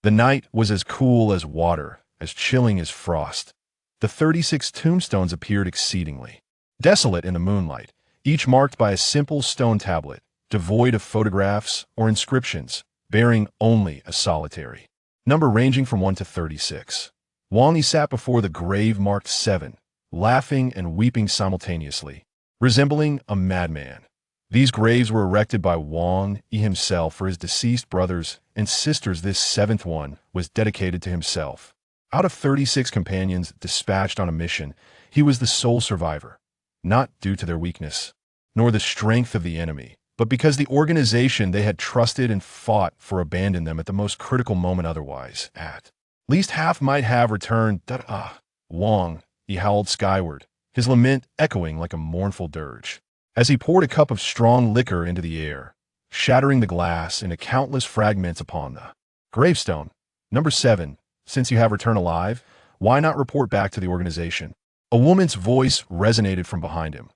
The night was as cool as water, as chilling as frost. The 36 tombstones appeared exceedingly desolate in the moonlight, each marked by a simple stone tablet, devoid of photographs or inscriptions, bearing only a solitary number ranging from 1 to 36. Wang Yi sat before the grave marked 7, laughing and weeping simultaneously, resembling a madman. These graves were erected by Wang Yi himself for his deceased brothers and sisters. This seventh one was dedicated to himself. Out of 36 companions dispatched on a mission, he was the sole survivor, not due to their weakness, nor the strength of the enemy, but because the organization they had trusted and fought for abandoned them at the most critical moment. Otherwise, at least half might have returned. Wang Yi howled skyward, his lament echoing like a mournful dirge, as he poured a cup of strong liquor into the air, shattering the glass into countless fragments upon the gravestone. Number 7. Since you have returned alive, why not report back to the organization? A woman's voice resonated from behind him.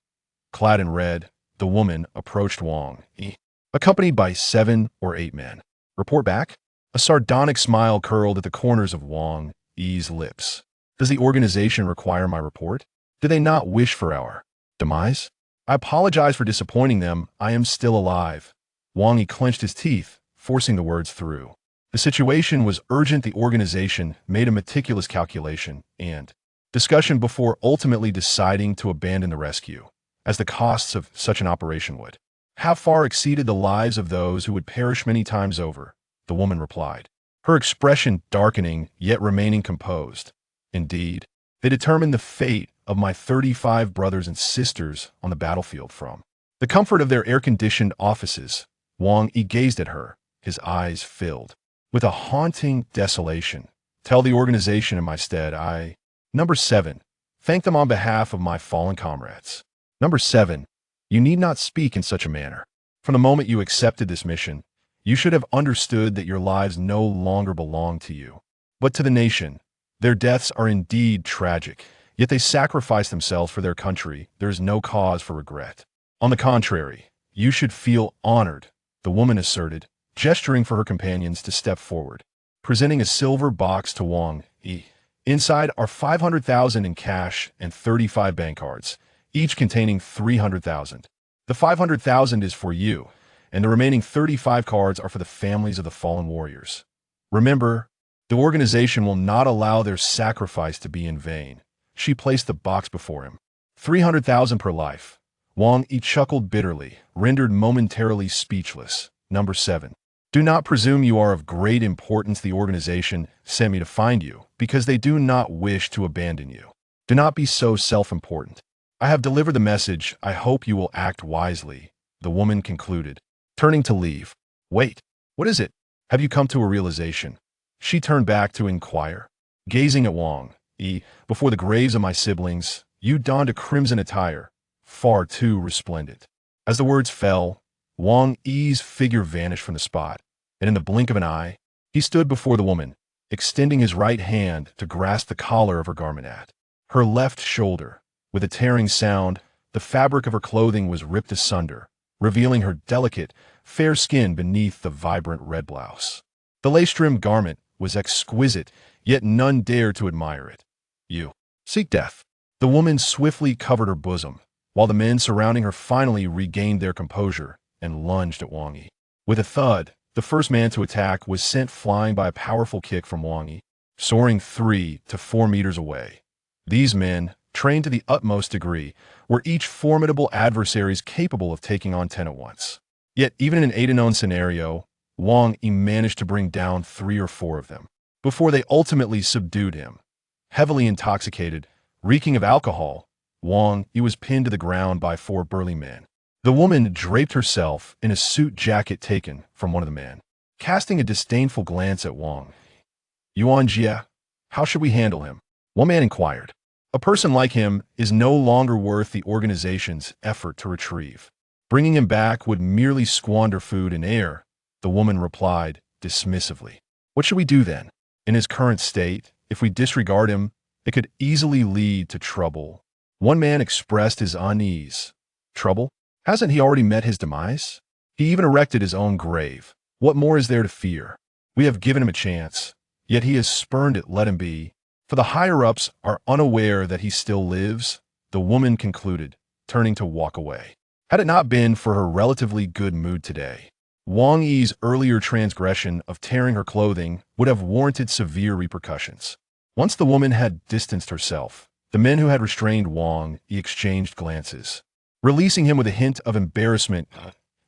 Clad in red, the woman approached Wang Yi, accompanied by 7 or 8 men. Report back? A sardonic smile curled at the corners of Wang Yi's lips. Does the organization require my report? Do they not wish for our demise? I apologize for disappointing them. I am still alive. Wang Yi clenched his teeth, forcing the words through. The situation was urgent. The organization made a meticulous calculation and discussion before ultimately deciding to abandon the rescue, as the costs of such an operation would have far exceeded the lives of those who would perish many times over, the woman replied, her expression darkening yet remaining composed. Indeed, they determined the fate of my 35 brothers and sisters on the battlefield from the comfort of their air-conditioned offices. Wang Yi gazed at her, his eyes filled with a haunting desolation. Tell the organization in my stead I... Number 7. Thank them on behalf of my fallen comrades. Number 7. You need not speak in such a manner. From the moment you accepted this mission, you should have understood that your lives no longer belong to you, but to the nation. Their deaths are indeed tragic, yet they sacrificed themselves for their country. There is no cause for regret. On the contrary, you should feel honored, the woman asserted, gesturing for her companions to step forward, presenting a silver box to Wang Yi. Inside are 500,000 in cash and 35 bank cards, each containing 300,000. The 500,000 is for you, and the remaining 35 cards are for the families of the fallen warriors. Remember, the organization will not allow their sacrifice to be in vain. She placed the box before him. 300,000 per life. Wang Yi chuckled bitterly, rendered momentarily speechless. Number 7. Do not presume you are of great importance. The organization sent me to find you, because they do not wish to abandon you. Do not be so self-important. I have delivered the message. I hope you will act wisely, the woman concluded, turning to leave. Wait, what is it? Have you come to a realization? She turned back to inquire. Gazing at Wang Yi, before the graves of my siblings, you donned a crimson attire, far too resplendent. As the words fell, Wang Yi's figure vanished from the spot, and in the blink of an eye, he stood before the woman, extending his right hand to grasp the collar of her garment at her left shoulder. With a tearing sound, the fabric of her clothing was ripped asunder, revealing her delicate, fair skin beneath the vibrant red blouse. The lace-trimmed garment was exquisite, yet none dared to admire it. You seek death. The woman swiftly covered her bosom, while the men surrounding her finally regained their composure and lunged at Wang Yi. With a thud, the first man to attack was sent flying by a powerful kick from Wang Yi, soaring 3 to 4 meters away. These men, trained to the utmost degree, were each formidable adversaries capable of taking on 10 at once. Yet, even in an 8-0 scenario, Wang Yi managed to bring down 3 or 4 of them, before they ultimately subdued him. Heavily intoxicated, reeking of alcohol, Wang Yi was pinned to the ground by 4 burly men. The woman draped herself in a suit jacket taken from one of the men, casting a disdainful glance at Wang. Yuan Jia, how should we handle him? One man inquired. A person like him is no longer worth the organization's effort to retrieve. Bringing him back would merely squander food and air, the woman replied dismissively. What should we do then? In his current state, if we disregard him, it could easily lead to trouble. One man expressed his unease. Trouble? Hasn't he already met his demise? He even erected his own grave. What more is there to fear? We have given him a chance, yet he has spurned it. Let him be. For the higher-ups are unaware that he still lives, the woman concluded, turning to walk away. Had it not been for her relatively good mood today, Wang Yi's earlier transgression of tearing her clothing would have warranted severe repercussions. Once the woman had distanced herself, the men who had restrained Wang Yi exchanged glances, releasing him with a hint of embarrassment.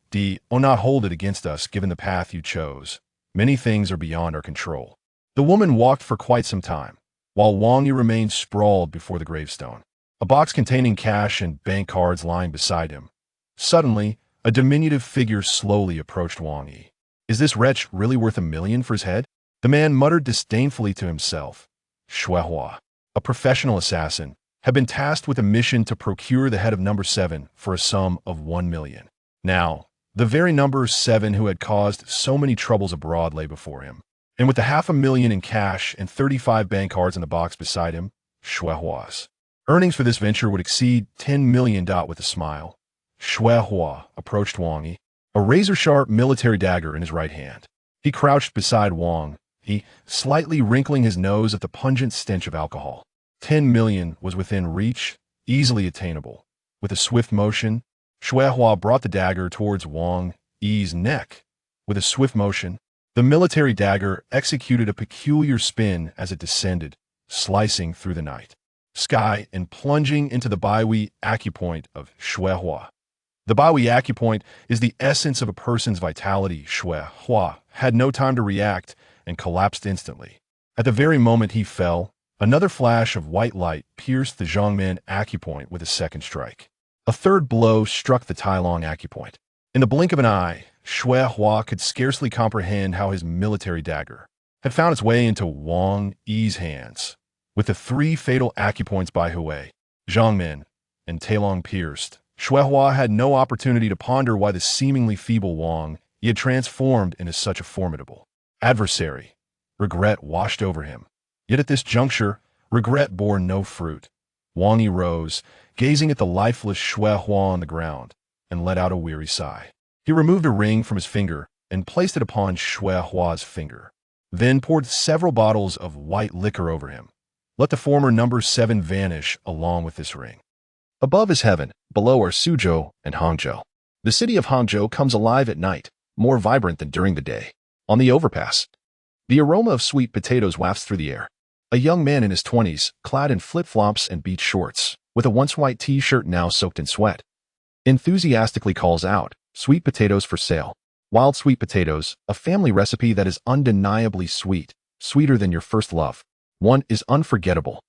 Do not hold it against us given the path you chose. Many things are beyond our control. The woman walked for quite some time, while Wang Yi remained sprawled before the gravestone, a box containing cash and bank cards lying beside him. Suddenly, a diminutive figure slowly approached Wang Yi. Is this wretch really worth $1 million for his head? The man muttered disdainfully to himself. Shuehua, a professional assassin, had been tasked with a mission to procure the head of number 7 for a sum of $1 million. Now, the very number 7 who had caused so many troubles abroad lay before him. And with the $500,000 in cash and 35 bank cards in the box beside him, Shuehua's earnings for this venture would exceed $10 million. With a smile, Shuehua approached Wang Yi, a razor-sharp military dagger in his right hand. He crouched beside Wang Yi, slightly wrinkling his nose at the pungent stench of alcohol. $10 million was within reach, easily attainable. With a swift motion, Shuehua brought the dagger towards Wang Yi's neck. With a swift motion, the military dagger executed a peculiar spin as it descended, slicing through the night sky and plunging into the Baihui acupoint of Shuehua. The Baihui acupoint is the essence of a person's vitality. Shuehua had no time to react and collapsed instantly. At the very moment he fell, another flash of white light pierced the Zhongmen acupoint with a second strike. A third blow struck the Tailong acupoint. In the blink of an eye, Shuehua could scarcely comprehend how his military dagger had found its way into Wang Yi's hands. With the 3 fatal acupoints by Hui, Zhongmen, and Tailong pierced, Shuehua had no opportunity to ponder why the seemingly feeble Wang Yi had transformed into such a formidable adversary. Regret washed over him. Yet at this juncture, regret bore no fruit. Wang Yi rose, gazing at the lifeless Shuehua on the ground, and let out a weary sigh. He removed a ring from his finger and placed it upon Shuehua's finger, then poured several bottles of white liquor over him. Let the former number 7 vanish along with this ring. Above is heaven, below are Suzhou and Hangzhou. The city of Hangzhou comes alive at night, more vibrant than during the day. On the overpass, the aroma of sweet potatoes wafts through the air. A young man in his 20s, clad in flip-flops and beach shorts, with a once white t-shirt now soaked in sweat, enthusiastically calls out, "Sweet potatoes for sale. Wild sweet potatoes, a family recipe that is undeniably sweet, sweeter than your first love. 1 is unforgettable.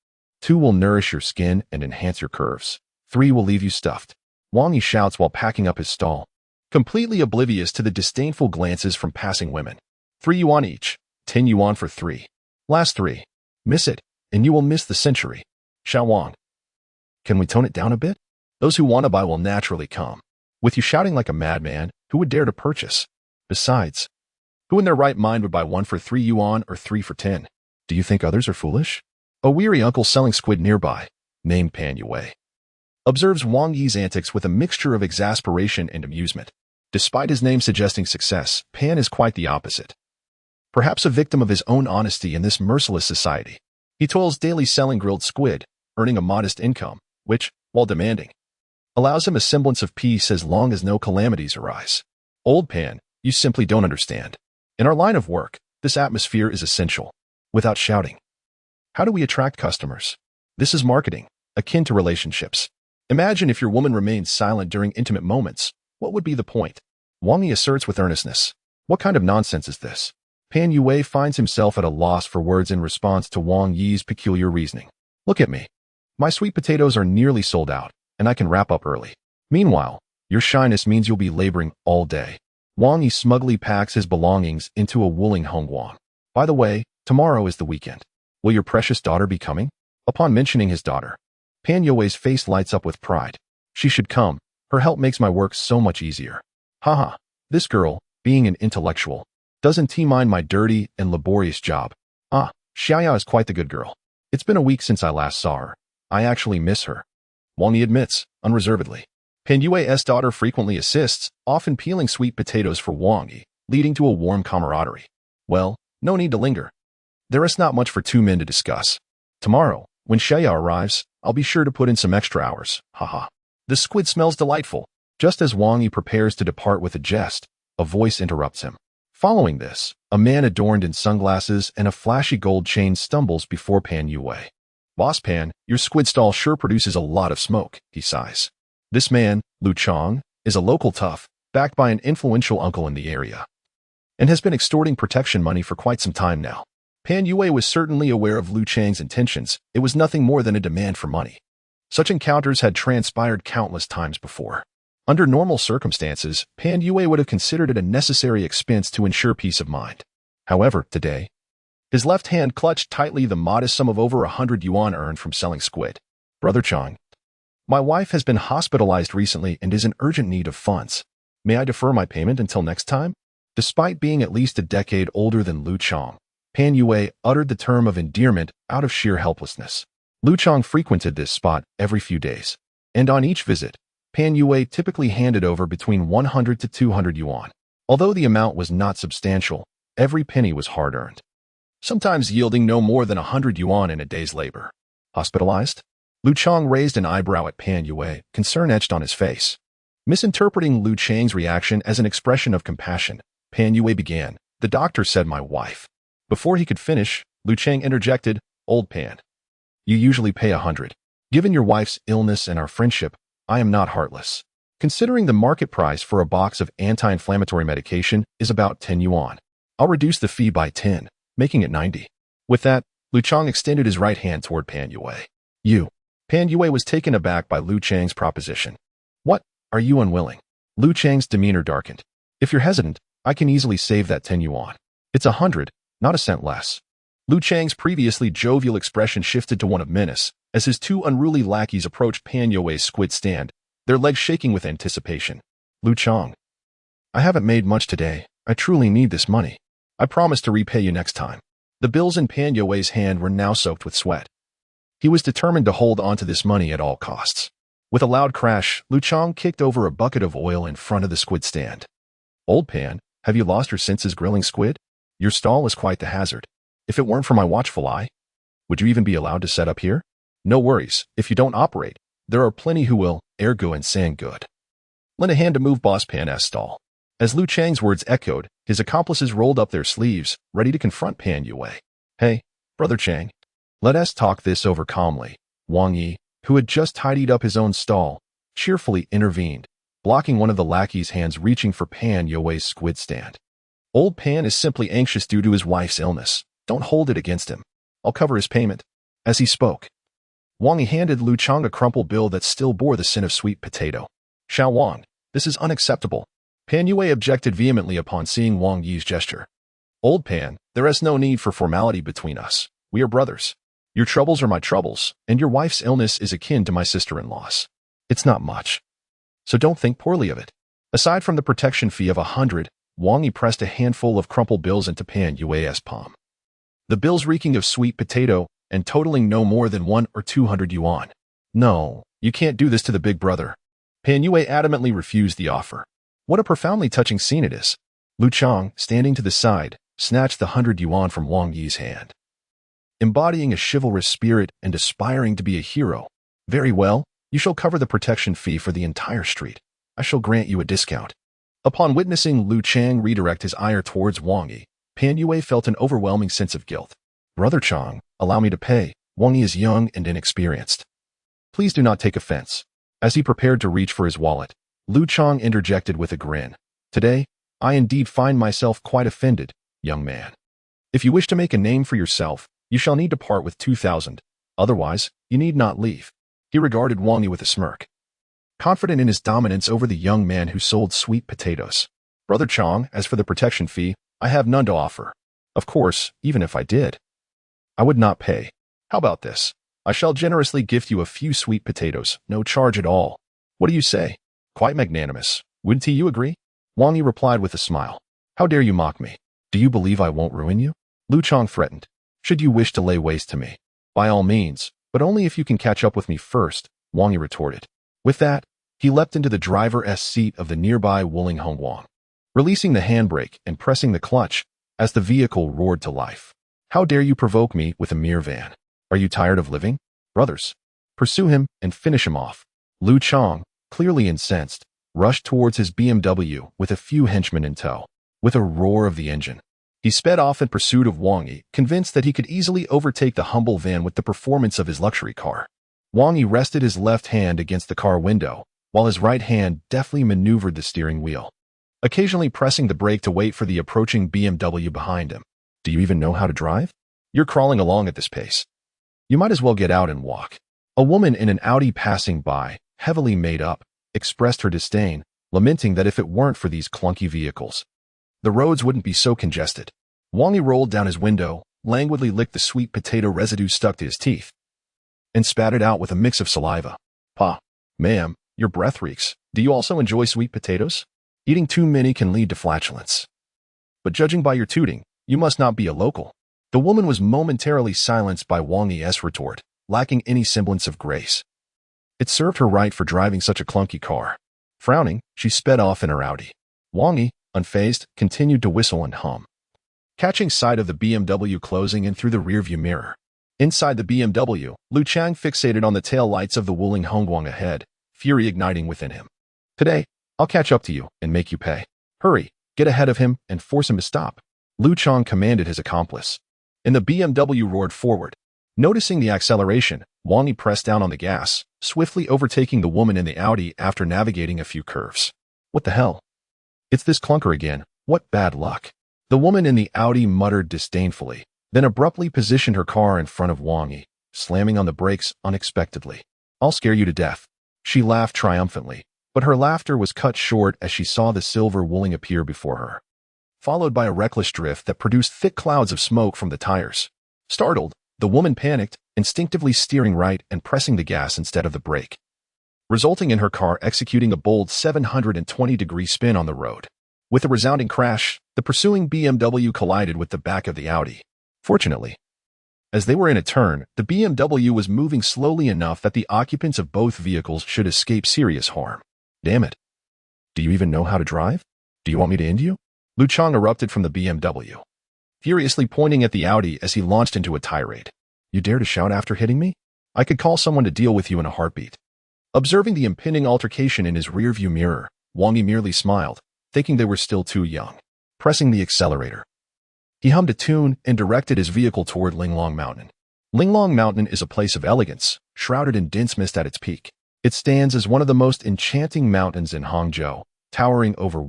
2 will nourish your skin and enhance your curves. 3 will leave you stuffed." Wang Yi shouts while packing up his stall, completely oblivious to the disdainful glances from passing women. 3 yuan each, 10 yuan for 3. Last 3. Miss it, and you will miss the century. Xiao Wang. Can we tone it down a bit? Those who want to buy will naturally come. With you shouting like a madman, who would dare to purchase? Besides, who in their right mind would buy 1 for 3 yuan or 3 for 10? Do you think others are foolish? A weary uncle selling squid nearby, named Pan Yue, observes Wang Yi's antics with a mixture of exasperation and amusement. Despite his name suggesting success, Pan is quite the opposite. Perhaps a victim of his own honesty in this merciless society. He toils daily selling grilled squid, earning a modest income, which, while demanding, allows him a semblance of peace as long as no calamities arise. Old Pan, you simply don't understand. In our line of work, this atmosphere is essential. Without shouting, how do we attract customers? This is marketing, akin to relationships. Imagine if your woman remained silent during intimate moments. What would be the point? Wang Yi asserts with earnestness. What kind of nonsense is this? Pan Yue finds himself at a loss for words in response to Wang Yi's peculiar reasoning. Look at me. My sweet potatoes are nearly sold out, and I can wrap up early. Meanwhile, your shyness means you'll be laboring all day. Wang Yi smugly packs his belongings into a Wuling Hongguang. By the way, tomorrow is the weekend. Will your precious daughter be coming? Upon mentioning his daughter, Pan Yue's face lights up with pride. She should come. Her help makes my work so much easier. Haha, this girl, being an intellectual, doesn't mind my dirty and laborious job. Xiaoya is quite the good girl. It's been a week since I last saw her. I actually miss her. Wang Yi admits, unreservedly. Pan Yue's daughter frequently assists, often peeling sweet potatoes for Wang Yi, leading to a warm camaraderie. Well, No need to linger. There is not much for two men to discuss. Tomorrow, when Sheya arrives, I'll be sure to put in some extra hours. Haha. The squid smells delightful. Just as Wang Yi prepares to depart with a jest, a voice interrupts him. Following this, a man adorned in sunglasses and a flashy gold chain stumbles before Pan Yue. Boss Pan, your squid stall sure produces a lot of smoke, he sighs. This man, Lu Chong, is a local tough, backed by an influential uncle in the area, and has been extorting protection money for quite some time now. Pan Yue was certainly aware of Lu Chang's intentions. It was nothing more than a demand for money. Such encounters had transpired countless times before. Under normal circumstances, Pan Yue would have considered it a necessary expense to ensure peace of mind. However, today, his left hand clutched tightly the modest sum of over 100 yuan earned from selling squid. Brother Chang, my wife has been hospitalized recently and is in urgent need of funds. May I defer my payment until next time? Despite being at least a decade older than Lu Chong, Pan Yue uttered the term of endearment out of sheer helplessness. Lu Chong frequented this spot every few days, and on each visit, Pan Yue typically handed over between 100 to 200 yuan. Although the amount was not substantial, every penny was hard-earned, sometimes yielding no more than 100 yuan in a day's labor. Hospitalized? Lu Chong raised an eyebrow at Pan Yue, concern etched on his face. Misinterpreting Lu Chang's reaction as an expression of compassion, Pan Yue began, "The doctor said my wife." Before he could finish, Lu Chang interjected, "Old Pan, you usually pay 100. Given your wife's illness and our friendship, I am not heartless. Considering the market price for a box of anti-inflammatory medication is about 10 yuan, I'll reduce the fee by 10, making it 90. With that, Lu Chang extended his right hand toward Pan Yue. "You." Pan Yue was taken aback by Lu Chang's proposition. "What? Are you unwilling?" Lu Chang's demeanor darkened. "If you're hesitant, I can easily save that 10 yuan. It's 100, not a cent less." Lu Chang's previously jovial expression shifted to one of menace as his two unruly lackeys approached Pan Yue's squid stand, their legs shaking with anticipation. "Lu Chang, I haven't made much today. I truly need this money. I promise to repay you next time." The bills in Pan Yue's hand were now soaked with sweat. He was determined to hold on to this money at all costs. With a loud crash, Lu Chang kicked over a bucket of oil in front of the squid stand. "Old Pan, have you lost your senses grilling squid? Your stall is quite the hazard. If it weren't for my watchful eye, would you even be allowed to set up here? No worries, if you don't operate, there are plenty who will, ergo and saying good. Lend a hand to move Boss Pan's stall." As Lu Chang's words echoed, his accomplices rolled up their sleeves, ready to confront Pan Yue. "Hey, Brother Chang, let us talk this over calmly." Wang Yi, who had just tidied up his own stall, cheerfully intervened, blocking one of the lackeys' hands reaching for Pan Yue's squid stand. "Old Pan is simply anxious due to his wife's illness. Don't hold it against him. I'll cover his payment." As he spoke, Wang Yi handed Lu Chang a crumpled bill that still bore the scent of sweet potato. "Xiao Wang, this is unacceptable." Pan Yue objected vehemently upon seeing Wang Yi's gesture. "Old Pan, there is no need for formality between us. We are brothers. Your troubles are my troubles, and your wife's illness is akin to my sister-in-law's. It's not much, so don't think poorly of it." Aside from the protection fee of 100, Wang Yi pressed a handful of crumpled bills into Pan Yue's palm. The bills reeking of sweet potato and totaling no more than 100 or 200 yuan. "No, you can't do this to the big brother." Pan Yue adamantly refused the offer. What a profoundly touching scene it is. Lu Chang, standing to the side, snatched the 100 yuan from Wang Yi's hand. Embodying a chivalrous spirit and aspiring to be a hero. "Very well, you shall cover the protection fee for the entire street. I shall grant you a discount." Upon witnessing Lu Chang redirect his ire towards Wang Yi, Pan Yue felt an overwhelming sense of guilt. "Brother Chang, allow me to pay. Wang Yi is young and inexperienced. Please do not take offense." As he prepared to reach for his wallet, Lu Chang interjected with a grin. "Today, I indeed find myself quite offended, young man. If you wish to make a name for yourself, you shall need to part with 2,000. Otherwise, you need not leave." He regarded Wang Yi with a smirk, confident in his dominance over the young man who sold sweet potatoes. "Brother Chang, as for the protection fee, I have none to offer. Of course, even if I did, I would not pay. How about this? I shall generously gift you a few sweet potatoes, no charge at all. What do you say? Quite magnanimous. Wouldn't you agree?" Wang Yi replied with a smile. "How dare you mock me? Do you believe I won't ruin you?" Lu Chang threatened. "Should you wish to lay waste to me, by all means, but only if you can catch up with me first," Wang Yi retorted. With that, he leapt into the driver's seat of the nearby Wuling Hongguang. Releasing the handbrake and pressing the clutch, as the vehicle roared to life. "How dare you provoke me with a mere van? Are you tired of living? Brothers, pursue him and finish him off." Lu Chang, clearly incensed, rushed towards his BMW with a few henchmen in tow. With a roar of the engine, he sped off in pursuit of Wang Yi, convinced that he could easily overtake the humble van with the performance of his luxury car. Wang Yi rested his left hand against the car window, while his right hand deftly maneuvered the steering wheel, occasionally pressing the brake to wait for the approaching BMW behind him. "Do you even know how to drive? You're crawling along at this pace. You might as well get out and walk." A woman in an Audi passing by, heavily made up, expressed her disdain, lamenting that if it weren't for these clunky vehicles, the roads wouldn't be so congested. Wang Yi rolled down his window, languidly licked the sweet potato residue stuck to his teeth, and spat it out with a mix of saliva. "Pa, ma'am, your breath reeks. Do you also enjoy sweet potatoes? Eating too many can lead to flatulence. But judging by your tooting, you must not be a local." The woman was momentarily silenced by Wang Yi's retort, lacking any semblance of grace. It served her right for driving such a clunky car. Frowning, she sped off in her Audi. Wang Yi, unfazed, continued to whistle and hum, catching sight of the BMW closing in through the rearview mirror. Inside the BMW, Lu Chang fixated on the tail lights of the Wuling Hongguang ahead, fury igniting within him. "Today, I'll catch up to you and make you pay. Hurry, get ahead of him and force him to stop," Lu Chang commanded his accomplice. And the BMW roared forward. Noticing the acceleration, Wang Yi pressed down on the gas, swiftly overtaking the woman in the Audi after navigating a few curves. "What the hell? It's this clunker again. What bad luck." The woman in the Audi muttered disdainfully, then abruptly positioned her car in front of Wang Yi, slamming on the brakes unexpectedly. "I'll scare you to death." She laughed triumphantly, but her laughter was cut short as she saw the silver Wuling appear before her, followed by a reckless drift that produced thick clouds of smoke from the tires. Startled, the woman panicked, instinctively steering right and pressing the gas instead of the brake, resulting in her car executing a bold 720-degree spin on the road. With a resounding crash, the pursuing BMW collided with the back of the Audi. Fortunately, as they were in a turn, the BMW was moving slowly enough that the occupants of both vehicles should escape serious harm. "Damn it. Do you even know how to drive? Do you want me to end you?" Lu Chang erupted from the BMW, furiously pointing at the Audi as he launched into a tirade. "You dare to shout after hitting me? I could call someone to deal with you in a heartbeat." Observing the impending altercation in his rearview mirror, Wang Yi merely smiled, thinking they were still too young. Pressing the accelerator, he hummed a tune and directed his vehicle toward Linglong Mountain. Linglong Mountain is a place of elegance, shrouded in dense mist at its peak. It stands as one of the most enchanting mountains in Hangzhou, towering over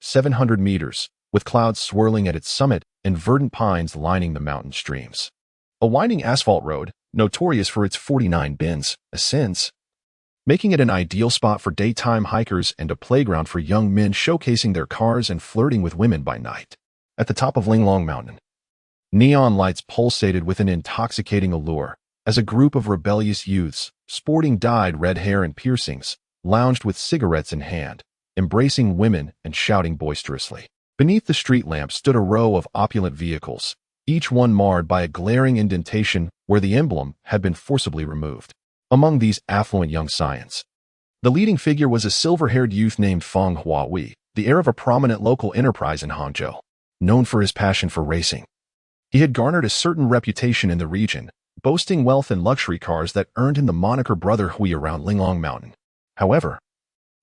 700 meters, with clouds swirling at its summit and verdant pines lining the mountain streams. A winding asphalt road, notorious for its 49 bends, ascends, making it an ideal spot for daytime hikers and a playground for young men showcasing their cars and flirting with women by night. At the top of Linglong Mountain, neon lights pulsated with an intoxicating allure as a group of rebellious youths, sporting dyed red hair and piercings, lounged with cigarettes in hand, embracing women and shouting boisterously. Beneath the street lamp stood a row of opulent vehicles, each one marred by a glaring indentation where the emblem had been forcibly removed. Among these affluent young scions, the leading figure was a silver-haired youth named Feng Huawei, the heir of a prominent local enterprise in Hangzhou. Known for his passion for racing, he had garnered a certain reputation in the region, boasting wealth and luxury cars that earned him the moniker Brother Hui around Linglong Mountain. However,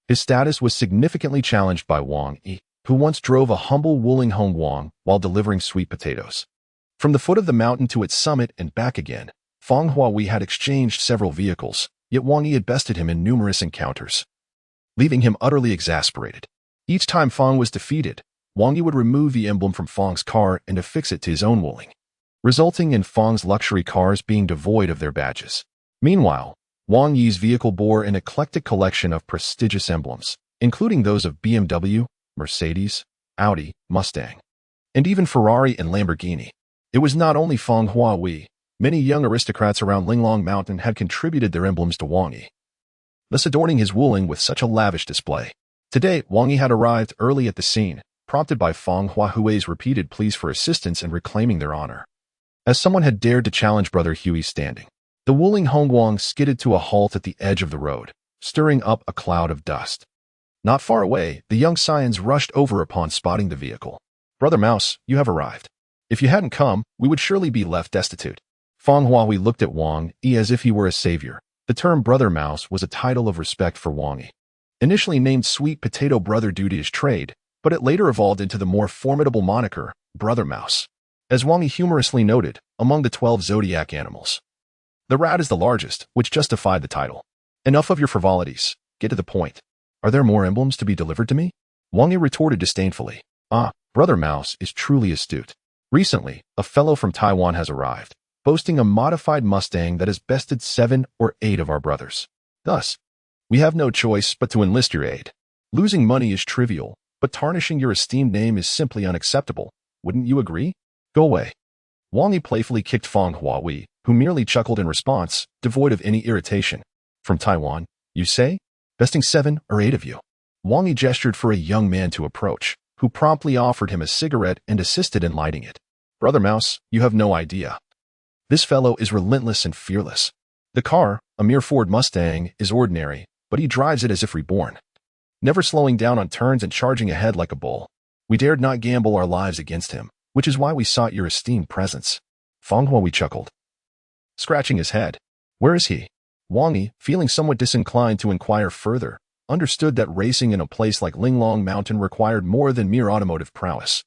his status was significantly challenged by Wang Yi, who once drove a humble Wuling Hongguang while delivering sweet potatoes. From the foot of the mountain to its summit and back again, Feng Huawei had exchanged several vehicles, yet Wang Yi had bested him in numerous encounters, leaving him utterly exasperated. Each time Feng was defeated, Wang Yi would remove the emblem from Feng's car and affix it to his own Wuling, resulting in Feng's luxury cars being devoid of their badges. Meanwhile, Wang Yi's vehicle bore an eclectic collection of prestigious emblems, including those of BMW, Mercedes, Audi, Mustang, and even Ferrari and Lamborghini. It was not only Feng Huawei. Many young aristocrats around Linglong Mountain had contributed their emblems to Wang Yi, thus adorning his Wuling with such a lavish display. Today, Wang Yi had arrived early at the scene, prompted by Feng Huawei's repeated pleas for assistance in reclaiming their honor. As someone had dared to challenge Brother Hui's standing, the Wuling Hongguang skidded to a halt at the edge of the road, stirring up a cloud of dust. Not far away, the young scions rushed over upon spotting the vehicle. "Brother Mouse, you have arrived." If you hadn't come, we would surely be left destitute. Fang Huahui looked at Wang Yi as if he were a savior. The term Brother Mouse was a title of respect for Wang Yi. Initially named Sweet Potato Brother due to his trade, but it later evolved into the more formidable moniker, Brother Mouse. As Wang Yi humorously noted, among the 12 zodiac animals, the rat is the largest, which justified the title. Enough of your frivolities. Get to the point. Are there more emblems to be delivered to me? Wang Yi retorted disdainfully. Brother Mouse is truly astute. Recently, a fellow from Taiwan has arrived, boasting a modified Mustang that has bested 7 or 8 of our brothers. Thus, we have no choice but to enlist your aid. Losing money is trivial, but tarnishing your esteemed name is simply unacceptable. Wouldn't you agree? Go away. Wang Yi playfully kicked Fang Huahui, who merely chuckled in response, devoid of any irritation. From Taiwan, you say? Besting 7 or 8 of you. Wang Yi gestured for a young man to approach, who promptly offered him a cigarette and assisted in lighting it. Brother Mouse, you have no idea. This fellow is relentless and fearless. The car, a mere Ford Mustang, is ordinary, but he drives it as if reborn, never slowing down on turns and charging ahead like a bull. We dared not gamble our lives against him, which is why we sought your esteemed presence. Fang Huahui chuckled, scratching his head. Where is he? Wang Yi, feeling somewhat disinclined to inquire further, understood that racing in a place like Linglong Mountain required more than mere automotive prowess.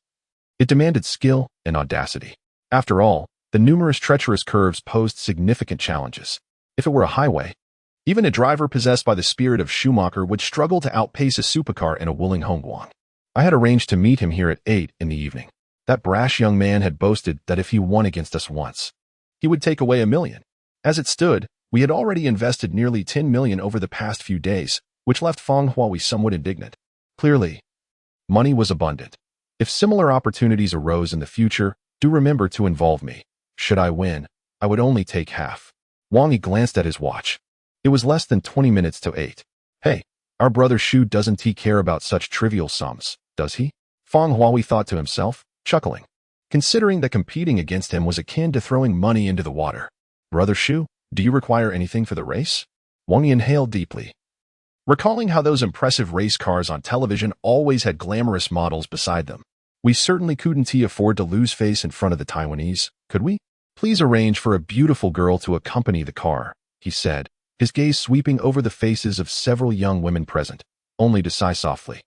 It demanded skill and audacity. After all, the numerous treacherous curves posed significant challenges. If it were a highway, even a driver possessed by the spirit of Schumacher would struggle to outpace a supercar in a Wuling Hongguang. I had arranged to meet him here at 8 in the evening. That brash young man had boasted that if he won against us once, he would take away $1 million. As it stood, we had already invested nearly $10 million over the past few days, which left Fang Huahui somewhat indignant. Clearly, money was abundant. If similar opportunities arose in the future, do remember to involve me. Should I win, I would only take half. Wang Yi glanced at his watch. It was less than 20 minutes to 8. Hey, our brother Shu doesn't care about such trivial sums, does he? Fang Huahui thought to himself, chuckling, considering that competing against him was akin to throwing money into the water. Brother Shu, do you require anything for the race? Wang Yi inhaled deeply, recalling how those impressive race cars on television always had glamorous models beside them. We certainly couldn't afford to lose face in front of the Taiwanese, could we? Please arrange for a beautiful girl to accompany the car, he said, his gaze sweeping over the faces of several young women present, only to sigh softly.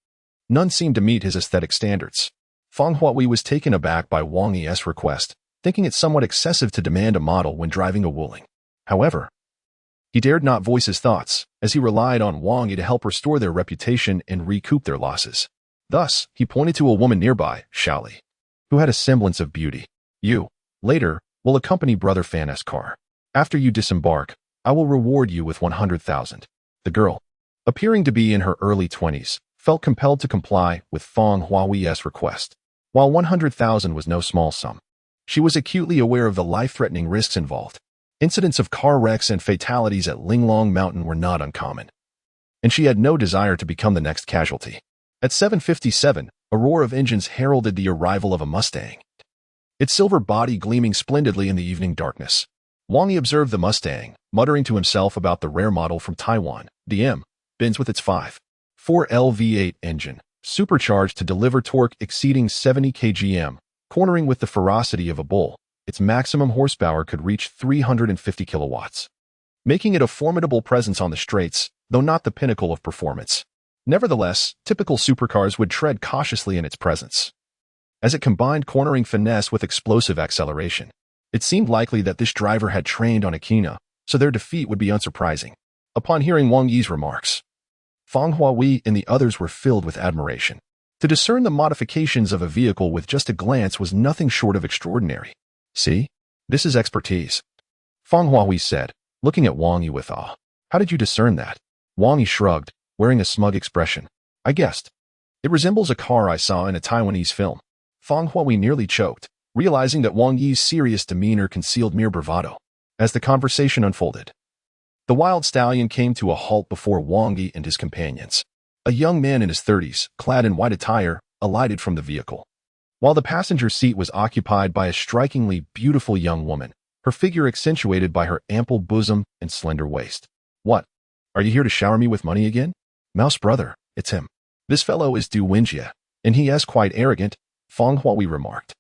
None seemed to meet his aesthetic standards. Fang Huahui was taken aback by Wang Yi's request, thinking it somewhat excessive to demand a model when driving a Wuling. However, he dared not voice his thoughts, as he relied on Wang Yi to help restore their reputation and recoup their losses. Thus, he pointed to a woman nearby, Xiaoli, who had a semblance of beauty. You, later, will accompany Brother Fan's car. After you disembark, I will reward you with 100,000. The girl, appearing to be in her early 20s, felt compelled to comply with Fang Huahui's request. While 100,000 was no small sum, she was acutely aware of the life-threatening risks involved. Incidents of car wrecks and fatalities at Linglong Mountain were not uncommon, and she had no desire to become the next casualty. At 7:57, a roar of engines heralded the arrival of a Mustang, its silver body gleaming splendidly in the evening darkness. Wang Yi observed the Mustang, muttering to himself about the rare model from Taiwan, the M-Benz with its 5.4L V8 engine, supercharged to deliver torque exceeding 70 kgm, cornering with the ferocity of a bull. Its maximum horsepower could reach 350 kilowatts, making it a formidable presence on the straights, though not the pinnacle of performance. Nevertheless, typical supercars would tread cautiously in its presence, as it combined cornering finesse with explosive acceleration. It seemed likely that this driver had trained on Akina, so their defeat would be unsurprising. Upon hearing Wang Yi's remarks, Fang Huahui and the others were filled with admiration. To discern the modifications of a vehicle with just a glance was nothing short of extraordinary. See? This is expertise, Fang Huahui said, looking at Wang Yi with awe. How did you discern that? Wang Yi shrugged, wearing a smug expression. I guessed. It resembles a car I saw in a Taiwanese film. Fang Huahui nearly choked, realizing that Wang Yi's serious demeanor concealed mere bravado. As the conversation unfolded, the wild stallion came to a halt before Wang Yi and his companions. A young man in his 30s, clad in white attire, alighted from the vehicle, while the passenger seat was occupied by a strikingly beautiful young woman, her figure accentuated by her ample bosom and slender waist. What? Are you here to shower me with money again? Mouse brother, it's him. This fellow is Du Wenjie, and he is quite arrogant, Fang Huahui remarked.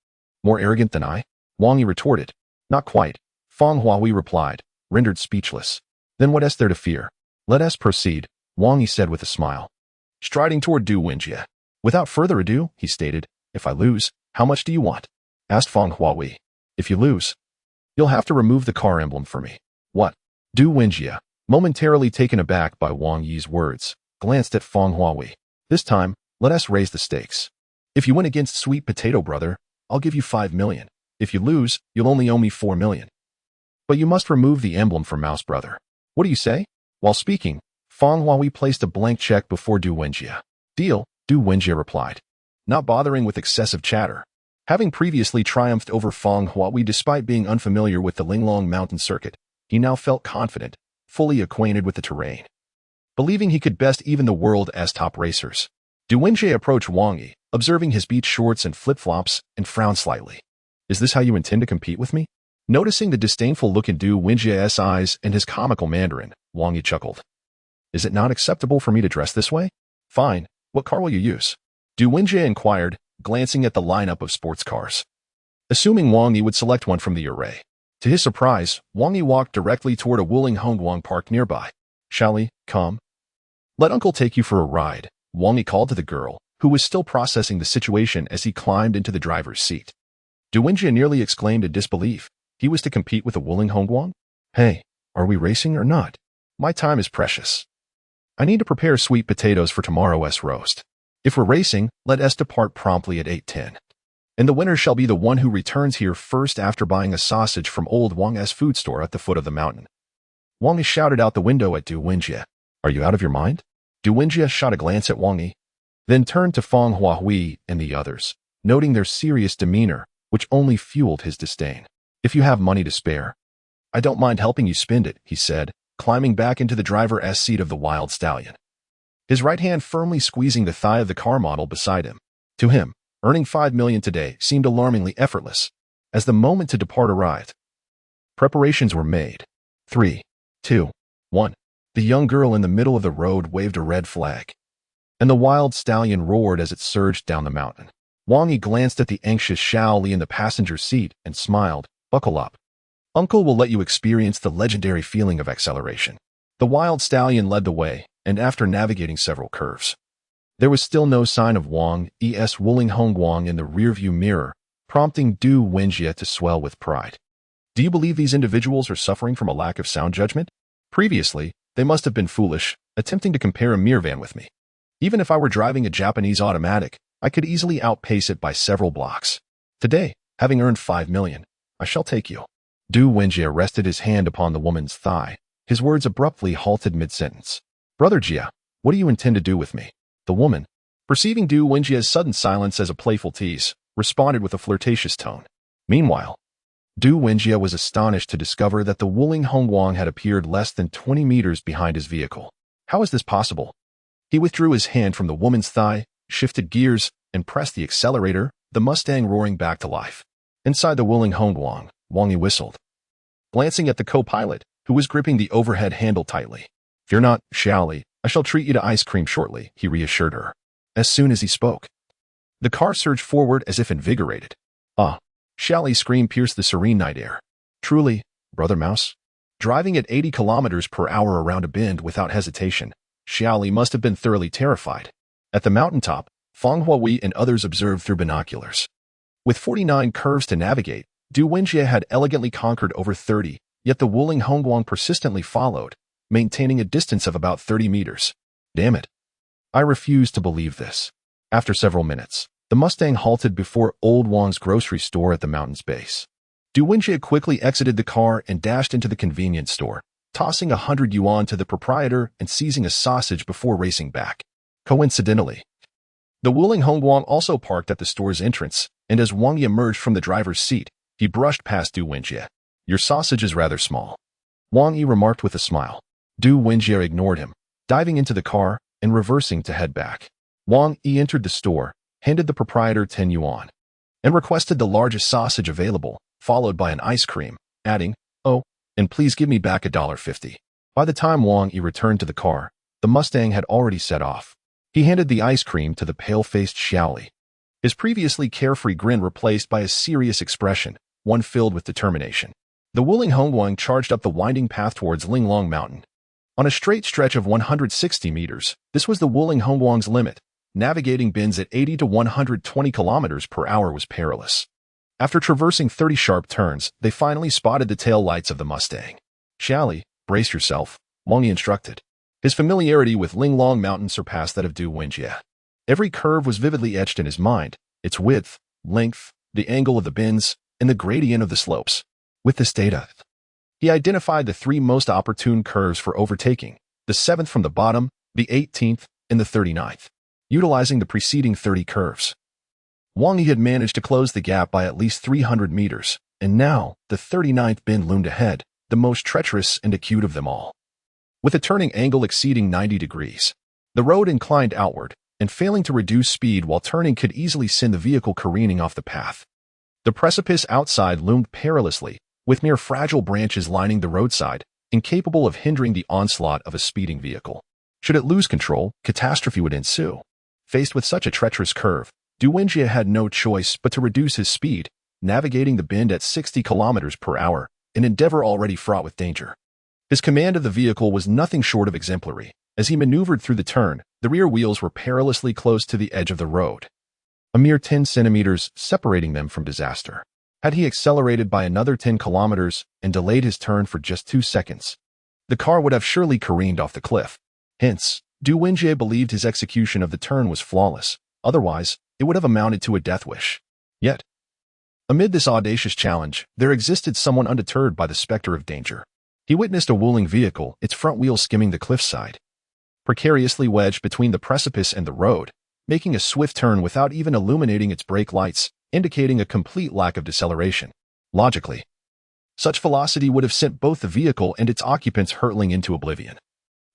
More arrogant than I? Wang Yi retorted. Not quite, Feng Huahui replied, rendered speechless. Then what is there to fear? Let us proceed, Wang Yi said with a smile. Striding toward Du Wenjie. Without further ado, he stated, if I lose, how much do you want? Asked Feng Huahui. If you lose, you'll have to remove the car emblem for me. What? Du Wenjie, momentarily taken aback by Wang Yi's words, glanced at Feng Huahui. This time, let us raise the stakes. If you win against Sweet Potato Brother, I'll give you 5 million. If you lose, you'll only owe me 4 million. But you must remove the emblem for Mouse Brother. What do you say? While speaking, Feng Huahui placed a blank check before Du Wenjie. Deal, Du Wenjie replied, not bothering with excessive chatter. Having previously triumphed over Feng Huahui despite being unfamiliar with the Linglong Mountain circuit, he now felt confident, fully acquainted with the terrain. Believing he could best even the world as top racers, Du Wenjie approached Wang Yi, observing his beach shorts and flip-flops, and frowned slightly. Is this how you intend to compete with me? Noticing the disdainful look in Du Wenjie's eyes and his comical Mandarin, Wang Yi chuckled. Is it not acceptable for me to dress this way? Fine, what car will you use? Du Wenjie inquired, glancing at the lineup of sports cars. Assuming Wang Yi would select one from the array. To his surprise, Wang Yi walked directly toward a Wuling Hongguang park nearby. Shally, come. Let uncle take you for a ride, Wang Yi called to the girl, who was still processing the situation as he climbed into the driver's seat. Du Wenjie nearly exclaimed in disbelief. He was to compete with a Wuling Hongguang? Hey, are we racing or not? My time is precious. I need to prepare sweet potatoes for tomorrow's roast. If we're racing, let us depart promptly at 8:10. And the winner shall be the one who returns here first after buying a sausage from old Wang's food store at the foot of the mountain. Wang Yi shouted out the window at Du Wenjie. Are you out of your mind? Du Wenjie shot a glance at Wang Yi, then turned to Feng Huahui and the others, noting their serious demeanor, which only fueled his disdain. If you have money to spare, I don't mind helping you spend it, he said, climbing back into the driver's seat of the wild stallion. His right hand firmly squeezing the thigh of the car model beside him. To him, earning 5 million today seemed alarmingly effortless. As the moment to depart arrived, preparations were made. 3, 2, 1. The young girl in the middle of the road waved a red flag, and the wild stallion roared as it surged down the mountain. Wang Yi glanced at the anxious Xiao Li in the passenger seat and smiled. Buckle up. Uncle will let you experience the legendary feeling of acceleration. The wild stallion led the way, and after navigating several curves, there was still no sign of Wang Yi's Wuling Hongguang in the rearview mirror, prompting Du Wenjie to swell with pride. Do you believe these individuals are suffering from a lack of sound judgment? Previously, they must have been foolish, attempting to compare a Mirvan with me. Even if I were driving a Japanese automatic, I could easily outpace it by several blocks. Today, having earned 5 million, I shall take you. Du Wenjie rested his hand upon the woman's thigh. His words abruptly halted mid-sentence. Brother Jia, what do you intend to do with me? The woman, perceiving Du Wenjie's sudden silence as a playful tease, responded with a flirtatious tone. Meanwhile, Du Wenjie was astonished to discover that the Wuling Hongguang had appeared less than 20 meters behind his vehicle. How is this possible? He withdrew his hand from the woman's thigh, shifted gears, and pressed the accelerator, the Mustang roaring back to life. Inside the Wuling Hongguang, Wang Yi whistled, glancing at the co-pilot, who was gripping the overhead handle tightly. Fear not, Xiao Li, I shall treat you to ice cream shortly, he reassured her. As soon as he spoke, the car surged forward as if invigorated. Ah! Xiao Li's scream pierced the serene night air. Truly, Brother Mouse? Driving at 80 kilometers per hour around a bend without hesitation, Xiao Li must have been thoroughly terrified. At the mountaintop, Feng Huahui and others observed through binoculars. With 49 curves to navigate, Du Wenjie had elegantly conquered over 30, yet the Wuling Hongguang persistently followed, maintaining a distance of about 30 meters. Damn it. I refuse to believe this. After several minutes, the Mustang halted before Old Wang's grocery store at the mountain's base. Du Wenjie quickly exited the car and dashed into the convenience store, tossing 100 yuan to the proprietor and seizing a sausage before racing back. Coincidentally, the Wuling Hongguang also parked at the store's entrance, and as Wang Yi emerged from the driver's seat, he brushed past Du Wenjie. Your sausage is rather small, Wang Yi remarked with a smile. Du Wenjie ignored him, diving into the car and reversing to head back. Wang Yi entered the store, handed the proprietor 10 yuan, and requested the largest sausage available, followed by an ice cream, adding, "Oh, and please give me back $1.50. By the time Wang Yi returned to the car, the Mustang had already set off. He handed the ice cream to the pale-faced Xiao Li. his previously carefree grin replaced by a serious expression, one filled with determination. The Wuling Hongguang charged up the winding path towards Linglong Mountain. On a straight stretch of 160 meters, this was the Wuling Hongguang's limit. Navigating bends at 80 to 120 kilometers per hour was perilous. After traversing 30 sharp turns, they finally spotted the tail lights of the Mustang. "Xiaoli, brace yourself," Wang Yi instructed. His familiarity with Linglong Mountain surpassed that of Du Wenjie. Every curve was vividly etched in his mind, its width, length, the angle of the bends, and the gradient of the slopes. With this data, he identified the 3 most opportune curves for overtaking, the 7th from the bottom, the 18th, and the 39th. Utilizing the preceding 30 curves, Wang Yi had managed to close the gap by at least 300 meters, and now the 39th bend loomed ahead, the most treacherous and acute of them all. With a turning angle exceeding 90 degrees, the road inclined outward, and failing to reduce speed while turning could easily send the vehicle careening off the path. The precipice outside loomed perilously, with mere fragile branches lining the roadside, incapable of hindering the onslaught of a speeding vehicle. Should it lose control, catastrophe would ensue. Faced with such a treacherous curve, Du Wenjie had no choice but to reduce his speed, navigating the bend at 60 kilometers per hour, an endeavor already fraught with danger. His command of the vehicle was nothing short of exemplary. As he maneuvered through the turn, the rear wheels were perilously close to the edge of the road, a mere 10 centimeters separating them from disaster. Had he accelerated by another 10 kilometers and delayed his turn for just 2 seconds, the car would have surely careened off the cliff. Hence, Du Wenjie believed his execution of the turn was flawless. Otherwise, it would have amounted to a death wish. Yet, amid this audacious challenge, there existed someone undeterred by the specter of danger. He witnessed a Wuling vehicle, its front wheels skimming the cliffside, precariously wedged between the precipice and the road, making a swift turn without even illuminating its brake lights, indicating a complete lack of deceleration. Logically, such velocity would have sent both the vehicle and its occupants hurtling into oblivion.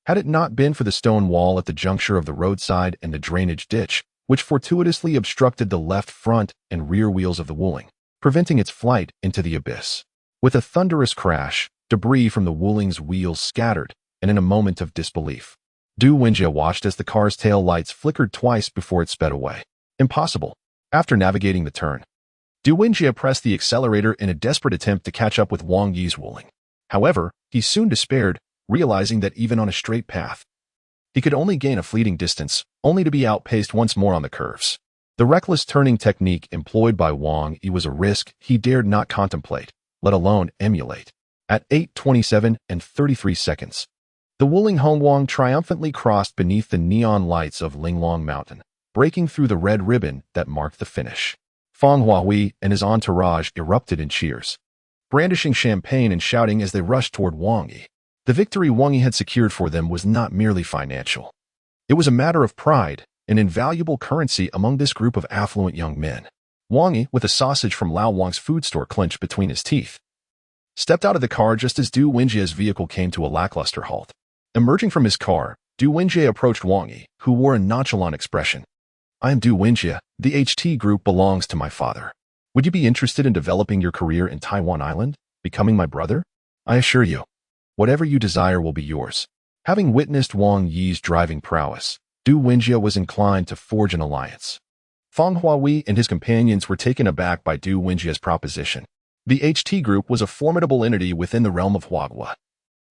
Had it not been for the stone wall at the juncture of the roadside and the drainage ditch, which fortuitously obstructed the left front and rear wheels of the Wuling, preventing its flight into the abyss. With a thunderous crash, debris from the Wuling's wheels scattered, and in a moment of disbelief, Du Wenjie watched as the car's tail lights flickered twice before it sped away. Impossible. After navigating the turn, Du Wenjie pressed the accelerator in a desperate attempt to catch up with Wang Yi's Wuling. However, he soon despaired, realizing that even on a straight path, he could only gain a fleeting distance, only to be outpaced once more on the curves. The reckless turning technique employed by Wang Yi was a risk he dared not contemplate, let alone emulate. At 8:27 and 33 seconds, the Wuling Hongguang triumphantly crossed beneath the neon lights of Linglong Mountain, breaking through the red ribbon that marked the finish. Fang Huahui and his entourage erupted in cheers, brandishing champagne and shouting as they rushed toward Wang Yi. The victory Wang Yi had secured for them was not merely financial. It was a matter of pride, an invaluable currency among this group of affluent young men. Wang Yi, with a sausage from Lao Wang's food store clenched between his teeth, stepped out of the car just as Du Wenjie's vehicle came to a lackluster halt. Emerging from his car, Du Wenjie approached Wang Yi, who wore a nonchalant expression. "I am Du Wenjie. The HT Group belongs to my father. Would you be interested in developing your career in Taiwan Island, becoming my brother? I assure you, whatever you desire will be yours." Having witnessed Wang Yi's driving prowess, Du Wenjie was inclined to forge an alliance. Fang Huahui and his companions were taken aback by Du Wenjie's proposition. The HT Group was a formidable entity within the realm of Huaghua,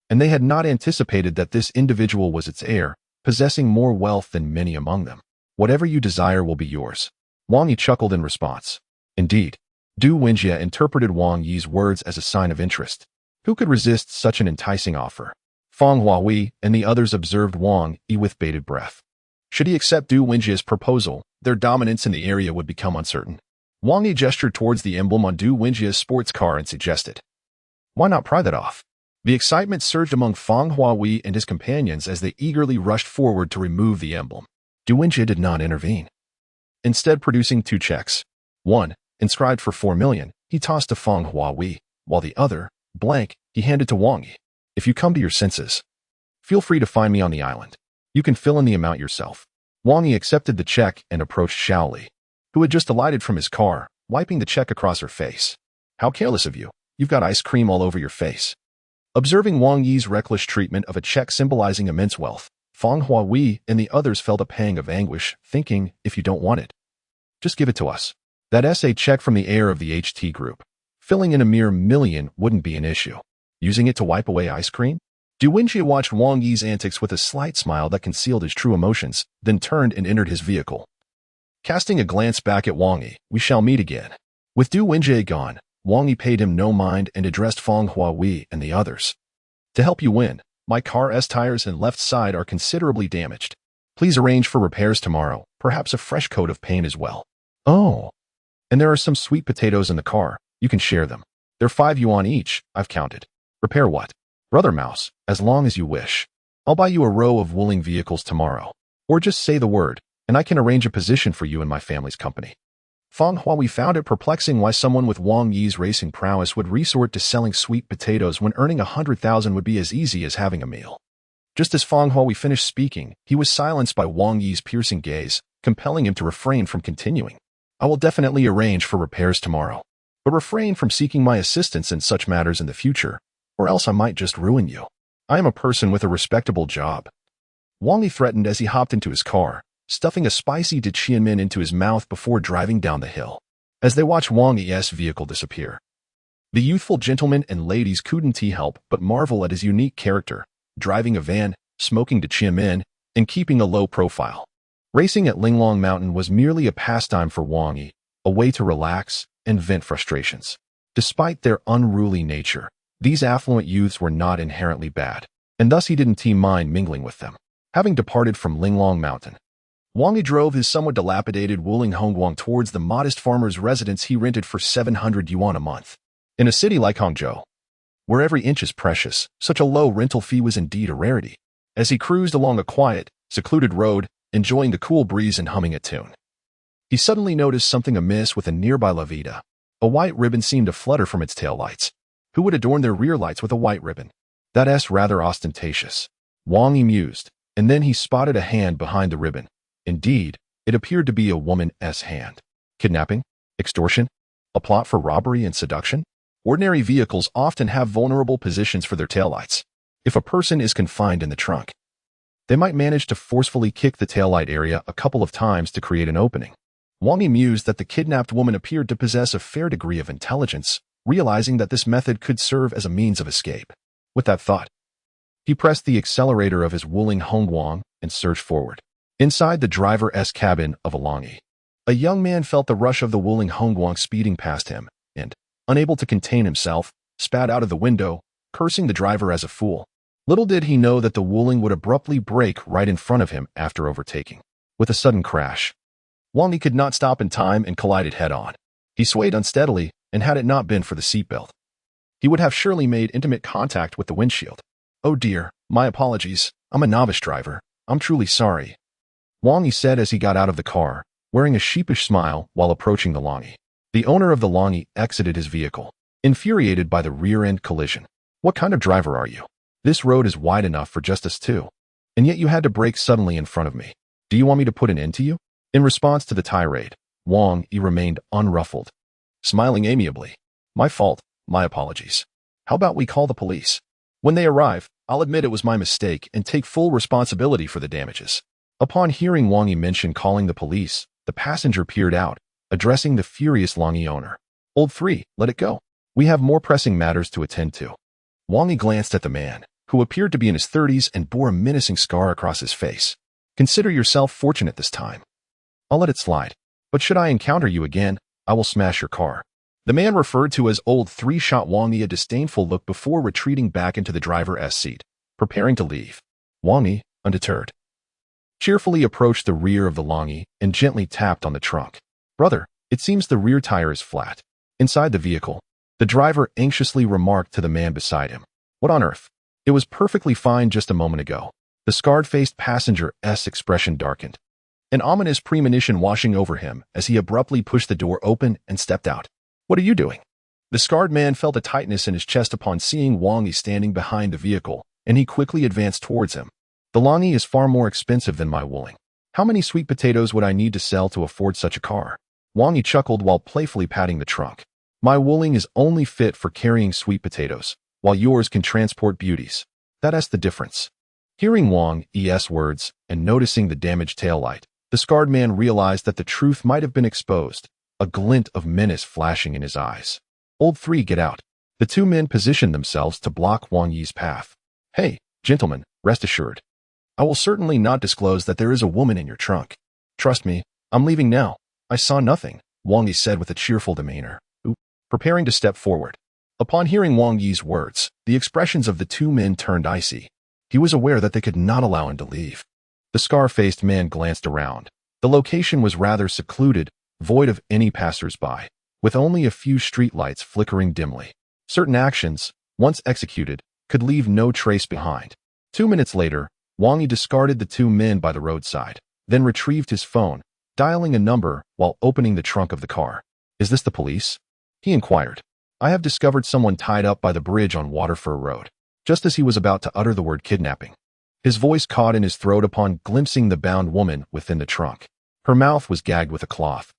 and they had not anticipated that this individual was its heir, possessing more wealth than many among them. "Whatever you desire will be yours." Wang Yi chuckled in response. Indeed, Du Wenjie interpreted Wang Yi's words as a sign of interest. Who could resist such an enticing offer? Fang Huahui and the others observed Wang Yi with bated breath. Should he accept Du Wenjie's proposal, their dominance in the area would become uncertain. Wang Yi gestured towards the emblem on Du Wenjie's sports car and suggested, "Why not pry that off?" The excitement surged among Fang Huahui and his companions as they eagerly rushed forward to remove the emblem. Du Wenjie did not intervene. Instead, producing 2 checks, one, inscribed for 4 million, he tossed to Fang Huahui, while the other, blank, he handed to Wang Yi. "If you come to your senses, feel free to find me on the island. You can fill in the amount yourself." Wang Yi accepted the check and approached Xiaoli, who had just alighted from his car, wiping the check across her face. "How careless of you. You've got ice cream all over your face." Observing Wang Yi's reckless treatment of a check symbolizing immense wealth, Fang Huahui and the others felt a pang of anguish, thinking, if you don't want it, Just give it to us. That essay check from the heir of the HT group. Filling in a mere million wouldn't be an issue. Using it to wipe away ice cream? Du Wenjie watched Wang Yi's antics with a slight smile that concealed his true emotions, then turned and entered his vehicle. Casting a glance back at Wang Yi, we shall meet again. With Du Wenjie gone, Wang Yi paid him no mind and addressed Feng Huawei and the others. To help you win, my car's tires and left side are considerably damaged. Please arrange for repairs tomorrow, perhaps a fresh coat of paint as well. Oh. And there are some sweet potatoes in the car. You can share them. They're 5 yuan each, I've counted. Repair what? Brother Mouse, as long as you wish. I'll buy you a row of Wuling vehicles tomorrow. Or just say the word, and I can arrange a position for you in my family's company. Feng Huawei found it perplexing why someone with Wang Yi's racing prowess would resort to selling sweet potatoes when earning 100,000 would be as easy as having a meal. Just as Feng Huawei finished speaking, he was silenced by Wang Yi's piercing gaze, compelling him to refrain from continuing. I will definitely arrange for repairs tomorrow, but refrain from seeking my assistance in such matters in the future, or else I might just ruin you. I am a person with a respectable job. Wang Yi threatened as he hopped into his car, stuffing a spicy Diqianmen into his mouth before driving down the hill. As they watched Wang Yi's vehicle disappear, the youthful gentlemen and ladies couldn't help but marvel at his unique character, driving a van, smoking Diqianmen, and keeping a low profile. Racing at Linglong Mountain was merely a pastime for Wang Yi, a way to relax and vent frustrations. Despite their unruly nature, these affluent youths were not inherently bad, and thus he didn't mind mingling with them. Having departed from Linglong Mountain, Wang Yi drove his somewhat dilapidated Wuling Hongguang towards the modest farmer's residence he rented for 700 yuan a month. In a city like Hangzhou, where every inch is precious, such a low rental fee was indeed a rarity. As he cruised along a quiet, secluded road, enjoying the cool breeze and humming a tune, he suddenly noticed something amiss with a nearby La Vida. A white ribbon seemed to flutter from its tail lights. Who would adorn their rear lights with a white ribbon? That's rather ostentatious. Wang Yi mused, and then he spotted a hand behind the ribbon. Indeed, it appeared to be a woman's hand. Kidnapping? Extortion? A plot for robbery and seduction? Ordinary vehicles often have vulnerable positions for their taillights. If a person is confined in the trunk, they might manage to forcefully kick the taillight area a couple of times to create an opening. Wang Yi mused that the kidnapped woman appeared to possess a fair degree of intelligence, realizing that this method could serve as a means of escape. With that thought, he pressed the accelerator of his Wuling Hongguang and surged forward. Inside the driver's cabin of a Longi, a young man felt the rush of the Wuling Hongguang speeding past him, and, unable to contain himself, spat out of the window, cursing the driver as a fool. Little did he know that the Wuling would abruptly brake right in front of him after overtaking. With a sudden crash, Wang Yi could not stop in time and collided head-on. He swayed unsteadily, and had it not been for the seatbelt, he would have surely made intimate contact with the windshield. Oh dear, my apologies, I'm a novice driver, I'm truly sorry, Wang Yi said as he got out of the car, wearing a sheepish smile while approaching the Longi. The owner of the Longi exited his vehicle, infuriated by the rear-end collision. What kind of driver are you? This road is wide enough for just us two, and yet you had to brake suddenly in front of me. Do you want me to put an end to you? In response to the tirade, Wang Yi remained unruffled, smiling amiably. My fault, my apologies. How about we call the police? When they arrive, I'll admit it was my mistake and take full responsibility for the damages. Upon hearing Wang Yi mention calling the police, the passenger peered out, addressing the furious Longi owner. Old 3, let it go. We have more pressing matters to attend to. Wang Yi glanced at the man, who appeared to be in his 30s and bore a menacing scar across his face. Consider yourself fortunate this time. I'll let it slide, but should I encounter you again, I will smash your car. The man referred to as Old 3 shot Wang Yi a disdainful look before retreating back into the driver's seat, preparing to leave. Wang Yi, undeterred, cheerfully approached the rear of the Longi and gently tapped on the trunk. Brother, it seems the rear tire is flat. Inside the vehicle, the driver anxiously remarked to the man beside him. What on earth? It was perfectly fine just a moment ago. The scarred-faced passenger's expression darkened, an ominous premonition washing over him as he abruptly pushed the door open and stepped out. What are you doing? The scarred man felt a tightness in his chest upon seeing Wang Yi standing behind the vehicle, and he quickly advanced towards him. The Longi is far more expensive than my Wuling. How many sweet potatoes would I need to sell to afford such a car? Wang Yi chuckled while playfully patting the trunk. My Wuling is only fit for carrying sweet potatoes, while yours can transport beauties. That's the difference. Hearing Wang Yi's words and noticing the damaged taillight, The scarred man realized that the truth might have been exposed, a glint of menace flashing in his eyes. "Old three, get out." The two men positioned themselves to block Wang Yi's path. "Hey, gentlemen, rest assured. I will certainly not disclose that there is a woman in your trunk. Trust me, I'm leaving now. I saw nothing," Wang Yi said with a cheerful demeanor, preparing to step forward. Upon hearing Wang Yi's words, the expressions of the two men turned icy. He was aware that they could not allow him to leave. The scar-faced man glanced around. The location was rather secluded, void of any passers-by, with only a few streetlights flickering dimly. Certain actions, once executed, could leave no trace behind. 2 minutes later, Wang Yi discarded the two men by the roadside, then retrieved his phone, dialing a number while opening the trunk of the car. "Is this the police?" he inquired. "I have discovered someone tied up by the bridge on Waterfur Road." Just as he was about to utter the word kidnapping, his voice caught in his throat upon glimpsing the bound woman within the trunk. Her mouth was gagged with a cloth,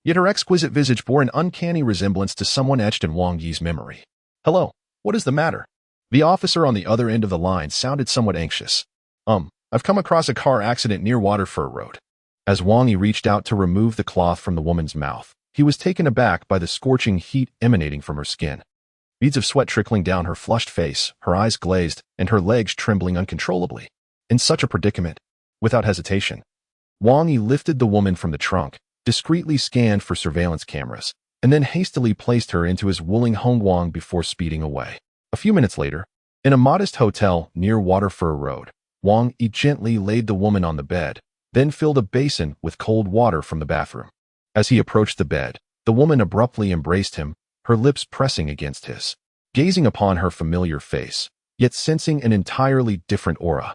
yet her exquisite visage bore an uncanny resemblance to someone etched in Wang Yi's memory. "Hello, what is the matter?" The officer on the other end of the line sounded somewhat anxious. I've come across a car accident near Waterfur Road." As Wang Yi reached out to remove the cloth from the woman's mouth, he was taken aback by the scorching heat emanating from her skin. Beads of sweat trickling down her flushed face, her eyes glazed, and her legs trembling uncontrollably. In such a predicament, without hesitation, Wang Yi lifted the woman from the trunk, discreetly scanned for surveillance cameras, and then hastily placed her into his Wuling Hongguang before speeding away. A few minutes later, in a modest hotel near Waterfur Road, Wang Yi gently laid the woman on the bed, then filled a basin with cold water from the bathroom. As he approached the bed, the woman abruptly embraced him, her lips pressing against his. Gazing upon her familiar face, yet sensing an entirely different aura,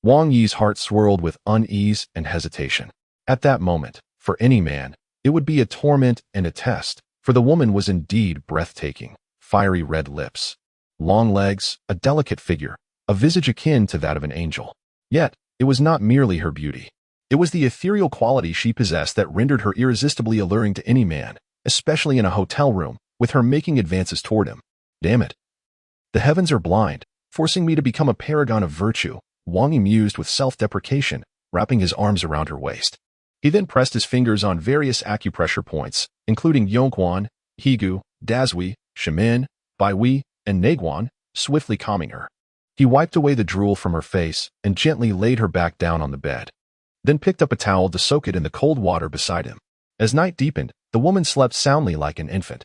Wang Yi's heart swirled with unease and hesitation. At that moment, for any man, it would be a torment and a test, for the woman was indeed breathtaking. Fiery red lips, long legs, a delicate figure, a visage akin to that of an angel. Yet, it was not merely her beauty. It was the ethereal quality she possessed that rendered her irresistibly alluring to any man, especially in a hotel room, with her making advances toward him. "Damn it. The heavens are blind, forcing me to become a paragon of virtue," Wang Yi mused with self-deprecation, wrapping his arms around her waist. He then pressed his fingers on various acupressure points, including Yongquan, Higu, Dazui, Shimen, Baihui, and Naguan, swiftly calming her. He wiped away the drool from her face and gently laid her back down on the bed, then picked up a towel to soak it in the cold water beside him. As night deepened, the woman slept soundly like an infant,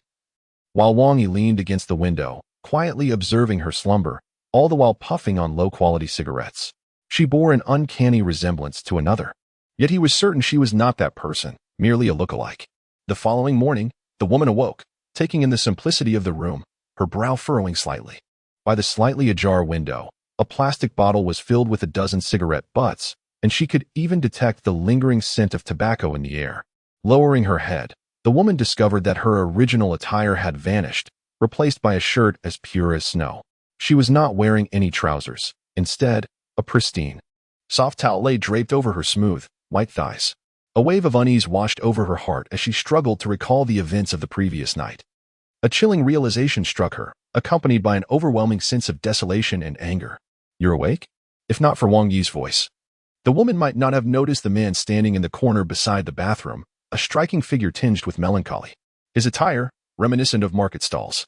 while Wang Yi leaned against the window, quietly observing her slumber, all the while puffing on low-quality cigarettes. She bore an uncanny resemblance to another, yet he was certain she was not that person, merely a look-alike. The following morning, the woman awoke, taking in the simplicity of the room, her brow furrowing slightly. By the slightly ajar window, a plastic bottle was filled with a dozen cigarette butts, and she could even detect the lingering scent of tobacco in the air. Lowering her head, the woman discovered that her original attire had vanished, replaced by a shirt as pure as snow. She was not wearing any trousers. Instead, a pristine, soft towel lay draped over her smooth, white thighs. A wave of unease washed over her heart as she struggled to recall the events of the previous night. A chilling realization struck her, accompanied by an overwhelming sense of desolation and anger. "You're awake?" If not for Wang Yi's voice, the woman might not have noticed the man standing in the corner beside the bathroom, a striking figure tinged with melancholy. His attire, reminiscent of market stalls,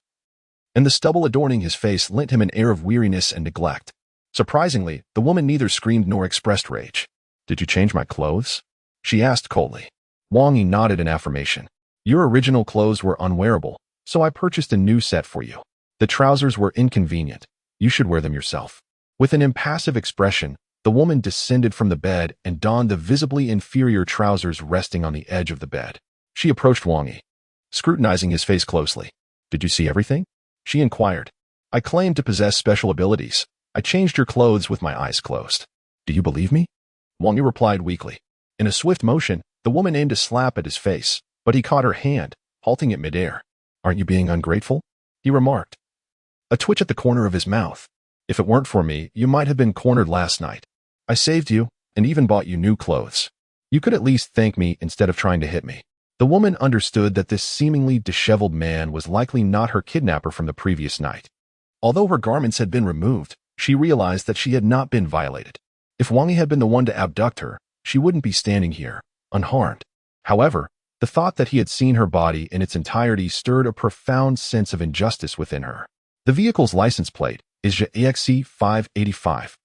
and the stubble adorning his face lent him an air of weariness and neglect. Surprisingly, the woman neither screamed nor expressed rage. "Did you change my clothes?" she asked coldly. Wang Yi nodded in affirmation. "Your original clothes were unwearable, so I purchased a new set for you. The trousers were inconvenient. You should wear them yourself." With an impassive expression, the woman descended from the bed and donned the visibly inferior trousers resting on the edge of the bed. She approached Wang Yi, scrutinizing his face closely. "Did you see everything?" she inquired. "I claim to possess special abilities. I changed your clothes with my eyes closed. Do you believe me?" Wang Yi replied weakly. In a swift motion, the woman aimed a slap at his face, but he caught her hand, halting it midair. "Aren't you being ungrateful?" he remarked. A twitch at the corner of his mouth. "If it weren't for me, you might have been cornered last night. I saved you, and even bought you new clothes. You could at least thank me instead of trying to hit me." The woman understood that this seemingly disheveled man was likely not her kidnapper from the previous night. Although her garments had been removed, she realized that she had not been violated. If Wang Yi had been the one to abduct her, she wouldn't be standing here, unharmed. However, the thought that he had seen her body in its entirety stirred a profound sense of injustice within her. The vehicle's license plate is JEXC 585.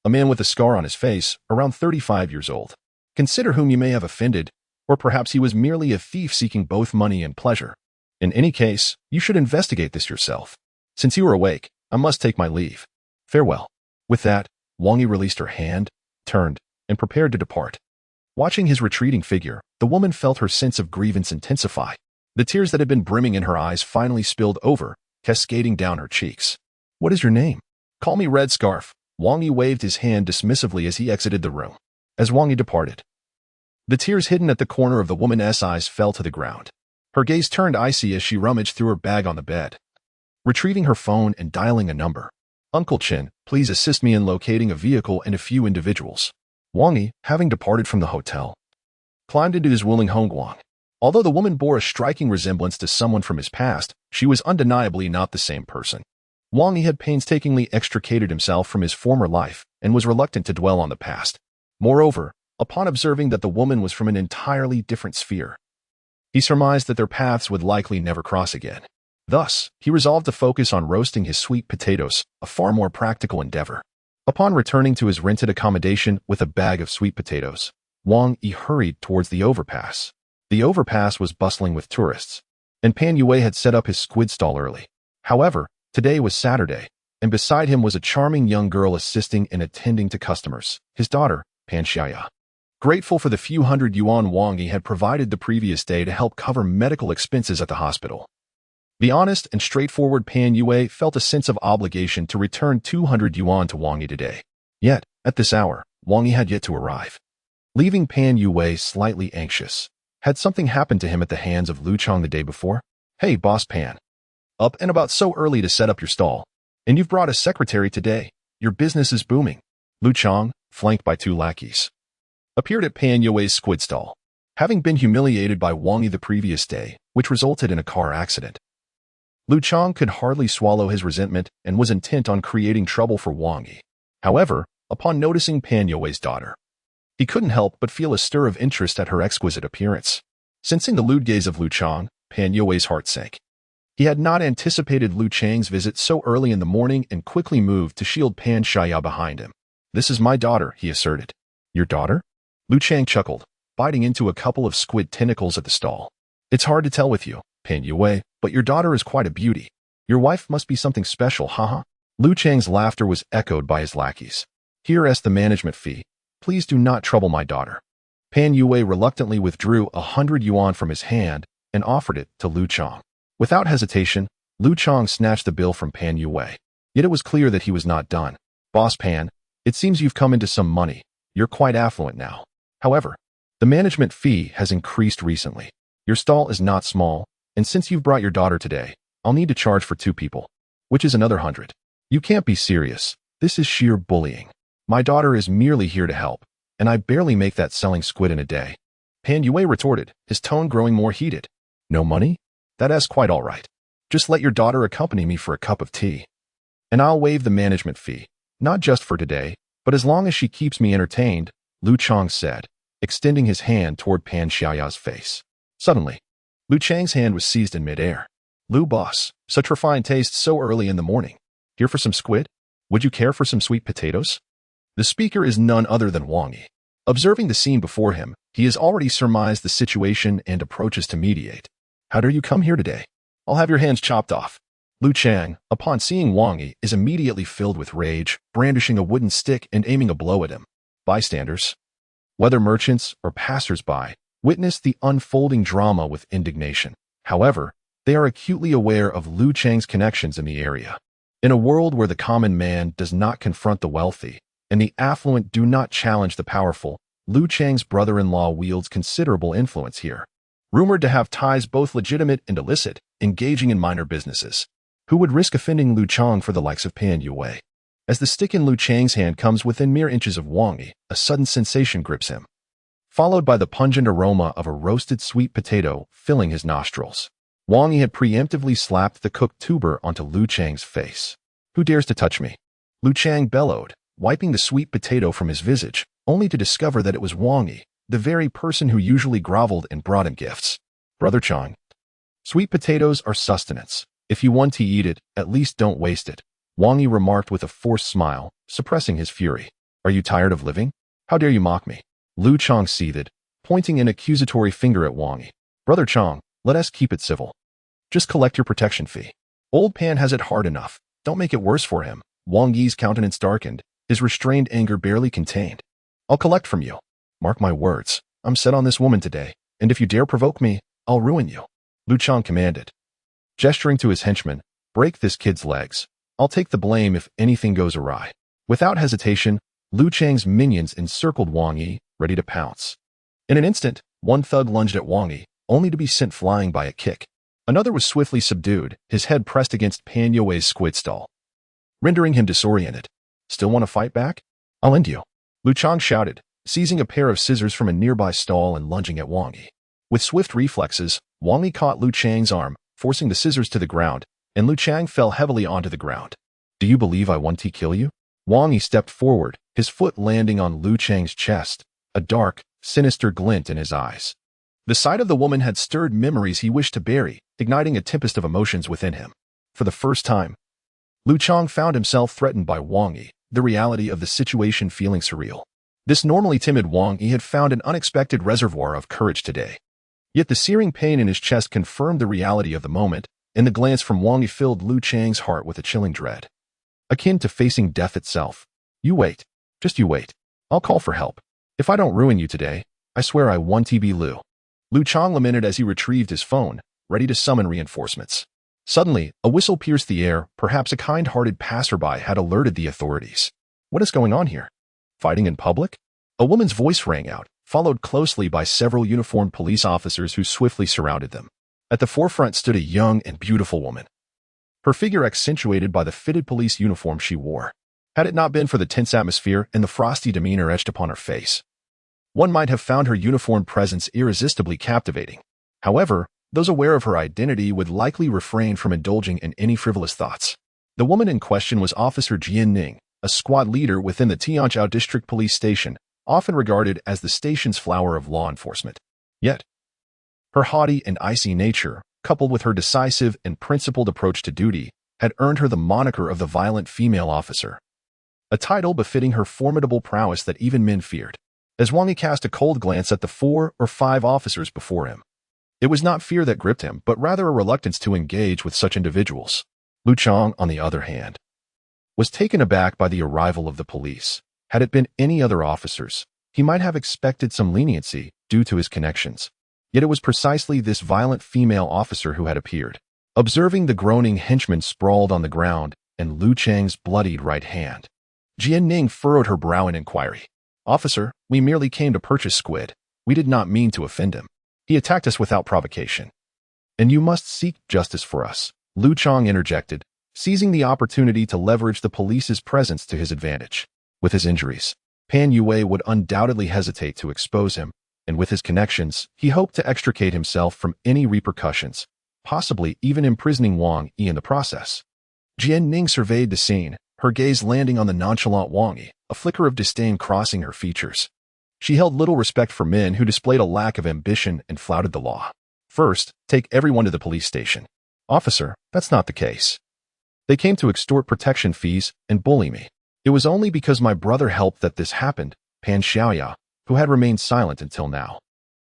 A man with a scar on his face, around 35 years old. Consider whom you may have offended, or perhaps he was merely a thief seeking both money and pleasure. In any case, you should investigate this yourself. Since you are awake, I must take my leave. Farewell. With that, Wang Yi released her hand, turned, and prepared to depart. Watching his retreating figure, the woman felt her sense of grievance intensify. The tears that had been brimming in her eyes finally spilled over, cascading down her cheeks. What is your name? Call me Red Scarf. Wang Yi waved his hand dismissively as he exited the room. As Wang Yi departed, the tears hidden at the corner of the woman's eyes fell to the ground. Her gaze turned icy as she rummaged through her bag on the bed. Retrieving her phone and dialing a number. Uncle Chen, please assist me in locating a vehicle and a few individuals. Wang Yi, having departed from the hotel, climbed into his Wuling Hongguang. Although the woman bore a striking resemblance to someone from his past, she was undeniably not the same person. Wang Yi had painstakingly extricated himself from his former life and was reluctant to dwell on the past. Moreover, upon observing that the woman was from an entirely different sphere, he surmised that their paths would likely never cross again. Thus, he resolved to focus on roasting his sweet potatoes, a far more practical endeavor. Upon returning to his rented accommodation with a bag of sweet potatoes, Wang Yi hurried towards the overpass. The overpass was bustling with tourists, and Pan Yue had set up his squid stall early. However, today was Saturday, and beside him was a charming young girl assisting and attending to customers, his daughter, Pan Xiaya. Grateful for the few hundred yuan Wang Yi had provided the previous day to help cover medical expenses at the hospital, the honest and straightforward Pan Yue felt a sense of obligation to return 200 yuan to Wang Yi today. Yet, at this hour, Wang Yi had yet to arrive. Leaving Pan Yue slightly anxious. Had something happened to him at the hands of Lu Chang the day before? Hey, Boss Pan. Up and about so early to set up your stall. And you've brought a secretary today. Your business is booming. Lu Chang, flanked by 2 lackeys, appeared at Pan Yue's squid stall. Having been humiliated by Wang Yi the previous day, which resulted in a car accident, Lu Chang could hardly swallow his resentment and was intent on creating trouble for Wang Yi. However, upon noticing Pan Yue's daughter, he couldn't help but feel a stir of interest at her exquisite appearance. Sensing the lewd gaze of Lu Chang, Pan Yue's heart sank. He had not anticipated Lu Chang's visit so early in the morning and quickly moved to shield Pan Xiaya behind him. This is my daughter, he asserted. Your daughter? Lu Chang chuckled, biting into a couple of squid tentacles at the stall. It's hard to tell with you, Pan Yue, but your daughter is quite a beauty. Your wife must be something special, haha. Lu Chang's laughter was echoed by his lackeys. Here is the management fee. Please do not trouble my daughter. Pan Yue reluctantly withdrew 100 yuan from his hand and offered it to Lu Chang. Without hesitation, Lu Chang snatched the bill from Pan Yue. Yet it was clear that he was not done. Boss Pan, it seems you've come into some money. You're quite affluent now. However, the management fee has increased recently. Your stall is not small, and since you've brought your daughter today, I'll need to charge for 2 people, which is another 100. You can't be serious. This is sheer bullying. My daughter is merely here to help, and I barely make that selling squid in a day. Pan Yue retorted, his tone growing more heated. No money? That's quite all right. Just let your daughter accompany me for a cup of tea, and I'll waive the management fee, not just for today, but as long as she keeps me entertained, Lu Chang said, extending his hand toward Pan Xiaoya's face. Suddenly, Lu Chang's hand was seized in midair. Lu boss, such refined taste so early in the morning. Here for some squid? Would you care for some sweet potatoes? The speaker is none other than Wang Yi. Observing the scene before him, he has already surmised the situation and approaches to mediate. How dare you come here today? I'll have your hands chopped off. Lu Chang, upon seeing Wang Yi, is immediately filled with rage, brandishing a wooden stick and aiming a blow at him. Bystanders, whether merchants or passers-by, witnessed the unfolding drama with indignation. However, they are acutely aware of Lu Chang's connections in the area. In a world where the common man does not confront the wealthy, and the affluent do not challenge the powerful, Lu Chang's brother-in-law wields considerable influence here. Rumored to have ties both legitimate and illicit, engaging in minor businesses. Who would risk offending Lu Chang for the likes of Pan Yue? As the stick in Lu Chang's hand comes within mere inches of Wang Yi, a sudden sensation grips him, followed by the pungent aroma of a roasted sweet potato filling his nostrils. Wang Yi had preemptively slapped the cooked tuber onto Lu Chang's face. Who dares to touch me? Lu Chang bellowed, wiping the sweet potato from his visage, only to discover that it was Wang Yi, the very person who usually groveled and brought him gifts. Brother Chang, sweet potatoes are sustenance. If you want to eat it, at least don't waste it, Wang Yi remarked with a forced smile, suppressing his fury. Are you tired of living? How dare you mock me? Lu Chang seethed, pointing an accusatory finger at Wang Yi. Brother Chang, let us keep it civil. Just collect your protection fee. Old Pan has it hard enough. Don't make it worse for him. Wang Yi's countenance darkened, his restrained anger barely contained. I'll collect from you. Mark my words. I'm set on this woman today, and if you dare provoke me, I'll ruin you. Lu Chang commanded. Gesturing to his henchman, break this kid's legs. I'll take the blame if anything goes awry. Without hesitation, Lu Chang's minions encircled Wang Yi, ready to pounce. In an instant, one thug lunged at Wang Yi, only to be sent flying by a kick. Another was swiftly subdued, his head pressed against Pan Yue's squid stall, rendering him disoriented. Still want to fight back? I'll end you. Lu Chang shouted, seizing a pair of scissors from a nearby stall and lunging at Wang Yi. With swift reflexes, Wang Yi caught Lu Chang's arm, forcing the scissors to the ground, and Lu Chang fell heavily onto the ground. Do you believe I want to kill you? Wang Yi stepped forward, his foot landing on Lu Chang's chest, a dark, sinister glint in his eyes. The sight of the woman had stirred memories he wished to bury, igniting a tempest of emotions within him. For the first time, Lu Chang found himself threatened by Wang Yi, the reality of the situation feeling surreal. This normally timid Wang Yi had found an unexpected reservoir of courage today. Yet the searing pain in his chest confirmed the reality of the moment, and the glance from Wang Yi filled Lu Chang's heart with a chilling dread, akin to facing death itself. You wait. Just you wait. I'll call for help. If I don't ruin you today, I swear I want to be Lu. Lu Chang lamented as he retrieved his phone, ready to summon reinforcements. Suddenly, a whistle pierced the air. Perhaps a kind-hearted passerby had alerted the authorities. What is going on here? Fighting in public? A woman's voice rang out, followed closely by several uniformed police officers who swiftly surrounded them. At the forefront stood a young and beautiful woman, her figure accentuated by the fitted police uniform she wore. Had it not been for the tense atmosphere and the frosty demeanor etched upon her face, one might have found her uniformed presence irresistibly captivating. However, those aware of her identity would likely refrain from indulging in any frivolous thoughts. The woman in question was Officer Jian Ning, a squad leader within the Tianzhou District Police Station, often regarded as the station's flower of law enforcement. Yet, her haughty and icy nature, coupled with her decisive and principled approach to duty, had earned her the moniker of the violent female officer, a title befitting her formidable prowess that even men feared. As Wang Yi cast a cold glance at the 4 or 5 officers before him, it was not fear that gripped him, but rather a reluctance to engage with such individuals. Lu Chang, on the other hand, was taken aback by the arrival of the police. Had it been any other officers, he might have expected some leniency due to his connections. Yet it was precisely this violent female officer who had appeared. Observing the groaning henchman sprawled on the ground and Lu Chang's bloodied right hand, Jian Ning furrowed her brow in inquiry. Officer, we merely came to purchase squid. We did not mean to offend him. He attacked us without provocation. And you must seek justice for us, Lu Chang interjected, seizing the opportunity to leverage the police's presence to his advantage. With his injuries, Pan Yue would undoubtedly hesitate to expose him, and with his connections, he hoped to extricate himself from any repercussions, possibly even imprisoning Wang Yi in the process. Jian Ning surveyed the scene, her gaze landing on the nonchalant Wang Yi, a flicker of disdain crossing her features. She held little respect for men who displayed a lack of ambition and flouted the law. First, take everyone to the police station. Officer, that's not the case. They came to extort protection fees and bully me. It was only because my brother helped that this happened, Pan Xiaoya, who had remained silent until now,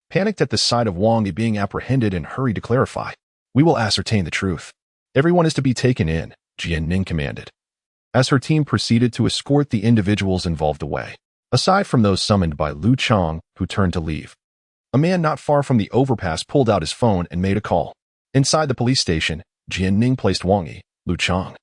panicked at the sight of Wang Yi being apprehended and hurried to clarify. We will ascertain the truth. Everyone is to be taken in, Jian Ning commanded, as her team proceeded to escort the individuals involved away. Aside from those summoned by Lu Chang, who turned to leave, a man not far from the overpass pulled out his phone and made a call. Inside the police station, Jian Ning placed Wang Yi, Lu Chang,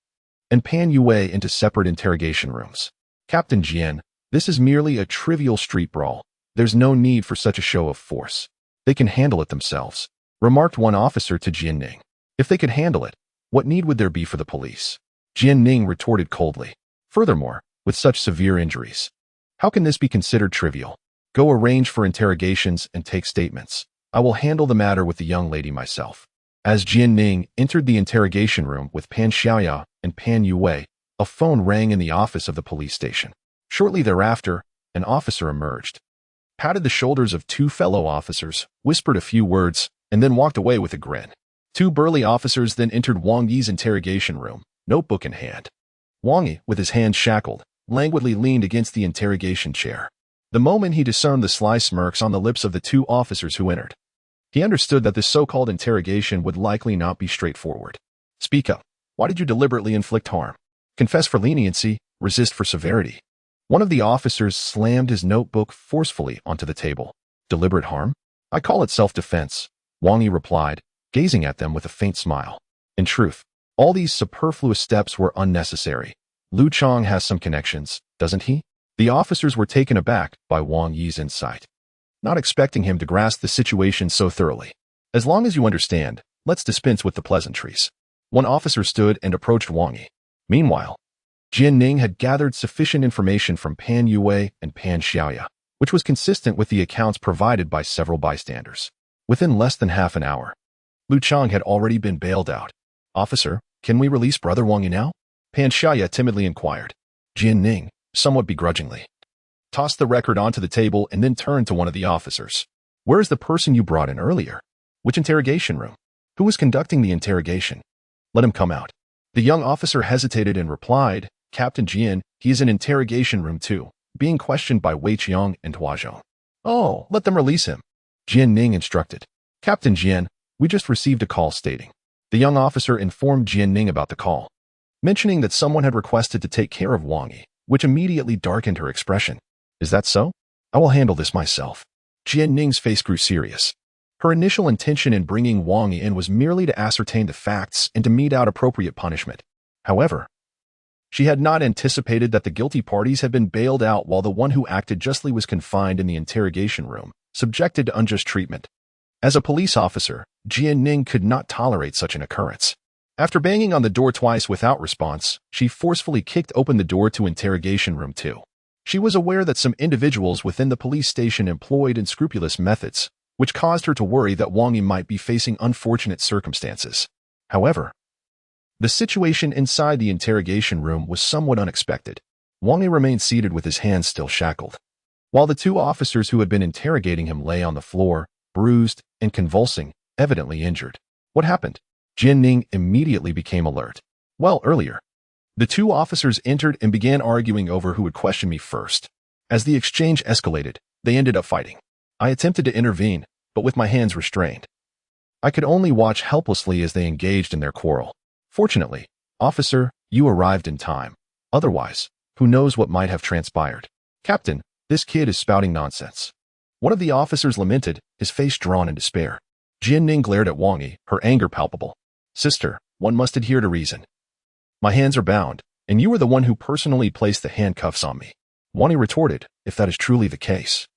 and Pan Yue into separate interrogation rooms. Captain Jian, this is merely a trivial street brawl. There's no need for such a show of force. They can handle it themselves, remarked one officer to Jian Ning. If they could handle it, what need would there be for the police? Jian Ning retorted coldly. Furthermore, with such severe injuries, how can this be considered trivial? Go arrange for interrogations and take statements. I will handle the matter with the young lady myself. As Jian Ning entered the interrogation room with Pan Xiaoya and Pan Yue, a phone rang in the office of the police station. Shortly thereafter, an officer emerged. patted the shoulders of two fellow officers, whispered a few words, and then walked away with a grin. Two burly officers then entered Wang Yi's interrogation room, notebook in hand. Wang Yi, with his hands shackled, languidly leaned against the interrogation chair. The moment he discerned the sly smirks on the lips of the two officers who entered, he understood that this so-called interrogation would likely not be straightforward. Speak up. Why did you deliberately inflict harm? Confess for leniency, resist for severity. One of the officers slammed his notebook forcefully onto the table. Deliberate harm? I call it self-defense, Wang Yi replied, gazing at them with a faint smile. In truth, all these superfluous steps were unnecessary. Lu Chong has some connections, doesn't he? The officers were taken aback by Wang Yi's insight, not expecting him to grasp the situation so thoroughly. As long as you understand, let's dispense with the pleasantries. One officer stood and approached Wang Yi. Meanwhile, Jian Ning had gathered sufficient information from Pan Yue and Pan Xiaoya, which was consistent with the accounts provided by several bystanders. Within less than half an hour, Lu Chong had already been bailed out. Officer, can we release Brother Wang Yi now? Pan Xiaoya timidly inquired. Jian Ning, somewhat begrudgingly, tossed the record onto the table and then turned to one of the officers. Where is the person you brought in earlier? Which interrogation room? Who was conducting the interrogation? Let him come out. The young officer hesitated and replied, Captain Jian, he is in interrogation room 2, being questioned by Wei Qiang and Hua Zhong. Oh, let them release him, Jian Ning instructed. Captain Jian, we just received a call stating. The young officer informed Jian Ning about the call, mentioning that someone had requested to take care of Wang Yi, which immediately darkened her expression. Is that so? I will handle this myself. Jian Ning's face grew serious. Her initial intention in bringing Wang Yi in was merely to ascertain the facts and to mete out appropriate punishment. However, she had not anticipated that the guilty parties had been bailed out while the one who acted justly was confined in the interrogation room, subjected to unjust treatment. As a police officer, Jian Ning could not tolerate such an occurrence. After banging on the door twice without response, she forcefully kicked open the door to interrogation room 2. She was aware that some individuals within the police station employed unscrupulous methods, which caused her to worry that Wang Yi might be facing unfortunate circumstances. However, the situation inside the interrogation room was somewhat unexpected. Wang Yi remained seated with his hands still shackled, while the two officers who had been interrogating him lay on the floor, bruised and convulsing, evidently injured. What happened? Jian Ning immediately became alert. Well, earlier, the two officers entered and began arguing over who would question me first. As the exchange escalated, they ended up fighting. I attempted to intervene, but with my hands restrained. I could only watch helplessly as they engaged in their quarrel. Fortunately, officer, you arrived in time. Otherwise, who knows what might have transpired. Captain, this kid is spouting nonsense. One of the officers lamented, his face drawn in despair. Jian Ning glared at Wang Yi, her anger palpable. Sister, one must adhere to reason. My hands are bound, and you are the one who personally placed the handcuffs on me. Wang Yi retorted, if that is truly the case,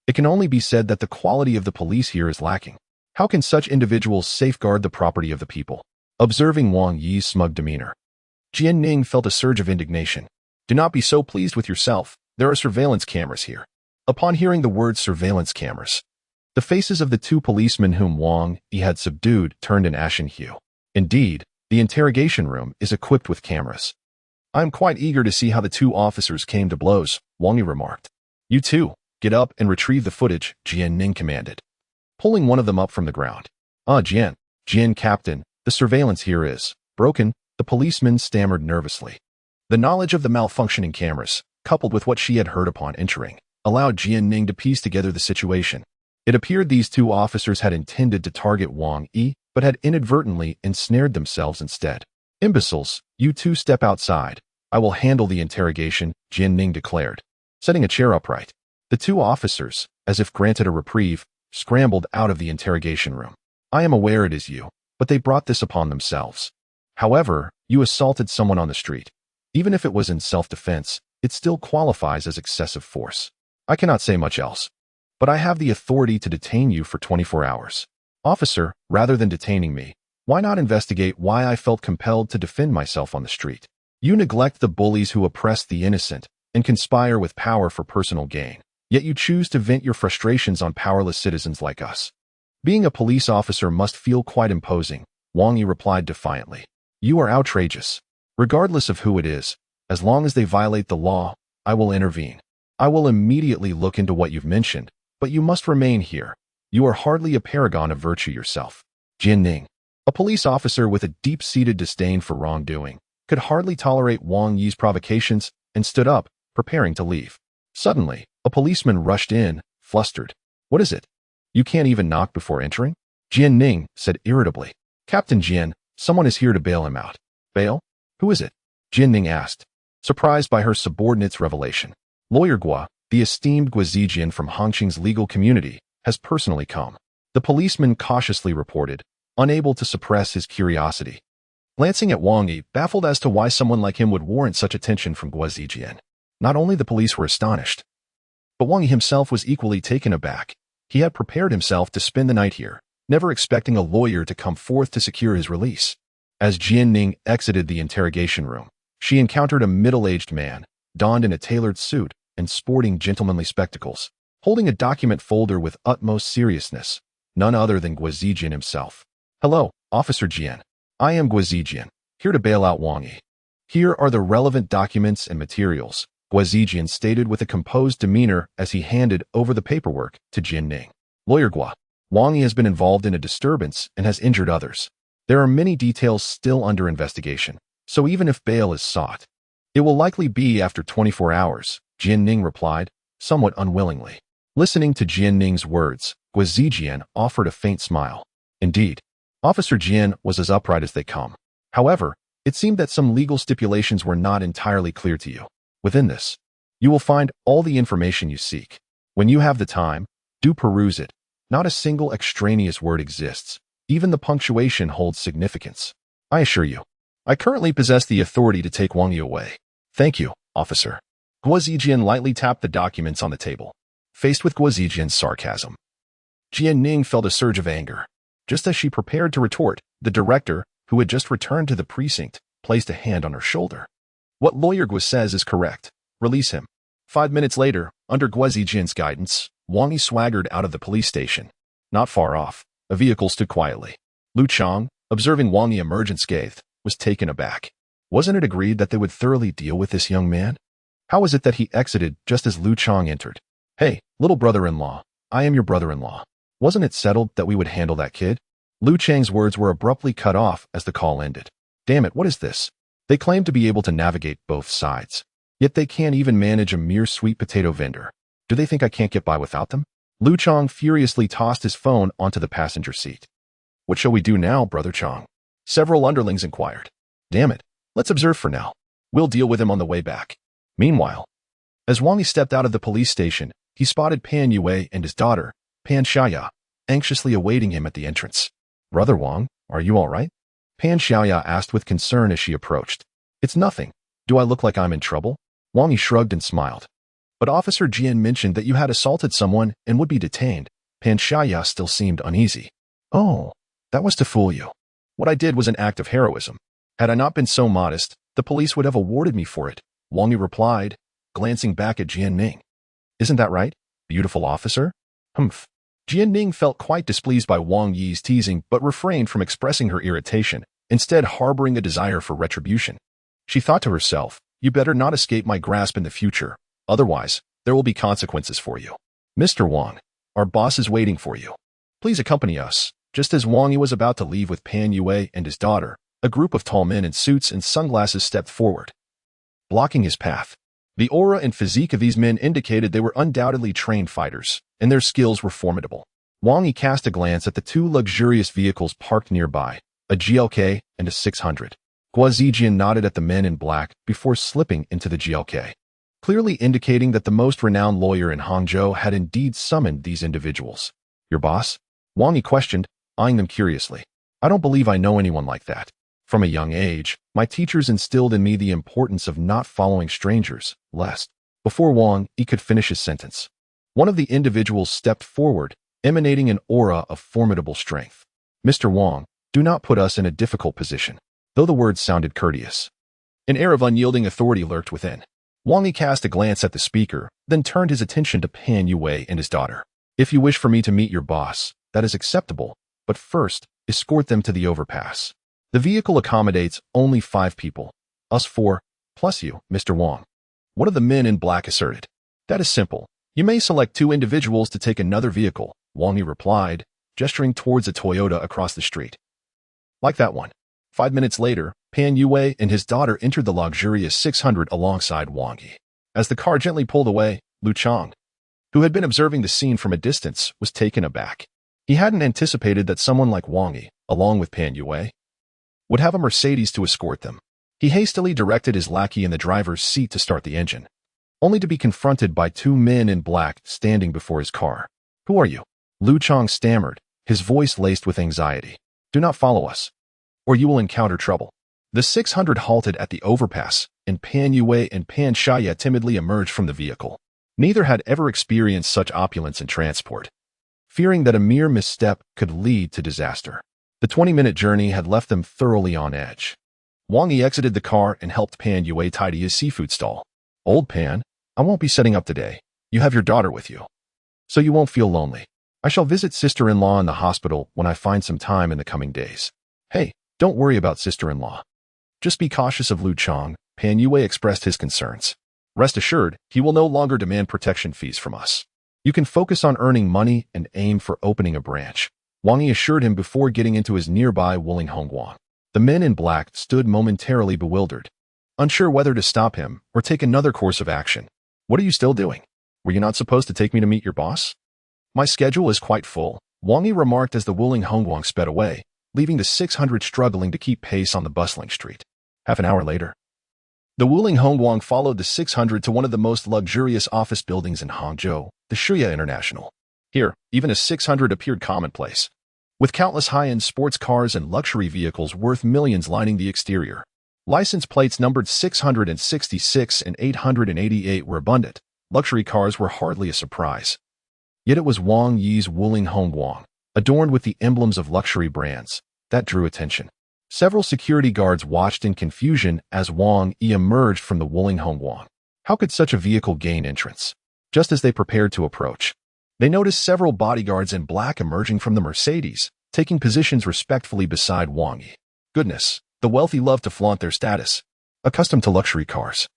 it can only be said that the quality of the police here is lacking. How can such individuals safeguard the property of the people? Observing Wang Yi's smug demeanor, Jian Ning felt a surge of indignation. Do not be so pleased with yourself. There are surveillance cameras here. Upon hearing the word surveillance cameras, the faces of the two policemen whom Wang Yi had subdued turned an ashen hue. Indeed, the interrogation room is equipped with cameras. I am quite eager to see how the two officers came to blows, Wang Yi remarked. You two, get up and retrieve the footage, Jian Ning commanded, pulling one of them up from the ground. Jian Captain, the surveillance here is broken, the policeman stammered nervously. The knowledge of the malfunctioning cameras, coupled with what she had heard upon entering, allowed Jian Ning to piece together the situation. It appeared these two officers had intended to target Wang Yi, but had inadvertently ensnared themselves instead. Imbeciles, you two step outside. I will handle the interrogation, Jian Ning declared, setting a chair upright. The two officers, as if granted a reprieve, scrambled out of the interrogation room. I am aware it is you, but they brought this upon themselves. However, you assaulted someone on the street. Even if it was in self-defense, it still qualifies as excessive force. I cannot say much else, but I have the authority to detain you for 24 hours. Officer, rather than detaining me, why not investigate why I felt compelled to defend myself on the street? You neglect the bullies who oppress the innocent and conspire with power for personal gain, yet you choose to vent your frustrations on powerless citizens like us. Being a police officer must feel quite imposing, Wang Yi replied defiantly. You are outrageous. Regardless of who it is, as long as they violate the law, I will intervene. I will immediately look into what you've mentioned, but you must remain here. You are hardly a paragon of virtue yourself. Jian Ning, a police officer with a deep-seated disdain for wrongdoing, could hardly tolerate Wang Yi's provocations and stood up, preparing to leave. Suddenly, a policeman rushed in, flustered. What is it? You can't even knock before entering? Jian Ning said irritably. Captain Jian, someone is here to bail him out. Bail? Who is it? Jian Ning asked, surprised by her subordinate's revelation. Lawyer Gua, the esteemed Gua Zijian from Hongqing's legal community, has personally come. The policeman cautiously reported, unable to suppress his curiosity. Glancing at Wang Yi, baffled as to why someone like him would warrant such attention from Gua Zijian. Not only the police were astonished, but Wang Yi himself was equally taken aback. He had prepared himself to spend the night here, never expecting a lawyer to come forth to secure his release. As Jian Ning exited the interrogation room, she encountered a middle-aged man, donned in a tailored suit and sporting gentlemanly spectacles, holding a document folder with utmost seriousness, none other than Gua Zijian himself. Hello, Officer Jian. I am Gua Zijian, here to bail out Wang Yi. Here are the relevant documents and materials, Gua Zijian stated with a composed demeanor as he handed over the paperwork to Jian Ning. Lawyer Gua, Wang Yi has been involved in a disturbance and has injured others. There are many details still under investigation, so even if bail is sought, it will likely be after 24 hours, Jian Ning replied, somewhat unwillingly. Listening to Jian Ning's words, Gua Zijian offered a faint smile. Indeed, Officer Jian was as upright as they come. However, it seemed that some legal stipulations were not entirely clear to you. Within this, you will find all the information you seek. When you have the time, do peruse it. Not a single extraneous word exists. Even the punctuation holds significance. I assure you, I currently possess the authority to take Wang Yi away. Thank you, officer. Gua Zijian lightly tapped the documents on the table. Faced with Gua Zijian's sarcasm, Jian Ning felt a surge of anger. Just as she prepared to retort, the director, who had just returned to the precinct, placed a hand on her shoulder. What Lawyer Gua says is correct. Release him. 5 minutes later, under Gua Zijian's guidance, Wang Yi swaggered out of the police station. Not far off, a vehicle stood quietly. Lu Chang, observing Wang Yi emerge unscathed, was taken aback. Wasn't it agreed that they would thoroughly deal with this young man? How was it that he exited just as Lu Chang entered? Hey, little brother-in-law, I am your brother-in-law. Wasn't it settled that we would handle that kid? Lu Chang's words were abruptly cut off as the call ended. Damn it, what is this? They claim to be able to navigate both sides. Yet they can't even manage a mere sweet potato vendor. Do they think I can't get by without them? Lu Chang furiously tossed his phone onto the passenger seat. What shall we do now, Brother Chang? Several underlings inquired. Damn it, let's observe for now. We'll deal with him on the way back. Meanwhile, as Wang Yi stepped out of the police station, he spotted Pan Yue and his daughter, Pan Xiaoya, anxiously awaiting him at the entrance. Brother Wang, are you all right? Pan Xiaoya asked with concern as she approached. It's nothing. Do I look like I'm in trouble? Wang Yi shrugged and smiled. But Officer Jian mentioned that you had assaulted someone and would be detained. Pan Xiaoya still seemed uneasy. Oh, that was to fool you. What I did was an act of heroism. Had I not been so modest, the police would have awarded me for it, Wang Yi replied, glancing back at Jian Ning. Isn't that right, beautiful officer? Humph. Jian Ning felt quite displeased by Wang Yi's teasing but refrained from expressing her irritation, instead harboring a desire for retribution. She thought to herself, you better not escape my grasp in the future, otherwise there will be consequences for you. Mr. Wang, our boss is waiting for you. Please accompany us. Just as Wang Yi was about to leave with Pan Yue and his daughter, a group of tall men in suits and sunglasses stepped forward, blocking his path. The aura and physique of these men indicated they were undoubtedly trained fighters, and their skills were formidable. Wang Yi cast a glance at the two luxurious vehicles parked nearby, a GLK and a 600. Gua Zijian nodded at the men in black before slipping into the GLK, clearly indicating that the most renowned lawyer in Hangzhou had indeed summoned these individuals. Your boss? Wang Yi questioned, eyeing them curiously. I don't believe I know anyone like that. From a young age, my teachers instilled in me the importance of not following strangers, lest. Before Wang Yi could finish his sentence, one of the individuals stepped forward, emanating an aura of formidable strength. Mr. Wang, do not put us in a difficult position. Though the words sounded courteous, an air of unyielding authority lurked within. Wang Yi cast a glance at the speaker, then turned his attention to Pan Yue and his daughter. If you wish for me to meet your boss, that is acceptable, but first, escort them to the overpass. The vehicle accommodates only 5 people. Us 4, plus you, Mr. Wang. One of the men in black asserted. That is simple. You may select 2 individuals to take another vehicle, Wang Yi replied, gesturing towards a Toyota across the street. Like that one. 5 minutes later, Pan Yue and his daughter entered the luxurious 600 alongside Wang Yi. As the car gently pulled away, Lu Chang, who had been observing the scene from a distance, was taken aback. He hadn't anticipated that someone like Wang Yi, along with Pan Yue, would have a Mercedes to escort them. He hastily directed his lackey in the driver's seat to start the engine, only to be confronted by 2 men in black standing before his car. "Who are you?" Lu Chang stammered, his voice laced with anxiety. "Do not follow us, or you will encounter trouble." The 600 halted at the overpass, and Pan Yue and Pan Shaya timidly emerged from the vehicle. Neither had ever experienced such opulence in transport, fearing that a mere misstep could lead to disaster. The 20-minute journey had left them thoroughly on edge. Wang Yi exited the car and helped Pan Yue tidy his seafood stall. "Old Pan, I won't be setting up today. You have your daughter with you, so you won't feel lonely. I shall visit sister-in-law in the hospital when I find some time in the coming days." "Hey, don't worry about sister-in-law. Just be cautious of Lu Chang," Pan Yue expressed his concerns. "Rest assured, he will no longer demand protection fees from us. You can focus on earning money and aim for opening a branch," Wang Yi assured him before getting into his nearby Wuling Hongguang. The men in black stood momentarily bewildered, unsure whether to stop him or take another course of action. "What are you still doing? Were you not supposed to take me to meet your boss?" "My schedule is quite full," Wang Yi remarked as the Wuling Hongguang sped away, leaving the 600 struggling to keep pace on the bustling street. Half an hour later, the Wuling Hongguang followed the 600 to one of the most luxurious office buildings in Hangzhou, the Shuya International. Here, even a 600 appeared commonplace, with countless high-end sports cars and luxury vehicles worth millions lining the exterior. License plates numbered 666 and 888 were abundant. Luxury cars were hardly a surprise. Yet it was Wang Yi's Wuling Hongguang, adorned with the emblems of luxury brands, that drew attention. Several security guards watched in confusion as Wang Yi emerged from the Wuling Hongguang. How could such a vehicle gain entrance? Just as they prepared to approach, they noticed several bodyguards in black emerging from the Mercedes, taking positions respectfully beside Wang Yi. Goodness, the wealthy love to flaunt their status, accustomed to luxury cars.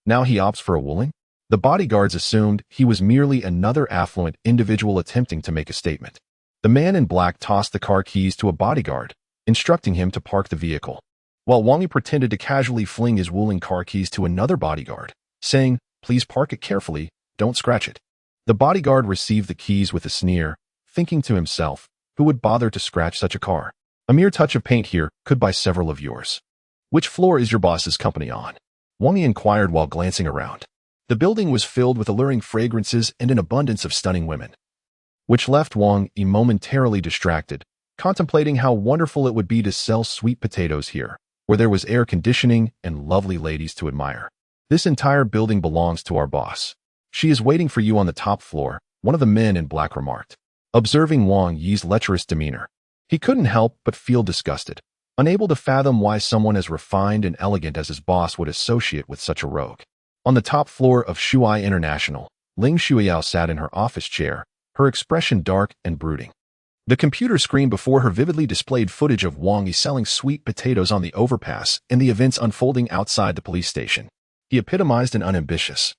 Now he opts for a Wuling? The bodyguards assumed he was merely another affluent individual attempting to make a statement. The man in black tossed the car keys to a bodyguard, instructing him to park the vehicle, while Wang Yi pretended to casually fling his Wuling car keys to another bodyguard, saying, "Please park it carefully, don't scratch it." The bodyguard received the keys with a sneer, thinking to himself, who would bother to scratch such a car? A mere touch of paint here could buy several of yours. "Which floor is your boss's company on?" Wang Yi inquired while glancing around. The building was filled with alluring fragrances and an abundance of stunning women, which left Wang Yi momentarily distracted, contemplating how wonderful it would be to sell sweet potatoes here, where there was air conditioning and lovely ladies to admire. "This entire building belongs to our boss. She is waiting for you on the top floor," one of the men in black remarked. Observing Wang Yi's lecherous demeanor, he couldn't help but feel disgusted, unable to fathom why someone as refined and elegant as his boss would associate with such a rogue. On the top floor of Shuai International, Ling Shuiyao sat in her office chair, her expression dark and brooding. The computer screen before her vividly displayed footage of Wang Yi selling sweet potatoes on the overpass and the events unfolding outside the police station. He epitomized an unambitious,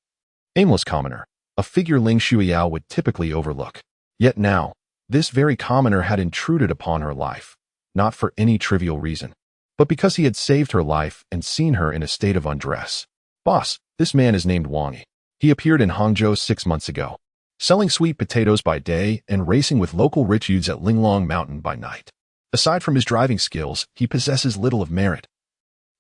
aimless commoner, a figure Ling Shuiyao would typically overlook. Yet now, this very commoner had intruded upon her life, not for any trivial reason, but because he had saved her life and seen her in a state of undress. "Boss, this man is named Wang Yi. He appeared in Hangzhou 6 months ago, selling sweet potatoes by day and racing with local rich youths at Linglong Mountain by night. Aside from his driving skills, he possesses little of merit,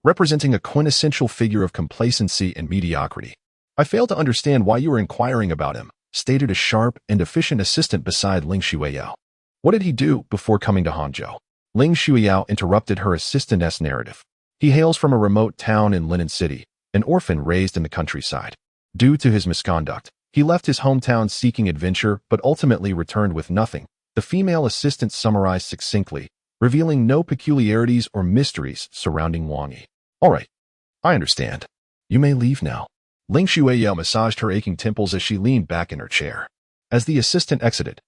representing a quintessential figure of complacency and mediocrity. I fail to understand why you are inquiring about him," stated a sharp and efficient assistant beside Ling Shuiyao. "What did he do before coming to Hangzhou?" Ling Shuiyao interrupted her assistant's narrative. "He hails from a remote town in Linen City, an orphan raised in the countryside. Due to his misconduct, he left his hometown seeking adventure but ultimately returned with nothing," the female assistant summarized succinctly, revealing no peculiarities or mysteries surrounding Wang Yi. "All right, I understand. You may leave now." Ling Shuiyao massaged her aching temples as she leaned back in her chair. As the assistant exited,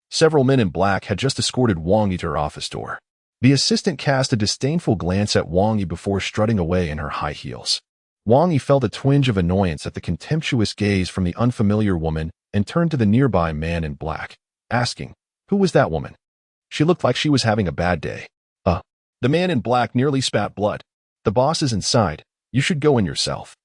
several men in black had just escorted Wang Yi to her office door. The assistant cast a disdainful glance at Wang Yi before strutting away in her high heels. Wang Yi felt a twinge of annoyance at the contemptuous gaze from the unfamiliar woman and turned to the nearby man in black, asking, "Who was that woman? She looked like she was having a bad day." The man in black nearly spat blood. "The boss is inside. You should go in yourself."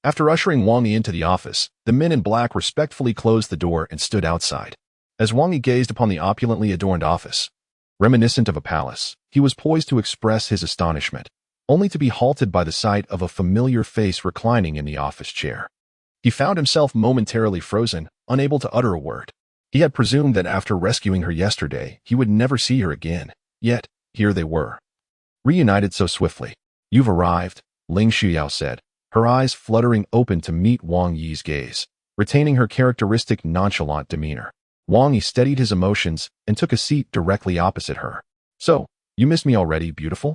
After ushering Wang Yi into the office, the men in black respectfully closed the door and stood outside. As Wang Yi gazed upon the opulently adorned office, reminiscent of a palace, he was poised to express his astonishment, only to be halted by the sight of a familiar face reclining in the office chair. He found himself momentarily frozen, unable to utter a word. He had presumed that after rescuing her yesterday, he would never see her again. Yet, here they were, reunited so swiftly. "You've arrived," Ling Shuyao said, her eyes fluttering open to meet Wang Yi's gaze, retaining her characteristic nonchalant demeanor. Wang Yi steadied his emotions and took a seat directly opposite her. "So, you miss me already, beautiful?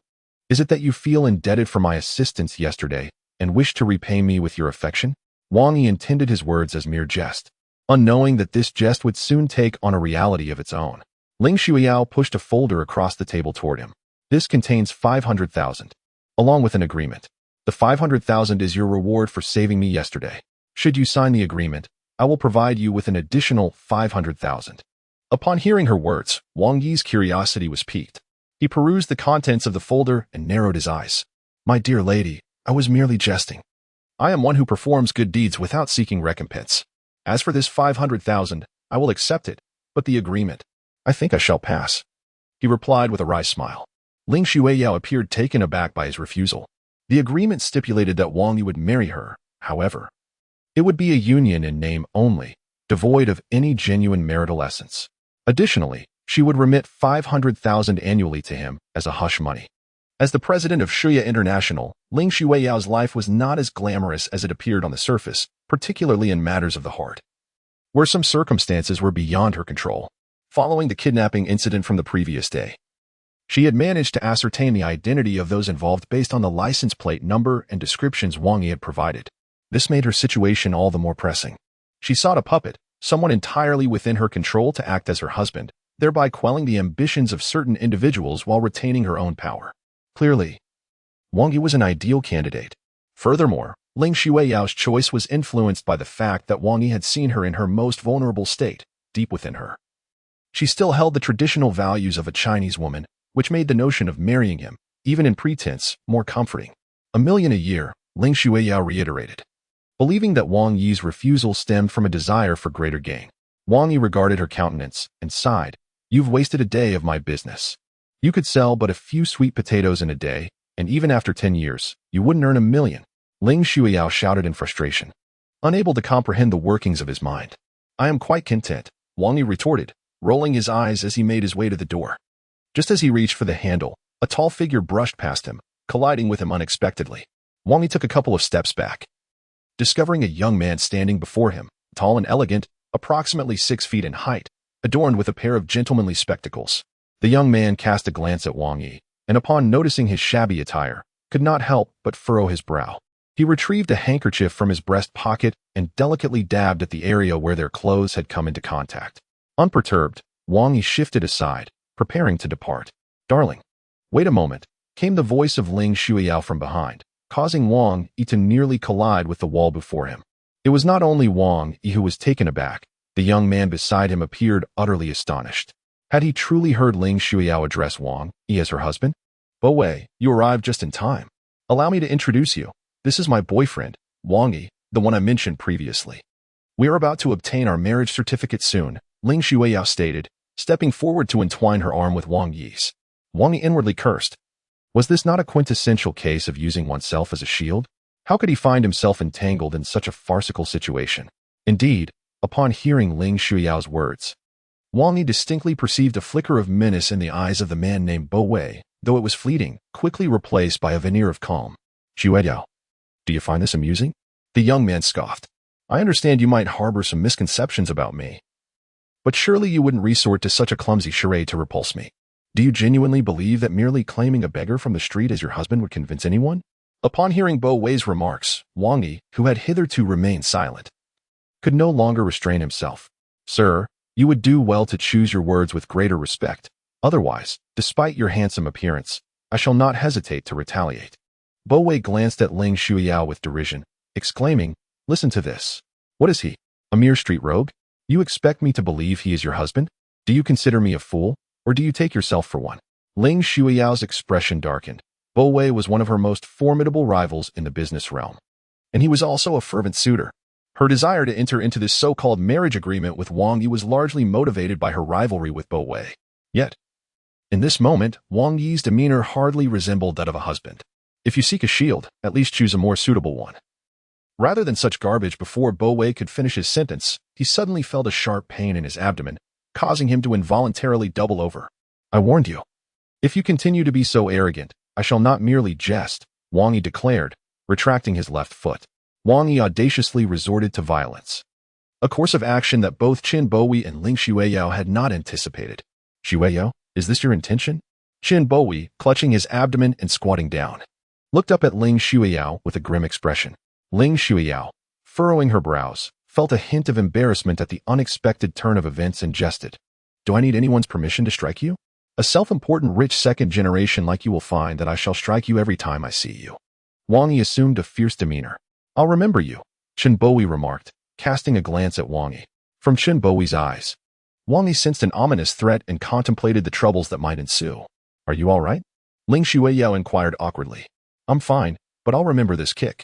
Is it that you feel indebted for my assistance yesterday and wish to repay me with your affection?" Wang Yi intended his words as mere jest, unknowing that this jest would soon take on a reality of its own. Ling Shuyao pushed a folder across the table toward him. "This contains 500,000, along with an agreement. The 500,000 is your reward for saving me yesterday. Should you sign the agreement, I will provide you with an additional 500,000. Upon hearing her words, Wang Yi's curiosity was piqued. He perused the contents of the folder and narrowed his eyes. "My dear lady, I was merely jesting. I am one who performs good deeds without seeking recompense. As for this 500,000, I will accept it, but the agreement, I think I shall pass," he replied with a wry smile. Ling Shuyao appeared taken aback by his refusal. The agreement stipulated that Wang Yi would marry her, however. It would be a union in name only, devoid of any genuine marital essence. Additionally, she would remit 500,000 annually to him as a hush money. As the president of Shuya International, Ling Shuyao's life was not as glamorous as it appeared on the surface, particularly in matters of the heart, where some circumstances were beyond her control. Following the kidnapping incident from the previous day, she had managed to ascertain the identity of those involved based on the license plate number and descriptions Wang Yi had provided. This made her situation all the more pressing. She sought a puppet, someone entirely within her control to act as her husband, thereby quelling the ambitions of certain individuals while retaining her own power. Clearly, Wang Yi was an ideal candidate. Furthermore, Ling Shuyao's choice was influenced by the fact that Wang Yi had seen her in her most vulnerable state, deep within her. She still held the traditional values of a Chinese woman, which made the notion of marrying him, even in pretense, more comforting. "1 million a year," Ling Shuyao reiterated, believing that Wang Yi's refusal stemmed from a desire for greater gain. Wang Yi regarded her countenance and sighed. "You've wasted a day of my business. You could sell but a few sweet potatoes in a day, and even after 10 years, you wouldn't earn 1 million. Ling Shuyao shouted in frustration, unable to comprehend the workings of his mind. "I am quite content," Wang Yi retorted, rolling his eyes as he made his way to the door. Just as he reached for the handle, a tall figure brushed past him, colliding with him unexpectedly. Wang Yi took a couple of steps back, discovering a young man standing before him, tall and elegant, approximately 6 feet in height, adorned with a pair of gentlemanly spectacles. The young man cast a glance at Wang Yi, and upon noticing his shabby attire, could not help but furrow his brow. He retrieved a handkerchief from his breast pocket and delicately dabbed at the area where their clothes had come into contact. Unperturbed, Wang Yi shifted aside, preparing to depart. "Darling, wait a moment," came the voice of Ling Shuyao from behind, causing Wang Yi to nearly collide with the wall before him. It was not only Wang Yi who was taken aback, the young man beside him appeared utterly astonished. Had he truly heard Ling Shuyao address Wang Yi as her husband? "Bo Wei, you arrived just in time. Allow me to introduce you. This is my boyfriend, Wang Yi, the one I mentioned previously. We are about to obtain our marriage certificate soon," Ling Shuyao stated, stepping forward to entwine her arm with Wang Yi's. Wang Yi inwardly cursed. Was this not a quintessential case of using oneself as a shield? How could he find himself entangled in such a farcical situation? Indeed, upon hearing Ling Shuyao's words, Wang Yi distinctly perceived a flicker of menace in the eyes of the man named Bo Wei, though it was fleeting, quickly replaced by a veneer of calm. "Shuyaao, do you find this amusing?" The young man scoffed. "I understand you might harbor some misconceptions about me, but surely you wouldn't resort to such a clumsy charade to repulse me. Do you genuinely believe that merely claiming a beggar from the street as your husband would convince anyone?" Upon hearing Bo Wei's remarks, Wang Yi, who had hitherto remained silent, could no longer restrain himself. "Sir, you would do well to choose your words with greater respect. Otherwise, despite your handsome appearance, I shall not hesitate to retaliate." Bo Wei glanced at Ling Shuyao with derision, exclaiming, "Listen to this. What is he? A mere street rogue? You expect me to believe he is your husband? Do you consider me a fool, or do you take yourself for one? Ling Shuiyao's expression darkened. Bo Wei was one of her most formidable rivals in the business realm, and he was also a fervent suitor. Her desire to enter into this so-called marriage agreement with Wang Yi was largely motivated by her rivalry with Bo Wei. Yet, in this moment, Wang Yi's demeanor hardly resembled that of a husband. If you seek a shield, at least choose a more suitable one. Rather than such garbage. Before Bo Wei could finish his sentence, he suddenly felt a sharp pain in his abdomen, causing him to involuntarily double over. I warned you. If you continue to be so arrogant, I shall not merely jest, Wang Yi declared, retracting his left foot. Wang Yi audaciously resorted to violence, a course of action that both Qin Boyi and Ling Shuiyao had not anticipated. Shuiyao, is this your intention? Qin Boyi, clutching his abdomen and squatting down, looked up at Ling Shuiyao with a grim expression. Ling Shuiyao, furrowing her brows, felt a hint of embarrassment at the unexpected turn of events and jested. Do I need anyone's permission to strike you? A self-important rich second generation like you will find that I shall strike you every time I see you. Wang Yi assumed a fierce demeanor. I'll remember you, Qin Boyi remarked, casting a glance at Wang Yi. From Qin Boyi's eyes, Wang Yi sensed an ominous threat and contemplated the troubles that might ensue. Are you all right? Ling Shuiyao inquired awkwardly. I'm fine, but I'll remember this kick.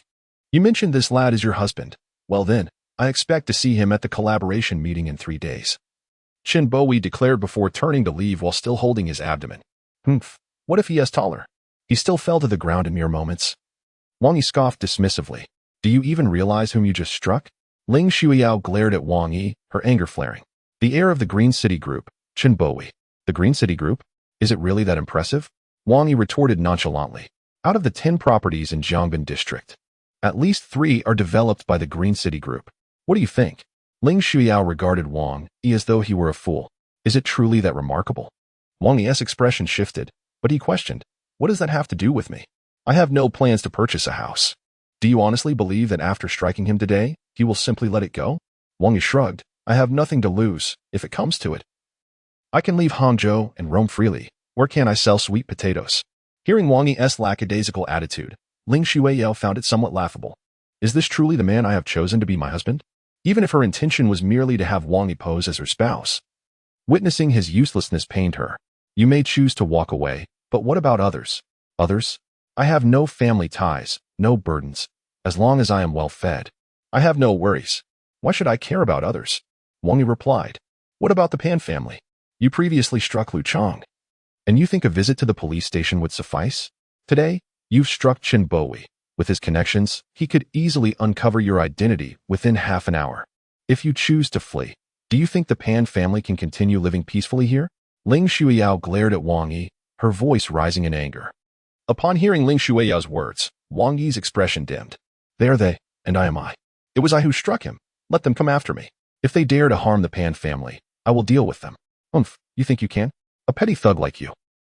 You mentioned this lad is your husband. Well then, I expect to see him at the collaboration meeting in 3 days. Qin Boyi declared before turning to leave while still holding his abdomen. Humph, what if he is taller? He still fell to the ground in mere moments. Wang Yi scoffed dismissively. Do you even realize whom you just struck? Ling Shuiyao glared at Wang Yi, her anger flaring. The heir of the Green City Group, Qin Boyi. The Green City Group? Is it really that impressive? Wang Yi retorted nonchalantly. Out of the 10 properties in Jiangbin District, at least 3 are developed by the Green City Group. What do you think? Ling Shuiyao regarded Wang Yi as though he were a fool. Is it truly that remarkable? Wang Yi's expression shifted, but he questioned, what does that have to do with me? I have no plans to purchase a house. Do you honestly believe that after striking him today, he will simply let it go? Wang Yi shrugged. I have nothing to lose, if it comes to it. I can leave Hangzhou and roam freely. Where can I sell sweet potatoes? Hearing Wang Yi's lackadaisical attitude, Ling Shuiyao found it somewhat laughable. Is this truly the man I have chosen to be my husband? Even if her intention was merely to have Wang Yi pose as her spouse. Witnessing his uselessness pained her. You may choose to walk away, but what about others? Others? I have no family ties, no burdens. As long as I am well fed, I have no worries. Why should I care about others? Wang Yi replied. What about the Pan family? You previously struck Lu Chang, and you think a visit to the police station would suffice? Today, you've struck Qin Boyi. With his connections, he could easily uncover your identity within half an hour. If you choose to flee, do you think the Pan family can continue living peacefully here? Ling Shuiyao glared at Wang Yi, her voice rising in anger. Upon hearing Ling Shuiyao's words, Wang Yi's expression dimmed. They are they, and I am I. It was I who struck him. Let them come after me. If they dare to harm the Pan family, I will deal with them. Umph, you think you can? A petty thug like you.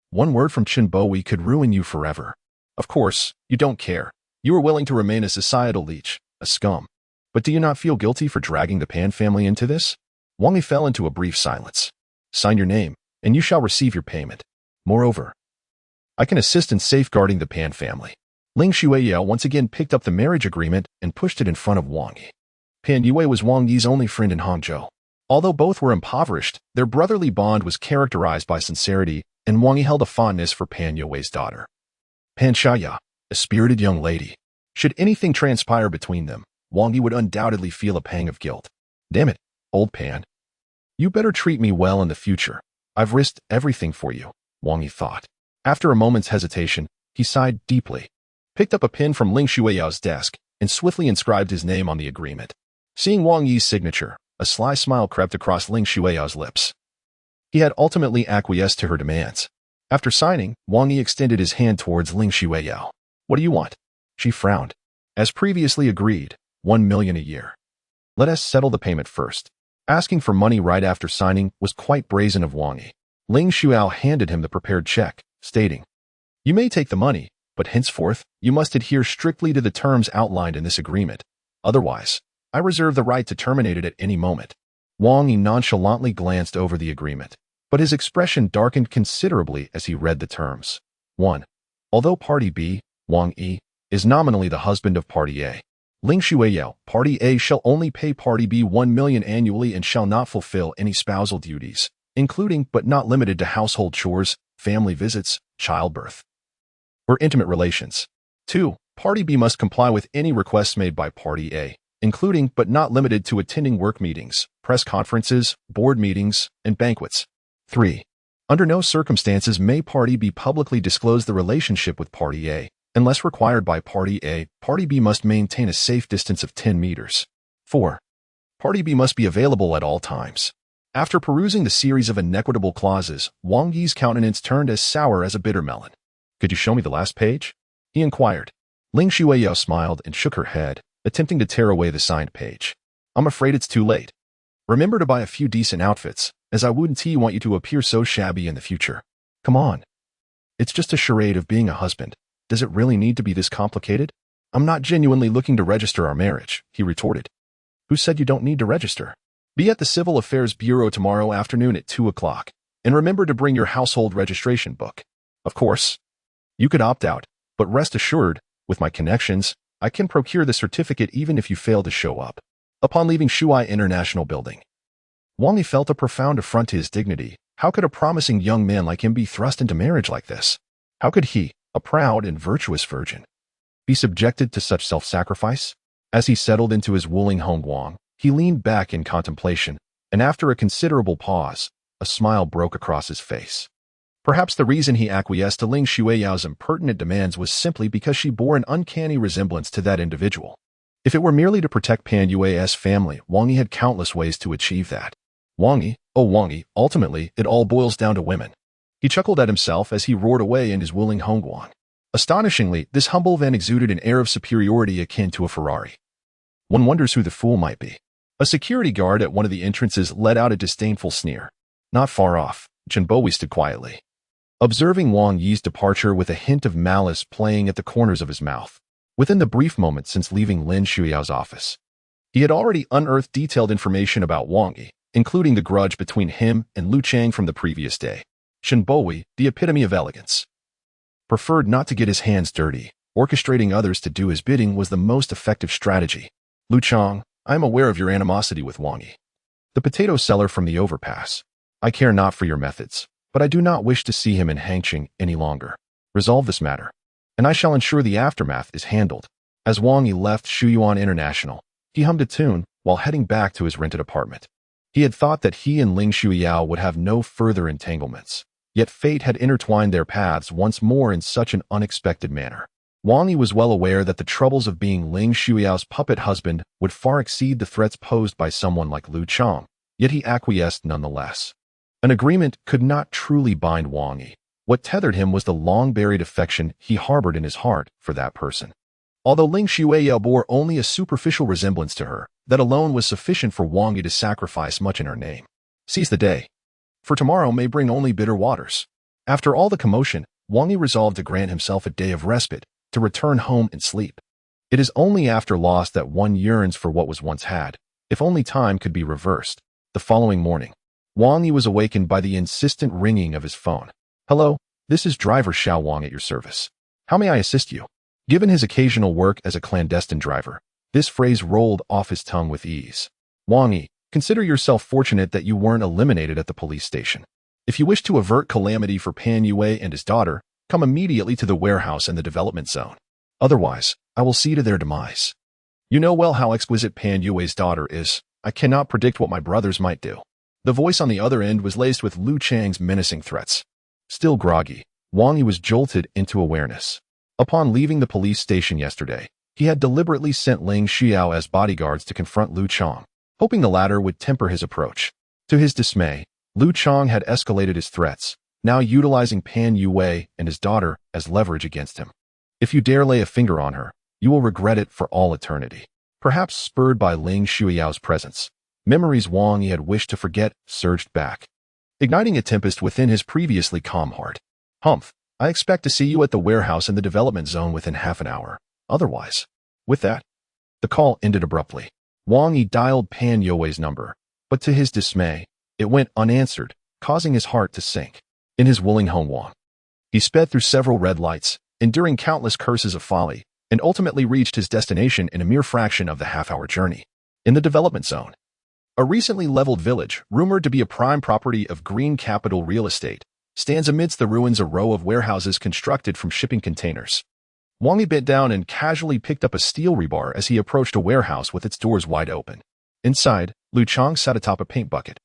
One word from Qin Boyi could ruin you forever. Of course, you don't care. You are willing to remain a societal leech, a scum. But do you not feel guilty for dragging the Pan family into this? Wang Yi fell into a brief silence. Sign your name, and you shall receive your payment. Moreover, I can assist in safeguarding the Pan family. Ling Shuiyao once again picked up the marriage agreement and pushed it in front of Wang Yi. Pan Yue was Wang Yi's only friend in Hangzhou. Although both were impoverished, their brotherly bond was characterized by sincerity, and Wang Yi held a fondness for Pan Yue's daughter. Pan Shaya, a spirited young lady. Should anything transpire between them, Wang Yi would undoubtedly feel a pang of guilt. Damn it, old Pan. You better treat me well in the future. I've risked everything for you, Wang Yi thought. After a moment's hesitation, he sighed deeply, picked up a pen from Ling Shuiyao's desk, and swiftly inscribed his name on the agreement. Seeing Wang Yi's signature, a sly smile crept across Ling Shuiyao's lips. He had ultimately acquiesced to her demands. After signing, Wang Yi extended his hand towards Ling Shuiyao. What do you want? She frowned. As previously agreed, 1 million a year. Let us settle the payment first. Asking for money right after signing was quite brazen of Wang Yi. Ling Shuiyao handed him the prepared check, stating, You may take the money, but henceforth, you must adhere strictly to the terms outlined in this agreement. Otherwise, I reserve the right to terminate it at any moment. Wang Yi nonchalantly glanced over the agreement, but his expression darkened considerably as he read the terms. 1. Although Party B, Wang Yi, is nominally the husband of Party A, Ling Shuiyao, Party A shall only pay Party B 1 million annually and shall not fulfill any spousal duties, including but not limited to household chores, family visits, childbirth, or intimate relations. 2. Party B must comply with any requests made by Party A, including but not limited to attending work meetings, press conferences, board meetings, and banquets. 3. Under no circumstances may Party B publicly disclose the relationship with Party A. Unless required by Party A, Party B must maintain a safe distance of 10 meters. 4. Party B must be available at all times. After perusing the series of inequitable clauses, Wang Yi's countenance turned as sour as a bitter melon. "Could you show me the last page?" he inquired. Ling Shuiyao smiled and shook her head, attempting to tear away the signed page. "I'm afraid it's too late. Remember to buy a few decent outfits, as I wouldn't want you to appear so shabby in the future. Come on. It's just a charade of being a husband. Does it really need to be this complicated? I'm not genuinely looking to register our marriage," he retorted. "Who said you don't need to register? Be at the Civil Affairs Bureau tomorrow afternoon at 2 o'clock, and remember to bring your household registration book. Of course, you could opt out, but rest assured, with my connections, I can procure the certificate even if you fail to show up." Upon leaving Shuai International Building, Wang Yi felt a profound affront to his dignity. How could a promising young man like him be thrust into marriage like this? How could he, a proud and virtuous virgin, be subjected to such self-sacrifice? As he settled into his Wuling Hongguang, he leaned back in contemplation, and after a considerable pause, a smile broke across his face. Perhaps the reason he acquiesced to Ling Shuiyao's impertinent demands was simply because she bore an uncanny resemblance to that individual. If it were merely to protect Pan Yue's family, Wang Yi had countless ways to achieve that. Wang Yi, ultimately, it all boils down to women. He chuckled at himself as he roared away in his Wuling Hongguang. Astonishingly, this humble van exuded an air of superiority akin to a Ferrari. One wonders who the fool might be. A security guard at one of the entrances let out a disdainful sneer. Not far off, Jinbo stood quietly, observing Wang Yi's departure with a hint of malice playing at the corners of his mouth. Within the brief moment since leaving Lin Shuiyao's office, he had already unearthed detailed information about Wang Yi, including the grudge between him and Lu Chang from the previous day. Shenboi, the epitome of elegance, preferred not to get his hands dirty. Orchestrating others to do his bidding was the most effective strategy. "Lu Chang, I am aware of your animosity with Wang Yi, the potato seller from the overpass. I care not for your methods, but I do not wish to see him in Hangzhou any longer. Resolve this matter, and I shall ensure the aftermath is handled." As Wang Yi left Shuyuan International, he hummed a tune while heading back to his rented apartment. He had thought that he and Ling Shuiyao would have no further entanglements. Yet fate had intertwined their paths once more in such an unexpected manner. Wang Yi was well aware that the troubles of being Ling Shuiyao's puppet husband would far exceed the threats posed by someone like Lu Chang, yet he acquiesced nonetheless. An agreement could not truly bind Wang Yi. What tethered him was the long-buried affection he harbored in his heart for that person. Although Ling Shuiyao bore only a superficial resemblance to her, that alone was sufficient for Wang Yi to sacrifice much in her name. Seize the day, for tomorrow may bring only bitter waters. After all the commotion, Wang Yi resolved to grant himself a day of respite, to return home and sleep. It is only after loss that one yearns for what was once had. If only time could be reversed. The following morning, Wang Yi was awakened by the insistent ringing of his phone. "Hello, this is driver Xiao Wang at your service. How may I assist you?" Given his occasional work as a clandestine driver, this phrase rolled off his tongue with ease. "Wang Yi, consider yourself fortunate that you weren't eliminated at the police station. If you wish to avert calamity for Pan Yue and his daughter, come immediately to the warehouse in the development zone. Otherwise, I will see to their demise. You know well how exquisite Pan Yue's daughter is. I cannot predict what my brothers might do." The voice on the other end was laced with Lu Chang's menacing threats. Still groggy, Wang Yi was jolted into awareness. Upon leaving the police station yesterday, he had deliberately sent Ling Xiao as bodyguards to confront Lu Chang, hoping the latter would temper his approach. To his dismay, Lu Chang had escalated his threats, now utilizing Pan Yue and his daughter as leverage against him. "If you dare lay a finger on her, you will regret it for all eternity." Perhaps spurred by Ling Shuiyao's presence, memories Wang Yi had wished to forget surged back, igniting a tempest within his previously calm heart. "Humph, I expect to see you at the warehouse in the development zone within half an hour. Otherwise." With that, the call ended abruptly. Wang Yi dialed Pan Yue's number, but to his dismay, it went unanswered, causing his heart to sink. In his Wuling Hongguang, he sped through several red lights, enduring countless curses of folly, and ultimately reached his destination in a mere fraction of the half-hour journey. In the development zone, a recently leveled village, rumored to be a prime property of Green Capital Real Estate, stands amidst the ruins a row of warehouses constructed from shipping containers. Wang Yi bent down and casually picked up a steel rebar as he approached a warehouse with its doors wide open. Inside, Lu Chang sat atop a paint bucket,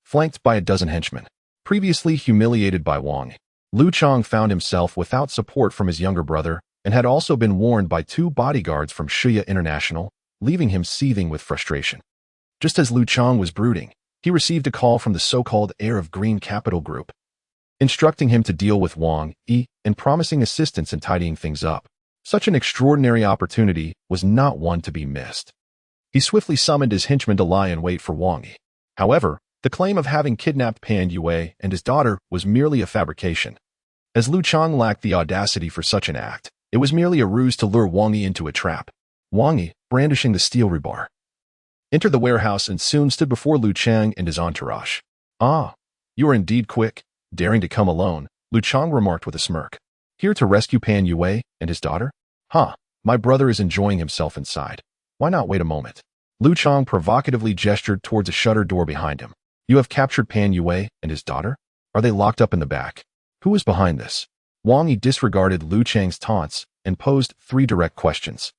flanked by a dozen henchmen. Previously humiliated by Wang, Lu Chang found himself without support from his younger brother and had also been warned by 2 bodyguards from Shuya International, leaving him seething with frustration. Just as Lu Chang was brooding, he received a call from the so-called heir of Green Capital Group, instructing him to deal with Wang Yi and promising assistance in tidying things up. Such an extraordinary opportunity was not one to be missed. He swiftly summoned his henchmen to lie in wait for Wang Yi. However, the claim of having kidnapped Pan Yue and his daughter was merely a fabrication. As Lu Chang lacked the audacity for such an act, it was merely a ruse to lure Wang Yi into a trap. Wang Yi, brandishing the steel rebar, entered the warehouse and soon stood before Lu Chang and his entourage. "Ah, you are indeed quick, daring to come alone," Lu Chang remarked with a smirk. "Here to rescue Pan Yue and his daughter? My brother is enjoying himself inside. Why not wait a moment?" Lu Chang provocatively gestured towards a shutter door behind him. "You have captured Pan Yue and his daughter? Are they locked up in the back? Who is behind this?" Wang Yi disregarded Lu Chang's taunts and posed 3 direct questions.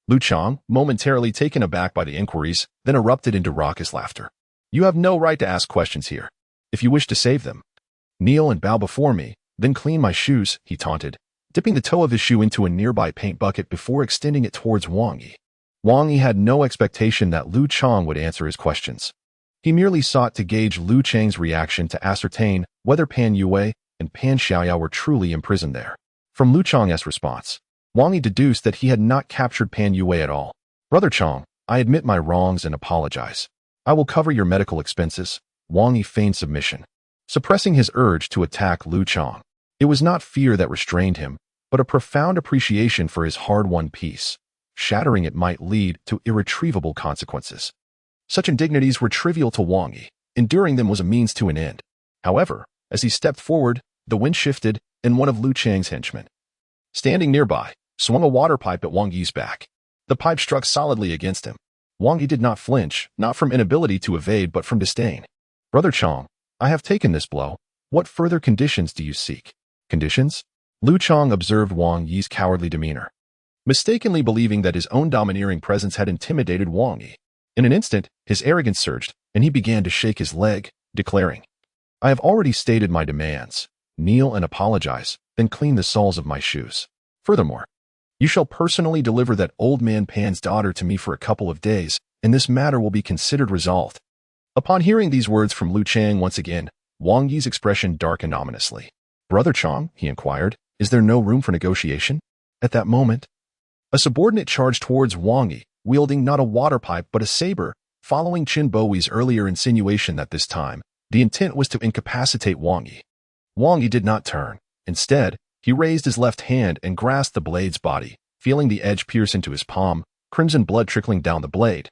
Lu Chang, momentarily taken aback by the inquiries, then erupted into raucous laughter. "You have no right to ask questions here. If you wish to save them, kneel and bow before me, then clean my shoes," he taunted, dipping the toe of his shoe into a nearby paint bucket before extending it towards Wang Yi. Wang Yi had no expectation that Lu Chang would answer his questions. He merely sought to gauge Lu Chang's reaction to ascertain whether Pan Yue and Pan Xiaoyao were truly imprisoned there. From Lu Chang's response, Wang Yi deduced that he had not captured Pan Yue at all. "Brother Chang, I admit my wrongs and apologize. I will cover your medical expenses." Wang Yi feigned submission, suppressing his urge to attack Lu Chang. It was not fear that restrained him, but a profound appreciation for his hard-won peace. Shattering it might lead to irretrievable consequences. Such indignities were trivial to Wang Yi. Enduring them was a means to an end. However, as he stepped forward, the wind shifted, and one of Lu Chang's henchmen, standing nearby, swung a water pipe at Wang Yi's back. The pipe struck solidly against him. Wang Yi did not flinch, not from inability to evade but from disdain. "Brother Chang, I have taken this blow. What further conditions do you seek?" "Conditions?" Lu Chang observed Wang Yi's cowardly demeanor, mistakenly believing that his own domineering presence had intimidated Wang Yi. In an instant, his arrogance surged, and he began to shake his leg, declaring, "I have already stated my demands. Kneel and apologize, then clean the soles of my shoes. Furthermore, you shall personally deliver that old man Pan's daughter to me for a couple of days, and this matter will be considered resolved." Upon hearing these words from Lu Chang once again, Wang Yi's expression darkened ominously. "Brother Chang," he inquired, "is there no room for negotiation?" At that moment, a subordinate charged towards Wang Yi, wielding not a water pipe but a saber, following Qin Bowi's earlier insinuation that this time, the intent was to incapacitate Wang Yi. Wang Yi did not turn. Instead, he raised his left hand and grasped the blade's body, feeling the edge pierce into his palm, crimson blood trickling down the blade,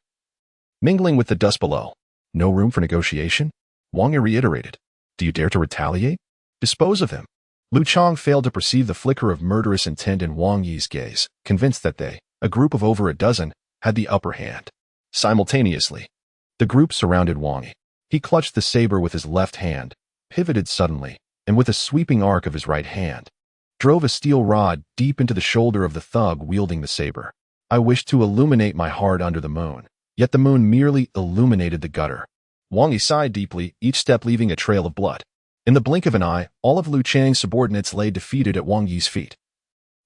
mingling with the dust below. "No room for negotiation?" Wang Yi reiterated. "Do you dare to retaliate? Dispose of him." Lu Chang failed to perceive the flicker of murderous intent in Wang Yi's gaze, convinced that they, a group of over a dozen, had the upper hand. Simultaneously, the group surrounded Wang Yi. He clutched the saber with his left hand, pivoted suddenly, and with a sweeping arc of his right hand, drove a steel rod deep into the shoulder of the thug wielding the saber. "I wish to illuminate my heart under the moon, yet the moon merely illuminated the gutter." Wang Yi sighed deeply, each step leaving a trail of blood. In the blink of an eye, all of Lu Chang's subordinates lay defeated at Wang Yi's feet,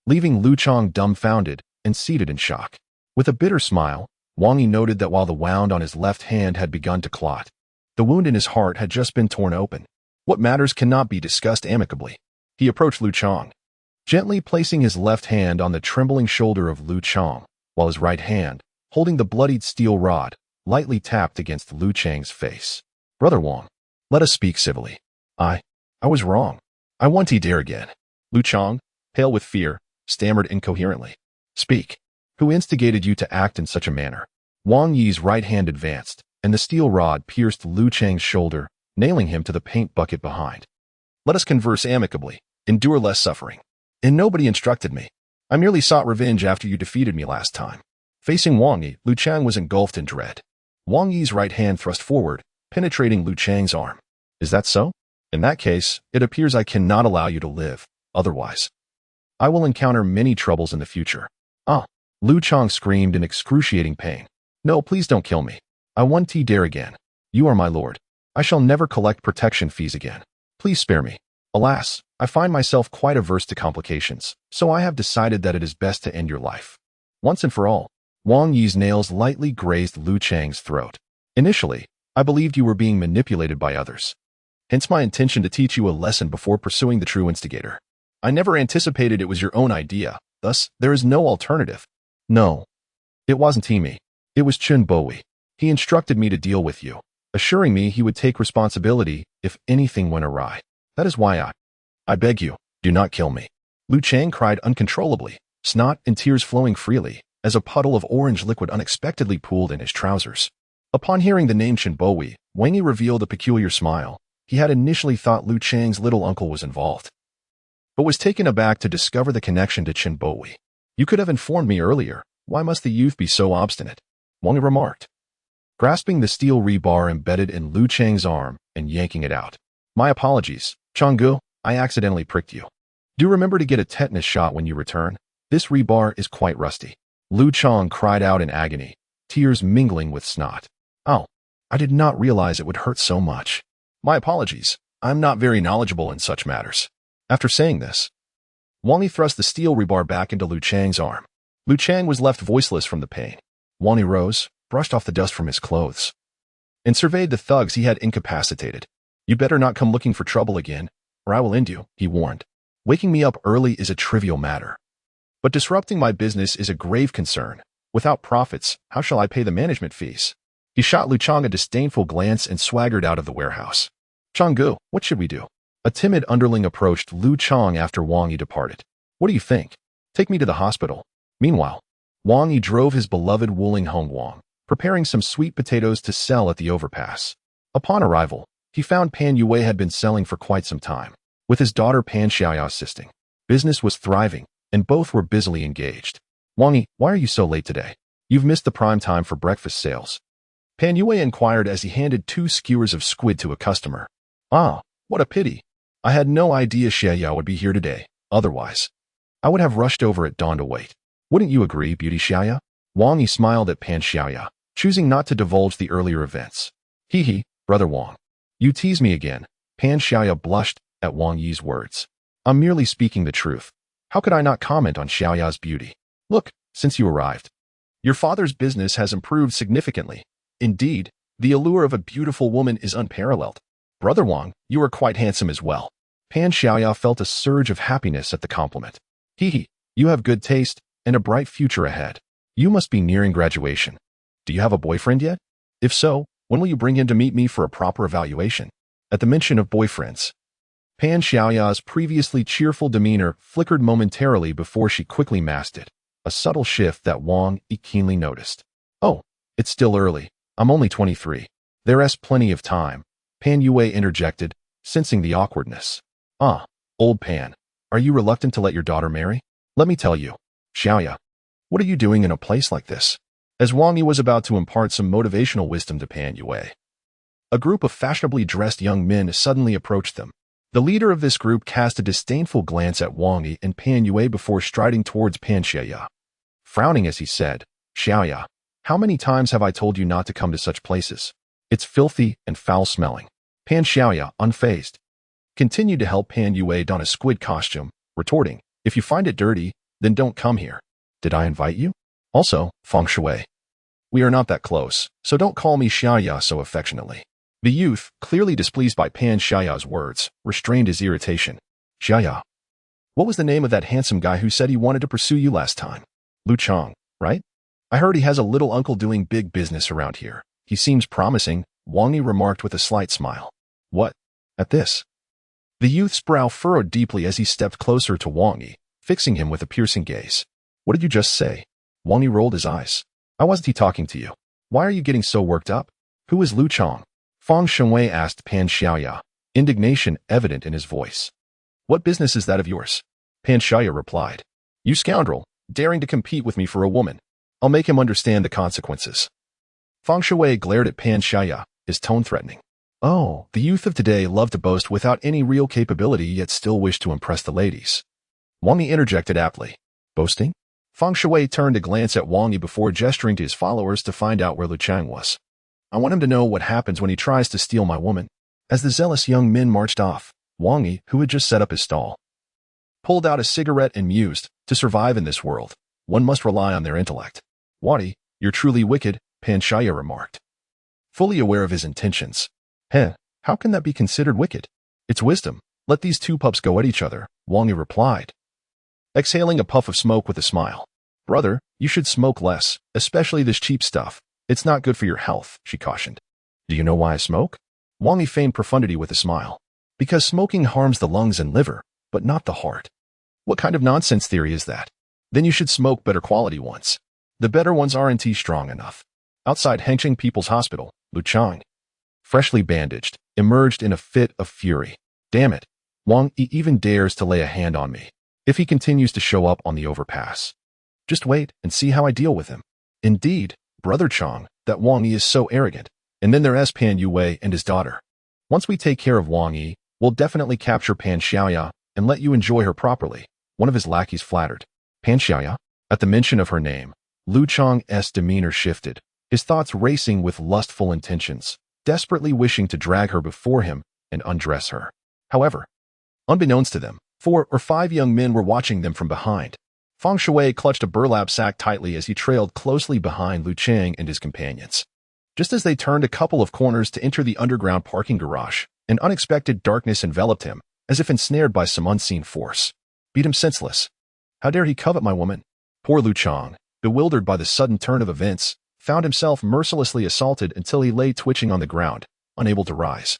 leaving Lu Chang dumbfounded and seated in shock. With a bitter smile, Wang Yi noted that while the wound on his left hand had begun to clot, the wound in his heart had just been torn open. What matters cannot be discussed amicably. He approached Lu Chang, gently placing his left hand on the trembling shoulder of Lu Chang, while his right hand, holding the bloodied steel rod, lightly tapped against Lu Chang's face. "Brother Wang, let us speak civilly. I was wrong. I won't dare again." Lu Chang, pale with fear, stammered incoherently. "Speak. Who instigated you to act in such a manner?" Wang Yi's right hand advanced, and the steel rod pierced Lu Chang's shoulder, nailing him to the paint bucket behind. "Let us converse amicably, endure less suffering." "And nobody instructed me." I merely sought revenge after you defeated me last time. Facing Wang Yi, Lu Chang was engulfed in dread. Wang Yi's right hand thrust forward, penetrating Lu Chang's arm. Is that so? In that case, it appears I cannot allow you to live. Otherwise, I will encounter many troubles in the future. Ah! Lu Chang screamed in excruciating pain. No, please don't kill me. I won't dare again. You are my lord. I shall never collect protection fees again. Please spare me. Alas, I find myself quite averse to complications, so I have decided that it is best to end your life. Once and for all. Wang Yi's nails lightly grazed Lu Chang's throat. Initially, I believed you were being manipulated by others. Hence my intention to teach you a lesson before pursuing the true instigator. I never anticipated it was your own idea, thus, there is no alternative. No. It wasn't me. It was Chen Bowie. He instructed me to deal with you, assuring me he would take responsibility if anything went awry. That is why I beg you, do not kill me. Lu Chang cried uncontrollably, snot and tears flowing freely, as a puddle of orange liquid unexpectedly pooled in his trousers. Upon hearing the name Chen Bowie, Wang Yi revealed a peculiar smile. He had initially thought Lu Chang's little uncle was involved, but was taken aback to discover the connection to Chen Bowie. You could have informed me earlier. Why must the youth be so obstinate? Wang Yi remarked, grasping the steel rebar embedded in Lu Chang's arm and yanking it out. My apologies, Changgu, I accidentally pricked you. Do remember to get a tetanus shot when you return. This rebar is quite rusty. Lu Chang cried out in agony, tears mingling with snot. Oh, I did not realize it would hurt so much. My apologies, I'm not very knowledgeable in such matters. After saying this, Wang Yi thrust the steel rebar back into Lu Chang's arm. Lu Chang was left voiceless from the pain. Wang Yi rose, brushed off the dust from his clothes, and surveyed the thugs he had incapacitated. You better not come looking for trouble again, or I will end you, he warned. Waking me up early is a trivial matter, but disrupting my business is a grave concern. Without profits, how shall I pay the management fees? He shot Lu Chang a disdainful glance and swaggered out of the warehouse. Changgu, what should we do? A timid underling approached Lu Chang after Wang Yi departed. What do you think? Take me to the hospital. Meanwhile, Wang Yi drove his beloved Wuling Hongguang, preparing some sweet potatoes to sell at the overpass. Upon arrival, he found Pan Yue had been selling for quite some time, with his daughter Pan Xiaoya assisting. Business was thriving, and both were busily engaged. Wang Yi, why are you so late today? You've missed the prime time for breakfast sales. Pan Yue inquired as he handed 2 skewers of squid to a customer. Ah, what a pity. I had no idea Xiaoya would be here today. Otherwise, I would have rushed over at dawn to wait. Wouldn't you agree, Beauty Xiaoya? Wang Yi smiled at Pan Xiaoya, choosing not to divulge the earlier events. Hee, brother Wang. You tease me again. Pan Xiaoya blushed at Wang Yi's words. I'm merely speaking the truth. How could I not comment on Xiaoya's beauty? Look, since you arrived, your father's business has improved significantly. Indeed, the allure of a beautiful woman is unparalleled. Brother Wang, you are quite handsome as well. Pan Xiaoya felt a surge of happiness at the compliment. Hee, you have good taste and a bright future ahead. You must be nearing graduation. Do you have a boyfriend yet? If so, when will you bring him to meet me for a proper evaluation? At the mention of boyfriends, Pan Xiaoya's previously cheerful demeanor flickered momentarily before she quickly masked it, a subtle shift that Wang Yi keenly noticed. Oh, it's still early. I'm only 23. There's plenty of time, Pan Yue interjected, sensing the awkwardness. Ah, old Pan, are you reluctant to let your daughter marry? Let me tell you, Xiaoya, what are you doing in a place like this? As Wang Yi was about to impart some motivational wisdom to Pan Yue, a group of fashionably dressed young men suddenly approached them. The leader of this group cast a disdainful glance at Wang Yi and Pan Yue before striding towards Pan Xiaoya. Frowning as he said, Xiaoya, how many times have I told you not to come to such places? It's filthy and foul-smelling. Pan Xiaoya, unfazed, continued to help Pan Yue don a squid costume, retorting, if you find it dirty, then don't come here. Did I invite you? Also, feng shui. We are not that close, so don't call me Xiaoya so affectionately. The youth, clearly displeased by Pan Xiaoya's words, restrained his irritation. Xiaoya, what was the name of that handsome guy who said he wanted to pursue you last time? Lu Chang, right? I heard he has a little uncle doing big business around here. He seems promising, Wang Yi remarked with a slight smile. What? At this? The youth's brow furrowed deeply as he stepped closer to Wang Yi, fixing him with a piercing gaze. What did you just say? Wang Yi rolled his eyes. Why wasn't he talking to you? Why are you getting so worked up? Who is Lu Chang? Fang Shenwei asked Pan Xiaoya, indignation evident in his voice. What business is that of yours? Pan Xiaoya replied. You scoundrel, daring to compete with me for a woman. I'll make him understand the consequences. Fang Shui glared at Pan Xiaya, his tone threatening. Oh, the youth of today love to boast without any real capability yet still wish to impress the ladies. Wang Yi interjected aptly. Boasting? Fang Shui turned to glance at Wang Yi before gesturing to his followers to find out where Lu Chang was. I want him to know what happens when he tries to steal my woman. As the zealous young men marched off, Wang Yi, who had just set up his stall, pulled out a cigarette and mused, to survive in this world, one must rely on their intellect. Wadi, you're truly wicked, Pan Xiaya remarked. Fully aware of his intentions. How can that be considered wicked? It's wisdom. Let these two pups go at each other, Wang Yi replied, exhaling a puff of smoke with a smile. Brother, you should smoke less, especially this cheap stuff. It's not good for your health, she cautioned. Do you know why I smoke? Wang Yi feigned profundity with a smile. Because smoking harms the lungs and liver, but not the heart. What kind of nonsense theory is that? Then you should smoke better quality ones. The better ones aren't strong enough. Outside Hangzhou People's Hospital, Lu Chang, freshly bandaged, emerged in a fit of fury. Damn it, Wang Yi even dares to lay a hand on me. If he continues to show up on the overpass. Just wait and see how I deal with him. Indeed, Brother Chang, that Wang Yi is so arrogant. And then there's Pan Yue and his daughter. Once we take care of Wang Yi, we'll definitely capture Pan Xiaoya and let you enjoy her properly, one of his lackeys flattered. Pan Xiaoya? At the mention of her name, Lu Chang's demeanor shifted, his thoughts racing with lustful intentions, desperately wishing to drag her before him and undress her. However, unbeknownst to them, 4 or 5 young men were watching them from behind. Fang Shui clutched a burlap sack tightly as he trailed closely behind Lu Chang and his companions. Just as they turned a couple of corners to enter the underground parking garage, an unexpected darkness enveloped him, as if ensnared by some unseen force. Beat him senseless. How dare he covet my woman? Poor Lu Chang, bewildered by the sudden turn of events, found himself mercilessly assaulted until he lay twitching on the ground, unable to rise.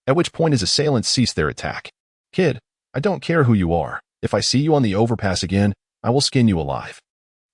At which point his assailants ceased their attack. Kid, I don't care who you are. If I see you on the overpass again, I will skin you alive.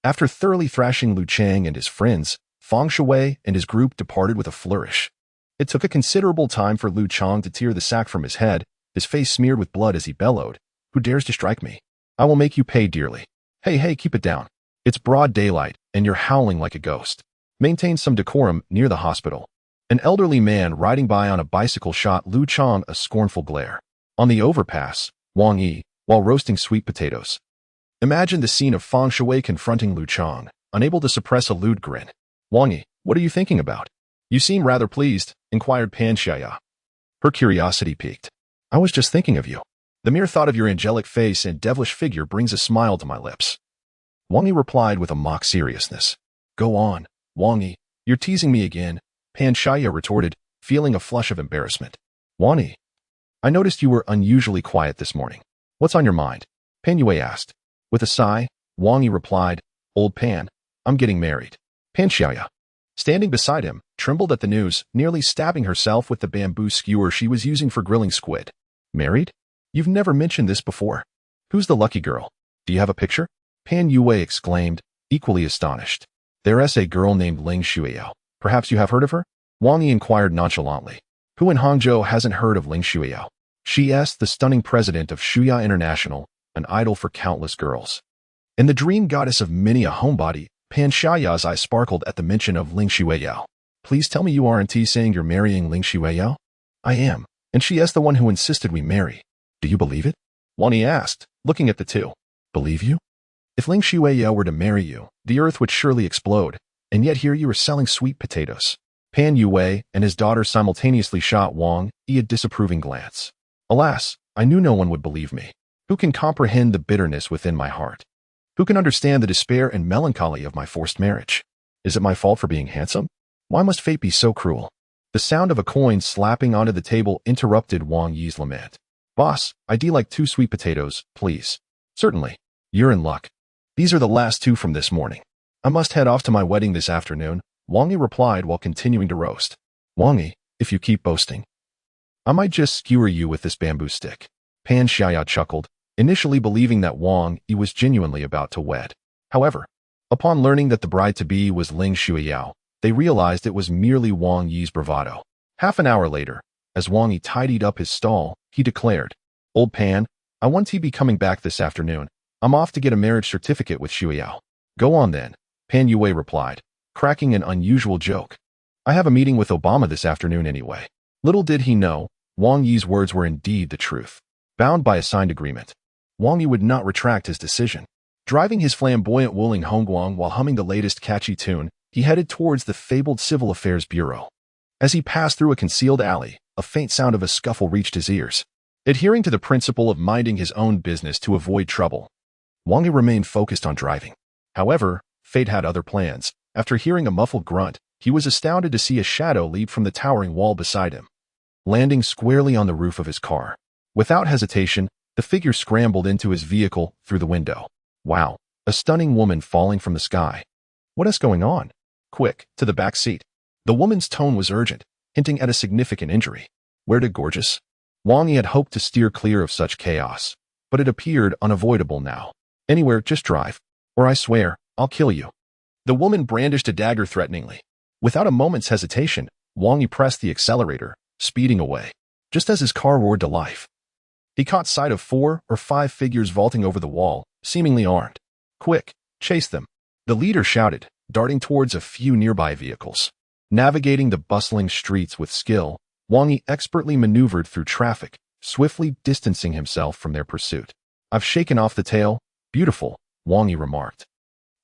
After thoroughly thrashing Lu Chang and his friends, Fang Shui and his group departed with a flourish. It took a considerable time for Lu Chang to tear the sack from his head, his face smeared with blood as he bellowed, Who dares to strike me? I will make you pay dearly. Hey, keep it down. It's broad daylight, and you're howling like a ghost. Maintain some decorum near the hospital. An elderly man riding by on a bicycle shot Lu Chang a scornful glare. On the overpass, Wang Yi, while roasting sweet potatoes. Imagine the scene of Fang Shui confronting Lu Chang, unable to suppress a lewd grin. Wang Yi, what are you thinking about? You seem rather pleased, inquired Pan Xiaya. Her curiosity piqued. I was just thinking of you. The mere thought of your angelic face and devilish figure brings a smile to my lips. Wang Yi replied with a mock seriousness. Go on, Wang Yi, you're teasing me again, Pan Xiaya retorted, feeling a flush of embarrassment. Wang Yi, I noticed you were unusually quiet this morning. What's on your mind? Pan Yue asked. With a sigh, Wang Yi replied, Old Pan, I'm getting married. Pan Xiaya, standing beside him, trembled at the news, nearly stabbing herself with the bamboo skewer she was using for grilling squid. Married? You've never mentioned this before. Who's the lucky girl? Do you have a picture? Pan Yue exclaimed, equally astonished. There's a girl named Ling Shuiyao. Perhaps you have heard of her? Wang Yi inquired nonchalantly. Who in Hangzhou hasn't heard of Ling Shuiyao? She's the stunning president of Shuya International, an idol for countless girls. And the dream goddess of many a homebody, Pan Xiaoya's eyes sparkled at the mention of Ling Shuiyao. Please tell me you aren't saying you're marrying Ling Shuiyao? I am, and she is the one who insisted we marry. Do you believe it? Wang Yi asked, looking at the two. Believe you? If Ling Shuiyao were to marry you, the earth would surely explode, and yet here you are selling sweet potatoes. Pan Yue and his daughter simultaneously shot Wang Yi a disapproving glance. Alas, I knew no one would believe me. Who can comprehend the bitterness within my heart? Who can understand the despair and melancholy of my forced marriage? Is it my fault for being handsome? Why must fate be so cruel? The sound of a coin slapping onto the table interrupted Wang Yi's lament. Boss, I'd like 2 sweet potatoes, please. Certainly. You're in luck. These are the last 2 from this morning. I must head off to my wedding this afternoon, Wang Yi replied while continuing to roast. Wang Yi, if you keep boasting, I might just skewer you with this bamboo stick. Pan Xiaya chuckled, initially believing that Wang Yi was genuinely about to wed. However, upon learning that the bride-to-be was Ling Shuiyao, they realized it was merely Wang Yi's bravado. Half an hour later, as Wang Yi tidied up his stall, he declared, Old Pan, I want to be coming back this afternoon. I'm off to get a marriage certificate with Xiuyao. Go on then, Pan Yue replied, cracking an unusual joke. I have a meeting with Obama this afternoon anyway. Little did he know, Wang Yi's words were indeed the truth. Bound by a signed agreement, Wang Yi would not retract his decision. Driving his flamboyant Wuling Hongguang while humming the latest catchy tune, he headed towards the fabled Civil Affairs Bureau. As he passed through a concealed alley, a faint sound of a scuffle reached his ears. Adhering to the principle of minding his own business to avoid trouble, Wang Yi remained focused on driving. However, fate had other plans. After hearing a muffled grunt, he was astounded to see a shadow leap from the towering wall beside him, landing squarely on the roof of his car. Without hesitation, the figure scrambled into his vehicle through the window. Wow, a stunning woman falling from the sky. What is going on? Quick, to the back seat. The woman's tone was urgent, hinting at a significant injury. Where to, gorgeous? Wang Yi had hoped to steer clear of such chaos, but it appeared unavoidable now. Anywhere, just drive, or I swear, I'll kill you. The woman brandished a dagger threateningly. Without a moment's hesitation, Wang Yi pressed the accelerator, speeding away. Just as his car roared to life, he caught sight of 4 or 5 figures vaulting over the wall, seemingly armed. Quick, chase them, the leader shouted, darting towards a few nearby vehicles. Navigating the bustling streets with skill, Wang Yi expertly maneuvered through traffic, swiftly distancing himself from their pursuit. I've shaken off the tail. Beautiful, Wang Yi remarked.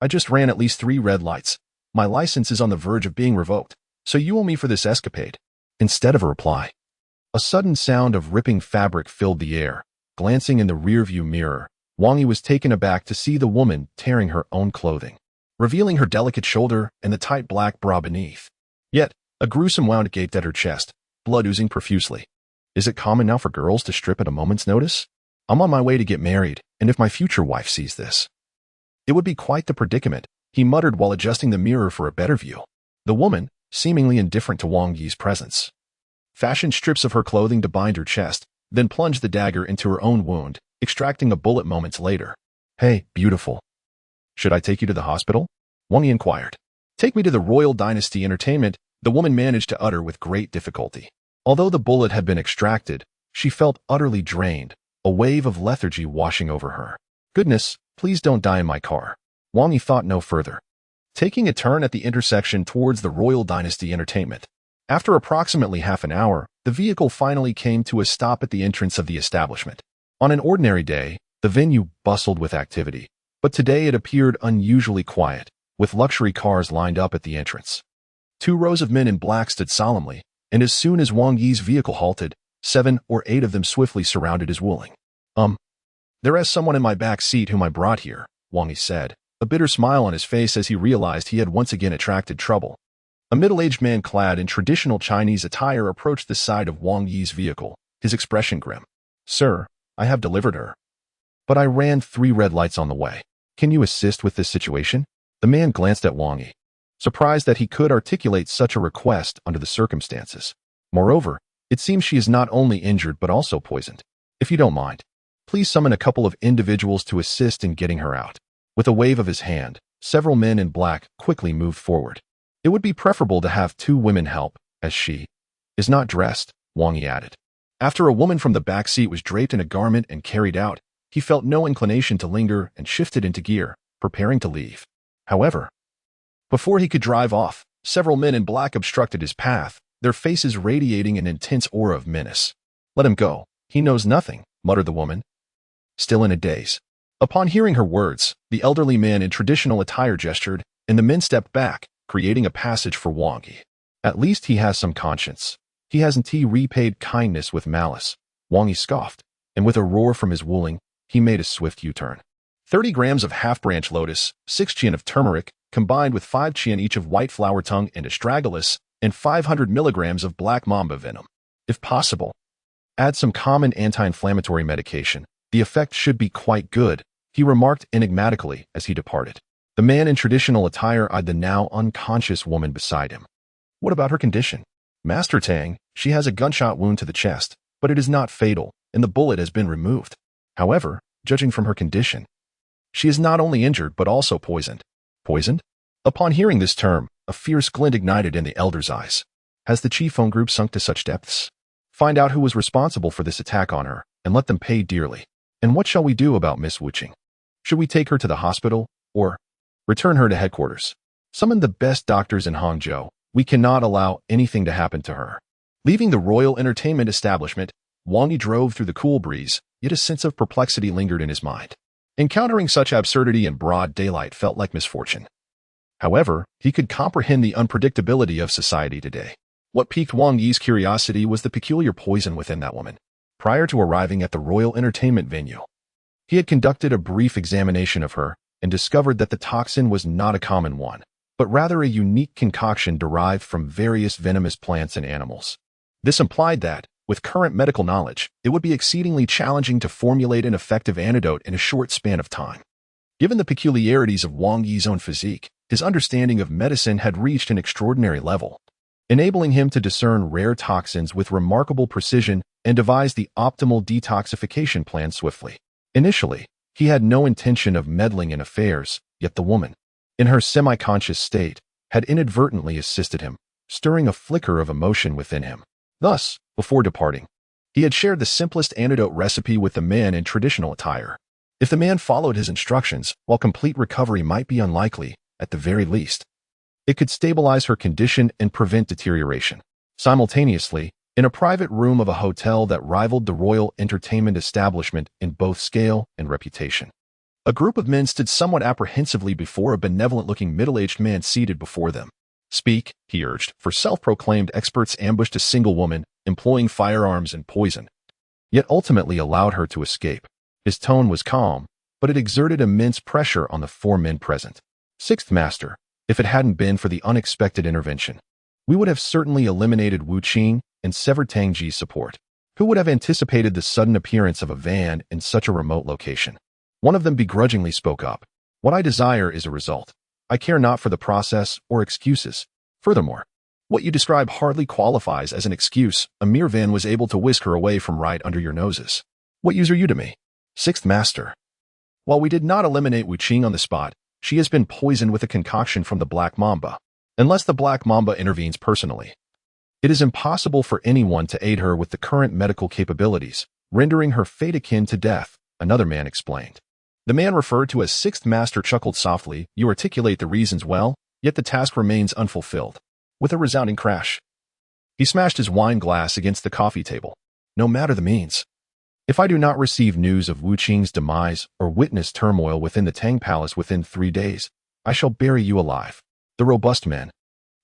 I just ran at least 3 red lights. My license is on the verge of being revoked, so you owe me for this escapade. Instead of a reply, a sudden sound of ripping fabric filled the air. Glancing in the rearview mirror, Wang Yi was taken aback to see the woman tearing her own clothing, revealing her delicate shoulder and the tight black bra beneath. Yet, a gruesome wound gaped at her chest, blood oozing profusely. Is it common now for girls to strip at a moment's notice? I'm on my way to get married, and if my future wife sees this, it would be quite the predicament, he muttered while adjusting the mirror for a better view. The woman, seemingly indifferent to Wang Yi's presence, fashioned strips of her clothing to bind her chest, then plunged the dagger into her own wound, extracting a bullet moments later. Hey, beautiful. Should I take you to the hospital? Wang Yi inquired. Take me to the Royal Dynasty Entertainment, the woman managed to utter with great difficulty. Although the bullet had been extracted, she felt utterly drained, a wave of lethargy washing over her. Goodness, please don't die in my car. Wang Yi thought no further, taking a turn at the intersection towards the Royal Dynasty Entertainment. After approximately half an hour, the vehicle finally came to a stop at the entrance of the establishment. On an ordinary day, the venue bustled with activity, but today it appeared unusually quiet, with luxury cars lined up at the entrance. 2 rows of men in black stood solemnly, and as soon as Wang Yi's vehicle halted, 7 or 8 of them swiftly surrounded his Wuling. There is someone in my back seat whom I brought here, Wang Yi said, a bitter smile on his face as he realized he had once again attracted trouble. A middle-aged man clad in traditional Chinese attire approached the side of Wang Yi's vehicle, his expression grim. Sir, I have delivered her, but I ran 3 red lights on the way. Can you assist with this situation? The man glanced at Wang Yi, surprised that he could articulate such a request under the circumstances. Moreover, it seems she is not only injured but also poisoned. If you don't mind, please summon a couple of individuals to assist in getting her out. With a wave of his hand, several men in black quickly moved forward. It would be preferable to have 2 women help, as she is not dressed, Wang Yi added. After a woman from the back seat was draped in a garment and carried out, he felt no inclination to linger and shifted into gear, preparing to leave. However, before he could drive off, several men in black obstructed his path, their faces radiating an intense aura of menace. Let him go. He knows nothing, muttered the woman, still in a daze. Upon hearing her words, the elderly man in traditional attire gestured, and the men stepped back, creating a passage for Wang Yi. At least he has some conscience. He hasn't repaid kindness with malice. Wang Yi scoffed, and with a roar from his Wuling, he made a swift U-turn. 30 grams of half-branch lotus, 6 qian of turmeric, combined with 5 qian each of white flower tongue and astragalus, and 500 milligrams of black mamba venom. If possible, add some common anti-inflammatory medication. The effect should be quite good, he remarked enigmatically as he departed. The man in traditional attire eyed the now unconscious woman beside him. What about her condition? Master Tang, she has a gunshot wound to the chest, but it is not fatal, and the bullet has been removed. However, judging from her condition, she is not only injured but also poisoned. Poisoned? Upon hearing this term, a fierce glint ignited in the elder's eyes. Has the Qifeng group sunk to such depths? Find out who was responsible for this attack on her, and let them pay dearly. And what shall we do about Miss Wuqing? Should we take her to the hospital, or return her to headquarters? Summon the best doctors in Hangzhou. We cannot allow anything to happen to her. Leaving the royal entertainment establishment, Wang Yi drove through the cool breeze, yet a sense of perplexity lingered in his mind. Encountering such absurdity in broad daylight felt like misfortune. However, he could comprehend the unpredictability of society today. What piqued Wang Yi's curiosity was the peculiar poison within that woman. Prior to arriving at the royal entertainment venue, he had conducted a brief examination of her and discovered that the toxin was not a common one, but rather a unique concoction derived from various venomous plants and animals. This implied that, with current medical knowledge, it would be exceedingly challenging to formulate an effective antidote in a short span of time. Given the peculiarities of Wang Yi's own physique, his understanding of medicine had reached an extraordinary level, enabling him to discern rare toxins with remarkable precision and devise the optimal detoxification plan swiftly. Initially, he had no intention of meddling in affairs, yet the woman, in her semi-conscious state, had inadvertently assisted him, stirring a flicker of emotion within him. Thus, before departing, he had shared the simplest antidote recipe with the man in traditional attire. If the man followed his instructions, while complete recovery might be unlikely, at the very least, it could stabilize her condition and prevent deterioration. Simultaneously, in a private room of a hotel that rivaled the royal entertainment establishment in both scale and reputation, a group of men stood somewhat apprehensively before a benevolent-looking middle-aged man seated before them. "Speak," he urged, for self-proclaimed experts ambushed a single woman, employing firearms and poison, yet ultimately allowed her to escape. His tone was calm, but it exerted immense pressure on the four men present. "Sixth Master, if it hadn't been for the unexpected intervention, we would have certainly eliminated Wu Qing and severed Tang Ji's support. Who would have anticipated the sudden appearance of a van in such a remote location?" One of them begrudgingly spoke up. "What I desire is a result. I care not for the process or excuses. Furthermore, what you describe hardly qualifies as an excuse. A mere van was able to whisk her away from right under your noses. What use are you to me?" "Sixth Master, while we did not eliminate Wu Qing on the spot, she has been poisoned with a concoction from the Black Mamba. Unless the Black Mamba intervenes personally, it is impossible for anyone to aid her with the current medical capabilities, rendering her fate akin to death," another man explained. The man referred to as Sixth Master chuckled softly. "You articulate the reasons well, yet the task remains unfulfilled." With a resounding crash, he smashed his wine glass against the coffee table. "No matter the means. If I do not receive news of Wu Qing's demise or witness turmoil within the Tang Palace within 3 days, I shall bury you alive." The robust man,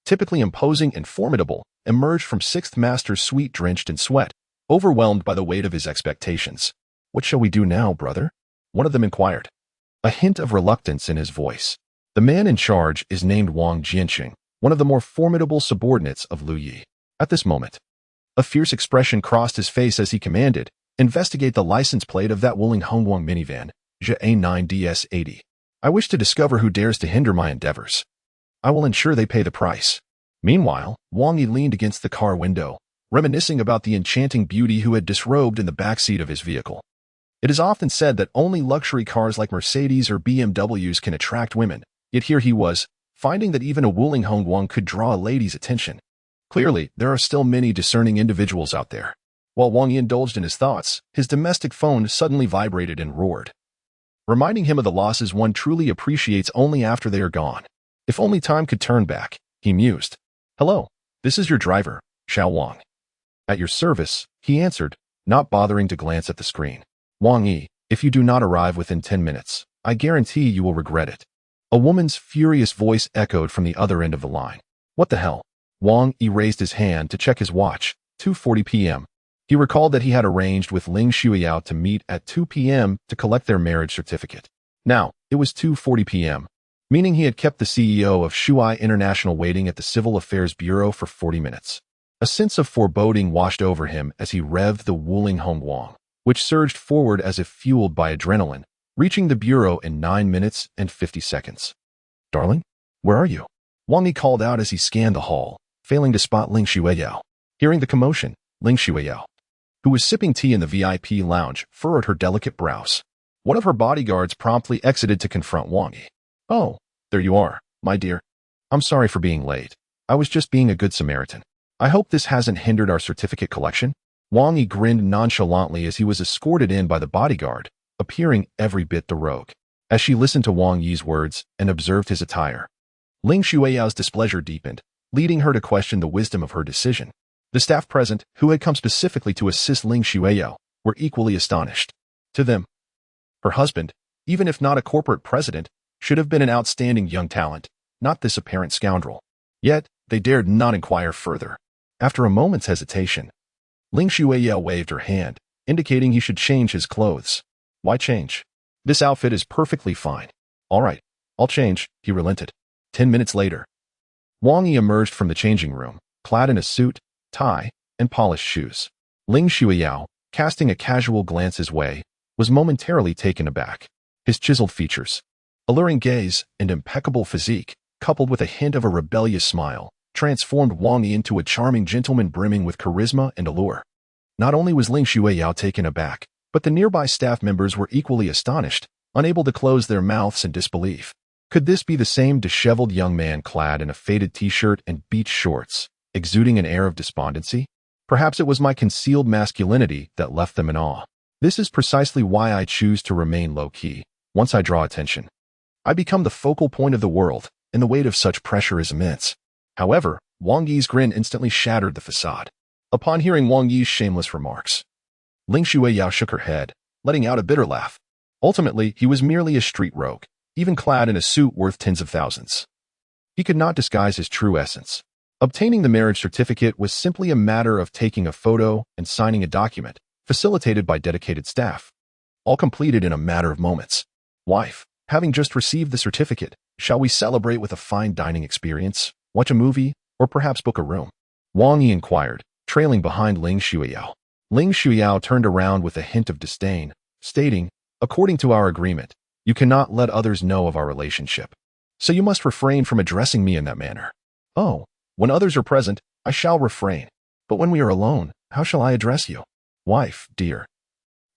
typically imposing and formidable, emerged from Sixth Master's suite drenched in sweat, overwhelmed by the weight of his expectations. "What shall we do now, brother?" one of them inquired, a hint of reluctance in his voice. The man in charge is named Wang Jianqing, one of the more formidable subordinates of Liu Yi. At this moment, a fierce expression crossed his face as he commanded, "Investigate the license plate of that Wuling Hongguang minivan, JA9DS80. I wish to discover who dares to hinder my endeavors. I will ensure they pay the price." Meanwhile, Wang Yi leaned against the car window, reminiscing about the enchanting beauty who had disrobed in the backseat of his vehicle. It is often said that only luxury cars like Mercedes or BMWs can attract women, yet here he was, finding that even a Wuling Hongguang could draw a lady's attention. Clearly, there are still many discerning individuals out there. While Wang Yi indulged in his thoughts, his domestic phone suddenly vibrated and roared, reminding him of the losses one truly appreciates only after they are gone. If only time could turn back, he mused. "Hello, this is your driver, Xiao Wang." "At your service," he answered, not bothering to glance at the screen. "Wang Yi, if you do not arrive within 10 minutes, I guarantee you will regret it." A woman's furious voice echoed from the other end of the line. "What the hell?" Wang Yi raised his hand to check his watch. 2:40 p.m. He recalled that he had arranged with Ling Shuiyao to meet at 2 p.m. to collect their marriage certificate. Now, it was 2:40 p.m., meaning he had kept the CEO of Shuai International waiting at the Civil Affairs Bureau for 40 minutes. A sense of foreboding washed over him as he revved the Wuling Hongguang, which surged forward as if fueled by adrenaline, reaching the bureau in 9 minutes and 50 seconds. "Darling, where are you?" Wang Yi called out as he scanned the hall, failing to spot Ling Shuiyao. Hearing the commotion, Ling Shuiyao, who was sipping tea in the VIP lounge, furrowed her delicate brows. One of her bodyguards promptly exited to confront Wang Yi. "Oh, there you are, my dear. I'm sorry for being late. I was just being a good Samaritan. I hope this hasn't hindered our certificate collection." Wang Yi grinned nonchalantly as he was escorted in by the bodyguard, appearing every bit the rogue. as she listened to Wang Yi's words and observed his attire. Ling Xueyao's displeasure deepened, leading her to question the wisdom of her decision. The staff present, who had come specifically to assist Ling Xueyao, were equally astonished. To them, her husband, even if not a corporate president, should have been an outstanding young talent, not this apparent scoundrel. Yet, they dared not inquire further. After a moment's hesitation, Ling Xueyao waved her hand, indicating he should change his clothes. Why change? This outfit is perfectly fine. All right, I'll change, he relented. 10 minutes later, Wang Yi emerged from the changing room, clad in a suit, tie, and polished shoes. Ling Xueyao, casting a casual glance his way, was momentarily taken aback. His chiseled features, alluring gaze, and impeccable physique, coupled with a hint of a rebellious smile, transformed Wang Yi into a charming gentleman brimming with charisma and allure. Not only was Ling Xueyao taken aback, but the nearby staff members were equally astonished, unable to close their mouths in disbelief. Could this be the same disheveled young man clad in a faded t-shirt and beach shorts, exuding an air of despondency? Perhaps it was my concealed masculinity that left them in awe. This is precisely why I choose to remain low-key. Once I draw attention, I become the focal point of the world, and the weight of such pressure is immense. However, Wang Yi's grin instantly shattered the facade. Upon hearing Wang Yi's shameless remarks, Ling Xueyao shook her head, letting out a bitter laugh. Ultimately, he was merely a street rogue, even clad in a suit worth tens of thousands. He could not disguise his true essence. Obtaining the marriage certificate was simply a matter of taking a photo and signing a document, facilitated by dedicated staff. All completed in a matter of moments. Wife, having just received the certificate, shall we celebrate with a fine dining experience, watch a movie, or perhaps book a room? Wang Yi inquired, trailing behind Ling Xueyao. Ling Xueyao turned around with a hint of disdain, stating, according to our agreement, you cannot let others know of our relationship. So you must refrain from addressing me in that manner. Oh, when others are present, I shall refrain. But when we are alone, how shall I address you? Wife, dear.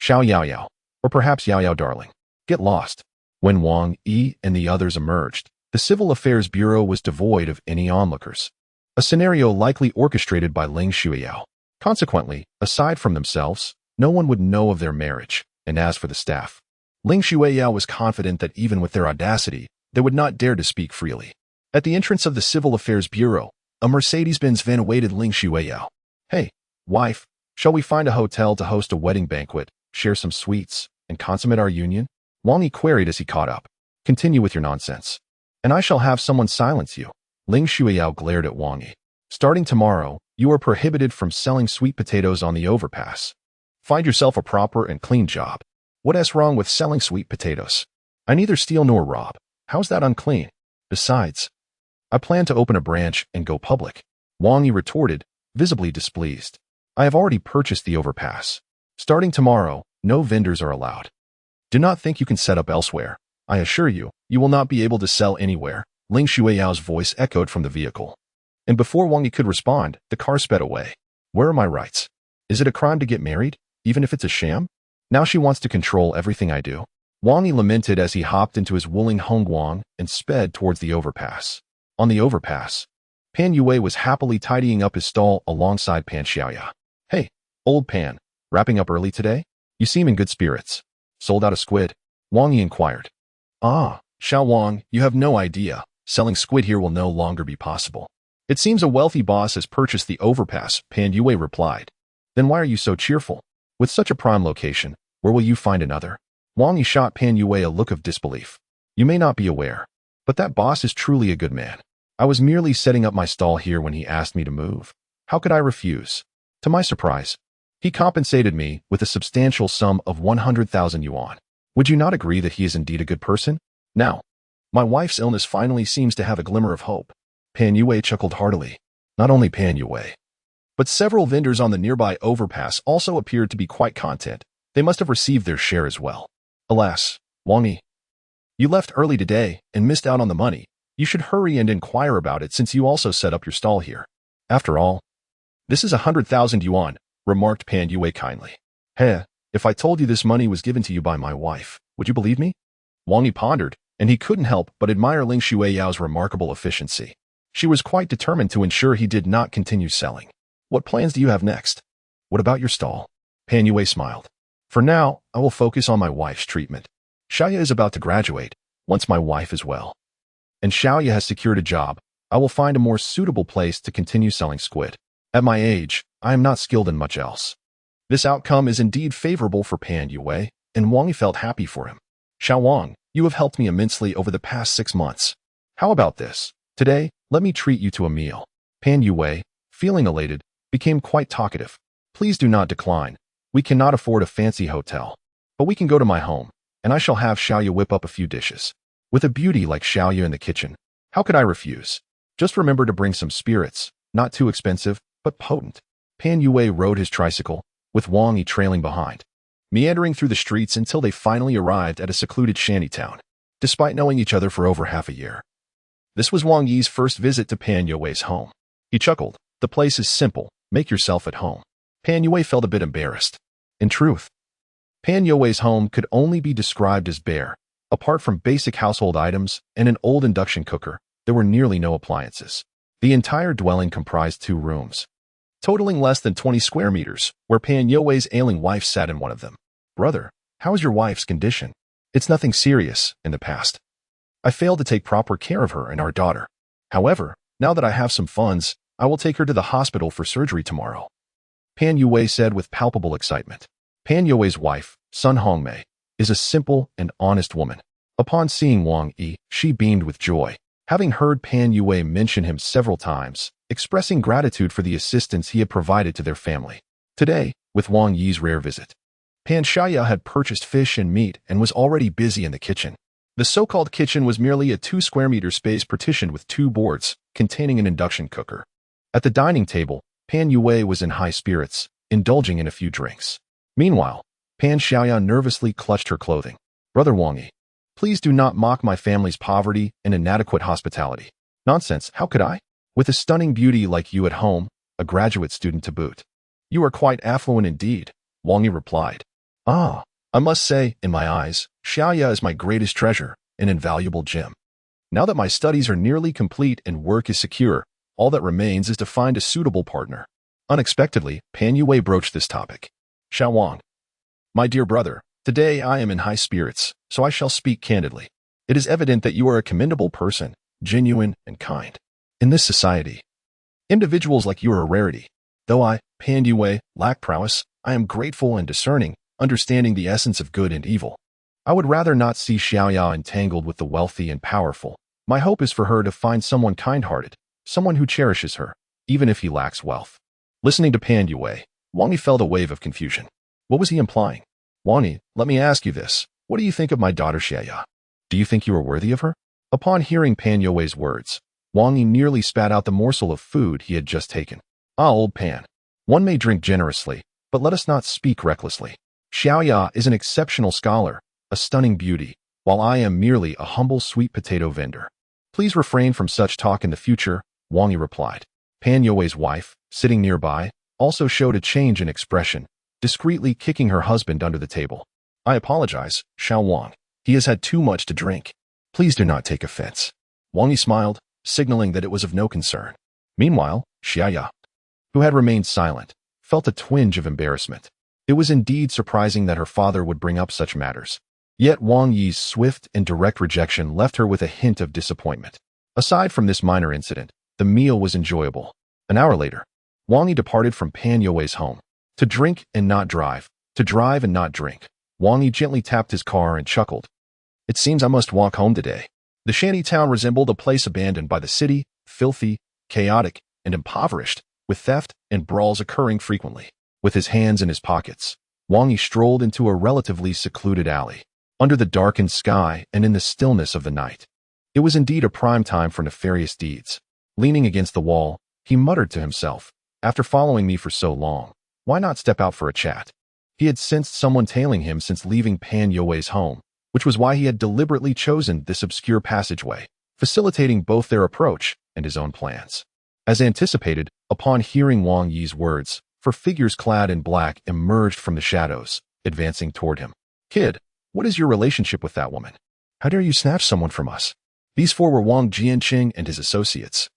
Xiao Yao Yao, or perhaps Yao Yao darling. Get lost. When Wang Yi and the others emerged, the Civil Affairs Bureau was devoid of any onlookers. A scenario likely orchestrated by Ling Xueyao. Consequently, aside from themselves, no one would know of their marriage, and as for the staff, Ling Xueyao was confident that even with their audacity, they would not dare to speak freely. At the entrance of the Civil Affairs Bureau, a Mercedes-Benz van awaited Ling Xueyao. Hey, wife, shall we find a hotel to host a wedding banquet, share some sweets, and consummate our union? Wang Yi queried as he caught up. Continue with your nonsense. And I shall have someone silence you. Ling Xueyao glared at Wang Yi. Starting tomorrow, you are prohibited from selling sweet potatoes on the overpass. Find yourself a proper and clean job. What's wrong with selling sweet potatoes? I neither steal nor rob. How's that unclean? Besides, I plan to open a branch and go public. Wang Yi retorted, visibly displeased. I have already purchased the overpass. Starting tomorrow, no vendors are allowed. Do not think you can set up elsewhere. I assure you, you will not be able to sell anywhere. Ling Xueyao's voice echoed from the vehicle. And before Wang Yi could respond, the car sped away. Where are my rights? Is it a crime to get married, even if it's a sham? Now she wants to control everything I do. Wang Yi lamented as he hopped into his Wuling Hongguang and sped towards the overpass. On the overpass, Pan Yue was happily tidying up his stall alongside Pan Xiaoya. Hey, old Pan, wrapping up early today? You seem in good spirits. Sold out a squid? Wang Yi inquired. Ah, Xiao Wang, you have no idea. Selling squid here will no longer be possible. It seems a wealthy boss has purchased the overpass, Pan Yue replied. Then why are you so cheerful? With such a prime location, where will you find another? Wang Yi shot Pan Yue a look of disbelief. You may not be aware, but that boss is truly a good man. I was merely setting up my stall here when he asked me to move. How could I refuse? To my surprise, he compensated me with a substantial sum of 100,000 yuan. Would you not agree that he is indeed a good person? Now, my wife's illness finally seems to have a glimmer of hope. Pan Yue chuckled heartily. Not only Pan Yue, but several vendors on the nearby overpass also appeared to be quite content. They must have received their share as well. Alas, Wang Yi, you left early today and missed out on the money. You should hurry and inquire about it since you also set up your stall here. After all, this is 100,000 yuan, remarked Pan Yue kindly. Heh, if I told you this money was given to you by my wife, would you believe me? Wang Yi pondered, and he couldn't help but admire Ling Xueyao's remarkable efficiency. She was quite determined to ensure he did not continue selling. What plans do you have next? What about your stall? Pan Yue smiled. For now, I will focus on my wife's treatment. Xiaoya is about to graduate, once my wife is well. And Xiaoya has secured a job. I will find a more suitable place to continue selling squid. At my age, I am not skilled in much else. This outcome is indeed favorable for Pan Yue, and Wang Yi felt happy for him. Xiao Wang, you have helped me immensely over the past 6 months. How about this? Today, let me treat you to a meal. Pan Yue, feeling elated, became quite talkative. Please do not decline. We cannot afford a fancy hotel. But we can go to my home, and I shall have Xiaoya whip up a few dishes. With a beauty like Xiaoya in the kitchen, how could I refuse? Just remember to bring some spirits, not too expensive, but potent. Pan Yue rode his tricycle, with Wang Yi trailing behind, meandering through the streets until they finally arrived at a secluded shantytown, despite knowing each other for over half a year. This was Wang Yi's first visit to Pan Yue's home. He chuckled. The place is simple. Make yourself at home. Pan Yue felt a bit embarrassed. In truth, Pan Yue's home could only be described as bare. Apart from basic household items and an old induction cooker, there were nearly no appliances. The entire dwelling comprised 2 rooms, totaling less than 20 square meters, where Pan Yue's ailing wife sat in one of them. Brother, how is your wife's condition? It's nothing serious. In the past, I failed to take proper care of her and our daughter. However, now that I have some funds, I will take her to the hospital for surgery tomorrow. Pan Yue said with palpable excitement. Pan Yue's wife, Sun Hongmei, is a simple and honest woman. Upon seeing Wang Yi, she beamed with joy, having heard Pan Yue mention him several times, expressing gratitude for the assistance he had provided to their family. Today, with Wang Yi's rare visit, Pan Xiaoya had purchased fish and meat and was already busy in the kitchen. The so-called kitchen was merely a 2 square meter space partitioned with 2 boards, containing an induction cooker. At the dining table, Pan Yue was in high spirits, indulging in a few drinks. Meanwhile, Pan Xiaoya nervously clutched her clothing. Brother Wang Yi, please do not mock my family's poverty and inadequate hospitality. Nonsense, how could I? With a stunning beauty like you at home, a graduate student to boot. You are quite affluent indeed, Wang Yi replied. Ah, I must say, in my eyes, Xiaoya is my greatest treasure, an invaluable gem. Now that my studies are nearly complete and work is secure, all that remains is to find a suitable partner. Unexpectedly, Pan Yue broached this topic. Xiao Wang, my dear brother, today I am in high spirits, so I shall speak candidly. It is evident that you are a commendable person, genuine and kind. In this society, individuals like you are a rarity. Though I, Pan Yue, lack prowess, I am grateful and discerning, understanding the essence of good and evil. I would rather not see Xiaoya entangled with the wealthy and powerful. My hope is for her to find someone kind-hearted, someone who cherishes her, even if he lacks wealth. Listening to Pan Yue, Wang Yi felt a wave of confusion. What was he implying? Wang Yi, let me ask you this. What do you think of my daughter Xiaoya? Do you think you are worthy of her? Upon hearing Pan Yue's words, Wang Yi nearly spat out the morsel of food he had just taken. Ah, old Pan. One may drink generously, but let us not speak recklessly. Xiaoya is an exceptional scholar, a stunning beauty, while I am merely a humble sweet potato vendor. Please refrain from such talk in the future, Wang Yi replied. Pan Yue's wife, sitting nearby, also showed a change in expression, discreetly kicking her husband under the table. I apologize, Xiao Wang. He has had too much to drink. Please do not take offense. Wang Yi smiled, signaling that it was of no concern. Meanwhile, Xiaoya, who had remained silent, felt a twinge of embarrassment. It was indeed surprising that her father would bring up such matters. Yet Wang Yi's swift and direct rejection left her with a hint of disappointment. Aside from this minor incident, the meal was enjoyable. An hour later, Wang Yi departed from Pan Yue's home. To drink and not drive, to drive and not drink. Wang Yi gently tapped his car and chuckled. It seems I must walk home today. The shanty town resembled a place abandoned by the city, filthy, chaotic, and impoverished, with theft and brawls occurring frequently. With his hands in his pockets, Wang Yi strolled into a relatively secluded alley, under the darkened sky and in the stillness of the night. It was indeed a prime time for nefarious deeds. Leaning against the wall, he muttered to himself, after following me for so long, why not step out for a chat? He had sensed someone tailing him since leaving Pan Yue's home, which was why he had deliberately chosen this obscure passageway, facilitating both their approach and his own plans. As anticipated, upon hearing Wang Yi's words, 4 figures clad in black emerged from the shadows, advancing toward him. Kid, what is your relationship with that woman? How dare you snatch someone from us? These 4 were Wang Jianqing and his associates,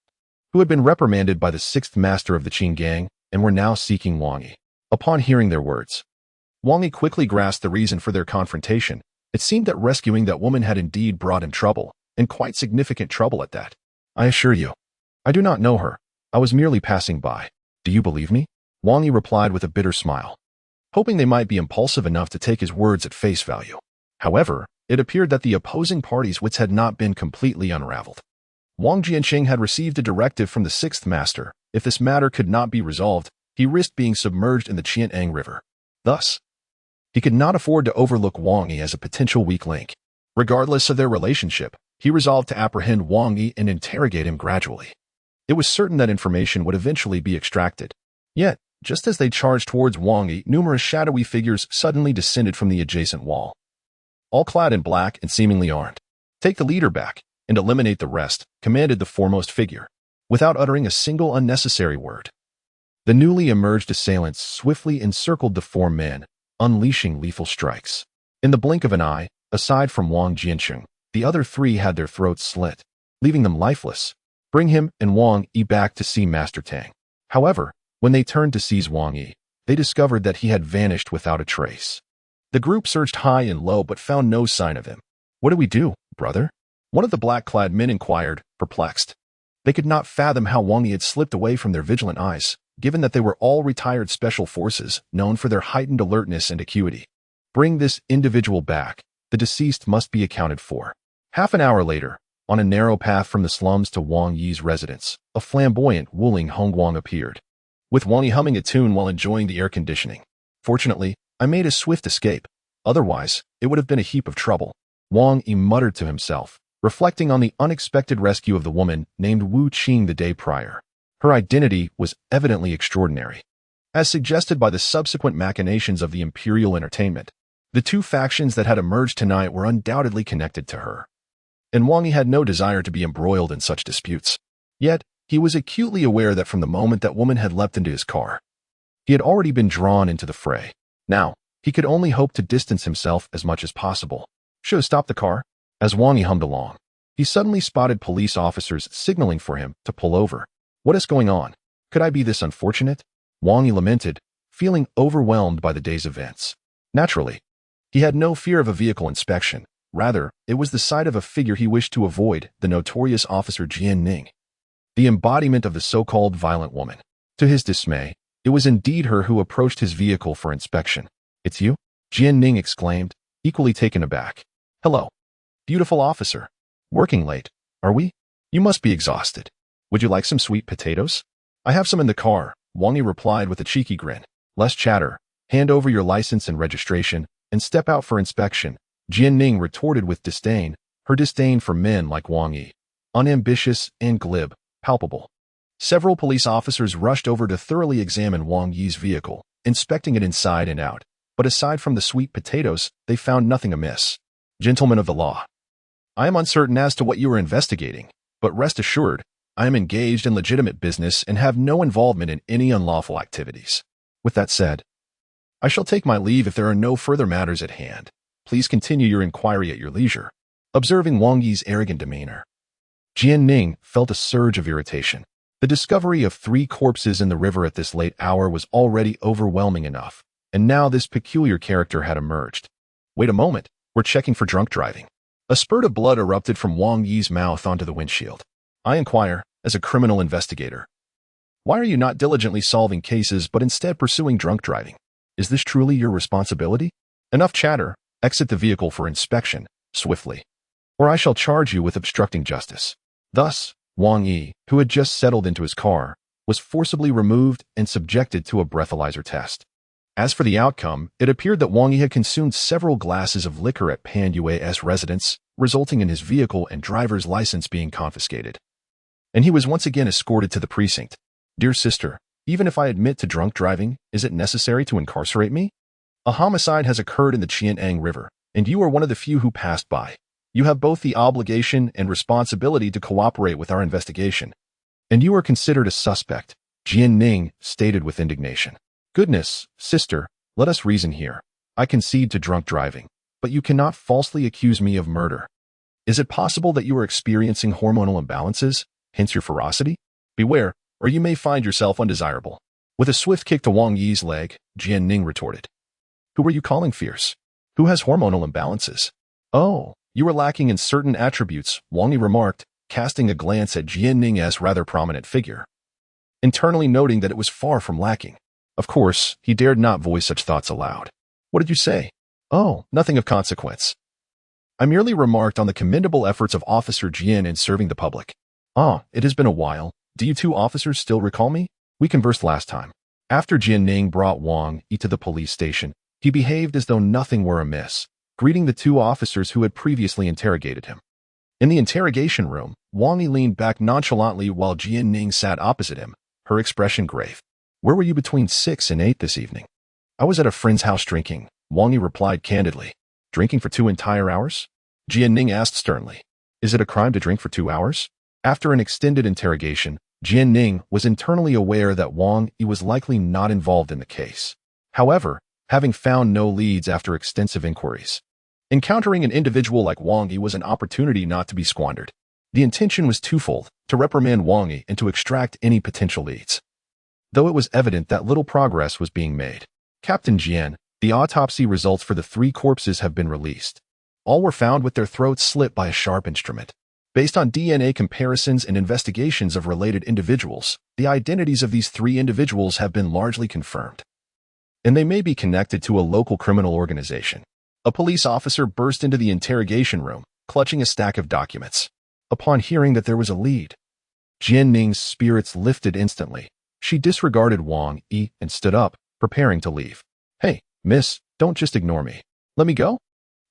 who had been reprimanded by the 6th master of the Qing gang and were now seeking Wang Yi. Upon hearing their words, Wang Yi quickly grasped the reason for their confrontation, It seemed that rescuing that woman had indeed brought him trouble, and quite significant trouble at that. I assure you, I do not know her. I was merely passing by. Do you believe me? Wang Yi replied with a bitter smile, hoping they might be impulsive enough to take his words at face value. However, it appeared that the opposing parties' wits had not been completely unraveled. Wang Jianqing had received a directive from the sixth master. If this matter could not be resolved, he risked being submerged in the Qian'an River. Thus, he could not afford to overlook Wang Yi as a potential weak link. Regardless of their relationship, he resolved to apprehend Wang Yi and interrogate him gradually. It was certain that information would eventually be extracted. Yet, just as they charged towards Wang Yi, numerous shadowy figures suddenly descended from the adjacent wall, all clad in black and seemingly armed. Take the leader back and eliminate the rest, commanded the foremost figure, without uttering a single unnecessary word. The newly emerged assailants swiftly encircled the four men, unleashing lethal strikes. In the blink of an eye, aside from Wang Jianqing, the other three had their throats slit, leaving them lifeless. Bring him and Wang Yi back to see Master Tang. However, when they turned to seize Wang Yi, they discovered that he had vanished without a trace. The group searched high and low but found no sign of him. What do we do, brother? One of the black-clad men inquired, perplexed. They could not fathom how Wang Yi had slipped away from their vigilant eyes, given that they were all retired special forces known for their heightened alertness and acuity. Bring this individual back. The deceased must be accounted for. Half an hour later, on a narrow path from the slums to Wang Yi's residence, a flamboyant Wuling Hongguang appeared, with Wang Yi humming a tune while enjoying the air conditioning. Fortunately, I made a swift escape. Otherwise, it would have been a heap of trouble. Wang Yi muttered to himself, reflecting on the unexpected rescue of the woman named Wu Qing the day prior. Her identity was evidently extraordinary. As suggested by the subsequent machinations of the Imperial Entertainment, the two factions that had emerged tonight were undoubtedly connected to her. And Wang Yi had no desire to be embroiled in such disputes. Yet, he was acutely aware that from the moment that woman had leapt into his car, he had already been drawn into the fray. Now, he could only hope to distance himself as much as possible. Should have stopped the car. As Wang Yi hummed along, he suddenly spotted police officers signaling for him to pull over. What is going on? Could I be this unfortunate? Wang Yi lamented, feeling overwhelmed by the day's events. Naturally, he had no fear of a vehicle inspection. Rather, it was the sight of a figure he wished to avoid, the notorious officer Jian Ning, the embodiment of the so-called violent woman. To his dismay, it was indeed her who approached his vehicle for inspection. It's you? Jian Ning exclaimed, equally taken aback. Hello. Beautiful officer. Working late, are we? You must be exhausted. Would you like some sweet potatoes? I have some in the car, Wang Yi replied with a cheeky grin. Less chatter. Hand over your license and registration, and step out for inspection. Jian Ning retorted with disdain, her disdain for men like Wang Yi. Unambitious and glib, palpable. Several police officers rushed over to thoroughly examine Wang Yi's vehicle, inspecting it inside and out. But aside from the sweet potatoes, they found nothing amiss. Gentlemen of the law, I am uncertain as to what you are investigating, but rest assured, I am engaged in legitimate business and have no involvement in any unlawful activities. With that said, I shall take my leave if there are no further matters at hand. Please continue your inquiry at your leisure. Observing Wang Yi's arrogant demeanor, Jian Ning felt a surge of irritation. The discovery of 3 corpses in the river at this late hour was already overwhelming enough, and now this peculiar character had emerged. Wait a moment, we're checking for drunk driving. A spurt of blood erupted from Wang Yi's mouth onto the windshield. I inquire, as a criminal investigator, why are you not diligently solving cases but instead pursuing drunk driving? Is this truly your responsibility? Enough chatter. Exit the vehicle for inspection, swiftly, or I shall charge you with obstructing justice. Thus, Wang Yi, who had just settled into his car, was forcibly removed and subjected to a breathalyzer test. As for the outcome, it appeared that Wang Yi had consumed several glasses of liquor at Pan Yue's residence, resulting in his vehicle and driver's license being confiscated. And he was once again escorted to the precinct. Dear sister, even if I admit to drunk driving, is it necessary to incarcerate me? A homicide has occurred in the Qian'an River, and you are one of the few who passed by. You have both the obligation and responsibility to cooperate with our investigation. And you are considered a suspect, Jian Ning stated with indignation. Goodness, sister, let us reason here. I concede to drunk driving, but you cannot falsely accuse me of murder. Is it possible that you are experiencing hormonal imbalances, hence your ferocity? Beware, or you may find yourself undesirable. With a swift kick to Wang Yi's leg, Jian Ning retorted. Who are you calling fierce? Who has hormonal imbalances? Oh, you were lacking in certain attributes, Wang Yi remarked, casting a glance at Jianning's rather prominent figure, internally noting that it was far from lacking. Of course, he dared not voice such thoughts aloud. What did you say? Oh, nothing of consequence. I merely remarked on the commendable efforts of Officer Jian in serving the public. Ah, it has been a while. Do you two officers still recall me? We conversed last time. After Jianning brought Wang Yi to the police station, he behaved as though nothing were amiss, greeting the two officers who had previously interrogated him. In the interrogation room, Wang Yi leaned back nonchalantly while Jianning sat opposite him, her expression grave. Where were you between 6 and 8 this evening? I was at a friend's house drinking, Wang Yi replied candidly. Drinking for 2 entire hours? Jianning asked sternly. Is it a crime to drink for 2 hours? After an extended interrogation, Jianning was internally aware that Wang Yi was likely not involved in the case. However, having found no leads after extensive inquiries, encountering an individual like Wang Yi was an opportunity not to be squandered. The intention was twofold, to reprimand Wang Yi and to extract any potential leads. Though it was evident that little progress was being made. Captain Jian, the autopsy results for the 3 corpses have been released. All were found with their throats slit by a sharp instrument. Based on DNA comparisons and investigations of related individuals, the identities of these 3 individuals have been largely confirmed, and they may be connected to a local criminal organization. A police officer burst into the interrogation room, clutching a stack of documents. Upon hearing that there was a lead, Jianning's spirits lifted instantly. She disregarded Wang Yi and stood up, preparing to leave. Hey, miss, don't just ignore me. Let me go?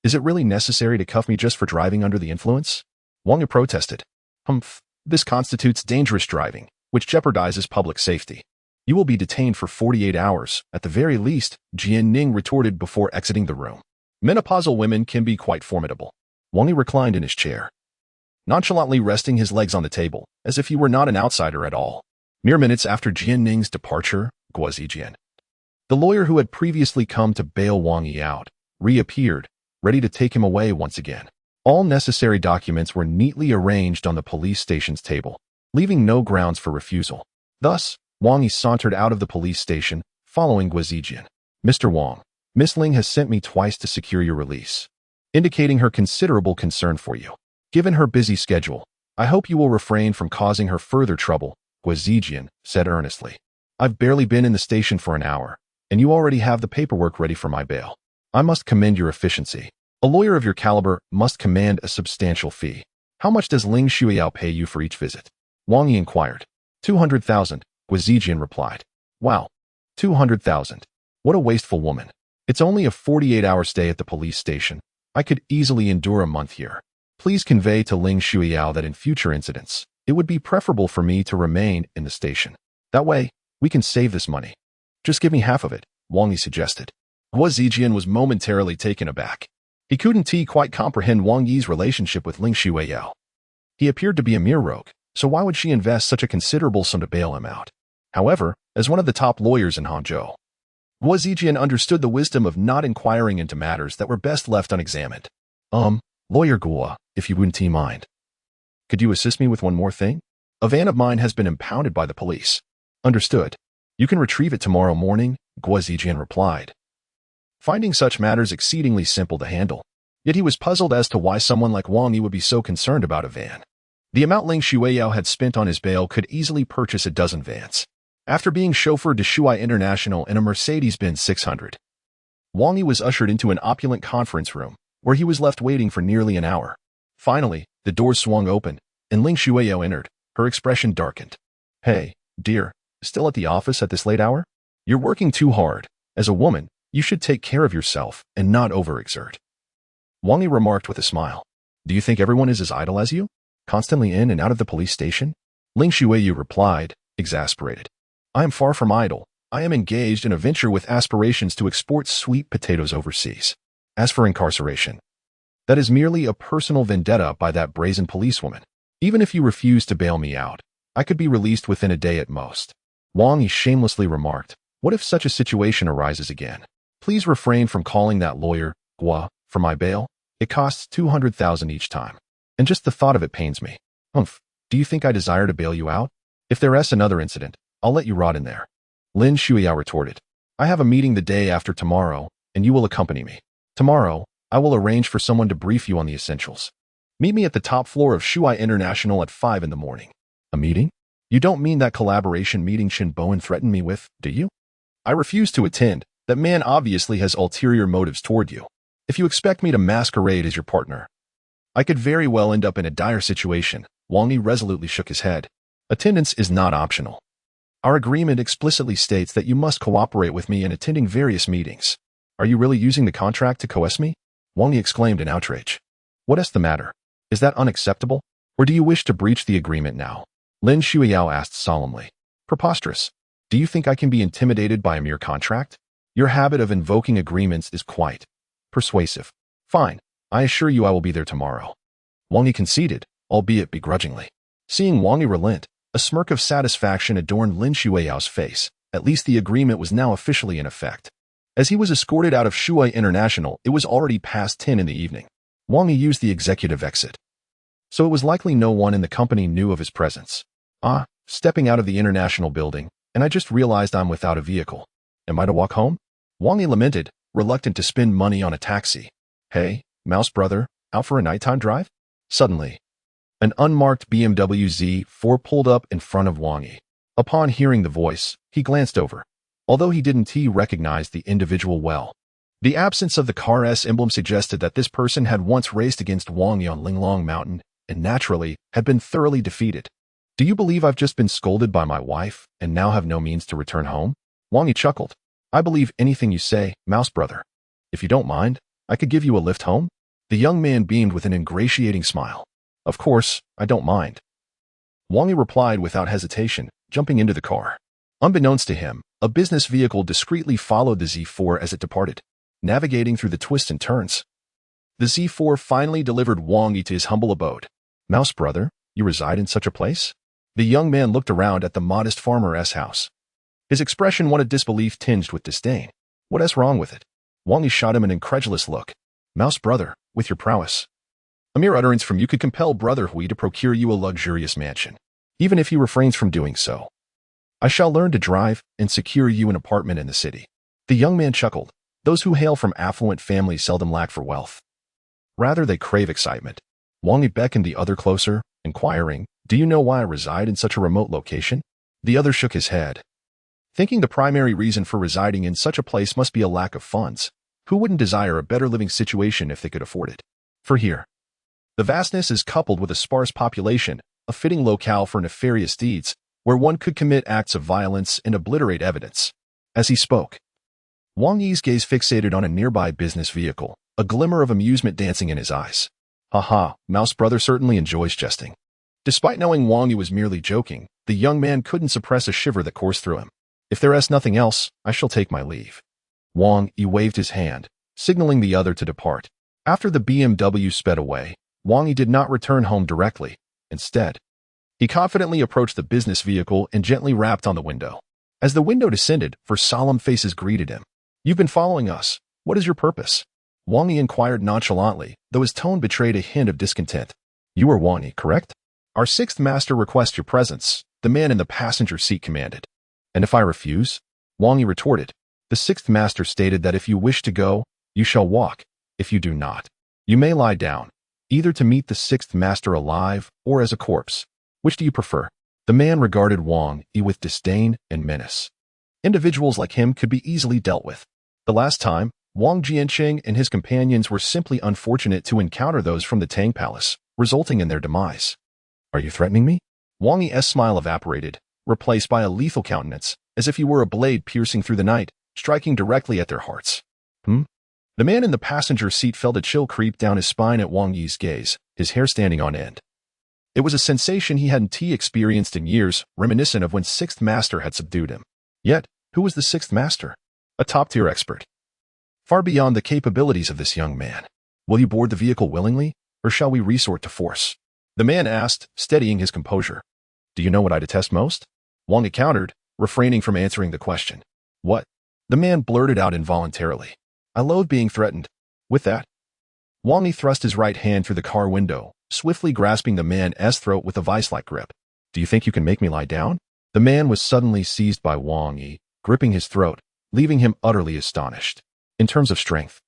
Is it really necessary to cuff me just for driving under the influence? Wang Yi protested. Humph, this constitutes dangerous driving, which jeopardizes public safety. You will be detained for 48 hours, at the very least, Jianning retorted before exiting the room. Menopausal women can be quite formidable. Wang Yi reclined in his chair, nonchalantly resting his legs on the table, as if he were not an outsider at all. Mere minutes after Jianning's departure, Guo Zijian, the lawyer who had previously come to bail Wang Yi out, reappeared, ready to take him away once again. All necessary documents were neatly arranged on the police station's table, leaving no grounds for refusal. Thus, Wang Yi sauntered out of the police station, following Guo Zijian. Mr. Wang, Miss Ling has sent me twice to secure your release, indicating her considerable concern for you. Given her busy schedule, I hope you will refrain from causing her further trouble, Guo Zijian said earnestly. I've barely been in the station for an hour, and you already have the paperwork ready for my bail. I must commend your efficiency. A lawyer of your caliber must command a substantial fee. How much does Ling Shuiyao pay you for each visit? Wang Yi inquired. 200,000, Guo Zijian replied. Wow, 200,000. What a wasteful woman. It's only a 48-hour stay at the police station. I could easily endure a month here. Please convey to Ling Shuiyao that in future incidents, it would be preferable for me to remain in the station. That way, we can save this money. Just give me half of it, Wang Yi suggested. Guo Zijian was momentarily taken aback. He couldn't quite comprehend Wang Yi's relationship with Ling Shuiyao. He appeared to be a mere rogue, so why would she invest such a considerable sum to bail him out? However, as one of the top lawyers in Hangzhou, Guo Zijian understood the wisdom of not inquiring into matters that were best left unexamined. Lawyer Guo, if you wouldn't mind, could you assist me with one more thing? A van of mine has been impounded by the police. Understood. You can retrieve it tomorrow morning, Guo Zijian replied, finding such matters exceedingly simple to handle. Yet he was puzzled as to why someone like Wang Yi would be so concerned about a van. The amount Ling Shuiyao had spent on his bail could easily purchase a dozen vans. After being chauffeured to Shuai International in a Mercedes-Benz 600, Wang Yi was ushered into an opulent conference room, where he was left waiting for nearly an hour. Finally, the doors swung open, and Ling Shuiyao entered, her expression darkened. Hey, dear, still at the office at this late hour? You're working too hard. As a woman, you should take care of yourself and not overexert. Wang Yi remarked with a smile. Do you think everyone is as idle as you? Constantly in and out of the police station? Ling Shuiyao replied, exasperated. I am far from idle. I am engaged in a venture with aspirations to export sweet potatoes overseas. As for incarceration, that is merely a personal vendetta by that brazen policewoman. Even if you refuse to bail me out, I could be released within a day at most. Wang Yi shamelessly remarked, what if such a situation arises again? Please refrain from calling that lawyer, Guo, for my bail. It costs 200,000 each time. And just the thought of it pains me. Humph, do you think I desire to bail you out? If there's another incident, I'll let you rot in there. Lin Shuiyao retorted. I have a meeting the day after tomorrow, and you will accompany me. Tomorrow, I will arrange for someone to brief you on the essentials. Meet me at the top floor of Shuai International at 5 in the morning. A meeting? You don't mean that collaboration meeting Shin Bowen threatened me with, do you? I refuse to attend. That man obviously has ulterior motives toward you. If you expect me to masquerade as your partner, I could very well end up in a dire situation. Wang Yi resolutely shook his head. Attendance is not optional. Our agreement explicitly states that you must cooperate with me in attending various meetings. Are you really using the contract to coerce me? Wang Yi exclaimed in outrage. What is the matter? Is that unacceptable? Or do you wish to breach the agreement now? Lin Shuiyao asked solemnly. Preposterous. Do you think I can be intimidated by a mere contract? Your habit of invoking agreements is quite persuasive. Fine. I assure you I will be there tomorrow. Wang Yi conceded, albeit begrudgingly. Seeing Wang Yi relent, a smirk of satisfaction adorned Lin Shuiyao's face. At least the agreement was now officially in effect. As he was escorted out of Shuai International, it was already past 10 in the evening. Wang Yi used the executive exit. So it was likely no one in the company knew of his presence. Stepping out of the international building, and I just realized I'm without a vehicle. Am I to walk home? Wang Yi lamented, reluctant to spend money on a taxi. Hey, Mouse brother, out for a nighttime drive? Suddenly, an unmarked BMW Z4 pulled up in front of Wang Yi. Upon hearing the voice, he glanced over. Although he didn't recognize the individual well, the absence of the car's emblem suggested that this person had once raced against Wang Yi on Linglong Mountain and naturally had been thoroughly defeated. Do you believe I've just been scolded by my wife and now have no means to return home? Wang Yi chuckled. I believe anything you say, Mouse brother. If you don't mind, I could give you a lift home? The young man beamed with an ingratiating smile. Of course, I don't mind. Wang Yi replied without hesitation, jumping into the car. Unbeknownst to him, a business vehicle discreetly followed the Z4 as it departed, navigating through the twists and turns. The Z4 finally delivered Wang Yi to his humble abode. Mouse brother, you reside in such a place? The young man looked around at the modest farmer's house. His expression one of disbelief tinged with disdain. What is wrong with it? Wang Yi shot him an incredulous look. Mouse brother, with your prowess. A mere utterance from you could compel Brother Hui to procure you a luxurious mansion, even if he refrains from doing so. I shall learn to drive and secure you an apartment in the city. The young man chuckled. Those who hail from affluent families seldom lack for wealth. Rather, they crave excitement. Wang Yi beckoned the other closer, inquiring, do you know why I reside in such a remote location? The other shook his head, thinking the primary reason for residing in such a place must be a lack of funds. Who wouldn't desire a better living situation if they could afford it? For here, the vastness is coupled with a sparse population, a fitting locale for nefarious deeds, where one could commit acts of violence and obliterate evidence. As he spoke, Wang Yi's gaze fixated on a nearby business vehicle, a glimmer of amusement dancing in his eyes. Haha, Mouse brother certainly enjoys jesting. Despite knowing Wang Yi was merely joking, the young man couldn't suppress a shiver that coursed through him. If there is nothing else, I shall take my leave. Wang Yi waved his hand, signaling the other to depart. After the BMW sped away, Wang Yi did not return home directly. Instead, he confidently approached the business vehicle and gently rapped on the window. As the window descended, solemn faces greeted him. You've been following us. What is your purpose? Wang Yi inquired nonchalantly, though his tone betrayed a hint of discontent. You are Wang Yi, correct? Our sixth master requests your presence, the man in the passenger seat commanded. And if I refuse? Wang Yi retorted. The sixth master stated that if you wish to go, you shall walk. If you do not, you may lie down, either to meet the sixth master alive or as a corpse. Which do you prefer? The man regarded Wang Yi with disdain and menace. Individuals like him could be easily dealt with. The last time, Wang Jianqing and his companions were simply unfortunate to encounter those from the Tang Palace, resulting in their demise. Are you threatening me? Wang Yi's smile evaporated, replaced by a lethal countenance, as if he were a blade piercing through the night, striking directly at their hearts. The man in the passenger seat felt a chill creep down his spine at Wang Yi's gaze, his hair standing on end. It was a sensation he hadn't experienced in years, reminiscent of when Sixth Master had subdued him. Yet, who was the Sixth Master? A top-tier expert. Far beyond the capabilities of this young man. Will you board the vehicle willingly, or shall we resort to force? The man asked, steadying his composure. Do you know what I detest most? Wang Yi countered, refraining from answering the question. What? The man blurted out involuntarily. I loathe being threatened. With that, Wang Yi thrust his right hand through the car window, swiftly grasping the man's throat with a vice-like grip. Do you think you can make me lie down? The man was suddenly seized by Wang Yi, gripping his throat, leaving him utterly astonished. In terms of strength,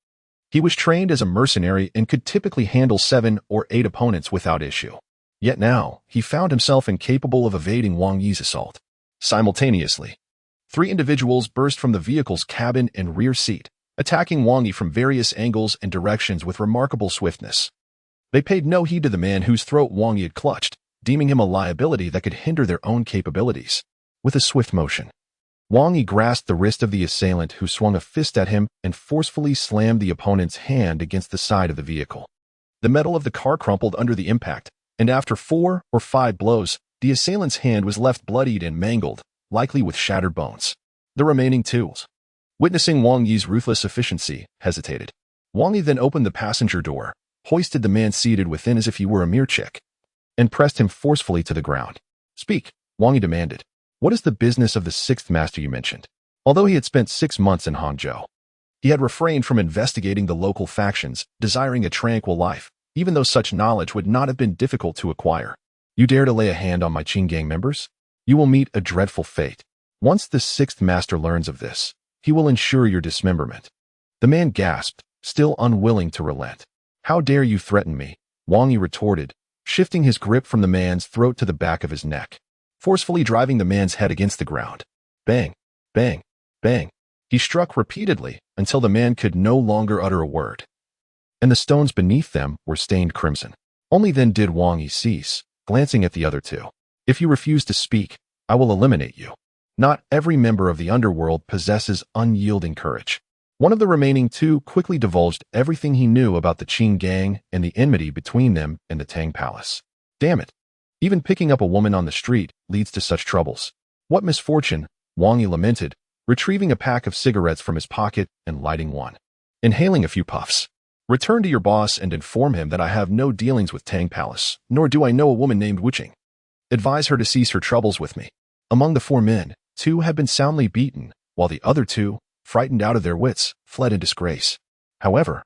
He was trained as a mercenary and could typically handle 7 or 8 opponents without issue. Yet now, he found himself incapable of evading Wang Yi's assault. Simultaneously, 3 individuals burst from the vehicle's cabin and rear seat, attacking Wang Yi from various angles and directions with remarkable swiftness. They paid no heed to the man whose throat Wang Yi had clutched, deeming him a liability that could hinder their own capabilities. With a swift motion, Wang Yi grasped the wrist of the assailant who swung a fist at him and forcefully slammed the opponent's hand against the side of the vehicle. The metal of the car crumpled under the impact, and after 4 or 5 blows, the assailant's hand was left bloodied and mangled, likely with shattered bones. The remaining 2, witnessing Wang Yi's ruthless efficiency, hesitated. Wang Yi then opened the passenger door, hoisted the man seated within as if he were a mere chick, and pressed him forcefully to the ground. "Speak," Wang Yi demanded. "What is the business of the 6th master you mentioned?" Although he had spent 6 months in Hangzhou, he had refrained from investigating the local factions, desiring a tranquil life, even though such knowledge would not have been difficult to acquire. "You dare to lay a hand on my Qing gang members? You will meet a dreadful fate. Once the 6th master learns of this, he will ensure your dismemberment." The man gasped, still unwilling to relent. "How dare you threaten me?" Wang Yi retorted, shifting his grip from the man's throat to the back of his neck, forcefully driving the man's head against the ground. Bang, bang, bang. He struck repeatedly until the man could no longer utter a word, and the stones beneath them were stained crimson. Only then did Wang Yi cease, glancing at the other 2. "If you refuse to speak, I will eliminate you." Not every member of the underworld possesses unyielding courage. One of the remaining 2 quickly divulged everything he knew about the Qing gang and the enmity between them and the Tang Palace. "Damn it. Even picking up a woman on the street leads to such troubles. What misfortune," Wang Yi lamented, retrieving a pack of cigarettes from his pocket and lighting one. Inhaling a few puffs. "Return to your boss and inform him that I have no dealings with Tang Palace, nor do I know a woman named Wuling. Advise her to cease her troubles with me." Among the 4 men, 2 had been soundly beaten, while the other 2, frightened out of their wits, fled in disgrace. However,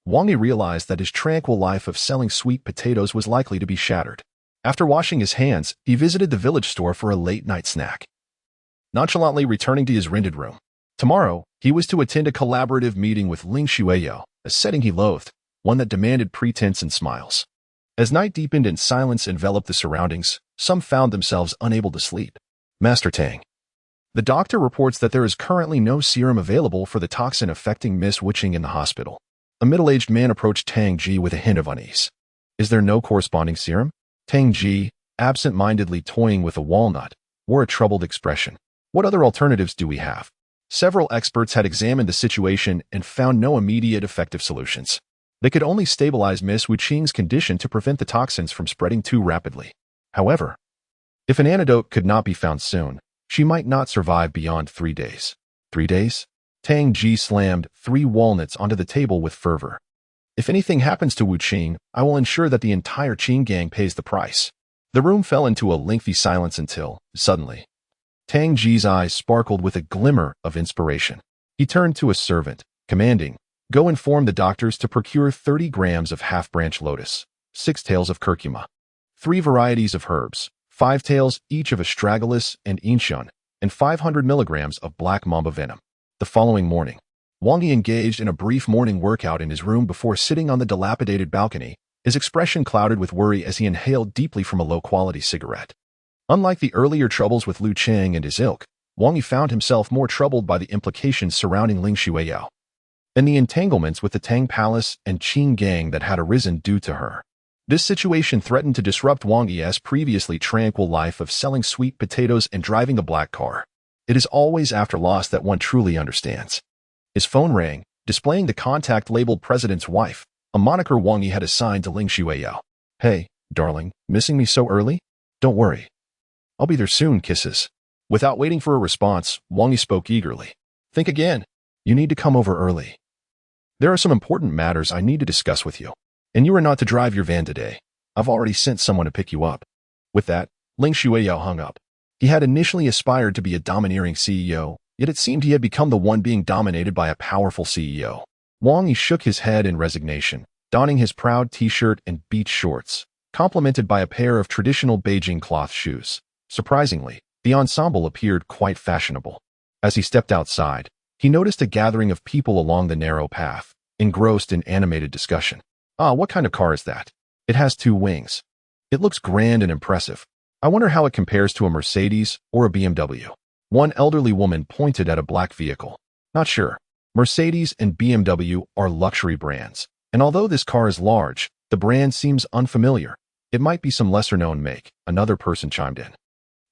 Wang Yi realized that his tranquil life of selling sweet potatoes was likely to be shattered. After washing his hands, he visited the village store for a late-night snack, nonchalantly returning to his rented room. Tomorrow, he was to attend a collaborative meeting with Ling Xueyao, a setting he loathed, one that demanded pretense and smiles. As night deepened and silence enveloped the surroundings, some found themselves unable to sleep. "Master Tang, the doctor reports that there is currently no serum available for the toxin affecting Miss Wuling in the hospital." A middle-aged man approached Tang Ji with a hint of unease. "Is there no corresponding serum?" Tang Ji, absent-mindedly toying with a walnut, wore a troubled expression. "What other alternatives do we have?" Several experts had examined the situation and found no immediate effective solutions. They could only stabilize Miss Wuqing's condition to prevent the toxins from spreading too rapidly. However, if an antidote could not be found soon, she might not survive beyond 3 days. 3 days? Tang Ji slammed 3 walnuts onto the table with fervor. "If anything happens to Wuqing, I will ensure that the entire Qing gang pays the price." The room fell into a lengthy silence until, suddenly, Tang Ji's eyes sparkled with a glimmer of inspiration. He turned to a servant, commanding, "Go inform the doctors to procure 30 grams of half-branch lotus, 6 tails of curcuma, 3 varieties of herbs, 5 tails each of astragalus and inchun, and 500 milligrams of black mamba venom." The following morning, Wang Yi engaged in a brief morning workout in his room before sitting on the dilapidated balcony, his expression clouded with worry as he inhaled deeply from a low-quality cigarette. Unlike the earlier troubles with Lu Cheng and his ilk, Wang Yi found himself more troubled by the implications surrounding Ling Xueyao and the entanglements with the Tang Palace and Qing gang that had arisen due to her. This situation threatened to disrupt Wang Yi's previously tranquil life of selling sweet potatoes and driving a black car. It is always after loss that one truly understands. His phone rang, displaying the contact labeled President's Wife, a moniker Wang Yi had assigned to Ling Xueyao. "Hey, darling, missing me so early? Don't worry. I'll be there soon, kisses." Without waiting for a response, Wang Yi spoke eagerly. "Think again. You need to come over early. There are some important matters I need to discuss with you. And you are not to drive your van today. I've already sent someone to pick you up." With that, Ling Xueyao hung up. He had initially aspired to be a domineering CEO, yet it seemed he had become the one being dominated by a powerful CEO. Wang Yi shook his head in resignation, donning his proud t-shirt and beach shorts, complemented by a pair of traditional Beijing cloth shoes. Surprisingly, the ensemble appeared quite fashionable. As he stepped outside, he noticed a gathering of people along the narrow path, engrossed in animated discussion. Ah, what kind of car is that? It has 2 wings. It looks grand and impressive. I wonder how it compares to a Mercedes or a BMW. One elderly woman pointed at a black vehicle. Not sure. Mercedes and BMW are luxury brands, and although this car is large, the brand seems unfamiliar. It might be some lesser-known make, another person chimed in.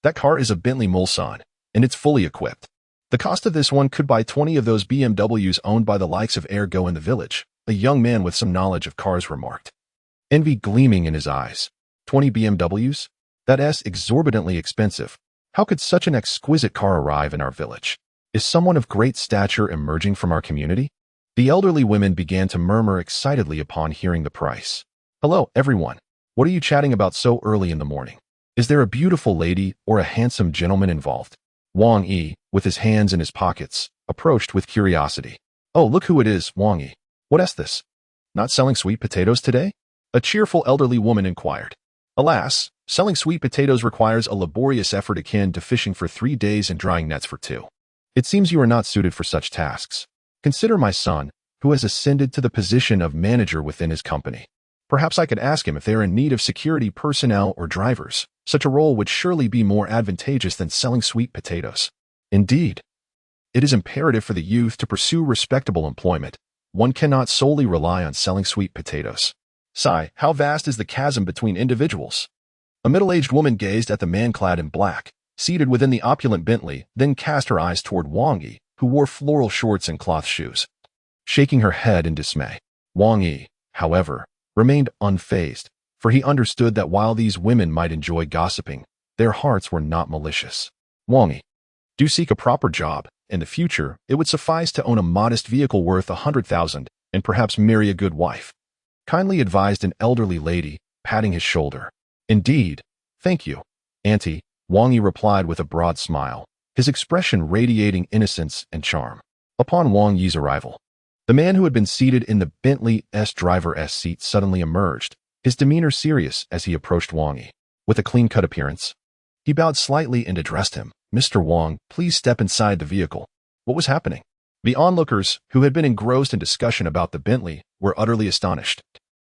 That car is a Bentley Mulsanne, and it's fully equipped. The cost of this one could buy 20 of those BMWs owned by the likes of Ergo in the village, a young man with some knowledge of cars remarked. Envy gleaming in his eyes. 20 BMWs? That's exorbitantly expensive. How could such an exquisite car arrive in our village? Is someone of great stature emerging from our community? The elderly women began to murmur excitedly upon hearing the price. Hello, everyone. What are you chatting about so early in the morning? Is there a beautiful lady or a handsome gentleman involved? Wang Yi, with his hands in his pockets, approached with curiosity. Oh, look who it is, Wang Yi. What is this? Not selling sweet potatoes today? A cheerful elderly woman inquired. Alas, selling sweet potatoes requires a laborious effort akin to fishing for 3 days and drying nets for 2. It seems you are not suited for such tasks. Consider my son, who has ascended to the position of manager within his company. Perhaps I could ask him if they are in need of security personnel or drivers. Such a role would surely be more advantageous than selling sweet potatoes. Indeed, it is imperative for the youth to pursue respectable employment. One cannot solely rely on selling sweet potatoes. Sigh, how vast is the chasm between individuals? A middle-aged woman gazed at the man clad in black, seated within the opulent Bentley, then cast her eyes toward Wang Yi, who wore floral shorts and cloth shoes. Shaking her head in dismay, Wang Yi, however, remained unfazed, for he understood that while these women might enjoy gossiping, their hearts were not malicious. Wang Yi, do seek a proper job. In the future, it would suffice to own a modest vehicle worth 100,000 and perhaps marry a good wife. Kindly advised an elderly lady, patting his shoulder. Indeed, thank you, Auntie, Wang Yi replied with a broad smile, his expression radiating innocence and charm. Upon Wang Yi's arrival, the man who had been seated in the Bentley's driver's seat suddenly emerged, his demeanor serious as he approached Wang Yi. With a clean-cut appearance, he bowed slightly and addressed him. Mr. Wang, please step inside the vehicle. What was happening? The onlookers, who had been engrossed in discussion about the Bentley, were utterly astonished,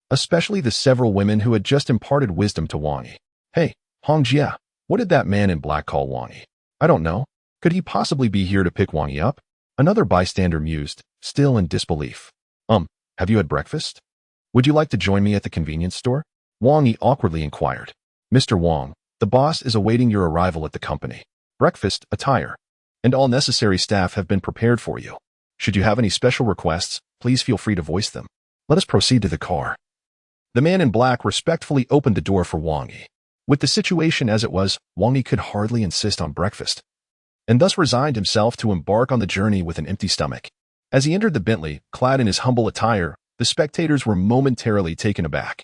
especially the several women who had just imparted wisdom to Wang Yi. Hey, Hongjiao, what did that man in black call Wang Yi? I don't know. Could he possibly be here to pick Wang Yi up? Another bystander mused, still in disbelief. Have you had breakfast? Would you like to join me at the convenience store? Wang Yi awkwardly inquired. Mr. Wang, the boss is awaiting your arrival at the company. Breakfast, attire, and all necessary staff have been prepared for you. Should you have any special requests, please feel free to voice them. Let us proceed to the car. The man in black respectfully opened the door for Wang Yi. With the situation as it was, Wang Yi could hardly insist on breakfast, and thus resigned himself to embark on the journey with an empty stomach. As he entered the Bentley, clad in his humble attire, the spectators were momentarily taken aback.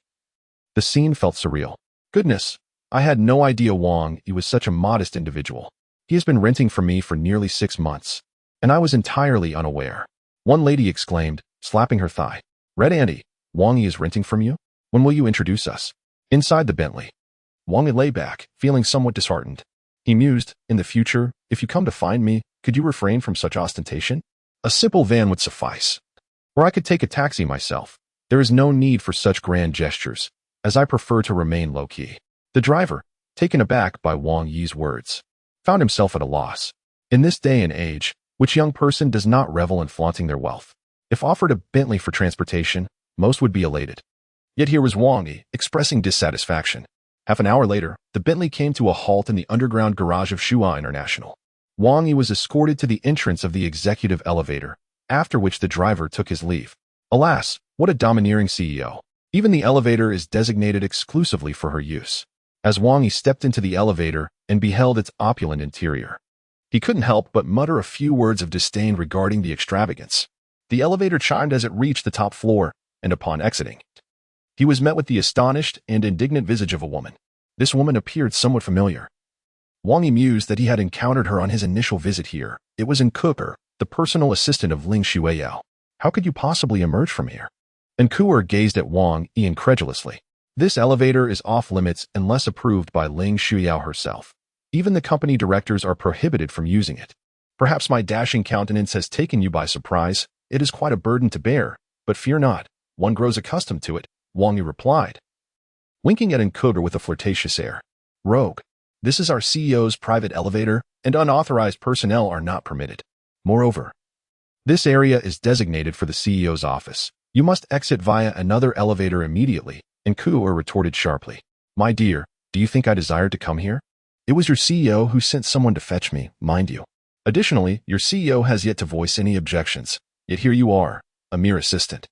The scene felt surreal. Goodness, I had no idea Wang Yi was such a modest individual. He has been renting from me for nearly 6 months, and I was entirely unaware. One lady exclaimed, slapping her thigh. Red Auntie, Wang Yi is renting from you? When will you introduce us? Inside the Bentley, Wang Yi lay back, feeling somewhat disheartened. He mused, in the future, if you come to find me, could you refrain from such ostentation? A simple van would suffice. Or I could take a taxi myself. There is no need for such grand gestures, as I prefer to remain low-key. The driver, taken aback by Wang Yi's words, found himself at a loss. In this day and age, which young person does not revel in flaunting their wealth? If offered a Bentley for transportation, most would be elated. Yet here was Wang Yi, expressing dissatisfaction. Half an hour later, the Bentley came to a halt in the underground garage of Shua International. Wang Yi was escorted to the entrance of the executive elevator, after which the driver took his leave. Alas, what a domineering CEO. Even the elevator is designated exclusively for her use. As Wang Yi stepped into the elevator and beheld its opulent interior, he couldn't help but mutter a few words of disdain regarding the extravagance. The elevator chimed as it reached the top floor, and upon exiting, he was met with the astonished and indignant visage of a woman. This woman appeared somewhat familiar. Wang Yi mused that he had encountered her on his initial visit here. It was in Cooker, the personal assistant of Ling Shuiyao. How could you possibly emerge from here? And Cooper gazed at Wang Yi incredulously. This elevator is off-limits unless approved by Ling Shuiyao herself. Even the company directors are prohibited from using it. Perhaps my dashing countenance has taken you by surprise. It is quite a burden to bear, But fear not, one grows accustomed to it, Wang Yi replied, winking at Encoder with a flirtatious air. Rogue, this is our CEO's private elevator, and unauthorized personnel are not permitted. Moreover, this area is designated for the CEO's office. You must exit via another elevator immediately, Encoder retorted sharply. My dear, do you think I desired to come here? It was your CEO who sent someone to fetch me, mind you. Additionally, your CEO has yet to voice any objections, yet here you are, a mere assistant,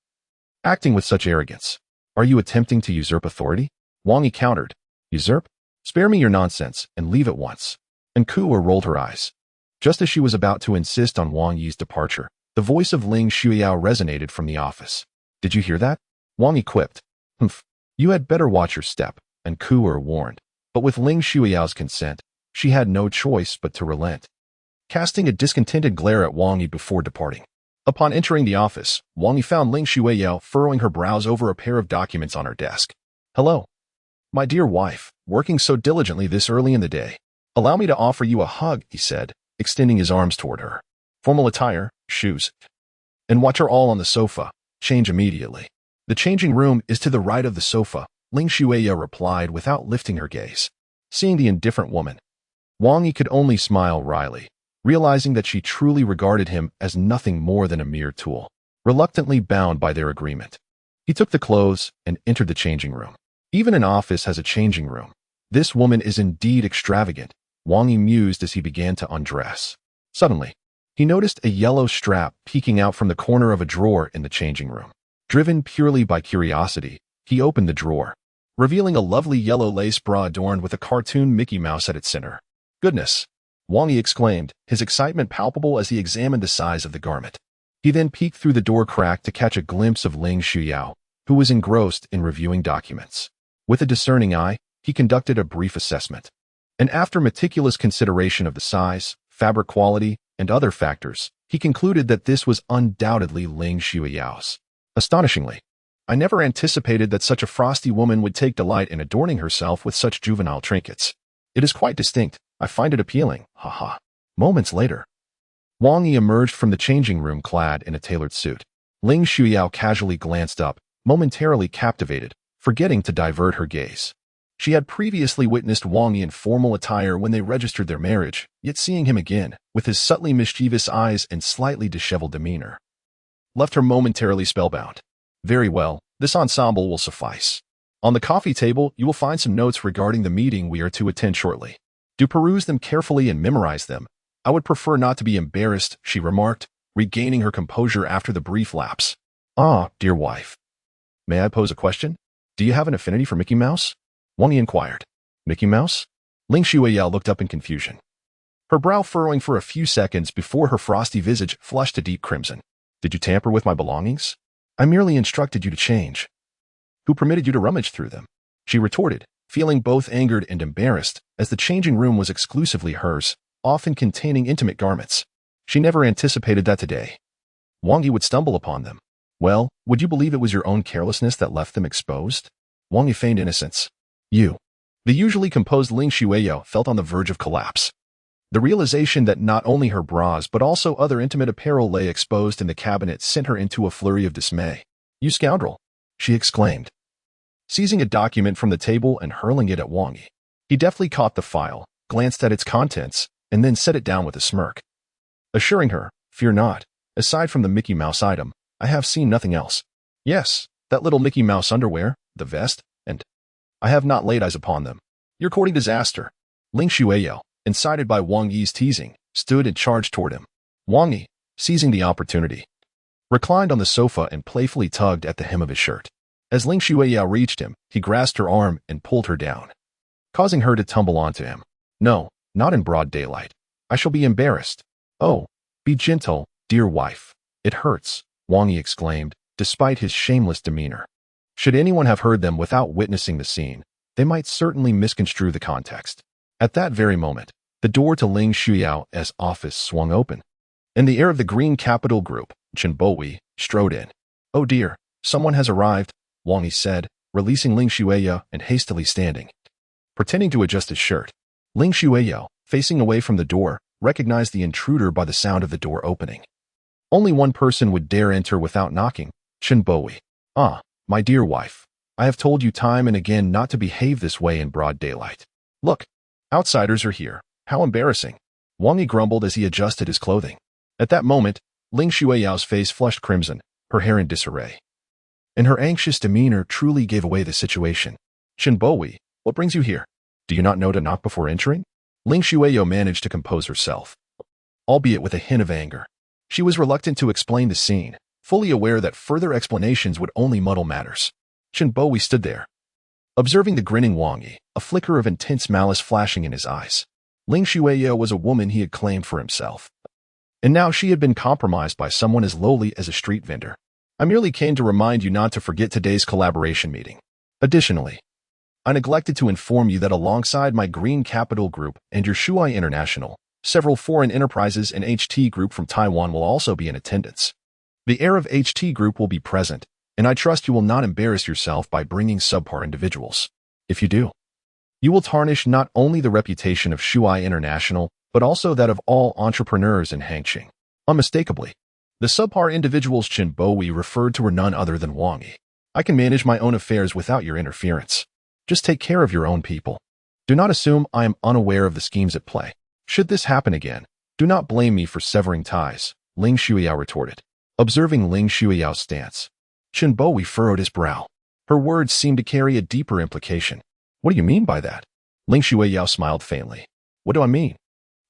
acting with such arrogance. Are you attempting to usurp authority? Wang Yi countered. Usurp? Spare me your nonsense, and leave at once. Encoder rolled her eyes. Just as she was about to insist on Wang Yi's departure, the voice of Ling Shuiyao resonated from the office. Did you hear that? Wang Yi quipped. Humph. You had better watch your step, Encoder warned. But with Ling Shuiyao's consent, she had no choice but to relent, casting a discontented glare at Wang Yi before departing. Upon entering the office, Wang Yi found Ling Shuiyao furrowing her brows over a pair of documents on her desk. Hello, my dear wife, working so diligently this early in the day. Allow me to offer you a hug, he said, extending his arms toward her. Formal attire, shoes, and watch her all on the sofa. Change immediately. The changing room is to the right of the sofa, Ling Shuiyao replied without lifting her gaze. Seeing the indifferent woman, Wang Yi could only smile wryly, realizing that she truly regarded him as nothing more than a mere tool, reluctantly bound by their agreement. He took the clothes and entered the changing room. Even an office has a changing room. This woman is indeed extravagant, Wang Yi mused as he began to undress. Suddenly, he noticed a yellow strap peeking out from the corner of a drawer in the changing room. Driven purely by curiosity, he opened the drawer, revealing a lovely yellow lace bra adorned with a cartoon Mickey Mouse at its center. Goodness! Wang Yi exclaimed, his excitement palpable as he examined the size of the garment. He then peeked through the door crack to catch a glimpse of Ling Shuiyao, who was engrossed in reviewing documents. With a discerning eye, he conducted a brief assessment. And after meticulous consideration of the size, fabric quality, and other factors, he concluded that this was undoubtedly Ling Shuiyao's. Astonishingly, I never anticipated that such a frosty woman would take delight in adorning herself with such juvenile trinkets. It is quite distinct. I find it appealing. Haha. Moments later, Wang Yi emerged from the changing room clad in a tailored suit. Ling Shuiyao casually glanced up, momentarily captivated, forgetting to divert her gaze. She had previously witnessed Wang Yi in formal attire when they registered their marriage, yet seeing him again, with his subtly mischievous eyes and slightly disheveled demeanor, left her momentarily spellbound. Very well, this ensemble will suffice. On the coffee table, you will find some notes regarding the meeting we are to attend shortly. Do peruse them carefully and memorize them. I would prefer not to be embarrassed, she remarked, regaining her composure after the brief lapse. Ah, dear wife. May I pose a question? Do you have an affinity for Mickey Mouse? Wang Yi inquired. Mickey Mouse? Ling Shuiyao looked up in confusion, her brow furrowing for a few seconds before her frosty visage flushed a deep crimson. Did you tamper with my belongings? I merely instructed you to change. Who permitted you to rummage through them? She retorted, feeling both angered and embarrassed, as the changing room was exclusively hers, often containing intimate garments. She never anticipated that today Wang Yi would stumble upon them. Well, would you believe it was your own carelessness that left them exposed? Wang Yi feigned innocence. You. The usually composed Ling Shuiyao felt on the verge of collapse. The realization that not only her bras but also other intimate apparel lay exposed in the cabinet sent her into a flurry of dismay. You scoundrel! She exclaimed, seizing a document from the table and hurling it at Wang Yi. He deftly caught the file, glanced at its contents, and then set it down with a smirk, assuring her, fear not, aside from the Mickey Mouse item, I have seen nothing else. Yes, that little Mickey Mouse underwear, the vest, and I have not laid eyes upon them. You're courting disaster. Ling Shuiyao, incited by Wang Yi's teasing, stood and charged toward him. Wang Yi, seizing the opportunity, reclined on the sofa and playfully tugged at the hem of his shirt. As Ling Shuiyao reached him, he grasped her arm and pulled her down, causing her to tumble onto him. No, not in broad daylight. I shall be embarrassed. Oh, be gentle, dear wife. It hurts, Wang Yi exclaimed, despite his shameless demeanor. Should anyone have heard them without witnessing the scene, they might certainly misconstrue the context. At that very moment, the door to Ling Shuiyao's office swung open, and the heir of the Green Capital Group, Chen Bohui, strode in. Oh dear, someone has arrived, Wang Yi said, releasing Ling Shuiyao and hastily standing, pretending to adjust his shirt. Ling Shuiyao, facing away from the door, recognized the intruder by the sound of the door opening. Only one person would dare enter without knocking, Chen Bowie. Ah, my dear wife. I have told you time and again not to behave this way in broad daylight. Look, outsiders are here. How embarrassing. Wang Yi grumbled as he adjusted his clothing. At that moment, Ling Xueyao's face flushed crimson, her hair in disarray. And her anxious demeanor truly gave away the situation. Chen Bowie, what brings you here? Do you not know to knock before entering? Ling Xueyao managed to compose herself, albeit with a hint of anger. She was reluctant to explain the scene, fully aware that further explanations would only muddle matters. Chen Bowie stood there, observing the grinning Wang Yi, a flicker of intense malice flashing in his eyes. Ling Xueyao was a woman he had claimed for himself. And now she had been compromised by someone as lowly as a street vendor. I merely came to remind you not to forget today's collaboration meeting. Additionally, I neglected to inform you that alongside my Green Capital Group and your Shuai International, several foreign enterprises and HT Group from Taiwan will also be in attendance. The heir of HT Group will be present, and I trust you will not embarrass yourself by bringing subpar individuals. If you do, you will tarnish not only the reputation of Shuai International, but also that of all entrepreneurs in Hangzhou. Unmistakably, the subpar individuals Chen Bowie referred to were none other than Wang Yi. I can manage my own affairs without your interference. Just take care of your own people. Do not assume I am unaware of the schemes at play. Should this happen again, do not blame me for severing ties, Ling Xueyao retorted. Observing Ling Xueyao's stance, Chen Bowie furrowed his brow. Her words seemed to carry a deeper implication. What do you mean by that? Ling Xueyao smiled faintly. What do I mean?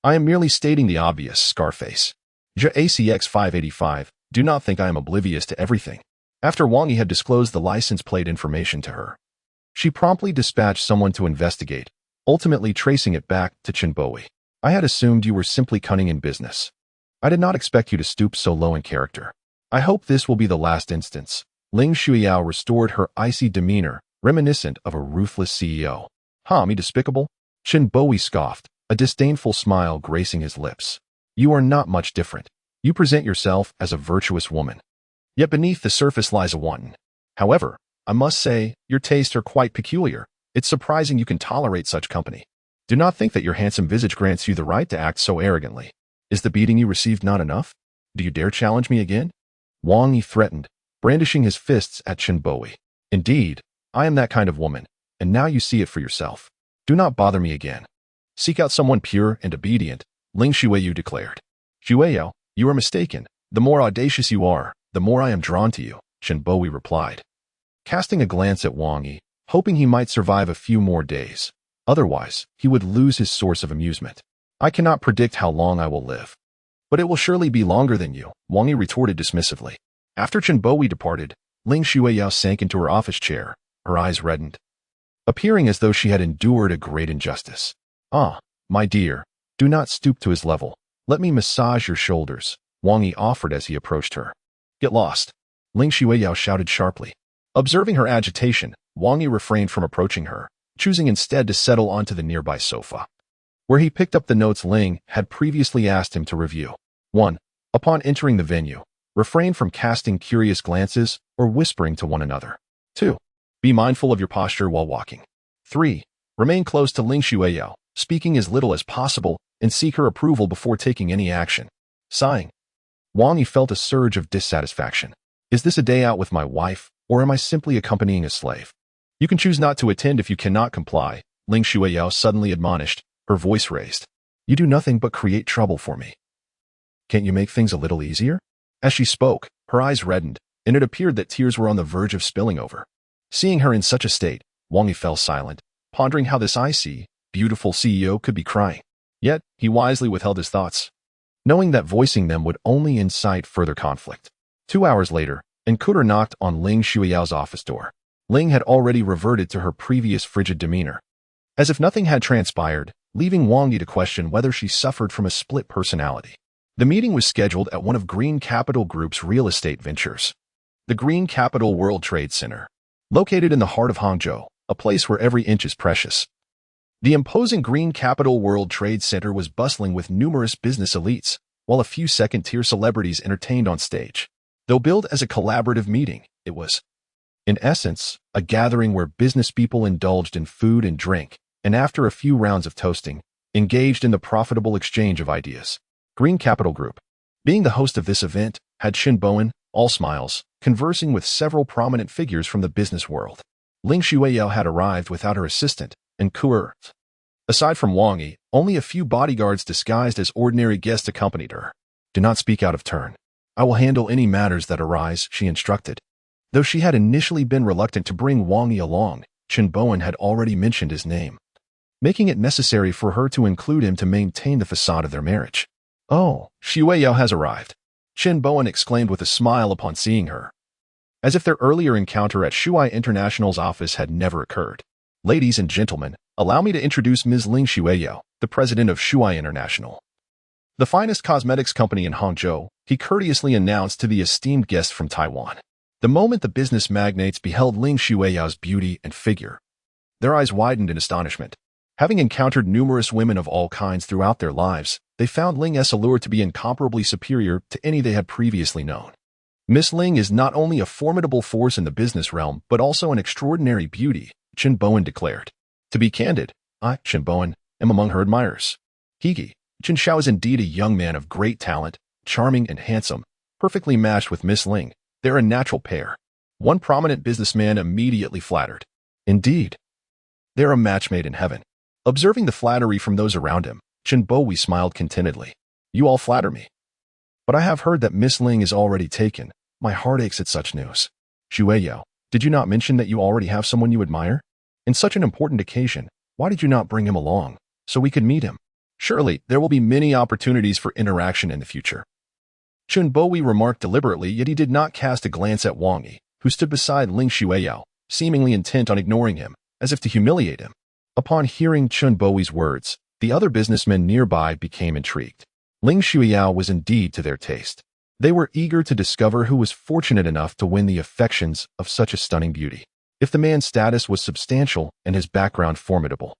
I am merely stating the obvious, Scarface. JACX 585, do not think I am oblivious to everything. After Wang Yi had disclosed the license plate information to her, she promptly dispatched someone to investigate, ultimately tracing it back to Chen Bowie. I had assumed you were simply cunning in business. I did not expect you to stoop so low in character. I hope this will be the last instance. Ling Xueyao restored her icy demeanor, reminiscent of a ruthless CEO. Me despicable? Chen Bowie scoffed, a disdainful smile gracing his lips. You are not much different. You present yourself as a virtuous woman. Yet beneath the surface lies a wanton. However, I must say, your tastes are quite peculiar. It's surprising you can tolerate such company. Do not think that your handsome visage grants you the right to act so arrogantly. Is the beating you received not enough? Do you dare challenge me again? Wang Yi threatened, brandishing his fists at Chen Bowie. Indeed, I am that kind of woman, and now you see it for yourself. Do not bother me again. Seek out someone pure and obedient, Ling Xueyao declared. Xueyao, you are mistaken. The more audacious you are, the more I am drawn to you, Chen Bowie replied, casting a glance at Wang Yi, hoping he might survive a few more days. Otherwise, he would lose his source of amusement. I cannot predict how long I will live. But it will surely be longer than you, Wang Yi retorted dismissively. After Chen Bowie departed, Ling Xueyao sank into her office chair, her eyes reddened, appearing as though she had endured a great injustice. My dear, do not stoop to his level. Let me massage your shoulders, Wang Yi offered as he approached her. Get lost, Ling Xueyao shouted sharply. Observing her agitation, Wang Yi refrained from approaching her, choosing instead to settle onto the nearby sofa, where he picked up the notes Ling had previously asked him to review. 1. Upon entering the venue, refrain from casting curious glances or whispering to one another. 2. Be mindful of your posture while walking. 3. Remain close to Ling Xueyao, speaking as little as possible, and seek her approval before taking any action. Sighing, Wang Yi felt a surge of dissatisfaction. Is this a day out with my wife, or am I simply accompanying a slave? You can choose not to attend if you cannot comply, Ling Xueyao suddenly admonished, her voice raised. You do nothing but create trouble for me. Can't you make things a little easier? As she spoke, her eyes reddened, and it appeared that tears were on the verge of spilling over. Seeing her in such a state, Wang Yi fell silent, pondering how this icy, beautiful CEO could be crying. Yet, he wisely withheld his thoughts, knowing that voicing them would only incite further conflict. 2 hours later, Encoder knocked on Ling Xueyao's office door. Ling had already reverted to her previous frigid demeanor, as if nothing had transpired, leaving Wang Yi to question whether she suffered from a split personality. The meeting was scheduled at one of Green Capital Group's real estate ventures, the Green Capital World Trade Center, located in the heart of Hangzhou, a place where every inch is precious. The imposing Green Capital World Trade Center was bustling with numerous business elites, while a few second-tier celebrities entertained on stage. Though billed as a collaborative meeting, it was, in essence, a gathering where business people indulged in food and drink, and after a few rounds of toasting, engaged in the profitable exchange of ideas. Green Capital Group, being the host of this event, had Shin Bowen, all smiles, conversing with several prominent figures from the business world. Ling Shuiyao had arrived without her assistant and courier. Aside from Wang Yi, only a few bodyguards disguised as ordinary guests accompanied her. Do not speak out of turn. I will handle any matters that arise, she instructed. Though she had initially been reluctant to bring Wang Yi along, Chen Bowen had already mentioned his name, making it necessary for her to include him to maintain the facade of their marriage. Oh, Shuiyao has arrived, Chen Bowen exclaimed with a smile upon seeing her, as if their earlier encounter at Shuai International's office had never occurred. Ladies and gentlemen, allow me to introduce Ms. Ling Shuiyao, the president of Shuai International, the finest cosmetics company in Hangzhou, he courteously announced to the esteemed guest from Taiwan. The moment the business magnates beheld Ling Shuiyao's beauty and figure, their eyes widened in astonishment. Having encountered numerous women of all kinds throughout their lives, they found Ling's allure to be incomparably superior to any they had previously known. Miss Ling is not only a formidable force in the business realm, but also an extraordinary beauty, Chen Bowen declared. To be candid, I, Chen Bowen, am among her admirers. Higi, Chen Xiao is indeed a young man of great talent, charming and handsome, perfectly matched with Miss Ling. They're a natural pair. One prominent businessman immediately flattered. Indeed, they're a match made in heaven. Observing the flattery from those around him, Chen Bowie smiled contentedly. You all flatter me. But I have heard that Miss Ling is already taken. My heart aches at such news. Shuiyao, did you not mention that you already have someone you admire? In such an important occasion, why did you not bring him along, so we could meet him? Surely, there will be many opportunities for interaction in the future. Chen Bowie remarked deliberately, yet he did not cast a glance at Wang Yi, who stood beside Ling Shuiyao, seemingly intent on ignoring him, as if to humiliate him. Upon hearing Chen Bowie's words, the other businessmen nearby became intrigued. Ling Shuiyao was indeed to their taste. They were eager to discover who was fortunate enough to win the affections of such a stunning beauty. If the man's status was substantial and his background formidable,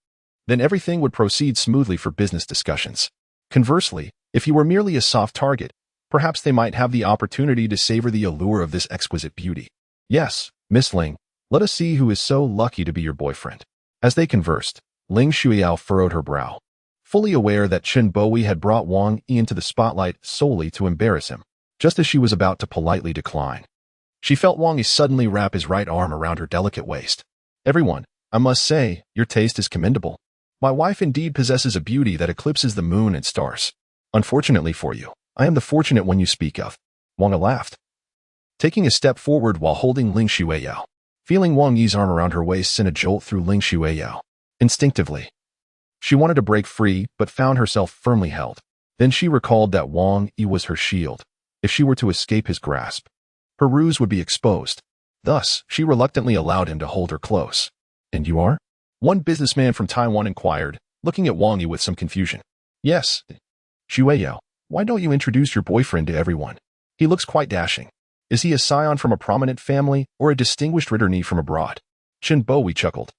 then everything would proceed smoothly for business discussions. Conversely, if he were merely a soft target, perhaps they might have the opportunity to savor the allure of this exquisite beauty. Yes, Miss Ling, let us see who is so lucky to be your boyfriend. As they conversed, Ling Shuiyao furrowed her brow, fully aware that Chen Bowie had brought Wang Yi into the spotlight solely to embarrass him. Just as she was about to politely decline, she felt Wang Yi suddenly wrap his right arm around her delicate waist. Everyone, I must say, your taste is commendable. My wife indeed possesses a beauty that eclipses the moon and stars. Unfortunately for you, I am the fortunate one you speak of. Wang Yi laughed, taking a step forward while holding Ling Shuiyao. Feeling Wang Yi's arm around her waist sent a jolt through Ling Shuiyao. Instinctively, she wanted to break free, but found herself firmly held. Then she recalled that Wang Yi was her shield. If she were to escape his grasp, her ruse would be exposed. Thus, she reluctantly allowed him to hold her close. And you are? One businessman from Taiwan inquired, looking at Wang Yi with some confusion. Yes. Shuiyao, why don't you introduce your boyfriend to everyone? He looks quite dashing. Is he a scion from a prominent family or a distinguished returnee from abroad? Chen Bowie chuckled.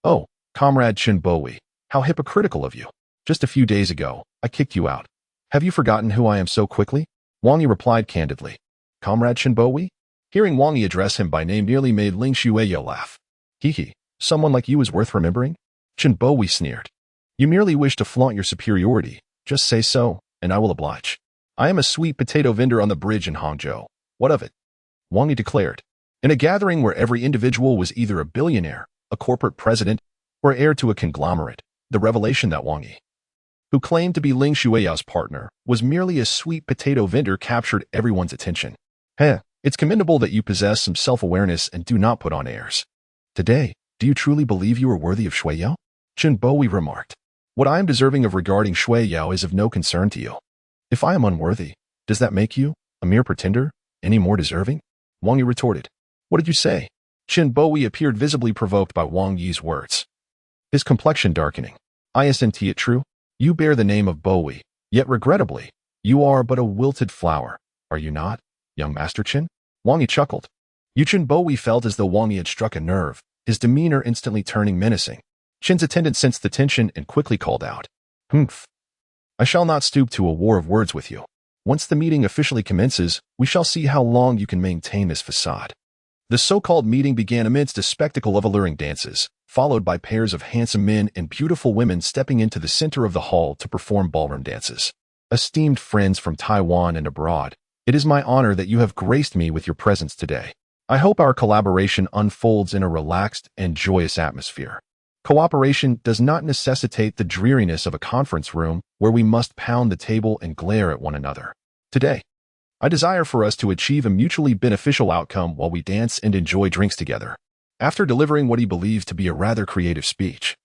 Oh, comrade Chen Bowie, how hypocritical of you. Just a few days ago, I kicked you out. Have you forgotten who I am so quickly? Wang Yi replied candidly. Comrade Chen Bowie? Hearing Wang Yi address him by name nearly made Ling Shuiyao laugh. Hee, someone like you is worth remembering? Chen Bowie sneered. You merely wish to flaunt your superiority. Just say so, and I will oblige. I am a sweet potato vendor on the bridge in Hangzhou. What of it? Wang Yi declared. In a gathering where every individual was either a billionaire, a corporate president, or heir to a conglomerate, the revelation that Wang Yi, who claimed to be Ling Shuiyao's partner, was merely a sweet potato vendor captured everyone's attention. It's commendable that you possess some self-awareness and do not put on airs. Today, do you truly believe you are worthy of Shuiyao? Chen Bowie remarked. What I am deserving of regarding Shuiyao is of no concern to you. If I am unworthy, does that make you, a mere pretender, any more deserving? Wang Yi retorted. What did you say? Chen Bowie appeared visibly provoked by Wang Yi's words, his complexion darkening. Isn't it true? You bear the name of Bowie, yet regrettably, you are but a wilted flower, are you not, young Master Chen? Wang Yi chuckled. Chen Bowie felt as though Wang Yi had struck a nerve, his demeanor instantly turning menacing. Chen's attendant sensed the tension and quickly called out. Humph. I shall not stoop to a war of words with you. Once the meeting officially commences, we shall see how long you can maintain this facade. The so-called meeting began amidst a spectacle of alluring dances, followed by pairs of handsome men and beautiful women stepping into the center of the hall to perform ballroom dances. Esteemed friends from Taiwan and abroad, It is my honor that you have graced me with your presence today. I hope our collaboration unfolds in a relaxed and joyous atmosphere. Cooperation does not necessitate the dreariness of a conference room where we must pound the table and glare at one another. Today, I desire for us to achieve a mutually beneficial outcome while we dance and enjoy drinks together. After delivering what he believed to be a rather creative speech,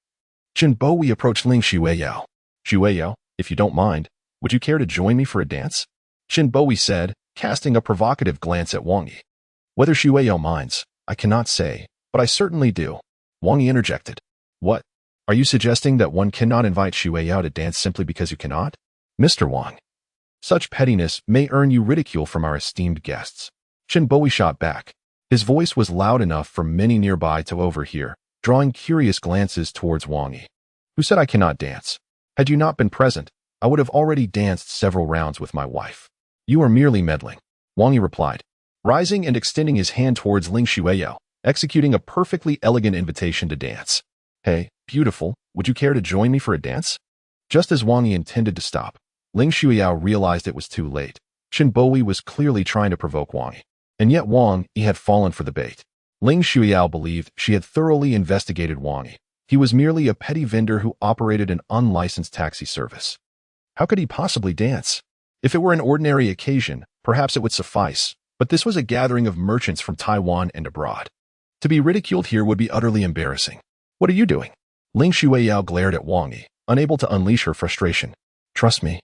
Chen Bowie approached Ling Xueyao. Xueyao, if you don't mind, would you care to join me for a dance? Chen Bowie said, casting a provocative glance at Wang Yi. Whether Xueyao minds, I cannot say, but I certainly do. Wang Yi interjected. What? Are you suggesting that one cannot invite Xueyao to dance simply because you cannot? Mr. Wang. Such pettiness may earn you ridicule from our esteemed guests. Chen Bowie shot back. His voice was loud enough for many nearby to overhear, drawing curious glances towards Wang Yi. Who said I cannot dance? Had you not been present, I would have already danced several rounds with my wife. You are merely meddling, Wang Yi replied, rising and extending his hand towards Ling Xueyao, executing a perfectly elegant invitation to dance. Hey, beautiful, would you care to join me for a dance? Just as Wang Yi intended to stop, Ling Xueyao realized it was too late. Chen Bowie was clearly trying to provoke Wang Yi, and yet Wang Yi had fallen for the bait. Ling Xueyao believed she had thoroughly investigated Wang Yi. He was merely a petty vendor who operated an unlicensed taxi service. How could he possibly dance? If it were an ordinary occasion, perhaps it would suffice, but this was a gathering of merchants from Taiwan and abroad. To be ridiculed here would be utterly embarrassing. What are you doing? Ling Xueyao glared at Wang Yi, unable to unleash her frustration. Trust me.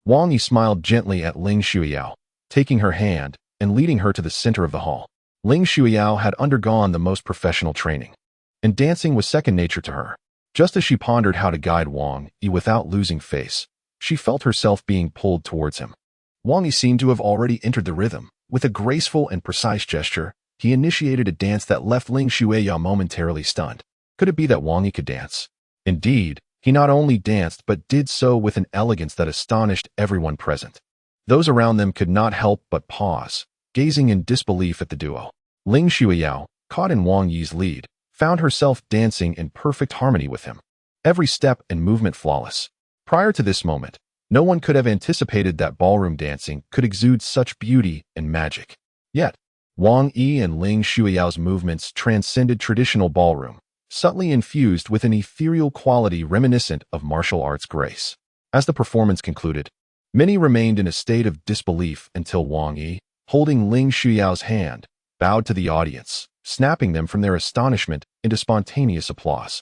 Wang Yi smiled gently at Ling Xueyao, taking her hand and leading her to the center of the hall. Ling Xueyao had undergone the most professional training, and dancing was second nature to her. Just as she pondered how to guide Wang Yi without losing face, she felt herself being pulled towards him. Wang Yi seemed to have already entered the rhythm. With a graceful and precise gesture, he initiated a dance that left Ling Xueyao momentarily stunned. Could it be that Wang Yi could dance? Indeed, he not only danced but did so with an elegance that astonished everyone present. Those around them could not help but pause, gazing in disbelief at the duo. Ling Xueyao, caught in Wang Yi's lead, found herself dancing in perfect harmony with him. Every step and movement flawless. Prior to this moment, no one could have anticipated that ballroom dancing could exude such beauty and magic. Yet, Wang Yi and Ling Xueyao's movements transcended traditional ballroom, subtly infused with an ethereal quality reminiscent of martial arts grace. As the performance concluded, many remained in a state of disbelief until Wang Yi, holding Ling Xueyao's hand, bowed to the audience, snapping them from their astonishment into spontaneous applause.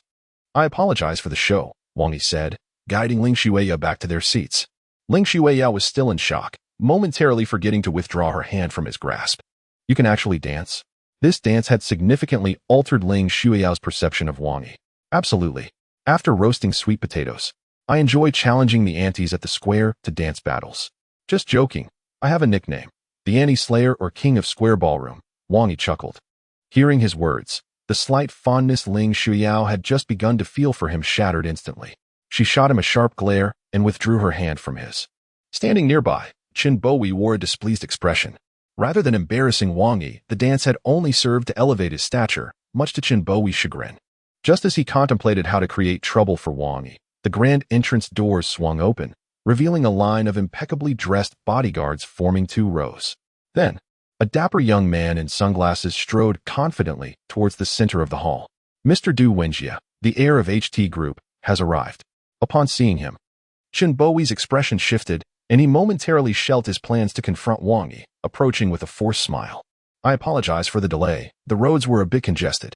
I apologize for the show, Wang Yi said, guiding Ling Xueyao back to their seats. Ling Xueyao was still in shock, momentarily forgetting to withdraw her hand from his grasp. You can actually dance? This dance had significantly altered Ling Xueyao's perception of Wang Yi. Absolutely. After roasting sweet potatoes, I enjoy challenging the aunties at the square to dance battles. Just joking. I have a nickname. The Anti-Slayer or King of Square Ballroom, Wang Yi chuckled. Hearing his words, the slight fondness Ling Xueyao had just begun to feel for him shattered instantly. She shot him a sharp glare and withdrew her hand from his. Standing nearby, Chen Bowie wore a displeased expression. Rather than embarrassing Wang Yi, the dance had only served to elevate his stature, much to Chen Bowie's chagrin. Just as he contemplated how to create trouble for Wang Yi, the grand entrance doors swung open, revealing a line of impeccably dressed bodyguards forming two rows. Then, a dapper young man in sunglasses strode confidently towards the center of the hall. Mr. Du Wenjie, the heir of HT Group, has arrived. Upon seeing him, Chen Bowie's expression shifted, and he momentarily shelved his plans to confront Wang Yi, approaching with a forced smile. I apologize for the delay. The roads were a bit congested.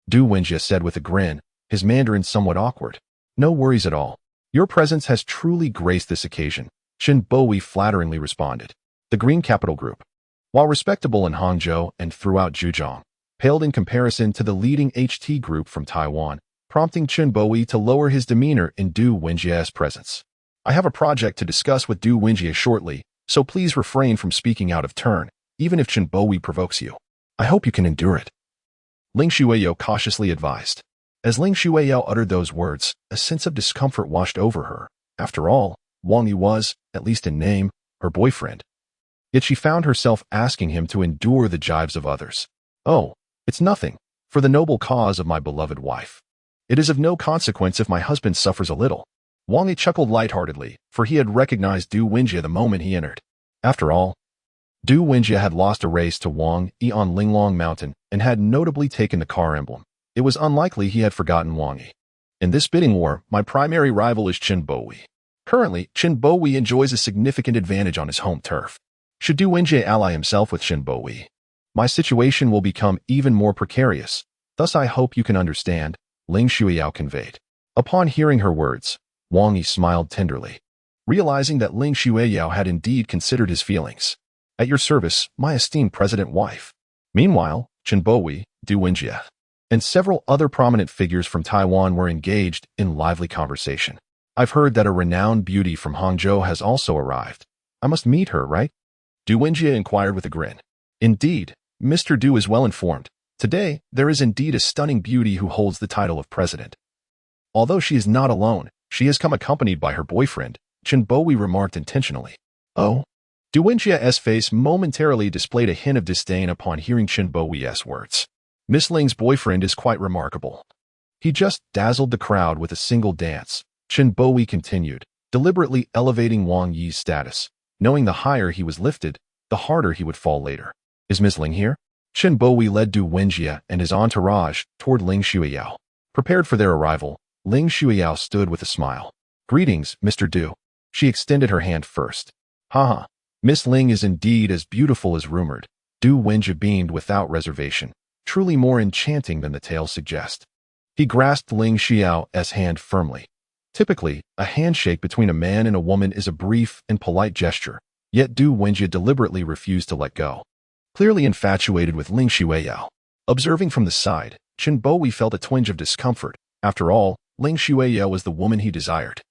Du Wenjie said with a grin, his Mandarin somewhat awkward. No worries at all. Your presence has truly graced this occasion, Chen Bowie flatteringly responded. The Green Capital Group, while respectable in Hangzhou and throughout Zhejiang, paled in comparison to the leading HT Group from Taiwan, prompting Chen Bowie to lower his demeanor in Du Wenjie's presence. I have a project to discuss with Du Wenjie shortly, so please refrain from speaking out of turn, even if Chen Bowie provokes you. I hope you can endure it. Ling Xueyao cautiously advised. As Ling Xueyao uttered those words, a sense of discomfort washed over her. After all, Wang Yi was, at least in name, her boyfriend. Yet she found herself asking him to endure the jibes of others. Oh, it's nothing, for the noble cause of my beloved wife. It is of no consequence if my husband suffers a little. Wang Yi chuckled lightheartedly, for he had recognized Du Wenjie the moment he entered. After all, Du Wenjie had lost a race to Wang Yi on Linglong Mountain and had notably taken the car emblem. It was unlikely he had forgotten Wang Yi. In this bidding war, my primary rival is Qin Boyi. Currently, Qin Boyi enjoys a significant advantage on his home turf. Should Du Wenjie ally himself with Qin Boyi, my situation will become even more precarious. Thus I hope you can understand, Ling Shuiyao conveyed. Upon hearing her words, Wang Yi smiled tenderly, realizing that Ling Shuiyao had indeed considered his feelings. At your service, my esteemed president wife. Meanwhile, Qin Boyi, Du Wenjie, and several other prominent figures from Taiwan were engaged in lively conversation. I've heard that a renowned beauty from Hangzhou has also arrived. I must meet her, right? Du Wenjie inquired with a grin. Indeed, Mr. Du is well informed. Today, there is indeed a stunning beauty who holds the title of president. Although she is not alone, she has come accompanied by her boyfriend, Qin Boyi remarked intentionally. Oh? Du Wenjie's face momentarily displayed a hint of disdain upon hearing Qin Boyi's words. Miss Ling's boyfriend is quite remarkable. He just dazzled the crowd with a single dance. Qin Boyi continued, deliberately elevating Wang Yi's status. Knowing the higher he was lifted, the harder he would fall later. Is Miss Ling here? Qin Boyi led Du Wenjie and his entourage toward Ling Shuiyao. Prepared for their arrival, Ling Shuiyao stood with a smile. Greetings, Mr. Du. She extended her hand first. Haha, Miss Ling is indeed as beautiful as rumored. Du Wenjie beamed without reservation, truly more enchanting than the tale suggests. He grasped Ling Shuiyao's hand firmly. Typically, a handshake between a man and a woman is a brief and polite gesture, yet Du Wenjie deliberately refused to let go. Clearly infatuated with Ling Shuiyao. Observing from the side, Qin Boyi felt a twinge of discomfort. After all, Ling Shuiyao was the woman he desired.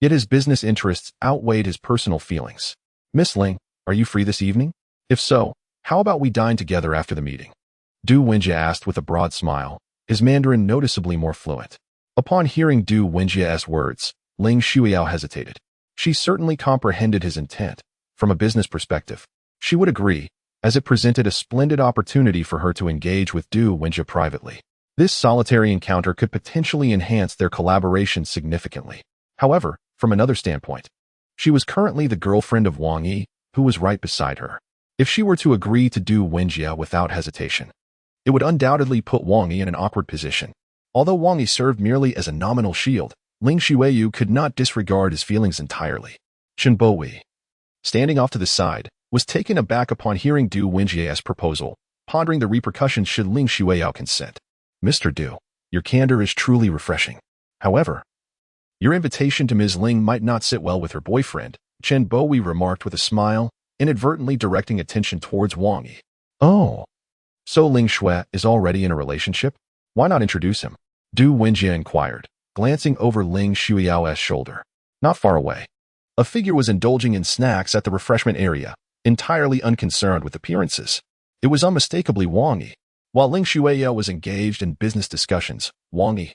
Yet his business interests outweighed his personal feelings. Miss Ling, are you free this evening? If so, how about we dine together after the meeting? Du Wenjie asked with a broad smile, his Mandarin noticeably more fluent. Upon hearing Du Wenjie's words, Ling Shuiyao hesitated. She certainly comprehended his intent. From a business perspective, she would agree, as it presented a splendid opportunity for her to engage with Du Wenjie privately. This solitary encounter could potentially enhance their collaboration significantly. However, from another standpoint, she was currently the girlfriend of Wang Yi, who was right beside her. If she were to agree to Du Wenjie without hesitation, it would undoubtedly put Wang Yi in an awkward position. Although Wang Yi served merely as a nominal shield, Ling Shuiyao could not disregard his feelings entirely. Qin Boyi, standing off to the side, was taken aback upon hearing Du Wenjie's proposal, pondering the repercussions should Ling Shuiyao consent. Mr. Du, your candor is truly refreshing. However, your invitation to Ms. Ling might not sit well with her boyfriend, Qin Boyi remarked with a smile, inadvertently directing attention towards Wang Yi. Oh, so Ling Shui is already in a relationship? Why not introduce him? Du Wenjie inquired, glancing over Ling Shuiyao's shoulder. Not far away, a figure was indulging in snacks at the refreshment area, entirely unconcerned with appearances. It was unmistakably Wang Yi. While Ling Shuiyao was engaged in business discussions, Wang Yi,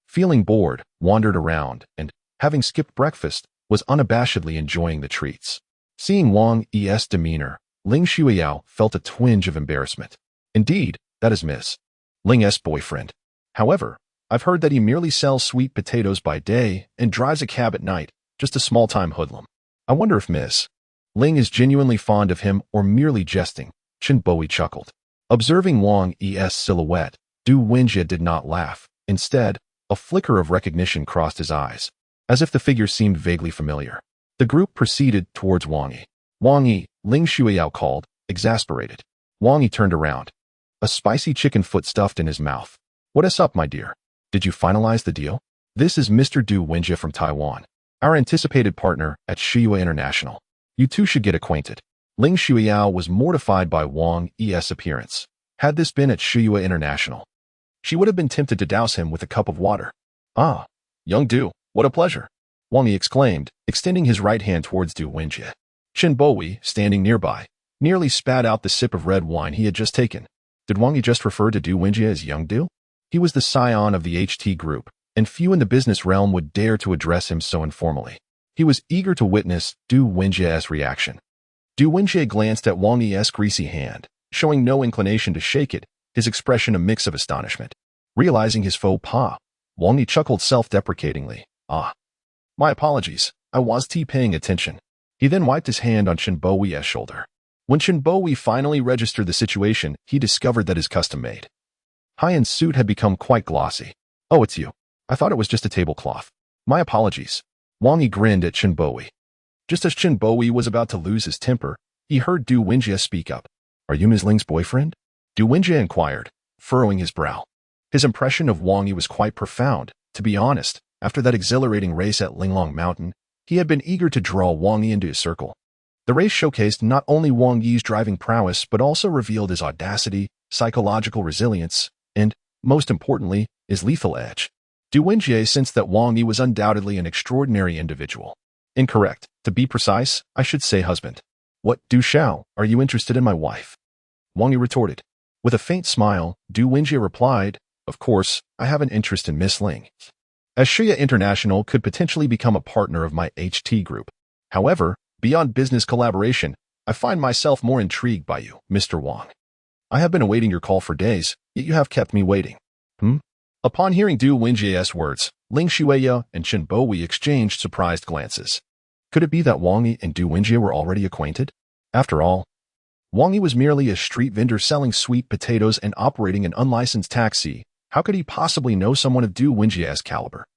feeling bored, wandered around and, having skipped breakfast, was unabashedly enjoying the treats. Seeing Wang Yi's demeanor, Ling Shuiyao felt a twinge of embarrassment. Indeed, that is Miss Ling's boyfriend. However, I've heard that he merely sells sweet potatoes by day and drives a cab at night, just a small-time hoodlum. I wonder if Miss Ling is genuinely fond of him or merely jesting. Qin Boyi chuckled. Observing Wang Yi's silhouette, Du Wenjie did not laugh. Instead, a flicker of recognition crossed his eyes, as if the figure seemed vaguely familiar. The group proceeded towards Wang Yi. Wang Yi, Ling Shuiyao called, exasperated. Wang Yi turned around, a spicy chicken foot stuffed in his mouth. What is up, my dear? Did you finalize the deal? This is Mr. Du Wenjie from Taiwan, our anticipated partner at Shiyue International. You two should get acquainted. Ling Shuiyao was mortified by Wang Yi's appearance. Had this been at Shiyue International, she would have been tempted to douse him with a cup of water. Ah, young Du, what a pleasure, Wang Yi exclaimed, extending his right hand towards Du Wenjie. Qin Boyi, standing nearby, nearly spat out the sip of red wine he had just taken. Did Wang Yi just refer to Du Wenjie as young Du? He was the scion of the HT group, and few in the business realm would dare to address him so informally. He was eager to witness Du Wenjie's reaction. Du Wenjie glanced at Wang Yi's greasy hand, showing no inclination to shake it, his expression a mix of astonishment. Realizing his faux pas, Wang Yi chuckled self-deprecatingly. Ah, my apologies, I was paying attention. He then wiped his hand on Qin Boyi's shoulder. When Chen Bowie finally registered the situation, he discovered that his custom-made high-end suit had become quite glossy. "Oh, it's you. I thought it was just a tablecloth. My apologies." Wang Yi grinned at Chen Bowie. Just as Chen Bowie was about to lose his temper, he heard Du Wenjie speak up. "Are you Ms. Ling's boyfriend?" Du Wenjie inquired, furrowing his brow. His impression of Wang Yi was quite profound. To be honest, after that exhilarating race at Linglong Mountain, he had been eager to draw Wang Yi into his circle. The race showcased not only Wang Yi's driving prowess but also revealed his audacity, psychological resilience, and, most importantly, his lethal edge. Du Wenjie sensed that Wang Yi was undoubtedly an extraordinary individual. Incorrect. To be precise, I should say husband. "What, Du Xiao, are you interested in my wife?" Wang Yi retorted. With a faint smile, Du Wenjie replied, "Of course, I have an interest in Miss Ling, as Shiya International could potentially become a partner of my HT group. However, beyond business collaboration, I find myself more intrigued by you, Mr. Wang. I have been awaiting your call for days, yet you have kept me waiting." Upon hearing Du Wenjie's words, Ling Xueya and Chen Bowie exchanged surprised glances. Could it be that Wang Yi and Du Wenjie were already acquainted? After all, Wang Yi was merely a street vendor selling sweet potatoes and operating an unlicensed taxi. How could he possibly know someone of Du Wenjie's caliber?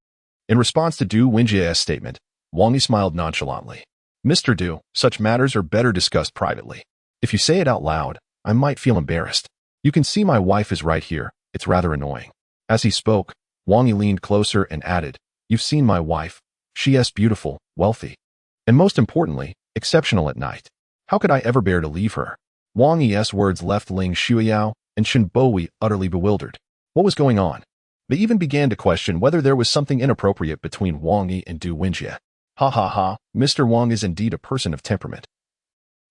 In response to Du Wenjie's statement, Wang Yi smiled nonchalantly. "Mr. Du, such matters are better discussed privately. If you say it out loud, I might feel embarrassed. You can see my wife is right here. It's rather annoying." As he spoke, Wang Yi leaned closer and added, "You've seen my wife. She is beautiful, wealthy, and most importantly, exceptional at night. How could I ever bear to leave her?" Wang Yi's words left Ling Xueyao and Chen Bowie utterly bewildered. What was going on? They even began to question whether there was something inappropriate between Wang Yi and Du Wenjie. "Ha ha ha, Mr. Wang is indeed a person of temperament.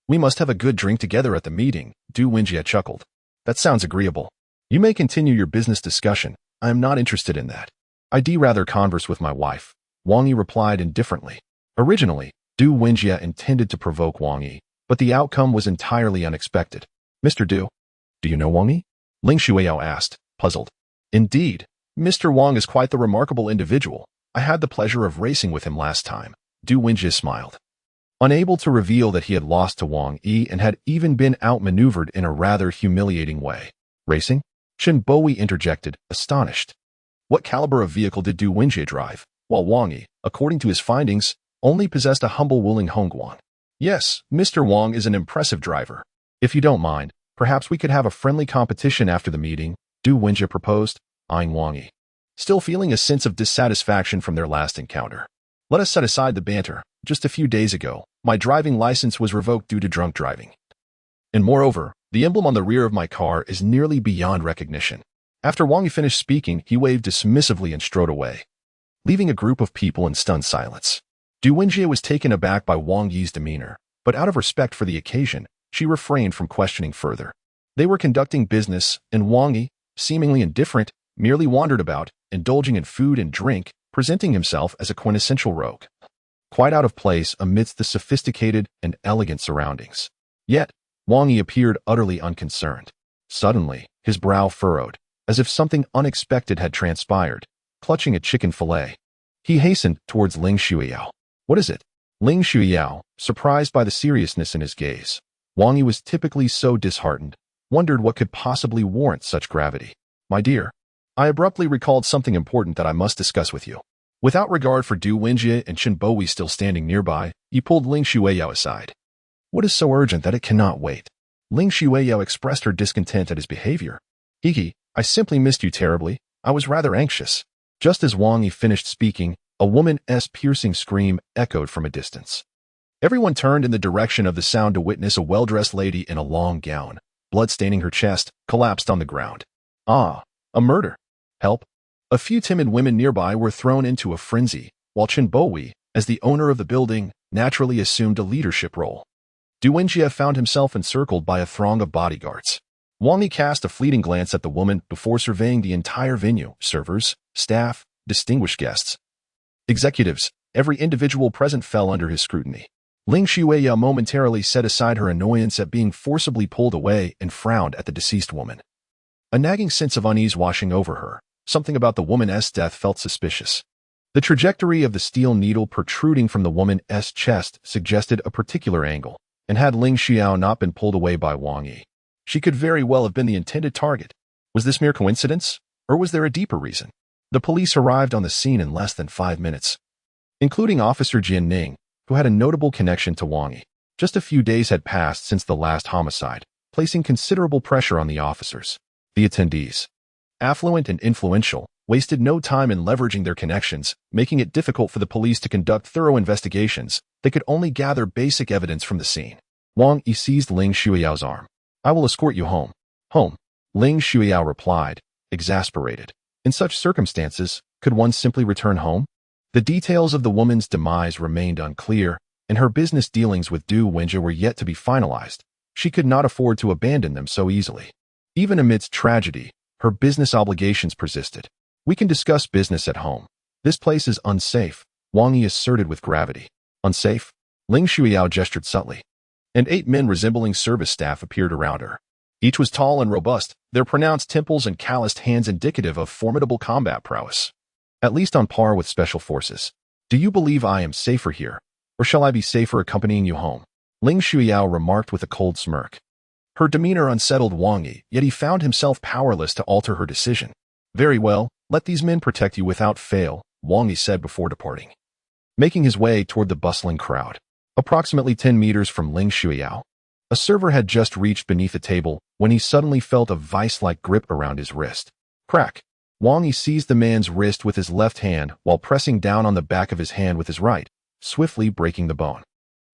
We must have a good drink together at the meeting," Du Wenjie chuckled. "That sounds agreeable. You may continue your business discussion. I am not interested in that. I'd rather converse with my wife," Wang Yi replied indifferently. Originally, Du Wenjie intended to provoke Wang Yi, but the outcome was entirely unexpected. "Mr. Du, do you know Wang Yi?" Ling Xueyao asked, puzzled. "Indeed, Mr. Wang is quite the remarkable individual. I had the pleasure of racing with him last time." Du Wenjie smiled. Unable to reveal that he had lost to Wang Yi and had even been outmaneuvered in a rather humiliating way. "Racing?" Chen Bowie interjected, astonished. What caliber of vehicle did Du Wenjie drive, while Wang Yi, according to his findings, only possessed a humble Wuling Hongguang? "Yes, Mr. Wang is an impressive driver. If you don't mind, perhaps we could have a friendly competition after the meeting," Du Wenjie proposed, eyeing Wang Yi, still feeling a sense of dissatisfaction from their last encounter. "Let us set aside the banter. Just a few days ago, my driving license was revoked due to drunk driving. And moreover, the emblem on the rear of my car is nearly beyond recognition." After Wang Yi finished speaking, he waved dismissively and strode away, leaving a group of people in stunned silence. Du Wenjie was taken aback by Wang Yi's demeanor, but out of respect for the occasion, she refrained from questioning further. They were conducting business, and Wang Yi, seemingly indifferent, merely wandered about, indulging in food and drink, presenting himself as a quintessential rogue, quite out of place amidst the sophisticated and elegant surroundings. Yet, Wang Yi appeared utterly unconcerned. Suddenly, his brow furrowed, as if something unexpected had transpired, clutching a chicken fillet. He hastened towards Ling Xueyao. "What is it?" Ling Xueyao, surprised by the seriousness in his gaze. Wang Yi was typically so disheartened, wondered what could possibly warrant such gravity. "My dear, I abruptly recalled something important that I must discuss with you." Without regard for Du Wenjie and Chen Bowie still standing nearby, he pulled Ling Xueyao aside. "What is so urgent that it cannot wait?" Ling Xueyao expressed her discontent at his behavior. "Hiki, I simply missed you terribly. I was rather anxious." Just as Wang Yi finished speaking, a woman's piercing scream echoed from a distance. Everyone turned in the direction of the sound to witness a well-dressed lady in a long gown, blood staining her chest, collapsed on the ground. "Ah, a murder. Help." A few timid women nearby were thrown into a frenzy, while Chen Bowie, as the owner of the building, naturally assumed a leadership role. Du Wenjie found himself encircled by a throng of bodyguards. Wang Yi cast a fleeting glance at the woman before surveying the entire venue: servers, staff, distinguished guests, executives. Every individual present fell under his scrutiny. Ling Xueya momentarily set aside her annoyance at being forcibly pulled away and frowned at the deceased woman. A nagging sense of unease washing over her. Something about the woman's death felt suspicious. The trajectory of the steel needle protruding from the woman's chest suggested a particular angle. And had Ling Xiao not been pulled away by Wang Yi, she could very well have been the intended target. Was this mere coincidence, or was there a deeper reason? The police arrived on the scene in less than 5 minutes, including Officer Jin Ning, who had a notable connection to Wang Yi. Just a few days had passed since the last homicide, placing considerable pressure on the officers. The attendees, affluent and influential, wasted no time in leveraging their connections, making it difficult for the police to conduct thorough investigations. They could only gather basic evidence from the scene. Wang Yi seized Ling Shuyao's arm. "I will escort you home." "Home?" Ling Shuyao replied, exasperated. In such circumstances, could one simply return home? The details of the woman's demise remained unclear, and her business dealings with Du Wenjie were yet to be finalized. She could not afford to abandon them so easily. Even amidst tragedy, her business obligations persisted. "We can discuss business at home. This place is unsafe," Wang Yi asserted with gravity. "Unsafe?" Ling Shuyao gestured subtly, and 8 men resembling service staff appeared around her. Each was tall and robust, their pronounced temples and calloused hands indicative of formidable combat prowess, at least on par with special forces. "Do you believe I am safer here, or shall I be safer accompanying you home?" Ling Shuyao remarked with a cold smirk. Her demeanor unsettled Wang Yi, yet he found himself powerless to alter her decision. "Very well, let these men protect you without fail," Wang Yi said before departing, making his way toward the bustling crowd. Approximately 10 meters from Ling Shuyao, a server had just reached beneath a table when he suddenly felt a vice-like grip around his wrist. Crack! Wang Yi seized the man's wrist with his left hand while pressing down on the back of his hand with his right, swiftly breaking the bone.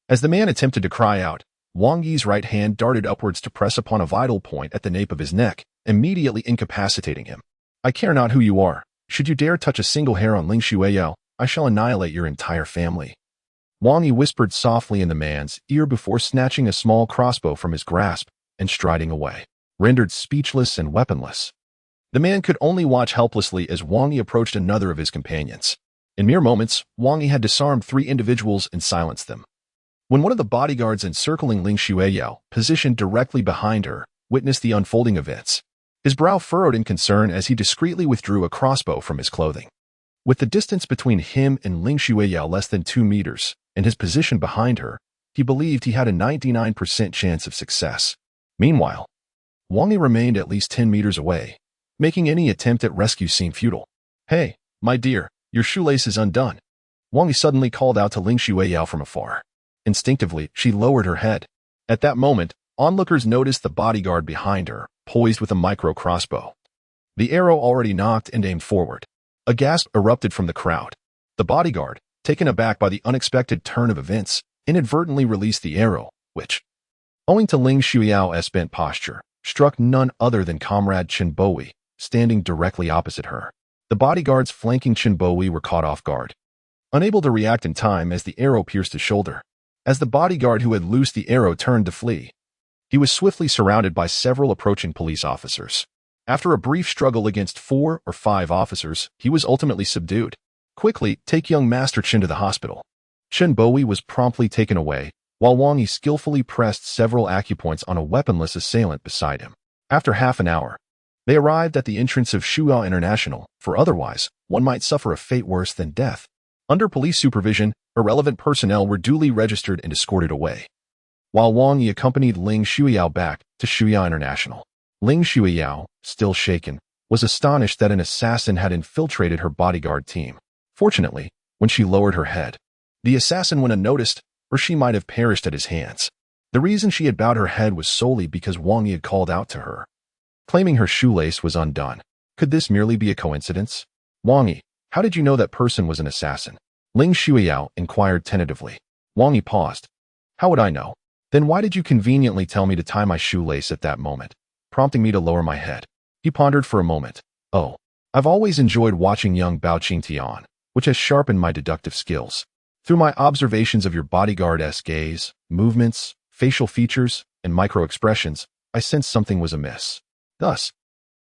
As the man attempted to cry out, Wang Yi's right hand darted upwards to press upon a vital point at the nape of his neck, immediately incapacitating him. "I care not who you are. Should you dare touch a single hair on Ling Shuyao, I shall annihilate your entire family." Wang Yi whispered softly in the man's ear before snatching a small crossbow from his grasp and striding away, rendered speechless and weaponless. The man could only watch helplessly as Wang Yi approached another of his companions. In mere moments, Wang Yi had disarmed 3 individuals and silenced them. When one of the bodyguards encircling Ling Shuyao, positioned directly behind her, witnessed the unfolding events, his brow furrowed in concern as he discreetly withdrew a crossbow from his clothing. With the distance between him and Ling Shuyao less than 2 meters, and his position behind her, he believed he had a 99% chance of success. Meanwhile, Wang Yi remained at least 10 meters away, making any attempt at rescue seem futile. "Hey, my dear, your shoelace is undone," Wang Yi suddenly called out to Ling Shuyao from afar. Instinctively, she lowered her head. At that moment, onlookers noticed the bodyguard behind her, poised with a micro crossbow. The arrow already knocked and aimed forward. A gasp erupted from the crowd. The bodyguard, taken aback by the unexpected turn of events, inadvertently released the arrow, which, owing to Ling Shuyao's bent posture, struck none other than Comrade Chen Bowie, standing directly opposite her. The bodyguards flanking Chen Bowie were caught off guard, unable to react in time as the arrow pierced his shoulder. As the bodyguard who had loosed the arrow turned to flee, he was swiftly surrounded by several approaching police officers. After a brief struggle against 4 or 5 officers, he was ultimately subdued. "Quickly, take young Master Chen to the hospital." Chen Bowie was promptly taken away, while Wang Yi skillfully pressed several acupoints on a weaponless assailant beside him. After half an hour, they arrived at the entrance of Shuya International, for otherwise, one might suffer a fate worse than death. Under police supervision, irrelevant personnel were duly registered and escorted away, while Wang Yi accompanied Ling Shuyao back to Shuya International. Ling Shuyao, still shaken, was astonished that an assassin had infiltrated her bodyguard team. Fortunately, when she lowered her head, the assassin went unnoticed, or she might have perished at his hands. The reason she had bowed her head was solely because Wang Yi had called out to her, claiming her shoelace was undone. Could this merely be a coincidence? "Wang Yi, how did you know that person was an assassin?" Ling Shuyao inquired tentatively. Wang Yi paused. "How would I know?" "Then why did you conveniently tell me to tie my shoelace at that moment, prompting me to lower my head?" He pondered for a moment. "Oh, I've always enjoyed watching young Bao Qingtian, which has sharpened my deductive skills. Through my observations of your bodyguard's gaze, movements, facial features, and micro-expressions, I sensed something was amiss. Thus,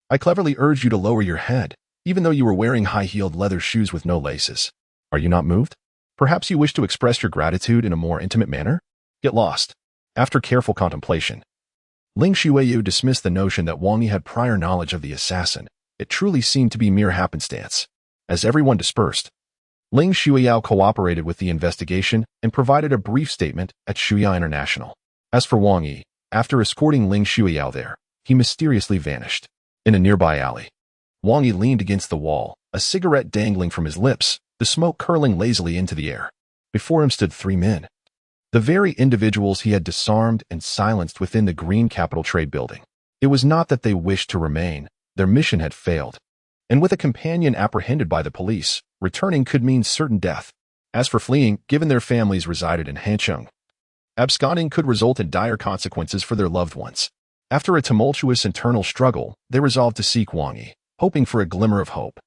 I cleverly urged you to lower your head, even though you were wearing high-heeled leather shoes with no laces. Are you not moved? Perhaps you wish to express your gratitude in a more intimate manner? Get lost." After careful contemplation, Ling Shuyu dismissed the notion that Wang Yi had prior knowledge of the assassin. It truly seemed to be mere happenstance. As everyone dispersed, Ling Shuyao cooperated with the investigation and provided a brief statement at Shuya International. As for Wang Yi, after escorting Ling Shuiyao there, he mysteriously vanished. In a nearby alley, Wang Yi leaned against the wall, a cigarette dangling from his lips, the smoke curling lazily into the air. Before him stood three men, the very individuals he had disarmed and silenced within the Green Capital Trade Building. It was not that they wished to remain, their mission had failed. And with a companion apprehended by the police, returning could mean certain death. As for fleeing, given their families resided in Hangzhou, absconding could result in dire consequences for their loved ones. After a tumultuous internal struggle, they resolved to seek Wang Yi, hoping for a glimmer of hope.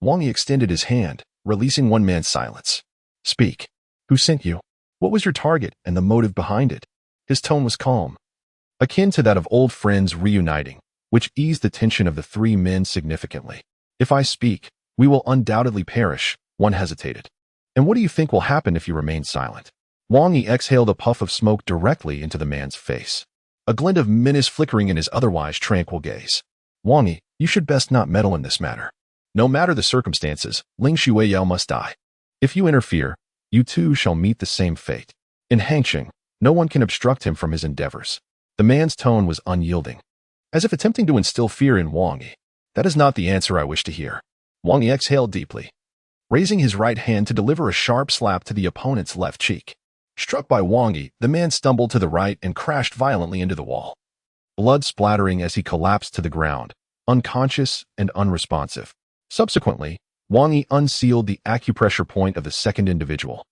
Wang Yi extended his hand, releasing one man's silence. "Speak. Who sent you? What was your target and the motive behind it?" His tone was calm, akin to that of old friends reuniting, which eased the tension of the three men significantly. "If I speak, we will undoubtedly perish," one hesitated. "And what do you think will happen if you remain silent?" Wang Yi exhaled a puff of smoke directly into the man's face, a glint of menace flickering in his otherwise tranquil gaze. "Wang Yi, you should best not meddle in this matter. No matter the circumstances, Ling Shuiyao must die. If you interfere, you too shall meet the same fate. In Hangzhou, no one can obstruct him from his endeavors." The man's tone was unyielding, as if attempting to instill fear in Wang Yi. "That is not the answer I wish to hear." Wang Yi exhaled deeply, raising his right hand to deliver a sharp slap to the opponent's left cheek. Struck by Wang Yi, the man stumbled to the right and crashed violently into the wall, blood splattering as he collapsed to the ground, unconscious and unresponsive. Subsequently, Wang Yi unsealed the acupressure point of the second individual,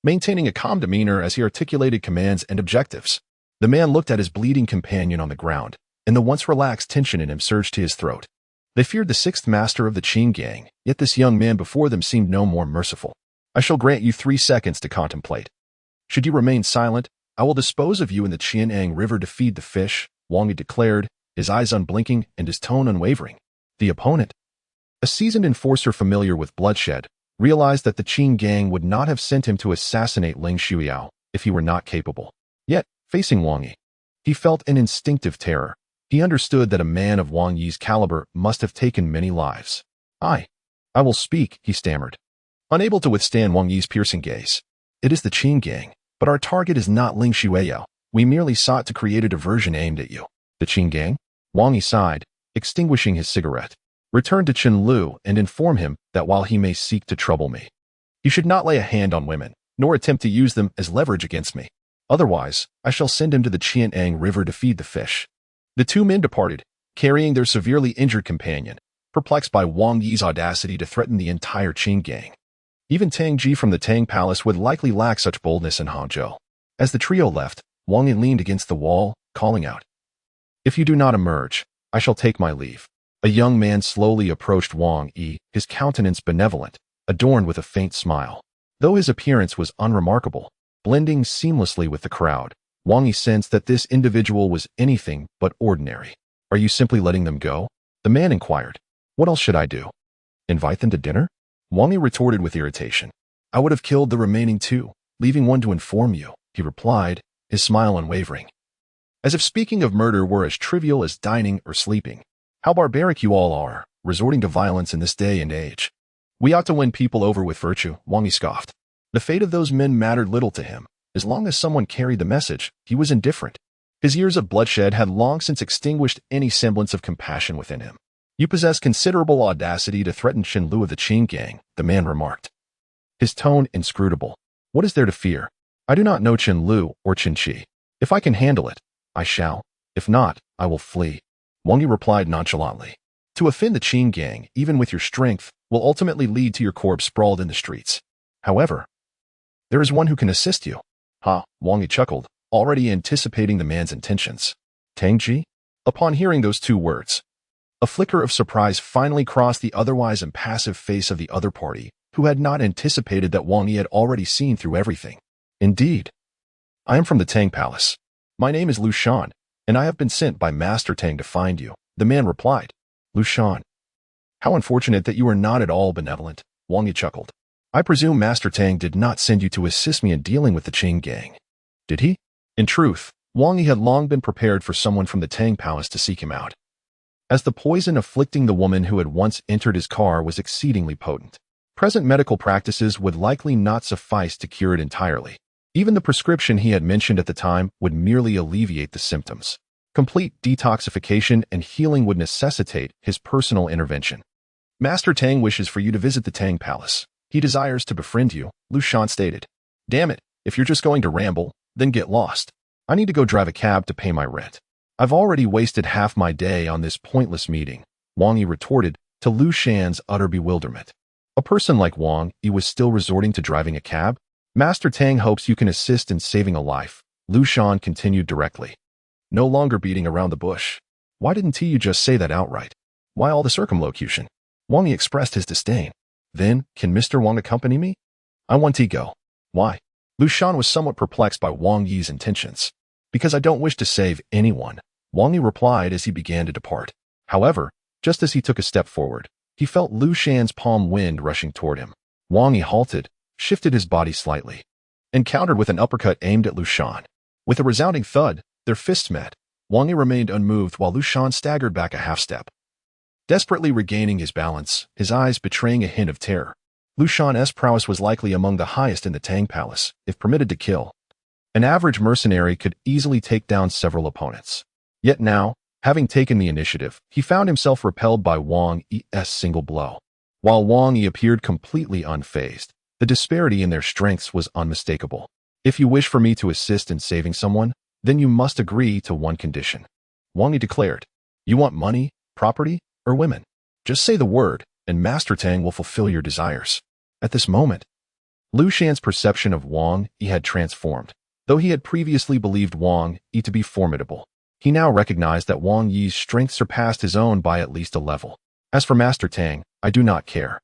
maintaining a calm demeanor as he articulated commands and objectives. The man looked at his bleeding companion on the ground, and the once relaxed tension in him surged to his throat. They feared the sixth master of the Qin gang, yet this young man before them seemed no more merciful. "I shall grant you 3 seconds to contemplate. Should you remain silent, I will dispose of you in the Qian'an River to feed the fish," Wang Yi declared, his eyes unblinking and his tone unwavering. The opponent, a seasoned enforcer familiar with bloodshed, realized that the Qin gang would not have sent him to assassinate Ling Shuiyao if he were not capable. Yet, facing Wang Yi, he felt an instinctive terror. He understood that a man of Wang Yi's caliber must have taken many lives. I will speak," he stammered, unable to withstand Wang Yi's piercing gaze. "It is the Qin gang, but our target is not Ling Shuiyao. We merely sought to create a diversion aimed at you." "The Qin gang?" Wang Yi sighed, extinguishing his cigarette. "Return to Chen Lu and inform him that while he may seek to trouble me, he should not lay a hand on women, nor attempt to use them as leverage against me. Otherwise, I shall send him to the Qian'an River to feed the fish." The two men departed, carrying their severely injured companion, perplexed by Wang Yi's audacity to threaten the entire Qin gang. Even Tang Ji from the Tang Palace would likely lack such boldness in Hangzhou. As the trio left, Wang Yi leaned against the wall, calling out, "If you do not emerge, I shall take my leave." A young man slowly approached Wang Yi, his countenance benevolent, adorned with a faint smile. Though his appearance was unremarkable, blending seamlessly with the crowd, Wang Yi sensed that this individual was anything but ordinary. "Are you simply letting them go?" the man inquired. "What else should I do? Invite them to dinner?" Wang Yi retorted with irritation. "I would have killed the remaining 2, leaving one to inform you," he replied, his smile unwavering, as if speaking of murder were as trivial as dining or sleeping. "How barbaric you all are, resorting to violence in this day and age." "We ought to win people over with virtue," Wang Yi scoffed. The fate of those men mattered little to him. As long as someone carried the message, he was indifferent. His years of bloodshed had long since extinguished any semblance of compassion within him. "You possess considerable audacity to threaten Chen Lu of the Qin gang," the man remarked, his tone inscrutable. "What is there to fear? I do not know Chen Lu or Chen Qi. If I can handle it, I shall. If not, I will flee," Wang Yi replied nonchalantly. "To offend the Qin gang, even with your strength, will ultimately lead to your corpse sprawled in the streets. However, there is one who can assist you." "Ha," Wang Yi chuckled, already anticipating the man's intentions. "Tang Ji?" Upon hearing those 2 words, a flicker of surprise finally crossed the otherwise impassive face of the other party, who had not anticipated that Wang Yi had already seen through everything. "Indeed. I am from the Tang Palace. My name is Lu Shan, and I have been sent by Master Tang to find you," the man replied. "Lu Shan. How unfortunate that you are not at all benevolent," Wang Yi chuckled. "I presume Master Tang did not send you to assist me in dealing with the Qin gang, did he?" In truth, Wang Yi had long been prepared for someone from the Tang Palace to seek him out, as the poison afflicting the woman who had once entered his car was exceedingly potent. Present medical practices would likely not suffice to cure it entirely. Even the prescription he had mentioned at the time would merely alleviate the symptoms. Complete detoxification and healing would necessitate his personal intervention. Master Tang wishes for you to visit the Tang Palace. He desires to befriend you, Lu Shan stated. Damn it, if you're just going to ramble, then get lost. I need to go drive a cab to pay my rent. I've already wasted half my day on this pointless meeting, Wang Yi retorted to Lu Shan's utter bewilderment. A person like Wang Yi was still resorting to driving a cab? Master Tang hopes you can assist in saving a life, Lu Shan continued directly. No longer beating around the bush. Why didn't you just say that outright? Why all the circumlocution? Wang Yi expressed his disdain. Then, can Mr. Wang accompany me? I want to go. Why? Lu Shan was somewhat perplexed by Wang Yi's intentions. Because I don't wish to save anyone, Wang Yi replied as he began to depart. However, just as he took a step forward, he felt Lu Shan's palm wind rushing toward him. Wang Yi halted, shifted his body slightly, and countered with an uppercut aimed at Lu Shan. With a resounding thud, their fists met. Wang Yi remained unmoved while Lu Shan staggered back a half-step. Desperately regaining his balance, his eyes betraying a hint of terror, Lu Shan's prowess was likely among the highest in the Tang Palace, if permitted to kill. An average mercenary could easily take down several opponents. Yet now, having taken the initiative, he found himself repelled by Wang Yi's single blow. While Wang Yi appeared completely unfazed, the disparity in their strengths was unmistakable. If you wish for me to assist in saving someone, then you must agree to one condition, Wang Yi declared. You want money, property, or women? Just say the word, and Master Tang will fulfill your desires. At this moment, Lu Shan's perception of Wang Yi had transformed. Though he had previously believed Wang Yi to be formidable, he now recognized that Wang Yi's strength surpassed his own by at least a level. As for Master Tang, I do not care.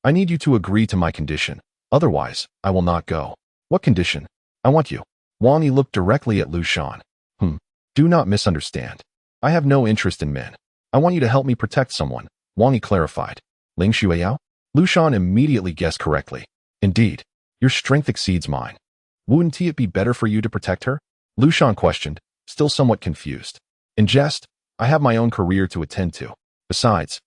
I need you to agree to my condition. Otherwise, I will not go. What condition? I want you. Wang Yi looked directly at Lu Shan. Do not misunderstand. I have no interest in men. I want you to help me protect someone, Wang Yi clarified. Ling Xueyao? Lu Shan immediately guessed correctly. Indeed, your strength exceeds mine. Wouldn't it be better for you to protect her? Lu Shan questioned, still somewhat confused. In jest, I have my own career to attend to. Besides,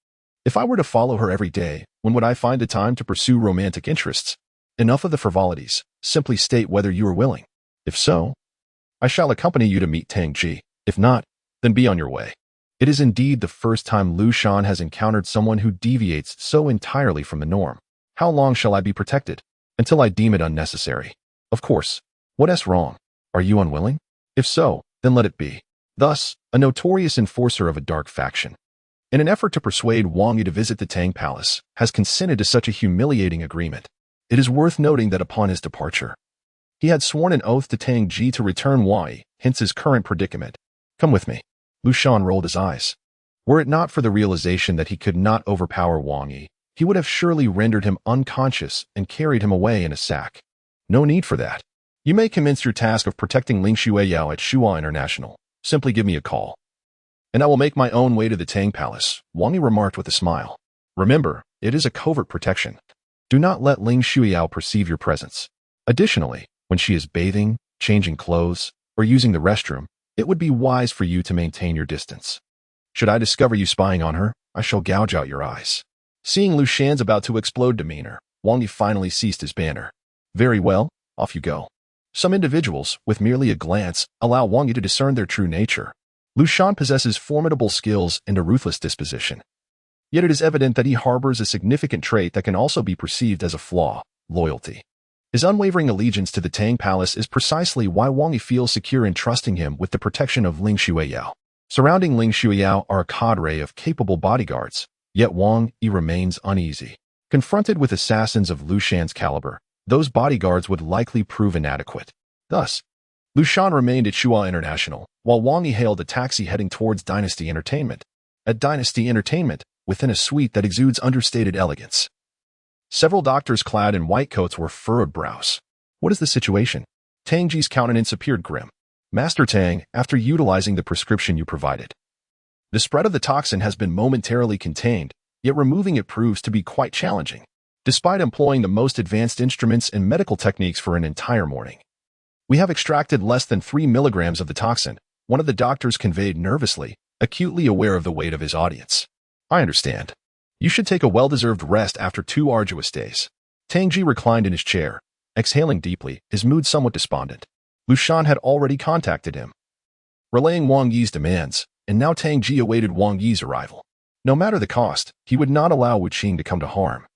if I were to follow her every day, when would I find the time to pursue romantic interests? Enough of the frivolities. Simply state whether you are willing. If so, I shall accompany you to meet Tang Ji. If not, then be on your way. It is indeed the first time Lu Shan has encountered someone who deviates so entirely from the norm. How long shall I be protected? Until I deem it unnecessary. Of course. What is wrong? Are you unwilling? If so, then let it be. Thus, a notorious enforcer of a dark faction, in an effort to persuade Wang Yi to visit the Tang Palace, has consented to such a humiliating agreement. It is worth noting that upon his departure, he had sworn an oath to Tang Ji to return Wang Yi, hence his current predicament. Come with me. Lu Shan rolled his eyes. Were it not for the realization that he could not overpower Wang Yi, he would have surely rendered him unconscious and carried him away in a sack. No need for that. You may commence your task of protecting Ling Xueyao at Shua International. Simply give me a call, and I will make my own way to the Tang Palace, Wang Yi remarked with a smile. Remember, it is a covert protection. Do not let Ling Xueyao perceive your presence. Additionally, when she is bathing, changing clothes, or using the restroom, it would be wise for you to maintain your distance. Should I discover you spying on her, I shall gouge out your eyes. Seeing Lu Shan's about to explode demeanor, Wang Yi finally ceased his banter. Very well, off you go. Some individuals, with merely a glance, allow Wang Yi to discern their true nature. Lu Shan possesses formidable skills and a ruthless disposition. Yet it is evident that he harbors a significant trait that can also be perceived as a flaw: loyalty. His unwavering allegiance to the Tang Palace is precisely why Wang Yi feels secure in trusting him with the protection of Ling Xueyao. Surrounding Ling Xueyao are a cadre of capable bodyguards, yet Wang Yi remains uneasy. Confronted with assassins of Lu Shan's caliber, those bodyguards would likely prove inadequate. Thus, Lu Shan remained at Shua International, while Wang Yi hailed a taxi heading towards Dynasty Entertainment. At Dynasty Entertainment, within a suite that exudes understated elegance, several doctors clad in white coats wore furrowed brows. What is the situation? Tang Ji's countenance appeared grim. Master Tang, after utilizing the prescription you provided, the spread of the toxin has been momentarily contained, yet removing it proves to be quite challenging. Despite employing the most advanced instruments and medical techniques for an entire morning, we have extracted less than 3 milligrams of the toxin, one of the doctors conveyed nervously, acutely aware of the weight of his audience. I understand. You should take a well-deserved rest after 2 arduous days. Tang Ji reclined in his chair, Exhaling deeply, his mood somewhat despondent. Lu Shan had already contacted him, relaying Wang Yi's demands, and now Tang Ji awaited Wang Yi's arrival. No matter the cost, he would not allow Wu Qing to come to harm,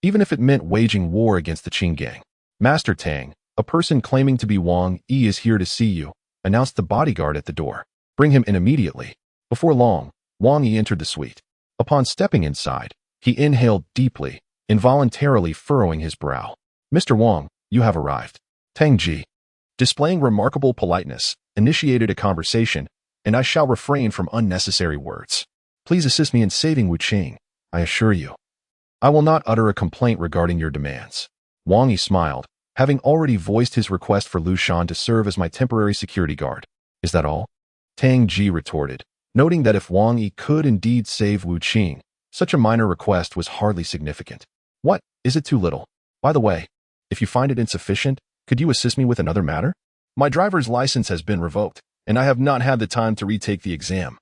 even if it meant waging war against the Qing gang. Master Tang, a person claiming to be Wang Yi is here to see you, announced the bodyguard at the door. Bring him in immediately. Before long, Wang Yi entered the suite. Upon stepping inside, he inhaled deeply, involuntarily furrowing his brow. Mr. Wang, you have arrived. Tang Ji, displaying remarkable politeness, initiated a conversation, and I shall refrain from unnecessary words. Please assist me in saving Wu Qing. I assure you, I will not utter a complaint regarding your demands. Wang Yi smiled, having already voiced his request for Lu Shan to serve as my temporary security guard. Is that all? Tang Ji retorted, noting that if Wang Yi could indeed save Wu Qing, such a minor request was hardly significant. What? Is it too little? By the way, if you find it insufficient, could you assist me with another matter? My driver's license has been revoked, and I have not had the time to retake the exam.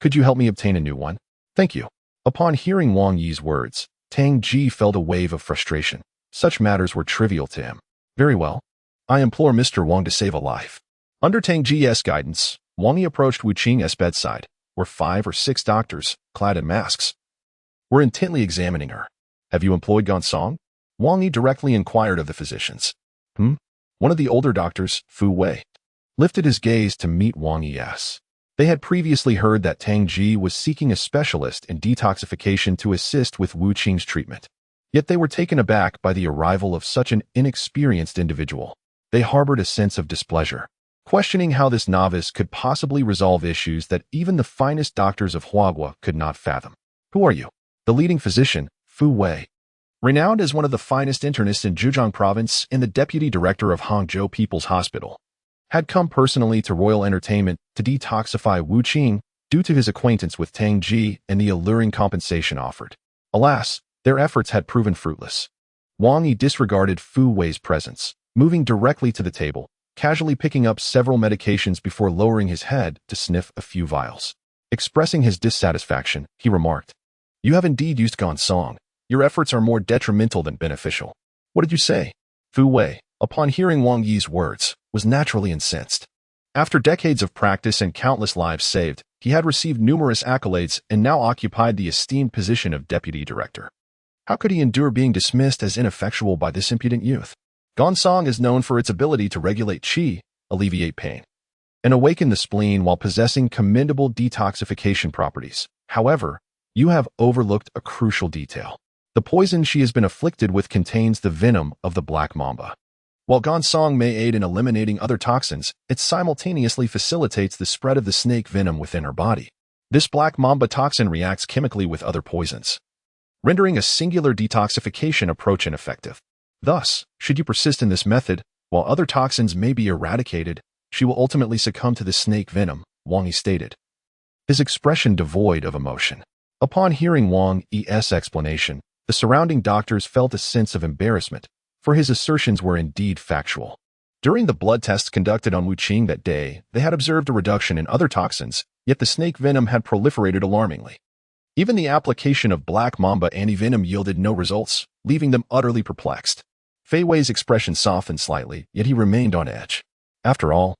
Could you help me obtain a new one? Thank you. Upon hearing Wang Yi's words, Tang Ji felt a wave of frustration. Such matters were trivial to him. Very well. I implore Mr. Wang to save a life. Under Tang Ji's guidance, Wang Yi approached Wu Qing's bedside, where 5 or 6 doctors, clad in masks, were intently examining her. Have you employed Gonsong? Wang Yi directly inquired of the physicians. One of the older doctors, Fu Wei, lifted his gaze to meet Wang Yi's. They had previously heard that Tang Ji was seeking a specialist in detoxification to assist with Wu Qing's treatment. Yet they were taken aback by the arrival of such an inexperienced individual. They harbored a sense of displeasure, questioning how this novice could possibly resolve issues that even the finest doctors of Hongguang could not fathom. Who are you? The leading physician, Fu Wei, renowned as one of the finest internists in Zhejiang province and the deputy director of Hangzhou People's Hospital, had come personally to Royal Entertainment to detoxify Wu Qing due to his acquaintance with Tang Ji and the alluring compensation offered. Alas, their efforts had proven fruitless. Wang Yi disregarded Fu Wei's presence, moving directly to the table, casually picking up several medications before lowering his head to sniff a few vials. Expressing his dissatisfaction, he remarked, "You have indeed used Gonsong. Your efforts are more detrimental than beneficial." What did you say? Fu Wei, upon hearing Wang Yi's words, was naturally incensed. After decades of practice and countless lives saved, he had received numerous accolades and now occupied the esteemed position of deputy director. How could he endure being dismissed as ineffectual by this impudent youth? Gonsong is known for its ability to regulate qi, alleviate pain, and awaken the spleen while possessing commendable detoxification properties. However, you have overlooked a crucial detail. The poison she has been afflicted with contains the venom of the black mamba. While Gonsong may aid in eliminating other toxins, it simultaneously facilitates the spread of the snake venom within her body. This black mamba toxin reacts chemically with other poisons, rendering a singular detoxification approach ineffective. Thus, should you persist in this method, while other toxins may be eradicated, she will ultimately succumb to the snake venom, Wang Yi stated, his expression devoid of emotion. Upon hearing Wang Yi's explanation, the surrounding doctors felt a sense of embarrassment, for his assertions were indeed factual. During the blood tests conducted on Wu Qing that day, they had observed a reduction in other toxins, yet the snake venom had proliferated alarmingly. Even the application of black mamba antivenom yielded no results, leaving them utterly perplexed. Fei Wei's expression softened slightly, yet he remained on edge. After all,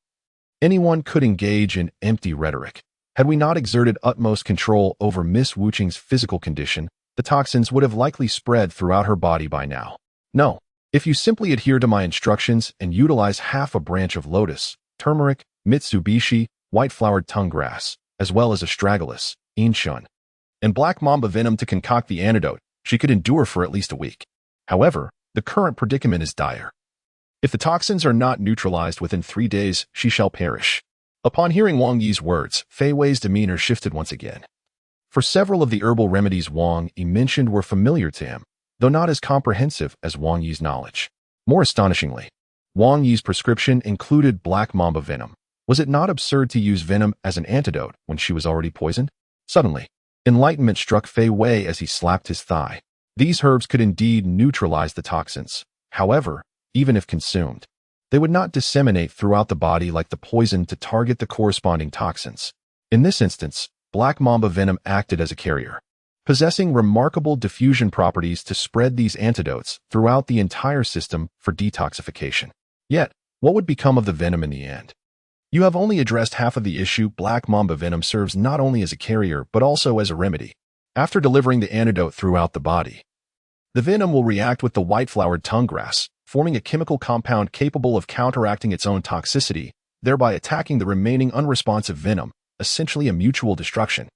anyone could engage in empty rhetoric. Had we not exerted utmost control over Miss Wu Qing's physical condition, the toxins would have likely spread throughout her body by now. No. If you simply adhere to my instructions and utilize half a branch of lotus, turmeric, Mitsubishi, white-flowered tongue grass, as well as astragalus, inshun, and black mamba venom to concoct the antidote, she could endure for at least a week. However, the current predicament is dire. If the toxins are not neutralized within 3 days, she shall perish. Upon hearing Wang Yi's words, Fei Wei's demeanor shifted once again. For several of the herbal remedies Wang Yi mentioned were familiar to him, though not as comprehensive as Wang Yi's knowledge. More astonishingly, Wang Yi's prescription included black mamba venom. Was it not absurd to use venom as an antidote when she was already poisoned? Suddenly, enlightenment struck Fei Wei as he slapped his thigh. These herbs could indeed neutralize the toxins. However, even if consumed, they would not disseminate throughout the body like the poison to target the corresponding toxins. In this instance, black mamba venom acted as a carrier. possessing remarkable diffusion properties to spread these antidotes throughout the entire system for detoxification. Yet, what would become of the venom in the end? You have only addressed half of the issue. Black mamba venom serves not only as a carrier but also as a remedy. After delivering the antidote throughout the body, the venom will react with the white-flowered tongue grass, forming a chemical compound capable of counteracting its own toxicity, thereby attacking the remaining unresponsive venom, essentially a mutual destruction.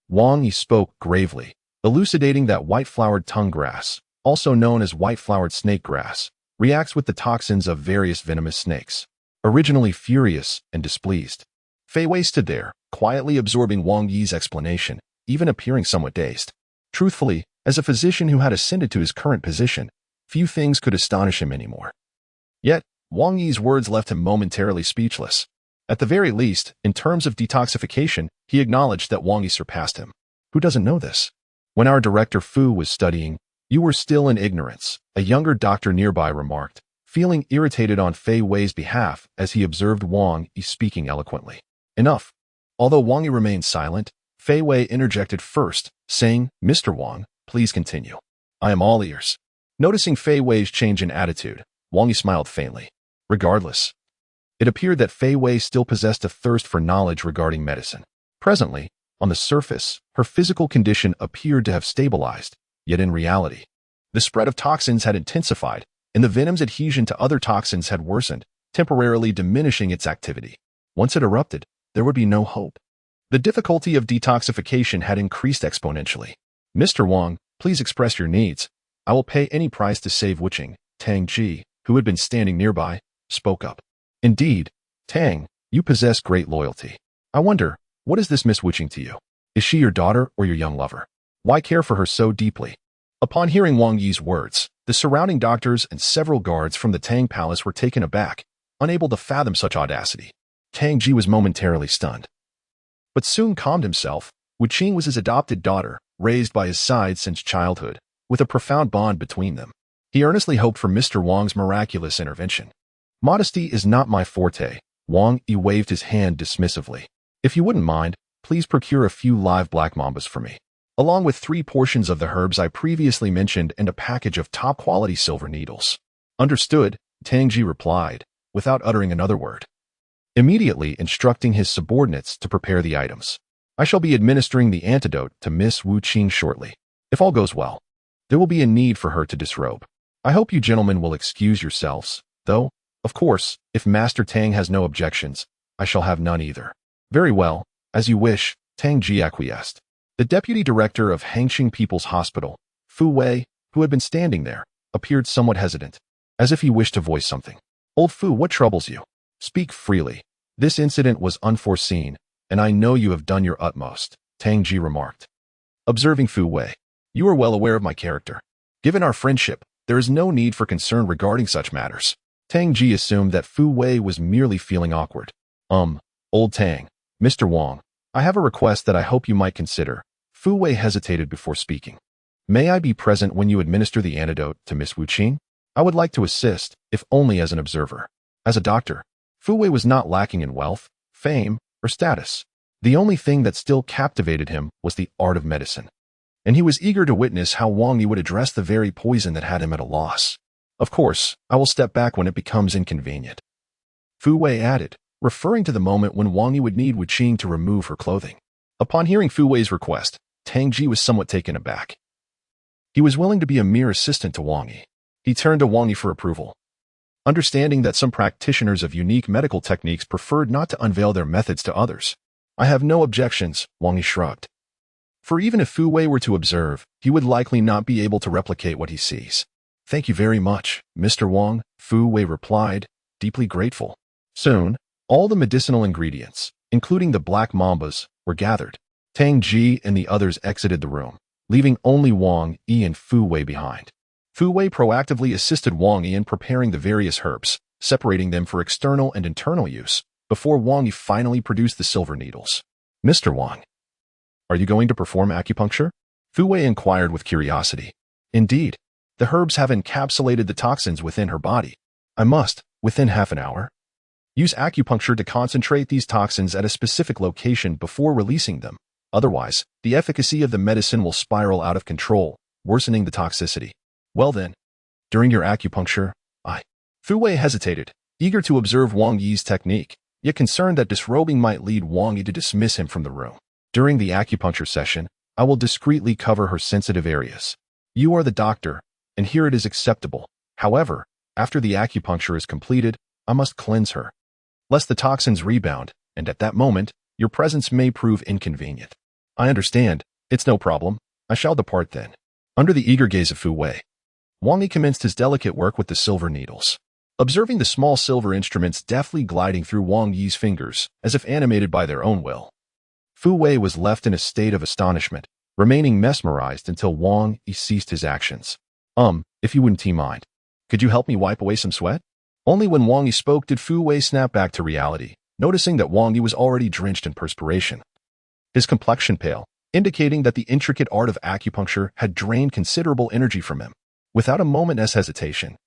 Wang Yi spoke gravely, elucidating that white-flowered tongue grass, also known as white-flowered snake grass, reacts with the toxins of various venomous snakes. Originally furious and displeased, Fei Wei stood there, quietly absorbing Wang Yi's explanation, even appearing somewhat dazed. Truthfully, as a physician who had ascended to his current position, few things could astonish him anymore. Yet, Wang Yi's words left him momentarily speechless. At the very least, in terms of detoxification, he acknowledged that Wang Yi surpassed him. Who doesn't know this? When our director Fu was studying, you were still in ignorance, a younger doctor nearby remarked, feeling irritated on Fei Wei's behalf as he observed Wang Yi speaking eloquently. Enough. Although Wang Yi remained silent, Fei Wei interjected first, saying, "Mr. Wang, please continue. I am all ears." Noticing Fei Wei's change in attitude, Wang Yi smiled faintly. Regardless, it appeared that Fei Wei still possessed a thirst for knowledge regarding medicine. Presently, on the surface, her physical condition appeared to have stabilized, yet in reality, the spread of toxins had intensified, and the venom's adhesion to other toxins had worsened, temporarily diminishing its activity. Once it erupted, there would be no hope. The difficulty of detoxification had increased exponentially. "Mr. Wang, please express your needs. I will pay any price to save Wuqing." Tang Ji, who had been standing nearby, spoke up. "Indeed, Tang, you possess great loyalty. I wonder, what is this Miss Wuqing to you? Is she your daughter or your young lover? Why care for her so deeply?" Upon hearing Wang Yi's words, the surrounding doctors and several guards from the Tang Palace were taken aback, unable to fathom such audacity. Tang Ji was momentarily stunned, but soon calmed himself. Wuqing was his adopted daughter, raised by his side since childhood, with a profound bond between them. He earnestly hoped for Mr. Wang's miraculous intervention. "Modesty is not my forte." Wang Yi waved his hand dismissively. "If you wouldn't mind, please procure a few live black mambas for me, along with 3 portions of the herbs I previously mentioned and a package of top-quality silver needles." "Understood," Tang Ji replied, without uttering another word, immediately instructing his subordinates to prepare the items. "I shall be administering the antidote to Miss Wuqing shortly. If all goes well, there will be a need for her to disrobe. I hope you gentlemen will excuse yourselves, though, of course, if Master Tang has no objections, I shall have none either." "Very well, as you wish," Tang Ji acquiesced. The deputy director of Hangzhou People's Hospital, Fu Wei, who had been standing there, appeared somewhat hesitant, as if he wished to voice something. "Old Fu, what troubles you? Speak freely. This incident was unforeseen, and I know you have done your utmost," Tang Ji remarked. Observing Fu Wei, "You are well aware of my character. Given our friendship, there is no need for concern regarding such matters." Tang Ji assumed that Fu Wei was merely feeling awkward. Old Tang, Mr. Wang, I have a request that I hope you might consider." Fu Wei hesitated before speaking. "May I be present when you administer the antidote to Miss Wuqing? I would like to assist, if only as an observer." As a doctor, Fu Wei was not lacking in wealth, fame, or status. The only thing that still captivated him was the art of medicine, and he was eager to witness how Wang Yi would address the very poison that had him at a loss. "Of course, I will step back when it becomes inconvenient," Fu Wei added, referring to the moment when Wang Yi would need Wuqing to remove her clothing. Upon hearing Fu Wei's request, Tang Ji was somewhat taken aback. He was willing to be a mere assistant to Wang Yi. He turned to Wang Yi for approval. Understanding that some practitioners of unique medical techniques preferred not to unveil their methods to others. "I have no objections," Wang Yi shrugged. For even if Fu Wei were to observe, he would likely not be able to replicate what he sees. "Thank you very much, Mr. Wang," Fu Wei replied, deeply grateful. Soon, all the medicinal ingredients, including the black mambas, were gathered. Tang Ji and the others exited the room, leaving only Wang Yi and Fu Wei behind. Fu Wei proactively assisted Wang Yi in preparing the various herbs, separating them for external and internal use, before Wang Yi finally produced the silver needles. "Mr. Wang, are you going to perform acupuncture?" Fu Wei inquired with curiosity. "Indeed, the herbs have encapsulated the toxins within her body. I must, within half an hour, use acupuncture to concentrate these toxins at a specific location before releasing them," Otherwise, the efficacy of the medicine will spiral out of control, worsening the toxicity. Well then, during your acupuncture, Fu Wei hesitated, eager to observe Wang Yi's technique, yet concerned that disrobing might lead Wang Yi to dismiss him from the room. During the acupuncture session, I will discreetly cover her sensitive areas. You are the doctor, and here it is acceptable. However, after the acupuncture is completed, I must cleanse her, lest the toxins rebound, and at that moment, your presence may prove inconvenient. I understand. It's no problem. I shall depart then. Under the eager gaze of Fu Wei, Wang Yi commenced his delicate work with the silver needles. Observing the small silver instruments deftly gliding through Wang Yi's fingers, as if animated by their own will, Fu Wei was left in a state of astonishment, remaining mesmerized until Wang Yi ceased his actions. If you wouldn't mind, could you help me wipe away some sweat? Only when Wang Yi spoke did Fu Wei snap back to reality, noticing that Wang Yi was already drenched in perspiration. His complexion pale, indicating that the intricate art of acupuncture had drained considerable energy from him. Without a moment's hesitation,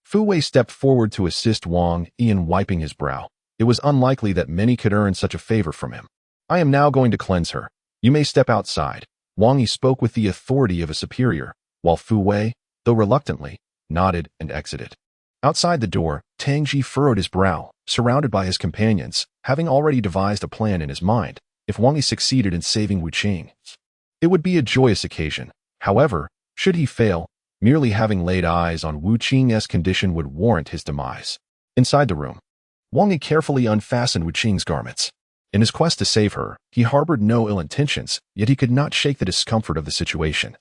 Fu Wei stepped forward to assist Wang Yi in wiping his brow. It was unlikely that many could earn such a favor from him. I am now going to cleanse her. You may step outside. Wang Yi spoke with the authority of a superior, while Fu Wei, though reluctantly, nodded and exited. Outside the door, Tang Ji furrowed his brow, surrounded by his companions, having already devised a plan in his mind. If Wang Yi succeeded in saving Wu Qing, it would be a joyous occasion. However, should he fail, merely having laid eyes on Wu Qing's condition would warrant his demise. Inside the room, Wang Yi carefully unfastened Wu Qing's garments. In his quest to save her, he harbored no ill intentions, yet he could not shake the discomfort of the situation.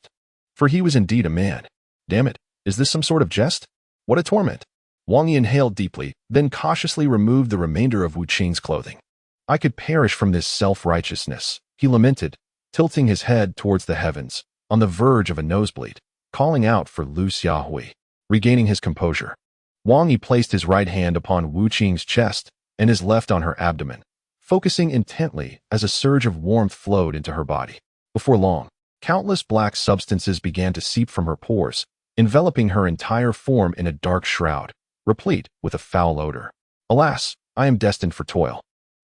For he was indeed a man. Damn it, is this some sort of jest? What a torment! Wang Yi inhaled deeply, then cautiously removed the remainder of Wu Qing's clothing. I could perish from this self-righteousness, he lamented, tilting his head towards the heavens, on the verge of a nosebleed, calling out for Lu Xiaohui. Regaining his composure, Wang Yi placed his right hand upon Wu Qing's chest and his left on her abdomen, focusing intently as a surge of warmth flowed into her body. Before long, countless black substances began to seep from her pores, enveloping her entire form in a dark shroud, replete with a foul odor. Alas, I am destined for toil,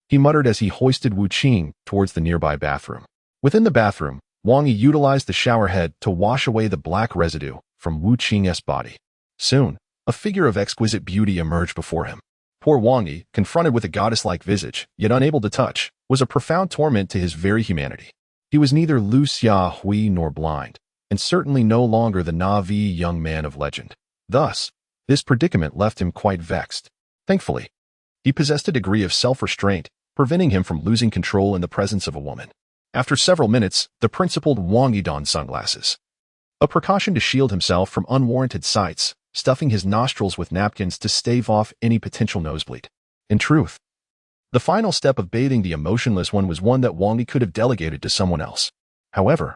he muttered as he hoisted Wu Qing towards the nearby bathroom. Within the bathroom, Wang Yi utilized the shower head to wash away the black residue from Wu Qing's body. Soon, a figure of exquisite beauty emerged before him. Poor Wang Yi, confronted with a goddess-like visage, yet unable to touch, was a profound torment to his very humanity. He was neither Lu Xiaohui nor blind, and certainly no longer the Na'vi young man of legend. Thus, this predicament left him quite vexed. Thankfully, he possessed a degree of self-restraint, preventing him from losing control in the presence of a woman. After several minutes, the principled Wang Yi donned sunglasses, a precaution to shield himself from unwarranted sights, stuffing his nostrils with napkins to stave off any potential nosebleed. In truth, the final step of bathing the emotionless one was one that Wang Yi could have delegated to someone else. However,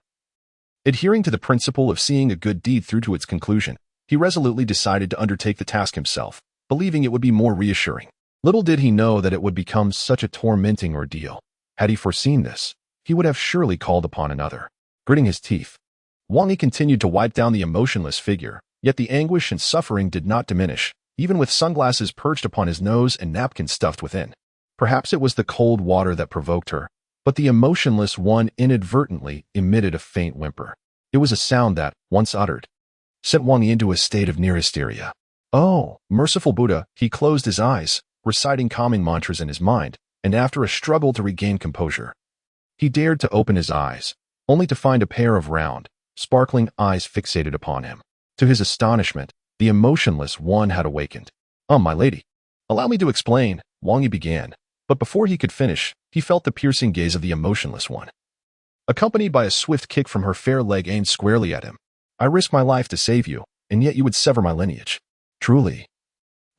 adhering to the principle of seeing a good deed through to its conclusion, he resolutely decided to undertake the task himself, believing it would be more reassuring. Little did he know that it would become such a tormenting ordeal. Had he foreseen this, he would have surely called upon another. Gritting his teeth, Wang Yi continued to wipe down the emotionless figure, yet the anguish and suffering did not diminish, even with sunglasses perched upon his nose and napkins stuffed within. Perhaps it was the cold water that provoked her, but the emotionless one inadvertently emitted a faint whimper. It was a sound that, once uttered, sent Wang Yi into a state of near hysteria. Oh, merciful Buddha, he closed his eyes, reciting calming mantras in his mind, and after a struggle to regain composure, he dared to open his eyes, only to find a pair of round, sparkling eyes fixated upon him. To his astonishment, the emotionless one had awakened. My lady, allow me to explain, Wang Yi began, but before he could finish, he felt the piercing gaze of the emotionless one, accompanied by a swift kick from her fair leg aimed squarely at him. I risk my life to save you, and yet you would sever my lineage. Truly,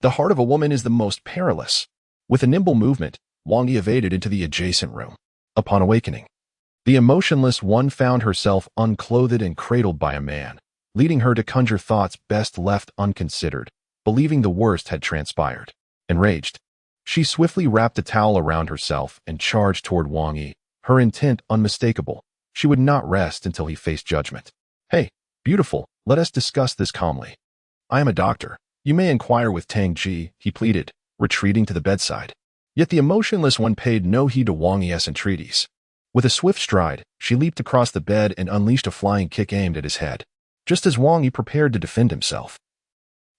the heart of a woman is the most perilous. With a nimble movement, Wang Yi evaded into the adjacent room. Upon awakening, the emotionless one found herself unclothed and cradled by a man, leading her to conjure thoughts best left unconsidered, believing the worst had transpired. Enraged, she swiftly wrapped a towel around herself and charged toward Wang Yi, her intent unmistakable. She would not rest until he faced judgment. Hey, beautiful, let us discuss this calmly. I am a doctor. You may inquire with Tang Ji, he pleaded, retreating to the bedside. Yet the emotionless one paid no heed to Wang Yi's entreaties. With a swift stride, she leaped across the bed and unleashed a flying kick aimed at his head, just as Wang Yi prepared to defend himself.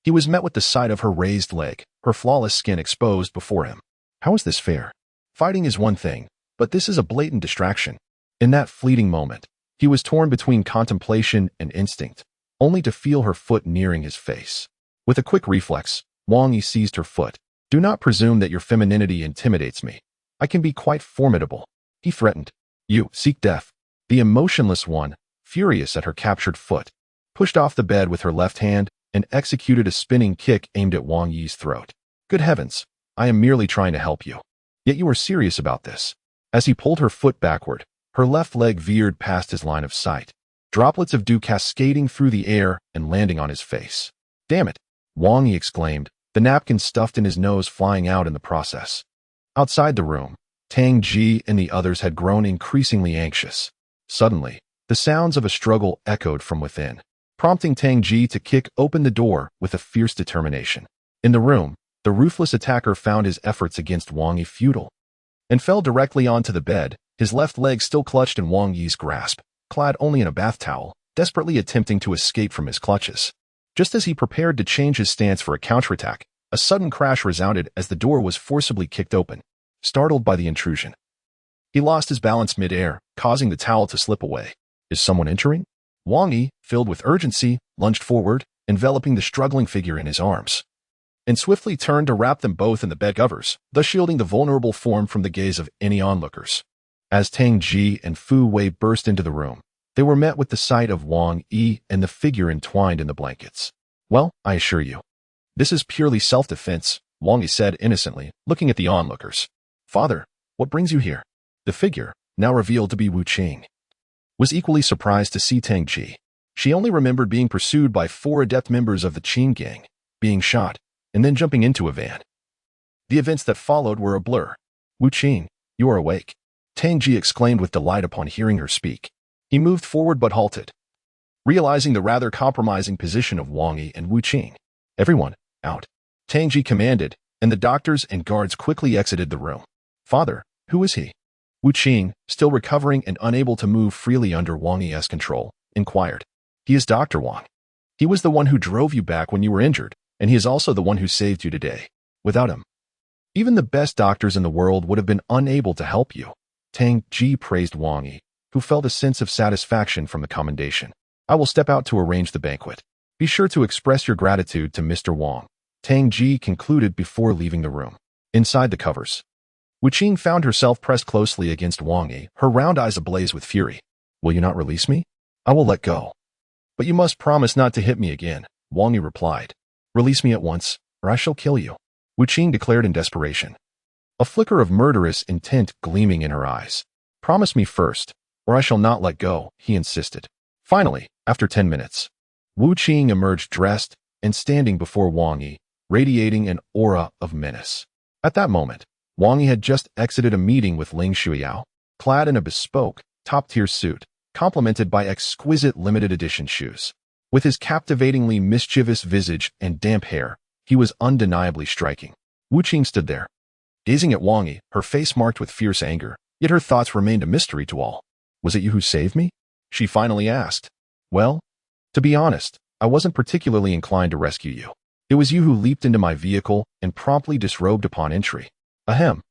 He was met with the sight of her raised leg, her flawless skin exposed before him. How is this fair? Fighting is one thing, but this is a blatant distraction. In that fleeting moment, he was torn between contemplation and instinct, only to feel her foot nearing his face. With a quick reflex, Wang Yi seized her foot. Do not presume that your femininity intimidates me. I can be quite formidable, he threatened. You seek death. The emotionless one, furious at her captured foot, pushed off the bed with her left hand and executed a spinning kick aimed at Wang Yi's throat. Good heavens, I am merely trying to help you. Yet you are serious about this. As he pulled her foot backward, her left leg veered past his line of sight, droplets of dew cascading through the air and landing on his face. Damn it, Wang Yi exclaimed, the napkin stuffed in his nose flying out in the process. Outside the room, Tang Ji and the others had grown increasingly anxious. Suddenly, the sounds of a struggle echoed from within, prompting Tang Ji to kick open the door with a fierce determination. In the room, the ruthless attacker found his efforts against Wang Yi futile and fell directly onto the bed, his left leg still clutched in Wang Yi's grasp, clad only in a bath towel, desperately attempting to escape from his clutches. Just as he prepared to change his stance for a counterattack, a sudden crash resounded as the door was forcibly kicked open. Startled by the intrusion, he lost his balance mid-air, causing the towel to slip away. Is someone entering? Wang Yi, filled with urgency, lunged forward, enveloping the struggling figure in his arms, and swiftly turned to wrap them both in the bed covers, thus shielding the vulnerable form from the gaze of any onlookers. As Tang Ji and Fu Wei burst into the room, they were met with the sight of Wang Yi and the figure entwined in the blankets. Well, I assure you, this is purely self-defense, Wang Yi said innocently, looking at the onlookers. Father, what brings you here? The figure, now revealed to be Wu Qing, was equally surprised to see Tang Ji. She only remembered being pursued by 4 adept members of the Qing gang, being shot, and then jumping into a van. The events that followed were a blur. Wu Qing, you are awake, Tang Ji exclaimed with delight upon hearing her speak. He moved forward but halted, realizing the rather compromising position of Wang Yi and Wu Qing. Everyone, out, Tang Ji commanded, and the doctors and guards quickly exited the room. Father, who is he? Wu Qing, still recovering and unable to move freely under Wang Yi's control, inquired. He is Dr. Wang. He was the one who drove you back when you were injured, and he is also the one who saved you today. Without him, even the best doctors in the world would have been unable to help you. Tang Ji praised Wang Yi, who felt a sense of satisfaction from the commendation. I will step out to arrange the banquet. Be sure to express your gratitude to Mr. Wang, Tang Ji concluded before leaving the room. Inside the covers, Wu Qing found herself pressed closely against Wang Yi, her round eyes ablaze with fury. Will you not release me? I will let go. But you must promise not to hit me again, Wang Yi replied. Release me at once, or I shall kill you, Wu Qing declared in desperation, a flicker of murderous intent gleaming in her eyes. Promise me first, or I shall not let go, he insisted. Finally, after 10 minutes, Wu Qing emerged dressed and standing before Wang Yi, radiating an aura of menace. At that moment, Wang Yi had just exited a meeting with Ling Shuiyao, clad in a bespoke, top-tier suit, complemented by exquisite limited-edition shoes. With his captivatingly mischievous visage and damp hair, he was undeniably striking. Wu Qing stood there, gazing at Wang Yi, her face marked with fierce anger, yet her thoughts remained a mystery to all. Was it you who saved me? She finally asked. Well, to be honest, I wasn't particularly inclined to rescue you. It was you who leaped into my vehicle and promptly disrobed upon entry. Ahem.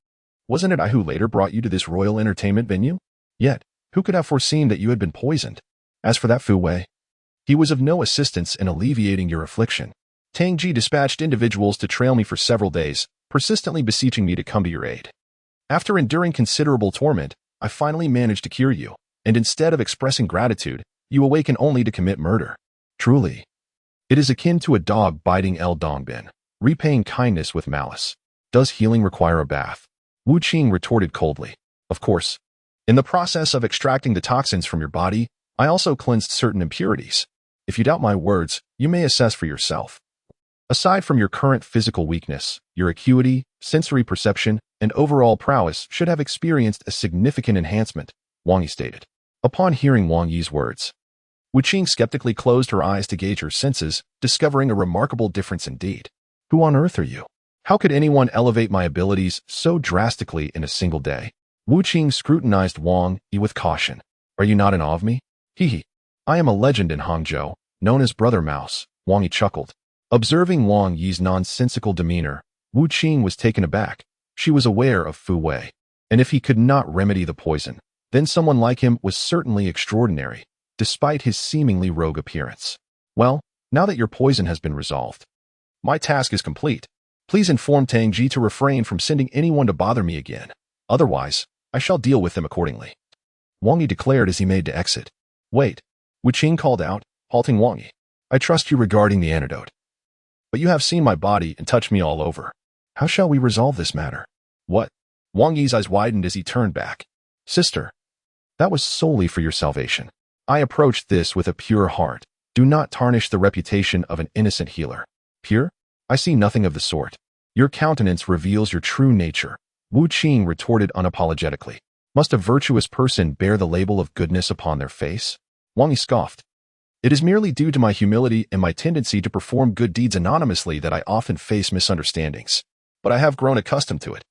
Wasn't it I who later brought you to this royal entertainment venue? Yet, who could have foreseen that you had been poisoned? As for that Fu Wei, he was of no assistance in alleviating your affliction. Tang Ji dispatched individuals to trail me for several days, persistently beseeching me to come to your aid. After enduring considerable torment, I finally managed to cure you, and instead of expressing gratitude, you awaken only to commit murder. Truly, it is akin to a dog biting El Dongbin, repaying kindness with malice. Does healing require a bath? Wu Qing retorted coldly. Of course. In the process of extracting the toxins from your body, I also cleansed certain impurities. If you doubt my words, you may assess for yourself. Aside from your current physical weakness, your acuity, sensory perception, and overall prowess should have experienced a significant enhancement, Wang Yi stated. Upon hearing Wang Yi's words, Wu Qing skeptically closed her eyes to gauge her senses, discovering a remarkable difference indeed. Who on earth are you? How could anyone elevate my abilities so drastically in a single day? Wu Qing scrutinized Wang Yi with caution. Are you not in awe of me? Hee. I am a legend in Hangzhou, known as Brother Mouse, Wang Yi chuckled. Observing Wang Yi's nonsensical demeanor, Wu Qing was taken aback. She was aware of Fu Wei, and if he could not remedy the poison, then someone like him was certainly extraordinary, despite his seemingly rogue appearance. Well, now that your poison has been resolved, my task is complete. Please inform Tang Ji to refrain from sending anyone to bother me again. Otherwise, I shall deal with them accordingly. Wang Yi declared as he made to exit. Wait, Wu Qing called out, halting Wang Yi. I trust you regarding the antidote. But you have seen my body and touched me all over. How shall we resolve this matter? What? Wang Yi's eyes widened as he turned back. Sister, that was solely for your salvation. I approached this with a pure heart. Do not tarnish the reputation of an innocent healer. Pure? I see nothing of the sort. Your countenance reveals your true nature, Wu Qing retorted unapologetically. Must a virtuous person bear the label of goodness upon their face? Wang Yi scoffed. It is merely due to my humility and my tendency to perform good deeds anonymously that I often face misunderstandings. But I have grown accustomed to it.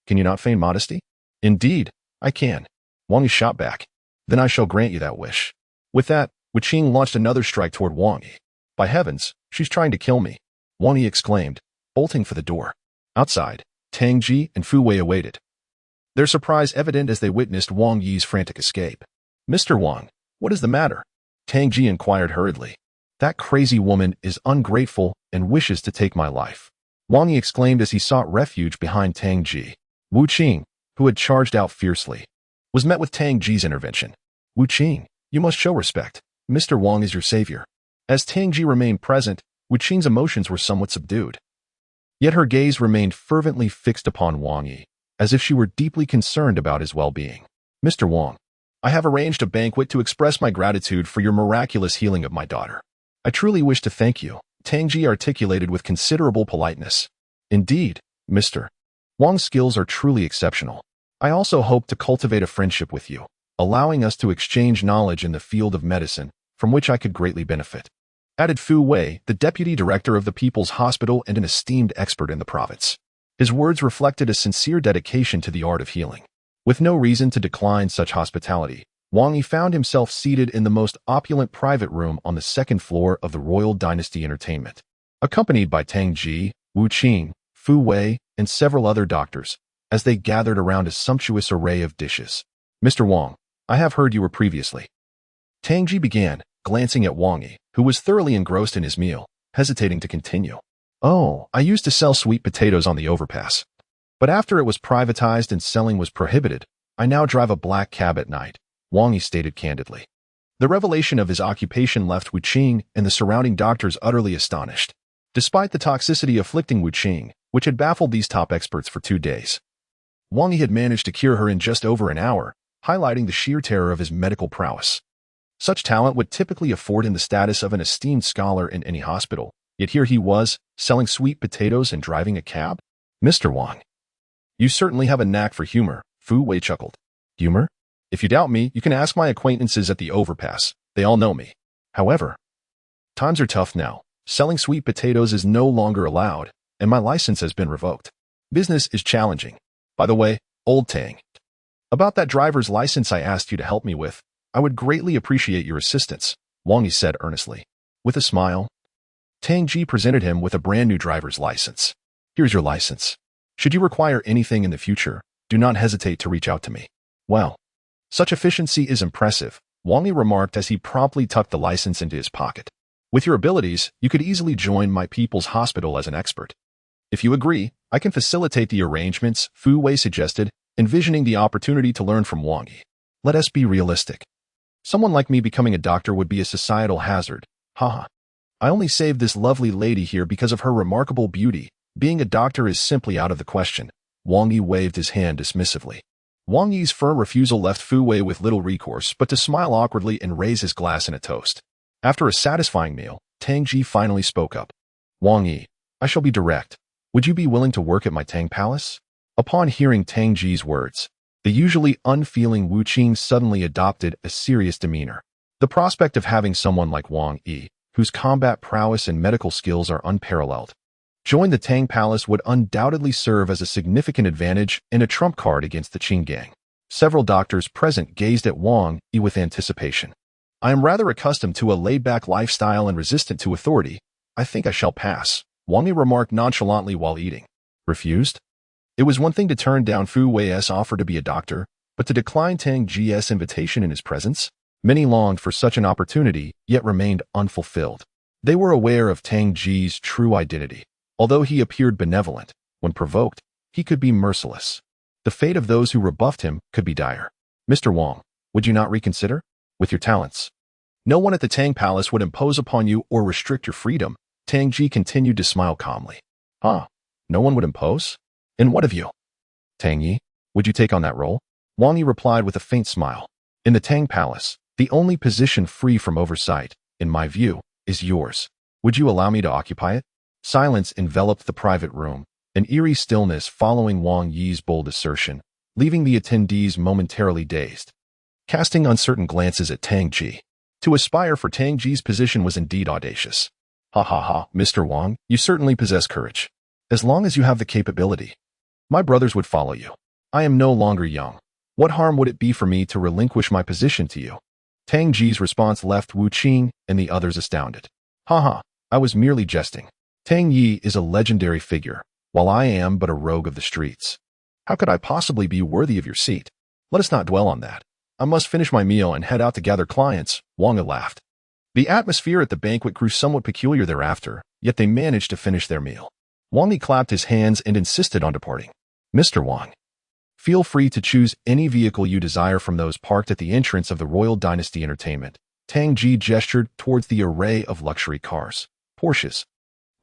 Can you not feign modesty? Indeed, I can. Wang Yi shot back. Then I shall grant you that wish. With that, Wu Qing launched another strike toward Wang Yi. By heavens, she's trying to kill me, Wang Yi exclaimed, bolting for the door. Outside, Tang Ji and Fu Wei awaited, their surprise evident as they witnessed Wang Yi's frantic escape. Mr. Wang, what is the matter? Tang Ji inquired hurriedly. That crazy woman is ungrateful and wishes to take my life, Wang Yi exclaimed as he sought refuge behind Tang Ji. Wu Qing, who had charged out fiercely, was met with Tang Ji's intervention. Wu Qing, you must show respect. Mr. Wang is your savior. As Tang Ji remained present, Wu Qing's emotions were somewhat subdued. Yet her gaze remained fervently fixed upon Wang Yi, as if she were deeply concerned about his well-being. Mr. Wang, I have arranged a banquet to express my gratitude for your miraculous healing of my daughter. I truly wish to thank you, Tang Ji articulated with considerable politeness. Indeed, Mr. Wang's skills are truly exceptional. I also hope to cultivate a friendship with you, allowing us to exchange knowledge in the field of medicine, from which I could greatly benefit, added Fu Wei, the deputy director of the People's Hospital and an esteemed expert in the province. His words reflected a sincere dedication to the art of healing. With no reason to decline such hospitality, Wang Yi found himself seated in the most opulent private room on the second floor of the Royal Dynasty Entertainment, accompanied by Tang Ji, Wu Qing, Fu Wei, and several other doctors, as they gathered around a sumptuous array of dishes. Mr. Wang, I have heard you were previously. Tang Ji began, glancing at Wang Yi, who was thoroughly engrossed in his meal, hesitating to continue. Oh, I used to sell sweet potatoes on the overpass. But after it was privatized and selling was prohibited, I now drive a black cab at night, Wang Yi stated candidly. The revelation of his occupation left Wu Qing and the surrounding doctors utterly astonished. Despite the toxicity afflicting Wu Qing, which had baffled these top experts for 2 days, Wang Yi had managed to cure her in just over an hour, highlighting the sheer terror of his medical prowess. Such talent would typically afford him the status of an esteemed scholar in any hospital, yet here he was, selling sweet potatoes and driving a cab? Mr. Wang, you certainly have a knack for humor, Fu Wei chuckled. Humor? If you doubt me, you can ask my acquaintances at the overpass. They all know me. However, times are tough now. Selling sweet potatoes is no longer allowed, and my license has been revoked. Business is challenging. By the way, old Tang, about that driver's license I asked you to help me with, I would greatly appreciate your assistance, Wang Yi said earnestly. With a smile, Tang Ji presented him with a brand new driver's license. Here's your license. Should you require anything in the future, do not hesitate to reach out to me. Well, such efficiency is impressive, Wang Yi remarked as he promptly tucked the license into his pocket. With your abilities, you could easily join my People's Hospital as an expert. If you agree, I can facilitate the arrangements, Fu Wei suggested, envisioning the opportunity to learn from Wang Yi. Let us be realistic. Someone like me becoming a doctor would be a societal hazard. Haha. I only saved this lovely lady here because of her remarkable beauty. Being a doctor is simply out of the question. Wang Yi waved his hand dismissively. Wang Yi's firm refusal left Fu Wei with little recourse but to smile awkwardly and raise his glass in a toast. After a satisfying meal, Tang Ji finally spoke up. Wang Yi, I shall be direct. Would you be willing to work at my Tang Palace? Upon hearing Tang Ji's words, the usually unfeeling Wu Qing suddenly adopted a serious demeanor. The prospect of having someone like Wang Yi, whose combat prowess and medical skills are unparalleled, join the Tang Palace would undoubtedly serve as a significant advantage and a trump card against the Qing gang. Several doctors present gazed at Wang Yi with anticipation. I am rather accustomed to a laid-back lifestyle and resistant to authority. I think I shall pass, Wang Yi remarked nonchalantly while eating. Refused? It was one thing to turn down Fu Wei's offer to be a doctor, but to decline Tang Ji's invitation in his presence? Many longed for such an opportunity, yet remained unfulfilled. They were aware of Tang Ji's true identity. Although he appeared benevolent, when provoked, he could be merciless. The fate of those who rebuffed him could be dire. Mr. Wang, would you not reconsider? With your talents, no one at the Tang Palace would impose upon you or restrict your freedom. Tang Ji continued to smile calmly. Ah, no one would impose? And what of you? Tang Yi, would you take on that role? Wang Yi replied with a faint smile. In the Tang Palace, the only position free from oversight, in my view, is yours. Would you allow me to occupy it? Silence enveloped the private room, an eerie stillness following Wang Yi's bold assertion, leaving the attendees momentarily dazed, casting uncertain glances at Tang Ji. To aspire for Tang Ji's position was indeed audacious. Ha ha ha, Mr. Wang, you certainly possess courage. As long as you have the capability, my brothers would follow you. I am no longer young. What harm would it be for me to relinquish my position to you? Tang Ji's response left Wu Qing and the others astounded. Ha, I was merely jesting. Tang Yi is a legendary figure, while I am but a rogue of the streets. How could I possibly be worthy of your seat? Let us not dwell on that. I must finish my meal and head out to gather clients, Wang Yi laughed. The atmosphere at the banquet grew somewhat peculiar thereafter, yet they managed to finish their meal. Wang Yi clapped his hands and insisted on departing. Mr. Wang, feel free to choose any vehicle you desire from those parked at the entrance of the Royal Dynasty Entertainment. Tang Ji gestured towards the array of luxury cars, Porsches,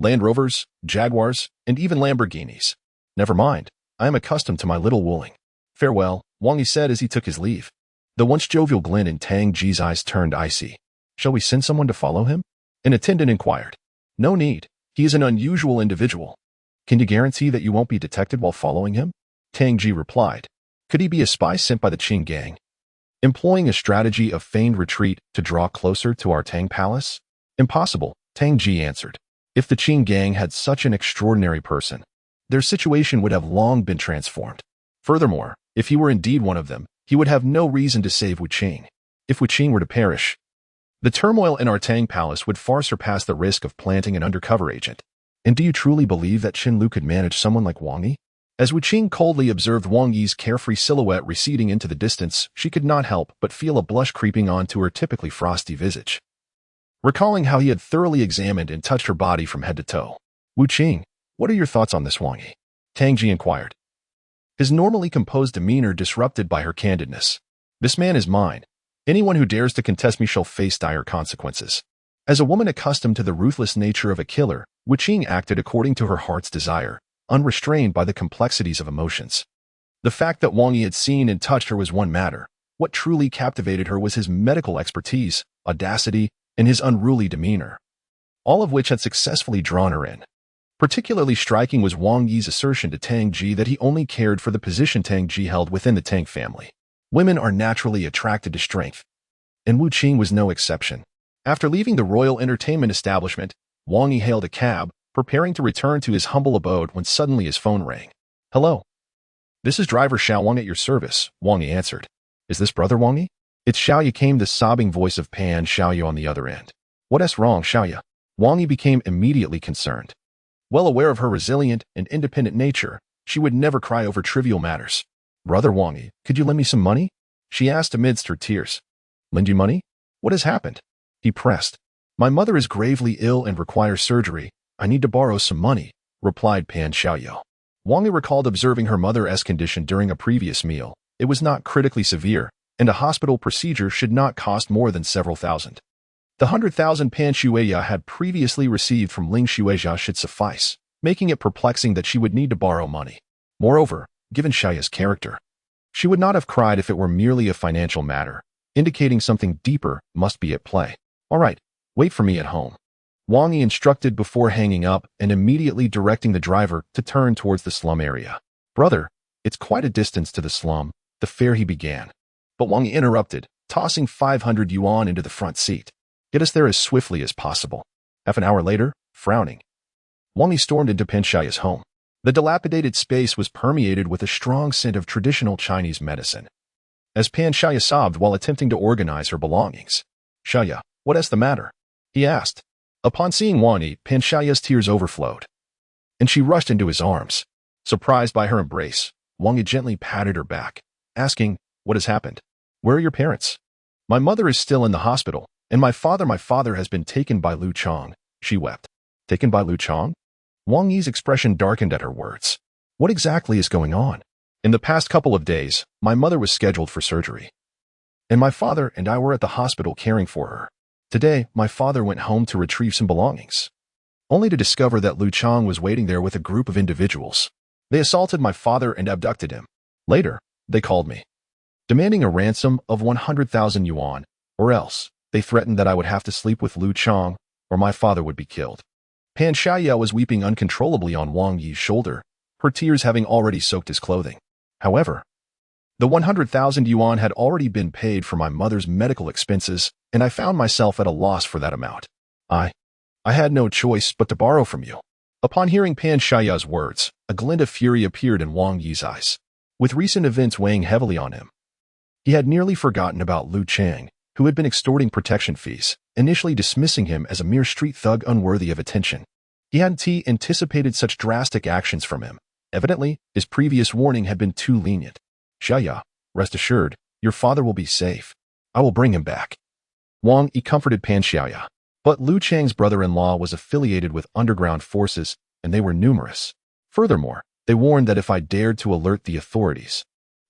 Land Rovers, Jaguars, and even Lamborghinis. Never mind, I am accustomed to my little Wuling. Farewell, Wang Yi said as he took his leave. The once jovial glint in Tang Ji's eyes turned icy. Shall we send someone to follow him? An attendant inquired. No need. He is an unusual individual. Can you guarantee that you won't be detected while following him? Tang Ji replied. Could he be a spy sent by the Qing gang, employing a strategy of feigned retreat to draw closer to our Tang Palace? Impossible, Tang Ji answered. If the Qing gang had such an extraordinary person, their situation would have long been transformed. Furthermore, if he were indeed one of them, he would have no reason to save Wu Qing. If Wu Qing were to perish, the turmoil in our Tang Palace would far surpass the risk of planting an undercover agent. And do you truly believe that Qin Lu could manage someone like Wang Yi? As Wu Qing coldly observed Wang Yi's carefree silhouette receding into the distance, she could not help but feel a blush creeping onto her typically frosty visage. Recalling how he had thoroughly examined and touched her body from head to toe. Wu Qing, what are your thoughts on this, Wang Yi? Tang Ji inquired, his normally composed demeanor disrupted by her candidness. This man is mine. Anyone who dares to contest me shall face dire consequences. As a woman accustomed to the ruthless nature of a killer, Wu Qing acted according to her heart's desire, unrestrained by the complexities of emotions. The fact that Wang Yi had seen and touched her was one matter. What truly captivated her was his medical expertise, audacity, and his unruly demeanor, all of which had successfully drawn her in. Particularly striking was Wang Yi's assertion to Tang Ji that he only cared for the position Tang Ji held within the Tang family. Women are naturally attracted to strength, and Wu Qing was no exception. After leaving the royal entertainment establishment, Wang Yi hailed a cab, preparing to return to his humble abode when suddenly his phone rang. Hello. This is driver Xiao Wang at your service, Wang Yi answered. Is this brother Wang Yi? It's Xiaoya, came the sobbing voice of Pan Xiaoya on the other end. What's wrong, Xiaoya? Wang Yi became immediately concerned. Well aware of her resilient and independent nature, she would never cry over trivial matters. Brother Wang Yi, could you lend me some money? She asked amidst her tears. Lend you money? What has happened? He pressed. My mother is gravely ill and requires surgery. I need to borrow some money, replied Pan Xiaoya. Wang Yi recalled observing her mother's condition during a previous meal. It was not critically severe, and a hospital procedure should not cost more than several thousand. The 100,000 Pan Shueya had previously received from Ling Shueya should suffice, making it perplexing that she would need to borrow money. Moreover, given Xiaoya's character, she would not have cried if it were merely a financial matter, indicating something deeper must be at play. All right, wait for me at home, Wang Yi instructed before hanging up and immediately directing the driver to turn towards the slum area. Brother, it's quite a distance to the slum, the fare he began. But Wang Yi interrupted, tossing 500 yuan into the front seat. Get us there as swiftly as possible. Half an hour later, frowning, Wang Yi stormed into Pan Xiaoya's home. The dilapidated space was permeated with a strong scent of traditional Chinese medicine. as Pan Xiaoya sobbed while attempting to organize her belongings. "Xiaoya, what is the matter?" he asked. Upon seeing Wang Yi, Pan Xiaoya's tears overflowed, and she rushed into his arms. Surprised by her embrace, Wang Yi gently patted her back, asking, "What has happened? Where are your parents?" "My mother is still in the hospital, and my father has been taken by Lu Chang," she wept. "Taken by Lu Chang?" Wang Yi's expression darkened at her words. "What exactly is going on?" "In the past couple of days, my mother was scheduled for surgery, and my father and I were at the hospital caring for her. Today, my father went home to retrieve some belongings, only to discover that Lu Chang was waiting there with a group of individuals. They assaulted my father and abducted him. Later, they called me, demanding a ransom of 100,000 yuan, or else they threatened that I would have to sleep with Lu Chang or my father would be killed." Pan Xiaoya was weeping uncontrollably on Wang Yi's shoulder, her tears having already soaked his clothing. However, the 100,000 yuan had already been paid for my mother's medical expenses, and I found myself at a loss for that amount. I had no choice but to borrow from you." Upon hearing Pan Xiaoya's words, a glint of fury appeared in Wang Yi's eyes. With recent events weighing heavily on him, he had nearly forgotten about Lu Chang, who had been extorting protection fees, initially dismissing him as a mere street thug unworthy of attention. He hadn't anticipated such drastic actions from him. Evidently, his previous warning had been too lenient. "Xiaoya, rest assured, your father will be safe. I will bring him back." Wang Yi comforted Pan Xiaoya. But Lu Chang's brother-in-law was affiliated with underground forces, and they were numerous. Furthermore, they warned that if I dared to alert the authorities,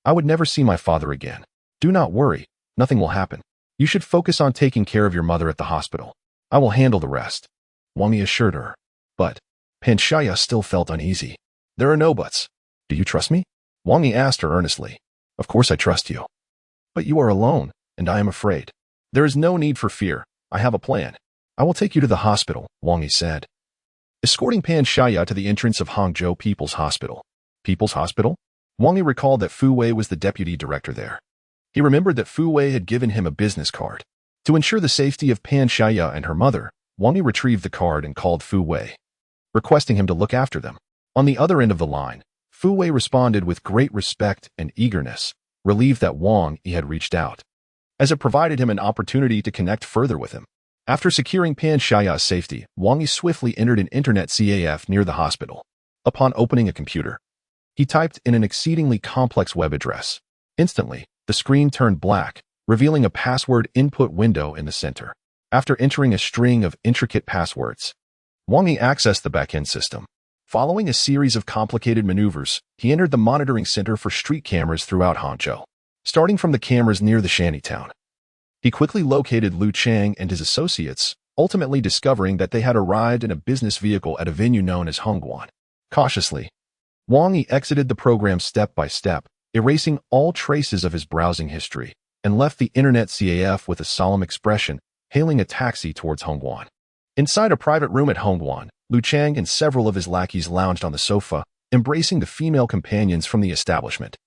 I would never see my father again. "Do not worry, nothing will happen. You should focus on taking care of your mother at the hospital. I will handle the rest," Wang Yi assured her. But Pan Xiaoya still felt uneasy. "There are no buts. Do you trust me?" Wang Yi asked her earnestly. "Of course I trust you. But you are alone, and I am afraid." "There is no need for fear. I have a plan. I will take you to the hospital," Wang Yi said, escorting Pan Xiaoya to the entrance of Hangzhou People's Hospital. People's Hospital? Wang Yi recalled that Fu Wei was the deputy director there. He remembered that Fu Wei had given him a business card. To ensure the safety of Pan Xiaoya and her mother, Wang Yi retrieved the card and called Fu Wei, requesting him to look after them. On the other end of the line, Fu Wei responded with great respect and eagerness, relieved that Wang Yi had reached out, as it provided him an opportunity to connect further with him. After securing Pan Xiaoya's safety, Wang Yi swiftly entered an internet CAF near the hospital. Upon opening a computer, he typed in an exceedingly complex web address. Instantly, the screen turned black, revealing a password input window in the center. After entering a string of intricate passwords, Wang Yi accessed the backend system. Following a series of complicated maneuvers, he entered the monitoring center for street cameras throughout Hangzhou. Starting from the cameras near the shantytown, he quickly located Lu Chang and his associates, ultimately discovering that they had arrived in a business vehicle at a venue known as Hongguang. Cautiously, Wang Yi exited the program step by step, erasing all traces of his browsing history, and left the internet CAF with a solemn expression, hailing a taxi towards Hongguang. Inside a private room at Hongguang, Lu Chang and several of his lackeys lounged on the sofa, embracing the female companions from the establishment,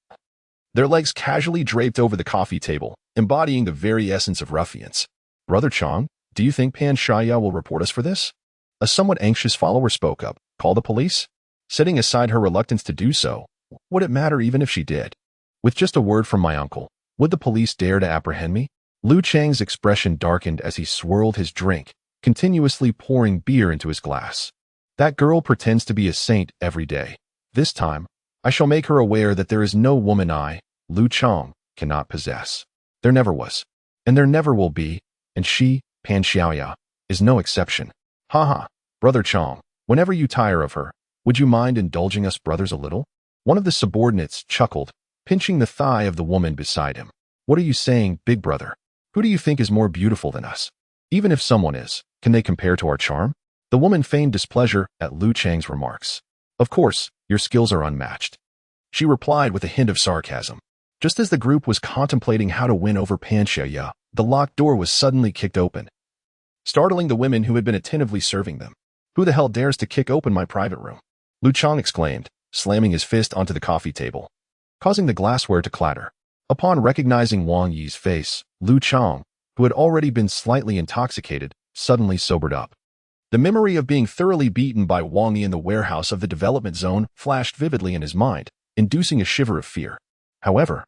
their legs casually draped over the coffee table, embodying the very essence of ruffians. "Brother Chang, do you think Pan Xiaoya will report us for this?" A somewhat anxious follower spoke up. "Call the police?" Setting aside her reluctance to do so, would it matter even if she did? With just a word from my uncle, would the police dare to apprehend me? Lu Chang's expression darkened as he swirled his drink, continuously pouring beer into his glass. "That girl pretends to be a saint every day. This time, I shall make her aware that there is no woman I, Lu Chang, cannot possess. There never was, and there never will be, and she, Pan Xiaoya, is no exception. Ha, Brother Chang, whenever you tire of her, would you mind indulging us brothers a little?" One of the subordinates chuckled, pinching the thigh of the woman beside him. "What are you saying, big brother? Who do you think is more beautiful than us? Even if someone is, can they compare to our charm?" The woman feigned displeasure at Lu Chang's remarks. "Of course, your skills are unmatched," she replied with a hint of sarcasm. Just as the group was contemplating how to win over Pan Xiaoya, the locked door was suddenly kicked open, startling the women who had been attentively serving them. "Who the hell dares to kick open my private room?" Lu Chang exclaimed, slamming his fist onto the coffee table, causing the glassware to clatter. Upon recognizing Wang Yi's face, Lu Chang, who had already been slightly intoxicated, suddenly sobered up. The memory of being thoroughly beaten by Wang Yi in the warehouse of the development zone flashed vividly in his mind, inducing a shiver of fear. However,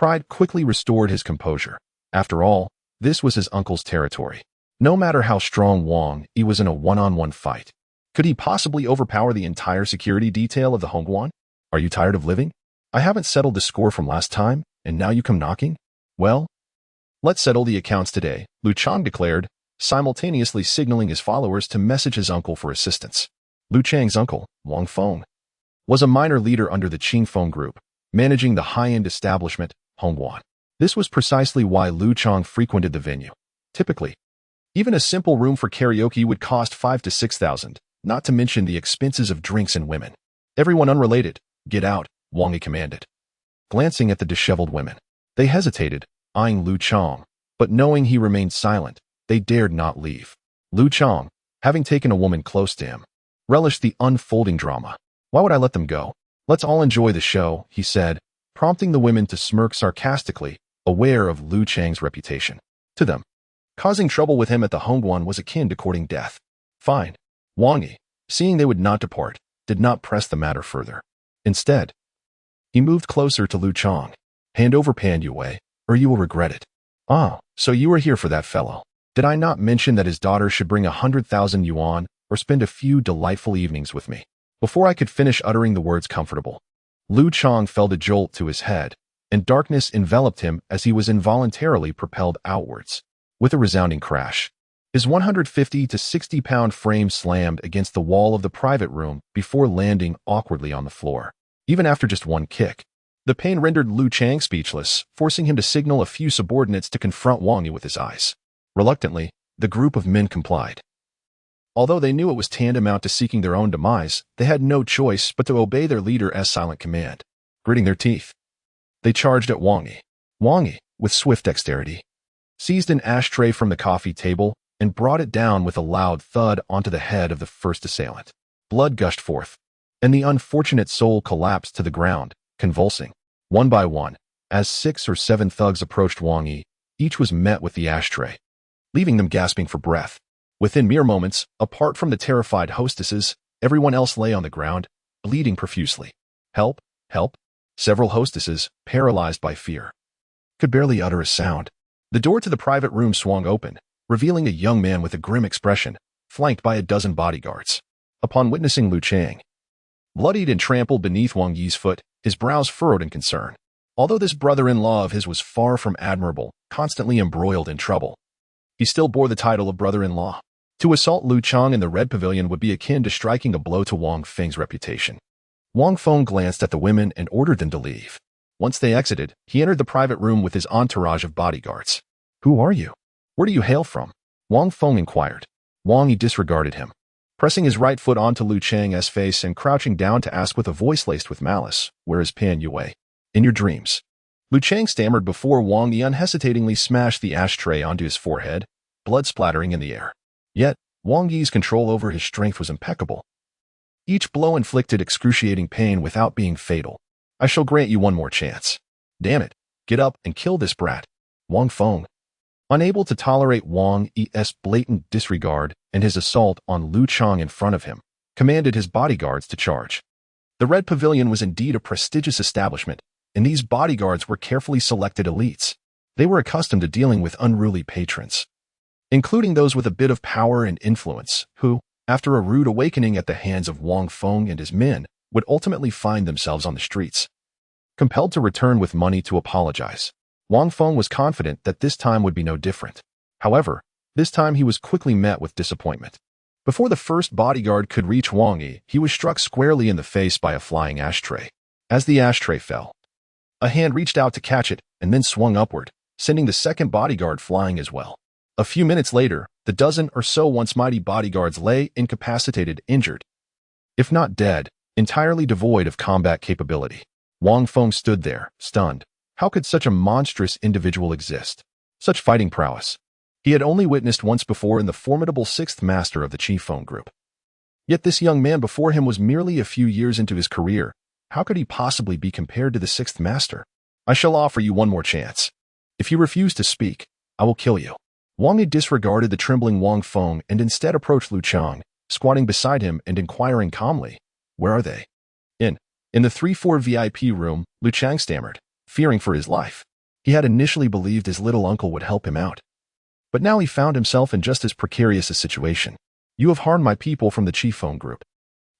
Pride quickly restored his composure. After all, this was his uncle's territory. No matter how strong Wang Yi was in a one-on-one fight, could he possibly overpower the entire security detail of the Hongguang? Are you tired of living? I haven't settled the score from last time, and now you come knocking? Well, let's settle the accounts today, Lu Chang declared, simultaneously signaling his followers to message his uncle for assistance. Lu Chang's uncle, Wang Feng, was a minor leader under the Qingfeng group, managing the high-end establishment, Hongguang. This was precisely why Lu Chang frequented the venue. Typically, even a simple room for karaoke would cost 5,000 to 6,000, not to mention the expenses of drinks and women. Everyone unrelated, get out, Wang Yi commanded. Glancing at the disheveled women, they hesitated, eyeing Lu Chang, but knowing he remained silent, they dared not leave. Lu Chang, having taken a woman close to him, relished the unfolding drama. Why would I let them go? Let's all enjoy the show, he said, prompting the women to smirk sarcastically, aware of Lu Chang's reputation. To them, causing trouble with him at the Hongguang was akin to courting death. Fine. Wang Yi, seeing they would not depart, did not press the matter further. Instead, he moved closer to Lu Chang. Hand over Pan Yue, or you will regret it. Ah, so you were here for that fellow. Did I not mention that his daughter should bring 100,000 yuan or spend a few delightful evenings with me? Before I could finish uttering the words comfortable, Lu Chang felt a jolt to his head, and darkness enveloped him as he was involuntarily propelled outwards. With a resounding crash, his 150 to 60-pound frame slammed against the wall of the private room before landing awkwardly on the floor. Even after just one kick, the pain rendered Lu Chang speechless, forcing him to signal a few subordinates to confront Wang Yi with his eyes. Reluctantly, the group of men complied. Although they knew it was tantamount to seeking their own demise, they had no choice but to obey their leader as silent command. Gritting their teeth, they charged at Wang Yi. Wang Yi, with swift dexterity, seized an ashtray from the coffee table and brought it down with a loud thud onto the head of the first assailant. Blood gushed forth, and the unfortunate soul collapsed to the ground, convulsing. One by one, as 6 or 7 thugs approached Wang Yi, each was met with the ashtray, leaving them gasping for breath. Within mere moments, apart from the terrified hostesses, everyone else lay on the ground, bleeding profusely. Help! Help! Several hostesses, paralyzed by fear, could barely utter a sound. The door to the private room swung open, revealing a young man with a grim expression, flanked by a dozen bodyguards. Upon witnessing Lu Chang, bloodied and trampled beneath Wang Yi's foot, his brows furrowed in concern. Although this brother-in-law of his was far from admirable, constantly embroiled in trouble, he still bore the title of brother-in-law. To assault Lu Chang in the Red Pavilion would be akin to striking a blow to Wang Feng's reputation. Wang Feng glanced at the women and ordered them to leave. Once they exited, he entered the private room with his entourage of bodyguards. Who are you? Where do you hail from? Wang Feng inquired. Wang Yi disregarded him, pressing his right foot onto Lu Chang's face and crouching down to ask with a voice laced with malice, "Where is Pan Yue?" "In your dreams." Lu Chang stammered before Wang Yi unhesitatingly smashed the ashtray onto his forehead, blood splattering in the air. Yet, Wang Yi's control over his strength was impeccable. Each blow inflicted excruciating pain without being fatal. "I shall grant you one more chance. Damn it, get up and kill this brat." Wang Feng, unable to tolerate Wang Yi's blatant disregard and his assault on Lu Chang in front of him, commanded his bodyguards to charge. The Red Pavilion was indeed a prestigious establishment, and these bodyguards were carefully selected elites. They were accustomed to dealing with unruly patrons, including those with a bit of power and influence, who, after a rude awakening at the hands of Wang Feng and his men, would ultimately find themselves on the streets, compelled to return with money to apologize. Wang Feng was confident that this time would be no different. However, this time he was quickly met with disappointment. Before the first bodyguard could reach Wang Yi, he was struck squarely in the face by a flying ashtray. As the ashtray fell, a hand reached out to catch it and then swung upward, sending the second bodyguard flying as well. A few minutes later, the dozen or so once mighty bodyguards lay incapacitated, injured, if not dead, entirely devoid of combat capability. Wang Feng stood there, stunned. How could such a monstrous individual exist? Such fighting prowess he had only witnessed once before in the formidable 6th master of the Qingfeng group. Yet this young man before him was merely a few years into his career. How could he possibly be compared to the 6th master? "I shall offer you one more chance. If you refuse to speak, I will kill you." Wang Yi disregarded the trembling Wang Feng and instead approached Lu Chang, squatting beside him and inquiring calmly, "Where are they?" In the 3-4 VIP room, Lu Chang stammered, fearing for his life. He had initially believed his little uncle would help him out. But now he found himself in just as precarious a situation. You have harmed my people from the Chi Feng group.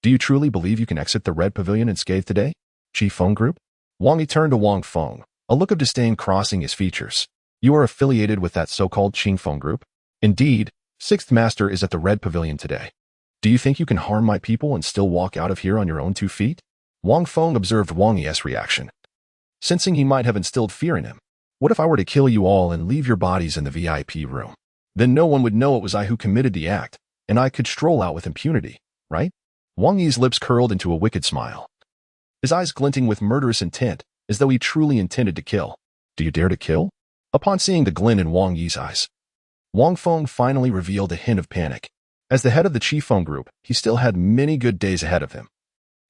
Do you truly believe you can exit the Red Pavilion unscathed today? Chi Feng group? Wang Yi turned to Wang Feng, a look of disdain crossing his features. You are affiliated with that so-called Qing Feng group? Indeed, Sixth Master is at the Red Pavilion today. Do you think you can harm my people and still walk out of here on your own 2 feet? Wang Feng observed Wang Yi's reaction, sensing he might have instilled fear in him. What if I were to kill you all and leave your bodies in the VIP room? Then no one would know it was I who committed the act, and I could stroll out with impunity, right? Wang Yi's lips curled into a wicked smile, his eyes glinting with murderous intent, as though he truly intended to kill. Do you dare to kill? Upon seeing the glint in Wang Yi's eyes, Wang Feng finally revealed a hint of panic. As the head of the Chi Feng group, he still had many good days ahead of him.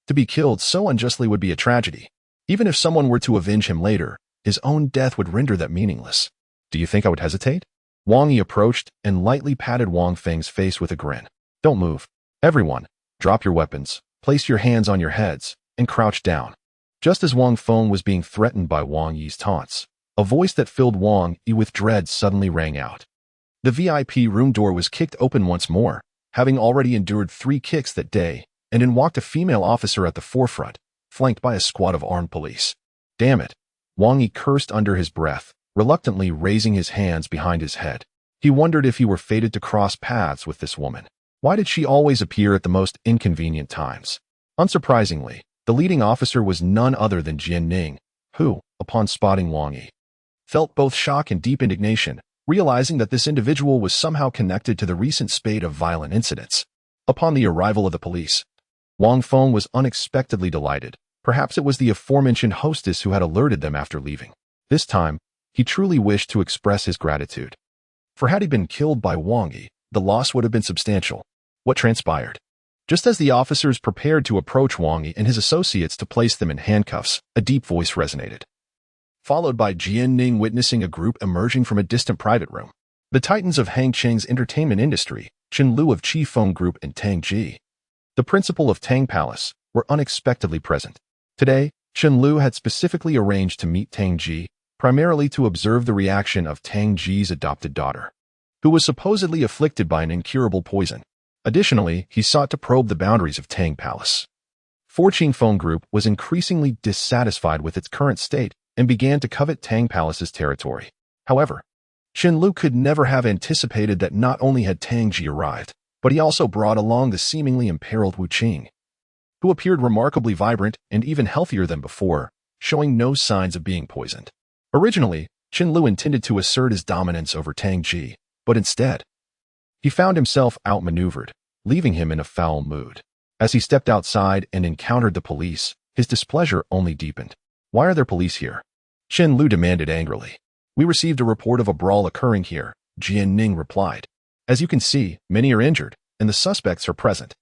To be killed so unjustly would be a tragedy. Even if someone were to avenge him later, his own death would render that meaningless. Do you think I would hesitate? Wang Yi approached and lightly patted Wang Feng's face with a grin. Don't move. Everyone, drop your weapons, place your hands on your heads, and crouch down. Just as Wang Feng was being threatened by Wang Yi's taunts, a voice that filled Wang Yi with dread suddenly rang out. The VIP room door was kicked open once more, having already endured 3 kicks that day, and in walked a female officer at the forefront, flanked by a squad of armed police. Damn it! Wang Yi cursed under his breath, reluctantly raising his hands behind his head. He wondered if he were fated to cross paths with this woman. Why did she always appear at the most inconvenient times? Unsurprisingly, the leading officer was none other than Jian Ning, who, upon spotting Wang Yi, felt both shock and deep indignation, realizing that this individual was somehow connected to the recent spate of violent incidents. Upon the arrival of the police, Wang Feng was unexpectedly delighted. Perhaps it was the aforementioned hostess who had alerted them after leaving. This time, he truly wished to express his gratitude. For had he been killed by Wang Yi, the loss would have been substantial. What transpired? Just as the officers prepared to approach Wang Yi and his associates to place them in handcuffs, a deep voice resonated, followed by Jian Ning witnessing a group emerging from a distant private room. The titans of Hangzhou's entertainment industry, Chen Lu of Chi Feng Group and Tang Ji, the principal of Tang Palace, were unexpectedly present. Today, Chen Lu had specifically arranged to meet Tang Ji, primarily to observe the reaction of Tang Ji's adopted daughter, who was supposedly afflicted by an incurable poison. Additionally, he sought to probe the boundaries of Tang Palace. Chi Feng Group was increasingly dissatisfied with its current state and began to covet Tang Palace's territory. However, Chen Lu could never have anticipated that not only had Tang Ji arrived, but he also brought along the seemingly imperiled Wu Qing, who appeared remarkably vibrant and even healthier than before, showing no signs of being poisoned. Originally, Chen Lu intended to assert his dominance over Tang Ji, but instead, he found himself outmaneuvered, leaving him in a foul mood. As he stepped outside and encountered the police, his displeasure only deepened. Why are there police here? Chen Lu demanded angrily. We received a report of a brawl occurring here, Jian Ning replied. As you can see, many are injured, and the suspects are present.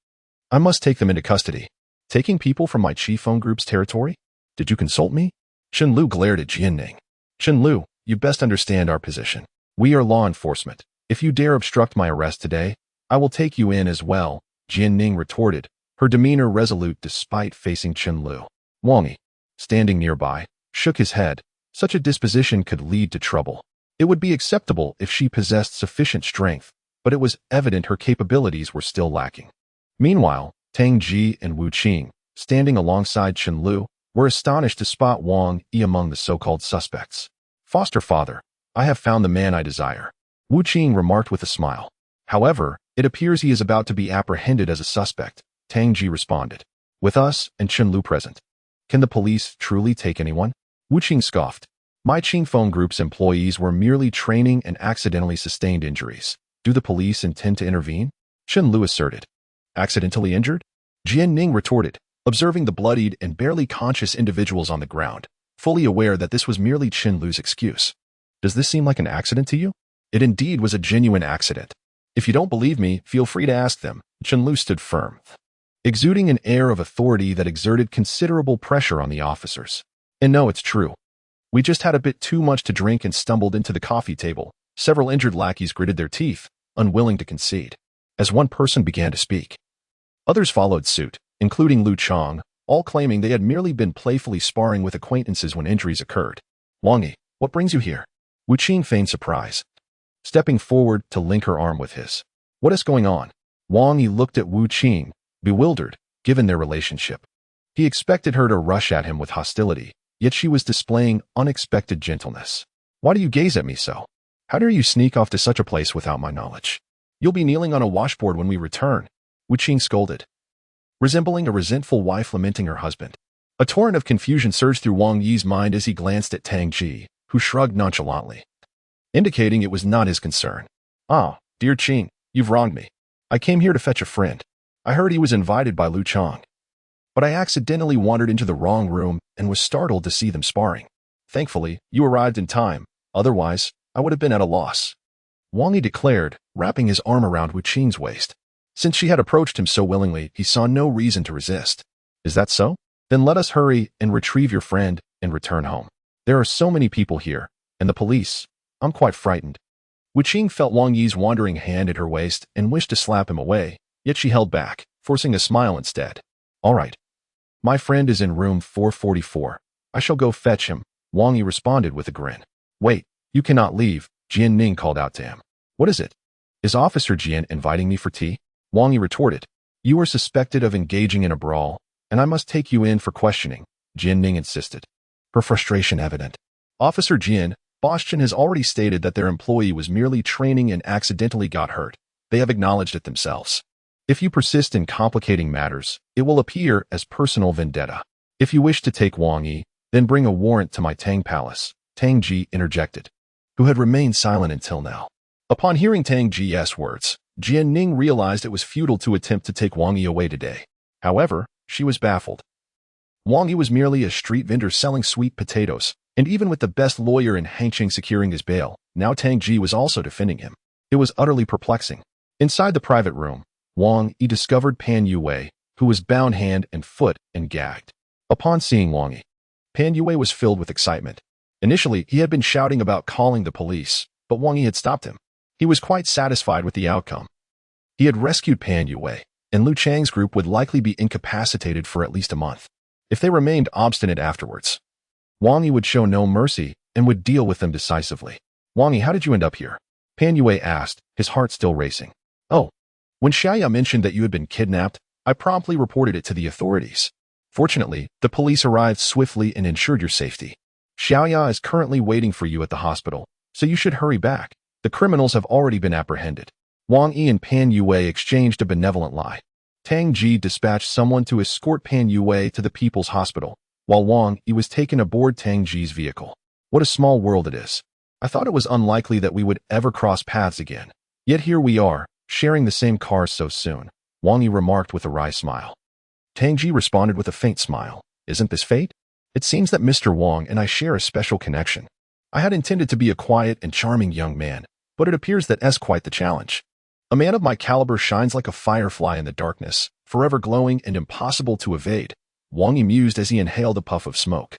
I must take them into custody. Taking people from my Chi Feng Group's territory? Did you consult me? Chen Lu glared at Jian Ning. Chen Lu, you best understand our position. We are law enforcement. If you dare obstruct my arrest today, I will take you in as well, Jian Ning retorted, her demeanor resolute despite facing Chen Lu. Wang Yi, standing nearby, shook his head. Such a disposition could lead to trouble. It would be acceptable if she possessed sufficient strength, but it was evident her capabilities were still lacking. Meanwhile, Tang Ji and Wu Qing, standing alongside Chen Lu, were astonished to spot Wang Yi among the so-called suspects. Foster father, I have found the man I desire, Wu Qing remarked with a smile. However, it appears he is about to be apprehended as a suspect, Tang Ji responded. With us and Chen Lu present, can the police truly take anyone? Wu Qing scoffed. My Qing Feng Group's employees were merely training and accidentally sustained injuries. Do the police intend to intervene? Chen Lu asserted. Accidentally injured? Jian Ning retorted, observing the bloodied and barely conscious individuals on the ground, fully aware that this was merely Chen Lu's excuse. Does this seem like an accident to you? It indeed was a genuine accident. If you don't believe me, feel free to ask them. Chen Lu stood firm, exuding an air of authority that exerted considerable pressure on the officers. And no, it's true. We just had a bit too much to drink and stumbled into the coffee table. Several injured lackeys gritted their teeth, unwilling to concede. As one person began to speak, others followed suit, including Lu Chong, all claiming they had merely been playfully sparring with acquaintances when injuries occurred. Wang Yi, What brings you here? Wu Qing feigned surprise, stepping forward to link her arm with his. What is going on? Wang Yi looked at Wu Qing, bewildered, given their relationship. He expected her to rush at him with hostility, yet she was displaying unexpected gentleness. Why do you gaze at me so? How dare you sneak off to such a place without my knowledge? You'll be kneeling on a washboard when we return, Wu Qing scolded, resembling a resentful wife lamenting her husband. A torrent of confusion surged through Wang Yi's mind as he glanced at Tang Ji, who shrugged nonchalantly, indicating it was not his concern. Ah, dear Qing, you've wronged me. I came here to fetch a friend. I heard he was invited by Lu Chang, but I accidentally wandered into the wrong room and was startled to see them sparring. Thankfully, you arrived in time. Otherwise, I would have been at a loss, Wang Yi declared, wrapping his arm around Wu Qing's waist. Since she had approached him so willingly, he saw no reason to resist. Is that so? Then let us hurry and retrieve your friend and return home. There are so many people here, and the police. I'm quite frightened. Wu Qing felt Wang Yi's wandering hand at her waist and wished to slap him away, yet she held back, forcing a smile instead. All right. My friend is in room 444. I shall go fetch him, Wang Yi responded with a grin. Wait, you cannot leave, Jian Ning called out to him. What is it? Is Officer Jian inviting me for tea? Wang Yi retorted. You are suspected of engaging in a brawl, and I must take you in for questioning, Jian Ning insisted, her frustration evident. Officer Jian, Boschan has already stated that their employee was merely training and accidentally got hurt. They have acknowledged it themselves. If you persist in complicating matters, it will appear as personal vendetta. If you wish to take Wang Yi, then bring a warrant to my Tang Palace, Tang Ji interjected, who had remained silent until now. Upon hearing Tang Ji's words, Jian Ning realized it was futile to attempt to take Wang Yi away today. However, she was baffled. Wang Yi was merely a street vendor selling sweet potatoes, and even with the best lawyer in Hangzhou securing his bail, now Tang Ji was also defending him. It was utterly perplexing. Inside the private room, Wang Yi discovered Pan Yue, who was bound hand and foot and gagged. Upon seeing Wang Yi, Pan Yue was filled with excitement. Initially, he had been shouting about calling the police, but Wang Yi had stopped him. He was quite satisfied with the outcome. He had rescued Pan Yue, and Lu Chang's group would likely be incapacitated for at least a month. If they remained obstinate afterwards, Wang Yi would show no mercy and would deal with them decisively. Wang Yi, how did you end up here? Pan Yue asked, his heart still racing. Oh, when Xiaoya mentioned that you had been kidnapped, I promptly reported it to the authorities. Fortunately, the police arrived swiftly and ensured your safety. Xiaoya is currently waiting for you at the hospital, so you should hurry back. The criminals have already been apprehended. Wang Yi and Pan Yue exchanged a benevolent lie. Tang Ji dispatched someone to escort Pan Yue to the People's Hospital, while Wang Yi was taken aboard Tang Ji's vehicle. What a small world it is. I thought it was unlikely that we would ever cross paths again. Yet here we are, sharing the same car so soon, Wang Yi remarked with a wry smile. Tang Ji responded with a faint smile. Isn't this fate? It seems that Mr. Wang and I share a special connection. I had intended to be a quiet and charming young man, but it appears that that's quite the challenge. A man of my caliber shines like a firefly in the darkness, forever glowing and impossible to evade, Wang Yi mused as he inhaled a puff of smoke.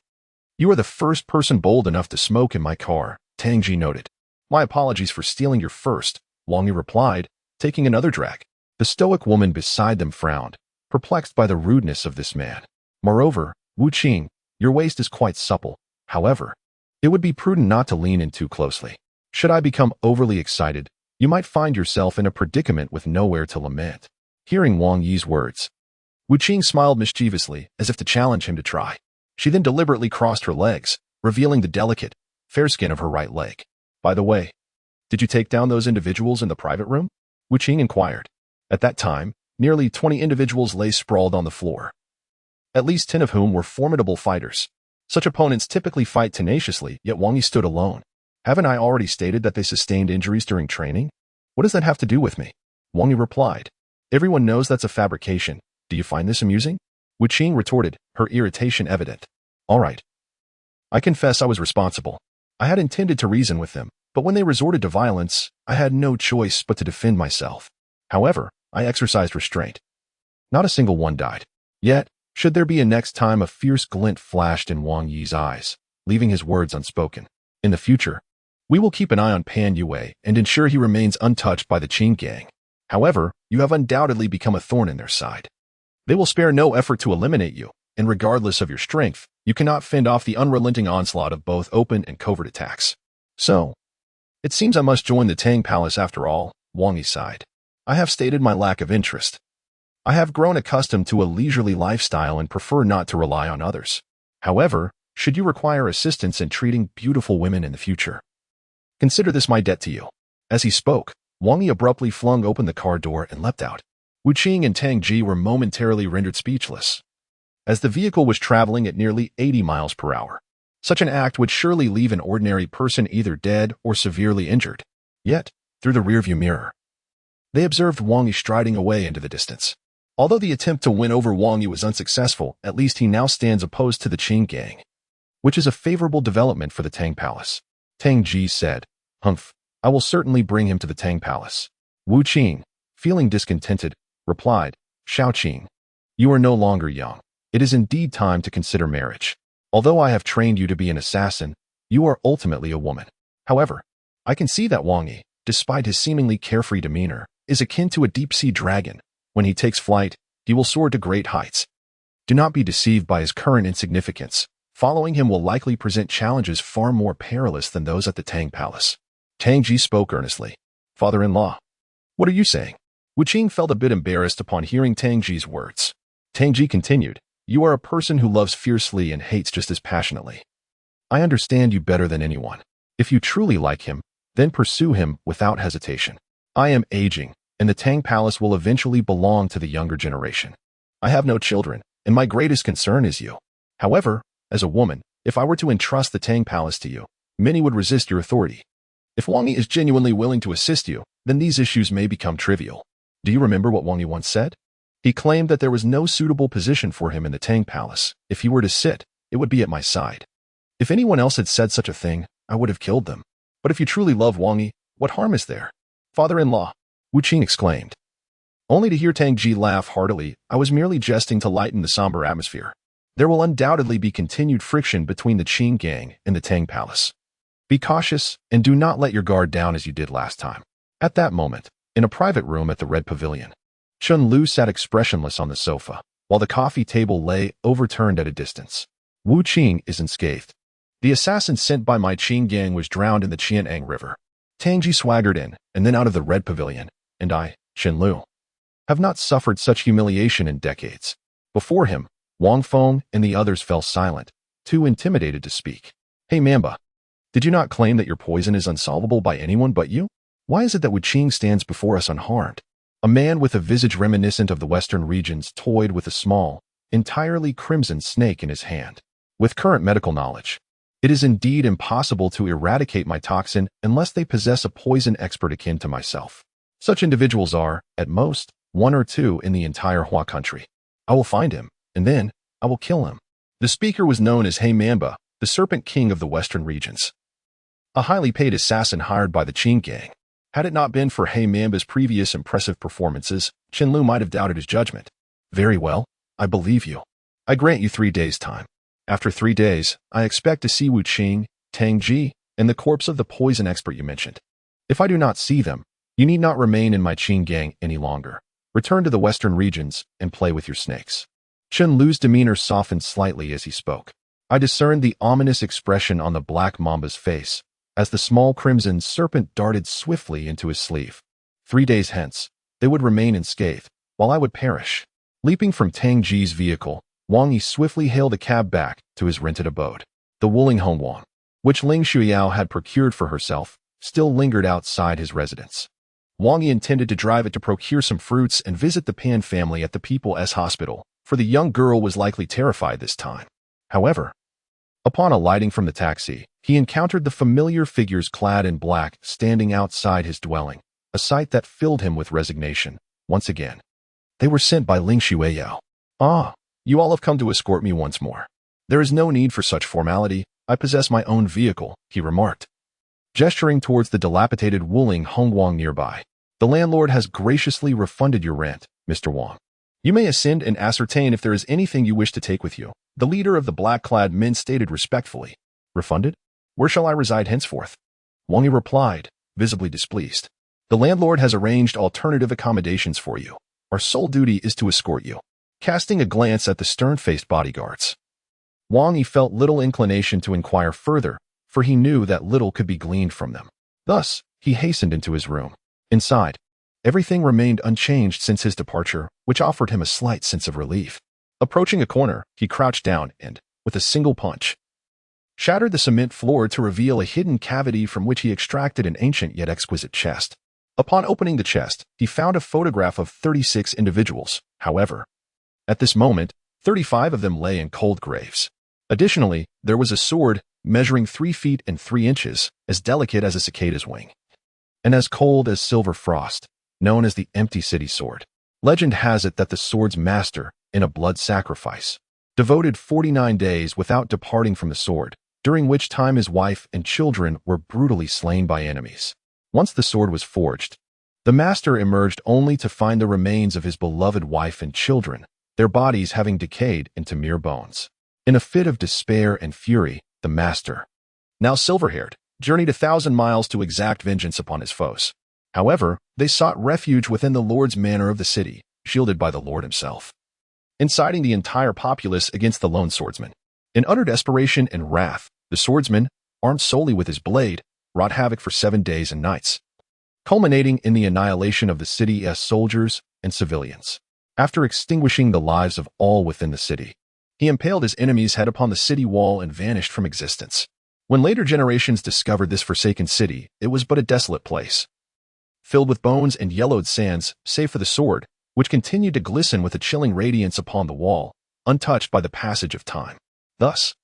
You are the first person bold enough to smoke in my car, Tang Ji noted. My apologies for stealing your first, Wang Yi replied, taking another drag. The stoic woman beside them frowned, perplexed by the rudeness of this man. Moreover, Wu Qing, your waist is quite supple. However, it would be prudent not to lean in too closely. Should I become overly excited, you might find yourself in a predicament with nowhere to lament. Hearing Wang Yi's words, Wu Qing smiled mischievously as if to challenge him to try. She then deliberately crossed her legs, revealing the delicate, fair skin of her right leg. By the way, did you take down those individuals in the private room? Wu Qing inquired. At that time, nearly 20 individuals lay sprawled on the floor, at least 10 of whom were formidable fighters. Such opponents typically fight tenaciously, yet Wang Yi stood alone. Haven't I already stated that they sustained injuries during training? What does that have to do with me? Wang Yi replied. Everyone knows that's a fabrication. Do you find this amusing? Wu Qing retorted, her irritation evident. All right. I confess I was responsible. I had intended to reason with them, but when they resorted to violence, I had no choice but to defend myself. However, I exercised restraint. Not a single one died. Yet, should there be a next time, a fierce glint flashed in Wang Yi's eyes, leaving his words unspoken. In the future, we will keep an eye on Pan Yue and ensure he remains untouched by the Qing gang. However, you have undoubtedly become a thorn in their side. They will spare no effort to eliminate you, and regardless of your strength, you cannot fend off the unrelenting onslaught of both open and covert attacks. So, it seems I must join the Tang Palace after all, Wang Yi sighed. I have stated my lack of interest. I have grown accustomed to a leisurely lifestyle and prefer not to rely on others. However, should you require assistance in treating beautiful women in the future, consider this my debt to you. As he spoke, Wang Yi abruptly flung open the car door and leapt out. Wu Qing and Tang Ji were momentarily rendered speechless, as the vehicle was traveling at nearly 80 miles per hour. Such an act would surely leave an ordinary person either dead or severely injured. Yet, through the rearview mirror, they observed Wang Yi striding away into the distance. Although the attempt to win over Wang Yi was unsuccessful, at least he now stands opposed to the Qing gang, which is a favorable development for the Tang Palace. Tang Ji said, "Humph, I will certainly bring him to the Tang Palace." Wu Qing, feeling discontented, replied, "Shao Qing, you are no longer young. It is indeed time to consider marriage. Although I have trained you to be an assassin, you are ultimately a woman. However, I can see that Wang Yi, despite his seemingly carefree demeanor, is akin to a deep-sea dragon. When he takes flight, he will soar to great heights. Do not be deceived by his current insignificance. Following him will likely present challenges far more perilous than those at the Tang Palace." Tang Ji spoke earnestly. "Father-in-law, what are you saying?" Wu Qing felt a bit embarrassed upon hearing Tang Ji's words. Tang Ji continued, "You are a person who loves fiercely and hates just as passionately. I understand you better than anyone. If you truly like him, then pursue him without hesitation. I am aging, and the Tang Palace will eventually belong to the younger generation. I have no children, and my greatest concern is you. However, as a woman, if I were to entrust the Tang Palace to you, many would resist your authority. If Wang Yi is genuinely willing to assist you, then these issues may become trivial. Do you remember what Wang Yi once said? He claimed that there was no suitable position for him in the Tang Palace. If he were to sit, it would be at my side. If anyone else had said such a thing, I would have killed them. But if you truly love Wang Yi, what harm is there?" "Father-in-law," Wu Qing exclaimed, only to hear Tang Ji laugh heartily. "I was merely jesting to lighten the somber atmosphere. There will undoubtedly be continued friction between the Qing gang and the Tang Palace. Be cautious and do not let your guard down as you did last time." At that moment, in a private room at the Red Pavilion, Chun Lu sat expressionless on the sofa, while the coffee table lay overturned at a distance. "Wu Qing is unscathed. The assassin sent by my Qing gang was drowned in the Qian'ang River." Tang Ji swaggered in, and then out of the Red Pavilion, "And I, Chun Lu, have not suffered such humiliation in decades." Before him, Wang Feng and the others fell silent, too intimidated to speak. "Hey Mamba, did you not claim that your poison is unsolvable by anyone but you? Why is it that Wu Qing stands before us unharmed?" A man with a visage reminiscent of the western regions toyed with a small, entirely crimson snake in his hand. "With current medical knowledge, it is indeed impossible to eradicate my toxin unless they possess a poison expert akin to myself. Such individuals are, at most, one or two in the entire Hua country. I will find him, and then I will kill him." The speaker was known as He Mamba, the Serpent King of the western regions, a highly paid assassin hired by the Qing gang. Had it not been for He Mamba's previous impressive performances, Chen Lu might have doubted his judgment. "Very well, I believe you. I grant you 3 days' time. After 3 days, I expect to see Wu Qing, Tang Ji, and the corpse of the poison expert you mentioned. If I do not see them, you need not remain in my Qing gang any longer. Return to the western regions and play with your snakes." Chen Lu's demeanor softened slightly as he spoke. I discerned the ominous expression on the Black Mamba's face, as the small crimson serpent darted swiftly into his sleeve. 3 days hence, they would remain unscathed, while I would perish. Leaping from Tang Ji's vehicle, Wang Yi swiftly hailed a cab back to his rented abode. The Wuling Hongguang, which Ling Shuyao had procured for herself, still lingered outside his residence. Wang Yi intended to drive it to procure some fruits and visit the Pan family at the People's Hospital, for the young girl was likely terrified this time. However, upon alighting from the taxi, he encountered the familiar figures clad in black standing outside his dwelling, a sight that filled him with resignation. Once again, they were sent by Ling Shuyao. "Ah, you all have come to escort me once more. There is no need for such formality. I possess my own vehicle," he remarked, gesturing towards the dilapidated Wuling Hongguang nearby. "The landlord has graciously refunded your rent, Mr. Wang. You may ascend and ascertain if there is anything you wish to take with you," the leader of the black-clad men stated respectfully. "Refunded? Where shall I reside henceforth?" Wang Yi replied, visibly displeased. "The landlord has arranged alternative accommodations for you. Our sole duty is to escort you." casting a glance at the stern-faced bodyguards. Wang Yi felt little inclination to inquire further, for he knew that little could be gleaned from them. Thus, he hastened into his room. Inside, everything remained unchanged since his departure, which offered him a slight sense of relief. Approaching a corner, he crouched down and, with a single punch, shattered the cement floor to reveal a hidden cavity from which he extracted an ancient yet exquisite chest. Upon opening the chest, he found a photograph of 36 individuals. However, at this moment, 35 of them lay in cold graves. Additionally, there was a sword measuring 3 feet and 3 inches, as delicate as a cicada's wing, and as cold as silver frost, known as the Empty City Sword. Legend has it that the sword's master, in a blood sacrifice, devoted 49 days without departing from the sword, during which time his wife and children were brutally slain by enemies. Once the sword was forged, the master emerged only to find the remains of his beloved wife and children, their bodies having decayed into mere bones. In a fit of despair and fury, the master, now silver-haired, journeyed 1,000 miles to exact vengeance upon his foes. However, they sought refuge within the Lord's manor of the city, shielded by the Lord himself, inciting the entire populace against the lone swordsman. In utter desperation and wrath, the swordsman, armed solely with his blade, wrought havoc for 7 days and nights, culminating in the annihilation of the city's soldiers and civilians. After extinguishing the lives of all within the city, he impaled his enemy's head upon the city wall and vanished from existence. When later generations discovered this forsaken city, it was but a desolate place, filled with bones and yellowed sands, save for the sword, which continued to glisten with a chilling radiance upon the wall, untouched by the passage of time. Thus,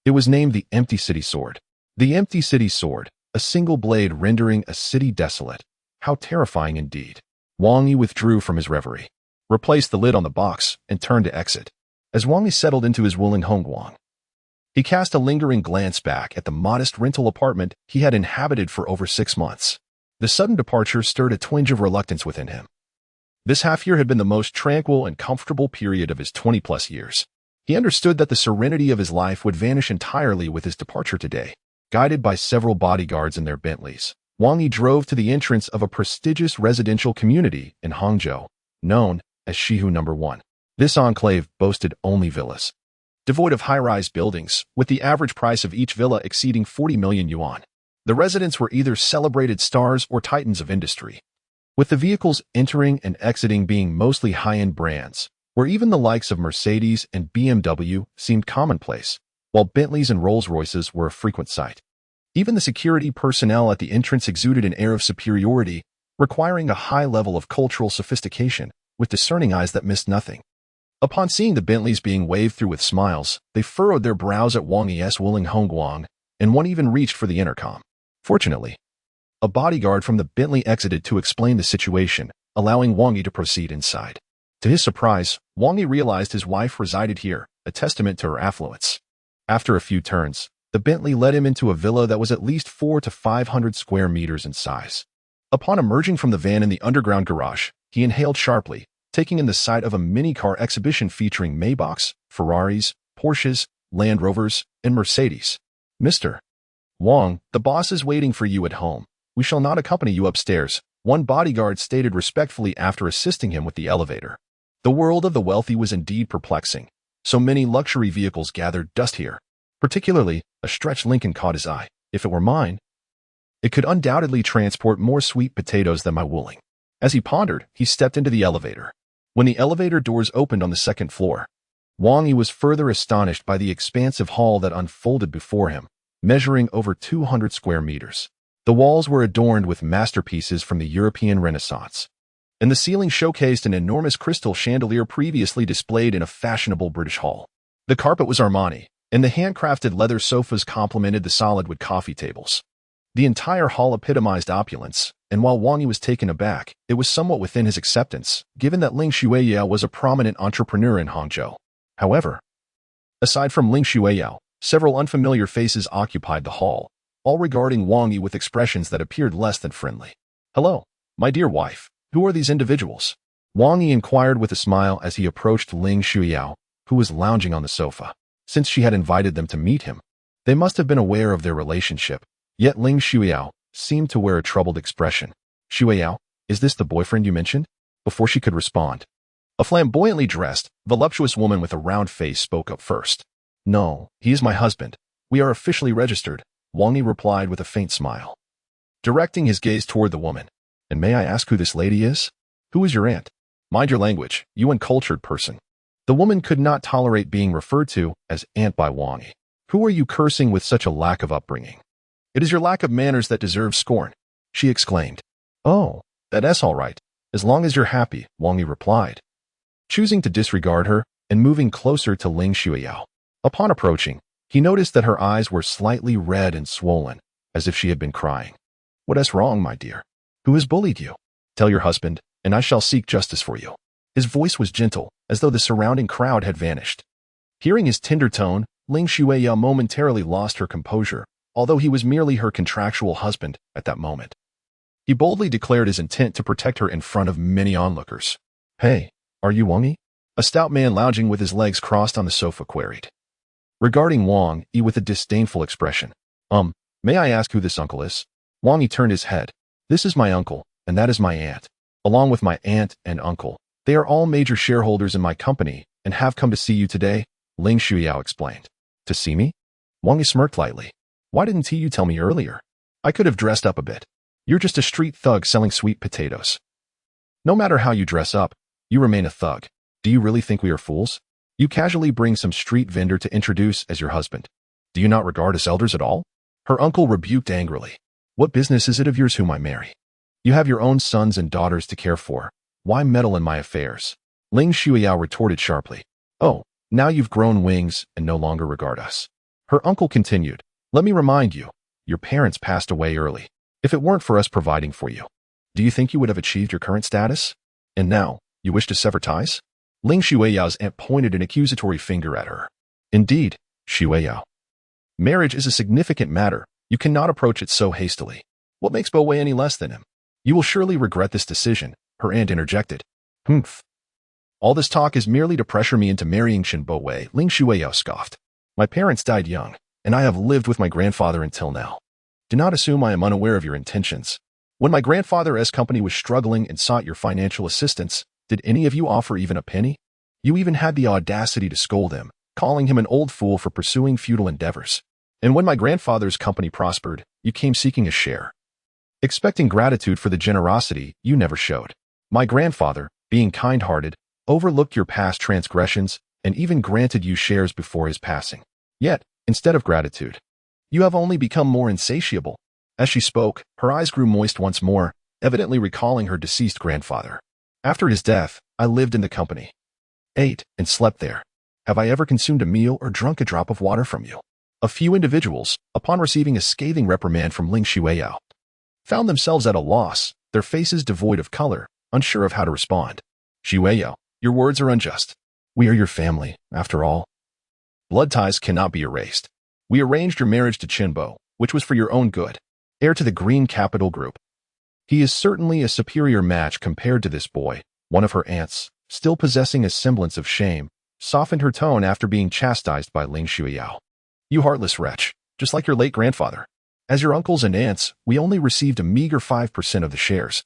it was named the Empty City Sword. The Empty City Sword, a single blade rendering a city desolate. How terrifying indeed. Wang Yi withdrew from his reverie, replaced the lid on the box, and turned to exit. As Wang Yi settled into his Wuling Hongguang, he cast a lingering glance back at the modest rental apartment he had inhabited for over 6 months. The sudden departure stirred a twinge of reluctance within him. This half-year had been the most tranquil and comfortable period of his 20-plus years. He understood that the serenity of his life would vanish entirely with his departure today. Guided by several bodyguards in their Bentleys, Wang Yi drove to the entrance of a prestigious residential community in Hangzhou, known as Shihu No. 1. This enclave boasted only villas, devoid of high-rise buildings, with the average price of each villa exceeding 40 million yuan. The residents were either celebrated stars or titans of industry, with the vehicles entering and exiting being mostly high-end brands, where even the likes of Mercedes and BMW seemed commonplace, while Bentleys and Rolls-Royces were a frequent sight. Even the security personnel at the entrance exuded an air of superiority, requiring a high level of cultural sophistication, with discerning eyes that missed nothing. Upon seeing the Bentleys being waved through with smiles, they furrowed their brows at Wang Yi's Wuling Hongguang, and one even reached for the intercom. Fortunately, a bodyguard from the Bentley exited to explain the situation, allowing Wang Yi to proceed inside. To his surprise, Wang Yi realized his wife resided here, a testament to her affluence. After a few turns, the Bentley led him into a villa that was at least 400 to 500 square meters in size. Upon emerging from the van in the underground garage, he inhaled sharply, taking in the sight of a mini-car exhibition featuring Maybachs, Ferraris, Porsches, Land Rovers, and Mercedes. "Mr. Wang, the boss is waiting for you at home. We shall not accompany you upstairs," one bodyguard stated respectfully after assisting him with the elevator. The world of the wealthy was indeed perplexing. So many luxury vehicles gathered dust here. Particularly, a stretched Lincoln caught his eye. If it were mine, it could undoubtedly transport more sweet potatoes than my Wuling. As he pondered, he stepped into the elevator. When the elevator doors opened on the 2nd floor, Wang Yi was further astonished by the expansive hall that unfolded before him, measuring over 200 square meters. The walls were adorned with masterpieces from the European Renaissance, and the ceiling showcased an enormous crystal chandelier previously displayed in a fashionable British hall. The carpet was Armani, and the handcrafted leather sofas complemented the solid wood coffee tables. The entire hall epitomized opulence, and while Wang Yi was taken aback, it was somewhat within his acceptance, given that Ling Shuiyao was a prominent entrepreneur in Hangzhou. However, aside from Ling Shuiyao, several unfamiliar faces occupied the hall, all regarding Wang Yi with expressions that appeared less than friendly. "Hello, my dear wife. Who are these individuals?" Wang Yi inquired with a smile as he approached Ling Shuiyao, who was lounging on the sofa. Since she had invited them to meet him, they must have been aware of their relationship. Yet Ling Shuiyao seemed to wear a troubled expression. "Shuiyao, is this the boyfriend you mentioned?" Before she could respond, A flamboyantly dressed, voluptuous woman with a round face spoke up first. No, he is my husband. We are officially registered, Wang Yi replied with a faint smile, directing his gaze toward the woman. And may I ask who this lady is? Who is your aunt? Mind your language, you uncultured person. The woman could not tolerate being referred to as aunt by Wang Yi. Who are you cursing with such a lack of upbringing? It is your lack of manners that deserves scorn, she exclaimed. Oh, that's all right, as long as you're happy, Wang Yi replied, choosing to disregard her and moving closer to Ling Shuiyao. Upon approaching, he noticed that her eyes were slightly red and swollen, as if she had been crying. What is wrong, my dear? Who has bullied you? Tell your husband, and I shall seek justice for you. His voice was gentle, as though the surrounding crowd had vanished. Hearing his tender tone, Ling Shuiyao momentarily lost her composure, although he was merely her contractual husband at that moment. He boldly declared his intent to protect her in front of many onlookers. Hey, are you Wang Yi? A stout man lounging with his legs crossed on the sofa queried, regarding Wang Yi with a disdainful expression. May I ask who this uncle is? Wang Yi turned his head. This is my uncle, and that is my aunt. Along with my aunt and uncle, they are all major shareholders in my company and have come to see you today, Ling Shuiyao explained. To see me? Wang Yi smirked lightly. Why didn't you tell me earlier? I could have dressed up a bit. You're just a street thug selling sweet potatoes. No matter how you dress up, you remain a thug. Do you really think we are fools? You casually bring some street vendor to introduce as your husband. Do you not regard us elders at all? Her uncle rebuked angrily. What business is it of yours whom I marry? You have your own sons and daughters to care for. Why meddle in my affairs? Ling Shuiyao retorted sharply. Oh, now you've grown wings and no longer regard us. Her uncle continued. Let me remind you, your parents passed away early. If it weren't for us providing for you, do you think you would have achieved your current status? And now, you wish to sever ties? Ling Shuiyao's aunt pointed an accusatory finger at her. Indeed, Shuiyao. Marriage is a significant matter. You cannot approach it so hastily. What makes Bo Wei any less than him? You will surely regret this decision, her aunt interjected. Humph. All this talk is merely to pressure me into marrying Shin Bo Wei, Ling Shuiyao scoffed. My parents died young, and I have lived with my grandfather until now. Do not assume I am unaware of your intentions. When my grandfather's company was struggling and sought your financial assistance, did any of you offer even a penny? You even had the audacity to scold him, calling him an old fool for pursuing futile endeavors. And when my grandfather's company prospered, you came seeking a share, expecting gratitude for the generosity you never showed. My grandfather, being kind-hearted, overlooked your past transgressions and even granted you shares before his passing. Yet, instead of gratitude, you have only become more insatiable. As she spoke, her eyes grew moist once more, evidently recalling her deceased grandfather. After his death, I lived in the company, ate and slept there. Have I ever consumed a meal or drunk a drop of water from you? A few individuals, upon receiving a scathing reprimand from Ling Shuiyao, found themselves at a loss, their faces devoid of color, unsure of how to respond. Shuiyao, your words are unjust. We are your family, after all. Blood ties cannot be erased. We arranged your marriage to Qinbo, which was for your own good, heir to the Green Capital Group. He is certainly a superior match compared to this boy. One of her aunts, still possessing a semblance of shame, softened her tone after being chastised by Ling Shuiyao. You heartless wretch, just like your late grandfather. As your uncles and aunts, we only received a meager 5% of the shares,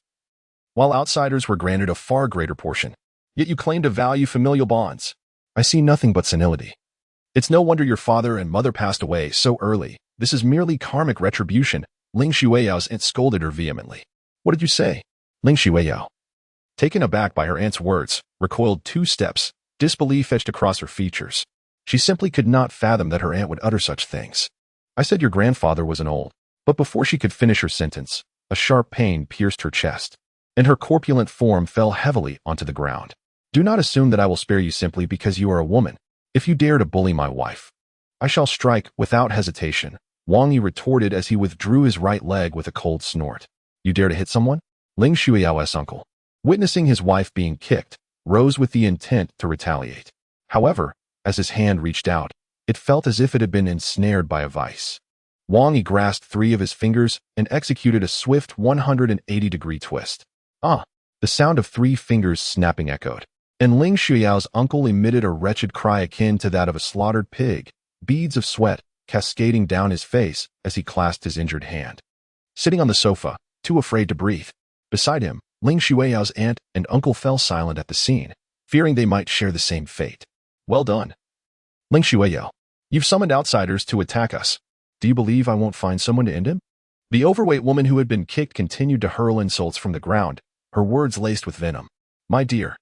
while outsiders were granted a far greater portion. Yet you claim to value familial bonds. I see nothing but senility. It's no wonder your father and mother passed away so early. This is merely karmic retribution. Ling Shuiyao's aunt scolded her vehemently. What did you say? Ling Shuiyao, taken aback by her aunt's words, recoiled 2 steps, disbelief etched across her features. She simply could not fathom that her aunt would utter such things. I said your grandfather was an old, but before she could finish her sentence, a sharp pain pierced her chest, and her corpulent form fell heavily onto the ground. Do not assume that I will spare you simply because you are a woman. If you dare to bully my wife, I shall strike without hesitation, Wang Yi retorted as he withdrew his right leg with a cold snort. You dare to hit someone? Ling Shuiyao's uncle, witnessing his wife being kicked, rose with the intent to retaliate. However, as his hand reached out, it felt as if it had been ensnared by a vice. Wang Yi grasped 3 of his fingers and executed a swift 180-degree twist. Ah! The sound of 3 fingers snapping echoed, and Ling Shuiyao's uncle emitted a wretched cry akin to that of a slaughtered pig, beads of sweat cascading down his face as he clasped his injured hand. Sitting on the sofa, too afraid to breathe, beside him, Ling Shuiyao's aunt and uncle fell silent at the scene, fearing they might share the same fate. Well done, Ling Shuiyao. You've summoned outsiders to attack us. Do you believe I won't find someone to end him? The overweight woman who had been kicked continued to hurl insults from the ground, her words laced with venom. My dear,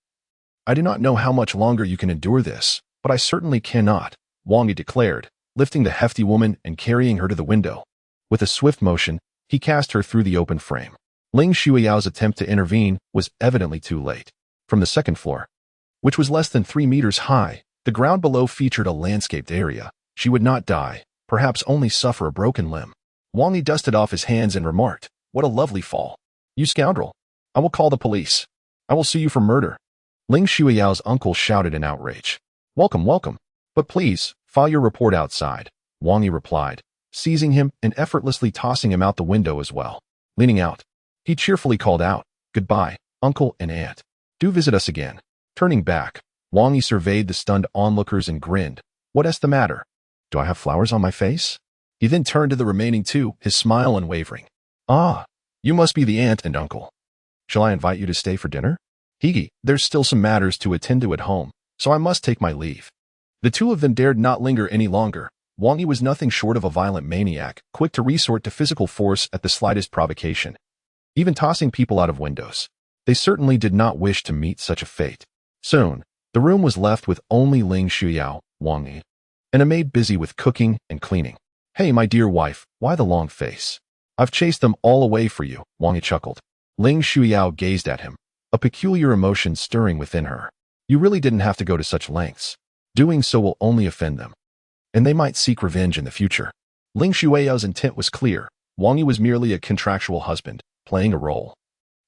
I do not know how much longer you can endure this, but I certainly cannot, Wang Yi declared, lifting the hefty woman and carrying her to the window. With a swift motion, he cast her through the open frame. Ling Shuiyao's attempt to intervene was evidently too late. From the second floor, which was less than 3 meters high, the ground below featured a landscaped area. She would not die, perhaps only suffer a broken limb. Wang Yi dusted off his hands and remarked, What a lovely fall. You scoundrel. I will call the police. I will sue you for murder. Ling Shuiyao's uncle shouted in outrage. Welcome, welcome. But please, file your report outside, Wang Yi replied, seizing him and effortlessly tossing him out the window as well. Leaning out, he cheerfully called out, Goodbye, uncle and aunt. Do visit us again. Turning back, Wang Yi surveyed the stunned onlookers and grinned. What's the matter? Do I have flowers on my face? He then turned to the remaining two, his smile unwavering. Ah, you must be the aunt and uncle. Shall I invite you to stay for dinner? Higi, there's still some matters to attend to at home, so I must take my leave. The two of them dared not linger any longer. Wang Yi was nothing short of a violent maniac, quick to resort to physical force at the slightest provocation, even tossing people out of windows. They certainly did not wish to meet such a fate. Soon, the room was left with only Ling Shuiyao, Wang Yi, and a maid busy with cooking and cleaning. Hey, my dear wife, why the long face? I've chased them all away for you, Wang Yi chuckled. Ling Shuiyao gazed at him, a peculiar emotion stirring within her. You really didn't have to go to such lengths. Doing so will only offend them, and they might seek revenge in the future. Ling Shuiyao's intent was clear. Wang Yi was merely a contractual husband, playing a role,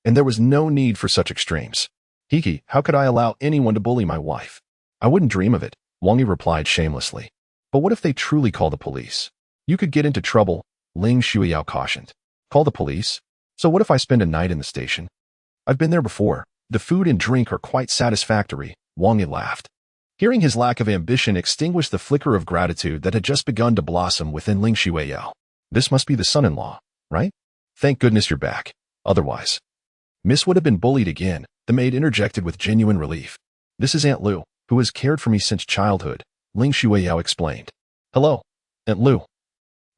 and there was no need for such extremes. Hiki, how could I allow anyone to bully my wife? I wouldn't dream of it, Wang Yi replied shamelessly. But what if they truly call the police? You could get into trouble, Ling Shuiyao cautioned. Call the police? So what if I spend a night in the station? I've been there before. The food and drink are quite satisfactory, Wang Yi laughed. Hearing his lack of ambition extinguished the flicker of gratitude that had just begun to blossom within Ling Shuiyao. This must be the son-in-law, right? Thank goodness you're back. Otherwise, Miss would have been bullied again, the maid interjected with genuine relief. This is Aunt Lu, who has cared for me since childhood, Ling Shuiyao explained. Hello, Aunt Lu.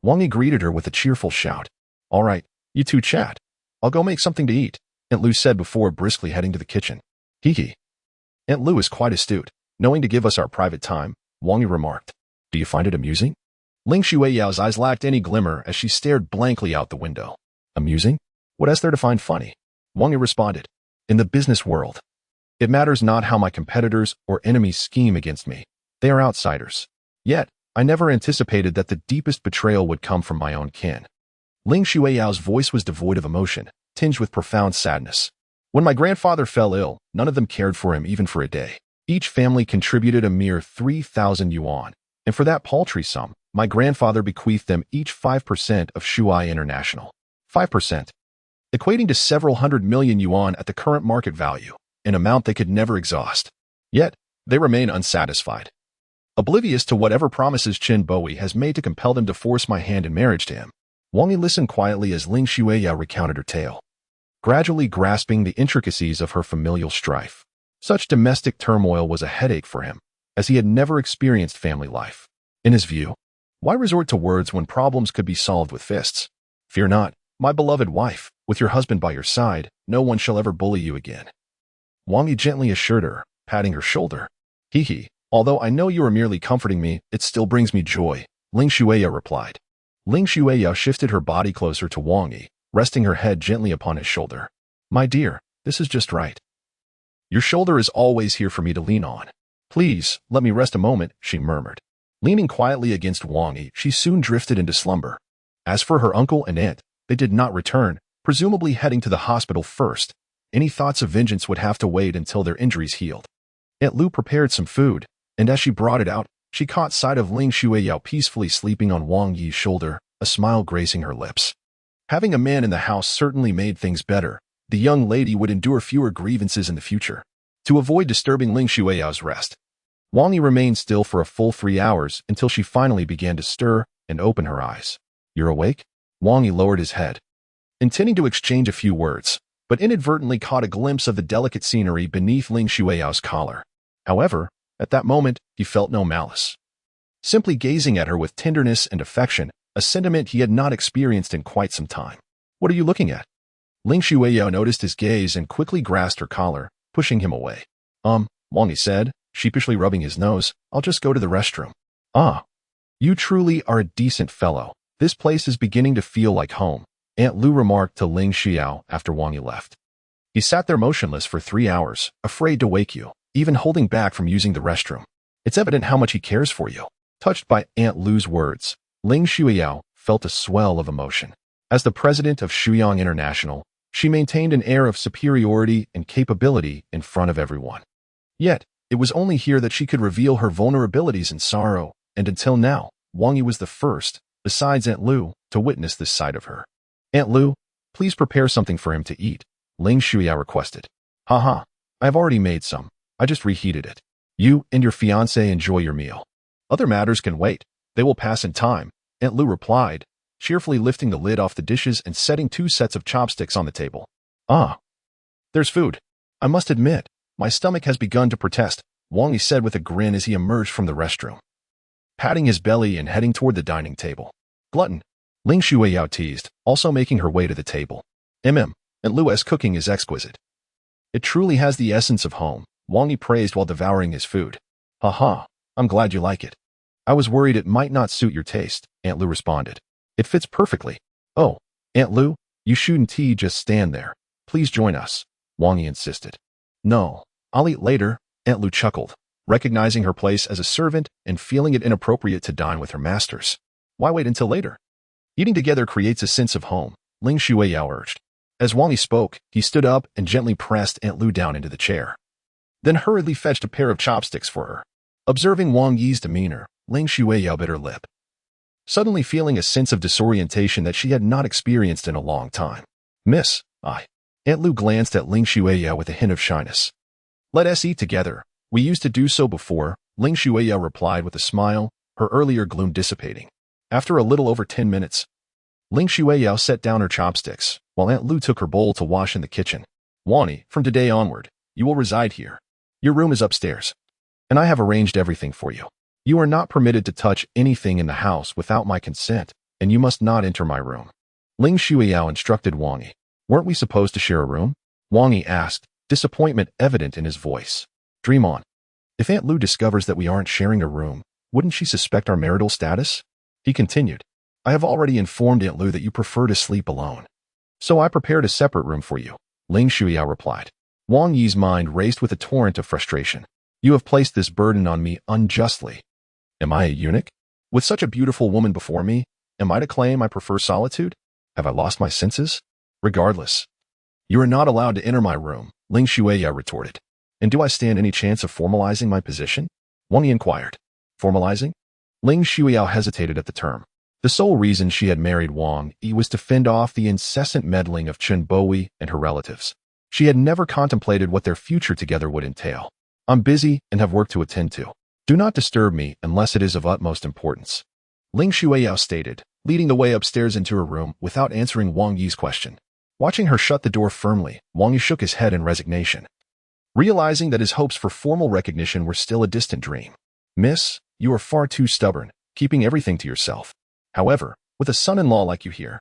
Wang Yi greeted her with a cheerful shout. All right, you two chat. I'll go make something to eat, Aunt Lu said before briskly heading to the kitchen. Hiki. Aunt Lu is quite astute, knowing to give us our private time, Wang Yi remarked. Do you find it amusing? Ling Shuiyao's eyes lacked any glimmer as she stared blankly out the window. Amusing? What is there to find funny? Wang Yi responded. In the business world, it matters not how my competitors or enemies scheme against me. They are outsiders. Yet, I never anticipated that the deepest betrayal would come from my own kin. Ling Shuiyao's voice was devoid of emotion, tinged with profound sadness. When my grandfather fell ill, none of them cared for him even for a day. Each family contributed a mere 3,000 yuan, and for that paltry sum, my grandfather bequeathed them each 5% of Shuai International. 5%, equating to several hundred million yuan at the current market value, an amount they could never exhaust. Yet, they remain unsatisfied, oblivious to whatever promises Chen Bowie has made to compel them to force my hand in marriage to him. Wang Yi listened quietly as Ling Shuiyao recounted her tale, gradually grasping the intricacies of her familial strife. Such domestic turmoil was a headache for him, as he had never experienced family life. In his view, why resort to words when problems could be solved with fists? Fear not, my beloved wife, with your husband by your side, no one shall ever bully you again. Wang Yi gently assured her, patting her shoulder. Hee, although I know you are merely comforting me, it still brings me joy, Ling Shuiyao replied. Ling Shuiyao shifted her body closer to Wang Yi, resting her head gently upon his shoulder. My dear, this is just right. Your shoulder is always here for me to lean on. Please, let me rest a moment, she murmured. Leaning quietly against Wang Yi, she soon drifted into slumber. As for her uncle and aunt, they did not return, presumably heading to the hospital first. Any thoughts of vengeance would have to wait until their injuries healed. Aunt Lu prepared some food, and as she brought it out, she caught sight of Ling Shuiyao peacefully sleeping on Wang Yi's shoulder, a smile gracing her lips. Having a man in the house certainly made things better. The young lady would endure fewer grievances in the future. To avoid disturbing Ling Shuiyao's rest, Wang Yi remained still for a full 3 hours until she finally began to stir and open her eyes. You're awake? Wang Yi lowered his head, intending to exchange a few words, but inadvertently caught a glimpse of the delicate scenery beneath Ling Shuiyao's collar. However, at that moment, he felt no malice. Simply gazing at her with tenderness and affection, a sentiment he had not experienced in quite some time. "What are you looking at?" Ling Shuiyao noticed his gaze and quickly grasped her collar, pushing him away. Wang Yi said, sheepishly rubbing his nose, "I'll just go to the restroom." "Ah, you truly are a decent fellow. This place is beginning to feel like home," Aunt Lu remarked to Ling Xiao after Wang Yi left. "He sat there motionless for 3 hours, afraid to wake you, even holding back from using the restroom. It's evident how much he cares for you." Touched by Aunt Lu's words, Ling Shuiyao felt a swell of emotion. As the president of Shuyang International, she maintained an air of superiority and capability in front of everyone. Yet, it was only here that she could reveal her vulnerabilities and sorrow, and until now, Wang Yi was the first, besides Aunt Lu, to witness this side of her. "Aunt Lu, please prepare something for him to eat," Ling Shuiyao requested. "Haha, I've already made some. I just reheated it. You and your fiancé enjoy your meal. Other matters can wait. They will pass in time," Aunt Lu replied, cheerfully lifting the lid off the dishes and setting 2 sets of chopsticks on the table. "Ah, there's food. I must admit, my stomach has begun to protest," Wang Yi said with a grin as he emerged from the restroom, patting his belly and heading toward the dining table. "Glutton," Ling Shuiyao teased, also making her way to the table. Aunt Lu's cooking is exquisite. It truly has the essence of home," Wang Yi praised while devouring his food. "Haha, I'm glad you like it. I was worried it might not suit your taste," Aunt Lu responded. "It fits perfectly." "Oh, Aunt Lu, you shouldn't just stand there. Please join us," Wang Yi insisted. "No, I'll eat later," Aunt Lu chuckled, recognizing her place as a servant and feeling it inappropriate to dine with her masters. "Why wait until later? Eating together creates a sense of home," Ling Shuiyao urged. As Wang Yi spoke, he stood up and gently pressed Aunt Lu down into the chair, then hurriedly fetched a pair of chopsticks for her. Observing Wang Yi's demeanor, Ling Shuiyao bit her lip, suddenly feeling a sense of disorientation that she had not experienced in a long time. "Miss, Aunt Lu glanced at Ling Shuiyao with a hint of shyness. "Let us eat together. We used to do so before," Ling Shuiyao replied with a smile, her earlier gloom dissipating. After a little over 10 minutes, Ling Shuiyao set down her chopsticks, while Aunt Lu took her bowl to wash in the kitchen. "Wang Yi, from today onward, you will reside here. Your room is upstairs, and I have arranged everything for you. You are not permitted to touch anything in the house without my consent, and you must not enter my room," Ling Shuiyao instructed Wang Yi. "Weren't we supposed to share a room?" Wang Yi asked, disappointment evident in his voice. "Dream on. If Aunt Lu discovers that we aren't sharing a room, wouldn't she suspect our marital status?" He continued. "I have already informed Aunt Lu that you prefer to sleep alone, so I prepared a separate room for you," Ling Shuiyao replied. Wang Yi's mind raced with a torrent of frustration. "You have placed this burden on me unjustly. Am I a eunuch? With such a beautiful woman before me, am I to claim I prefer solitude? Have I lost my senses? Regardless, you are not allowed to enter my room," Ling Shuiyao retorted. "And do I stand any chance of formalizing my position?" Wang Yi inquired. "Formalizing?" Ling Shuiyao hesitated at the term. The sole reason she had married Wang Yi was to fend off the incessant meddling of Chen Bowie and her relatives. She had never contemplated what their future together would entail. "I'm busy and have work to attend to. Do not disturb me unless it is of utmost importance," Ling Shuiyao stated, leading the way upstairs into her room without answering Wang Yi's question. Watching her shut the door firmly, Wang Yi shook his head in resignation, realizing that his hopes for formal recognition were still a distant dream. "Miss, you are far too stubborn, keeping everything to yourself. However, with a son-in-law like you here,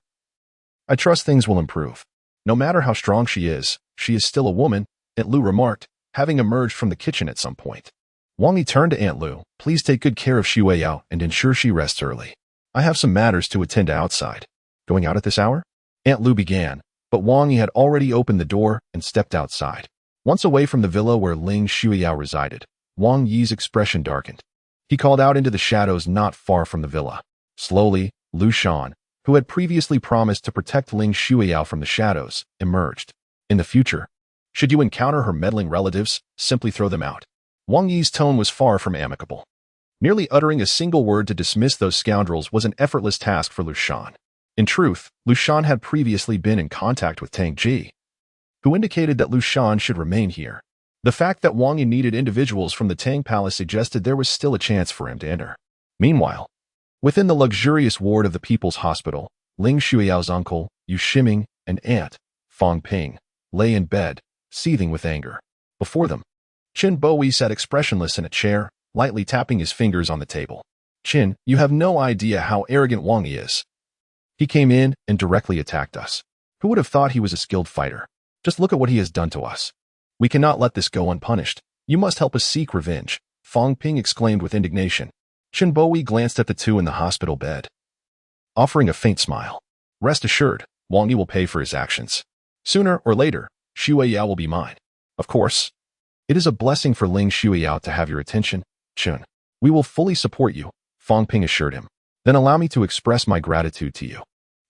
I trust things will improve. No matter how strong she is still a woman," Aunt Lu remarked, having emerged from the kitchen at some point. Wang Yi turned to Aunt Lu. "Please take good care of Shuiyao and ensure she rests early. I have some matters to attend to outside." "Going out at this hour?" Aunt Lu began, but Wang Yi had already opened the door and stepped outside. Once away from the villa where Ling Shuiyao resided, Wang Yi's expression darkened. He called out into the shadows not far from the villa. Slowly, Lu Shan, who had previously promised to protect Ling Shuiyao from the shadows, emerged. "In the future, should you encounter her meddling relatives, simply throw them out." Wang Yi's tone was far from amicable. Merely uttering a single word to dismiss those scoundrels was an effortless task for Lu Shan. In truth, Lu Shan had previously been in contact with Tang Ji, who indicated that Lu Shan should remain here. The fact that Wang Yi needed individuals from the Tang Palace suggested there was still a chance for him to enter. Meanwhile, within the luxurious ward of the People's Hospital, Ling Shuiyao's uncle, Yu Shiming, and aunt, Fang Ping, lay in bed, seething with anger. Before them, Qin Bowie sat expressionless in a chair, lightly tapping his fingers on the table. Qin, you have no idea how arrogant Wang Yi is. He came in and directly attacked us. Who would have thought he was a skilled fighter? Just look at what he has done to us. We cannot let this go unpunished. You must help us seek revenge, Fang Ping exclaimed with indignation. Qin Bowie glanced at the two in the hospital bed, offering a faint smile. Rest assured, Wang Yi will pay for his actions. Sooner or later, Xueyao will be mine. Of course. It is a blessing for Ling Xueyao to have your attention, Qin. We will fully support you, Fang Ping assured him. Then allow me to express my gratitude to you.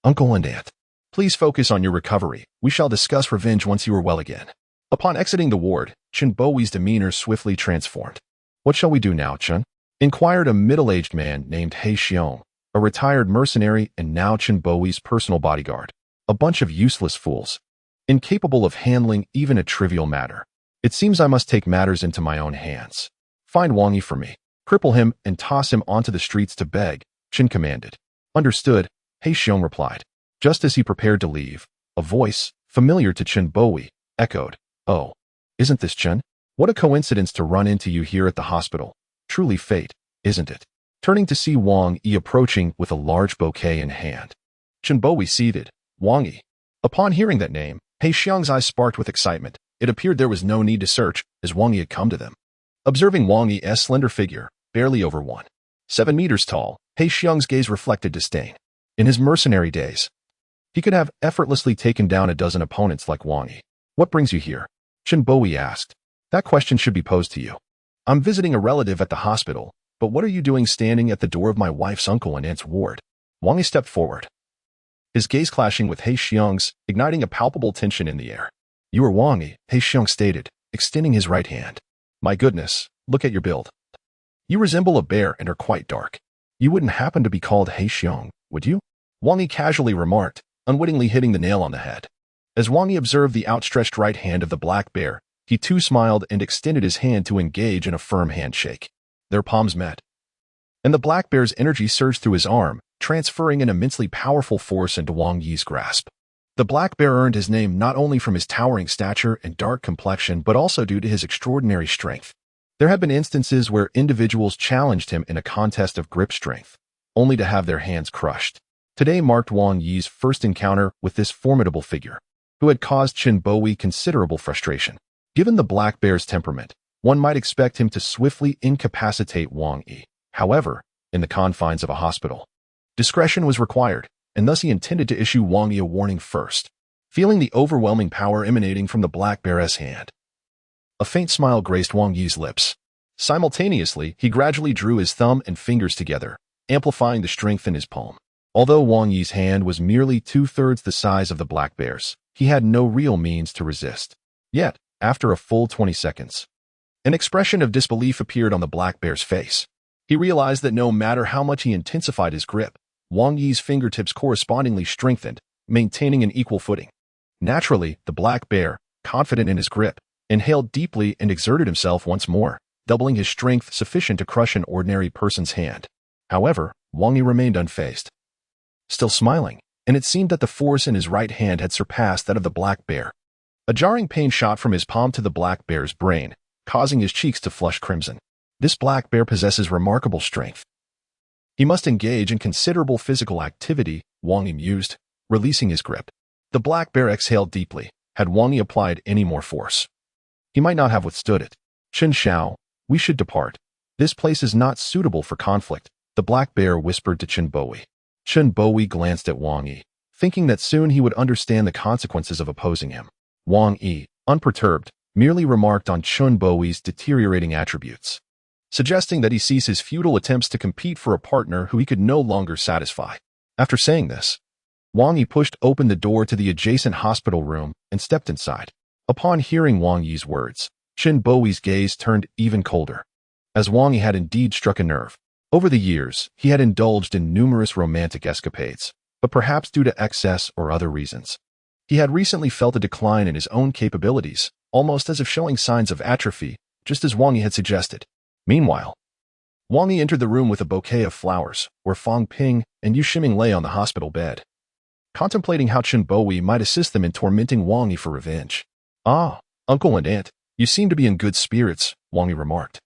Uncle and Aunt, please focus on your recovery. We shall discuss revenge once you are well again. Upon exiting the ward, Qin Bowie's demeanor swiftly transformed. What shall we do now, Qin? Inquired a middle-aged man named He Xiong, a retired mercenary and now Qin Bowie's personal bodyguard. A bunch of useless fools, incapable of handling even a trivial matter. It seems I must take matters into my own hands. Find Wang Yi for me, cripple him and toss him onto the streets to beg, Qin commanded. Understood, He Xiong replied. Just as he prepared to leave, a voice, familiar to Qin Bowie, echoed, Oh, isn't this Qin? What a coincidence to run into you here at the hospital. Truly fate, isn't it? Turning to see Wang Yi approaching with a large bouquet in hand. Qin Bowie seated. Wang Yi. Upon hearing that name, He Xiong's eyes sparked with excitement. It appeared there was no need to search, as Wang Yi had come to them. Observing Wang Yi's slender figure, barely over 1.7 meters tall, He Xiong's gaze reflected disdain. In his mercenary days, he could have effortlessly taken down a dozen opponents like Wang Yi. What brings you here? Qin Bowie asked. That question should be posed to you. I'm visiting a relative at the hospital, but what are you doing standing at the door of my wife's uncle and aunt's ward? Wang Yi stepped forward, his gaze clashing with He Xiong's, igniting a palpable tension in the air. You are Wang Yi, He Xiong stated, extending his right hand. My goodness, look at your build. You resemble a bear and are quite dark. You wouldn't happen to be called He Xiong, would you? Wang Yi casually remarked, unwittingly hitting the nail on the head. As Wang Yi observed the outstretched right hand of the black bear, he too smiled and extended his hand to engage in a firm handshake. Their palms met, and the black bear's energy surged through his arm, transferring an immensely powerful force into Wang Yi's grasp. The black bear earned his name not only from his towering stature and dark complexion but also due to his extraordinary strength. There have been instances where individuals challenged him in a contest of grip strength, only to have their hands crushed. Today marked Wang Yi's first encounter with this formidable figure, who had caused Qin Bowie considerable frustration. Given the black bear's temperament, one might expect him to swiftly incapacitate Wang Yi. However, in the confines of a hospital, discretion was required, and thus he intended to issue Wang Yi a warning first. Feeling the overwhelming power emanating from the black bear's hand, a faint smile graced Wang Yi's lips. Simultaneously, he gradually drew his thumb and fingers together, amplifying the strength in his palm. Although Wang Yi's hand was merely 2/3 the size of the black bear's, he had no real means to resist. Yet, after a full 20 seconds, an expression of disbelief appeared on the black bear's face. He realized that no matter how much he intensified his grip, Wang Yi's fingertips correspondingly strengthened, maintaining an equal footing. Naturally, the black bear, confident in his grip, inhaled deeply and exerted himself once more, doubling his strength sufficient to crush an ordinary person's hand. However, Wang Yi remained unfazed, still smiling, and it seemed that the force in his right hand had surpassed that of the black bear. A jarring pain shot from his palm to the black bear's brain, causing his cheeks to flush crimson. This black bear possesses remarkable strength. He must engage in considerable physical activity, Wang Yi mused, releasing his grip. The black bear exhaled deeply. Had Wang Yi applied any more force, he might not have withstood it. Qin Shao, we should depart. This place is not suitable for conflict, the black bear whispered to Qin Bowie. Qin Bowie glanced at Wang Yi, thinking that soon he would understand the consequences of opposing him. Wang Yi, unperturbed, merely remarked on Qin Bowie's deteriorating attributes, suggesting that he cease his futile attempts to compete for a partner who he could no longer satisfy. After saying this, Wang Yi pushed open the door to the adjacent hospital room and stepped inside. Upon hearing Wang Yi's words, Qin Bowie's gaze turned even colder, as Wang Yi had indeed struck a nerve. Over the years, he had indulged in numerous romantic escapades, but perhaps due to excess or other reasons, he had recently felt a decline in his own capabilities, almost as if showing signs of atrophy, just as Wang Yi had suggested. Meanwhile, Wang Yi entered the room with a bouquet of flowers, where Fang Ping and Yu Shiming lay on the hospital bed, contemplating how Qin Bowie might assist them in tormenting Wang Yi for revenge. Ah, uncle and aunt, You seem to be in good spirits, Wang Yi remarked,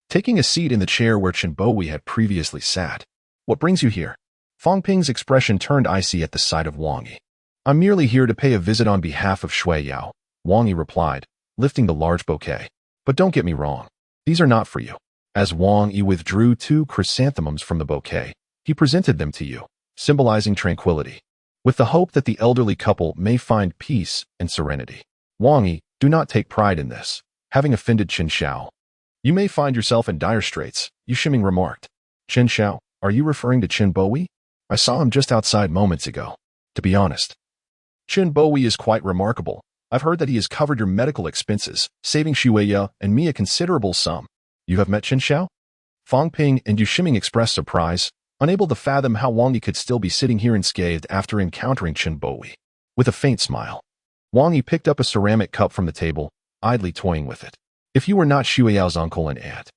taking a seat in the chair where Chen Boyi had previously sat. What brings you here? Fang Ping's expression turned icy at the sight of Wang Yi. I'm merely here to pay a visit on behalf of Shui Yao, Wang Yi replied, lifting the large bouquet. But don't get me wrong. These are not for you. As Wang Yi withdrew 2 chrysanthemums from the bouquet, he presented them to you, symbolizing tranquility, with the hope that the elderly couple may find peace and serenity. Wang Yi, do not take pride in this, having offended Chen Xiao. You may find yourself in dire straits, Yu Shiming remarked. Chen Xiao, are you referring to Chen Boyi? I saw him just outside moments ago. To be honest, Chen Boyi is quite remarkable. I've heard that he has covered your medical expenses, saving Xueya and me a considerable sum. You have met Chen Xiao? Fang Ping and Yu Shiming expressed surprise, unable to fathom how Wang Yi could still be sitting here unscathed after encountering Chen Boyi. With a faint smile, Wang Yi picked up a ceramic cup from the table, idly toying with it. If you were not Xueyao's uncle and aunt,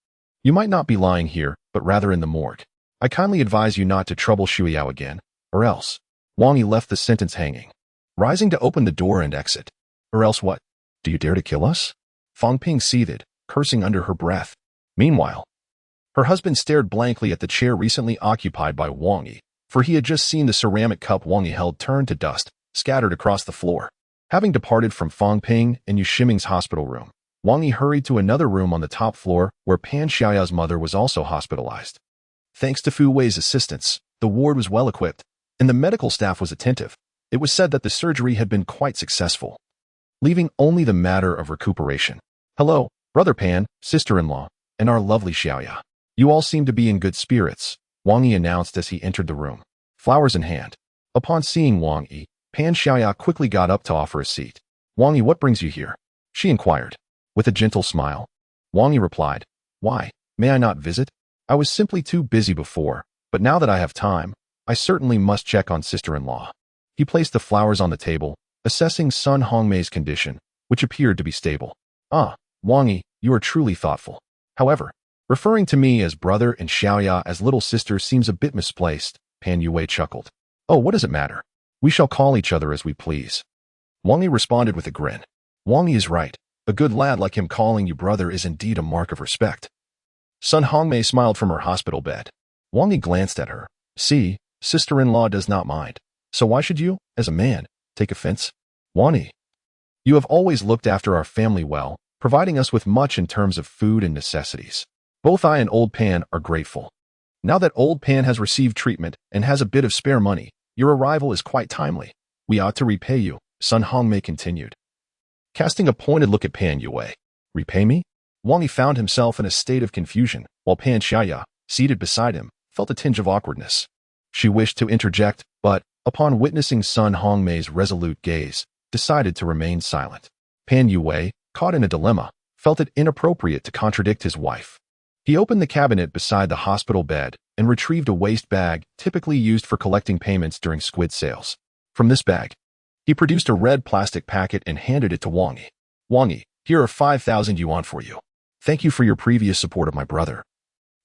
you might not be lying here, but rather in the morgue. I kindly advise you not to trouble Xueyao again, or else. Wang Yi left the sentence hanging, rising to open the door and exit. Or else what? Do you dare to kill us? Fang Ping seethed, cursing under her breath. Meanwhile, her husband stared blankly at the chair recently occupied by Wang Yi, for he had just seen the ceramic cup Wang Yi held turn to dust, scattered across the floor. Having departed from Fang Ping and Yu Shiming's hospital room, Wang Yi hurried to another room on the top floor where Pan Xiaoyao's mother was also hospitalized. Thanks to Fu Wei's assistance, the ward was well equipped, and the medical staff was attentive. It was said that the surgery had been quite successful, leaving only the matter of recuperation. Hello, Brother Pan, sister-in-law, and our lovely Xiaoya. You all seem to be in good spirits, Wang Yi announced as he entered the room, flowers in hand. Upon seeing Wang Yi, Pan Xiaoya quickly got up to offer a seat. Wang Yi, what brings you here? She inquired. With a gentle smile, Wang Yi replied, why, may I not visit? I was simply too busy before, but now that I have time, I certainly must check on sister-in-law. He placed the flowers on the table, assessing Sun Hongmei's condition, which appeared to be stable. Ah, Wang Yi, you are truly thoughtful. However, referring to me as brother and Xiaoya as little sister seems a bit misplaced, Pan Yue chuckled. Oh, what does it matter? We shall call each other as we please. Wang Yi responded with a grin. Wang Yi is right. A good lad like him calling you brother is indeed a mark of respect. Sun Hongmei smiled from her hospital bed. Wang Yi glanced at her. See, sister-in-law does not mind. So why should you, as a man, take offense? Wang Yi, you have always looked after our family well, providing us with much in terms of food and necessities. Both I and Old Pan are grateful. Now that Old Pan has received treatment and has a bit of spare money, your arrival is quite timely. We ought to repay you, Sun Hongmei continued, casting a pointed look at Pan Yue. Repay me? Wang Yi found himself in a state of confusion, while Pan Xiaoya, seated beside him, felt a tinge of awkwardness. She wished to interject, but, upon witnessing Sun Hongmei's resolute gaze, decided to remain silent. Pan Yue, caught in a dilemma, felt it inappropriate to contradict his wife. He opened the cabinet beside the hospital bed and retrieved a waste bag typically used for collecting payments during squid sales. From this bag, he produced a red plastic packet and handed it to Wang Yi. Wang Yi, here are 5,000 yuan for you. Thank you for your previous support of my brother.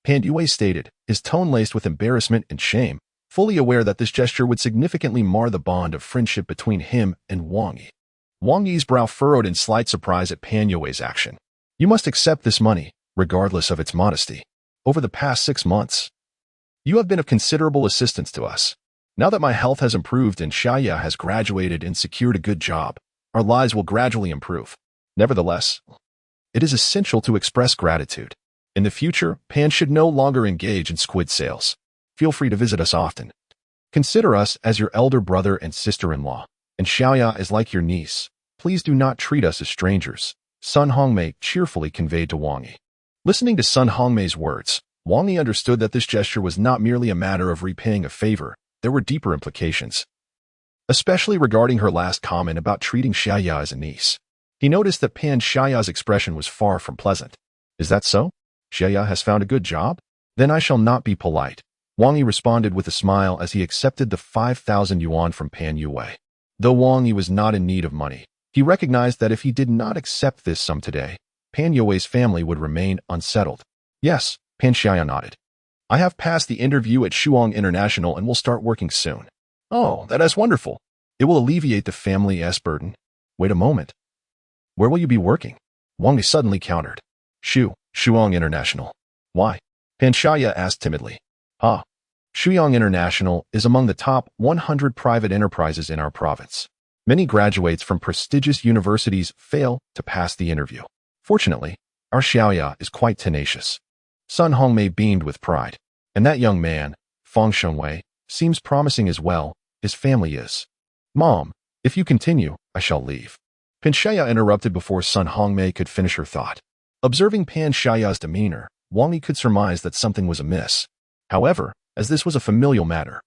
Pan Yue stated, his tone laced with embarrassment and shame, fully aware that this gesture would significantly mar the bond of friendship between him and Wang Yi. Wang Yi's brow furrowed in slight surprise at Pan Yue's action. You must accept this money, regardless of its modesty. Over the past 6 months, you have been of considerable assistance to us. Now that my health has improved and Xiaoya has graduated and secured a good job, our lives will gradually improve. Nevertheless, it is essential to express gratitude. In the future, Pan should no longer engage in squid sales. Feel free to visit us often. Consider us as your elder brother and sister-in-law, and Xiaoya is like your niece. Please do not treat us as strangers, Sun Hongmei cheerfully conveyed to Wang Yi. Listening to Sun Hongmei's words, Wang Yi understood that this gesture was not merely a matter of repaying a favor. There were deeper implications, especially regarding her last comment about treating Xiaoya as a niece. He noticed that Pan Xiaoya's expression was far from pleasant. Is that so? Xiaoya has found a good job? Then I shall not be polite. Wang Yi responded with a smile as he accepted the 5,000 yuan from Pan Yue. Though Wang Yi was not in need of money, he recognized that if he did not accept this sum today, Pan Yue's family would remain unsettled. Yes, Pan Xiaoya nodded. I have passed the interview at Shuang International and will start working soon. Oh, that is wonderful. It will alleviate the family's burden. Wait a moment. Where will you be working? Wang Yi suddenly countered. Shuang International. Why? Pan Shaya asked timidly. Shuyang International is among the top 100 private enterprises in our province. Many graduates from prestigious universities fail to pass the interview. Fortunately, our Xiaoya is quite tenacious. Sun Hongmei beamed with pride. And that young man, Feng Shengwei, seems promising as well. His family is. Mom, if you continue, I shall leave. Pan Shaya interrupted before Sun Hongmei could finish her thought. Observing Pan Shaya's demeanor, Wang Yi could surmise that something was amiss. However, as this was a familial matter,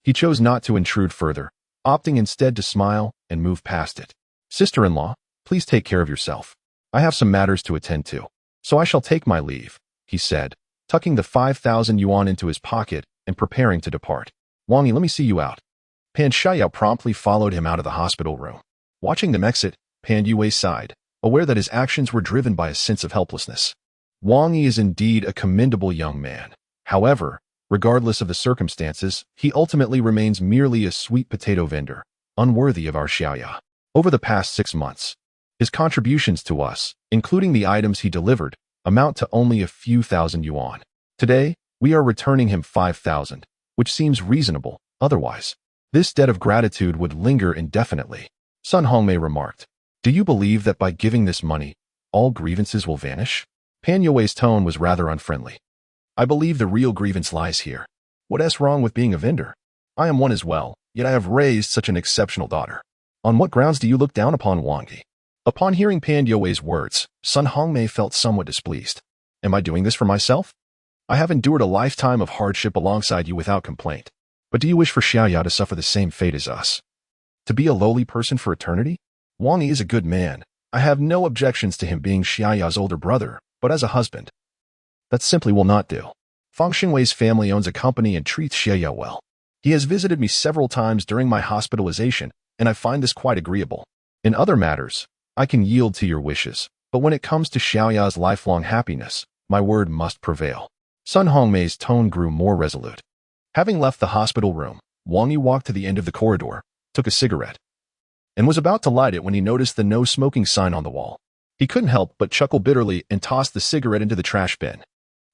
he chose not to intrude further, opting instead to smile and move past it. Sister-in-law, please take care of yourself. I have some matters to attend to, so I shall take my leave, he said, tucking the 5,000 yuan into his pocket and preparing to depart. Wang Yi, let me see you out. Pan Shaya promptly followed him out of the hospital room. Watching them exit, Pan Yue sighed, aware that his actions were driven by a sense of helplessness. Wang Yi is indeed a commendable young man. However, regardless of the circumstances, he ultimately remains merely a sweet potato vendor, unworthy of our Xiaoya. Over the past 6 months, his contributions to us, including the items he delivered, amount to only a few thousand yuan. Today, we are returning him 5,000, which seems reasonable. Otherwise, this debt of gratitude would linger indefinitely. Sun Hongmei remarked, do you believe that by giving this money, all grievances will vanish? Pan Yue's tone was rather unfriendly. I believe the real grievance lies here. What's wrong with being a vendor? I am one as well, yet I have raised such an exceptional daughter. On what grounds do you look down upon Wang Yi? Upon hearing Pan Yue's words, Sun Hongmei felt somewhat displeased. Am I doing this for myself? I have endured a lifetime of hardship alongside you without complaint. But do you wish for Xiaoya to suffer the same fate as us? To be a lowly person for eternity? Wang Yi is a good man. I have no objections to him being Xiaoya's older brother, but as a husband, that simply will not do. Feng Shengwei's family owns a company and treats Xiaoya well. He has visited me several times during my hospitalization, and I find this quite agreeable. In other matters, I can yield to your wishes, but when it comes to Xiaoya's lifelong happiness, my word must prevail. Sun Hongmei's tone grew more resolute. Having left the hospital room, Wang Yi walked to the end of the corridor, took a cigarette, and was about to light it when he noticed the no smoking sign on the wall. He couldn't help but chuckle bitterly and tossed the cigarette into the trash bin.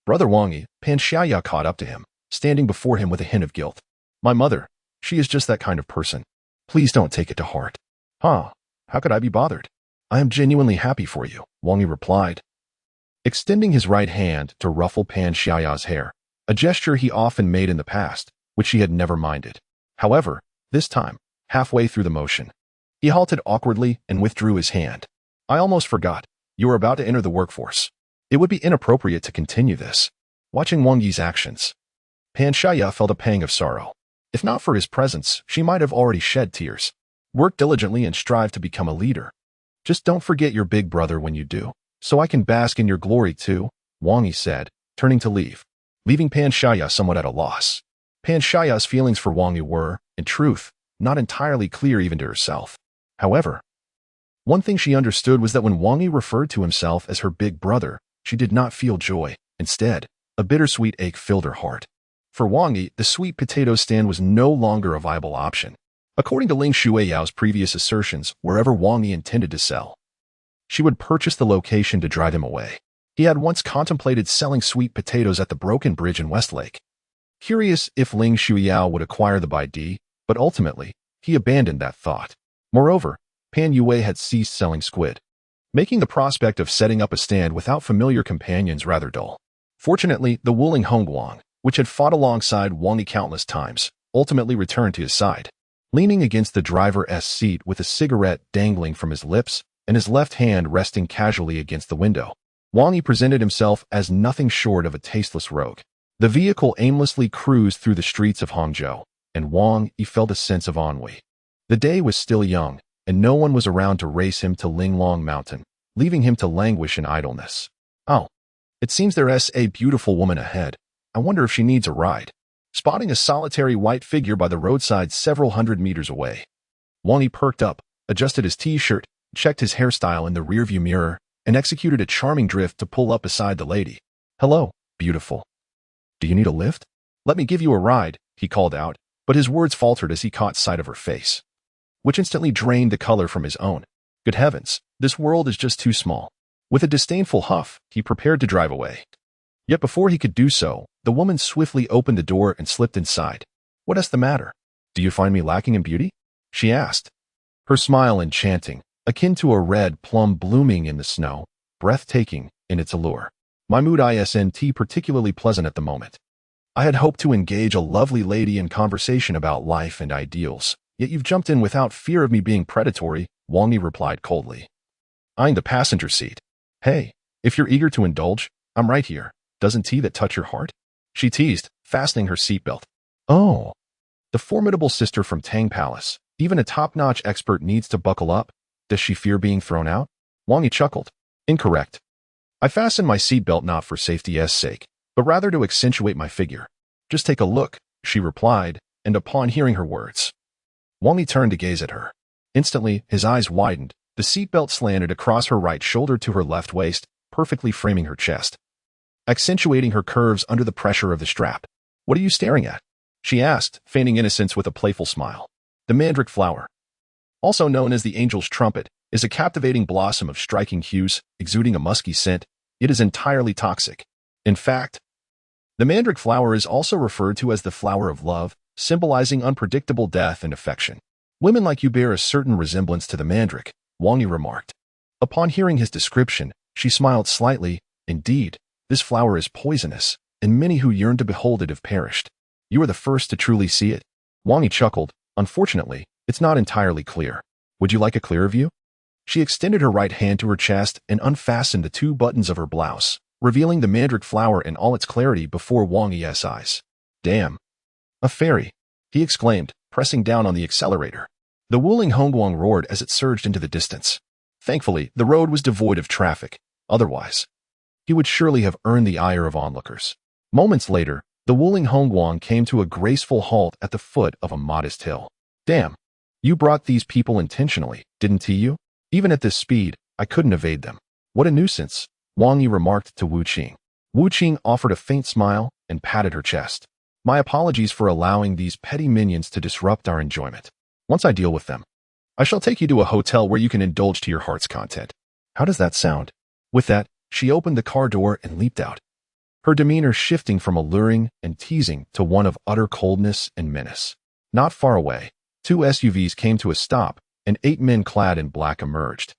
Brother Wang Yi, Pan Xiaoya caught up to him, standing before him with a hint of guilt. My mother, she is just that kind of person. Please don't take it to heart. How could I be bothered? I am genuinely happy for you, Wang Yi replied, extending his right hand to ruffle Pan Xiaoya's hair, a gesture he often made in the past, which she had never minded. However, this time, halfway through the motion, he halted awkwardly and withdrew his hand. I almost forgot. You are about to enter the workforce. It would be inappropriate to continue this. Watching Wang Yi's actions, Pan Shaya felt a pang of sorrow. If not for his presence, she might have already shed tears. Work diligently and strive to become a leader. Just don't forget your big brother when you do, so I can bask in your glory too, Wang Yi said, turning to leave, leaving Pan Shaya somewhat at a loss. Pan Shaya's feelings for Wang Yi were, in truth, not entirely clear even to herself. However, one thing she understood was that when Wang Yi referred to himself as her big brother, she did not feel joy. Instead, a bittersweet ache filled her heart. For Wang Yi, the sweet potato stand was no longer a viable option. According to Ling Shuiyao's previous assertions, wherever Wang Yi intended to sell, she would purchase the location to drive him away. He had once contemplated selling sweet potatoes at the Broken Bridge in Westlake. Curious if Ling Shuiyao would acquire the Baidi, but ultimately, he abandoned that thought. Moreover, Pan Yue had ceased selling squid, making the prospect of setting up a stand without familiar companions rather dull. Fortunately, the Wuling Hongguang, which had fought alongside Wang Yi countless times, ultimately returned to his side. Leaning against the driver's seat with a cigarette dangling from his lips and his left hand resting casually against the window, Wang Yi presented himself as nothing short of a tasteless rogue. The vehicle aimlessly cruised through the streets of Hangzhou, and Wang Yi felt a sense of ennui. The day was still young, and no one was around to race him to Linglong Mountain, leaving him to languish in idleness. Oh, it seems there's a beautiful woman ahead. I wonder if she needs a ride. Spotting a solitary white figure by the roadside several hundred meters away, Wang Yi perked up, adjusted his t-shirt, checked his hairstyle in the rearview mirror, and executed a charming drift to pull up beside the lady. Hello, beautiful. Do you need a lift? Let me give you a ride, he called out, but his words faltered as he caught sight of her face, which instantly drained the color from his own. Good heavens, this world is just too small. With a disdainful huff, he prepared to drive away. Yet before he could do so, the woman swiftly opened the door and slipped inside. "What is the matter? Do you find me lacking in beauty?" she asked. Her smile enchanting, akin to a red plum blooming in the snow, breathtaking in its allure. "My mood isn't particularly pleasant at the moment. I had hoped to engage a lovely lady in conversation about life and ideals, yet you've jumped in without fear of me being predatory," Wang Yi replied coldly, eyeing the passenger seat. "Hey, if you're eager to indulge, I'm right here. Doesn't tea that touch your heart?" she teased, fastening her seatbelt. "Oh, the formidable sister from Tang Palace. Even a top-notch expert needs to buckle up. Does she fear being thrown out?" Wang Yi chuckled. "Incorrect. I fastened my seatbelt not for safety's sake, but rather to accentuate my figure. Just take a look," she replied, and upon hearing her words, Wang Yi turned to gaze at her. Instantly, his eyes widened. The seatbelt slanted across her right shoulder to her left waist, perfectly framing her chest, accentuating her curves under the pressure of the strap. "What are you staring at?" she asked, feigning innocence with a playful smile. The mandrake flower, also known as the angel's trumpet, is a captivating blossom of striking hues, exuding a musky scent. It is entirely toxic. In fact, the mandrake flower is also referred to as the flower of love, symbolizing unpredictable death and affection. "Women like you bear a certain resemblance to the mandrake," Wang Yi remarked. Upon hearing his description, she smiled slightly. "Indeed, this flower is poisonous, and many who yearn to behold it have perished. You are the first to truly see it." Wang Yi chuckled. "Unfortunately, it's not entirely clear. Would you like a clearer view?" She extended her right hand to her chest and unfastened the 2 buttons of her blouse, revealing the mandrake flower in all its clarity before Wang Yi's eyes. "Damn! A fairy!" he exclaimed, pressing down on the accelerator. The Wuling Hongguang roared as it surged into the distance. Thankfully, the road was devoid of traffic. Otherwise, he would surely have earned the ire of onlookers. Moments later, the Wuling Hongguang came to a graceful halt at the foot of a modest hill. "Damn! You brought these people intentionally, didn't you? Even at this speed, I couldn't evade them. What a nuisance," Wang Yi remarked to Wu Qing. Wu Qing offered a faint smile and patted her chest. "My apologies for allowing these petty minions to disrupt our enjoyment. Once I deal with them, I shall take you to a hotel where you can indulge to your heart's content. How does that sound?" With that, she opened the car door and leaped out, her demeanor shifting from alluring and teasing to one of utter coldness and menace. Not far away, 2 SUVs came to a stop, and 8 men clad in black emerged,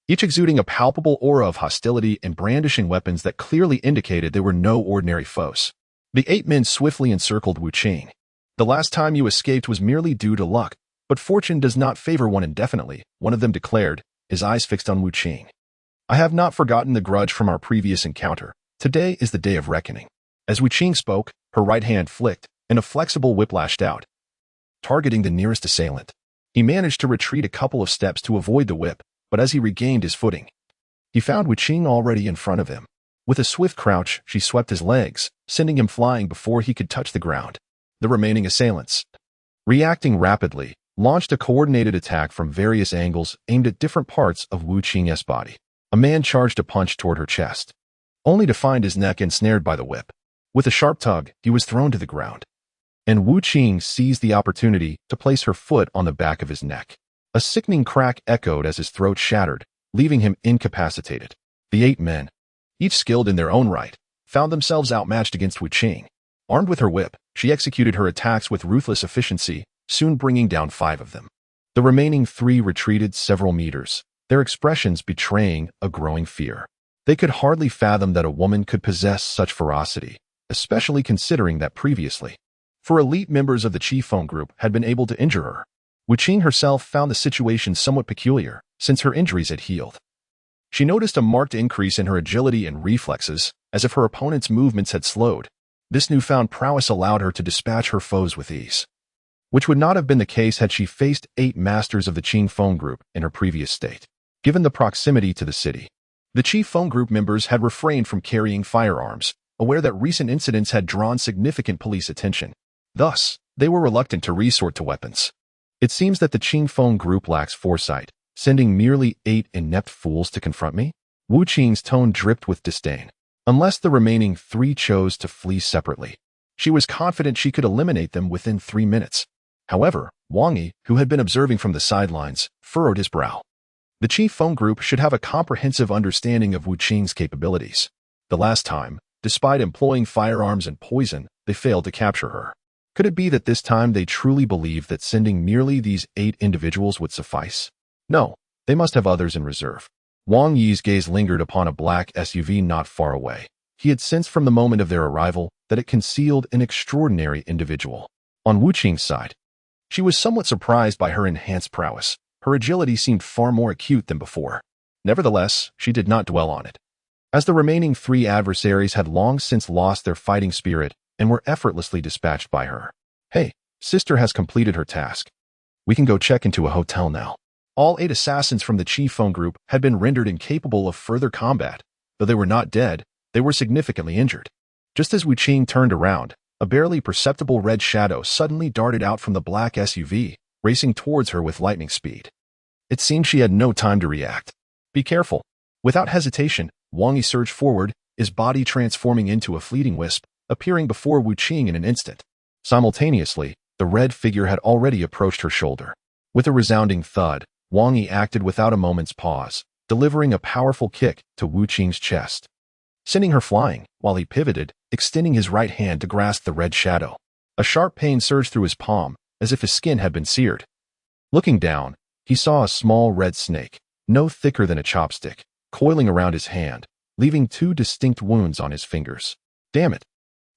each exuding a palpable aura of hostility and brandishing weapons that clearly indicated they were no ordinary foes. The 8 men swiftly encircled Wu Qing. "The last time you escaped was merely due to luck, but fortune does not favor one indefinitely," one of them declared, his eyes fixed on Wu Qing. "I have not forgotten the grudge from our previous encounter. Today is the day of reckoning." As Wu Qing spoke, her right hand flicked, and a flexible whip lashed out, targeting the nearest assailant. He managed to retreat a couple of steps to avoid the whip, but as he regained his footing, he found Wu Qing already in front of him. With a swift crouch, she swept his legs, sending him flying before he could touch the ground. The remaining assailants, reacting rapidly, launched a coordinated attack from various angles aimed at different parts of Wu Qing's body. A man charged a punch toward her chest, only to find his neck ensnared by the whip. With a sharp tug, he was thrown to the ground, and Wu Qing seized the opportunity to place her foot on the back of his neck. A sickening crack echoed as his throat shattered, leaving him incapacitated. The 8 men, each skilled in their own right, found themselves outmatched against Wu Qing. Armed with her whip, she executed her attacks with ruthless efficiency, soon bringing down 5 of them. The remaining 3 retreated several meters, their expressions betraying a growing fear. They could hardly fathom that a woman could possess such ferocity, especially considering that previously, 4 elite members of the Qifeng group had been able to injure her. Wu Qing herself found the situation somewhat peculiar, since her injuries had healed. She noticed a marked increase in her agility and reflexes, as if her opponent's movements had slowed. This newfound prowess allowed her to dispatch her foes with ease, which would not have been the case had she faced 8 masters of the Qifeng group in her previous state. Given the proximity to the city, the Qifeng group members had refrained from carrying firearms, aware that recent incidents had drawn significant police attention. Thus, they were reluctant to resort to weapons. It seems that the Qifeng group lacks foresight, sending merely 8 inept fools to confront me? Wu Qing's tone dripped with disdain. Unless the remaining 3 chose to flee separately, she was confident she could eliminate them within 3 minutes. However, Wang Yi, who had been observing from the sidelines, furrowed his brow. The Chief Phone Group should have a comprehensive understanding of Wu Qing's capabilities. The last time, despite employing firearms and poison, they failed to capture her. Could it be that this time they truly believed that sending merely these 8 individuals would suffice? No, they must have others in reserve. Wang Yi's gaze lingered upon a black SUV not far away. He had sensed from the moment of their arrival that it concealed an extraordinary individual. On Wu Qing's side, she was somewhat surprised by her enhanced prowess. Her agility seemed far more acute than before. Nevertheless, she did not dwell on it. As the remaining 3 adversaries had long since lost their fighting spirit and were effortlessly dispatched by her. Hey, sister has completed her task. We can go check into a hotel now. All 8 assassins from the Chief Phone Group had been rendered incapable of further combat. Though they were not dead, they were significantly injured. Just as Wu Qing turned around, a barely perceptible red shadow suddenly darted out from the black SUV, racing towards her with lightning speed. It seemed she had no time to react. Be careful. Without hesitation, Wang Yi surged forward, his body transforming into a fleeting wisp, appearing before Wu Qing in an instant. Simultaneously, the red figure had already approached her shoulder. With a resounding thud, Wang Yi acted without a moment's pause, delivering a powerful kick to Wu Qing's chest, sending her flying, while he pivoted, extending his right hand to grasp the red shadow. A sharp pain surged through his palm, as if his skin had been seared. Looking down, he saw a small red snake, no thicker than a chopstick, coiling around his hand, leaving 2 distinct wounds on his fingers. Damn it.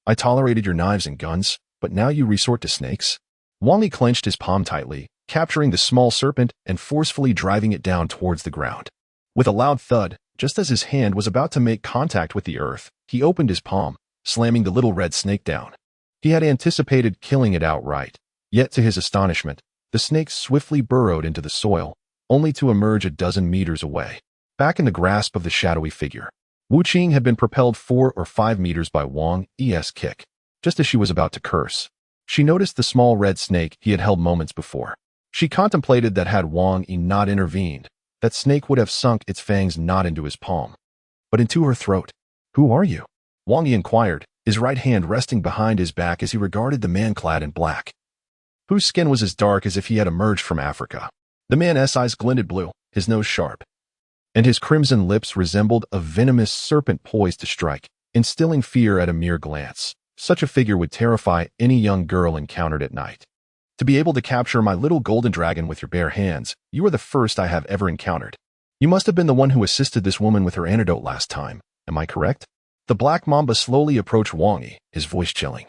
I tolerated your knives and guns, but now you resort to snakes? Wang Yi clenched his palm tightly, capturing the small serpent and forcefully driving it down towards the ground. With a loud thud, just as his hand was about to make contact with the earth, he opened his palm, slamming the little red snake down. He had anticipated killing it outright, yet to his astonishment, the snake swiftly burrowed into the soil, only to emerge a dozen meters away, back in the grasp of the shadowy figure. Wu Qing had been propelled 4 or 5 meters by Wang Yi's kick. Just as she was about to curse, she noticed the small red snake he had held moments before. She contemplated that had Wang Yi not intervened, that snake would have sunk its fangs not into his palm, but into her throat. Who are you? Wang Yi inquired, his right hand resting behind his back as he regarded the man clad in black, whose skin was as dark as if he had emerged from Africa. The man's eyes glinted blue, his nose sharp, and his crimson lips resembled a venomous serpent poised to strike, instilling fear at a mere glance. Such a figure would terrify any young girl encountered at night. To be able to capture my little golden dragon with your bare hands, you are the first I have ever encountered. You must have been the one who assisted this woman with her antidote last time, am I correct? The black mamba slowly approached Wang Yi, his voice chilling,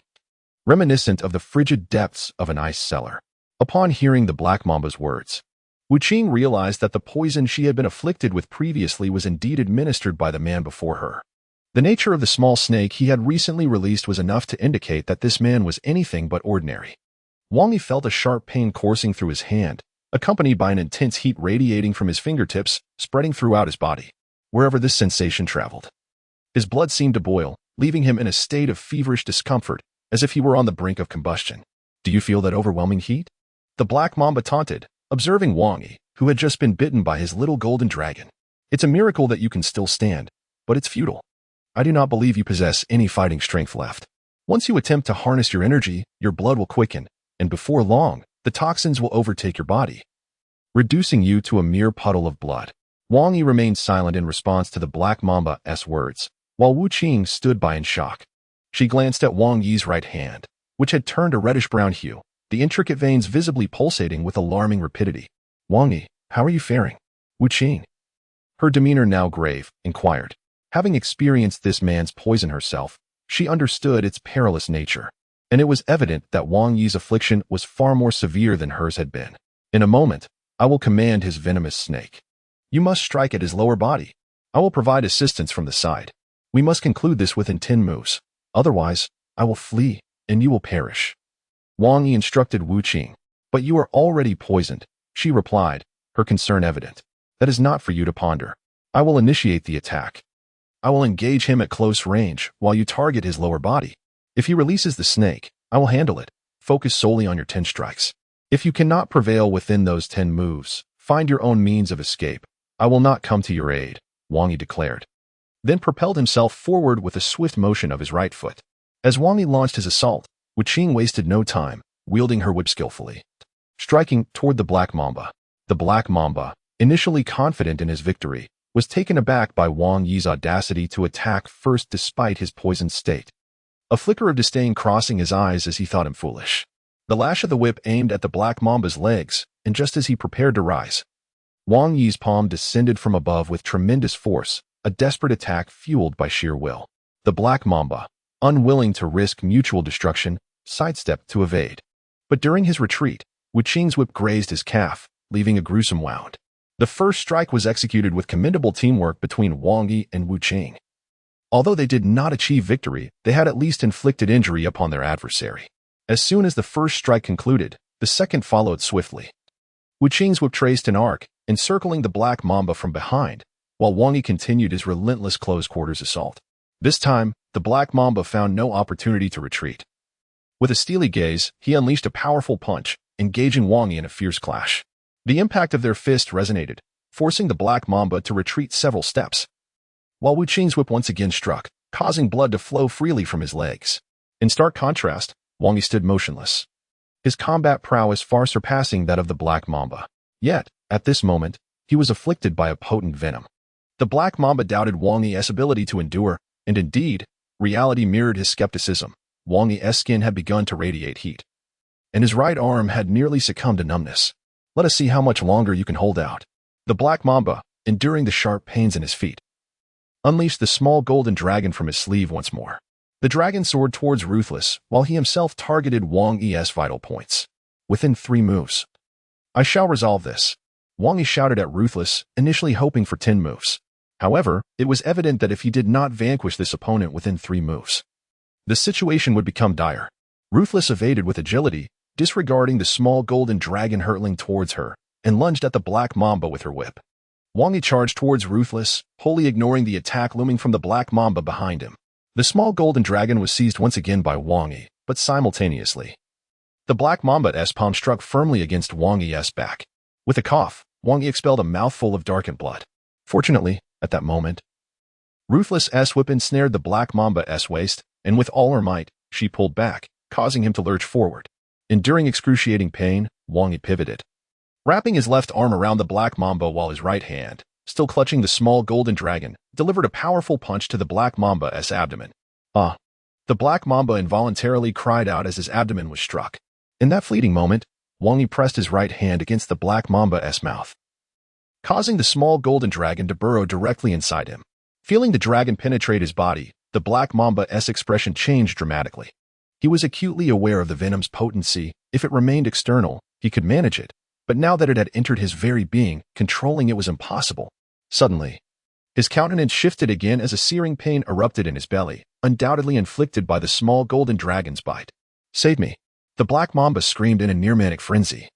reminiscent of the frigid depths of an ice cellar. Upon hearing the black mamba's words, Wu Qing realized that the poison she had been afflicted with previously was indeed administered by the man before her. The nature of the small snake he had recently released was enough to indicate that this man was anything but ordinary. Wang Yi felt a sharp pain coursing through his hand, accompanied by an intense heat radiating from his fingertips, spreading throughout his body, wherever this sensation traveled. His blood seemed to boil, leaving him in a state of feverish discomfort, as if he were on the brink of combustion. Do you feel that overwhelming heat? The black mamba taunted, observing Wang Yi, who had just been bitten by his little golden dragon. It's a miracle that you can still stand, but it's futile. I do not believe you possess any fighting strength left. Once you attempt to harness your energy, your blood will quicken, and before long, the toxins will overtake your body, reducing you to a mere puddle of blood. Wang Yi remained silent in response to the black mamba's words, while Wu Qing stood by in shock. She glanced at Wang Yi's right hand, which had turned a reddish-brown hue, the intricate veins visibly pulsating with alarming rapidity. Wang Yi, how are you faring? Wu Qing, her demeanor now grave, inquired. Having experienced this man's poison herself, she understood its perilous nature, and it was evident that Wang Yi's affliction was far more severe than hers had been. In a moment, I will command his venomous snake. You must strike at his lower body. I will provide assistance from the side. We must conclude this within 10 moves. Otherwise, I will flee, and you will perish. Wang Yi instructed Wu Qing. But you are already poisoned, she replied, her concern evident. That is not for you to ponder. I will initiate the attack. I will engage him at close range while you target his lower body. If he releases the snake, I will handle it. Focus solely on your 10 strikes. If you cannot prevail within those 10 moves, find your own means of escape. I will not come to your aid, Wang Yi declared, then propelled himself forward with a swift motion of his right foot. As Wang Yi launched his assault, Wu Qing wasted no time, wielding her whip skillfully, striking toward the black mamba. The black mamba, initially confident in his victory, was taken aback by Wang Yi's audacity to attack first despite his poisoned state. A flicker of disdain crossing his eyes as he thought him foolish. The lash of the whip aimed at the black mamba's legs, and just as he prepared to rise, Wang Yi's palm descended from above with tremendous force, a desperate attack fueled by sheer will. The black mamba, unwilling to risk mutual destruction, sidestepped to evade. But during his retreat, Wuqing's whip grazed his calf, leaving a gruesome wound. The first strike was executed with commendable teamwork between Wang Yi and Wuqing. Although they did not achieve victory, they had at least inflicted injury upon their adversary. As soon as the first strike concluded, the second followed swiftly. Wuqing's whip traced an arc, encircling the black mamba from behind, while Wang Yi continued his relentless close-quarters assault. This time, the black mamba found no opportunity to retreat. With a steely gaze, he unleashed a powerful punch, engaging Wang Yi in a fierce clash. The impact of their fist resonated, forcing the black mamba to retreat several steps, while Wuqing's whip once again struck, causing blood to flow freely from his legs. In stark contrast, Wang Yi stood motionless, his combat prowess far surpassing that of the black mamba. Yet, at this moment, he was afflicted by a potent venom. The black mamba doubted Wang Yi's ability to endure, and indeed, reality mirrored his skepticism. Wang Yi's skin had begun to radiate heat, and his right arm had nearly succumbed to numbness. Let us see how much longer you can hold out. The black mamba, enduring the sharp pains in his feet, unleashed the small golden dragon from his sleeve once more. The dragon soared towards Ruthless, while he himself targeted Wang Yi's vital points. Within 3 moves, I shall resolve this, Wang Yi shouted at Ruthless, initially hoping for 10 moves. However, it was evident that if he did not vanquish this opponent within 3 moves, the situation would become dire. Ruthless evaded with agility, disregarding the small golden dragon hurtling towards her, and lunged at the black mamba with her whip. Wang Yi charged towards Ruthless, wholly ignoring the attack looming from the black mamba behind him. The small golden dragon was seized once again by Wang Yi, but simultaneously, the black mamba's palm struck firmly against Wang Yi's back. With a cough, Wang Yi expelled a mouthful of darkened blood. Fortunately, at that moment, Ruthless's whip ensnared the black mamba's waist, and with all her might, she pulled back, causing him to lurch forward. Enduring excruciating pain, Wang Yi pivoted, wrapping his left arm around the black mamba while his right hand, still clutching the small golden dragon, delivered a powerful punch to the black mamba's abdomen. Ah! The black mamba involuntarily cried out as his abdomen was struck. In that fleeting moment, Wang Yi pressed his right hand against the black mamba's mouth, causing the small golden dragon to burrow directly inside him. Feeling the dragon penetrate his body, the black mamba's expression changed dramatically. He was acutely aware of the venom's potency. If it remained external, he could manage it, but now that it had entered his very being, controlling it was impossible. Suddenly, his countenance shifted again as a searing pain erupted in his belly, undoubtedly inflicted by the small golden dragon's bite. Save me! The black mamba screamed in a near-manic frenzy,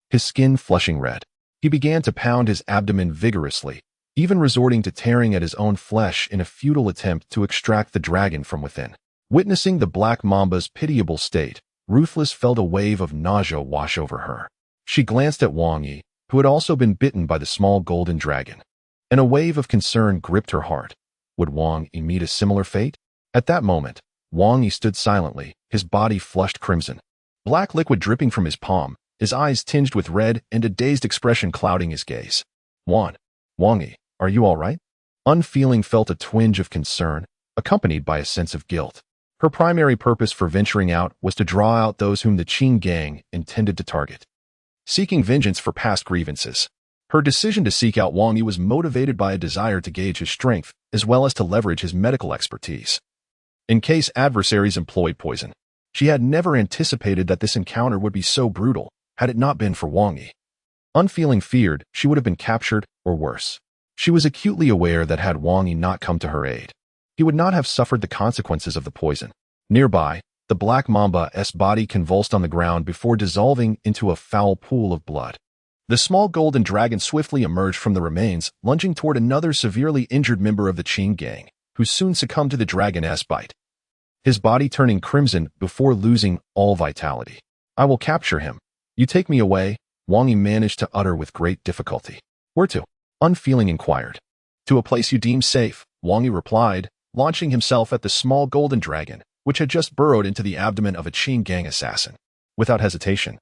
his skin flushing red. He began to pound his abdomen vigorously, even resorting to tearing at his own flesh in a futile attempt to extract the dragon from within. Witnessing the black mamba's pitiable state, Ruthless felt a wave of nausea wash over her. She glanced at Wang Yi, who had also been bitten by the small golden dragon, and a wave of concern gripped her heart. Would Wang Yi meet a similar fate? At that moment, Wang Yi stood silently, his body flushed crimson, black liquid dripping from his palm, his eyes tinged with red and a dazed expression clouding his gaze. Wang Yi, are you all right? Unfeeling felt a twinge of concern, accompanied by a sense of guilt. Her primary purpose for venturing out was to draw out those whom the Qing gang intended to target, seeking vengeance for past grievances. Her decision to seek out Wang Yi was motivated by a desire to gauge his strength, as well as to leverage his medical expertise, in case adversaries employed poison. She had never anticipated that this encounter would be so brutal, had it not been for Wang Yi. Unfeeling feared she would have been captured, or worse. She was acutely aware that had Wang Yi not come to her aid, he would not have suffered the consequences of the poison. Nearby, the black mamba's body convulsed on the ground before dissolving into a foul pool of blood. The small golden dragon swiftly emerged from the remains, lunging toward another severely injured member of the Qing gang, who soon succumbed to the dragon's bite, his body turning crimson before losing all vitality. I will capture him. You take me away, Wang Yi managed to utter with great difficulty. Where to? Unfeeling inquired. To a place you deem safe, Wang Yi replied, launching himself at the small golden dragon, which had just burrowed into the abdomen of a Qing gang assassin. Without hesitation,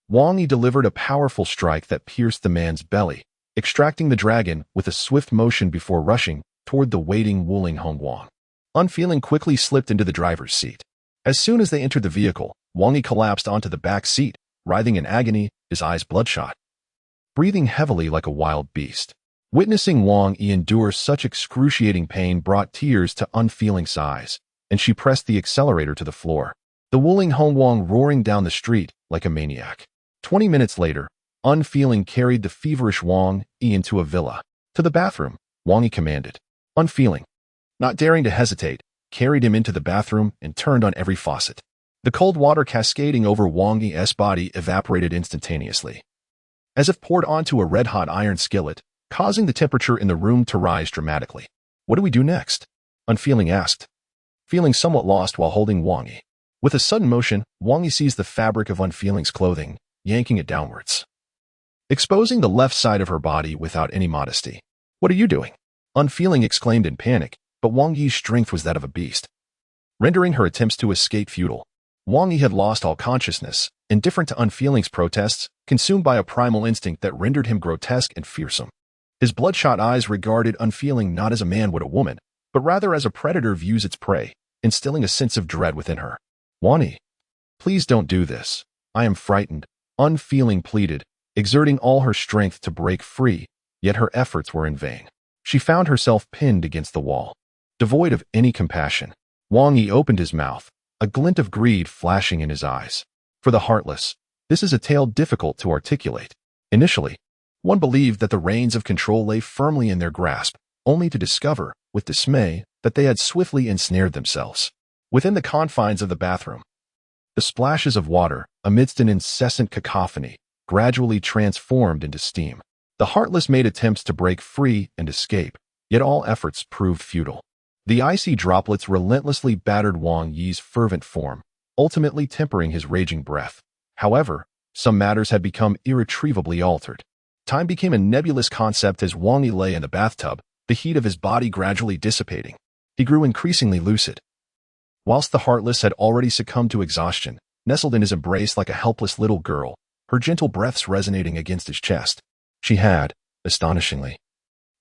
Wang Yi delivered a powerful strike that pierced the man's belly, extracting the dragon with a swift motion before rushing toward the waiting Wuling Hongguang. Unfeeling quickly slipped into the driver's seat. As soon as they entered the vehicle, Wang Yi collapsed onto the back seat, writhing in agony, his eyes bloodshot, breathing heavily like a wild beast. Witnessing Wang Yi endure such excruciating pain brought tears to Unfeeling's eyes, and she pressed the accelerator to the floor. The Wuling Hongguang roaring down the street like a maniac. 20 minutes later, Unfeeling carried the feverish Wang Yi into a villa. To the bathroom, Wang Yi commanded. Unfeeling, not daring to hesitate, carried him into the bathroom and turned on every faucet. The cold water cascading over Wang Yi's body evaporated instantaneously, as if poured onto a red-hot iron skillet, causing the temperature in the room to rise dramatically. What do we do next? Unfeeling asked, feeling somewhat lost while holding Wang Yi. With a sudden motion, Wang Yi seized the fabric of Unfeeling's clothing, yanking it downwards, exposing the left side of her body without any modesty. What are you doing? Unfeeling exclaimed in panic, but Wang Yi's strength was that of a beast, rendering her attempts to escape futile. Wang Yi had lost all consciousness, indifferent to Unfeeling's protests, consumed by a primal instinct that rendered him grotesque and fearsome. His bloodshot eyes regarded Unfeeling not as a man would a woman, but rather as a predator views its prey, instilling a sense of dread within her. Wang Yi, please don't do this. I am frightened, Unfeeling pleaded, exerting all her strength to break free, yet her efforts were in vain. She found herself pinned against the wall. Devoid of any compassion, Wang Yi opened his mouth, a glint of greed flashing in his eyes. For the heartless, this is a tale difficult to articulate. Initially, one believed that the reins of control lay firmly in their grasp, only to discover, with dismay, that they had swiftly ensnared themselves. Within the confines of the bathroom, the splashes of water, amidst an incessant cacophony, gradually transformed into steam. The heartless made attempts to break free and escape, yet all efforts proved futile. The icy droplets relentlessly battered Wang Yi's fervent form, ultimately tempering his raging breath. However, some matters had become irretrievably altered. Time became a nebulous concept as Wang Yi lay in the bathtub, the heat of his body gradually dissipating. He grew increasingly lucid. Whilst the heartless had already succumbed to exhaustion, nestled in his embrace like a helpless little girl, her gentle breaths resonating against his chest, she had, astonishingly,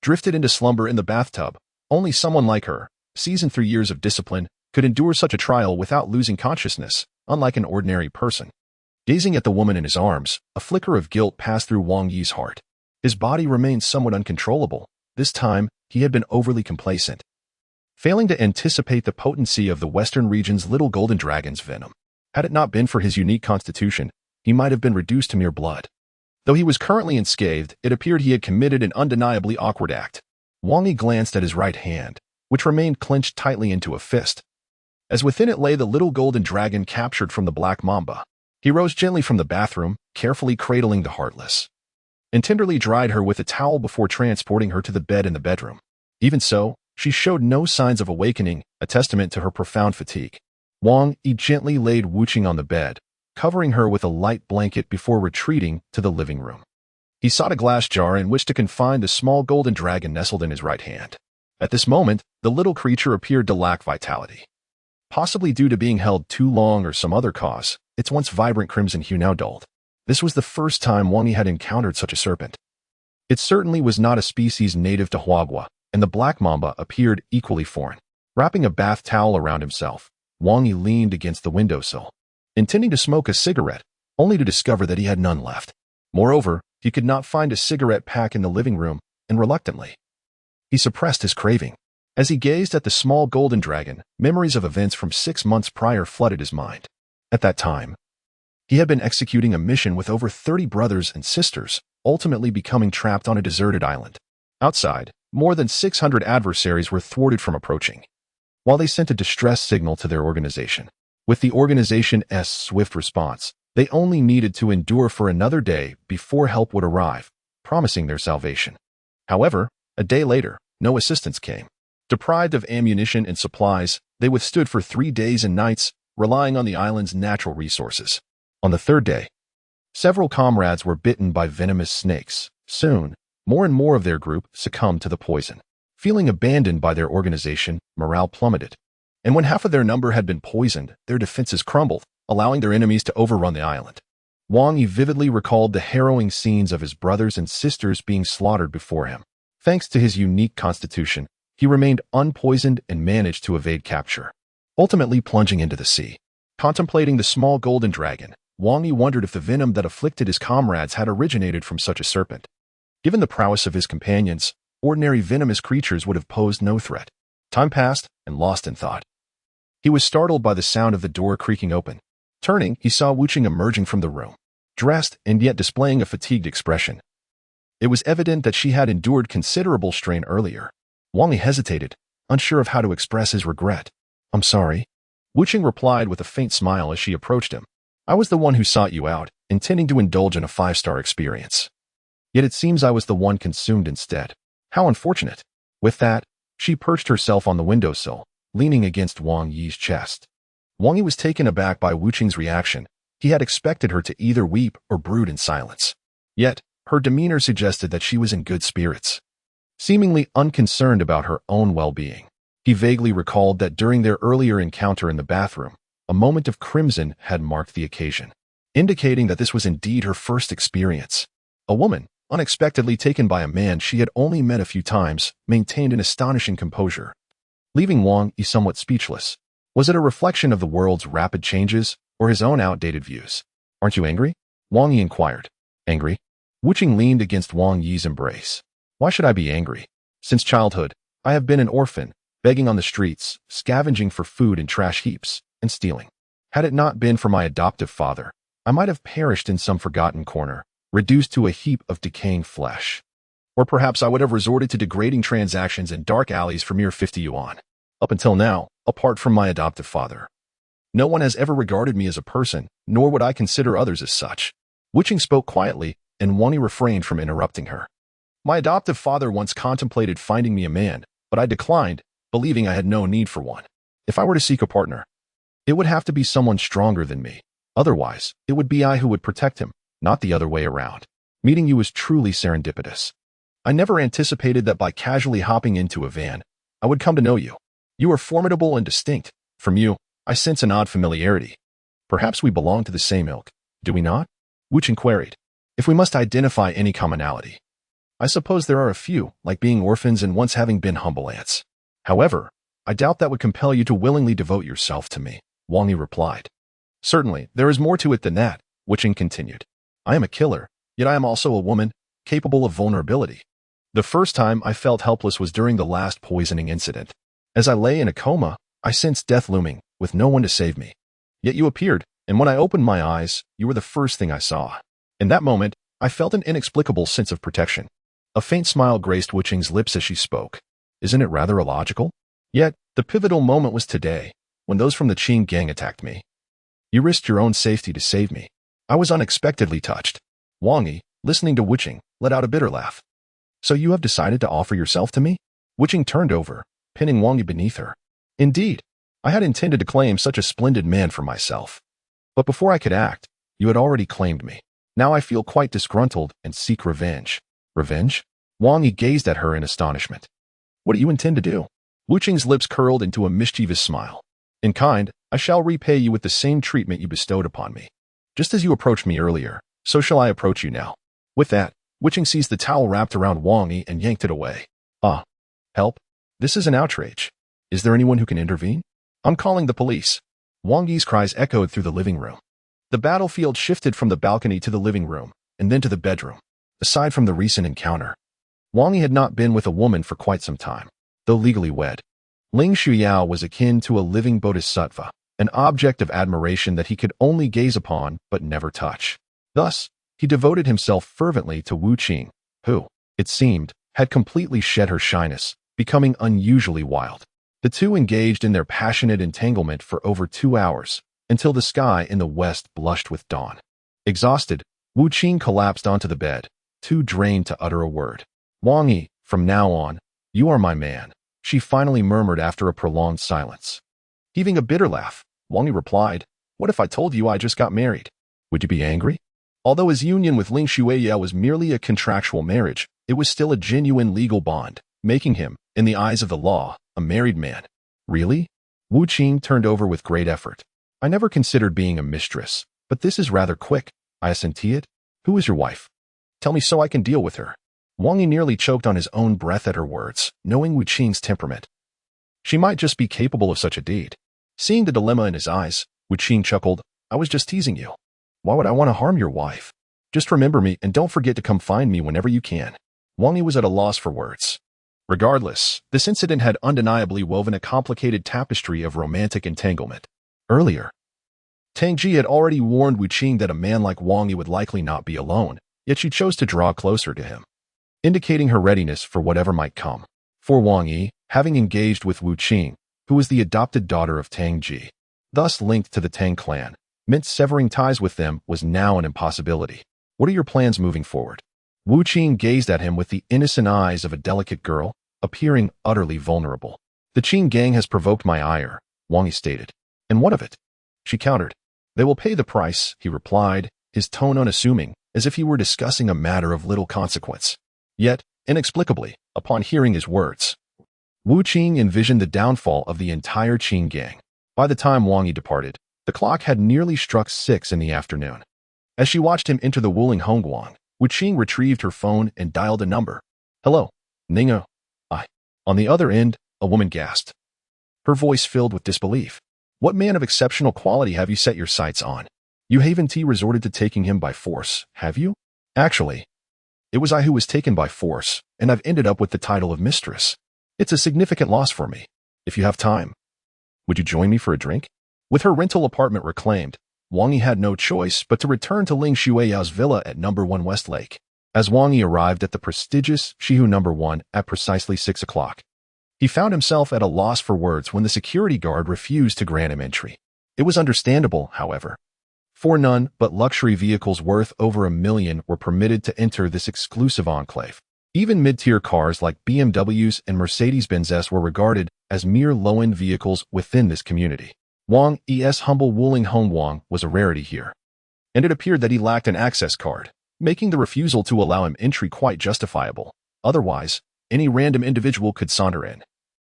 drifted into slumber in the bathtub. Only someone like her, seasoned through years of discipline, could endure such a trial without losing consciousness, unlike an ordinary person. Gazing at the woman in his arms, a flicker of guilt passed through Wang Yi's heart. His body remained somewhat uncontrollable. This time, he had been overly complacent, failing to anticipate the potency of the Western region's little golden dragon's venom. Had it not been for his unique constitution, he might have been reduced to mere blood. Though he was currently unscathed, it appeared he had committed an undeniably awkward act. Wang Yi glanced at his right hand, which remained clenched tightly into a fist, as within it lay the little golden dragon captured from the black mamba. He rose gently from the bathroom, carefully cradling the heartless, and tenderly dried her with a towel before transporting her to the bed in the bedroom. Even so, she showed no signs of awakening, a testament to her profound fatigue. Wang Yi gently laid Wuqing on the bed, covering her with a light blanket before retreating to the living room. He sought a glass jar in which to confine the small golden dragon nestled in his right hand. At this moment, the little creature appeared to lack vitality. Possibly due to being held too long or some other cause, its once vibrant crimson hue now dulled. This was the first time Wang Yi had encountered such a serpent. It certainly was not a species native to Huagua, and the black mamba appeared equally foreign. Wrapping a bath towel around himself, Wang Yi leaned against the windowsill, intending to smoke a cigarette, only to discover that he had none left. Moreover, he could not find a cigarette pack in the living room, and reluctantly, he suppressed his craving. As he gazed at the small golden dragon, memories of events from 6 months prior flooded his mind. At that time, he had been executing a mission with over 30 brothers and sisters, ultimately becoming trapped on a deserted island. Outside, more than 600 adversaries were thwarted from approaching, while they sent a distress signal to their organization. With the organization's swift response, they only needed to endure for another day before help would arrive, promising their salvation. However, a day later, no assistance came. Deprived of ammunition and supplies, they withstood for 3 days and nights, relying on the island's natural resources. On the third day, several comrades were bitten by venomous snakes. Soon, more and more of their group succumbed to the poison. Feeling abandoned by their organization, morale plummeted. And when half of their number had been poisoned, their defenses crumbled, allowing their enemies to overrun the island. Wang Yi vividly recalled the harrowing scenes of his brothers and sisters being slaughtered before him. Thanks to his unique constitution, he remained unpoisoned and managed to evade capture, ultimately plunging into the sea. Contemplating the small golden dragon, Wang Yi wondered if the venom that afflicted his comrades had originated from such a serpent. Given the prowess of his companions, ordinary venomous creatures would have posed no threat. Time passed, and lost in thought, he was startled by the sound of the door creaking open. Turning, he saw Wuqing emerging from the room, dressed and yet displaying a fatigued expression. It was evident that she had endured considerable strain earlier. Wang Yi hesitated, unsure of how to express his regret. "I'm sorry," Wuqing replied with a faint smile as she approached him. "I was the one who sought you out, intending to indulge in a 5-star experience. Yet it seems I was the one consumed instead. How unfortunate." With that, she perched herself on the windowsill, leaning against Wang Yi's chest. Wang Yi was taken aback by Wuqing's reaction. He had expected her to either weep or brood in silence. Yet, her demeanor suggested that she was in good spirits, seemingly unconcerned about her own well-being. He vaguely recalled that during their earlier encounter in the bathroom, a moment of crimson had marked the occasion, indicating that this was indeed her first experience. A woman, unexpectedly taken by a man she had only met a few times, maintained an astonishing composure, leaving Wang Yi somewhat speechless. Was it a reflection of the world's rapid changes, or his own outdated views? "Aren't you angry?" Wang Yi inquired. "Angry?" Wuqing leaned against Wang Yi's embrace. "Why should I be angry? Since childhood, I have been an orphan, begging on the streets, scavenging for food in trash heaps, and stealing. Had it not been for my adoptive father, I might have perished in some forgotten corner, reduced to a heap of decaying flesh. Or perhaps I would have resorted to degrading transactions in dark alleys for mere 50 yuan. Up until now, apart from my adoptive father, no one has ever regarded me as a person, nor would I consider others as such." Wuqing spoke quietly, and Wang Yi refrained from interrupting her. "My adoptive father once contemplated finding me a man, but I declined, believing I had no need for one. If I were to seek a partner, it would have to be someone stronger than me. Otherwise, it would be I who would protect him, not the other way around. Meeting you was truly serendipitous. I never anticipated that by casually hopping into a van, I would come to know you. You are formidable and distinct. From you, I sense an odd familiarity. Perhaps we belong to the same ilk, do we not?" Wuqing queried. "If we must identify any commonality, I suppose there are a few, like being orphans and once having been humble ants. However, I doubt that would compel you to willingly devote yourself to me," Wang Yi replied. "Certainly, there is more to it than that," Wuqing continued. "I am a killer, yet I am also a woman, capable of vulnerability. The first time I felt helpless was during the last poisoning incident. As I lay in a coma, I sensed death looming, with no one to save me. Yet you appeared, and when I opened my eyes, you were the first thing I saw. In that moment, I felt an inexplicable sense of protection." A faint smile graced Wuqing's lips as she spoke. "Isn't it rather illogical? Yet, the pivotal moment was today, when those from the Qing gang attacked me. You risked your own safety to save me. I was unexpectedly touched." Wang Yi, listening to Wuqing, let out a bitter laugh. "So you have decided to offer yourself to me?" Wuqing turned over, pinning Wang Yi beneath her. "Indeed, I had intended to claim such a splendid man for myself. But before I could act, you had already claimed me. Now I feel quite disgruntled and seek revenge." "Revenge?" Wang Yi gazed at her in astonishment. "What do you intend to do?" Wuqing's lips curled into a mischievous smile. "In kind, I shall repay you with the same treatment you bestowed upon me. Just as you approached me earlier, so shall I approach you now." With that, Wuqing seized the towel wrapped around Wang Yi and yanked it away. "Ah, help. This is an outrage. Is there anyone who can intervene? I'm calling the police." Wang Yi's cries echoed through the living room. The battlefield shifted from the balcony to the living room, and then to the bedroom. Aside from the recent encounter, Wang Yi had not been with a woman for quite some time, though legally wed. Ling Shuyao was akin to a living bodhisattva, an object of admiration that he could only gaze upon but never touch. Thus, he devoted himself fervently to Wuqing, who, it seemed, had completely shed her shyness, becoming unusually wild. The two engaged in their passionate entanglement for over 2 hours, until the sky in the west blushed with dawn. Exhausted, Wuqing collapsed onto the bed, too drained to utter a word. "Wang Yi, from now on, you are my man," she finally murmured after a prolonged silence. Heaving a bitter laugh, Wang Yi replied, "What if I told you I just got married? Would you be angry?" Although his union with Ling Shuyao was merely a contractual marriage, it was still a genuine legal bond, making him, in the eyes of the law, a married man. "Really?" Wuqing turned over with great effort. "I never considered being a mistress, but this is rather quick. I assent it. Who is your wife? Tell me so I can deal with her. Wang Yi nearly choked on his own breath at her words, knowing Wu Qing's temperament. She might just be capable of such a deed. Seeing the dilemma in his eyes, Wu Qing chuckled, I was just teasing you. Why would I want to harm your wife? Just remember me and don't forget to come find me whenever you can. Wang Yi was at a loss for words. Regardless, this incident had undeniably woven a complicated tapestry of romantic entanglement. Earlier, Tang Ji had already warned Wu Qing that a man like Wang Yi would likely not be alone, yet she chose to draw closer to him, indicating her readiness for whatever might come. For Wang Yi, having engaged with Wu Qing, who was the adopted daughter of Tang Ji, thus linked to the Tang clan, meant severing ties with them was now an impossibility. What are your plans moving forward? Wu Qing gazed at him with the innocent eyes of a delicate girl, appearing utterly vulnerable. The Qing gang has provoked my ire, Wang Yi stated. And what of it? She countered. They will pay the price, he replied, his tone unassuming, as if he were discussing a matter of little consequence. Yet, inexplicably, upon hearing his words, Wu Qing envisioned the downfall of the entire Qing gang. By the time Wang Yi departed, the clock had nearly struck 6 in the afternoon. As she watched him enter the Wuling Hongguang, Wu Qing retrieved her phone and dialed a number. Hello, Ninga. On the other end, a woman gasped. Her voice filled with disbelief. What man of exceptional quality have you set your sights on? You haven't resorted to taking him by force, have you? Actually, it was I who was taken by force, and I've ended up with the title of mistress. It's a significant loss for me. If you have time, would you join me for a drink? With her rental apartment reclaimed, Wang Yi had no choice but to return to Ling Shuiyao's villa at No. 1 Westlake. As Wang Yi arrived at the prestigious Shihu No. 1 at precisely 6 o'clock, he found himself at a loss for words when the security guard refused to grant him entry. It was understandable, however, for none but luxury vehicles worth over $1 million were permitted to enter this exclusive enclave. Even mid-tier cars like BMWs and Mercedes-Benz were regarded as mere low-end vehicles within this community. Wang Yi's humble Wuling Hongguang was a rarity here, and it appeared that he lacked an access card, making the refusal to allow him entry quite justifiable. Otherwise, any random individual could saunter in,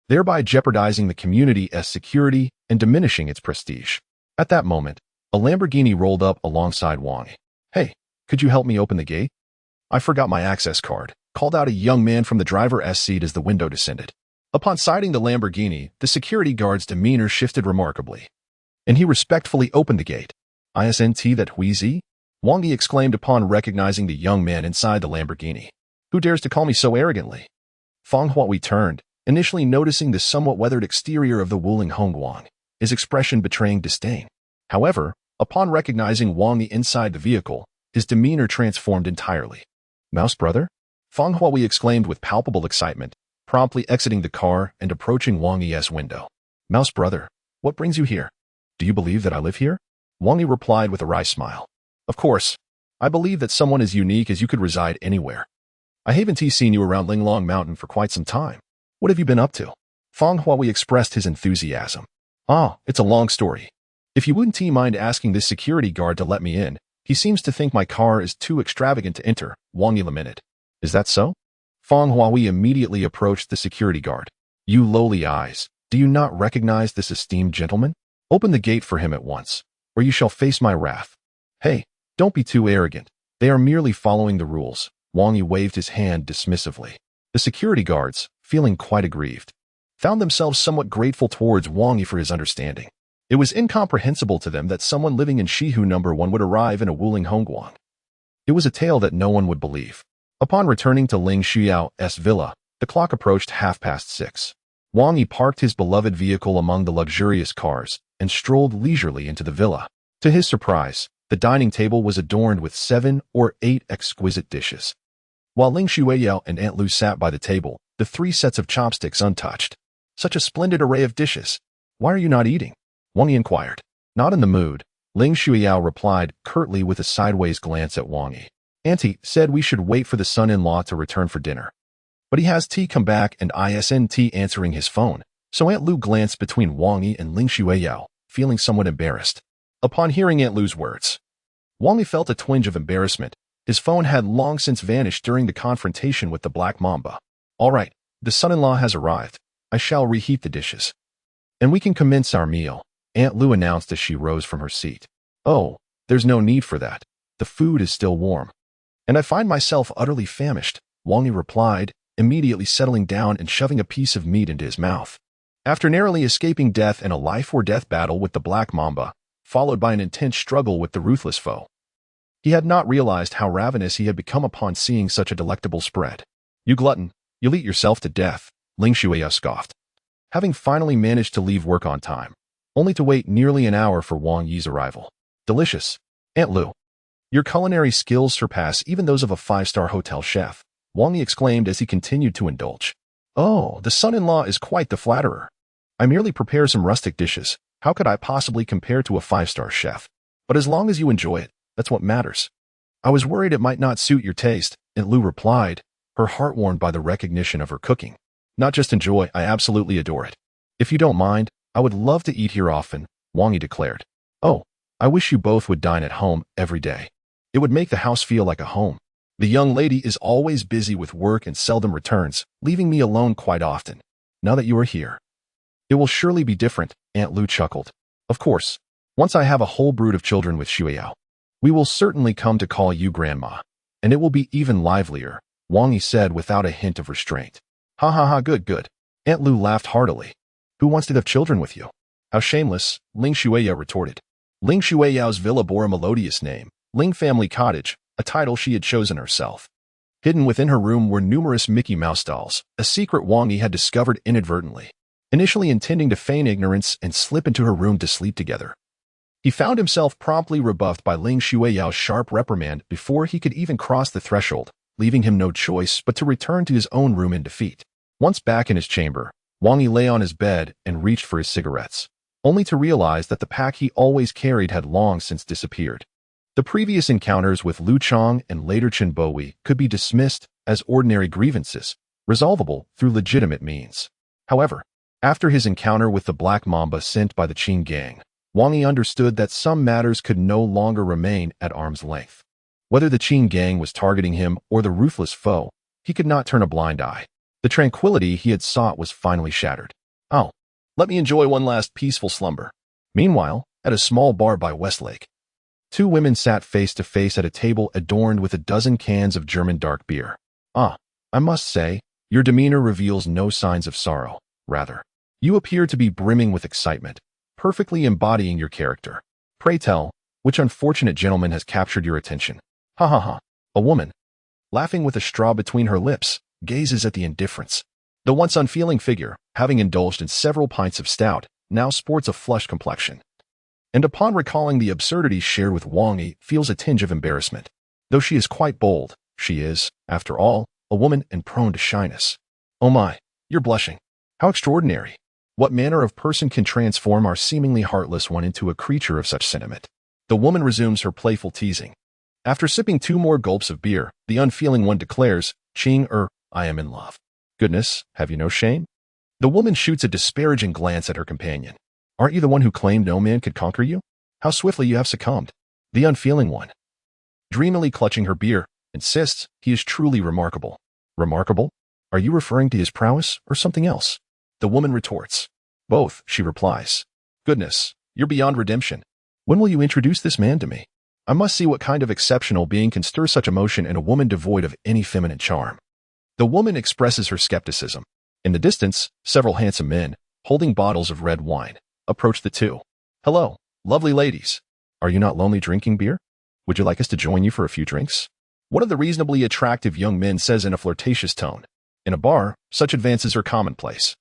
thereby jeopardizing the community's security and diminishing its prestige. At that moment, a Lamborghini rolled up alongside Wang Yi. Hey, could you help me open the gate? I forgot my access card, called out a young man from the driver's seat as the window descended. Upon sighting the Lamborghini, the security guard's demeanor shifted remarkably, and he respectfully opened the gate. Isn't that Huizi? Wang Yi exclaimed upon recognizing the young man inside the Lamborghini. Who dares to call me so arrogantly? Fang Huahui turned, initially noticing the somewhat weathered exterior of the Wuling Hongguang, his expression betraying disdain. However, upon recognizing Wang Yi inside the vehicle, his demeanor transformed entirely. Mouse brother? Fang Huahui exclaimed with palpable excitement, promptly exiting the car and approaching Wang Yi's window. Mouse brother, what brings you here? Do you believe that I live here? Wang Yi replied with a wry smile. Of course, I believe that someone as unique as you could reside anywhere. I haven't seen you around Linglong Mountain for quite some time. What have you been up to? Fang Huahui expressed his enthusiasm. It's a long story. If you wouldn't mind asking this security guard to let me in, he seems to think my car is too extravagant to enter, Wang Yi lamented. Is that so? Fang Huahui immediately approached the security guard. You lowly eyes, do you not recognize this esteemed gentleman? Open the gate for him at once, or you shall face my wrath. Hey, don't be too arrogant. They are merely following the rules. Wang Yi waved his hand dismissively. The security guards, feeling quite aggrieved, found themselves somewhat grateful towards Wang Yi for his understanding. It was incomprehensible to them that someone living in Shihu No. 1 would arrive in a Wuling Hongguang. It was a tale that no one would believe. Upon returning to Ling Shuiyao's villa, the clock approached 6:30. Wang Yi parked his beloved vehicle among the luxurious cars and strolled leisurely into the villa. To his surprise, the dining table was adorned with 7 or 8 exquisite dishes. While Ling Shuiyao and Aunt Lu sat by the table, the 3 sets of chopsticks untouched. Such a splendid array of dishes. Why are you not eating? Wang Yi inquired. Not in the mood, Ling Shuiyao replied curtly with a sideways glance at Wang Yi. Auntie said we should wait for the son-in-law to return for dinner. But he has come back and isn't answering his phone, so Aunt Lu glanced between Wang Yi and Ling Shuiyao, feeling somewhat embarrassed. Upon hearing Aunt Lu's words, Wang Yi felt a twinge of embarrassment. His phone had long since vanished during the confrontation with the Black Mamba. All right, the son-in-law has arrived. I shall reheat the dishes, and we can commence our meal, Aunt Lu announced as she rose from her seat. Oh, there's no need for that. The food is still warm. And I find myself utterly famished, Wang Yi replied, immediately settling down and shoving a piece of meat into his mouth. After narrowly escaping death in a life-or-death battle with the Black Mamba, followed by an intense struggle with the ruthless foe, he had not realized how ravenous he had become upon seeing such a delectable spread. You glutton, you'll eat yourself to death, Ling Shuya scoffed. Having finally managed to leave work on time, only to wait nearly an hour for Wang Yi's arrival. Delicious, Aunt Lu. Your culinary skills surpass even those of a five-star hotel chef, Wang Yi exclaimed as he continued to indulge. Oh, the son-in-law is quite the flatterer. I merely prepare some rustic dishes. How could I possibly compare to a five-star chef? But as long as you enjoy it, that's what matters. I was worried it might not suit your taste, Aunt Lu replied, her heart warmed by the recognition of her cooking. Not just enjoy, I absolutely adore it. If you don't mind, I would love to eat here often, Wang Yi declared. Oh, I wish you both would dine at home every day. It would make the house feel like a home. The young lady is always busy with work and seldom returns, leaving me alone quite often. Now that you are here, it will surely be different, Aunt Lu chuckled. Of course, once I have a whole brood of children with Xueyao, we will certainly come to call you Grandma, and it will be even livelier, Wang Yi said without a hint of restraint. Ha ha ha, good, good. Aunt Lu laughed heartily. Who wants to have children with you? How shameless, Ling Shuya retorted. Ling Shuyao's villa bore a melodious name, Ling Family Cottage, a title she had chosen herself. Hidden within her room were numerous Mickey Mouse dolls, a secret Wang Yi had discovered inadvertently, initially intending to feign ignorance and slip into her room to sleep together. He found himself promptly rebuffed by Ling Shuyao's sharp reprimand before he could even cross the threshold, leaving him no choice but to return to his own room in defeat. Once back in his chamber, Wang Yi lay on his bed and reached for his cigarettes, only to realize that the pack he always carried had long since disappeared. The previous encounters with Lu Chong and later Chen Bowie could be dismissed as ordinary grievances, resolvable through legitimate means. However, after his encounter with the Black Mamba sent by the Qing gang, Wang Yi understood that some matters could no longer remain at arm's length. Whether the Qing gang was targeting him or the ruthless foe, he could not turn a blind eye. The tranquility he had sought was finally shattered. Oh, let me enjoy one last peaceful slumber. Meanwhile, at a small bar by Westlake, two women sat face to face at a table adorned with a dozen cans of German dark beer. Ah, I must say, your demeanor reveals no signs of sorrow. Rather, you appear to be brimming with excitement, perfectly embodying your character. Pray tell, which unfortunate gentleman has captured your attention? Ha ha ha. A woman, laughing with a straw between her lips, gazes at the indifference. The once unfeeling figure, having indulged in several pints of stout, now sports a flushed complexion. And upon recalling the absurdities shared with Wang Yi, feels a tinge of embarrassment. Though she is quite bold, she is, after all, a woman and prone to shyness. Oh my, you're blushing. How extraordinary. What manner of person can transform our seemingly heartless one into a creature of such sentiment? The woman resumes her playful teasing. After sipping 2 more gulps of beer, the unfeeling one declares, Qing, I am in love. Goodness, have you no shame? The woman shoots a disparaging glance at her companion. Aren't you the one who claimed no man could conquer you? How swiftly you have succumbed. The unfeeling one, dreamily clutching her beer, insists he is truly remarkable. Remarkable? Are you referring to his prowess or something else? The woman retorts. Both, she replies. Goodness, you're beyond redemption. When will you introduce this man to me? I must see what kind of exceptional being can stir such emotion in a woman devoid of any feminine charm. The woman expresses her skepticism. In the distance, several handsome men, holding bottles of red wine, approach the two. Hello, lovely ladies. Are you not lonely drinking beer? Would you like us to join you for a few drinks? One of the reasonably attractive young men says in a flirtatious tone. In a bar, such advances are commonplace.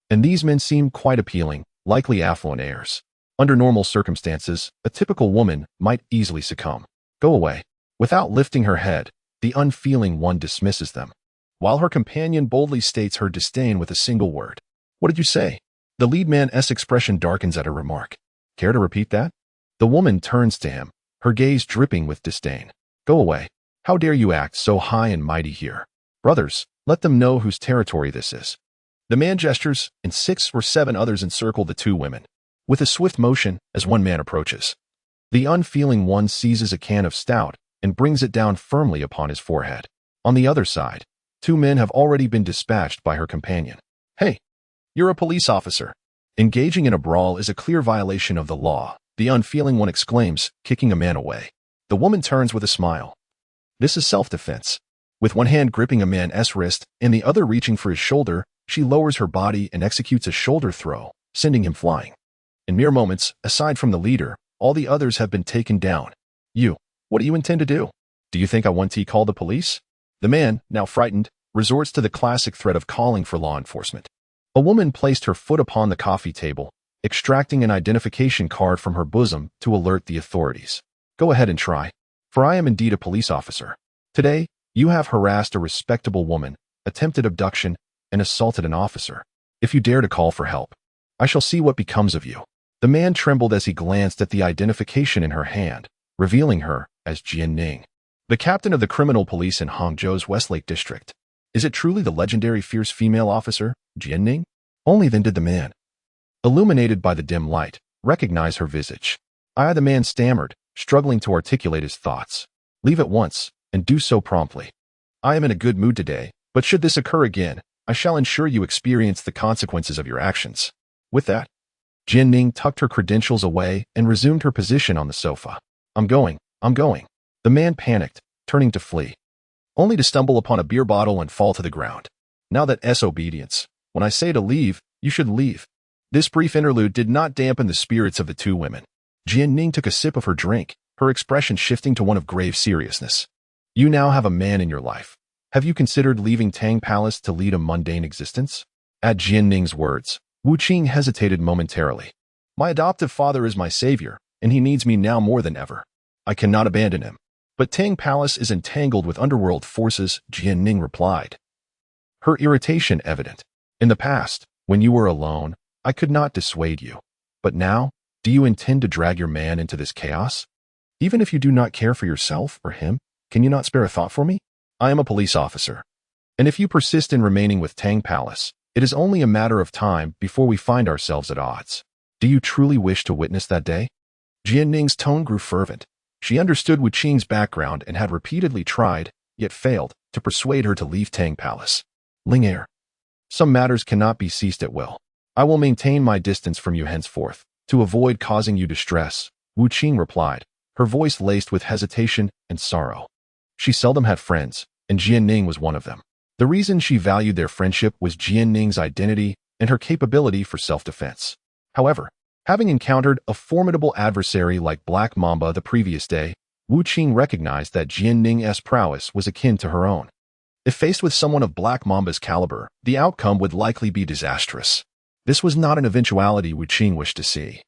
And these men seem quite appealing, likely affluent heirs. Under normal circumstances, a typical woman might easily succumb. Go away. Without lifting her head, the unfeeling one dismisses them, while her companion boldly states her disdain with a single word. What did you say? The lead man's expression darkens at her remark. Care to repeat that? The woman turns to him, her gaze dripping with disdain. Go away. How dare you act so high and mighty here? Brothers, let them know whose territory this is. The man gestures, and 6 or 7 others encircle the two women, with a swift motion as one man approaches. The unfeeling one seizes a can of stout and brings it down firmly upon his forehead. On the other side, 2 men have already been dispatched by her companion. Hey, you're a police officer. Engaging in a brawl is a clear violation of the law, the unfeeling one exclaims, kicking a man away. The woman turns with a smile. This is self-defense. With one hand gripping a man's wrist and the other reaching for his shoulder, she lowers her body and executes a shoulder throw, sending him flying. In mere moments, aside from the leader, all the others have been taken down. You, what do you intend to do? Do you think I want to call the police? The man, now frightened, resorts to the classic threat of calling for law enforcement. A woman placed her foot upon the coffee table, extracting an identification card from her bosom to alert the authorities. Go ahead and try, for I am indeed a police officer. Today, you have harassed a respectable woman, attempted abduction, and assaulted an officer. If you dare to call for help, I shall see what becomes of you. The man trembled as he glanced at the identification in her hand, revealing her as Jian Ning, the captain of the criminal police in Hangzhou's Westlake district. Is it truly the legendary fierce female officer, Jian Ning? Only then did the man, illuminated by the dim light, recognize her visage. The man stammered, struggling to articulate his thoughts. Leave at once, and do so promptly. I am in a good mood today, but should this occur again, I shall ensure you experience the consequences of your actions. With that, Jian Ning tucked her credentials away and resumed her position on the sofa. I'm going. The man panicked, turning to flee, only to stumble upon a beer bottle and fall to the ground. Now that's obedience. When I say to leave, you should leave. This brief interlude did not dampen the spirits of the two women. Jian Ning took a sip of her drink, her expression shifting to one of grave seriousness. You now have a man in your life. Have you considered leaving Tang Palace to lead a mundane existence? At Jian Ning's words, Wu Qing hesitated momentarily. My adoptive father is my savior, and he needs me now more than ever. I cannot abandon him. But Tang Palace is entangled with underworld forces, Jian Ning replied, her irritation evident. In the past, when you were alone, I could not dissuade you. But now, do you intend to drag your man into this chaos? Even if you do not care for yourself or him, can you not spare a thought for me? I am a police officer. And if you persist in remaining with Tang Palace, it is only a matter of time before we find ourselves at odds. Do you truly wish to witness that day? Jian Ning's tone grew fervent. She understood Wu Qing's background and had repeatedly tried, yet failed, to persuade her to leave Tang Palace. Lingair, some matters cannot be ceased at will. I will maintain my distance from you henceforth, to avoid causing you distress, Wu Qing replied, her voice laced with hesitation and sorrow. She seldom had friends, and Jian Ning was one of them. The reason she valued their friendship was Jian Ning's identity and her capability for self-defense. However, having encountered a formidable adversary like Black Mamba the previous day, Wu Qing recognized that Jian Ning's prowess was akin to her own. If faced with someone of Black Mamba's caliber, the outcome would likely be disastrous. This was not an eventuality Wu Qing wished to see.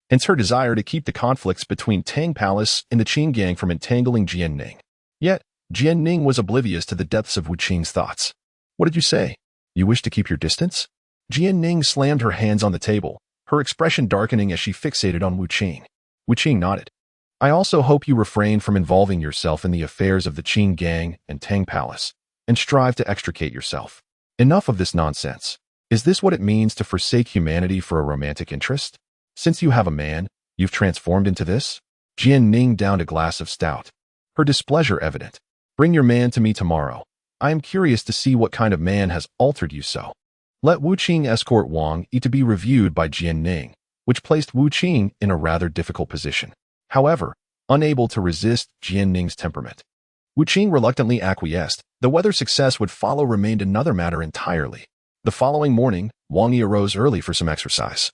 Hence her desire to keep the conflicts between Tang Palace and the Qing gang from entangling Jian Ning. Yet, Jian Ning was oblivious to the depths of Wu Qing's thoughts. What did you say? You wish to keep your distance? Jian Ning slammed her hands on the table, her expression darkening as she fixated on Wu Qing. Wu Qing nodded. I also hope you refrain from involving yourself in the affairs of the Qing gang and Tang Palace, and strive to extricate yourself. Enough of this nonsense. Is this what it means to forsake humanity for a romantic interest? Since you have a man, you've transformed into this? Jian Ning downed a glass of stout, her displeasure evident. Bring your man to me tomorrow. I am curious to see what kind of man has altered you so. Let Wu Qing escort Wang Yi to be reviewed by Jian Ning, which placed Wu Qing in a rather difficult position. However, unable to resist Jian Ning's temperament, Wu Qing reluctantly acquiesced. The whether success would follow remained another matter entirely. The following morning, Wang Yi arose early for some exercise.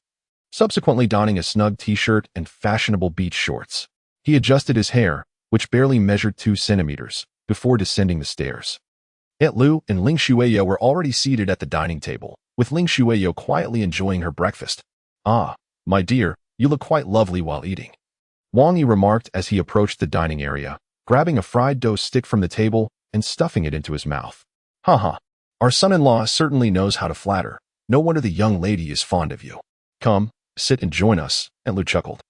Subsequently donning a snug t-shirt and fashionable beach shorts, he adjusted his hair, which barely measured 2 centimeters, before descending the stairs. Aunt Lu and Ling Shuiyo were already seated at the dining table, with Ling Shuiyo quietly enjoying her breakfast. Ah, my dear, you look quite lovely while eating, Wang Yi remarked as he approached the dining area, grabbing a fried dough stick from the table and stuffing it into his mouth. Haha, our son-in-law certainly knows how to flatter. No wonder the young lady is fond of you. Come, sit and join us, Aunt Lu chuckled.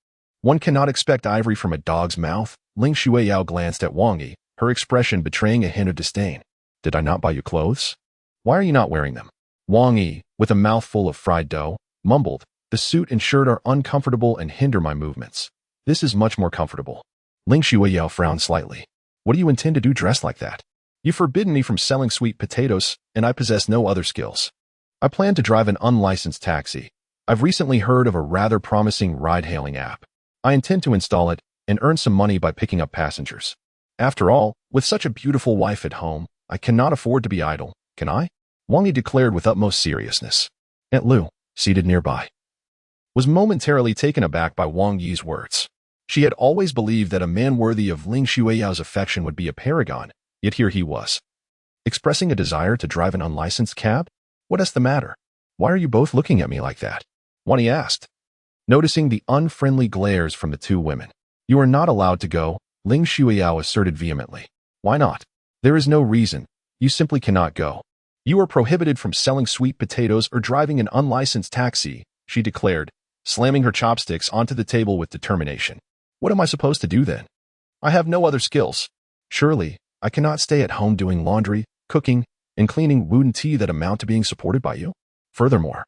One cannot expect ivory from a dog's mouth. Ling Shuiyo glanced at Wang Yi, her expression betraying a hint of disdain. Did I not buy you clothes? Why are you not wearing them? Wang Yi, with a mouthful of fried dough, mumbled, the suit and shirt are uncomfortable and hinder my movements. This is much more comfortable. Ling Shuiyo frowned slightly. What do you intend to do dressed like that? You've forbidden me from selling sweet potatoes, and I possess no other skills. I plan to drive an unlicensed taxi. I've recently heard of a rather promising ride-hailing app. I intend to install it, and earn some money by picking up passengers. After all, with such a beautiful wife at home, I cannot afford to be idle, can I? Wang Yi declared with utmost seriousness. Aunt Lu, seated nearby, was momentarily taken aback by Wang Yi's words. She had always believed that a man worthy of Ling Xueyao's affection would be a paragon, yet here he was, expressing a desire to drive an unlicensed cab? What is the matter? Why are you both looking at me like that? Wang Yi asked, noticing the unfriendly glares from the two women. You are not allowed to go, Ling Xueyao asserted vehemently. Why not? There is no reason. You simply cannot go. You are prohibited from selling sweet potatoes or driving an unlicensed taxi, she declared, slamming her chopsticks onto the table with determination. What am I supposed to do then? I have no other skills. Surely, I cannot stay at home doing laundry, cooking, and cleaning wooden tea that amount to being supported by you. Furthermore,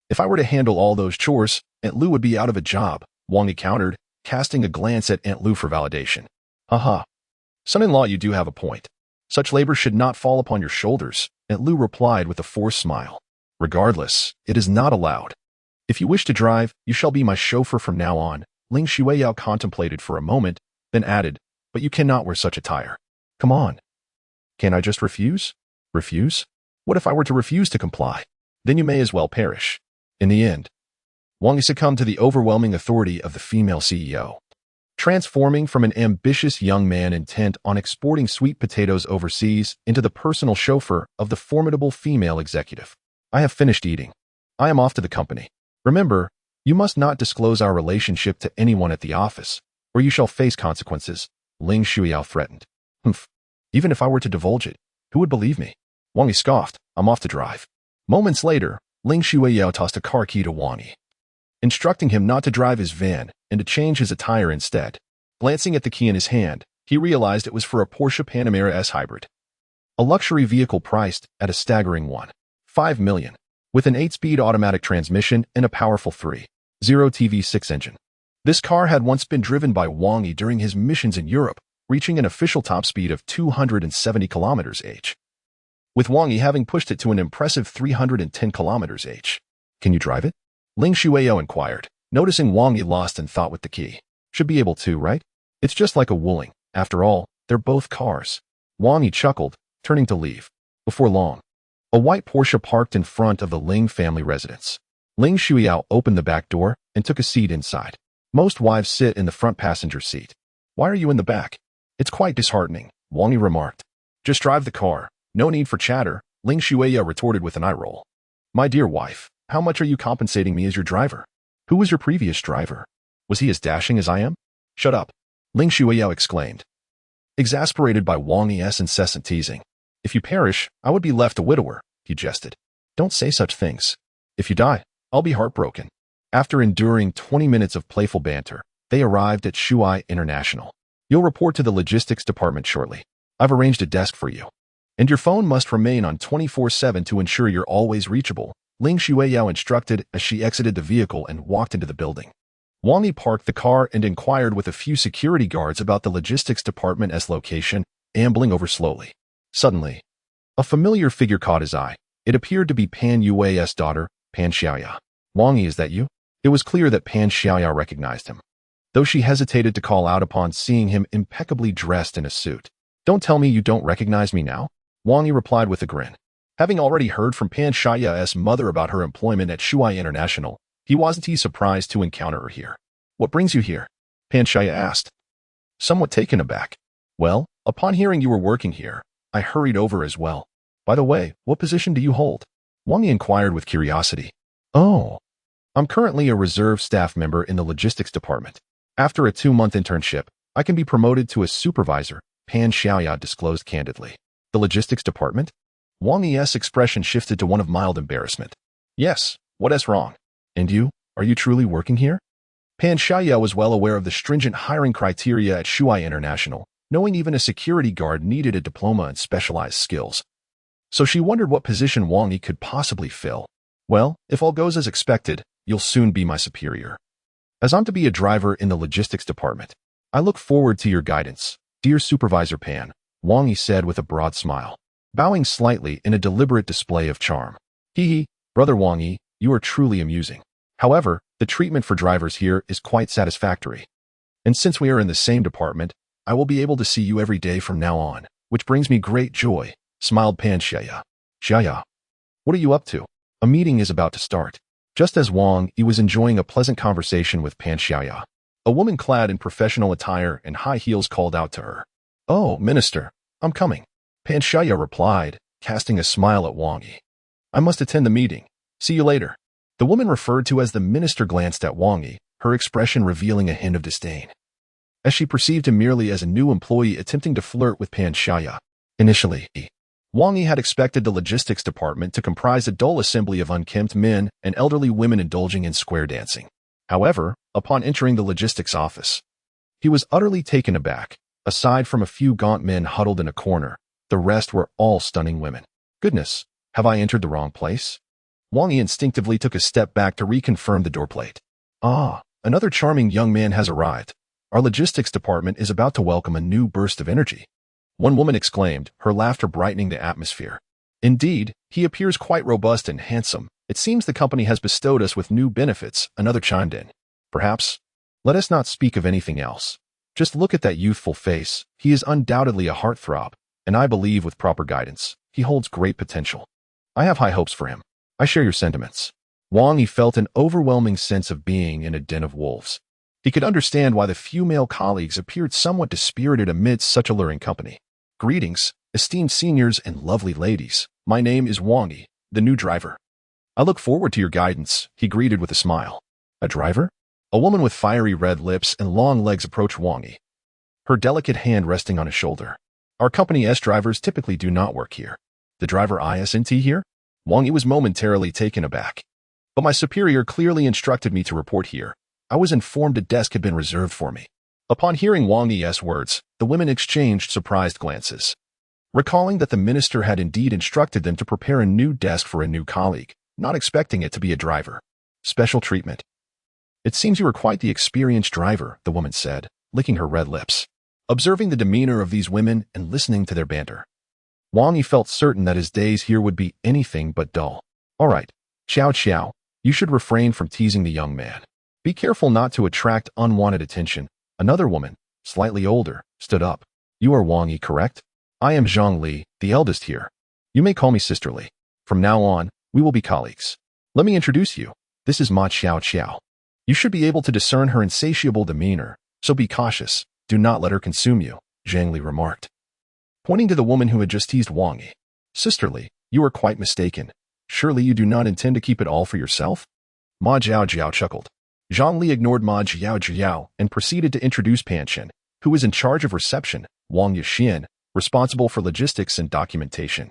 if I were to handle all those chores, Aunt Lu would be out of a job, Wang Yi countered, casting a glance at Aunt Lu for validation. Haha. Son-in-law, you do have a point. Such labor should not fall upon your shoulders, Aunt Lu replied with a forced smile. Regardless, it is not allowed. If you wish to drive, you shall be my chauffeur from now on, Ling Xueyao contemplated for a moment, then added, but you cannot wear such attire. Come on. Can I just refuse? Refuse? What if I were to refuse to comply? Then you may as well perish. In the end, Wang Yi succumbed to the overwhelming authority of the female CEO, transforming from an ambitious young man intent on exporting sweet potatoes overseas into the personal chauffeur of the formidable female executive. I have finished eating. I am off to the company. Remember, you must not disclose our relationship to anyone at the office, or you shall face consequences, Ling Xueyao threatened. Humph. Even if I were to divulge it, who would believe me? Wang Yi scoffed. I'm off to drive. Moments later, Ling Xueyao tossed a car key to Wang Yi, instructing him not to drive his van and to change his attire instead. Glancing at the key in his hand, he realized it was for a Porsche Panamera S hybrid, a luxury vehicle priced at a staggering $1.5 million, with an 8-speed automatic transmission and a powerful 3.0 TV6 engine. This car had once been driven by Wang Yi during his missions in Europe, reaching an official top speed of 270 km/h, with Wang Yi having pushed it to an impressive 310 km/h. Can you drive it? Ling Xueyao inquired, noticing Wang Yi lost in thought with the key. Should be able to, right? It's just like a Wuling. After all, they're both cars. Wang Yi chuckled, turning to leave. Before long, a white Porsche parked in front of the Ling family residence. Ling Xueyao opened the back door and took a seat inside. Most wives sit in the front passenger seat. Why are you in the back? It's quite disheartening, Wang Yi remarked. Just drive the car. No need for chatter, Ling Xueyao retorted with an eye roll. My dear wife, how much are you compensating me as your driver? Who was your previous driver? Was he as dashing as I am? Shut up, Ling Xueyao exclaimed, exasperated by Wang Yi's incessant teasing. If you perish, I would be left a widower, he jested. Don't say such things. If you die, I'll be heartbroken. After enduring 20 minutes of playful banter, they arrived at Shuai International. You'll report to the logistics department shortly. I've arranged a desk for you. And your phone must remain on 24/7 to ensure you're always reachable, Ling Xueyao instructed as she exited the vehicle and walked into the building. Wang Yi parked the car and inquired with a few security guards about the logistics department's location, ambling over slowly. Suddenly, a familiar figure caught his eye. It appeared to be Pan Yue's daughter, Pan Xiaoya. Wang Yi, is that you? It was clear that Pan Xiaoya recognized him, though she hesitated to call out upon seeing him impeccably dressed in a suit. Don't tell me you don't recognize me now, Wang Yi replied with a grin. Having already heard from Pan Xiaoya's mother about her employment at Shuai International, he wasn't surprised to encounter her here. What brings you here? Pan Xiaoya asked, somewhat taken aback. Well, upon hearing you were working here, I hurried over as well. By the way, what position do you hold? Wang Yi inquired with curiosity. Oh, I'm currently a reserve staff member in the logistics department. After a 2-month internship, I can be promoted to a supervisor, Pan Xiaoya disclosed candidly. The logistics department? Wang Yi's expression shifted to one of mild embarrassment. Yes, what is wrong? And you, are you truly working here? Pan Xiaoya was well aware of the stringent hiring criteria at Shuai International, knowing even a security guard needed a diploma and specialized skills. So she wondered what position Wang Yi could possibly fill. Well, if all goes as expected, you'll soon be my superior. As I'm to be a driver in the logistics department, I look forward to your guidance, dear Supervisor Pan, Wang Yi said with a broad smile, bowing slightly in a deliberate display of charm. Hee, brother Wang Yi, you are truly amusing. However, the treatment for drivers here is quite satisfactory. And since we are in the same department, I will be able to see you every day from now on, which brings me great joy, smiled Pan Xiaya. Xiaya, what are you up to? A meeting is about to start. Just as Wang Yi was enjoying a pleasant conversation with Pan Xiaya, a woman clad in professional attire and high heels called out to her. Oh, Minister, I'm coming. Pan Xiaya replied, casting a smile at Wang Yi. I must attend the meeting. See you later. The woman referred to as the minister glanced at Wang Yi, her expression revealing a hint of disdain, as she perceived him merely as a new employee attempting to flirt with Pan Xiaya. Initially, Wang Yi had expected the logistics department to comprise a dull assembly of unkempt men and elderly women indulging in square dancing. However, upon entering the logistics office, he was utterly taken aback. Aside from a few gaunt men huddled in a corner, the rest were all stunning women. Goodness, have I entered the wrong place? Wang Yi instinctively took a step back to reconfirm the doorplate. Ah, another charming young man has arrived. Our logistics department is about to welcome a new burst of energy. One woman exclaimed, her laughter brightening the atmosphere. Indeed, he appears quite robust and handsome. It seems the company has bestowed us with new benefits, another chimed in. Perhaps, let us not speak of anything else. Just look at that youthful face. He is undoubtedly a heartthrob, and I believe with proper guidance, he holds great potential. I have high hopes for him. I share your sentiments. Wang Yi felt an overwhelming sense of being in a den of wolves. He could understand why the few male colleagues appeared somewhat dispirited amidst such alluring company. Greetings, esteemed seniors and lovely ladies. My name is Wang Yi, the new driver. I look forward to your guidance, he greeted with a smile. A driver? A woman with fiery red lips and long legs approached Wang Yi, her delicate hand resting on his shoulder. Our company's drivers typically do not work here. The driver ISNT here? Wang Yi was momentarily taken aback. But my superior clearly instructed me to report here. I was informed a desk had been reserved for me. Upon hearing Wang Yi's words, the women exchanged surprised glances, recalling that the minister had indeed instructed them to prepare a new desk for a new colleague, not expecting it to be a driver. Special treatment. It seems you are quite the experienced driver, the woman said, licking her red lips. Observing the demeanor of these women and listening to their banter, Wang Yi felt certain that his days here would be anything but dull. All right, Xiao, you should refrain from teasing the young man. Be careful not to attract unwanted attention. Another woman, slightly older, stood up. You are Wang Yi, correct? I am Zhang Li, the eldest here. You may call me Sister Li. From now on, we will be colleagues. Let me introduce you. This is Ma Xiao. You should be able to discern her insatiable demeanor, so be cautious. Do not let her consume you, Zhang Li remarked, pointing to the woman who had just teased Wang Yi. Sister Li, you are quite mistaken. Surely you do not intend to keep it all for yourself? Ma Jiao chuckled. Zhang Li ignored Ma Jiao and proceeded to introduce Pan Chen, who was in charge of reception, Wang Yixian, responsible for logistics and documentation,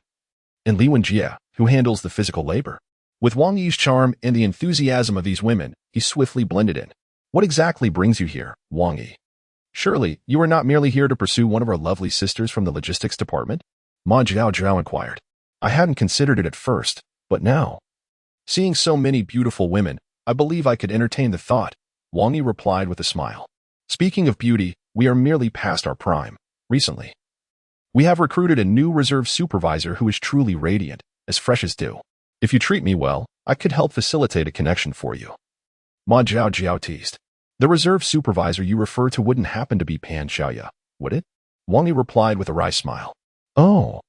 and Li Wenjie, who handles the physical labor. With Wang Yi's charm and the enthusiasm of these women, he swiftly blended in. What exactly brings you here, Wang Yi? Surely, you are not merely here to pursue one of our lovely sisters from the logistics department? Ma Jiao inquired. I hadn't considered it at first, but now, seeing so many beautiful women, I believe I could entertain the thought, Wang Yi replied with a smile. Speaking of beauty, we are merely past our prime. Recently, we have recruited a new reserve supervisor who is truly radiant, as fresh as dew. If you treat me well, I could help facilitate a connection for you. Ma Jiao teased. The reserve supervisor you refer to wouldn't happen to be Pan Xiaya, would it? Wang Yi replied with a wry smile. Oh,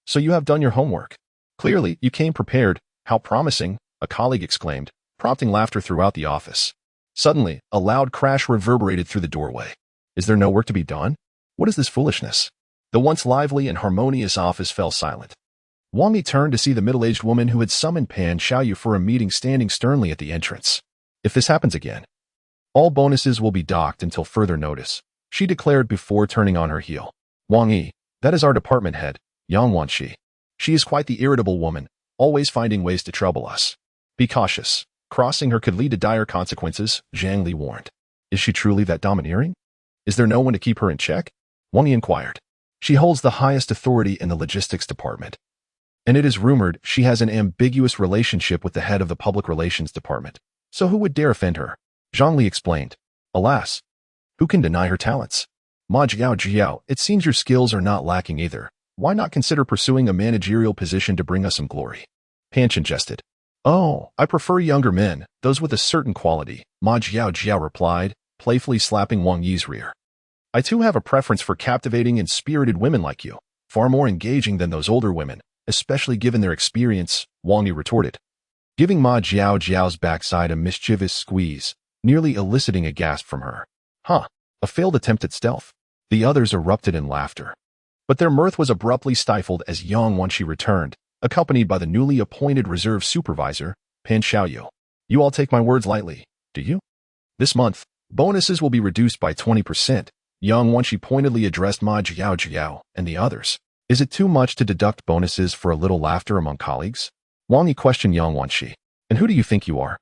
so you have done your homework. Clearly, you came prepared. How promising, a colleague exclaimed, prompting laughter throughout the office. Suddenly, a loud crash reverberated through the doorway. Is there no work to be done? What is this foolishness? The once lively and harmonious office fell silent. Wang Yi turned to see the middle-aged woman who had summoned Pan Xiaoyu for a meeting standing sternly at the entrance. If this happens again, all bonuses will be docked until further notice, she declared before turning on her heel. Wang Yi, that is our department head, Yang Wanxi. She is quite the irritable woman, always finding ways to trouble us. Be cautious. Crossing her could lead to dire consequences, Zhang Li warned. Is she truly that domineering? Is there no one to keep her in check? Wang Yi inquired. She holds the highest authority in the logistics department, and it is rumored she has an ambiguous relationship with the head of the public relations department. So who would dare offend her? Zhang Li explained. Alas, who can deny her talents? Ma Jiao, it seems your skills are not lacking either. Why not consider pursuing a managerial position to bring us some glory? Pan Chen jested. Oh, I prefer younger men, those with a certain quality, Ma Jiao replied, playfully slapping Wang Yi's rear. I too have a preference for captivating and spirited women like you, far more engaging than those older women, especially given their experience, Wang Yi retorted, giving Ma Jiao's backside a mischievous squeeze, nearly eliciting a gasp from her. Huh, a failed attempt at stealth. The others erupted in laughter. But their mirth was abruptly stifled as Yang Wanqi returned, accompanied by the newly appointed reserve supervisor, Pan Xiaoyu. You all take my words lightly, do you? This month, bonuses will be reduced by 20%, Yang Wanqi pointedly addressed Ma Jiao and the others. Is it too much to deduct bonuses for a little laughter among colleagues? Wang Yi questioned Yang Wanqi. And who do you think you are?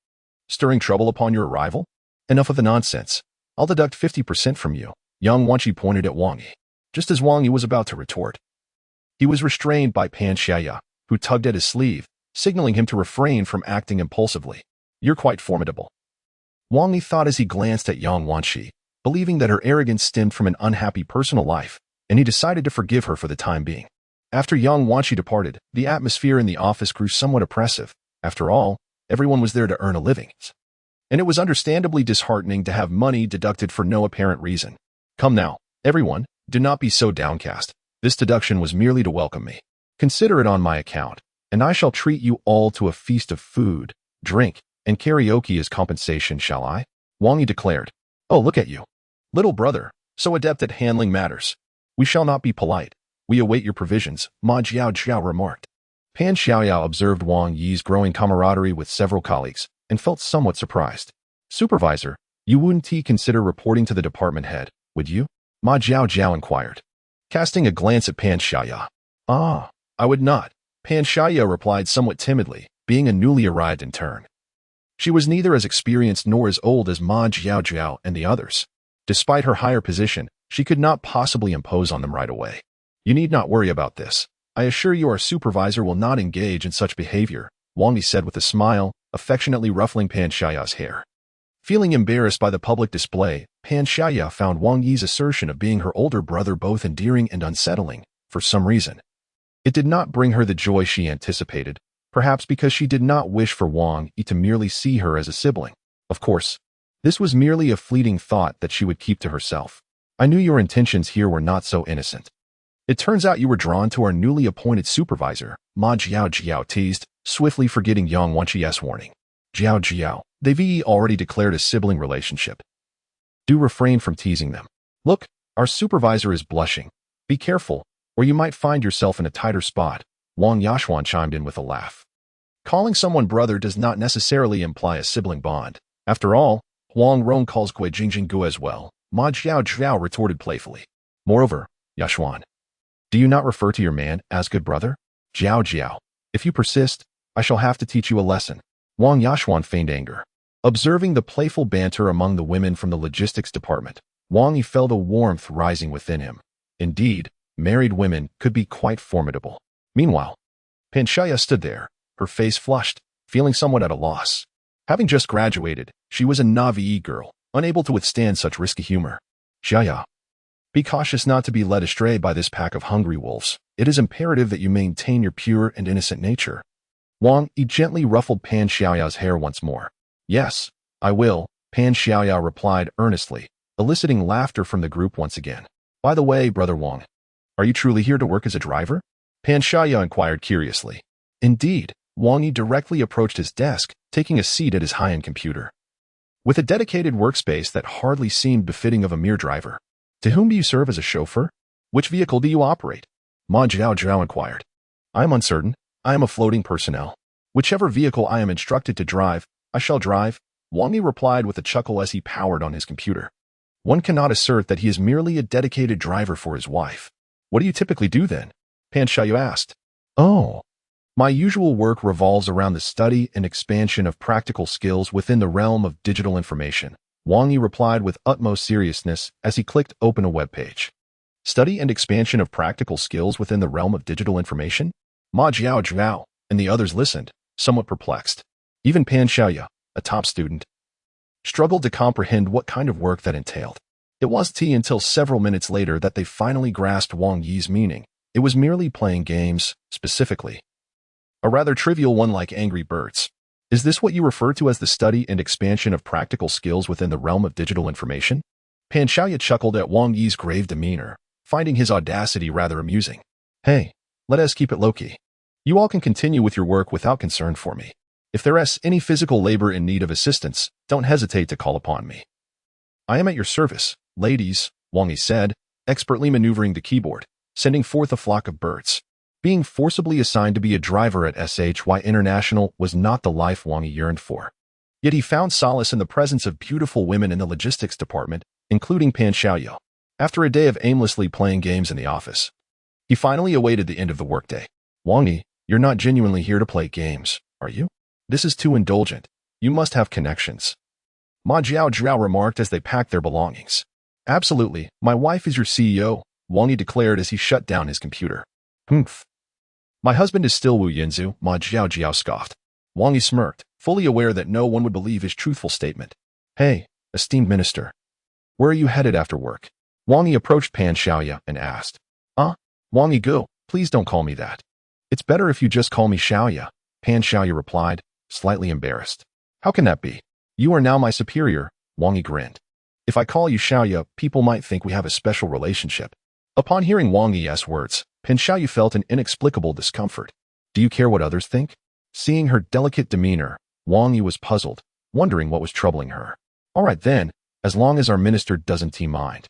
Stirring trouble upon your arrival? Enough of the nonsense. I'll deduct 50% from you. Yang Wanqi pointed at Wang Yi, just as Wang Yi was about to retort. He was restrained by Pan Xiaoyu, who tugged at his sleeve, signaling him to refrain from acting impulsively. You're quite formidable. Wang Yi thought as he glanced at Yang Wanqi, believing that her arrogance stemmed from an unhappy personal life, and he decided to forgive her for the time being. After Yang Wanqi departed, the atmosphere in the office grew somewhat oppressive. After all, everyone was there to earn a living, and it was understandably disheartening to have money deducted for no apparent reason. Come now, everyone, do not be so downcast. This deduction was merely to welcome me. Consider it on my account, and I shall treat you all to a feast of food, drink, and karaoke as compensation, shall I? Wang Yi declared. Oh, look at you. Little brother, so adept at handling matters. We shall not be polite. We await your provisions, Ma Jiao remarked. Pan Xiaoyu observed Wang Yi's growing camaraderie with several colleagues and felt somewhat surprised. Supervisor, you wouldn't consider reporting to the department head, would you? Ma Jiao inquired, casting a glance at Pan Xiaoyu. Ah, I would not, Pan Xiaoyu replied somewhat timidly, being a newly arrived intern. She was neither as experienced nor as old as Ma Jiao and the others. Despite her higher position, she could not possibly impose on them right away. You need not worry about this. I assure you our supervisor will not engage in such behavior, Wang Yi said with a smile, affectionately ruffling Pan Xiaoyu's hair. Feeling embarrassed by the public display, Pan Xiaoyu found Wang Yi's assertion of being her older brother both endearing and unsettling, for some reason. It did not bring her the joy she anticipated, perhaps because she did not wish for Wang Yi to merely see her as a sibling. Of course, this was merely a fleeting thought that she would keep to herself. I knew your intentions here were not so innocent. It turns out you were drawn to our newly appointed supervisor, Ma Jiao teased, swiftly forgetting Yang Wanqi's warning. Jiao, they've already declared a sibling relationship. Do refrain from teasing them. Look, our supervisor is blushing. Be careful, or you might find yourself in a tighter spot, Wang Yashuan chimed in with a laugh. Calling someone brother does not necessarily imply a sibling bond. After all, Huang Rong calls Gui Jingjinggu as well, Ma Jiao retorted playfully. Moreover, Yashuan, do you not refer to your man as good brother? Jiao, if you persist, I shall have to teach you a lesson. Wang Yashuan feigned anger. Observing the playful banter among the women from the logistics department, Wang Yi felt a warmth rising within him. Indeed, married women could be quite formidable. Meanwhile, Pan Xiaoyu stood there, her face flushed, feeling somewhat at a loss. Having just graduated, she was a Navi girl, unable to withstand such risky humor. Xiaoyu, be cautious not to be led astray by this pack of hungry wolves. It is imperative that you maintain your pure and innocent nature. Wang Yi gently ruffled Pan Xiaoyu's hair once more. Yes, I will, Pan Xiaoyu replied earnestly, eliciting laughter from the group once again. By the way, Brother Wang, are you truly here to work as a driver? Pan Xiaoyu inquired curiously. Indeed, Wang Yi directly approached his desk, taking a seat at his high-end computer. With a dedicated workspace that hardly seemed befitting of a mere driver. To whom do you serve as a chauffeur? Which vehicle do you operate? Ma Jiao inquired. I am uncertain. I am a floating personnel. Whichever vehicle I am instructed to drive, I shall drive, Wang Yi replied with a chuckle as he powered on his computer. One cannot assert that he is merely a dedicated driver for his wife. What do you typically do then? Pan Xiaoyu asked. Oh, my usual work revolves around the study and expansion of practical skills within the realm of digital information, Wang Yi replied with utmost seriousness as he clicked open a web page. Study and expansion of practical skills within the realm of digital information? Ma Jiao and the others listened, somewhat perplexed. Even Pan Xiaoyu, a top student, struggled to comprehend what kind of work that entailed. It wasn't until several minutes later that they finally grasped Wang Yi's meaning. It was merely playing games, specifically a rather trivial one like Angry Birds. Is this what you refer to as the study and expansion of practical skills within the realm of digital information? Pan Xiaoya chuckled at Wang Yi's grave demeanor, finding his audacity rather amusing. Hey, let us keep it low-key. You all can continue with your work without concern for me. If there is any physical labor in need of assistance, don't hesitate to call upon me. I am at your service, ladies, Wang Yi said, expertly maneuvering the keyboard, sending forth a flock of birds. Being forcibly assigned to be a driver at SHY International was not the life Wang Yi yearned for. Yet he found solace in the presence of beautiful women in the logistics department, including Pan Xiaoya. After a day of aimlessly playing games in the office, he finally awaited the end of the workday. Wang Yi, you're not genuinely here to play games, are you? This is too indulgent. You must have connections. Ma Jiao remarked as they packed their belongings. Absolutely, my wife is your CEO, Wang Yi declared as he shut down his computer. Humph. My husband is still Wu Yinzu, Ma Jiao scoffed. Wang Yi smirked, fully aware that no one would believe his truthful statement. Hey, esteemed minister. Where are you headed after work? Wang Yi approached Pan Xiaoya and asked. Wang Yi go, please don't call me that. It's better if you just call me Xiaoya, Pan Xiaoya replied, slightly embarrassed. How can that be? You are now my superior, Wang Yi grinned. If I call you Xiaoya, people might think we have a special relationship. Upon hearing Wang Yi's words, Pan Xiaoya felt an inexplicable discomfort. Do you care what others think? Seeing her delicate demeanor, Wang Yi was puzzled, wondering what was troubling her. All right then, as long as our minister doesn't mind.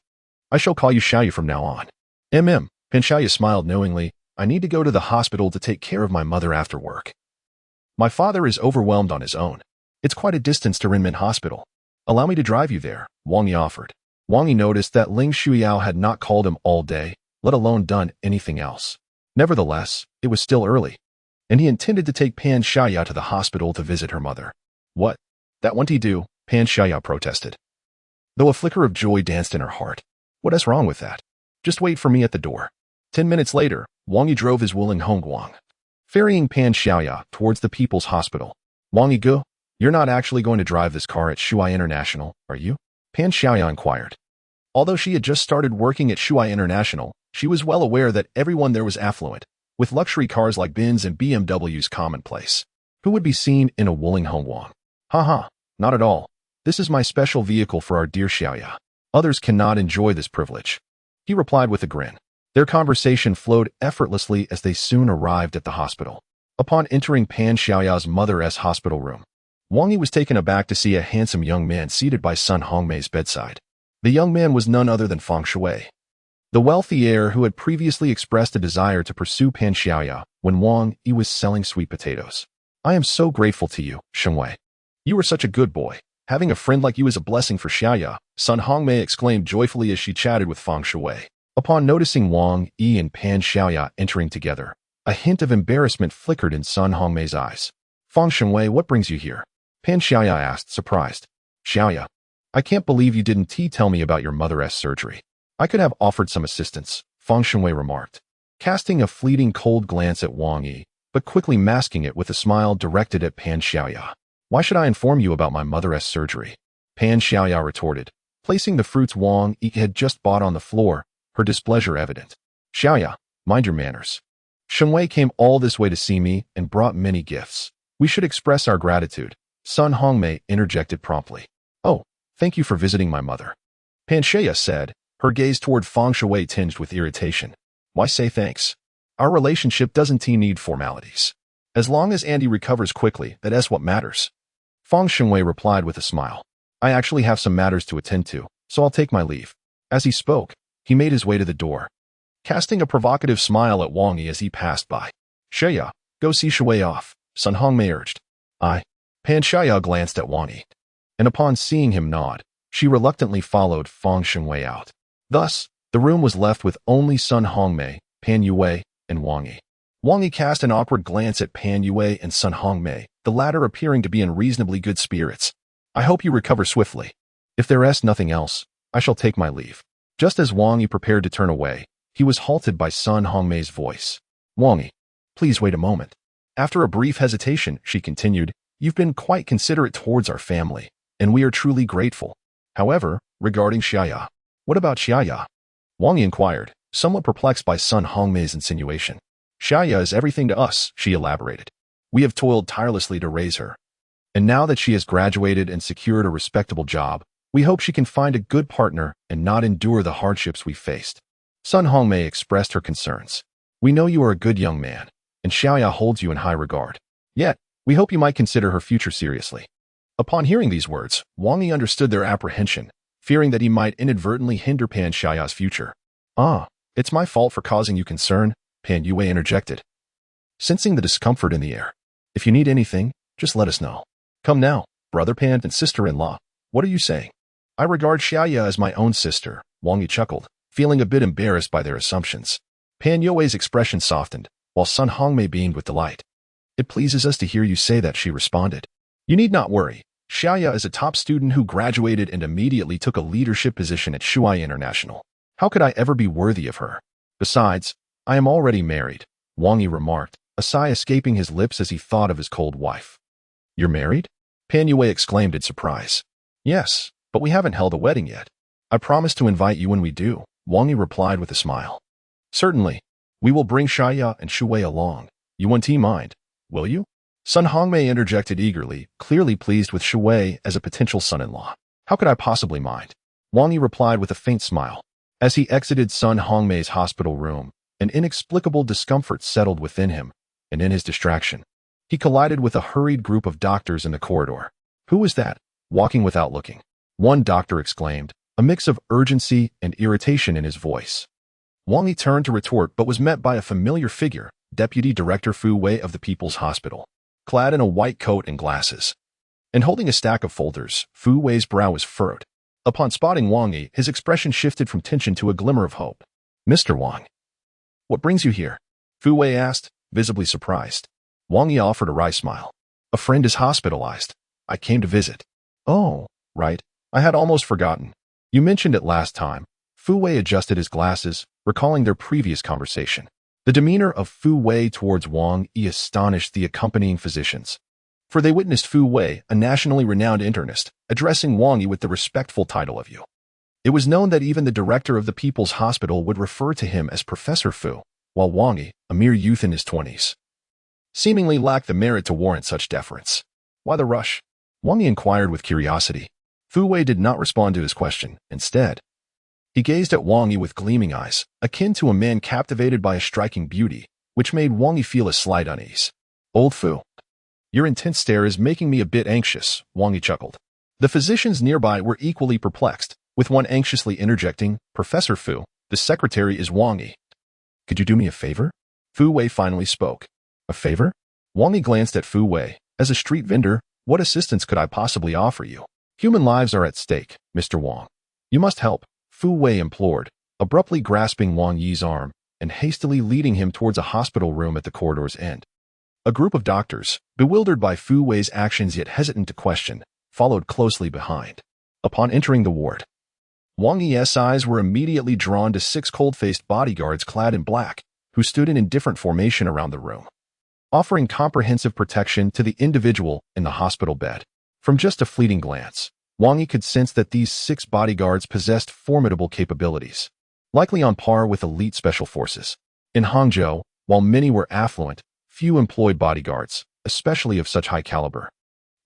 I shall call you Xiaoya from now on. Pan Xiaoya smiled knowingly. I need to go to the hospital to take care of my mother after work. My father is overwhelmed on his own. It's quite a distance to Renmin Hospital. Allow me to drive you there, Wang Yi offered. Wang Yi noticed that Ling Shuyao had not called him all day, let alone done anything else. Nevertheless, it was still early, and he intended to take Pan Xiaoya to the hospital to visit her mother. What? That won't he do, Pan Xiaoya protested. Though a flicker of joy danced in her heart. What is wrong with that? Just wait for me at the door. 10 minutes later, Wang Yi drove his Wuling Hongguang, ferrying Pan Xiaoya towards the People's Hospital. Wang Yi go, you're not actually going to drive this car at Shuai International, are you? Pan Xiaoya inquired. Although she had just started working at Shuai International, she was well aware that everyone there was affluent, with luxury cars like Benz and BMWs commonplace. Who would be seen in a Wuling Hongguang? Haha, not at all. This is my special vehicle for our dear Xiaoya. Others cannot enjoy this privilege. He replied with a grin. Their conversation flowed effortlessly as they soon arrived at the hospital. Upon entering Pan Xiaoya's mother's hospital room, Wang Yi was taken aback to see a handsome young man seated by Sun Hongmei's bedside. The young man was none other than Feng Shui, the wealthy heir who had previously expressed a desire to pursue Pan Xiaoya when Wang Yi was selling sweet potatoes. I am so grateful to you, Shenwei. You are such a good boy. Having a friend like you is a blessing for Xiaoya, Sun Hongmei exclaimed joyfully as she chatted with Feng Shui. Upon noticing Wang Yi and Pan Xiaoya entering together, a hint of embarrassment flickered in Sun Hongmei's eyes. Feng Shui, what brings you here? Pan Xiaoya asked, surprised. Xiaoya, I can't believe you didn't tell me about your mother's surgery. I could have offered some assistance, Feng Shui remarked, casting a fleeting cold glance at Wang Yi, but quickly masking it with a smile directed at Pan Xiaoya. Why should I inform you about my mother's surgery? Pan Xiaoya retorted, placing the fruits Wang Yi had just bought on the floor, her displeasure evident. Xiaoya, mind your manners. Shenwei came all this way to see me and brought many gifts. We should express our gratitude, Sun Hongmei interjected promptly. Oh, thank you for visiting my mother. Pan Xiaoya said, her gaze toward Feng Shui tinged with irritation. Why say thanks? Our relationship doesn't need formalities. As long as Andy recovers quickly, that's what matters. Feng Shui replied with a smile. I actually have some matters to attend to, so I'll take my leave. As he spoke, he made his way to the door, casting a provocative smile at Wang Yi as he passed by. Xiaoya, go see Shui off, Sun Hongmei urged. Pan Xiaoya glanced at Wang Yi, and upon seeing him nod, she reluctantly followed Feng Shui out. Thus, the room was left with only Sun Hongmei, Pan Yue, and Wang Yi. Wang Yi cast an awkward glance at Pan Yue and Sun Hongmei, the latter appearing to be in reasonably good spirits. I hope you recover swiftly. If there is nothing else, I shall take my leave. Just as Wang Yi prepared to turn away, he was halted by Sun Hongmei's voice. Wang Yi, please wait a moment. After a brief hesitation, she continued, you've been quite considerate towards our family, and we are truly grateful. However, regarding Xiaoya, what about Xiaoya? Wang Yi inquired, somewhat perplexed by Sun Hongmei's insinuation. Xiaoya is everything to us, she elaborated. We have toiled tirelessly to raise her. And now that she has graduated and secured a respectable job, we hope she can find a good partner and not endure the hardships we faced. Sun Hongmei expressed her concerns. We know you are a good young man, and Xiaoya holds you in high regard. Yet, we hope you might consider her future seriously. Upon hearing these words, Wang Yi understood their apprehension, fearing that he might inadvertently hinder Pan Xiaoya's future. Ah, it's my fault for causing you concern, Pan Yue interjected, sensing the discomfort in the air. If you need anything, just let us know. Come now, brother Pan and sister-in-law. What are you saying? I regard Xiaoya as my own sister, Wang Yi chuckled, feeling a bit embarrassed by their assumptions. Pan Yue's expression softened, while Sun Hongmei beamed with delight. It pleases us to hear you say that, she responded. You need not worry. Xiaoya is a top student who graduated and immediately took a leadership position at Shuai International. How could I ever be worthy of her? Besides, I am already married, Wang Yi remarked, a sigh escaping his lips as he thought of his cold wife. You're married? Pan Yue exclaimed in surprise. Yes, but we haven't held a wedding yet. I promise to invite you when we do, Wang Yi replied with a smile. Certainly. We will bring Xiaoya and Shuwei along. You won't mind, will you? Sun Hongmei interjected eagerly, clearly pleased with Shuwei as a potential son-in-law. How could I possibly mind? Wang Yi replied with a faint smile. As he exited Sun Hongmei's hospital room, an inexplicable discomfort settled within him, and in his distraction, he collided with a hurried group of doctors in the corridor. Who was that, walking without looking? One doctor exclaimed, a mix of urgency and irritation in his voice. Wang Yi turned to retort but was met by a familiar figure, Deputy Director Fu Wei of the People's Hospital, clad in a white coat and glasses. And holding a stack of folders, Fu Wei's brow was furrowed. Upon spotting Wang Yi, his expression shifted from tension to a glimmer of hope. Mr. Wang, what brings you here? Fu Wei asked, visibly surprised. Wang Yi offered a wry smile. A friend is hospitalized. I came to visit. Oh, right. I had almost forgotten. You mentioned it last time. Fu Wei adjusted his glasses, recalling their previous conversation. The demeanor of Fu Wei towards Wang Yi astonished the accompanying physicians, for they witnessed Fu Wei, a nationally renowned internist, addressing Wang Yi with the respectful title of you. It was known that even the director of the People's Hospital would refer to him as Professor Fu, while Wang Yi, a mere youth in his 20s, seemingly lacked the merit to warrant such deference. Why the rush? Wang Yi inquired with curiosity. Fu Wei did not respond to his question. Instead, he gazed at Wang Yi with gleaming eyes, akin to a man captivated by a striking beauty, which made Wang Yi feel a slight unease. Old Fu, your intense stare is making me a bit anxious, Wang Yi chuckled. The physicians nearby were equally perplexed, with one anxiously interjecting, Professor Fu, the secretary is Wang Yi. Could you do me a favor? Fu Wei finally spoke. A favor? Wang Yi glanced at Fu Wei. As a street vendor, what assistance could I possibly offer you? Human lives are at stake, Mr. Wang. You must help, Fu Wei implored, abruptly grasping Wang Yi's arm and hastily leading him towards a hospital room at the corridor's end. A group of doctors, bewildered by Fu Wei's actions yet hesitant to question, followed closely behind. Upon entering the ward, Wang Yi's eyes were immediately drawn to 6 cold-faced bodyguards clad in black, who stood in indifferent formation around the room, offering comprehensive protection to the individual in the hospital bed. From just a fleeting glance, Wang Yi could sense that these 6 bodyguards possessed formidable capabilities, likely on par with elite special forces. In Hangzhou, while many were affluent, few employed bodyguards, especially of such high caliber,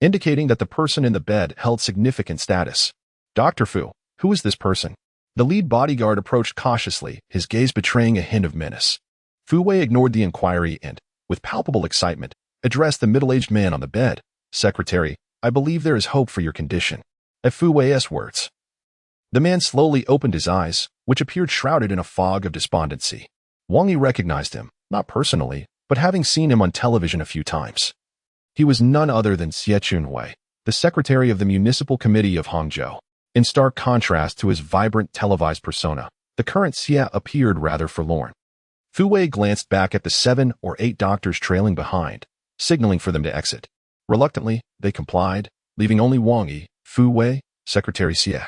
indicating that the person in the bed held significant status. Dr. Fu, who is this person? The lead bodyguard approached cautiously, his gaze betraying a hint of menace. Fu Wei ignored the inquiry and, with palpable excitement, addressed the middle-aged man on the bed. Secretary, I believe there is hope for your condition. At Fu Wei's words, the man slowly opened his eyes, which appeared shrouded in a fog of despondency. Wang Yi recognized him, not personally, but having seen him on television a few times. He was none other than Xie Chunhui, the secretary of the Municipal Committee of Hangzhou. In stark contrast to his vibrant televised persona, the current Xie appeared rather forlorn. Fu Wei glanced back at the 7 or 8 doctors trailing behind, signaling for them to exit. Reluctantly, they complied, leaving only Wang Yi, Fu Wei, Secretary Xie,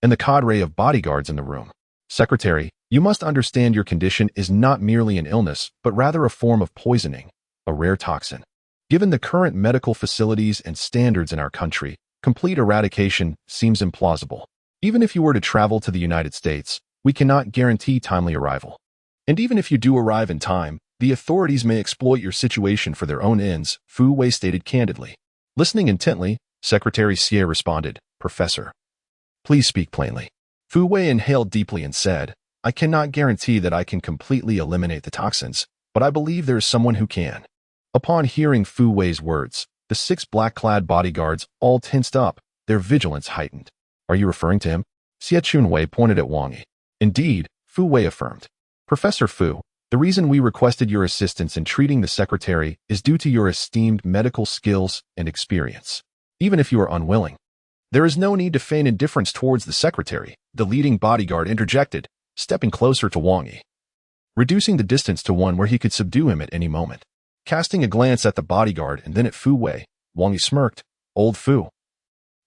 and the cadre of bodyguards in the room. Secretary, you must understand your condition is not merely an illness, but rather a form of poisoning, a rare toxin. Given the current medical facilities and standards in our country, complete eradication seems implausible. Even if you were to travel to the United States, we cannot guarantee timely arrival. And even if you do arrive in time, the authorities may exploit your situation for their own ends, Fu Wei stated candidly. Listening intently, Secretary Xie responded, "Professor, please speak plainly." Fu Wei inhaled deeply and said, "I cannot guarantee that I can completely eliminate the toxins, but I believe there is someone who can." Upon hearing Fu Wei's words, the 6 black-clad bodyguards all tensed up, their vigilance heightened. "Are you referring to him?" Xie Chunwei pointed at Wang Yi. "Indeed," Fu Wei affirmed. "Professor Fu, the reason we requested your assistance in treating the secretary is due to your esteemed medical skills and experience. Even if you are unwilling, there is no need to feign indifference towards the secretary," the leading bodyguard interjected, stepping closer to Wang Yi, reducing the distance to one where he could subdue him at any moment. Casting a glance at the bodyguard and then at Fu Wei, Wang Yi smirked. "Old Fu,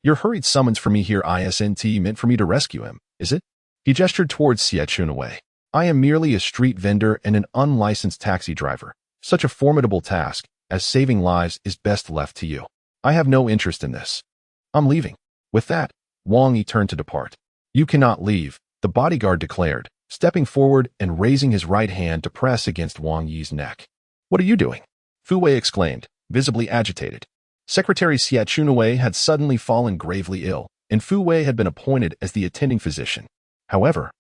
your hurried summons for me here isn't meant for me to rescue him, is it?" He gestured towards Xie Chunwei. "I am merely a street vendor and an unlicensed taxi driver. Such a formidable task as saving lives is best left to you. I have no interest in this. I'm leaving." With that, Wang Yi turned to depart. "You cannot leave," the bodyguard declared, stepping forward and raising his right hand to press against Wang Yi's neck. "What are you doing?" Fu Wei exclaimed, visibly agitated. Secretary Xie Chunwei had suddenly fallen gravely ill, and Fu Wei had been appointed as the attending physician. However,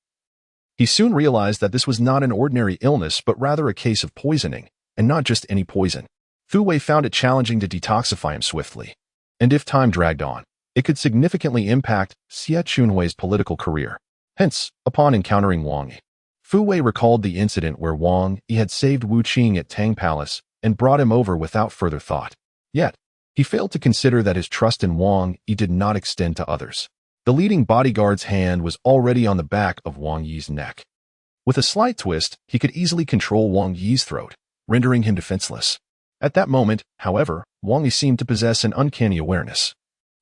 he soon realized that this was not an ordinary illness but rather a case of poisoning, and not just any poison. Fu Wei found it challenging to detoxify him swiftly, and if time dragged on, it could significantly impact Xie Chunwei's political career. Hence, upon encountering Wang Yi, Fu Wei recalled the incident where Wang Yi had saved Wu Qing at Tang Palace and brought him over without further thought. Yet, he failed to consider that his trust in Wang Yi did not extend to others. The leading bodyguard's hand was already on the back of Wang Yi's neck. With a slight twist, he could easily control Wang Yi's throat, rendering him defenseless. At that moment, however, Wang Yi seemed to possess an uncanny awareness.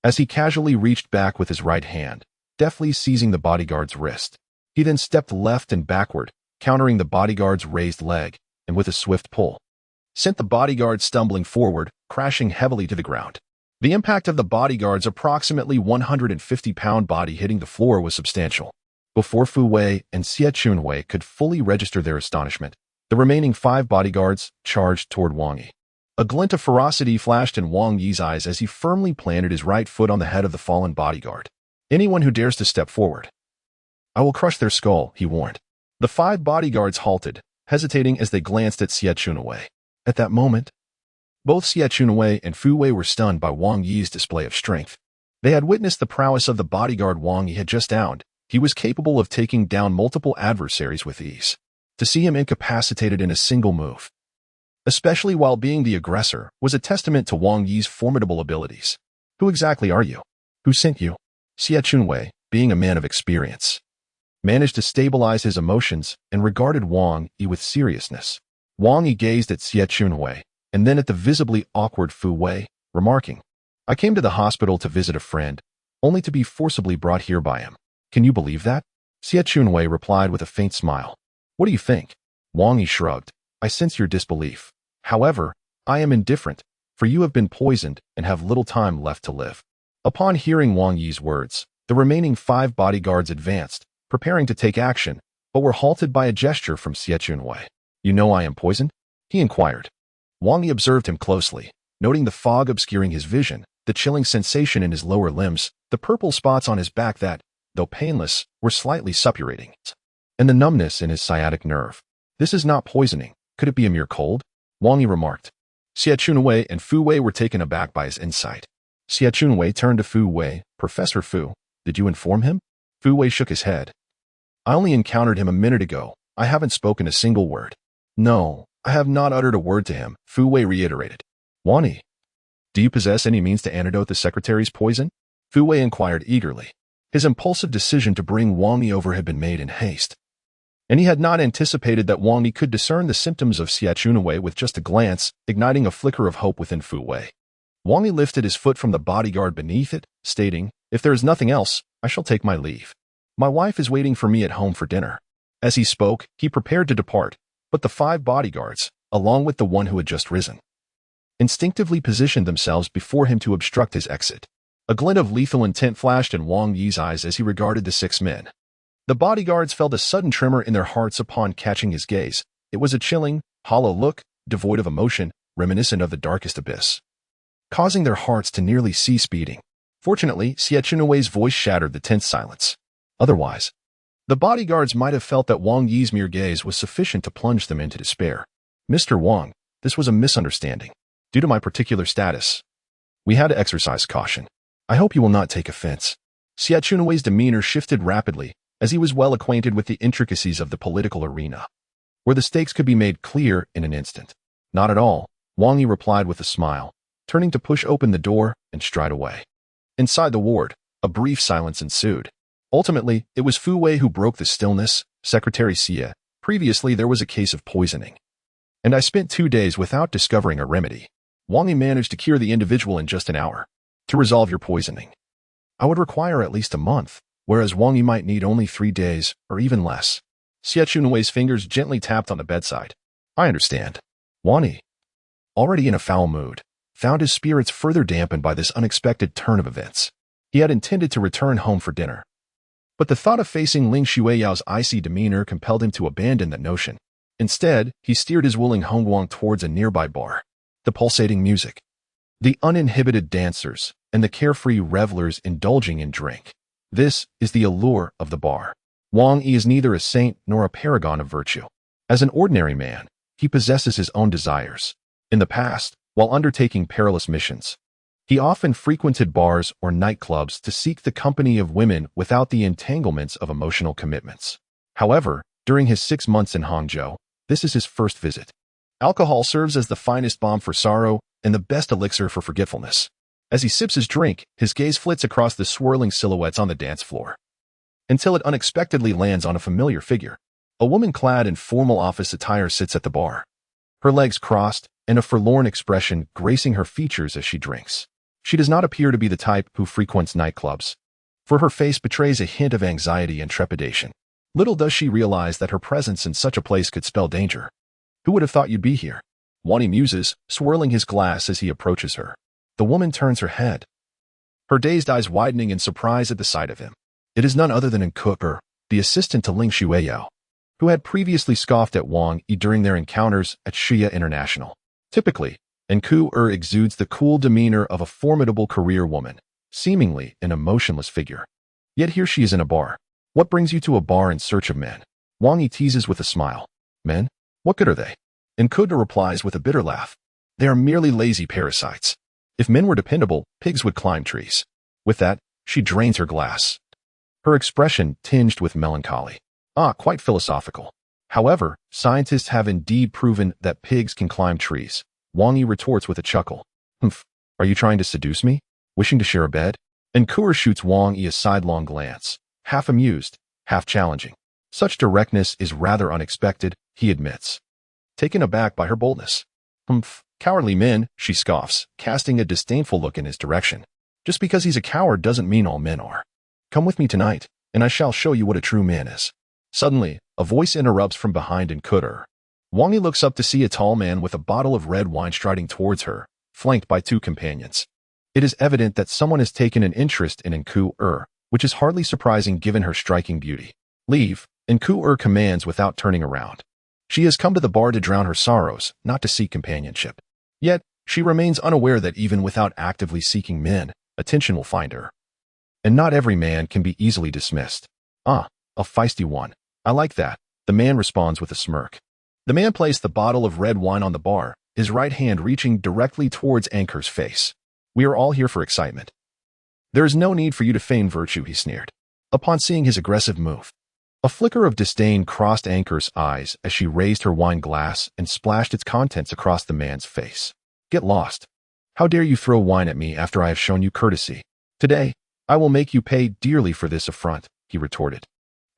As he casually reached back with his right hand, deftly seizing the bodyguard's wrist, he then stepped left and backward, countering the bodyguard's raised leg, and with a swift pull, sent the bodyguard stumbling forward, crashing heavily to the ground. The impact of the bodyguard's approximately 150-pound body hitting the floor was substantial. Before Fu Wei and Xie Chunwei could fully register their astonishment, the remaining 5 bodyguards charged toward Wang Yi. A glint of ferocity flashed in Wang Yi's eyes as he firmly planted his right foot on the head of the fallen bodyguard. "Anyone who dares to step forward, I will crush their skull," he warned. The 5 bodyguards halted, hesitating as they glanced at Xie Chunwei. At that moment, both Xie Chunwei and Fu Wei were stunned by Wang Yi's display of strength. They had witnessed the prowess of the bodyguard Wang Yi had just downed. He was capable of taking down multiple adversaries with ease. To see him incapacitated in a single move, especially while being the aggressor, was a testament to Wang Yi's formidable abilities. "Who exactly are you? Who sent you?" Xie Chunwei, being a man of experience, managed to stabilize his emotions and regarded Wang Yi with seriousness. Wang Yi gazed at Xie Chunwei and then at the visibly awkward Fu Wei, remarking, "I came to the hospital to visit a friend, only to be forcibly brought here by him. Can you believe that?" Xie Chunwei replied with a faint smile. "What do you think?" Wang Yi shrugged. "I sense your disbelief. However, I am indifferent, for you have been poisoned and have little time left to live." Upon hearing Wang Yi's words, the remaining 5 bodyguards advanced, preparing to take action, but were halted by a gesture from Xie Chunwei. "You know I am poisoned?" he inquired. Wang Yi observed him closely, noting the fog obscuring his vision, the chilling sensation in his lower limbs, the purple spots on his back that, though painless, were slightly suppurating, and the numbness in his sciatic nerve. "This is not poisoning. Could it be a mere cold?" Wang Yi remarked. Xie Chunwei and Fu Wei were taken aback by his insight. Xie Chunwei turned to Fu Wei. "Professor Fu, did you inform him?" Fu Wei shook his head. "I only encountered him a minute ago. I haven't spoken a single word." "No, I have not uttered a word to him," Fu Wei reiterated. "Wang Yi, do you possess any means to antidote the secretary's poison?" Fu Wei inquired eagerly. His impulsive decision to bring Wang Yi over had been made in haste, and he had not anticipated that Wang Yi could discern the symptoms of Xie Chunwei with just a glance, igniting a flicker of hope within Fu Wei. Wang Yi lifted his foot from the bodyguard beneath it, stating, "If there is nothing else, I shall take my leave. My wife is waiting for me at home for dinner." As he spoke, he prepared to depart, but the 5 bodyguards, along with the one who had just risen, instinctively positioned themselves before him to obstruct his exit. A glint of lethal intent flashed in Wang Yi's eyes as he regarded the 6 men. The bodyguards felt a sudden tremor in their hearts upon catching his gaze. It was a chilling, hollow look, devoid of emotion, reminiscent of the darkest abyss. causing their hearts to nearly cease beating. Fortunately, Xie Chunui's voice shattered the tense silence. Otherwise, the bodyguards might have felt that Wang Yi's mere gaze was sufficient to plunge them into despair. Mr. Wang, this was a misunderstanding. Due to my particular status, we had to exercise caution. I hope you will not take offense. Xie Chunui's demeanor shifted rapidly, as he was well acquainted with the intricacies of the political arena, where the stakes could be made clear in an instant. Not at all, Wang Yi replied with a smile, turning to push open the door and stride away. Inside the ward, a brief silence ensued. Ultimately, it was Fu Wei who broke the stillness. Secretary Xie, previously there was a case of poisoning, and I spent 2 days without discovering a remedy. Wang Yi managed to cure the individual in just an hour. To resolve your poisoning, I would require at least a month, whereas Wang Yi might need only 3 days, or even less. Xie Chunui's fingers gently tapped on the bedside. I understand. Wang Yi, already in a foul mood, found his spirits further dampened by this unexpected turn of events. He had intended to return home for dinner, but the thought of facing Ling Xueyao's icy demeanor compelled him to abandon that notion. Instead, he steered his Wuling Hongguang towards a nearby bar. The pulsating music, the uninhibited dancers, and the carefree revelers indulging in drink. This is the allure of the bar. Wang Yi is neither a saint nor a paragon of virtue. As an ordinary man, he possesses his own desires. In the past, while undertaking perilous missions, he often frequented bars or nightclubs to seek the company of women without the entanglements of emotional commitments. However, during his 6 months in Hangzhou, this is his first visit. Alcohol serves as the finest balm for sorrow and the best elixir for forgetfulness. As he sips his drink, his gaze flits across the swirling silhouettes on the dance floor, until it unexpectedly lands on a familiar figure. A woman clad in formal office attire sits at the bar, her legs crossed, and a forlorn expression gracing her features as she drinks. She does not appear to be the type who frequents nightclubs, for her face betrays a hint of anxiety and trepidation. Little does she realize that her presence in such a place could spell danger. Who would have thought you'd be here? Wang Yi muses, swirling his glass as he approaches her. The woman turns her head, her dazed eyes widening in surprise at the sight of him. It is none other than Enku, the assistant to Ling Xueyao, who had previously scoffed at Wang Yi during their encounters at Shia International. Typically, Enku exudes the cool demeanor of a formidable career woman, seemingly an emotionless figure. Yet here she is in a bar. What brings you to a bar in search of men? Wang Yi teases with a smile. Men? What good are they? Enku replies with a bitter laugh. They are merely lazy parasites. If men were dependable, pigs would climb trees. With that, she drains her glass, her expression tinged with melancholy. Quite philosophical. However, scientists have indeed proven that pigs can climb trees. Wang Yi retorts with a chuckle. Humph, are you trying to seduce me? Wishing to share a bed? Enku shoots Wang Yi a sidelong glance, half amused, half challenging. Such directness is rather unexpected, he admits, taken aback by her boldness. Humph, cowardly men, she scoffs, casting a disdainful look in his direction. Just because he's a coward doesn't mean all men are. Come with me tonight, and I shall show you what a true man is. Suddenly, a voice interrupts from behind Enku. Wang Yi looks up to see a tall man with a bottle of red wine striding towards her, flanked by 2 companions. It is evident that someone has taken an interest in Enku, which is hardly surprising given her striking beauty. Leave, Enku commands without turning around. She has come to the bar to drown her sorrows, not to seek companionship. Yet, she remains unaware that even without actively seeking men, attention will find her. And not every man can be easily dismissed. A feisty one. I like that, the man responds with a smirk. The man placed the bottle of red wine on the bar, his right hand reaching directly towards Enku's face. We are all here for excitement. There is no need for you to feign virtue, he sneered. Upon seeing his aggressive move, a flicker of disdain crossed Enku's eyes as she raised her wine glass and splashed its contents across the man's face. Get lost. How dare you throw wine at me after I have shown you courtesy? Today, I will make you pay dearly for this affront, he retorted,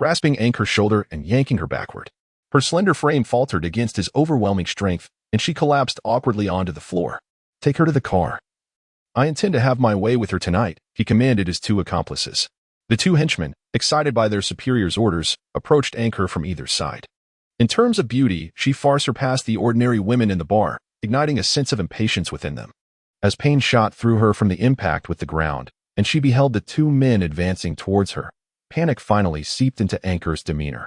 grasping Enku's shoulder and yanking her backward. Her slender frame faltered against his overwhelming strength, and she collapsed awkwardly onto the floor. Take her to the car. I intend to have my way with her tonight, he commanded his 2 accomplices. The 2 henchmen, excited by their superior's orders, approached Enku from either side. In terms of beauty, she far surpassed the ordinary women in the bar, igniting a sense of impatience within them. As pain shot through her from the impact with the ground, and she beheld the 2 men advancing towards her, panic finally seeped into Enku's demeanor.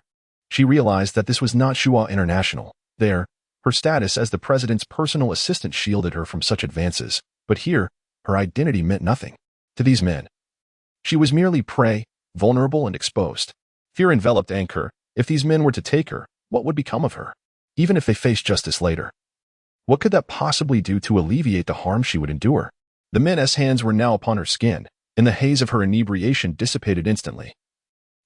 She realized that this was not Shua International. There, her status as the president's personal assistant shielded her from such advances. But here, her identity meant nothing. To these men, she was merely prey, vulnerable and exposed. Fear enveloped Ankur. If these men were to take her, what would become of her? Even if they faced justice later, what could that possibly do to alleviate the harm she would endure? The men's hands were now upon her skin, and the haze of her inebriation dissipated instantly,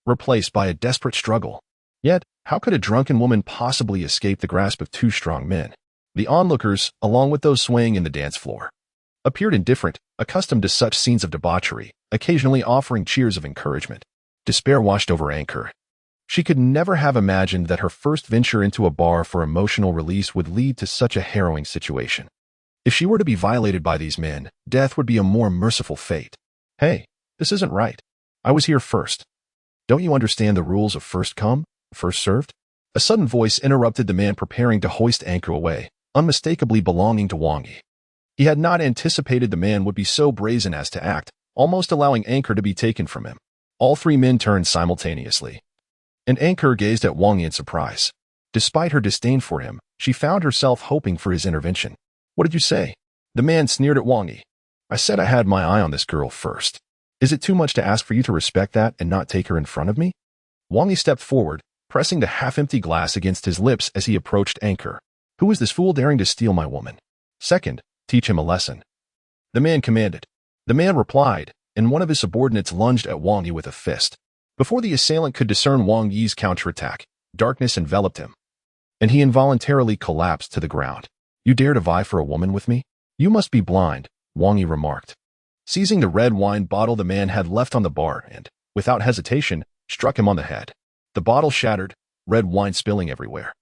replaced by a desperate struggle. Yet, how could a drunken woman possibly escape the grasp of two strong men? The onlookers, along with those swaying in the dance floor, appeared indifferent, accustomed to such scenes of debauchery, occasionally offering cheers of encouragement. Despair washed over Ankur. She could never have imagined that her first venture into a bar for emotional release would lead to such a harrowing situation. If she were to be violated by these men, death would be a more merciful fate. Hey, this isn't right. I was here first. Don't you understand the rules of first come, first served? A sudden voice interrupted the man preparing to hoist Ankur away, unmistakably belonging to Wang Yi. He had not anticipated the man would be so brazen as to act, almost allowing Ankur to be taken from him. All three men turned simultaneously, and Ankur gazed at Wang Yi in surprise. Despite her disdain for him, she found herself hoping for his intervention. What did you say? The man sneered at Wang Yi. I said I had my eye on this girl first. Is it too much to ask for you to respect that and not take her in front of me? Wang Yi stepped forward, pressing the half-empty glass against his lips as he approached Ankur. Who is this fool daring to steal my woman? Second, teach him a lesson. The man commanded. The man replied, and one of his subordinates lunged at Wang Yi with a fist. Before the assailant could discern Wang Yi's counterattack, darkness enveloped him, and he involuntarily collapsed to the ground. You dare to vie for a woman with me? You must be blind, Wang Yi remarked. Seizing the red wine bottle the man had left on the bar and, without hesitation, struck him on the head. The bottle shattered, red wine spilling everywhere.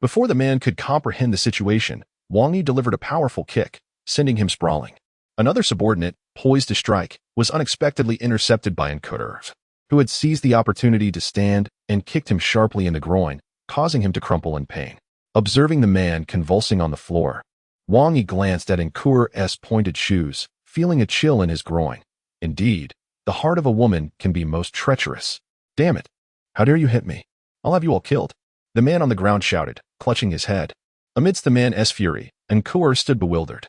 Before the man could comprehend the situation, Wang Yi delivered a powerful kick, sending him sprawling. Another subordinate, poised to strike, was unexpectedly intercepted by Ankur, who had seized the opportunity to stand and kicked him sharply in the groin, causing him to crumple in pain. Observing the man convulsing on the floor, Wang Yi glanced at Ankur's pointed shoes, feeling a chill in his groin. Indeed, the heart of a woman can be most treacherous. Damn it! How dare you hit me? I'll have you all killed. The man on the ground shouted, clutching his head. Amidst the man's fury, Ankur stood bewildered,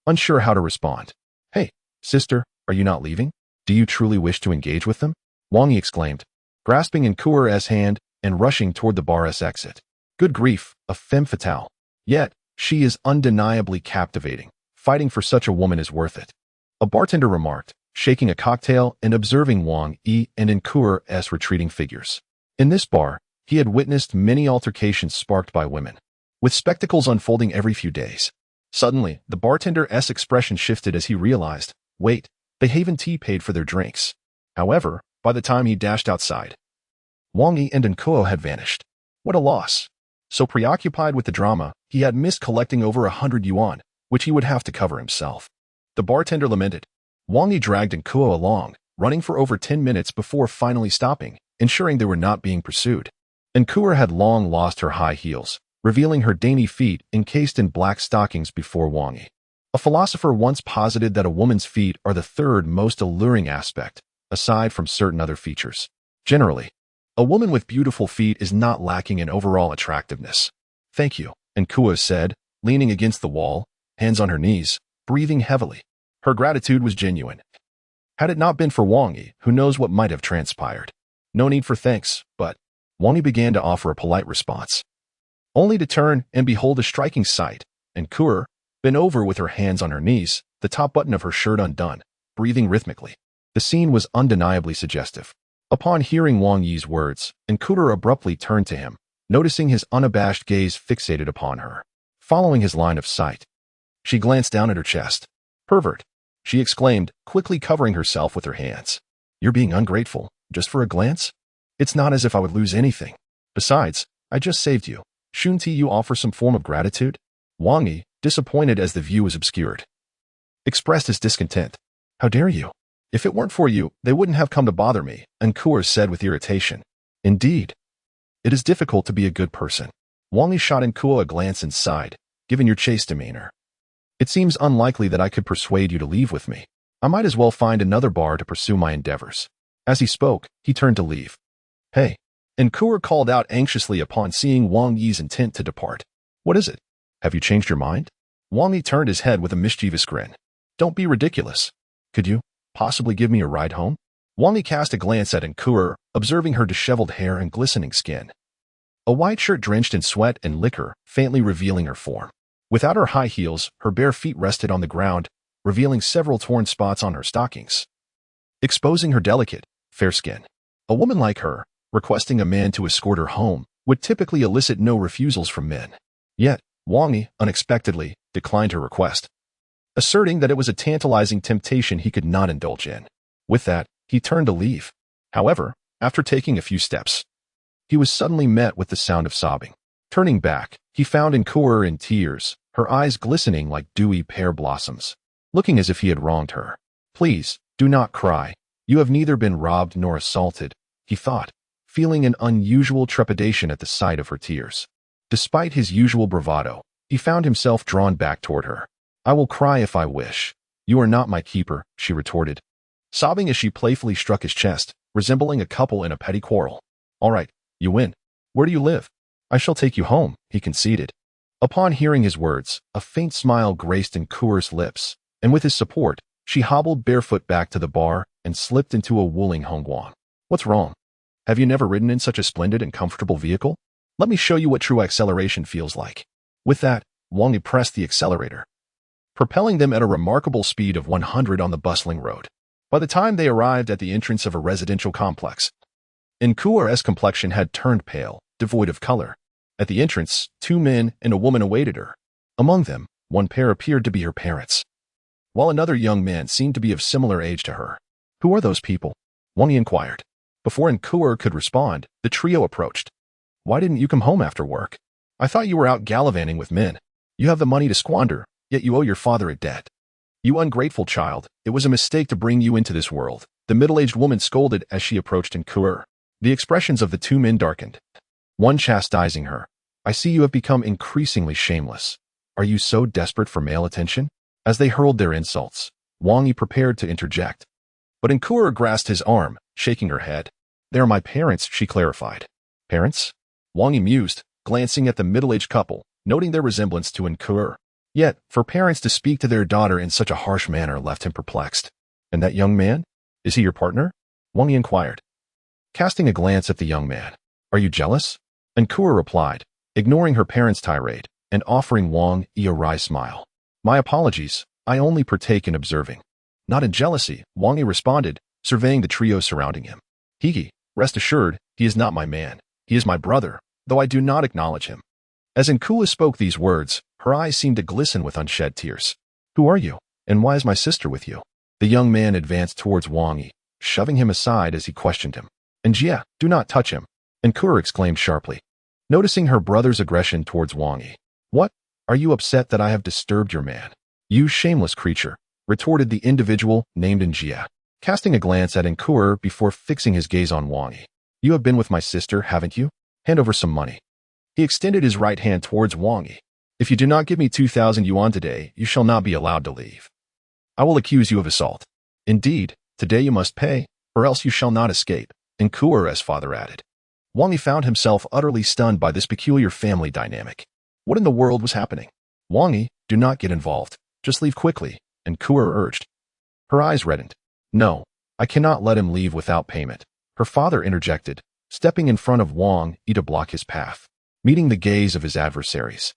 unsure how to respond. Hey, sister, are you not leaving? Do you truly wish to engage with them? Wang Yi exclaimed, grasping Ankur's hand and rushing toward the bar's exit. Good grief, a femme fatale. Yet, she is undeniably captivating. Fighting for such a woman is worth it. A bartender remarked, shaking a cocktail and observing Wang Yi and Ankur's retreating figures. In this bar, he had witnessed many altercations sparked by women, with spectacles unfolding every few days. Suddenly, the bartender's expression shifted as he realized, wait, they haven't paid for their drinks. However, by the time he dashed outside, Wang Yi and Ankur had vanished. What a loss. So preoccupied with the drama, he had missed collecting over 100 yuan, which he would have to cover himself. The bartender lamented. Wang Yi dragged Ankur along, running for over 10 minutes before finally stopping, ensuring they were not being pursued. Ankur had long lost her high heels, revealing her dainty feet encased in black stockings before Wang Yi. A philosopher once posited that a woman's feet are the third most alluring aspect, aside from certain other features. Generally, a woman with beautiful feet is not lacking in overall attractiveness. Thank you, Ankur said, leaning against the wall, hands on her knees, breathing heavily. Her gratitude was genuine. Had it not been for Wang Yi, who knows what might have transpired. No need for thanks, but Wang Yi began to offer a polite response, only to turn and behold a striking sight. Ankur, bent over with her hands on her knees, the top button of her shirt undone, breathing rhythmically. The scene was undeniably suggestive. Upon hearing Wang Yi's words, Ankur abruptly turned to him, noticing his unabashed gaze fixated upon her. Following his line of sight, she glanced down at her chest. Pervert, she exclaimed, quickly covering herself with her hands. You're being ungrateful, just for a glance? It's not as if I would lose anything. Besides, I just saved you. Shouldn't you offer some form of gratitude? Wang Yi, disappointed as the view was obscured, expressed his discontent. How dare you? If it weren't for you, they wouldn't have come to bother me, Ankur said with irritation. Indeed. It is difficult to be a good person. Wang Yi shot Ankur a glance and sighed, given your chaste demeanor. It seems unlikely that I could persuade you to leave with me. I might as well find another bar to pursue my endeavors. As he spoke, he turned to leave. Hey. Ankur called out anxiously upon seeing Wang Yi's intent to depart. What is it? Have you changed your mind? Wang Yi turned his head with a mischievous grin. Don't be ridiculous. Could you possibly give me a ride home? Wang Yi cast a glance at Enkur, observing her disheveled hair and glistening skin. A white shirt drenched in sweat and liquor, faintly revealing her form. Without her high heels, her bare feet rested on the ground, revealing several torn spots on her stockings, exposing her delicate, fair skin. A woman like her, requesting a man to escort her home, would typically elicit no refusals from men. Yet, Wang Yi, unexpectedly, declined her request, asserting that it was a tantalizing temptation he could not indulge in. With that, he turned to leave. However, after taking a few steps, he was suddenly met with the sound of sobbing. Turning back, he found Enkur in tears, her eyes glistening like dewy pear blossoms, looking as if he had wronged her. Please, do not cry. You have neither been robbed nor assaulted, he thought, feeling an unusual trepidation at the sight of her tears. Despite his usual bravado, he found himself drawn back toward her. I will cry if I wish. You are not my keeper, she retorted, sobbing as she playfully struck his chest, resembling a couple in a petty quarrel. All right, you win. Where do you live? I shall take you home, he conceded. Upon hearing his words, a faint smile graced Enkur's lips, and with his support, she hobbled barefoot back to the bar and slipped into a Wuling Hongguang. What's wrong? Have you never ridden in such a splendid and comfortable vehicle? Let me show you what true acceleration feels like. With that, Wang Yi pressed the accelerator, propelling them at a remarkable speed of 100 on the bustling road. By the time they arrived at the entrance of a residential complex, Enkur's complexion had turned pale, devoid of color. At the entrance, 2 men and a woman awaited her. Among them, one pair appeared to be her parents, while another young man seemed to be of similar age to her. Who are those people? Wang Yi inquired. Before Enkur could respond, the trio approached. Why didn't you come home after work? I thought you were out gallivanting with men. You have the money to squander, yet you owe your father a debt. You ungrateful child, it was a mistake to bring you into this world, the middle-aged woman scolded as she approached Enkur. The expressions of the 2 men darkened, one chastising her. I see you have become increasingly shameless. Are you so desperate for male attention? As they hurled their insults, Wang Yi prepared to interject. But Enkur grasped his arm, shaking her head. They are my parents, she clarified. Parents? Wang Yi mused, glancing at the middle-aged couple, noting their resemblance to Enkur. Yet, for parents to speak to their daughter in such a harsh manner left him perplexed. And that young man? Is he your partner? Wang Yi inquired, casting a glance at the young man. Are you jealous? Enkur replied, ignoring her parents' tirade, and offering Wang Yi a wry smile. My apologies, I only partake in observing. Not in jealousy, Wang Yi responded, surveying the trio surrounding him. Higi, rest assured, he is not my man. He is my brother, though I do not acknowledge him. As Enkur spoke these words, her eyes seemed to glisten with unshed tears. Who are you, and why is my sister with you? The young man advanced towards Wang Yi, shoving him aside as he questioned him. And Jia, do not touch him, Enkur exclaimed sharply, noticing her brother's aggression towards Wang Yi. What? Are you upset that I have disturbed your man? You shameless creature, retorted the individual named Jia, casting a glance at Enkur before fixing his gaze on Wang Yi. You have been with my sister, haven't you? Hand over some money. He extended his right hand towards Wang Yi. If you do not give me 2,000 yuan today, you shall not be allowed to leave. I will accuse you of assault. Indeed, today you must pay, or else you shall not escape, Enkur's father added. Wang Yi found himself utterly stunned by this peculiar family dynamic. What in the world was happening? Wang Yi, do not get involved. Just leave quickly, Enkur urged. Her eyes reddened. No, I cannot let him leave without payment, her father interjected, stepping in front of Wang Yi to block his path, meeting the gaze of his adversaries.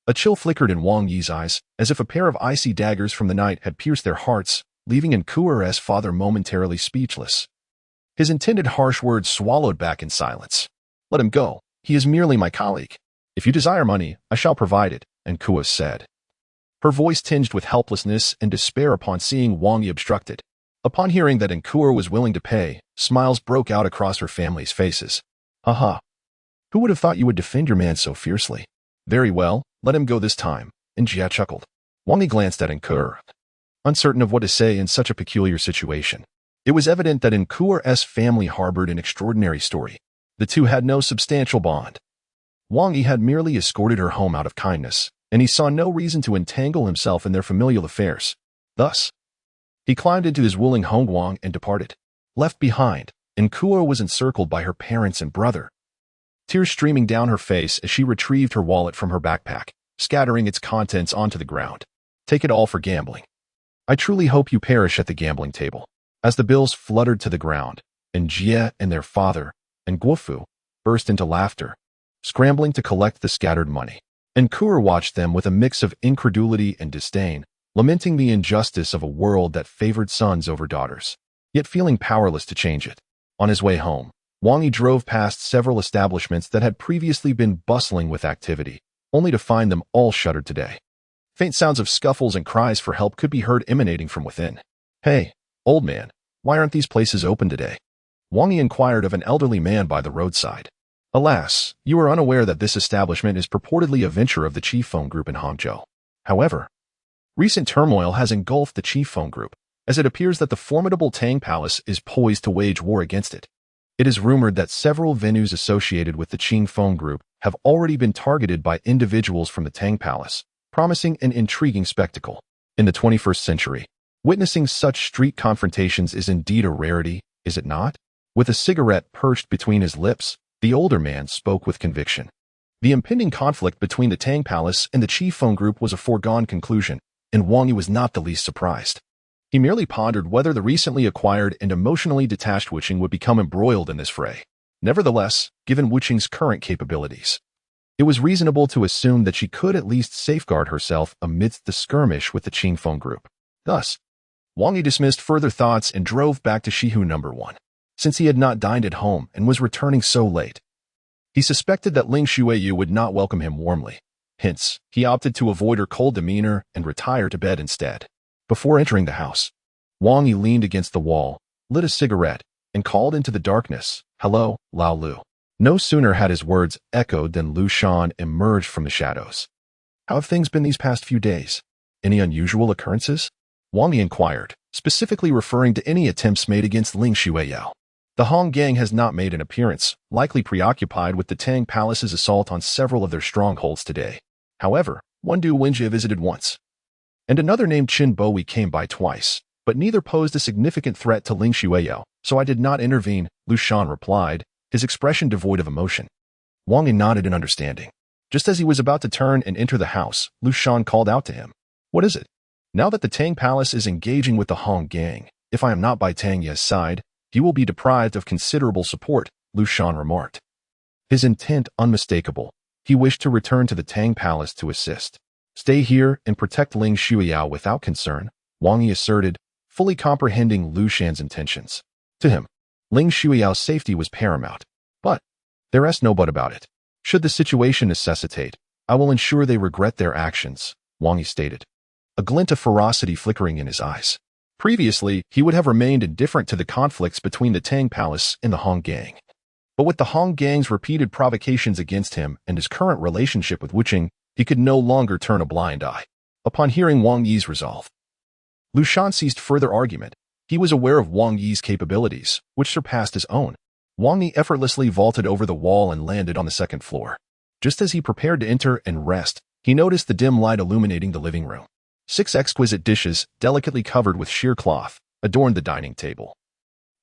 A chill flickered in Wang Yi's eyes, as if a pair of icy daggers from the night had pierced their hearts, leaving Enkur's father momentarily speechless. His intended harsh words swallowed back in silence. Let him go. He is merely my colleague. If you desire money, I shall provide it, Enkur said, her voice tinged with helplessness and despair upon seeing Wang Yi obstructed. Upon hearing that Enkur was willing to pay, smiles broke out across her family's faces. Haha. Who would have thought you would defend your man so fiercely? Very well, let him go this time, Jia chuckled. Wang Yi glanced at Enkur, uncertain of what to say in such a peculiar situation. It was evident that Enkur's family harbored an extraordinary story. The two had no substantial bond. Wang Yi had merely escorted her home out of kindness, and he saw no reason to entangle himself in their familial affairs. Thus, he climbed into his Wuling Hongguang and departed. Left behind, Enkur was encircled by her parents and brother, tears streaming down her face as she retrieved her wallet from her backpack, scattering its contents onto the ground. Take it all for gambling. I truly hope you perish at the gambling table. As the bills fluttered to the ground, and Jie and their father, and Guofu, burst into laughter, scrambling to collect the scattered money. And Kur watched them with a mix of incredulity and disdain, lamenting the injustice of a world that favored sons over daughters, yet feeling powerless to change it. On his way home, Wang Yi drove past several establishments that had previously been bustling with activity, only to find them all shuttered today. Faint sounds of scuffles and cries for help could be heard emanating from within. "Hey, old man, why aren't these places open today?" Wang Yi inquired of an elderly man by the roadside. "Alas, you are unaware that this establishment is purportedly a venture of the Qifeng Group in Hangzhou. However, recent turmoil has engulfed the Qifeng Group, as it appears that the formidable Tang Palace is poised to wage war against it. It is rumored that several venues associated with the Qifeng Group have already been targeted by individuals from the Tang Palace, promising an intriguing spectacle. In the 21st century, witnessing such street confrontations is indeed a rarity, is it not?" With a cigarette perched between his lips, the older man spoke with conviction. The impending conflict between the Tang Palace and the Qifeng Group was a foregone conclusion, and Wang Yi was not the least surprised. He merely pondered whether the recently acquired and emotionally detached Wuqing would become embroiled in this fray. Nevertheless, given Wuqing's current capabilities, it was reasonable to assume that she could at least safeguard herself amidst the skirmish with the Qifeng Group. Thus, Wang Yi dismissed further thoughts and drove back to Shihu No. 1. Since he had not dined at home and was returning so late, he suspected that Ling Xueyu would not welcome him warmly. Hence, he opted to avoid her cold demeanor and retire to bed instead. Before entering the house, Wang Yi leaned against the wall, lit a cigarette, and called into the darkness, "Hello, Lao Lu." No sooner had his words echoed than Lu Shan emerged from the shadows. "How have things been these past few days? Any unusual occurrences?" Wang Yi inquired, specifically referring to any attempts made against Ling Xueyu. The Hongguang has not made an appearance, likely preoccupied with the Tang Palace's assault on several of their strongholds today. However, one Du Wenjie visited once, and another named Qin Bowie came by twice, but neither posed a significant threat to Ling Xueyu, so I did not intervene, Lu Shan replied, his expression devoid of emotion. Wang Yi nodded in understanding. Just as he was about to turn and enter the house, Lu Shan called out to him. "What is it?" "Now that the Tang Palace is engaging with the Hongguang, if I am not by Tang Ye's side, he will be deprived of considerable support," Lu Shan remarked. His intent unmistakable. He wished to return to the Tang Palace to assist. "Stay here and protect Ling Xueyu without concern," Wang Yi asserted, fully comprehending Lu Shan's intentions. To him, Ling Xueyu's safety was paramount. But there is no but about it. "Should the situation necessitate, I will ensure they regret their actions," Wang Yi stated, a glint of ferocity flickering in his eyes. Previously, he would have remained indifferent to the conflicts between the Tang Palace and the Hongguang. But with the Hongguang's repeated provocations against him and his current relationship with Wuqing, he could no longer turn a blind eye. Upon hearing Wang Yi's resolve, Lu Shan ceased further argument. He was aware of Wang Yi's capabilities, which surpassed his own. Wang Yi effortlessly vaulted over the wall and landed on the second floor. Just as he prepared to enter and rest, he noticed the dim light illuminating the living room. 6 exquisite dishes, delicately covered with sheer cloth, adorned the dining table,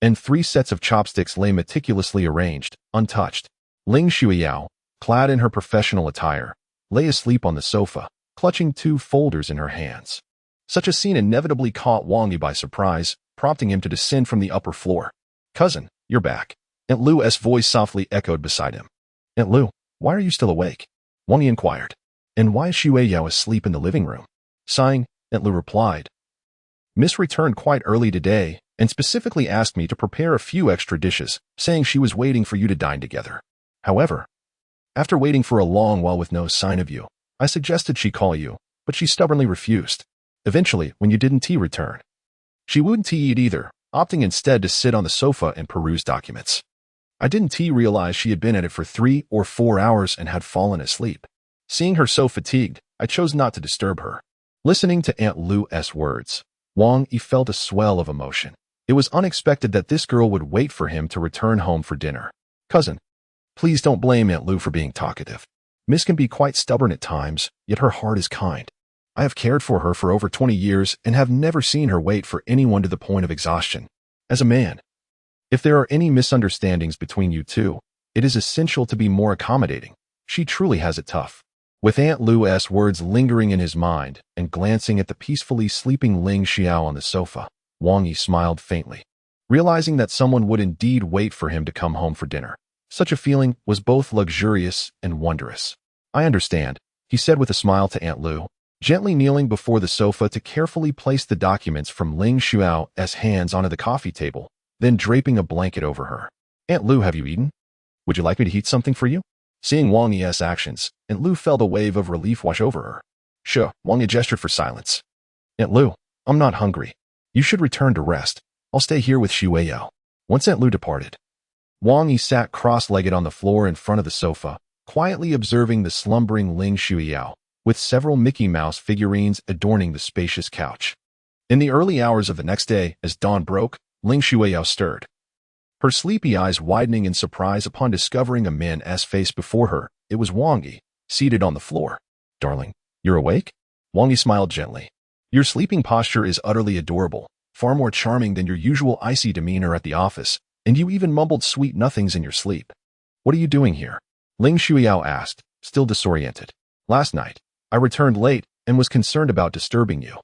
and 3 sets of chopsticks lay meticulously arranged, untouched. Ling Xueyu, clad in her professional attire, lay asleep on the sofa, clutching 2 folders in her hands. Such a scene inevitably caught Wang Yi by surprise, prompting him to descend from the upper floor. "Cousin, you're back." Aunt Lu's voice softly echoed beside him. "Aunt Lu, why are you still awake?" Wang Yi inquired. "And why is Xueyu asleep in the living room?" Sighing, Aunt Lu replied, "Miss returned quite early today, and specifically asked me to prepare a few extra dishes, saying she was waiting for you to dine together. However, after waiting for a long while with no sign of you, I suggested she call you, but she stubbornly refused. Eventually, when you didn't return, she wouldn't eat either, opting instead to sit on the sofa and peruse documents. I didn't realize she had been at it for 3 or 4 hours and had fallen asleep. Seeing her so fatigued, I chose not to disturb her." Listening to Aunt Lu's words, Wang Yi felt a swell of emotion. It was unexpected that this girl would wait for him to return home for dinner. "Cousin, please don't blame Aunt Lu for being talkative. Miss can be quite stubborn at times, yet her heart is kind. I have cared for her for over 20 years and have never seen her wait for anyone to the point of exhaustion. As a man, if there are any misunderstandings between you two, it is essential to be more accommodating. She truly has it tough." With Aunt Lu's words lingering in his mind and glancing at the peacefully sleeping Ling Xiao on the sofa, Wang Yi smiled faintly, realizing that someone would indeed wait for him to come home for dinner. Such a feeling was both luxurious and wondrous. I understand, he said with a smile to Aunt Lu, gently kneeling before the sofa to carefully place the documents from Ling Xiao's hands onto the coffee table, then draping a blanket over her. Aunt Lu, have you eaten? Would you like me to heat something for you? Seeing Wang Yi's actions, Aunt Lu felt a wave of relief wash over her. Sure, Wang Yi gestured for silence. Aunt Lu, I'm not hungry. You should return to rest. I'll stay here with Xue Yao. Once Aunt Lu departed, Wang Yi sat cross-legged on the floor in front of the sofa, quietly observing the slumbering Ling Xiao, with several Mickey Mouse figurines adorning the spacious couch. In the early hours of the next day, as dawn broke, Ling Xiao stirred, her sleepy eyes widening in surprise upon discovering a man's face before her. It was Wang Yi, seated on the floor. Darling, you're awake? Wang Yi smiled gently. Your sleeping posture is utterly adorable, far more charming than your usual icy demeanor at the office, and you even mumbled sweet nothings in your sleep. What are you doing here? Ling Xiao asked, still disoriented. Last night, I returned late and was concerned about disturbing you.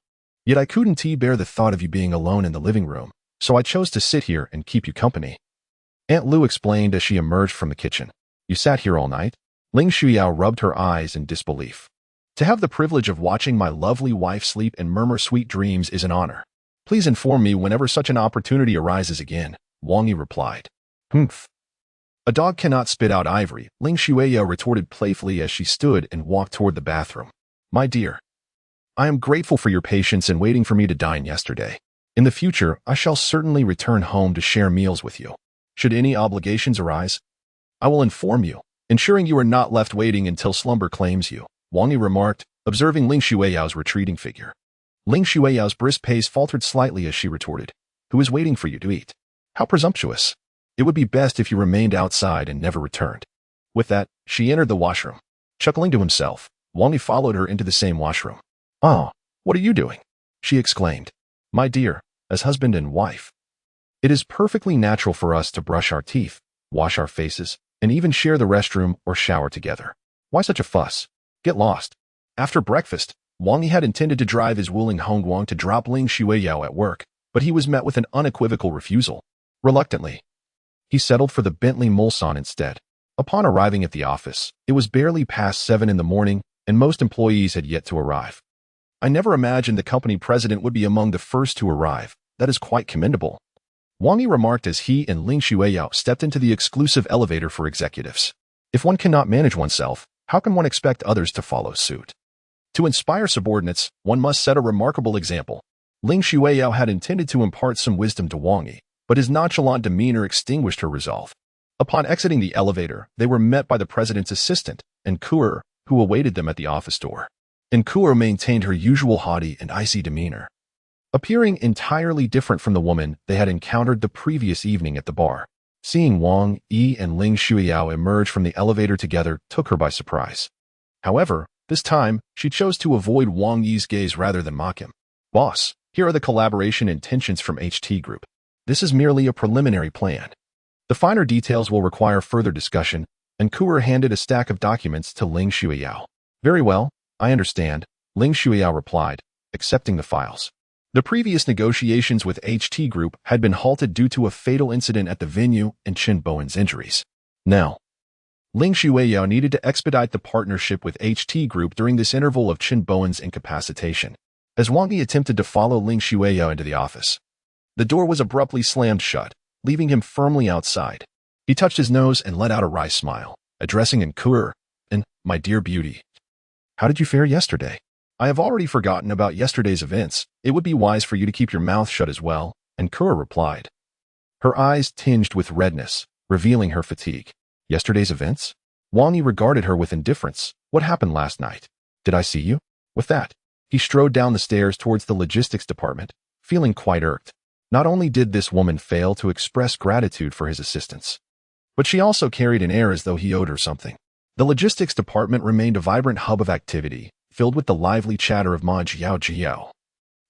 Yet I couldn't bear the thought of you being alone in the living room, so I chose to sit here and keep you company. Aunt Lu explained as she emerged from the kitchen. You sat here all night? Ling Xiao rubbed her eyes in disbelief. To have the privilege of watching my lovely wife sleep and murmur sweet dreams is an honor. Please inform me whenever such an opportunity arises again, Wang Yi replied. Humph. A dog cannot spit out ivory, Ling Xiao retorted playfully as she stood and walked toward the bathroom. My dear, I am grateful for your patience in waiting for me to dine yesterday. In the future, I shall certainly return home to share meals with you. Should any obligations arise, I will inform you, ensuring you are not left waiting until slumber claims you, Wang Yi remarked, observing Ling Xiao's retreating figure. Ling Xiao's brisk pace faltered slightly as she retorted, Who is waiting for you to eat? How presumptuous. It would be best if you remained outside and never returned. With that, she entered the washroom. Chuckling to himself, Wang Yi followed her into the same washroom. Oh, what are you doing? She exclaimed. My dear, as husband and wife, it is perfectly natural for us to brush our teeth, wash our faces, and even share the restroom or shower together. Why such a fuss? Get lost. After breakfast, Wang Yi had intended to drive his Wuling Hongguang to drop Ling Xiao at work, but he was met with an unequivocal refusal. Reluctantly, he settled for the Bentley Mulsanne instead. Upon arriving at the office, it was barely past 7 in the morning, and most employees had yet to arrive. I never imagined the company president would be among the first to arrive. That is quite commendable, Wang Yi remarked as he and Ling Xiao stepped into the exclusive elevator for executives. If one cannot manage oneself, how can one expect others to follow suit? To inspire subordinates, one must set a remarkable example. Ling Xiao had intended to impart some wisdom to Wang Yi, but his nonchalant demeanor extinguished her resolve. Upon exiting the elevator, they were met by the president's assistant, Enkuer, who awaited them at the office door. Enkuer maintained her usual haughty and icy demeanor, appearing entirely different from the woman they had encountered the previous evening at the bar. Seeing Wang Yi and Ling Xiao emerge from the elevator together took her by surprise. However, this time, she chose to avoid Wang Yi's gaze rather than mock him. Boss, here are the collaboration intentions from HT Group. This is merely a preliminary plan. The finer details will require further discussion, and Kuer handed a stack of documents to Ling Xiao. Very well, I understand, Ling Xiao replied, accepting the files. The previous negotiations with HT Group had been halted due to a fatal incident at the venue and Chen Bowen's injuries. Now, Ling Xiao needed to expedite the partnership with HT Group during this interval of Chen Bowen's incapacitation. As Wang Yi attempted to follow Ling Xiao into the office, the door was abruptly slammed shut, leaving him firmly outside. He touched his nose and let out a wry smile, addressing Enkuer, and, my dear beauty, how did you fare yesterday? I have already forgotten about yesterday's events. It would be wise for you to keep your mouth shut as well, Enkuer replied. Her eyes tinged with redness, revealing her fatigue. Yesterday's events? Wang Yi regarded her with indifference. What happened last night? Did I see you? With that, he strode down the stairs towards the logistics department, feeling quite irked. Not only did this woman fail to express gratitude for his assistance, but she also carried an air as though he owed her something. The logistics department remained a vibrant hub of activity, filled with the lively chatter of Ma Jiao,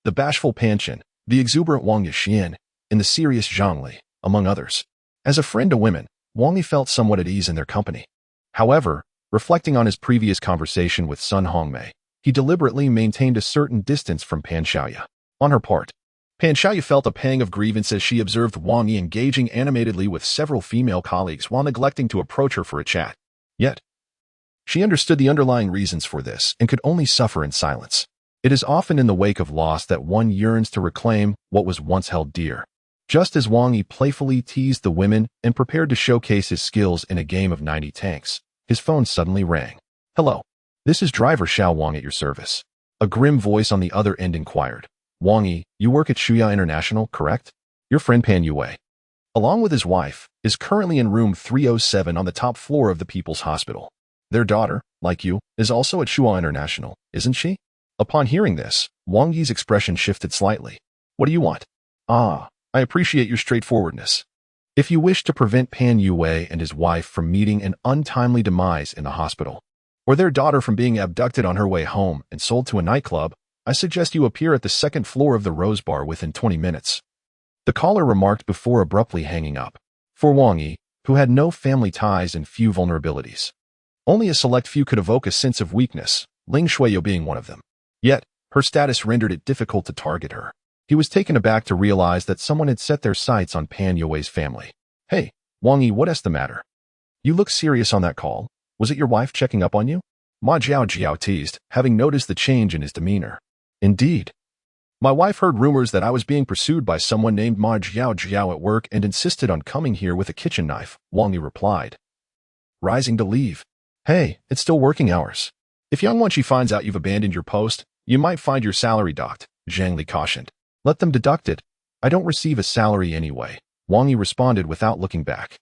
the bashful Pan Chen, the exuberant Wang Yixian, and the serious Zhang Li, among others. As a friend to women, Wang Yi felt somewhat at ease in their company. However, Reflecting on his previous conversation with Sun Hongmei, he deliberately maintained a certain distance from Pan Xiaoya. On her part, Pan Xiaoya felt a pang of grievance as she observed Wang Yi engaging animatedly with several female colleagues while neglecting to approach her for a chat. Yet, she understood the underlying reasons for this and could only suffer in silence. It is often in the wake of loss that one yearns to reclaim what was once held dear. Just as Wang Yi playfully teased the women and prepared to showcase his skills in a game of 90 tanks, his phone suddenly rang. "Hello. This is driver Xiao Wang at your service." A grim voice on the other end inquired. "Wang Yi, you work at Shuya International, correct? Your friend Pan Yue, along with his wife, is currently in room 307 on the top floor of the People's Hospital. Their daughter, like you, is also at Shuya International, isn't she?" Upon hearing this, Wang Yi's expression shifted slightly. "What do you want?" "Ah, I appreciate your straightforwardness. If you wish to prevent Pan Yue and his wife from meeting an untimely demise in the hospital, or their daughter from being abducted on her way home and sold to a nightclub, I suggest you appear at the second floor of the Rose Bar within 20 minutes. The caller remarked before abruptly hanging up. For Wang Yi, who had no family ties and few vulnerabilities, only a select few could evoke a sense of weakness, Ling Shuiyu being one of them. Yet, her status rendered it difficult to target her. He was taken aback to realize that someone had set their sights on Pan Yue's family. "Hey, Wang Yi, what's the matter? You look serious on that call. Was it your wife checking up on you?" Ma Jiao teased, having noticed the change in his demeanor. "Indeed. My wife heard rumors that I was being pursued by someone named Ma Jiao at work and insisted on coming here with a kitchen knife," Wang Yi replied, rising to leave. "Hey, it's still working hours. If Yang Wanqi finds out you've abandoned your post, you might find your salary docked," Zhang Li cautioned. "Let them deduct it. I don't receive a salary anyway," Wang Yi responded without looking back.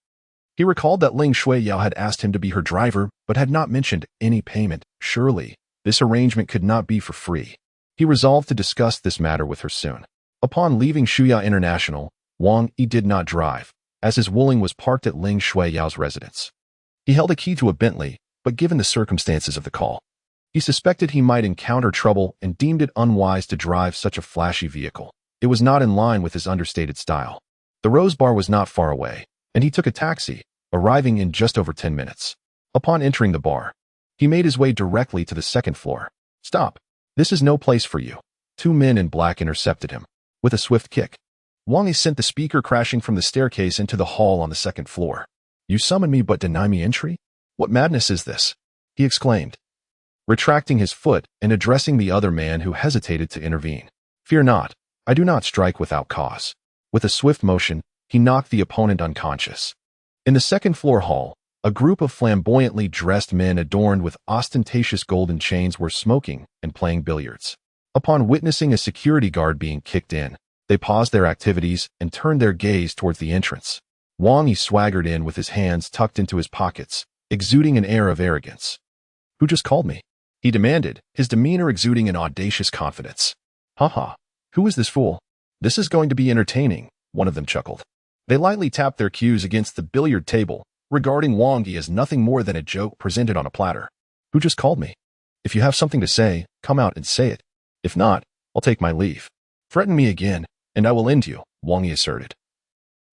He recalled that Ling Shuiyu had asked him to be her driver, but had not mentioned any payment. Surely, this arrangement could not be for free. He resolved to discuss this matter with her soon. Upon leaving Shuya International, Wang Yi did not drive, as his Wuling was parked at Ling Shuiyu's residence. He held a key to a Bentley, but given the circumstances of the call, he suspected he might encounter trouble and deemed it unwise to drive such a flashy vehicle. It was not in line with his understated style. The Rose Bar was not far away, and he took a taxi, arriving in just over 10 minutes. Upon entering the bar, he made his way directly to the second floor. "Stop. This is no place for you." Two men in black intercepted him. With a swift kick, Wang Yi sent the speaker crashing from the staircase into the hall on the second floor. "You summon me but deny me entry? What madness is this?" he exclaimed, retracting his foot and addressing the other man who hesitated to intervene. "Fear not, I do not strike without cause." With a swift motion, he knocked the opponent unconscious. In the second floor hall, a group of flamboyantly dressed men adorned with ostentatious golden chains were smoking and playing billiards. Upon witnessing a security guard being kicked in, they paused their activities and turned their gaze towards the entrance. Wang Yi swaggered in with his hands tucked into his pockets, exuding an air of arrogance. "Who just called me?" he demanded, his demeanor exuding an audacious confidence. "Haha, who is this fool? This is going to be entertaining," one of them chuckled. They lightly tapped their cues against the billiard table, regarding Wang Yi as nothing more than a joke presented on a platter. "Who just called me? If you have something to say, come out and say it. If not, I'll take my leave. Threaten me again, and I will end you," Wang Yi asserted.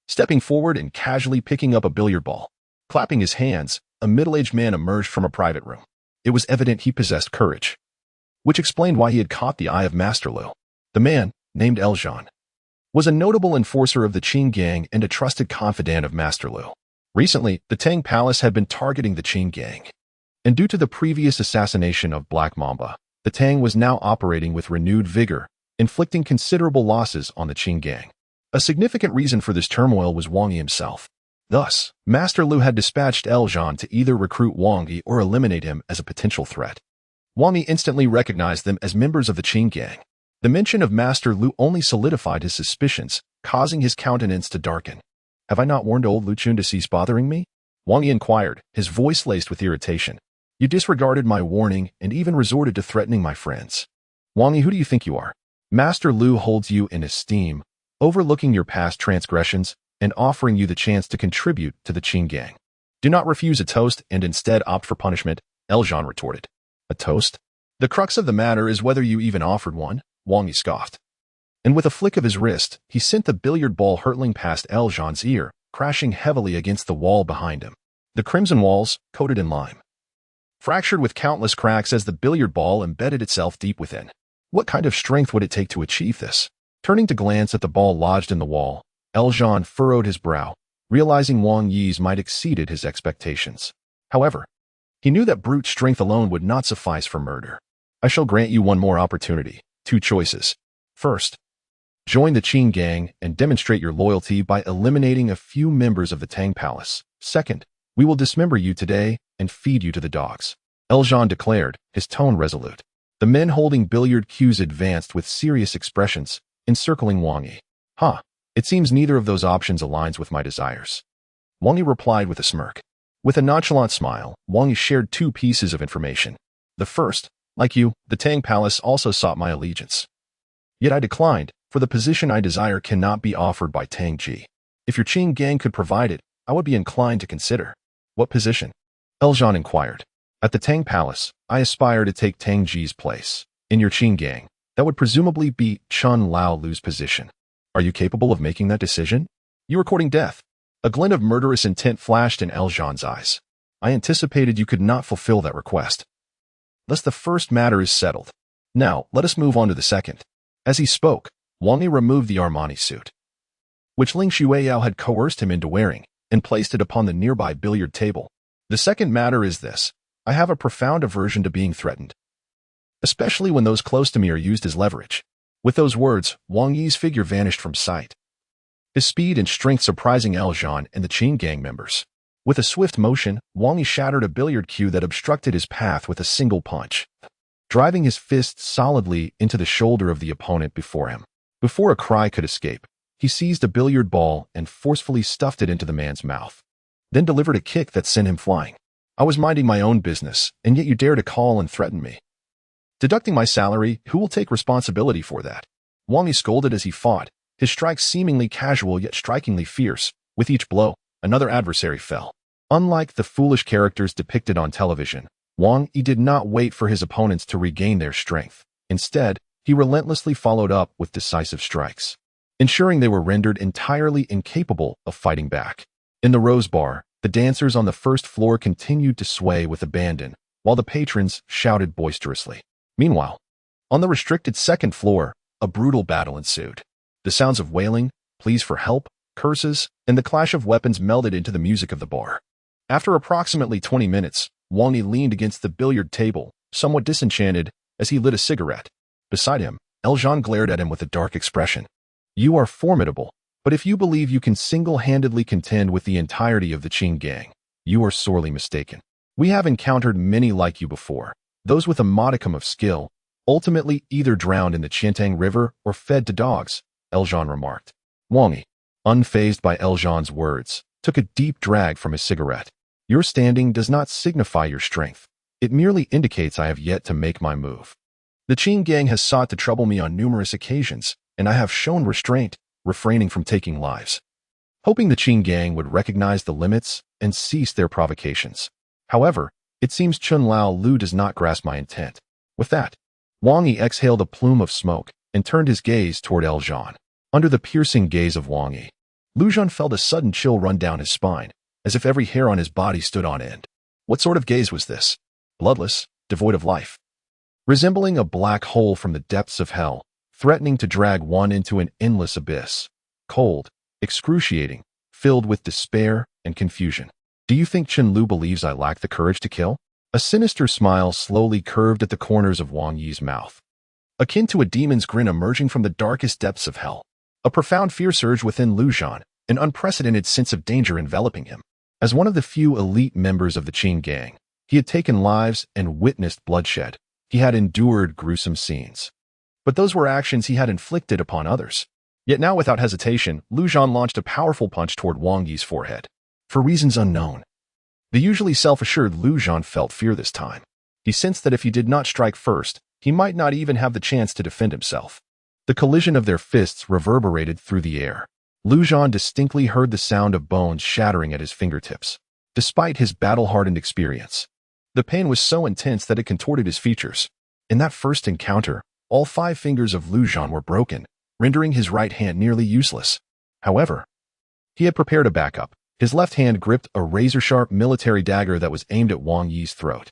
Stepping forward and casually picking up a billiard ball, clapping his hands, a middle-aged man emerged from a private room. It was evident he possessed courage, which explained why he had caught the eye of Master Lu. The man, named Eljan, was a notable enforcer of the Qing gang and a trusted confidant of Master Lu. Recently, the Tang Palace had been targeting the Qing gang, and due to the previous assassination of Black Mamba, the Tang was now operating with renewed vigor, inflicting considerable losses on the Qing gang. A significant reason for this turmoil was Wang Yi himself. Thus, Master Lu had dispatched Eljan to either recruit Wang Yi or eliminate him as a potential threat. Wang Yi instantly recognized them as members of the Qing gang. The mention of Master Lu only solidified his suspicions, causing his countenance to darken. "Have I not warned old Lu Chun to cease bothering me?" Wang Yi inquired, his voice laced with irritation. "You disregarded my warning and even resorted to threatening my friends. Wang Yi, who do you think you are? Master Lu holds you in esteem, overlooking your past transgressions and offering you the chance to contribute to the Qing gang. Do not refuse a toast and instead opt for punishment," Eljan retorted. "A toast? The crux of the matter is whether you even offered one," Wang Yi scoffed. And with a flick of his wrist, he sent the billiard ball hurtling past Eljan's ear, crashing heavily against the wall behind him. The crimson walls, coated in lime, fractured with countless cracks as the billiard ball embedded itself deep within. What kind of strength would it take to achieve this? Turning to glance at the ball lodged in the wall, Eljan furrowed his brow, realizing Wang Yi's might exceeded his expectations. However, he knew that brute strength alone would not suffice for murder. I shall grant you one more opportunity. 2 choices. First, join the Qin gang and demonstrate your loyalty by eliminating a few members of the Tang Palace. Second, we will dismember you today and feed you to the dogs. Eljan declared, his tone resolute. The men holding billiard cues advanced with serious expressions, encircling Wang Yi. It seems neither of those options aligns with my desires. Wang Yi replied with a smirk. With a nonchalant smile, Wang Yi shared 2 pieces of information. The first, like you, the Tang Palace also sought my allegiance. Yet I declined, for the position I desire cannot be offered by Tang Ji. If your Qin gang could provide it, I would be inclined to consider. What position? Eljan inquired. At the Tang Palace, I aspire to take Tang Ji's place. In your Qin gang, that would presumably be Chun Lao Lu's position. Are you capable of making that decision? You are courting death. A glint of murderous intent flashed in Eljan's eyes. I anticipated you could not fulfill that request. Thus the first matter is settled. Now, let us move on to the second. As he spoke, Wang Yi removed the Armani suit, which Ling Shuiyao had coerced him into wearing, and placed it upon the nearby billiard table. The second matter is this. I have a profound aversion to being threatened, especially when those close to me are used as leverage. With those words, Wang Yi's figure vanished from sight, his speed and strength surprising Eljan and the Qin gang members. With a swift motion, Wang Yi shattered a billiard cue that obstructed his path with a single punch, driving his fist solidly into the shoulder of the opponent before him. Before a cry could escape, he seized a billiard ball and forcefully stuffed it into the man's mouth, then delivered a kick that sent him flying. I was minding my own business, and yet you dare to call and threaten me. Deducting my salary, who will take responsibility for that? Wang Yi scolded as he fought, his strikes seemingly casual yet strikingly fierce. With each blow, another adversary fell. Unlike the foolish characters depicted on television, Wang Yi did not wait for his opponents to regain their strength. Instead, he relentlessly followed up with decisive strikes, ensuring they were rendered entirely incapable of fighting back. In the Rose Bar, the dancers on the first floor continued to sway with abandon, while the patrons shouted boisterously. Meanwhile, on the restricted second floor, a brutal battle ensued. The sounds of wailing, pleas for help, curses, and the clash of weapons melded into the music of the bar. After approximately 20 minutes, Wang Yi leaned against the billiard table, somewhat disenchanted, as he lit a cigarette. Beside him, Eljan glared at him with a dark expression. You are formidable, but if you believe you can single-handedly contend with the entirety of the Qin gang, you are sorely mistaken. We have encountered many like you before. Those with a modicum of skill, ultimately either drowned in the Qiantang River or fed to dogs, Eljan remarked. Wang Yi, unfazed by Eljan's words, took a deep drag from his cigarette. Your standing does not signify your strength. It merely indicates I have yet to make my move. The Qin gang has sought to trouble me on numerous occasions, and I have shown restraint, refraining from taking lives, hoping the Qin gang would recognize the limits and cease their provocations. However, it seems Chun Lao Lu does not grasp my intent. With that, Wang Yi exhaled a plume of smoke and turned his gaze toward Eljan. Under the piercing gaze of Wang Yi, Lujan felt a sudden chill run down his spine, as if every hair on his body stood on end. What sort of gaze was this? Bloodless, devoid of life, resembling a black hole from the depths of hell, threatening to drag one into an endless abyss. Cold, excruciating, filled with despair and confusion. Do you think Chen Lu believes I lack the courage to kill? A sinister smile slowly curved at the corners of Wang Yi's mouth, akin to a demon's grin emerging from the darkest depths of hell. A profound fear surged within Lu Zhan, an unprecedented sense of danger enveloping him. As one of the few elite members of the Qin gang, he had taken lives and witnessed bloodshed. He had endured gruesome scenes. But those were actions he had inflicted upon others. Yet now, without hesitation, Lu Zhan launched a powerful punch toward Wang Yi's forehead. For reasons unknown, the usually self-assured Lu Zhan felt fear this time. He sensed that if he did not strike first, he might not even have the chance to defend himself. The collision of their fists reverberated through the air. Lu Zhan distinctly heard the sound of bones shattering at his fingertips. Despite his battle-hardened experience, the pain was so intense that it contorted his features. In that first encounter, all 5 fingers of Lu Zhan were broken, rendering his right hand nearly useless. However, he had prepared a backup. His left hand gripped a razor-sharp military dagger that was aimed at Wang Yi's throat.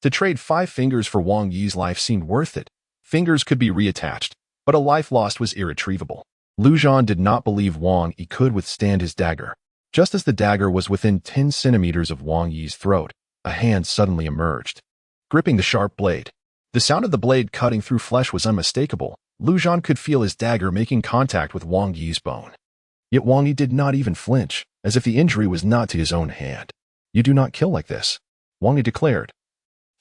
To trade 5 fingers for Wang Yi's life seemed worth it. Fingers could be reattached, but a life lost was irretrievable. Lu Zhan did not believe Wang Yi could withstand his dagger. Just as the dagger was within 10 centimeters of Wang Yi's throat, a hand suddenly emerged, gripping the sharp blade. The sound of the blade cutting through flesh was unmistakable. Lu Zhan could feel his dagger making contact with Wang Yi's bone. Yet Wang Yi did not even flinch, as if the injury was not to his own hand. "You do not kill like this," Wang Yi declared,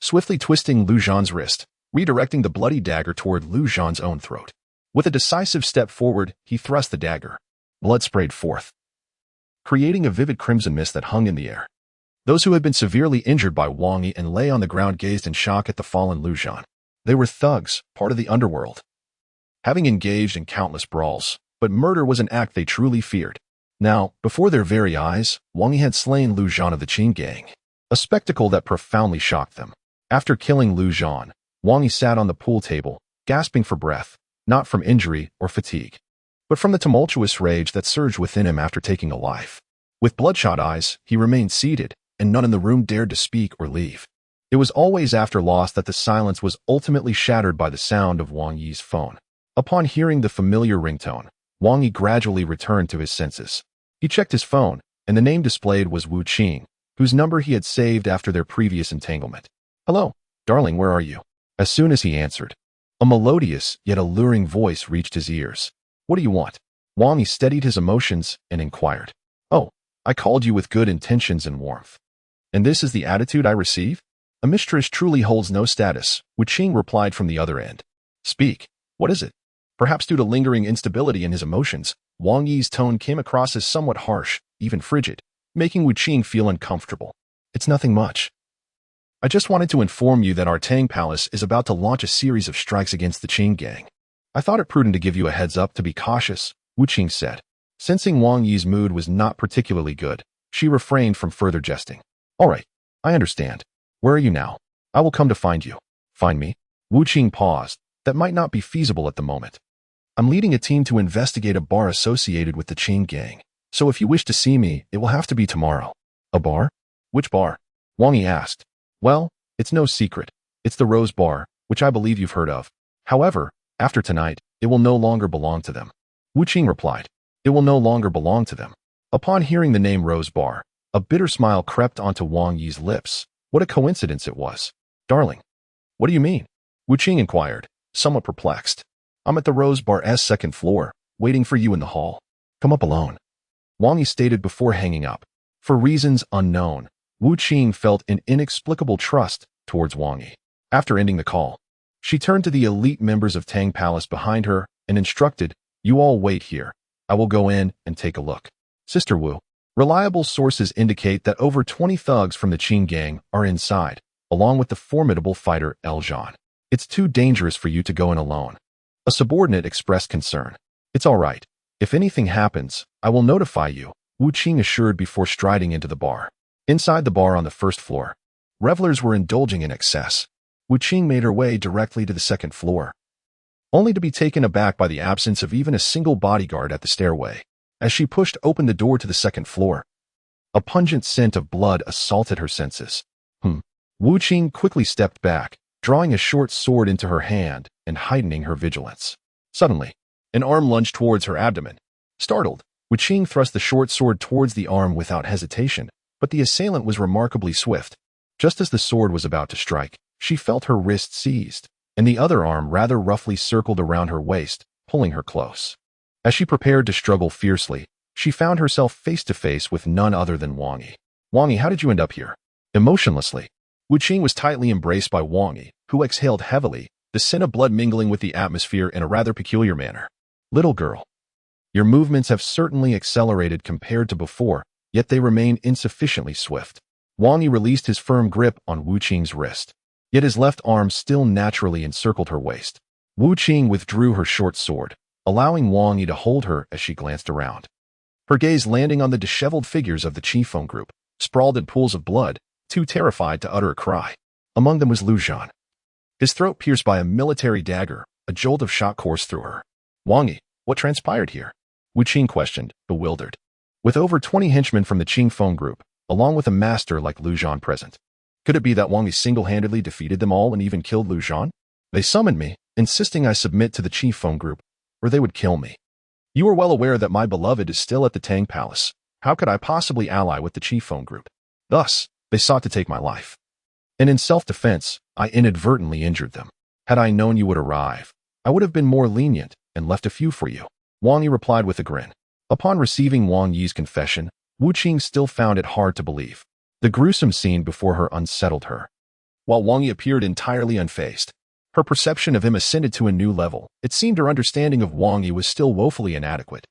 swiftly twisting Lu Zhan's wrist, redirecting the bloody dagger toward Lu Zhan's own throat. With a decisive step forward, he thrust the dagger. Blood sprayed forth, creating a vivid crimson mist that hung in the air. Those who had been severely injured by Wang Yi and lay on the ground gazed in shock at the fallen Lu Zhan. They were thugs, part of the underworld, having engaged in countless brawls, but murder was an act they truly feared. Now, before their very eyes, Wang Yi had slain Lu Zhan of the Qin gang, a spectacle that profoundly shocked them. After killing Lu Zhan, Wang Yi sat on the pool table, gasping for breath, not from injury or fatigue, but from the tumultuous rage that surged within him after taking a life. With bloodshot eyes, he remained seated, and none in the room dared to speak or leave. It was always after loss that the silence was ultimately shattered by the sound of Wang Yi's phone. Upon hearing the familiar ringtone, Wang Yi gradually returned to his senses. He checked his phone, and the name displayed was Wu Qing, whose number he had saved after their previous entanglement. "Hello, darling, where are you?" As soon as he answered, a melodious yet alluring voice reached his ears. "What do you want?" Wang Yi steadied his emotions and inquired. "Oh, I called you with good intentions and warmth. And this is the attitude I receive?" "A mistress truly holds no status," Wu Qing replied from the other end. "Speak, what is it?" Perhaps due to lingering instability in his emotions, Wang Yi's tone came across as somewhat harsh, even frigid, making Wu Qing feel uncomfortable. "It's nothing much. I just wanted to inform you that our Tang Palace is about to launch a series of strikes against the Qin gang. I thought it prudent to give you a heads up to be cautious," Wu Qing said. Sensing Wang Yi's mood was not particularly good, she refrained from further jesting. "All right, I understand. Where are you now? I will come to find you." "Find me?" Wu Qing paused. "That might not be feasible at the moment. I'm leading a team to investigate a bar associated with the Qin gang, so if you wish to see me, it will have to be tomorrow." "A bar? Which bar?" Wang Yi asked. "Well, it's no secret. It's the Rose Bar, which I believe you've heard of. However, after tonight, it will no longer belong to them." Wu Qing replied. "It will no longer belong to them." Upon hearing the name Rose Bar, a bitter smile crept onto Wang Yi's lips. What a coincidence it was. "Darling, what do you mean?" Wu Qing inquired, somewhat perplexed. "I'm at the Rose Bar's second floor, waiting for you in the hall. Come up alone," Wang Yi stated before hanging up. For reasons unknown, Wu Qing felt an inexplicable trust towards Wang Yi. After ending the call, she turned to the elite members of Tang Palace behind her and instructed, "You all wait here. I will go in and take a look." "Sister Wu, reliable sources indicate that over 20 thugs from the Qin gang are inside, along with the formidable fighter El Zhan. It's too dangerous for you to go in alone." A subordinate expressed concern. "It's all right. If anything happens, I will notify you," Wu Qing assured before striding into the bar. Inside the bar on the first floor, revelers were indulging in excess. Wu Qing made her way directly to the second floor, only to be taken aback by the absence of even a single bodyguard at the stairway. As she pushed open the door to the second floor, a pungent scent of blood assaulted her senses. Wu Qing quickly stepped back, drawing a short sword into her hand and heightening her vigilance. Suddenly, an arm lunged towards her abdomen. Startled, Wu Qing thrust the short sword towards the arm without hesitation, but the assailant was remarkably swift. Just as the sword was about to strike, she felt her wrist seized, and the other arm rather roughly circled around her waist, pulling her close. As she prepared to struggle fiercely, she found herself face to face with none other than Wang Yi. "Wang Yi, how did you end up here?" Emotionlessly, Wu Qing was tightly embraced by Wang Yi, who exhaled heavily, the scent of blood mingling with the atmosphere in a rather peculiar manner. "Little girl, your movements have certainly accelerated compared to before, yet they remain insufficiently swift." Wang Yi released his firm grip on Wu Qing's wrist, yet his left arm still naturally encircled her waist. Wu Qing withdrew her short sword, allowing Wang Yi to hold her as she glanced around, her gaze landing on the disheveled figures of the Qifeng group, sprawled in pools of blood, too terrified to utter a cry. Among them was Lu Zhan, his throat pierced by a military dagger. A jolt of shock coursed through her. "Wang Yi, what transpired here?" Wu Qing questioned, bewildered. With over 20 henchmen from the Qifeng group, along with a master like Lu Zhan present, Could it be that Wang Yi single-handedly defeated them all and even killed Lu Zhan? They summoned me, insisting I submit to the Qi Feng group, or they would kill me. You are well aware that my beloved is still at the Tang Palace. How could I possibly ally with the Qi Feng group? Thus, they sought to take my life. And in self-defense, I inadvertently injured them. Had I known you would arrive, I would have been more lenient and left a few for you. Wang Yi replied with a grin. Upon receiving Wang Yi's confession, Wu Qing still found it hard to believe. The gruesome scene before her unsettled her. While Wang Yi appeared entirely unfazed, her perception of him ascended to a new level. It seemed her understanding of Wang Yi was still woefully inadequate.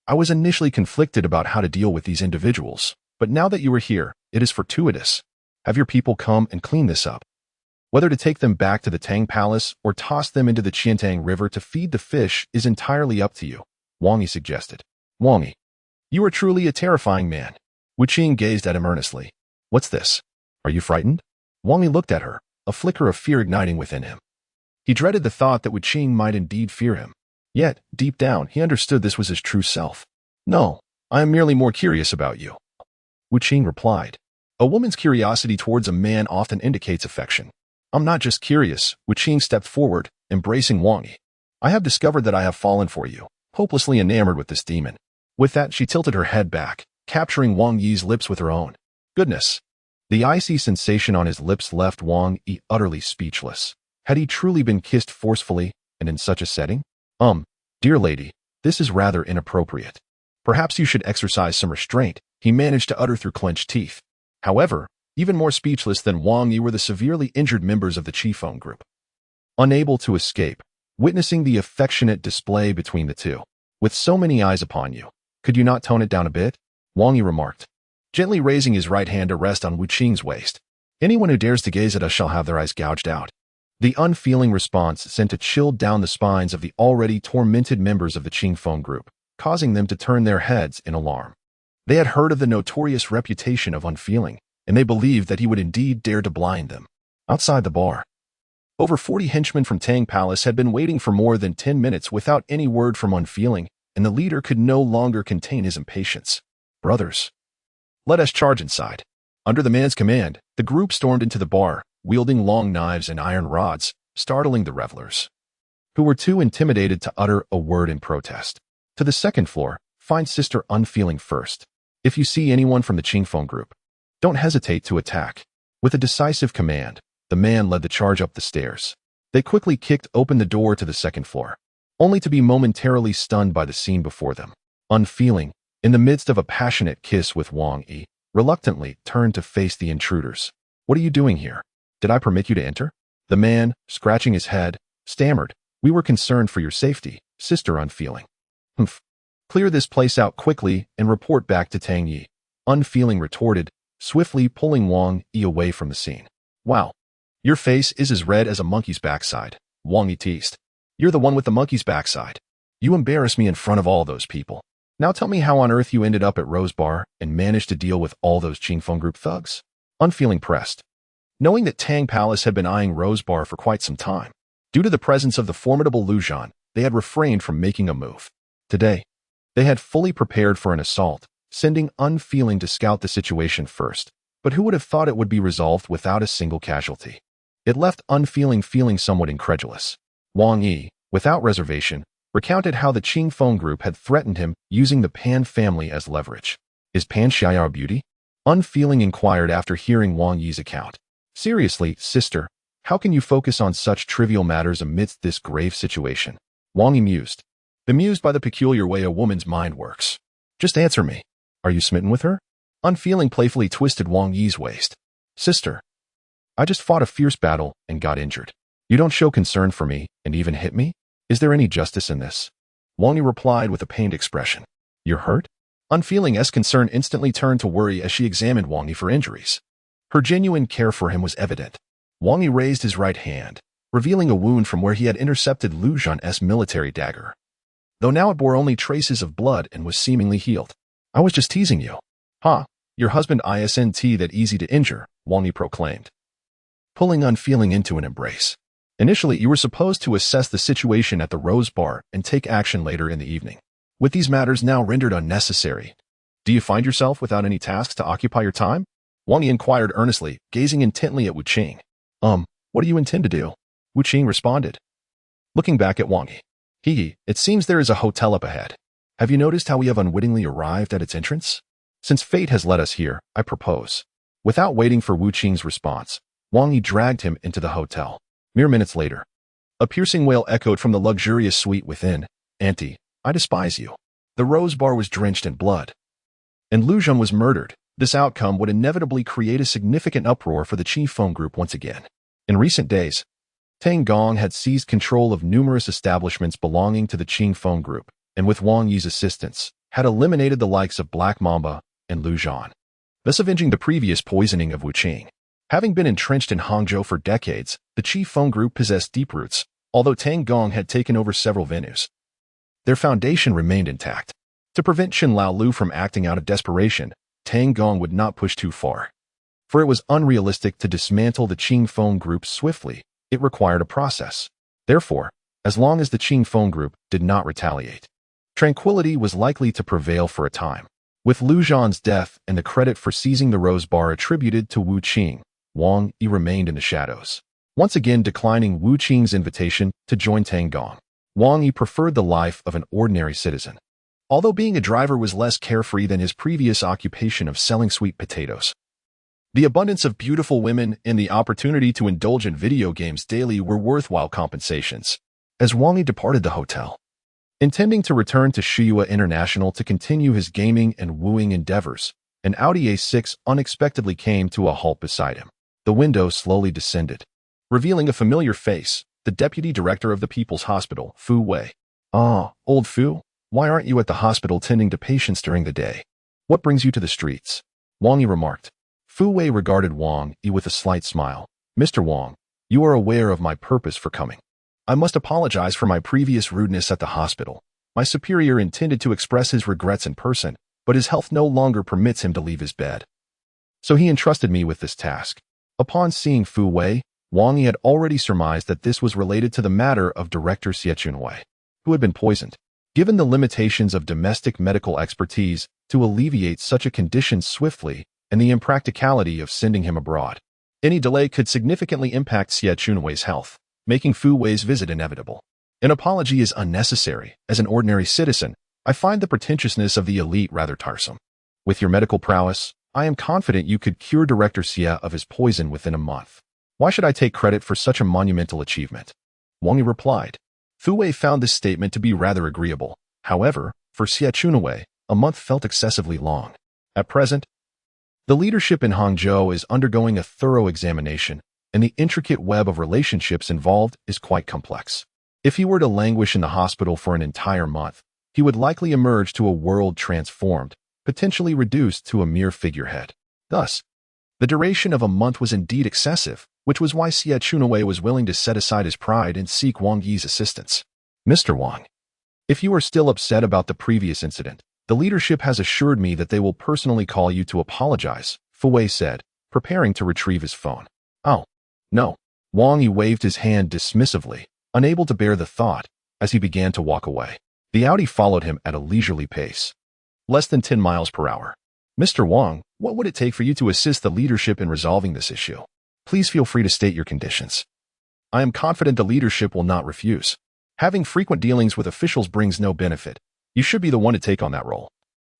I was initially conflicted about how to deal with these individuals, but now that you are here, it is fortuitous. Have your people come and clean this up. Whether to take them back to the Tang Palace or toss them into the Qiantang River to feed the fish is entirely up to you, Wang Yi suggested. Wang Yi, you are truly a terrifying man. Wu Qing gazed at him earnestly. What's this? Are you frightened? Wang Yi looked at her, a flicker of fear igniting within him. He dreaded the thought that Wu Qing might indeed fear him. Yet, deep down, he understood this was his true self. No, I am merely more curious about you. Wu Qing replied. A woman's curiosity towards a man often indicates affection. I'm not just curious. Wu Qing stepped forward, embracing Wang Yi. I have discovered that I have fallen for you, hopelessly enamored with this demon. With that, she tilted her head back, capturing Wang Yi's lips with her own. Goodness. The icy sensation on his lips left Wang Yi utterly speechless. Had he truly been kissed forcefully, and in such a setting? Dear lady, this is rather inappropriate. Perhaps you should exercise some restraint, he managed to utter through clenched teeth. However, even more speechless than Wang Yi were the severely injured members of the Qi Feng group. Unable to escape, witnessing the affectionate display between the two. With so many eyes upon you, could you not tone it down a bit? Wang Yi remarked, gently raising his right hand to rest on Wu Qing's waist. Anyone who dares to gaze at us shall have their eyes gouged out. The unfeeling response sent a chill down the spines of the already tormented members of the Qi Feng group, causing them to turn their heads in alarm. They had heard of the notorious reputation of unfeeling, and they believed that he would indeed dare to blind them. Outside the bar, over 40 henchmen from Tang Palace had been waiting for more than 10 minutes without any word from Unfeeling, and the leader could no longer contain his impatience. Brothers, let us charge inside. Under the man's command, the group stormed into the bar, wielding long knives and iron rods, startling the revelers, who were too intimidated to utter a word in protest. To the second floor, find Sister Unfeeling first. If you see anyone from the Qi Feng group, don't hesitate to attack. With a decisive command, the man led the charge up the stairs. They quickly kicked open the door to the second floor, only to be momentarily stunned by the scene before them. Unfeeling, in the midst of a passionate kiss with Wang Yi, reluctantly turned to face the intruders. What are you doing here? Did I permit you to enter? The man, scratching his head, stammered. We were concerned for your safety, Sister Unfeeling. Humph. Clear this place out quickly and report back to Tang Yi. Unfeeling retorted, swiftly pulling Wang Yi away from the scene. Wow. Your face is as red as a monkey's backside, Wang Yi teased. You're the one with the monkey's backside. You embarrass me in front of all those people. Now tell me how on earth you ended up at Rose Bar and managed to deal with all those Qi Feng group thugs. Unfeeling pressed. Knowing that Tang Palace had been eyeing Rose Bar for quite some time, due to the presence of the formidable Lu Zhan, they had refrained from making a move. Today, they had fully prepared for an assault, sending Unfeeling to scout the situation first, but who would have thought it would be resolved without a single casualty? It left Unfeeling feeling somewhat incredulous. Wang Yi, without reservation, recounted how the Qi Feng group had threatened him using the Pan family as leverage. Is Pan Xiao beauty? Unfeeling inquired after hearing Wang Yi's account. Seriously, sister, how can you focus on such trivial matters amidst this grave situation? Wang Yi mused, bemused by the peculiar way a woman's mind works. Just answer me. Are you smitten with her? Unfeeling playfully twisted Wang Yi's waist. Sister, I just fought a fierce battle and got injured. You don't show concern for me and even hit me? Is there any justice in this? Wang Yi replied with a pained expression. You're hurt? Unfeeling's concern instantly turned to worry as she examined Wang Yi for injuries. Her genuine care for him was evident. Wang Yi raised his right hand, revealing a wound from where he had intercepted Lu Zhan's military dagger. Though now it bore only traces of blood and was seemingly healed. I was just teasing you. Your husband isn't that easy to injure, Wang Yi proclaimed, pulling Unfeeling into an embrace. Initially, you were supposed to assess the situation at the Rose Bar and take action later in the evening. With these matters now rendered unnecessary, do you find yourself without any tasks to occupy your time? Wang Yi inquired earnestly, gazing intently at Wu Qing. What do you intend to do? Wu Qing responded. Looking back at Wang Yi, it seems there is a hotel up ahead. Have you noticed how we have unwittingly arrived at its entrance? Since fate has led us here, I propose. Without waiting for Wu Qing's response, Wang Yi dragged him into the hotel. Mere minutes later, a piercing wail echoed from the luxurious suite within. Auntie, I despise you. The rose bar was drenched in blood, and Lu Zheng was murdered. This outcome would inevitably create a significant uproar for the Qi Feng Group once again. In recent days, Tang Gong had seized control of numerous establishments belonging to the Qi Feng Group, and with Wang Yi's assistance, had eliminated the likes of Black Mamba and Lu Zhang, thus avenging the previous poisoning of Wu Qing. Having been entrenched in Hangzhou for decades, the Qi Feng Group possessed deep roots, although Tang Gong had taken over several venues. Their foundation remained intact. To prevent Chen Laolu from acting out of desperation, Tang Gong would not push too far. For it was unrealistic to dismantle the Qi Feng Group swiftly. It required a process. Therefore, as long as the Qi Feng Group did not retaliate, tranquility was likely to prevail for a time. With Lu Zhang's death and the credit for seizing the rose bar attributed to Wu Qing, Wang Yi remained in the shadows, once again declining Wu Qing's invitation to join Tang Gong. Wang Yi preferred the life of an ordinary citizen, although being a driver was less carefree than his previous occupation of selling sweet potatoes. The abundance of beautiful women and the opportunity to indulge in video games daily were worthwhile compensations. As Wang Yi departed the hotel, intending to return to Shuyue International to continue his gaming and wooing endeavors, an Audi A6 unexpectedly came to a halt beside him. The window slowly descended, revealing a familiar face, the deputy director of the People's Hospital, Fu Wei. Ah, old Fu, why aren't you at the hospital tending to patients during the day? What brings you to the streets? Wang Yi remarked. Fu Wei regarded Wang Yi with a slight smile. Mr. Wang, you are aware of my purpose for coming. I must apologize for my previous rudeness at the hospital. My superior intended to express his regrets in person, but his health no longer permits him to leave his bed. So he entrusted me with this task. Upon seeing Fu Wei, Wang Yi had already surmised that this was related to the matter of Director Xie Chunwei, who had been poisoned. Given the limitations of domestic medical expertise to alleviate such a condition swiftly and the impracticality of sending him abroad, any delay could significantly impact Xie Chunwei's health, making Fu Wei's visit inevitable. An apology is unnecessary. As an ordinary citizen, I find the pretentiousness of the elite rather tiresome. With your medical prowess, I am confident you could cure Director Xie of his poison within a month. Why should I take credit for such a monumental achievement? Wang Yi replied. Fu Wei found this statement to be rather agreeable. However, for Xie Chunwei, a month felt excessively long. At present, the leadership in Hangzhou is undergoing a thorough examination, and the intricate web of relationships involved is quite complex. If he were to languish in the hospital for an entire month, he would likely emerge to a world transformed, potentially reduced to a mere figurehead. Thus, the duration of a month was indeed excessive, which was why Xie Chunwei was willing to set aside his pride and seek Wang Yi's assistance. Mr. Wang, if you are still upset about the previous incident, the leadership has assured me that they will personally call you to apologize, Fu Wei said, preparing to retrieve his phone. Oh, no. Wang Yi waved his hand dismissively, unable to bear the thought, as he began to walk away. The Audi followed him at a leisurely pace, less than 10 miles per hour. Mr. Wang, what would it take for you to assist the leadership in resolving this issue? Please feel free to state your conditions. I am confident the leadership will not refuse. Having frequent dealings with officials brings no benefit. You should be the one to take on that role.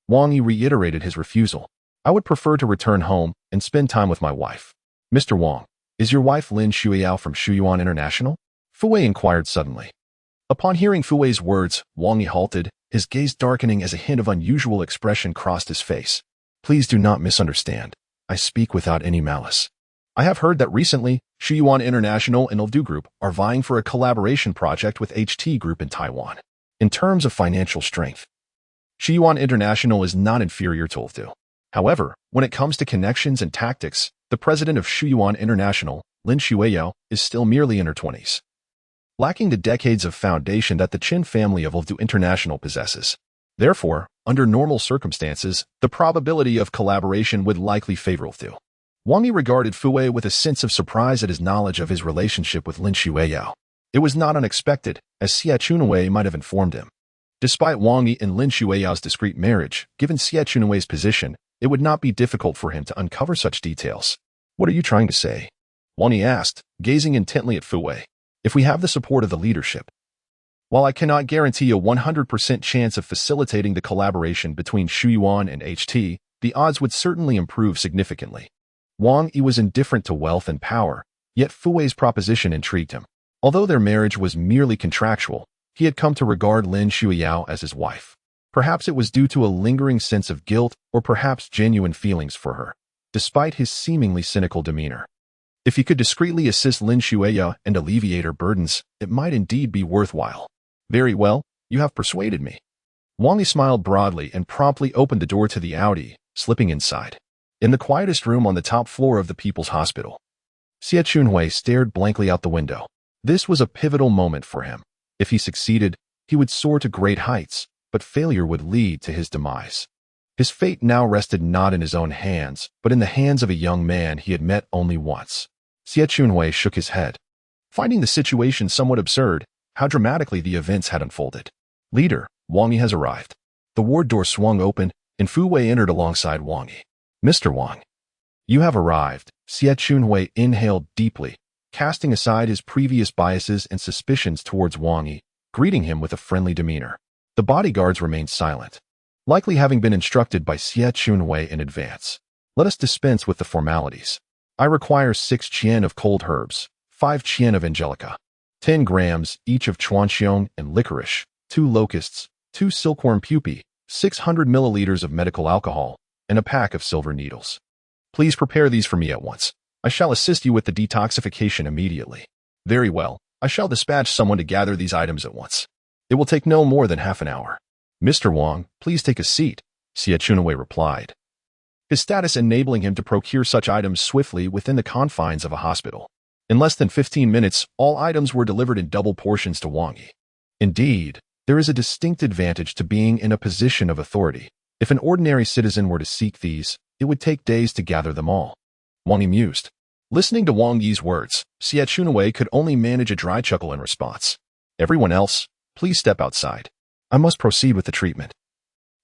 Wang Yi reiterated his refusal. I would prefer to return home and spend time with my wife. Mr. Wang, is your wife Lin Shuiyao from Shuyuan International? Fu Wei inquired suddenly. Upon hearing Fu Wei's words, Wang Yi halted, his gaze darkening as a hint of unusual expression crossed his face. Please do not misunderstand. I speak without any malice. I have heard that recently, Shuyuan International and Ildu Group are vying for a collaboration project with HT Group in Taiwan. In terms of financial strength, Shuyuan International is not inferior to Ildu. However, when it comes to connections and tactics, the president of Shuyuan International, Lin Shuiyao, is still merely in her 20s, lacking the decades of foundation that the Qin family of Ildu International possesses. Therefore, under normal circumstances, the probability of collaboration would likely favor Ildu. Wang Yi regarded Fu Wei with a sense of surprise at his knowledge of his relationship with Lin Shuiyao. It was not unexpected, as Xie Chunwei might have informed him. Despite Wang Yi and Lin Shuiyao's discreet marriage, given Xie Chunwei's position, it would not be difficult for him to uncover such details. What are you trying to say? Wang Yi asked, gazing intently at Fu Wei. If we have the support of the leadership. While I cannot guarantee a 100% chance of facilitating the collaboration between Xu Yuan and HT, the odds would certainly improve significantly. Wang Yi was indifferent to wealth and power, yet Fu Wei's proposition intrigued him. Although their marriage was merely contractual, he had come to regard Lin Shuiyao as his wife. Perhaps it was due to a lingering sense of guilt or perhaps genuine feelings for her, despite his seemingly cynical demeanor. If he could discreetly assist Lin Shuiyao and alleviate her burdens, it might indeed be worthwhile. Very well, you have persuaded me. Wang Yi smiled broadly and promptly opened the door to the Audi, slipping inside. In the quietest room on the top floor of the People's Hospital, Xie Chunhui stared blankly out the window. This was a pivotal moment for him. If he succeeded, he would soar to great heights, but failure would lead to his demise. His fate now rested not in his own hands, but in the hands of a young man he had met only once. Xie Chunhui shook his head, finding the situation somewhat absurd, how dramatically the events had unfolded. Leader, Wang Yi has arrived. The ward door swung open, and Fu Wei entered alongside Wang Yi. Mr. Wang, you have arrived. Xie Chunhui inhaled deeply, casting aside his previous biases and suspicions towards Wang Yi, greeting him with a friendly demeanor. The bodyguards remained silent, likely having been instructed by Xie Chunhui in advance. Let us dispense with the formalities. I require 6 qian of cold herbs, 5 qian of angelica, 10 grams each of chuanxiong and licorice, 2 locusts, 2 silkworm pupae, 600 milliliters of medical alcohol, and a pack of silver needles. Please prepare these for me at once. I shall assist you with the detoxification immediately. Very well, I shall dispatch someone to gather these items at once. It will take no more than half an hour. Mr. Wang, please take a seat, Xie Chunhui replied, his status enabling him to procure such items swiftly within the confines of a hospital. In less than 15 minutes, all items were delivered in double portions to Wang Yi. Indeed, there is a distinct advantage to being in a position of authority. If an ordinary citizen were to seek these, it would take days to gather them all. Wang Yi mused. Listening to Wang Yi's words, Xie Chunhui could only manage a dry chuckle in response. Everyone else, please step outside. I must proceed with the treatment.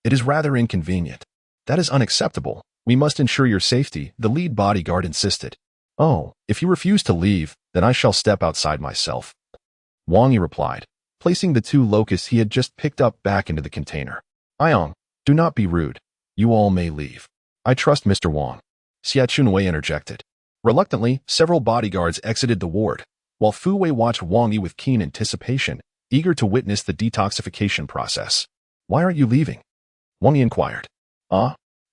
It is rather inconvenient. That is unacceptable. We must ensure your safety, the lead bodyguard insisted. Oh, if you refuse to leave, then I shall step outside myself. Wang Yi replied, placing the 2 locusts he had just picked up back into the container. Ayong, do not be rude. You all may leave. I trust Mr. Wang. Xie Chunhui interjected. Reluctantly, several bodyguards exited the ward, while Fu Wei watched Wang Yi with keen anticipation, eager to witness the detoxification process. Why aren't you leaving? Wang Yi inquired.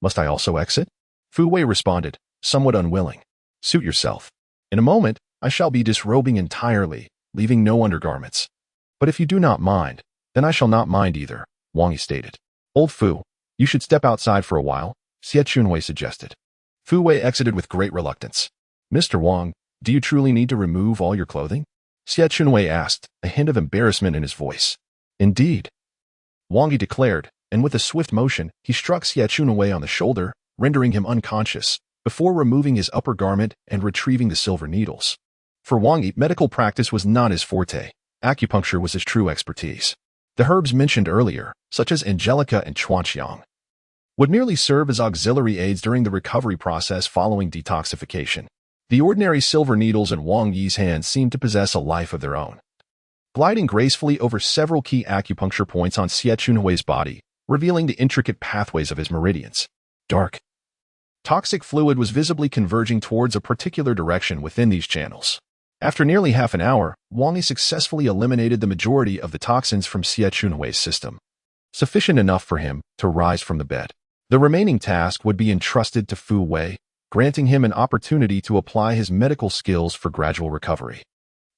Must I also exit? Fu Wei responded, somewhat unwilling. Suit yourself. In a moment, I shall be disrobing entirely, leaving no undergarments. But if you do not mind, then I shall not mind either, Wang Yi stated. Old Fu, you should step outside for a while, Xie Chunhui suggested. Fu Wei exited with great reluctance. Mr. Wang, do you truly need to remove all your clothing? Xie Chunhui asked, a hint of embarrassment in his voice. Indeed, Wang Yi declared, and with a swift motion, he struck Xie Chunhui on the shoulder, rendering him unconscious, before removing his upper garment and retrieving the silver needles. For Wang Yi, medical practice was not his forte. Acupuncture was his true expertise. The herbs mentioned earlier, such as angelica and chuanxiong, would merely serve as auxiliary aids during the recovery process following detoxification. The ordinary silver needles in Wang Yi's hands seemed to possess a life of their own, gliding gracefully over several key acupuncture points on Xie Chunhui's body, revealing the intricate pathways of his meridians. Dark, toxic fluid was visibly converging towards a particular direction within these channels. After nearly half an hour, Wang Yi successfully eliminated the majority of the toxins from Xie Chunhui's system, sufficient enough for him to rise from the bed. The remaining task would be entrusted to Fu Wei, granting him an opportunity to apply his medical skills for gradual recovery,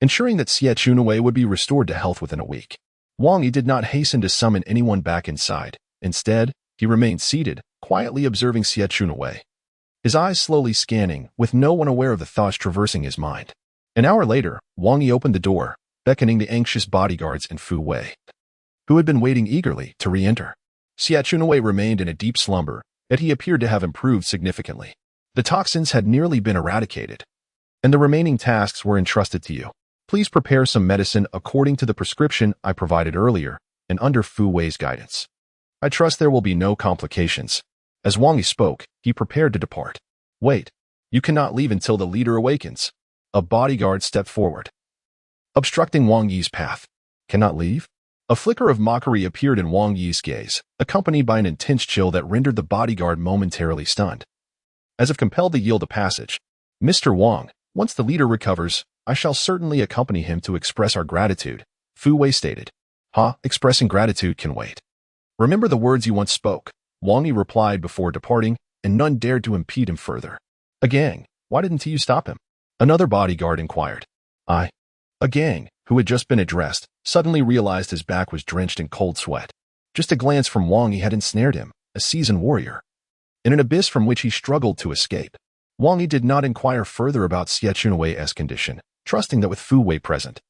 ensuring that Xie Chunhui would be restored to health within a week. Wang Yi did not hasten to summon anyone back inside. Instead, he remained seated, quietly observing Xie Chunhui, his eyes slowly scanning, with no one aware of the thoughts traversing his mind. An hour later, Wang Yi opened the door, beckoning the anxious bodyguards and Fu Wei, who had been waiting eagerly, to re-enter. Xie Chunhui remained in a deep slumber, yet he appeared to have improved significantly. The toxins had nearly been eradicated, and the remaining tasks were entrusted to you. Please prepare some medicine according to the prescription I provided earlier and under Fu Wei's guidance. I trust there will be no complications. As Wang Yi spoke, he prepared to depart. Wait, you cannot leave until the leader awakens. A bodyguard stepped forward, obstructing Wang Yi's path. Cannot leave? A flicker of mockery appeared in Wang Yi's gaze, accompanied by an intense chill that rendered the bodyguard momentarily stunned. As if compelled to yield a passage, Mr. Wang, once the leader recovers, I shall certainly accompany him to express our gratitude, Fu Wei stated. Expressing gratitude can wait. Remember the words you once spoke, Wang Yi replied before departing, and none dared to impede him further. A gang, why didn't you stop him? Another bodyguard inquired. A gang, who had just been addressed, suddenly realized his back was drenched in cold sweat. Just a glance from Wang Yi had ensnared him, a seasoned warrior, in an abyss from which he struggled to escape. Wang Yi did not inquire further about Xie Chunwei's condition, trusting that with Fu Wei present,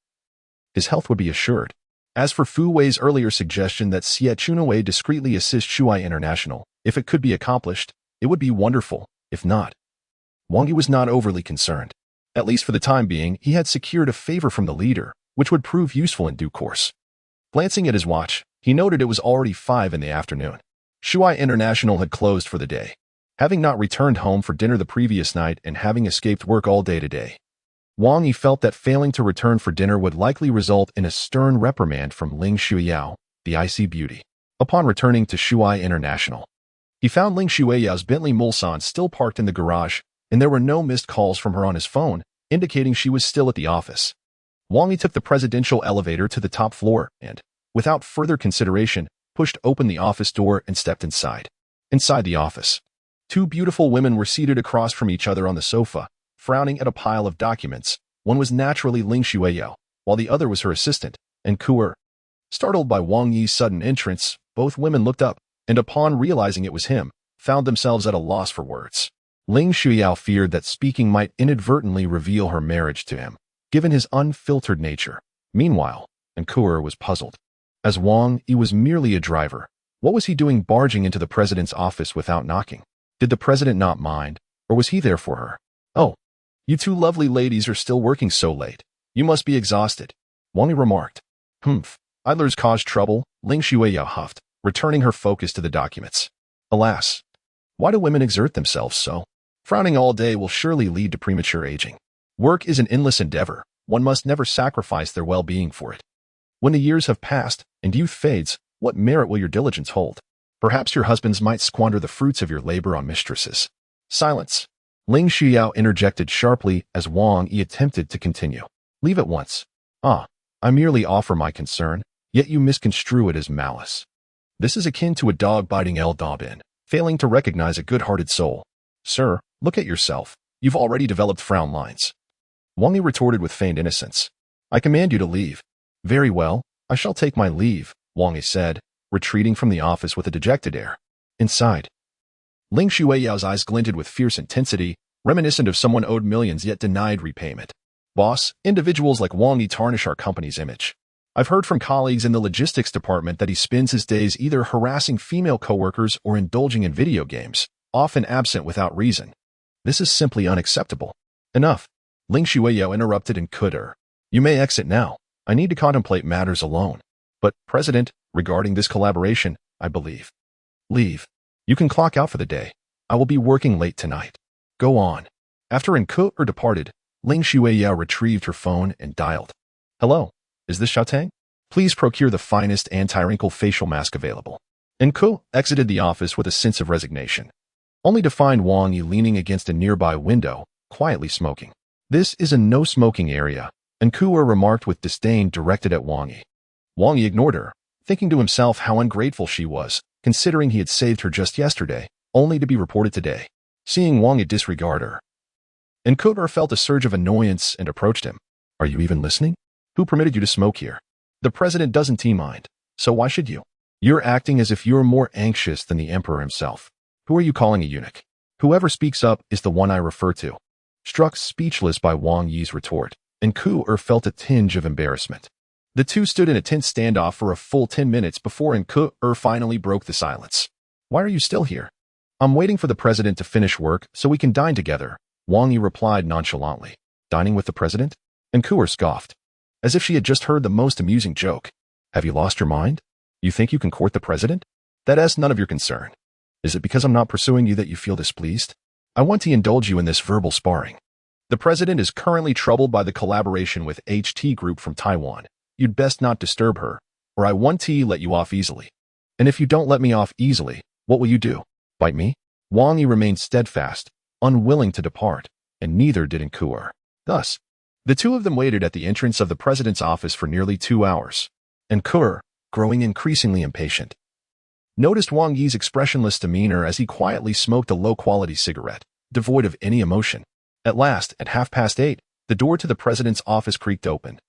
his health would be assured. As for Fu Wei's earlier suggestion that Xie Chunwei discreetly assist Shuai International, if it could be accomplished, it would be wonderful. If not, Wang Yi was not overly concerned. At least for the time being, he had secured a favor from the leader, which would prove useful in due course. Glancing at his watch, he noted it was already 5 in the afternoon. Shuai International had closed for the day. Having not returned home for dinner the previous night and having escaped work all day today, Wang Yi felt that failing to return for dinner would likely result in a stern reprimand from Ling Shuiyao, the icy beauty. Upon returning to Shuai International, he found Ling Shuiyao's Bentley Mulsanne still parked in the garage, and there were no missed calls from her on his phone, indicating she was still at the office. Wang Yi took the presidential elevator to the top floor and, without further consideration, pushed open the office door and stepped inside. Inside the office, 2 beautiful women were seated across from each other on the sofa, frowning at a pile of documents. One was naturally Ling Shuiyao, while the other was her assistant, and Kuer. Startled by Wang Yi's sudden entrance, both women looked up, and upon realizing it was him, found themselves at a loss for words. Ling Shuiyao feared that speaking might inadvertently reveal her marriage to him, given his unfiltered nature. Meanwhile, Kuer was puzzled. As Wang Yi was merely a driver, what was he doing barging into the president's office without knocking? Did the president not mind, or was he there for her? Oh, you 2 lovely ladies are still working so late. You must be exhausted, Wang Yi remarked. Idlers cause trouble, Ling Shuiyao huffed, returning her focus to the documents. Alas, why do women exert themselves so? Frowning all day will surely lead to premature aging. Work is an endless endeavor. One must never sacrifice their well-being for it. When the years have passed and youth fades, what merit will your diligence hold? Perhaps your husbands might squander the fruits of your labor on mistresses. Silence. Ling Shuiyao interjected sharply as Wang Yi attempted to continue. Leave at once. I merely offer my concern, yet you misconstrue it as malice. This is akin to a dog biting El Daubin, failing to recognize a good-hearted soul. Sir, look at yourself. You've already developed frown lines. Wang Yi retorted with feigned innocence. I command you to leave. Very well, I shall take my leave, Wang Yi said, retreating from the office with a dejected air. Inside, Ling Shuiyao's eyes glinted with fierce intensity, reminiscent of someone owed millions yet denied repayment. Boss, individuals like Wang Yi tarnish our company's image. I've heard from colleagues in the logistics department that he spends his days either harassing female coworkers or indulging in video games, often absent without reason. This is simply unacceptable. Enough. Ling Shuiyao interrupted and could. You may exit now. I need to contemplate matters alone. But, President, regarding this collaboration, I believe. Leave. You can clock out for the day. I will be working late tonight. Go on. After Kuer departed, Ling Shuiyao retrieved her phone and dialed. Hello, is this Xiaotang? Please procure the finest anti-wrinkle facial mask available. Kuer exited the office with a sense of resignation, only to find Wang Yi leaning against a nearby window, quietly smoking. This is a no-smoking area, Kuer remarked with disdain directed at Wang Yi. Wang Yi ignored her, thinking to himself how ungrateful she was, considering he had saved her just yesterday, only to be reported today. Seeing Wang Yi disregard her, Kuer felt a surge of annoyance and approached him. Are you even listening? Who permitted you to smoke here? The president doesn't mind, so why should you? You're acting as if you're more anxious than the emperor himself. Who are you calling a eunuch? Whoever speaks up is the one I refer to. Struck speechless by Wang Yi's retort, Kuer felt a tinge of embarrassment. The two stood in a tense standoff for a full 10 minutes before Kuer finally broke the silence. Why are you still here? I'm waiting for the president to finish work so we can dine together, Wang Yi replied nonchalantly. Dining with the president? Kuer scoffed, as if she had just heard the most amusing joke. Have you lost your mind? You think you can court the president? That's none of your concern. Is it because I'm not pursuing you that you feel displeased? I want to indulge you in this verbal sparring. The president is currently troubled by the collaboration with HT Group from Taiwan. You'd best not disturb her, or I won't let you off easily. And if you don't let me off easily, what will you do? Bite me? Wang Yi remained steadfast, unwilling to depart, and neither did Nkuer. Thus, the two of them waited at the entrance of the president's office for nearly 2 hours. Nkuer, growing increasingly impatient, noticed Wang Yi's expressionless demeanor as he quietly smoked a low-quality cigarette, devoid of any emotion. At last, at 8:30, the door to the president's office creaked open,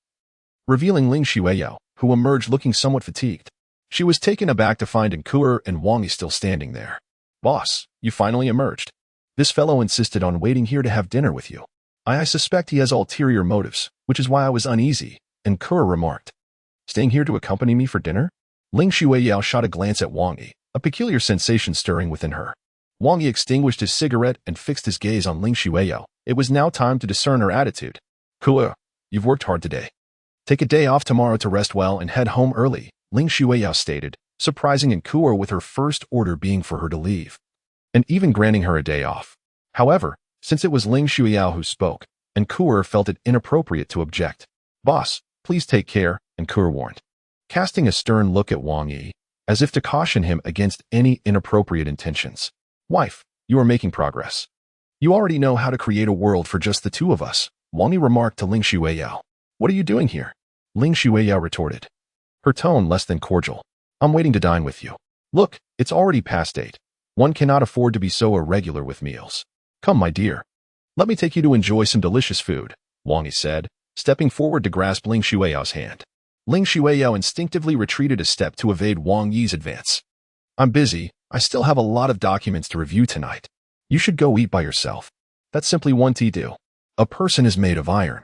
revealing Ling Xueyao, who emerged looking somewhat fatigued. She was taken aback to find Nkuer and Wang Yi still standing there. Boss, you finally emerged. This fellow insisted on waiting here to have dinner with you. I suspect he has ulterior motives, which is why I was uneasy, Nkuer remarked. Staying here to accompany me for dinner? Ling Xueyao shot a glance at Wang Yi, a peculiar sensation stirring within her. Wang Yi extinguished his cigarette and fixed his gaze on Ling Xueyao. It was now time to discern her attitude. Nkuer, you've worked hard today. Take a day off tomorrow to rest well and head home early, Ling Xueyao stated, surprising Nkuer with her first order being for her to leave, and even granting her a day off. However, since it was Ling Xueyao who spoke, Nkuer felt it inappropriate to object. Boss, please take care, Nkuer warned, casting a stern look at Wang Yi, as if to caution him against any inappropriate intentions. Wife, you are making progress. You already know how to create a world for just the two of us, Wang Yi remarked to Ling Xueyao. What are you doing here? Ling Xueyao retorted, her tone less than cordial. I'm waiting to dine with you. Look, it's already past 8. One cannot afford to be so irregular with meals. Come, my dear. Let me take you to enjoy some delicious food, Wang Yi said, stepping forward to grasp Ling Xueyao's hand. Ling Xueyao instinctively retreated a step to evade Wang Yi's advance. I'm busy. I still have a lot of documents to review tonight. You should go eat by yourself. That's simply one to do. A person is made of iron,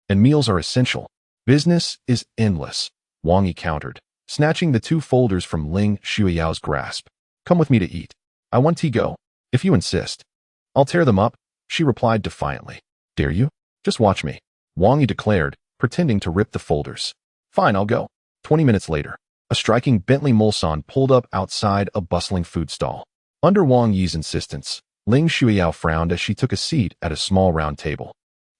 and meals are essential. Business is endless, Wang Yi countered, snatching the 2 folders from Ling Xueyao's grasp. Come with me to eat. I want to go, if you insist. I'll tear them up, she replied defiantly. Dare you? Just watch me, Wang Yi declared, pretending to rip the folders. Fine, I'll go. 20 minutes later, a striking Bentley Mulsanne pulled up outside a bustling food stall. Under Wang Yi's insistence, Ling Xueyao frowned as she took a seat at a small round table.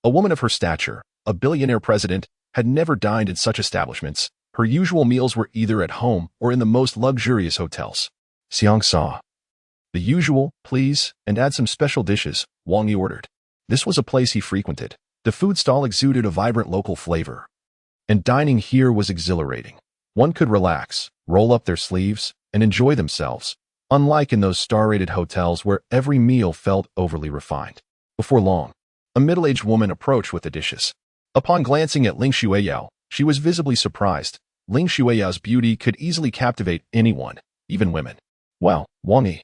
A woman of her stature, a billionaire president, had never dined in such establishments. Her usual meals were either at home or in the most luxurious hotels. Xiang Sa. The usual, please, and add some special dishes, Wang Yi ordered. This was a place he frequented. The food stall exuded a vibrant local flavor, and dining here was exhilarating. One could relax, roll up their sleeves, and enjoy themselves, unlike in those star-rated hotels where every meal felt overly refined. Before long, a middle-aged woman approached with the dishes. Upon glancing at Ling Xueyao, she was visibly surprised. Ling Xueyao's beauty could easily captivate anyone, even women. Wow, Wang Yi.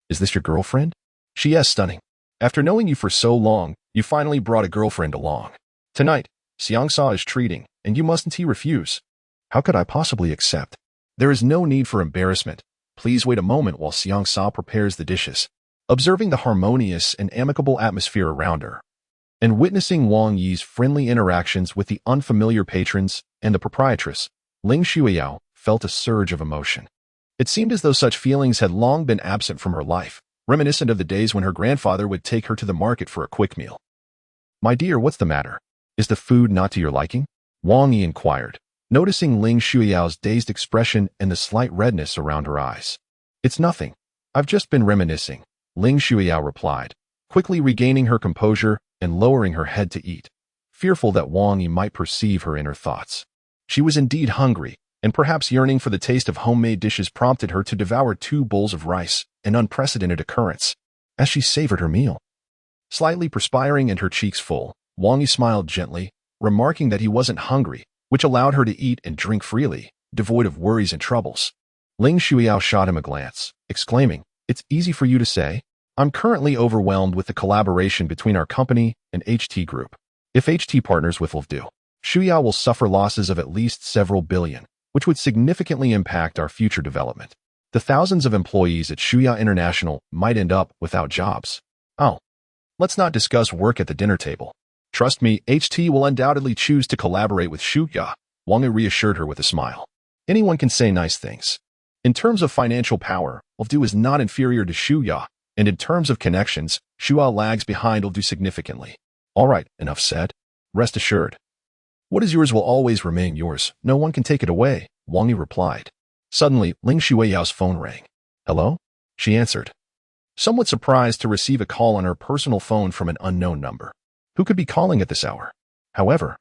Is this your girlfriend? She is stunning. After knowing you for so long, you finally brought a girlfriend along. Tonight, Xiang Sa is treating, and you mustn't refuse. How could I possibly accept? There is no need for embarrassment. Please wait a moment while Xiang Sa prepares the dishes. Observing the harmonious and amicable atmosphere around her, and witnessing Wang Yi's friendly interactions with the unfamiliar patrons and the proprietress, Ling Xueyao felt a surge of emotion. It seemed as though such feelings had long been absent from her life, reminiscent of the days when her grandfather would take her to the market for a quick meal. My dear, what's the matter? Is the food not to your liking? Wang Yi inquired, noticing Ling Xueyao's dazed expression and the slight redness around her eyes. It's nothing. I've just been reminiscing, Ling Xueyao replied, quickly regaining her composure and lowering her head to eat, fearful that Wang Yi might perceive her inner thoughts. She was indeed hungry, and perhaps yearning for the taste of homemade dishes prompted her to devour 2 bowls of rice, an unprecedented occurrence, as she savored her meal. Slightly perspiring and her cheeks full, Wang Yi smiled gently, remarking that he wasn't hungry, which allowed her to eat and drink freely, devoid of worries and troubles. Ling Xueyao shot him a glance, exclaiming, It's easy for you to say. I'm currently overwhelmed with the collaboration between our company and HT Group. If HT partners with Wolf do, Xueyao will suffer losses of at least several billion, which would significantly impact our future development. The thousands of employees at Xuya International might end up without jobs. Oh, let's not discuss work at the dinner table. Trust me, HT will undoubtedly choose to collaborate with Xuya, Wang Yi reassured her with a smile. Anyone can say nice things. In terms of financial power, Ildu is not inferior to Shuya, and in terms of connections, Shuya lags behind Ildu significantly. All right, enough said. Rest assured. What is yours will always remain yours. No one can take it away, Wang Yi replied. Suddenly, Ling Shuiyao's phone rang. Hello? She answered, somewhat surprised to receive a call on her personal phone from an unknown number. Who could be calling at this hour? However,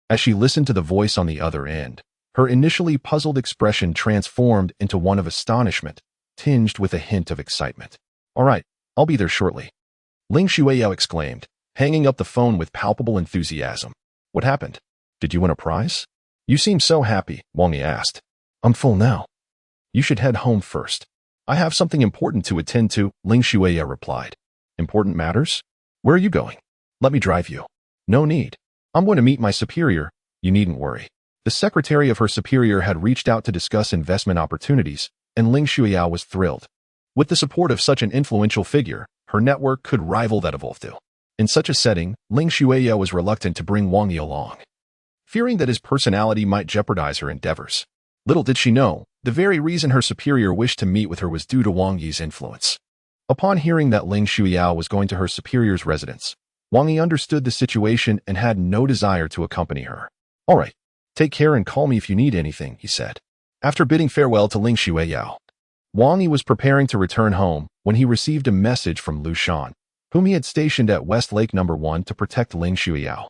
as she listened to the voice on the other end, her initially puzzled expression transformed into one of astonishment, tinged with a hint of excitement. All right, I'll be there shortly. Ling Shuiyao exclaimed, hanging up the phone with palpable enthusiasm. What happened? Did you win a prize? You seem so happy, Wang Yi asked. I'm full now. You should head home first. I have something important to attend to, Ling Shuiyao replied. Important matters? Where are you going? Let me drive you. No need. I'm going to meet my superior. You needn't worry. The secretary of her superior had reached out to discuss investment opportunities, and Ling Shuiyao was thrilled. With the support of such an influential figure, her network could rival that of Ildu. In such a setting, Ling Shuiyao was reluctant to bring Wang Yi along, fearing that his personality might jeopardize her endeavors. Little did she know, the very reason her superior wished to meet with her was due to Wang Yi's influence. Upon hearing that Ling Shuiyao was going to her superior's residence, Wang Yi understood the situation and had no desire to accompany her. All right, take care and call me if you need anything, he said. After bidding farewell to Ling Shuiyao, Wang Yi was preparing to return home when he received a message from Lu Shan, whom he had stationed at West Lake No. 1 to protect Ling Shuiyao.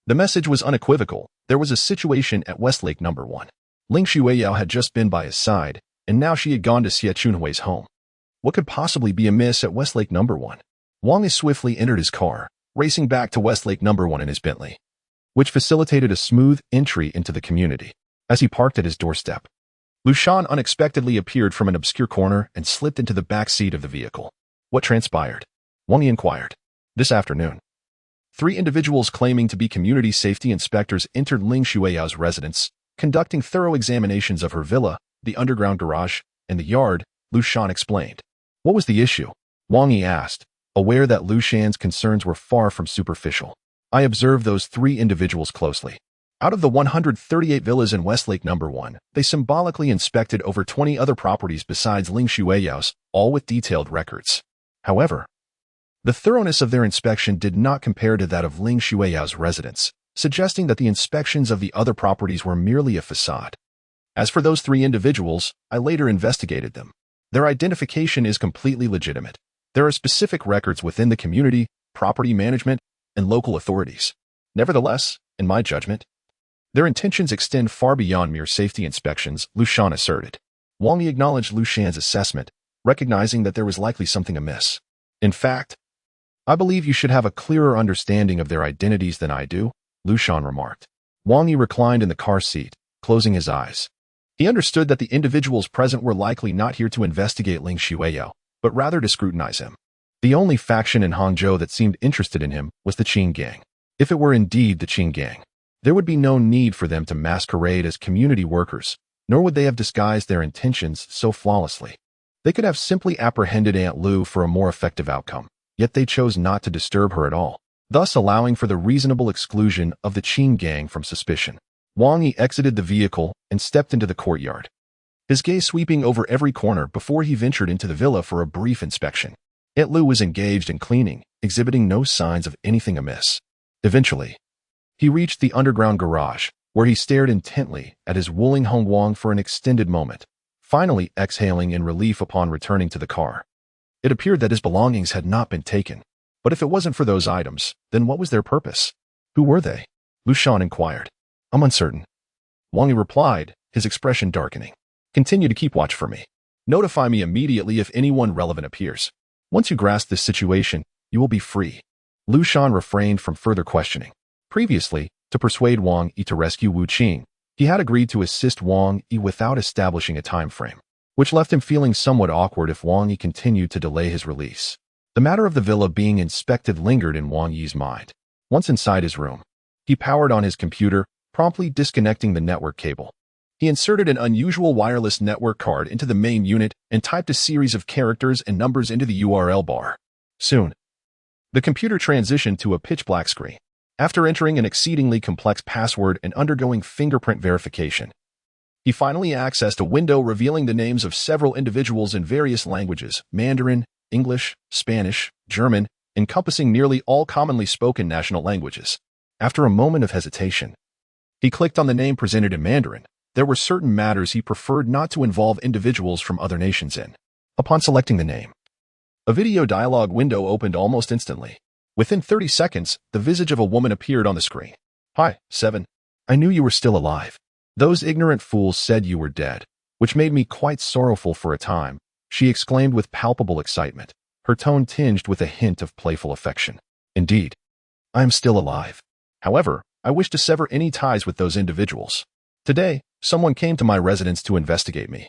The message was unequivocal. There was a situation at West Lake No. 1. Ling Shuiyao had just been by his side, and now she had gone to Xie Chunhui's home. What could possibly be amiss at West Lake No. 1? Wang Yi swiftly entered his car, racing back to West Lake No. 1 in his Bentley, which facilitated a smooth entry into the community. As he parked at his doorstep, Lu Shan unexpectedly appeared from an obscure corner and slipped into the back seat of the vehicle. What transpired? Wang Yi inquired. This afternoon, 3 individuals claiming to be community safety inspectors entered Ling Shuiyao's residence, conducting thorough examinations of her villa, the underground garage, and the yard, Lu Shan explained. What was the issue? Wang Yi asked, aware that Lu Shan's concerns were far from superficial. I observed those 3 individuals closely. Out of the 138 villas in Westlake No. 1, they symbolically inspected over 20 other properties besides Ling Shuiyao's, all with detailed records. However, the thoroughness of their inspection did not compare to that of Ling Shuiyao's residence, suggesting that the inspections of the other properties were merely a facade. As for those 3 individuals, I later investigated them. Their identification is completely legitimate. There are specific records within the community, property management, and local authorities. Nevertheless, in my judgment, their intentions extend far beyond mere safety inspections, Lu Shan asserted. Wang Yi acknowledged Lu Shan's assessment, recognizing that there was likely something amiss. In fact, I believe you should have a clearer understanding of their identities than I do, Lu Shan remarked. Wang Yi reclined in the car seat, closing his eyes. He understood that the individuals present were likely not here to investigate Ling Shuiyao, but rather to scrutinize him. The only faction in Hangzhou that seemed interested in him was the Qing Gang. If it were indeed the Qing Gang, there would be no need for them to masquerade as community workers, nor would they have disguised their intentions so flawlessly. They could have simply apprehended Aunt Lu for a more effective outcome, yet they chose not to disturb her at all, thus allowing for the reasonable exclusion of the Qing Gang from suspicion. Wang Yi exited the vehicle and stepped into the courtyard, his gaze sweeping over every corner before he ventured into the villa for a brief inspection. Aunt Lu was engaged in cleaning, exhibiting no signs of anything amiss. Eventually, he reached the underground garage, where he stared intently at his Wuling Hongguang for an extended moment, finally exhaling in relief upon returning to the car. It appeared that his belongings had not been taken, but if it wasn't for those items, then what was their purpose? Who were they? Lu Shan inquired. I'm uncertain. Wang Yi replied, his expression darkening. Continue to keep watch for me. Notify me immediately if anyone relevant appears. Once you grasp this situation, you will be free. Lu Shan refrained from further questioning. Previously, to persuade Wang Yi to rescue Wu Qing, he had agreed to assist Wang Yi without establishing a time frame, which left him feeling somewhat awkward if Wang Yi continued to delay his release. The matter of the villa being inspected lingered in Wang Yi's mind. Once inside his room, he powered on his computer, promptly disconnecting the network cable. He inserted an unusual wireless network card into the main unit and typed a series of characters and numbers into the URL bar. Soon, the computer transitioned to a pitch-black screen. After entering an exceedingly complex password and undergoing fingerprint verification, He finally accessed a window revealing the names of several individuals in various languages: Mandarin, English, Spanish, German, encompassing nearly all commonly spoken national languages. After a moment of hesitation, he clicked on the name presented in Mandarin. There were certain matters he preferred not to involve individuals from other nations in. Upon selecting the name, a video dialogue window opened almost instantly. Within 30 seconds, the visage of a woman appeared on the screen. "Hi, Seven. I knew you were still alive. Those ignorant fools said you were dead, which made me quite sorrowful for a time," she exclaimed with palpable excitement, her tone tinged with a hint of playful affection. "Indeed, I am still alive. However, I wish to sever any ties with those individuals. Today, someone came to my residence to investigate me,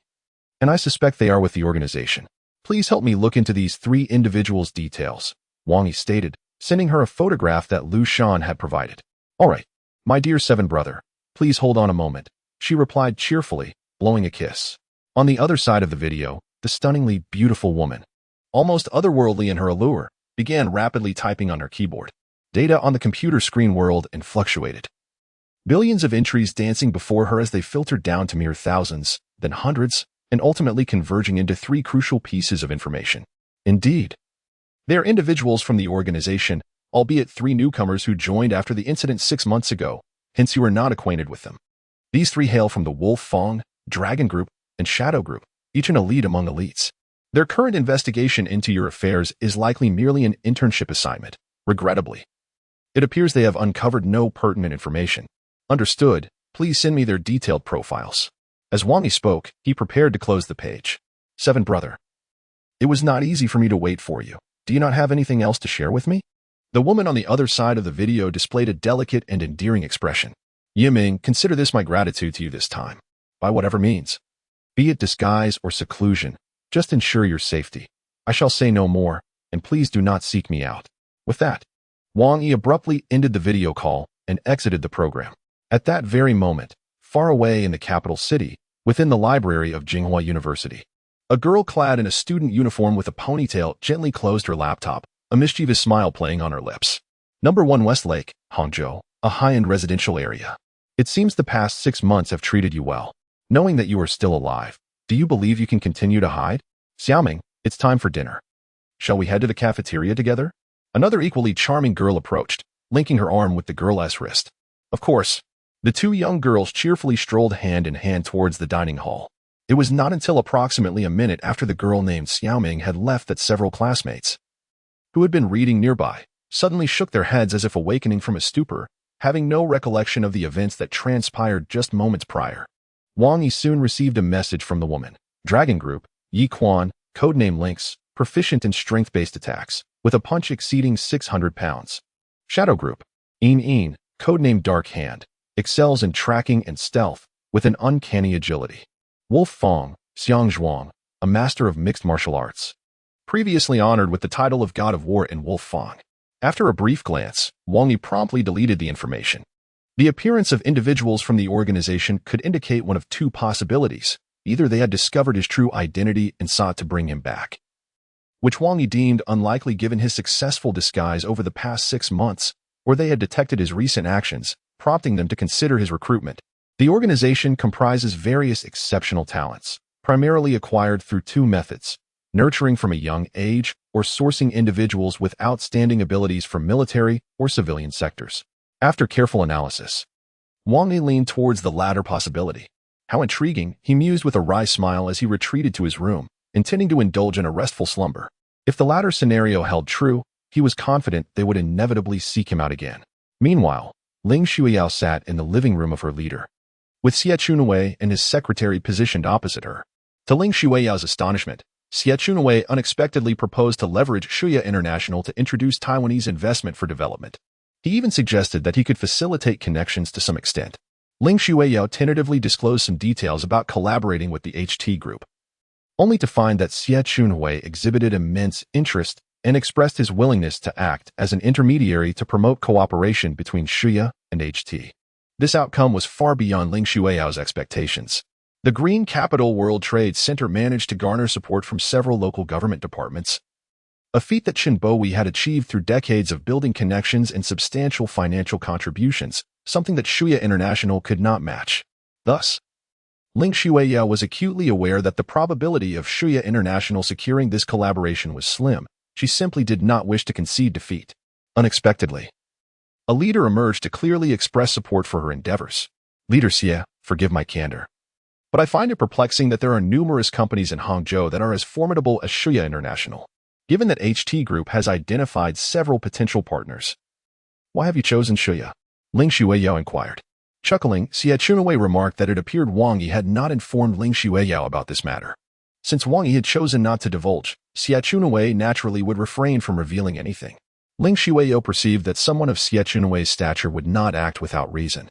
and I suspect they are with the organization. Please help me look into these 3 individuals' details," Wang Yi stated, sending her a photograph that Lu Shan had provided. "All right, my dear Seven brother, please hold on a moment," she replied cheerfully, blowing a kiss. On the other side of the video, the stunningly beautiful woman, almost otherworldly in her allure, began rapidly typing on her keyboard. Data on the computer screen whirled and fluctuated, billions of entries dancing before her as they filtered down to mere thousands, then hundreds, and ultimately converging into 3 crucial pieces of information. Indeed, they are individuals from the organization, albeit 3 newcomers who joined after the incident 6 months ago, hence you are not acquainted with them. These 3 hail from the Wuling, Dragon Group, and Shadow Group, each an elite among elites. Their current investigation into your affairs is likely merely an internship assignment. Regrettably, it appears they have uncovered no pertinent information. Understood. Please send me their detailed profiles. As Wang Yi spoke, he prepared to close the page. "Seven brother, it was not easy for me to wait for you. Do you not have anything else to share with me?" The woman on the other side of the video displayed a delicate and endearing expression. "Yiming, consider this my gratitude to you this time. By whatever means, be it disguise or seclusion, just ensure your safety. I shall say no more, and please do not seek me out." With that, Wang Yi abruptly ended the video call and exited the program. At that very moment, far away in the capital city, within the library of Tsinghua University, a girl clad in a student uniform with a ponytail gently closed her laptop, a mischievous smile playing on her lips. Number 1 Westlake, Hangzhou, a high-end residential area. It seems the past 6 months have treated you well. Knowing that you are still alive, do you believe you can continue to hide? Xiaoming, it's time for dinner. Shall we head to the cafeteria together? Another equally charming girl approached, linking her arm with the girl's wrist. Of course, the 2 young girls cheerfully strolled hand in hand towards the dining hall. It was not until approximately a minute after the girl named Xiaoming had left that several classmates, who had been reading nearby, suddenly shook their heads as if awakening from a stupor, having no recollection of the events that transpired just moments prior. Wang Yi soon received a message from the woman. Dragon Group, Yi Quan, codename Lynx, proficient in strength-based attacks, with a punch exceeding 600 pounds. Shadow Group, Yin, codename Dark Hand, excels in tracking and stealth, with an uncanny agility. Wuling Hongguang, a master of mixed martial arts, previously honored with the title of God of War in Wuling. After a brief glance, Wang Yi promptly deleted the information. The appearance of individuals from the organization could indicate one of 2 possibilities. Either they had discovered his true identity and sought to bring him back, which Wang Yi deemed unlikely given his successful disguise over the past 6 months, or they had detected his recent actions, prompting them to consider his recruitment. The organization comprises various exceptional talents, primarily acquired through 2 methods: nurturing from a young age or sourcing individuals with outstanding abilities from military or civilian sectors. After careful analysis, Wang Yi leaned towards the latter possibility. How intriguing, he mused with a wry smile as he retreated to his room, intending to indulge in a restful slumber. If the latter scenario held true, he was confident they would inevitably seek him out again. Meanwhile, Ling Shuiyao sat in the living room of her leader, with Xie Chunwei and his secretary positioned opposite her. To Ling Shuiyao's astonishment, Xie Chunwei unexpectedly proposed to leverage Shuya International to introduce Taiwanese investment for development. He even suggested that he could facilitate connections to some extent. Ling Shuiyao tentatively disclosed some details about collaborating with the HT Group, only to find that Xie Chunwei exhibited immense interest and expressed his willingness to act as an intermediary to promote cooperation between Shuya and HT. This outcome was far beyond Ling Shuiyao's expectations. The Green Capital World Trade Center managed to garner support from several local government departments, a feat that Qin Bowie had achieved through decades of building connections and substantial financial contributions, something that Shuya International could not match. Thus, Ling Shuiyao was acutely aware that the probability of Shuya International securing this collaboration was slim. She simply did not wish to concede defeat. Unexpectedly, a leader emerged to clearly express support for her endeavors. Leader Xie, forgive my candor, but I find it perplexing that there are numerous companies in Hangzhou that are as formidable as Shuya International. Given that HT Group has identified several potential partners, why have you chosen Shuya? Ling Shuiyao inquired. Chuckling, Xie Chunwei remarked that it appeared Wang Yi had not informed Ling Shuiyao about this matter. Since Wang Yi had chosen not to divulge, Xie Chunwei naturally would refrain from revealing anything. Ling Shuiyao perceived that someone of Xie Chunwei's stature would not act without reason.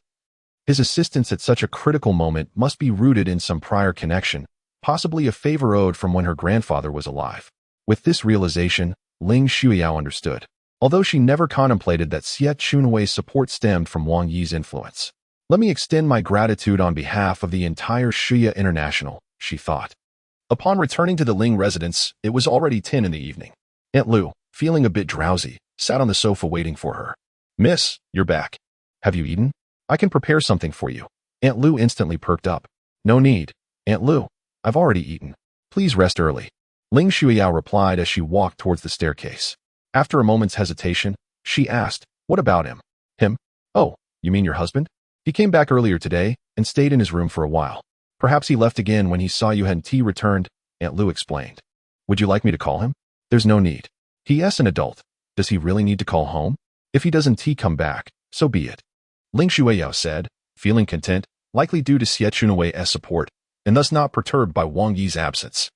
His assistance at such a critical moment must be rooted in some prior connection, possibly a favor owed from when her grandfather was alive. With this realization, Ling Shuiyao understood, although she never contemplated that Xie Chunwei's support stemmed from Wang Yi's influence. Let me extend my gratitude on behalf of the entire Shuya International, she thought. Upon returning to the Ling residence, it was already 10 in the evening. Aunt Lu, feeling a bit drowsy, sat on the sofa waiting for her. Miss, you're back. Have you eaten? I can prepare something for you. Aunt Lu instantly perked up. No need, Aunt Lu. I've already eaten. Please rest early. Ling Shuiyao replied as she walked towards the staircase. After a moment's hesitation, she asked, what about him? Him? Oh, you mean your husband? He came back earlier today and stayed in his room for a while. Perhaps he left again when he saw you had tea returned, Aunt Lu explained. Would you like me to call him? There's no need. He is an adult. Does he really need to call home? If he doesn't come back, so be it. Ling Shuiyao said, feeling content, likely due to Xie Chunwei's support, and thus not perturbed by Wang Yi's absence.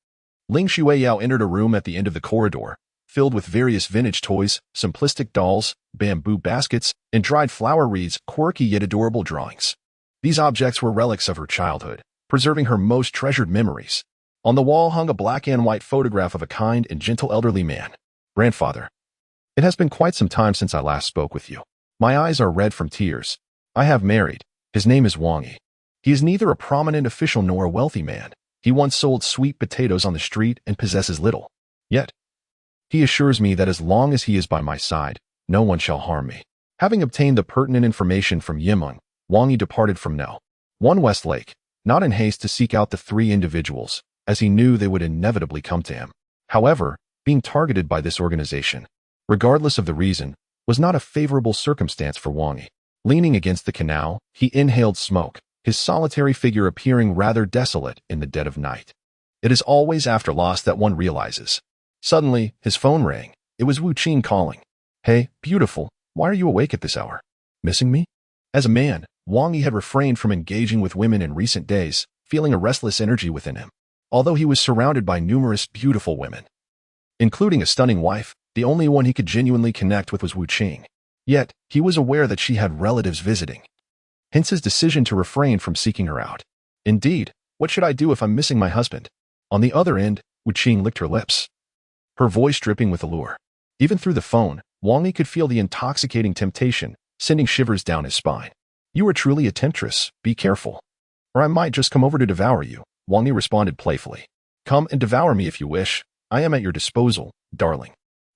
Ling Shuiyao entered a room at the end of the corridor, filled with various vintage toys, simplistic dolls, bamboo baskets, and dried flower wreaths, quirky yet adorable drawings. These objects were relics of her childhood, preserving her most treasured memories. On the wall hung a black and white photograph of a kind and gentle elderly man. Grandfather. It has been quite some time since I last spoke with you. My eyes are red from tears. I have married. His name is Wang Yi. He is neither a prominent official nor a wealthy man. He once sold sweet potatoes on the street and possesses little. Yet, he assures me that as long as he is by my side, no one shall harm me. Having obtained the pertinent information from Yimeng, Wang Yi departed from No. 1 Westlake, not in haste to seek out the 3 individuals, as he knew they would inevitably come to him. However, being targeted by this organization, regardless of the reason, was not a favorable circumstance for Wang Yi. Leaning against the canal, he inhaled smoke, his solitary figure appearing rather desolate in the dead of night. It is always after loss that one realizes. Suddenly, his phone rang. It was Wu Qing calling. Hey, beautiful, why are you awake at this hour? Missing me? As a man, Wang Yi had refrained from engaging with women in recent days, feeling a restless energy within him. Although he was surrounded by numerous beautiful women, including a stunning wife, the only one he could genuinely connect with was Wu Qing. Yet, he was aware that she had relatives visiting. Hence his decision to refrain from seeking her out. Indeed, what should I do if I'm missing my husband? On the other end, Wu Qing licked her lips, her voice dripping with allure. Even through the phone, Wang Yi could feel the intoxicating temptation, sending shivers down his spine. You are truly a temptress, be careful. Or I might just come over to devour you, Wang Yi responded playfully. Come and devour me if you wish. I am at your disposal, darling.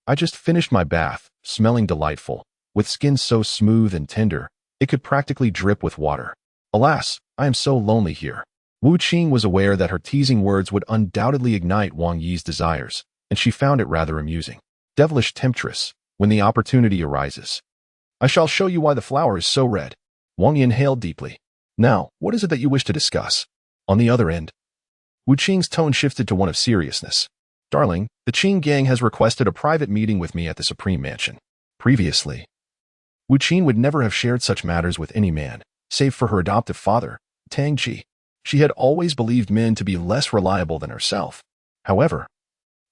I just finished my bath, smelling delightful, with skin so smooth and tender, it could practically drip with water. Alas, I am so lonely here. Wu Qing was aware that her teasing words would undoubtedly ignite Wang Yi's desires, and she found it rather amusing. Devilish temptress, when the opportunity arises. I shall show you why the flower is so red. Wang Yi inhaled deeply. Now, what is it that you wish to discuss? On the other end, Wu Qing's tone shifted to one of seriousness. Darling, the Qing gang has requested a private meeting with me at the Supreme Mansion. Previously, Wu Qing would never have shared such matters with any man, save for her adoptive father, Tang Ji. She had always believed men to be less reliable than herself. However,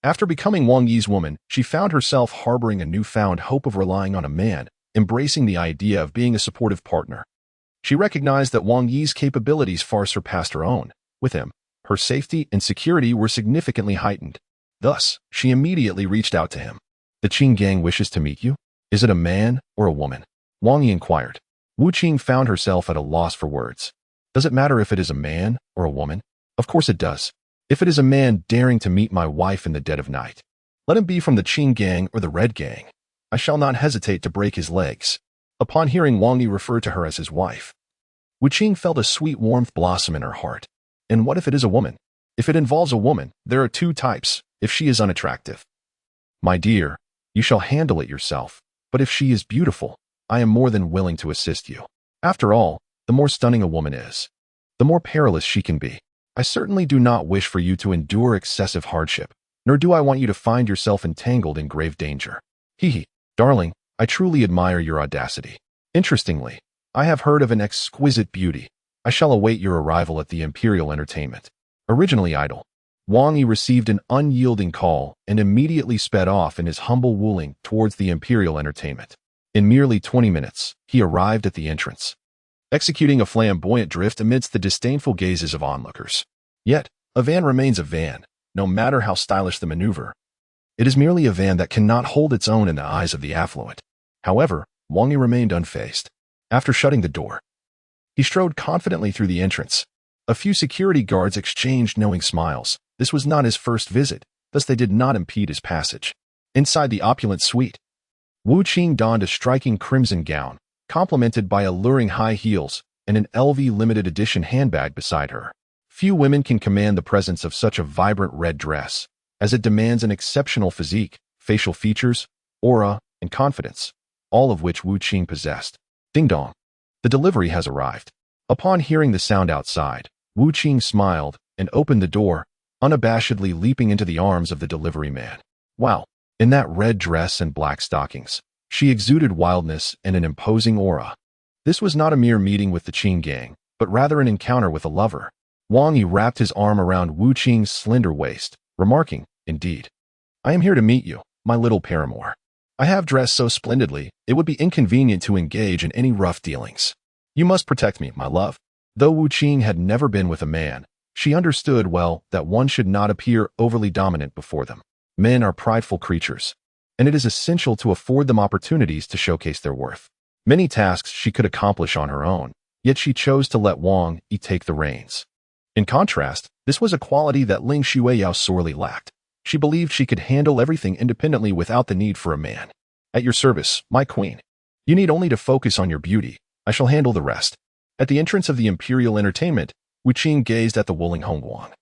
after becoming Wang Yi's woman, she found herself harboring a newfound hope of relying on a man, embracing the idea of being a supportive partner. She recognized that Wang Yi's capabilities far surpassed her own. With him, her safety and security were significantly heightened. Thus, she immediately reached out to him. The Qing gang wishes to meet you? Is it a man or a woman? Wang Yi inquired. Wu Qing found herself at a loss for words. Does it matter if it is a man or a woman? Of course it does. If it is a man daring to meet my wife in the dead of night, let him be from the Qing gang or the Red gang. I shall not hesitate to break his legs. Upon hearing Wang Yi refer to her as his wife, Wu Qing felt a sweet warmth blossom in her heart. And what if it is a woman? If it involves a woman, there are two types. If she is unattractive, my dear, you shall handle it yourself. But if she is beautiful, I am more than willing to assist you. After all, the more stunning a woman is, the more perilous she can be. I certainly do not wish for you to endure excessive hardship, nor do I want you to find yourself entangled in grave danger. Hee, darling, I truly admire your audacity. Interestingly, I have heard of an exquisite beauty. I shall await your arrival at the imperial entertainment. Originally idle, Wang Yi received an unyielding call and immediately sped off in his humble Wuling towards the imperial entertainment. In merely 20 minutes, he arrived at the entrance, executing a flamboyant drift amidst the disdainful gazes of onlookers. Yet, a van remains a van, no matter how stylish the maneuver. It is merely a van that cannot hold its own in the eyes of the affluent. However, Wang Yi remained unfazed. After shutting the door, he strode confidently through the entrance. A few security guards exchanged knowing smiles. This was not his first visit, thus they did not impede his passage. Inside the opulent suite, Wu Qing donned a striking crimson gown, complemented by alluring high heels and an LV limited edition handbag beside her. Few women can command the presence of such a vibrant red dress, as it demands an exceptional physique, facial features, aura, and confidence, all of which Wu Qing possessed. Ding dong. The delivery has arrived. Upon hearing the sound outside, Wu Qing smiled and opened the door, unabashedly leaping into the arms of the delivery man. Wow, in that red dress and black stockings, she exuded wildness and an imposing aura. This was not a mere meeting with the Qing gang, but rather an encounter with a lover. Wang Yi wrapped his arm around Wu Qing's slender waist, remarking, "Indeed, I am here to meet you, my little paramour. I have dressed so splendidly, it would be inconvenient to engage in any rough dealings. You must protect me, my love." Though Wu Qing had never been with a man, she understood well that one should not appear overly dominant before them. Men are prideful creatures, and it is essential to afford them opportunities to showcase their worth. Many tasks she could accomplish on her own, yet she chose to let Wang Yi take the reins. In contrast, this was a quality that Ling Xueyao sorely lacked. She believed she could handle everything independently without the need for a man. "At your service, my queen. You need only to focus on your beauty. I shall handle the rest." At the entrance of the imperial entertainment, Wu Qing gazed at the Wuling Hongguang,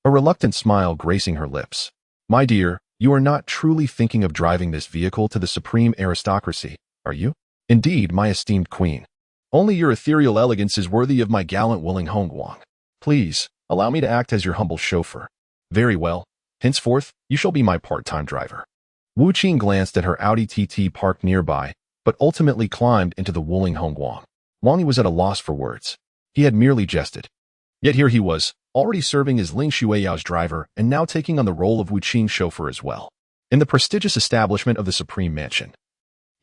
a reluctant smile gracing her lips. "My dear, you are not truly thinking of driving this vehicle to the supreme aristocracy, are you?" "Indeed, my esteemed queen. Only your ethereal elegance is worthy of my gallant Wuling Hongguang. Please, allow me to act as your humble chauffeur." "Very well. Henceforth, you shall be my part-time driver." Wu Qing glanced at her Audi TT parked nearby, but ultimately climbed into the Wuling Hongguang. Wang Yi was at a loss for words. He had merely jested. Yet here he was, already serving as Ling Xueyao's driver and now taking on the role of Wu Qing's chauffeur as well. In the prestigious establishment of the Supreme Mansion,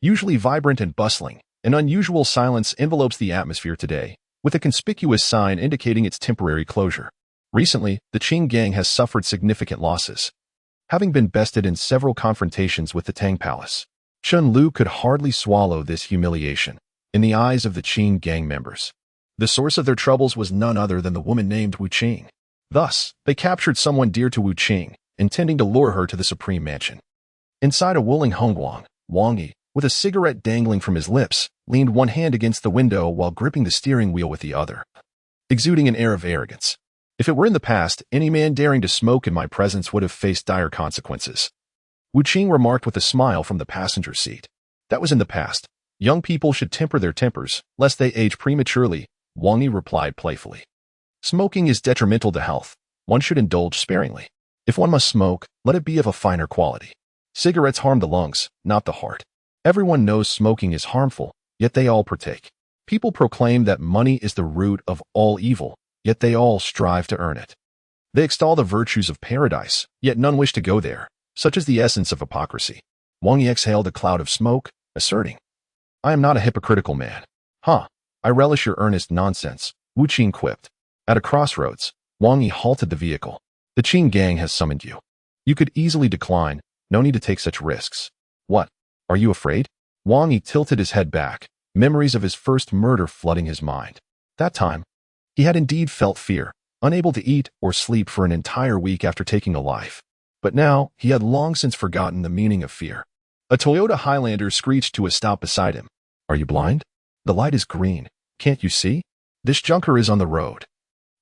usually vibrant and bustling, an unusual silence envelopes the atmosphere today, with a conspicuous sign indicating its temporary closure. Recently, the Qing gang has suffered significant losses, having been bested in several confrontations with the Tang Palace. Chun Lu could hardly swallow this humiliation in the eyes of the Qing gang members. The source of their troubles was none other than the woman named Wu Qing. Thus, they captured someone dear to Wu Qing, intending to lure her to the Supreme Mansion. Inside a Wuling Hongguang, Wang Yi, with a cigarette dangling from his lips, leaned one hand against the window while gripping the steering wheel with the other, exuding an air of arrogance. "If it were in the past, any man daring to smoke in my presence would have faced dire consequences," Wu Qing remarked with a smile from the passenger seat. "That was in the past. Young people should temper their tempers, lest they age prematurely," Wang Yi replied playfully. "Smoking is detrimental to health. One should indulge sparingly. If one must smoke, let it be of a finer quality. Cigarettes harm the lungs, not the heart. Everyone knows smoking is harmful, yet they all partake. People proclaim that money is the root of all evil, yet they all strive to earn it. They extol the virtues of paradise, yet none wish to go there. Such is the essence of hypocrisy." Wang Yi exhaled a cloud of smoke, asserting, "I am not a hypocritical man." "Huh, I relish your earnest nonsense," Wu Qing quipped. At a crossroads, Wang Yi halted the vehicle. "The Qing gang has summoned you. You could easily decline, no need to take such risks." "What? Are you afraid?" Wang Yi tilted his head back, memories of his first murder flooding his mind. That time, he had indeed felt fear, unable to eat or sleep for an entire week after taking a life. But now, he had long since forgotten the meaning of fear. A Toyota Highlander screeched to a stop beside him. "Are you blind? The light is green. Can't you see? This junker is on the road."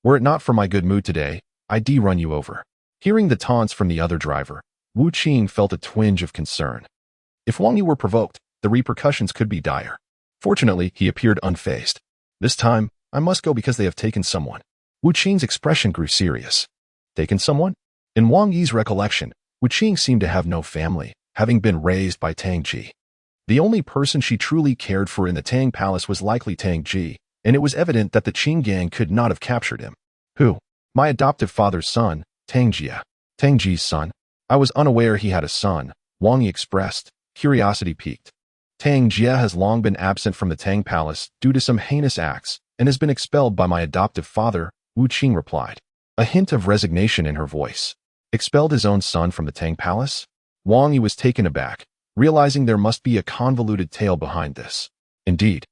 Were it not for my good mood today, I'd run you over. Hearing the taunts from the other driver, Wu Qing felt a twinge of concern. If Wang Yi were provoked, the repercussions could be dire. Fortunately, he appeared unfazed. This time, I must go because they have taken someone. Wu Qing's expression grew serious. Taken someone? In Wang Yi's recollection, Wu Qing seemed to have no family, having been raised by Tang Ji. The only person she truly cared for in the Tang Palace was likely Tang Ji, and it was evident that the Qing gang could not have captured him. Who? My adoptive father's son, Tang Jia. Tang Ji's son? I was unaware he had a son, Wang Yi expressed, curiosity piqued. Tang Jia has long been absent from the Tang Palace due to some heinous acts and has been expelled by my adoptive father, Wu Qing replied, a hint of resignation in her voice. Expelled his own son from the Tang Palace? Wang Yi was taken aback, realizing there must be a convoluted tale behind this. Indeed,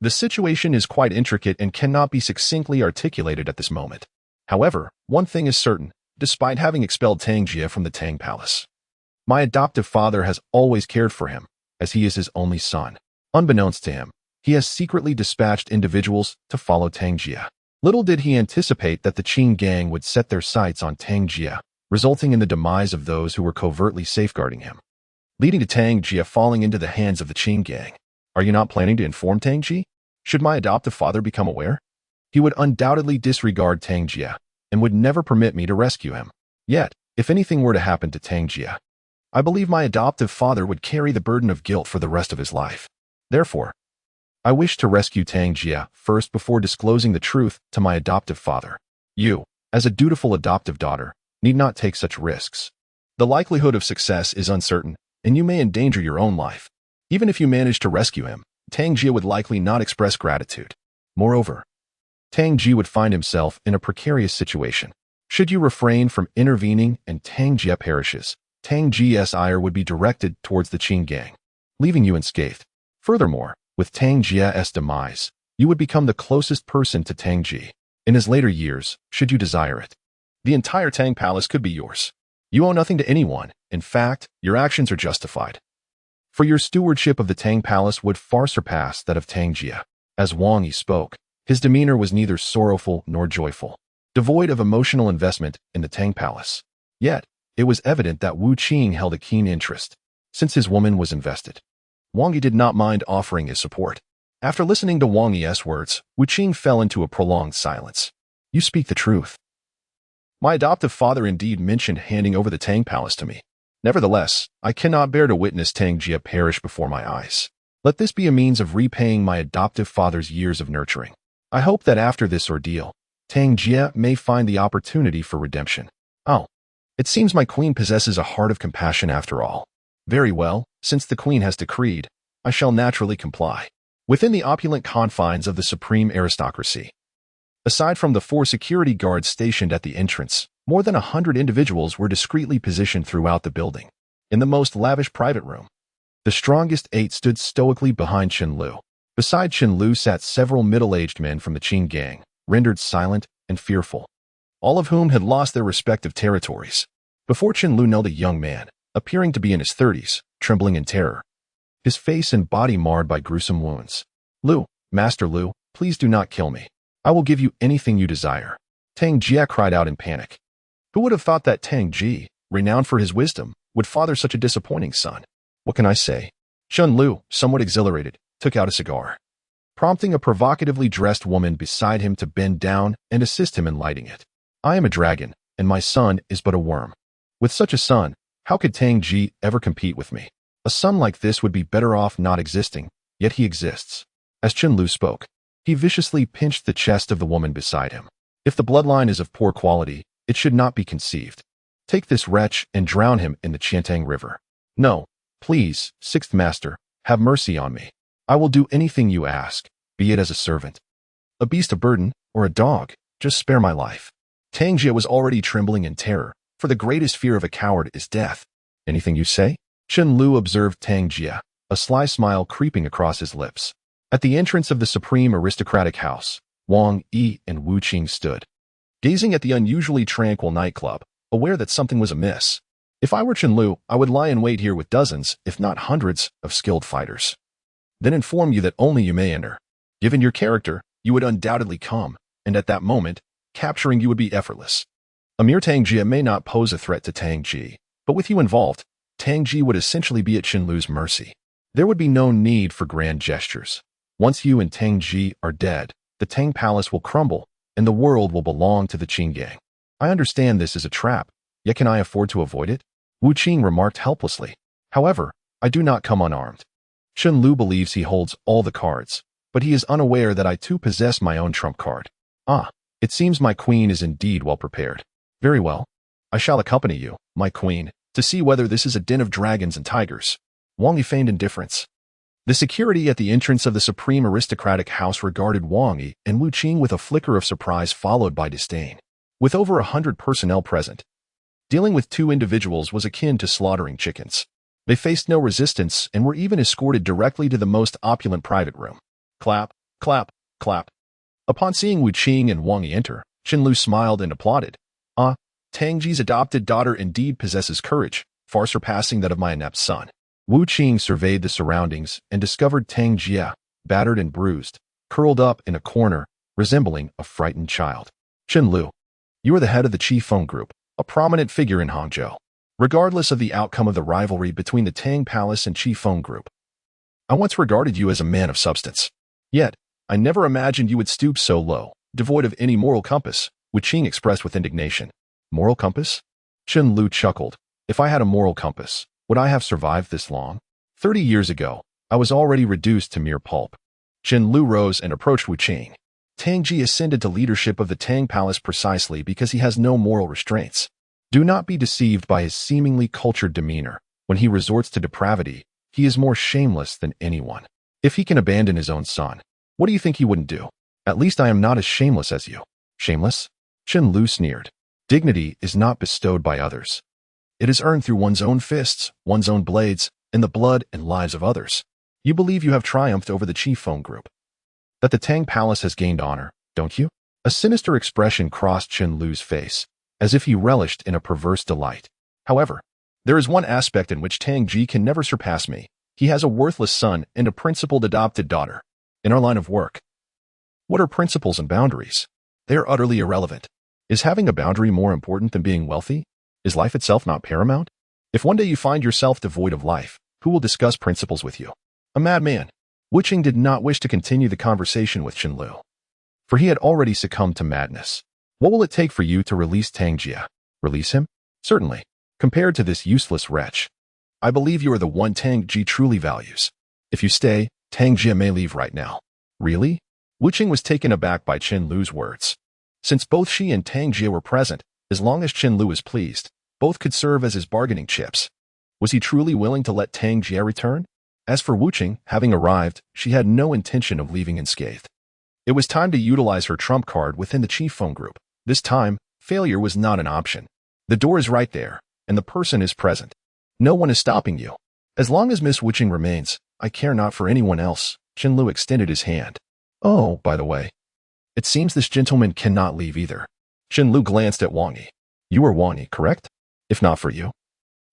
the situation is quite intricate and cannot be succinctly articulated at this moment. However, one thing is certain, despite having expelled Tang Jia from the Tang Palace, my adoptive father has always cared for him, as he is his only son. Unbeknownst to him, he has secretly dispatched individuals to follow Tang Jia. Little did he anticipate that the Qing gang would set their sights on Tang Jia, resulting in the demise of those who were covertly safeguarding him, leading to Tang Jia falling into the hands of the Qing gang. Are you not planning to inform Tang Ji? Should my adoptive father become aware? He would undoubtedly disregard Tang Jia and would never permit me to rescue him. Yet, if anything were to happen to Tang Jia, I believe my adoptive father would carry the burden of guilt for the rest of his life. Therefore, I wish to rescue Tang Jia first before disclosing the truth to my adoptive father. You, as a dutiful adoptive daughter, need not take such risks. The likelihood of success is uncertain, and you may endanger your own life. Even if you manage to rescue him, Tang Jia would likely not express gratitude. Moreover, Tang Ji would find himself in a precarious situation. Should you refrain from intervening and Tang Jia perishes, Tang Ji's ire would be directed towards the Qing gang, leaving you unscathed. Furthermore, with Tang Ji's demise, you would become the closest person to Tang Ji. In his later years, should you desire it, the entire Tang Palace could be yours. You owe nothing to anyone. In fact, your actions are justified. For your stewardship of the Tang Palace would far surpass that of Tang Jia. As Wang Yi spoke, his demeanor was neither sorrowful nor joyful, devoid of emotional investment in the Tang Palace. Yet, it was evident that Wu Qing held a keen interest, since his woman was invested. Wang Yi did not mind offering his support. After listening to Wang Yi's words, Wu Qing fell into a prolonged silence. You speak the truth. My adoptive father indeed mentioned handing over the Tang Palace to me. Nevertheless, I cannot bear to witness Tang Jia perish before my eyes. Let this be a means of repaying my adoptive father's years of nurturing. I hope that after this ordeal, Tang Jia may find the opportunity for redemption. Oh, it seems my queen possesses a heart of compassion after all. Very well, since the queen has decreed, I shall naturally comply. Within the opulent confines of the supreme aristocracy, aside from the 4 security guards stationed at the entrance, more than 100 individuals were discreetly positioned throughout the building. In the most lavish private room, the strongest 8 stood stoically behind Chen Lu. Beside Chen Lu sat several middle-aged men from the Qing gang, rendered silent and fearful, all of whom had lost their respective territories. Before Chen Lu knelt a young man, appearing to be in his 30s, trembling in terror, his face and body marred by gruesome wounds. Lu, Master Lu, please do not kill me. I will give you anything you desire. Tang Jia cried out in panic. Who would have thought that Tang Ji, renowned for his wisdom, would father such a disappointing son? What can I say? Chen Lu, somewhat exhilarated, took out a cigar, prompting a provocatively dressed woman beside him to bend down and assist him in lighting it. I am a dragon, and my son is but a worm. With such a son, how could Tang Ji ever compete with me? A son like this would be better off not existing, yet he exists. As Chen Lu spoke, he viciously pinched the chest of the woman beside him. If the bloodline is of poor quality, it should not be conceived. Take this wretch and drown him in the Qiantang River. No, please, 6th Master, have mercy on me. I will do anything you ask, be it as a servant, a beast of burden, or a dog. Just spare my life. Tang Jia was already trembling in terror, for the greatest fear of a coward is death. Anything you say? Chen Lu observed Tang Jia, a sly smile creeping across his lips. At the entrance of the supreme aristocratic house, Wang Yi and Wu Qing stood, gazing at the unusually tranquil nightclub, aware that something was amiss. If I were Chen Lu, I would lie in wait here with dozens, if not hundreds, of skilled fighters. Then inform you that only you may enter. Given your character, you would undoubtedly come, and at that moment, capturing you would be effortless. A mere Tang Jie may not pose a threat to Tang Ji, but with you involved, Tang Ji would essentially be at Qinlu's mercy. There would be no need for grand gestures. Once you and Tang Ji are dead, the Tang Palace will crumble, and the world will belong to the Qin gang. I understand this is a trap, yet can I afford to avoid it? Wu Qing remarked helplessly. However, I do not come unarmed. Qinlu believes he holds all the cards, but he is unaware that I too possess my own trump card. Ah, it seems my queen is indeed well prepared. Very well. I shall accompany you, my queen, to see whether this is a den of dragons and tigers. Wang Yi feigned indifference. The security at the entrance of the supreme aristocratic house regarded Wang Yi and Wu Qing with a flicker of surprise followed by disdain. With over 100 personnel present, dealing with two individuals was akin to slaughtering chickens. They faced no resistance and were even escorted directly to the most opulent private room. Clap, clap, clap. Upon seeing Wu Qing and Wang Yi enter, Qinlu smiled and applauded. Ah, Tang Ji's adopted daughter indeed possesses courage, far surpassing that of my inept son. Wu Qing surveyed the surroundings and discovered Tang Jie, battered and bruised, curled up in a corner, resembling a frightened child. Qinlu, you are the head of the Qifeng Group, a prominent figure in Hangzhou. Regardless of the outcome of the rivalry between the Tang Palace and Qifeng Group, I once regarded you as a man of substance. Yet, I never imagined you would stoop so low, devoid of any moral compass, Wu Qing expressed with indignation. Moral compass? Qinlu chuckled. If I had a moral compass, would I have survived this long? 30 years ago, I was already reduced to mere pulp. Qinlu rose and approached Wu Qing. Tang Ji ascended to leadership of the Tang Palace precisely because he has no moral restraints. Do not be deceived by his seemingly cultured demeanor. When he resorts to depravity, he is more shameless than anyone. If he can abandon his own son, what do you think he wouldn't do? At least I am not as shameless as you. Shameless? Qinlu sneered. Dignity is not bestowed by others. It is earned through one's own fists, one's own blades, and the blood and lives of others. You believe you have triumphed over the Qifeng Group. That the Tang Palace has gained honor, don't you? A sinister expression crossed Qinlu's face, as if he relished in a perverse delight. However, there is one aspect in which Tang Ji can never surpass me. He has a worthless son and a principled adopted daughter. In our line of work, what are principles and boundaries? They are utterly irrelevant. Is having a boundary more important than being wealthy? Is life itself not paramount? If one day you find yourself devoid of life, who will discuss principles with you? A madman. Wu Qing did not wish to continue the conversation with Qinlu, for he had already succumbed to madness. What will it take for you to release Tang Jie? Release him? Certainly. Compared to this useless wretch, I believe you are the one Tang Ji truly values. If you stay, Tang Jie may leave right now. Really? Wu Qing was taken aback by Qinlu's words. Since both she and Tang Jie were present, as long as Qinlu was pleased, both could serve as his bargaining chips. Was he truly willing to let Tang Jie return? As for Wu Qing, having arrived, she had no intention of leaving unscathed. It was time to utilize her trump card within the Qifeng Group. This time, failure was not an option. The door is right there, and the person is present. No one is stopping you. As long as Miss Wu Qing remains, I care not for anyone else. Qinlu extended his hand. Oh, by the way, it seems this gentleman cannot leave either. Qinlu glanced at Wang Yi. You are Wang Yi, correct? If not for you,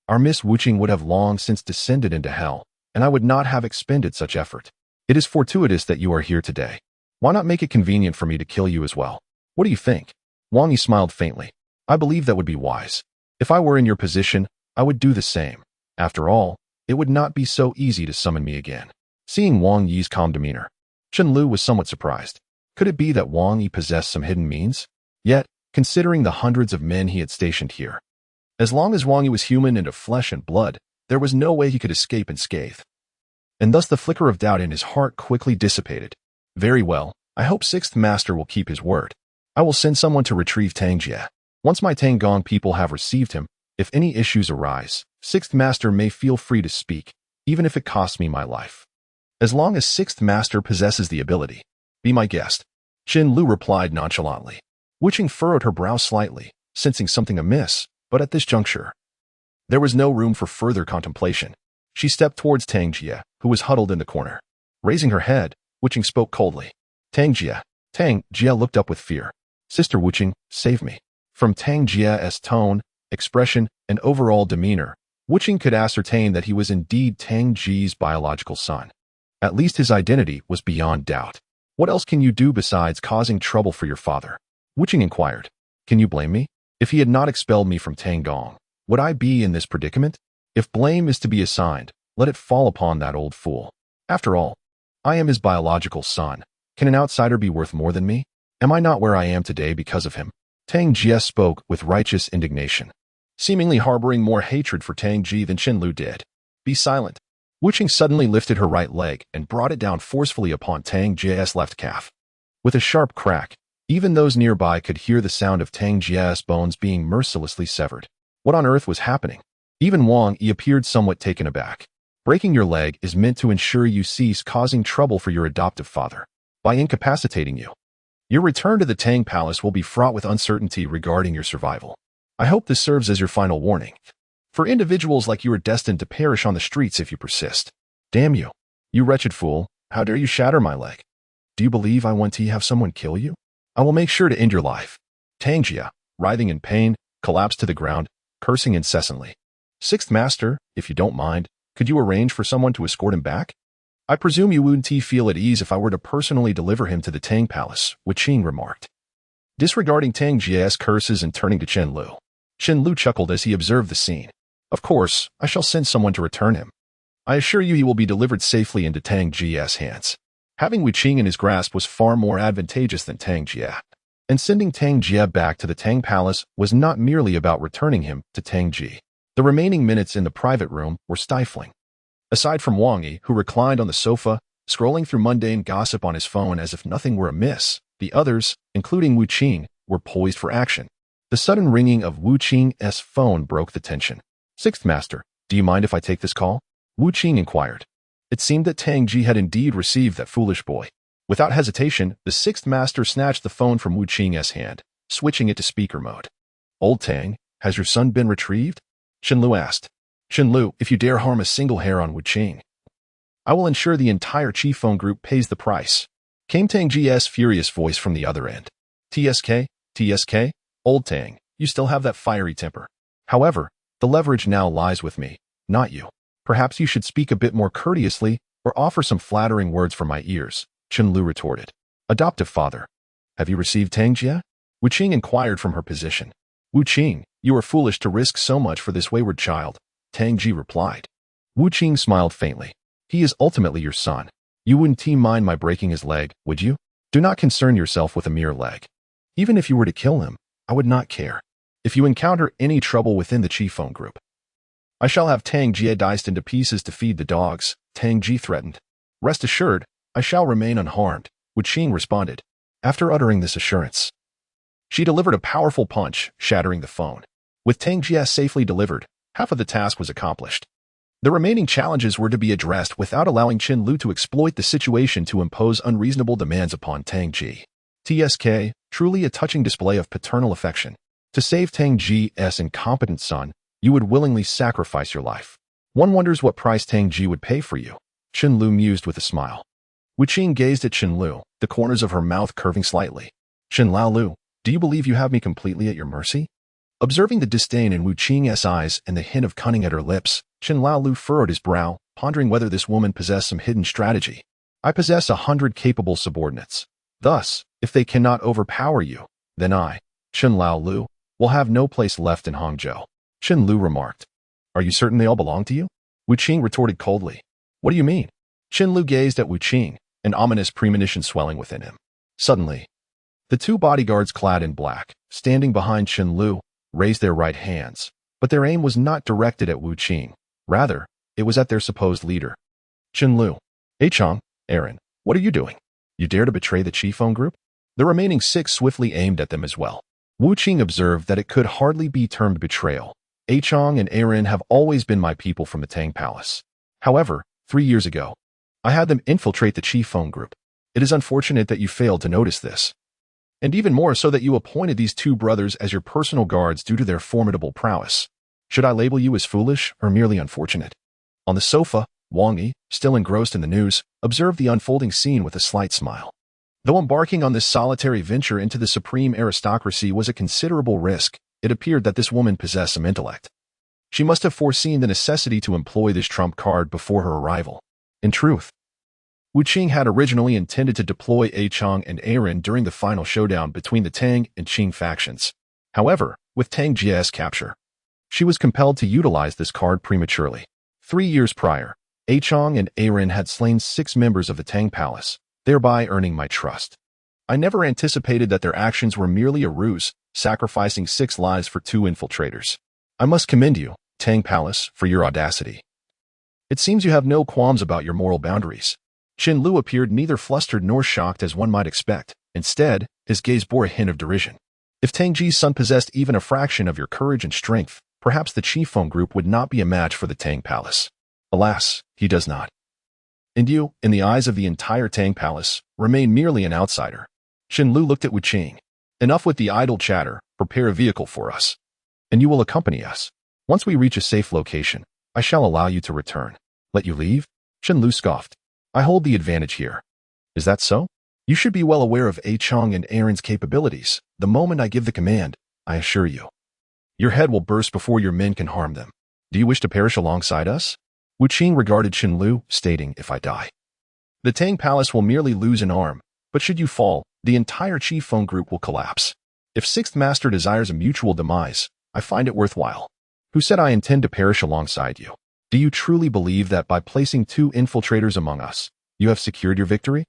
our Miss Wu Qing would have long since descended into hell, and I would not have expended such effort. It is fortuitous that you are here today. Why not make it convenient for me to kill you as well? What do you think? Wang Yi smiled faintly. I believe that would be wise. If I were in your position, I would do the same. After all, it would not be so easy to summon me again. Seeing Wang Yi's calm demeanor, Qinlu was somewhat surprised. Could it be that Wang Yi possessed some hidden means? Yet, considering the hundreds of men he had stationed here, as long as Wang Yi was human and of flesh and blood, there was no way he could escape unscathed. And thus the flicker of doubt in his heart quickly dissipated. Very well, I hope Sixth Master will keep his word. I will send someone to retrieve Tang Jie. Once my Tang Gong people have received him, if any issues arise, Sixth Master may feel free to speak, even if it costs me my life. As long as Sixth Master possesses the ability, be my guest. Qinlu replied nonchalantly. Wu Qing furrowed her brow slightly, sensing something amiss, but at this juncture, there was no room for further contemplation. She stepped towards Tang Jie, who was huddled in the corner. Raising her head, Wu Qing spoke coldly. Tang Jie. Tang Jie looked up with fear. Sister Wu Qing, save me. From Tang Jie's tone, expression, and overall demeanor, Wu Qing could ascertain that he was indeed Tang Ji's biological son. At least his identity was beyond doubt. What else can you do besides causing trouble for your father? Wuching inquired. Can you blame me? If he had not expelled me from Tanggong, would I be in this predicament? If blame is to be assigned, let it fall upon that old fool. After all, I am his biological son. Can an outsider be worth more than me? Am I not where I am today because of him? Tang Jie spoke with righteous indignation, seemingly harboring more hatred for Tang Ji than Chen Lu did. Be silent. Wuching suddenly lifted her right leg and brought it down forcefully upon Tang Jie's left calf. With a sharp crack, even those nearby could hear the sound of Tang Jie's bones being mercilessly severed. What on earth was happening? Even Wang Yi appeared somewhat taken aback. Breaking your leg is meant to ensure you cease causing trouble for your adoptive father by incapacitating you. Your return to the Tang Palace will be fraught with uncertainty regarding your survival. I hope this serves as your final warning. For individuals like you are destined to perish on the streets if you persist. Damn you. You wretched fool, how dare you shatter my leg? Do you believe I want to have someone kill you? I will make sure to end your life. Tang Jie, writhing in pain, collapsed to the ground, cursing incessantly. Sixth Master, if you don't mind, could you arrange for someone to escort him back? I presume you wouldn't feel at ease if I were to personally deliver him to the Tang Palace, Wuching remarked. Disregarding Tang Jie's curses and turning to Chen Lu chuckled as he observed the scene. Of course, I shall send someone to return him. I assure you he will be delivered safely into Tang Jie's hands. Having Wuching in his grasp was far more advantageous than Tang Jie. And sending Tang Jie back to the Tang Palace was not merely about returning him to Tang Ji. The remaining minutes in the private room were stifling. Aside from Wang Yi, who reclined on the sofa, scrolling through mundane gossip on his phone as if nothing were amiss, the others, including Wuching, were poised for action. The sudden ringing of Wuching's phone broke the tension. Sixth Master, do you mind if I take this call? Wuching inquired. It seemed that Tang Ji had indeed received that foolish boy. Without hesitation, the Sixth Master snatched the phone from Wuching's hand, switching it to speaker mode. Old Tang, has your son been retrieved? Chen Lu asked. Chen Lu, if you dare harm a single hair on Wuching, I will ensure the entire Chi phone group pays the price. Came Tang Ji's furious voice from the other end. TSK, old Tang, you still have that fiery temper. However, the leverage now lies with me, not you. Perhaps you should speak a bit more courteously or offer some flattering words for my ears, Chen Lu retorted. Adoptive father. Have you received Tang Jie? Wuching inquired from her position. Wuching, you are foolish to risk so much for this wayward child, Tang Ji replied. Wuching smiled faintly. He is ultimately your son. You wouldn't mind my breaking his leg, would you? Do not concern yourself with a mere leg. Even if you were to kill him, I would not care. If you encounter any trouble within the Chi phone group, I shall have Tang Jie diced into pieces to feed the dogs, Tang Ji threatened. Rest assured, I shall remain unharmed, Wuching responded. After uttering this assurance, she delivered a powerful punch, shattering the phone. With Tang Jie safely delivered, half of the task was accomplished. The remaining challenges were to be addressed without allowing Chen Lu to exploit the situation to impose unreasonable demands upon Tang Ji. TSK, truly a touching display of paternal affection. To save Tang Ji's incompetent son, you would willingly sacrifice your life. One wonders what price Tang Ji would pay for you, Chen Lu mused with a smile. Wuching gazed at Chen Lu, the corners of her mouth curving slightly. Chen Lao Lu, do you believe you have me completely at your mercy? Observing the disdain in Wuching's eyes and the hint of cunning at her lips, Chen Lao Lu furrowed his brow, pondering whether this woman possessed some hidden strategy. I possess 100 capable subordinates. Thus, if they cannot overpower you, then I, Chen Lao Lu, will have no place left in Hangzhou. Chen Lu remarked. Are you certain they all belong to you? Wuching retorted coldly. What do you mean? Chen Lu gazed at Wuching, an ominous premonition swelling within him. Suddenly, the two bodyguards clad in black, standing behind Chen Lu, raised their right hands, but their aim was not directed at Wuching. Rather, it was at their supposed leader. Chen Lu. Chong, Aaron, what are you doing? You dare to betray the Chi phone group? The remaining 6 swiftly aimed at them as well. Wuching observed that it could hardly be termed betrayal. Chong and Aaron have always been my people from the Tang Palace. However, 3 years ago, I had them infiltrate the Chi phone group. It is unfortunate that you failed to notice this. And even more so that you appointed these 2 brothers as your personal guards due to their formidable prowess. Should I label you as foolish or merely unfortunate? On the sofa, Wang Yi, still engrossed in the news, observed the unfolding scene with a slight smile. Though embarking on this solitary venture into the supreme aristocracy was a considerable risk, it appeared that this woman possessed some intellect. She must have foreseen the necessity to employ this trump card before her arrival. In truth, Wu Qing had originally intended to deploy A Chong and Aaron during the final showdown between the Tang and Qing factions. However, with Tang Jia's capture, she was compelled to utilize this card prematurely. 3 years prior, A Chong and Aaron had slain 6 members of the Tang Palace, thereby earning my trust. I never anticipated that their actions were merely a ruse, sacrificing 6 lives for 2 infiltrators. I must commend you, Tang Palace, for your audacity. It seems you have no qualms about your moral boundaries. Qin Lu appeared neither flustered nor shocked as one might expect. Instead, his gaze bore a hint of derision. If Tang Ji's son possessed even a fraction of your courage and strength, perhaps the Qifeng group would not be a match for the Tang Palace. Alas, he does not. And you, in the eyes of the entire Tang Palace, remain merely an outsider. Qin Lu looked at Wu Qing. Enough with the idle chatter, prepare a vehicle for us. And you will accompany us. Once we reach a safe location, I shall allow you to return. Let you leave? Qin Lu scoffed. I hold the advantage here. Is that so? You should be well aware of A Chong and Aaron's capabilities. The moment I give the command, I assure you, your head will burst before your men can harm them. Do you wish to perish alongside us? Wu Qing regarded Qin Lu, stating, if I die, the Tang Palace will merely lose an arm, but should you fall, the entire Qifeng group will collapse. If Sixth Master desires a mutual demise, I find it worthwhile. Who said I intend to perish alongside you? Do you truly believe that by placing 2 infiltrators among us, you have secured your victory?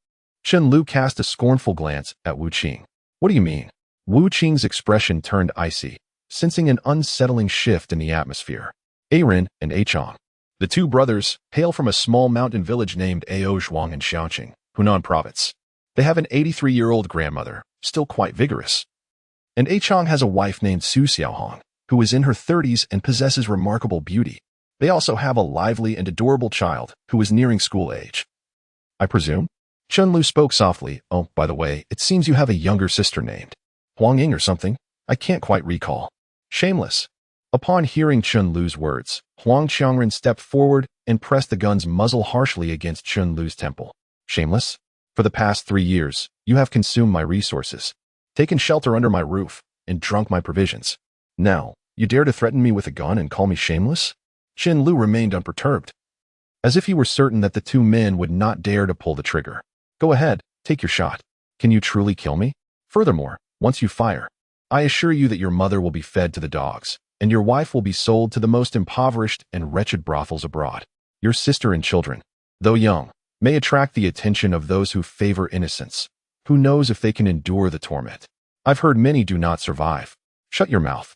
Qin Lu cast a scornful glance at Wu Qing. What do you mean? Wu Qing's expression turned icy, sensing an unsettling shift in the atmosphere. Aaron and A Chong, the 2 brothers, hail from a small mountain village named Aozhuang in Shaoqing, Hunan Province. They have an 83-year-old grandmother, still quite vigorous. And A Chong has a wife named Su Xiaohong, who is in her 30s and possesses remarkable beauty. They also have a lively and adorable child who is nearing school age. I presume? Qin Lu spoke softly. Oh, by the way, it seems you have a younger sister named Huang Ying or something. I can't quite recall. Shameless. Upon hearing Qin Lu's words, Huang Qiangren stepped forward and pressed the gun's muzzle harshly against Qin Lu's temple. Shameless? For the past 3 years, you have consumed my resources, taken shelter under my roof, and drunk my provisions. Now, you dare to threaten me with a gun and call me shameless? Qin Lu remained unperturbed, as if he were certain that the 2 men would not dare to pull the trigger. Go ahead, take your shot. Can you truly kill me? Furthermore, once you fire, I assure you that your mother will be fed to the dogs, and your wife will be sold to the most impoverished and wretched brothels abroad. Your sister and children, though young, may attract the attention of those who favor innocence. Who knows if they can endure the torment? I've heard many do not survive. Shut your mouth.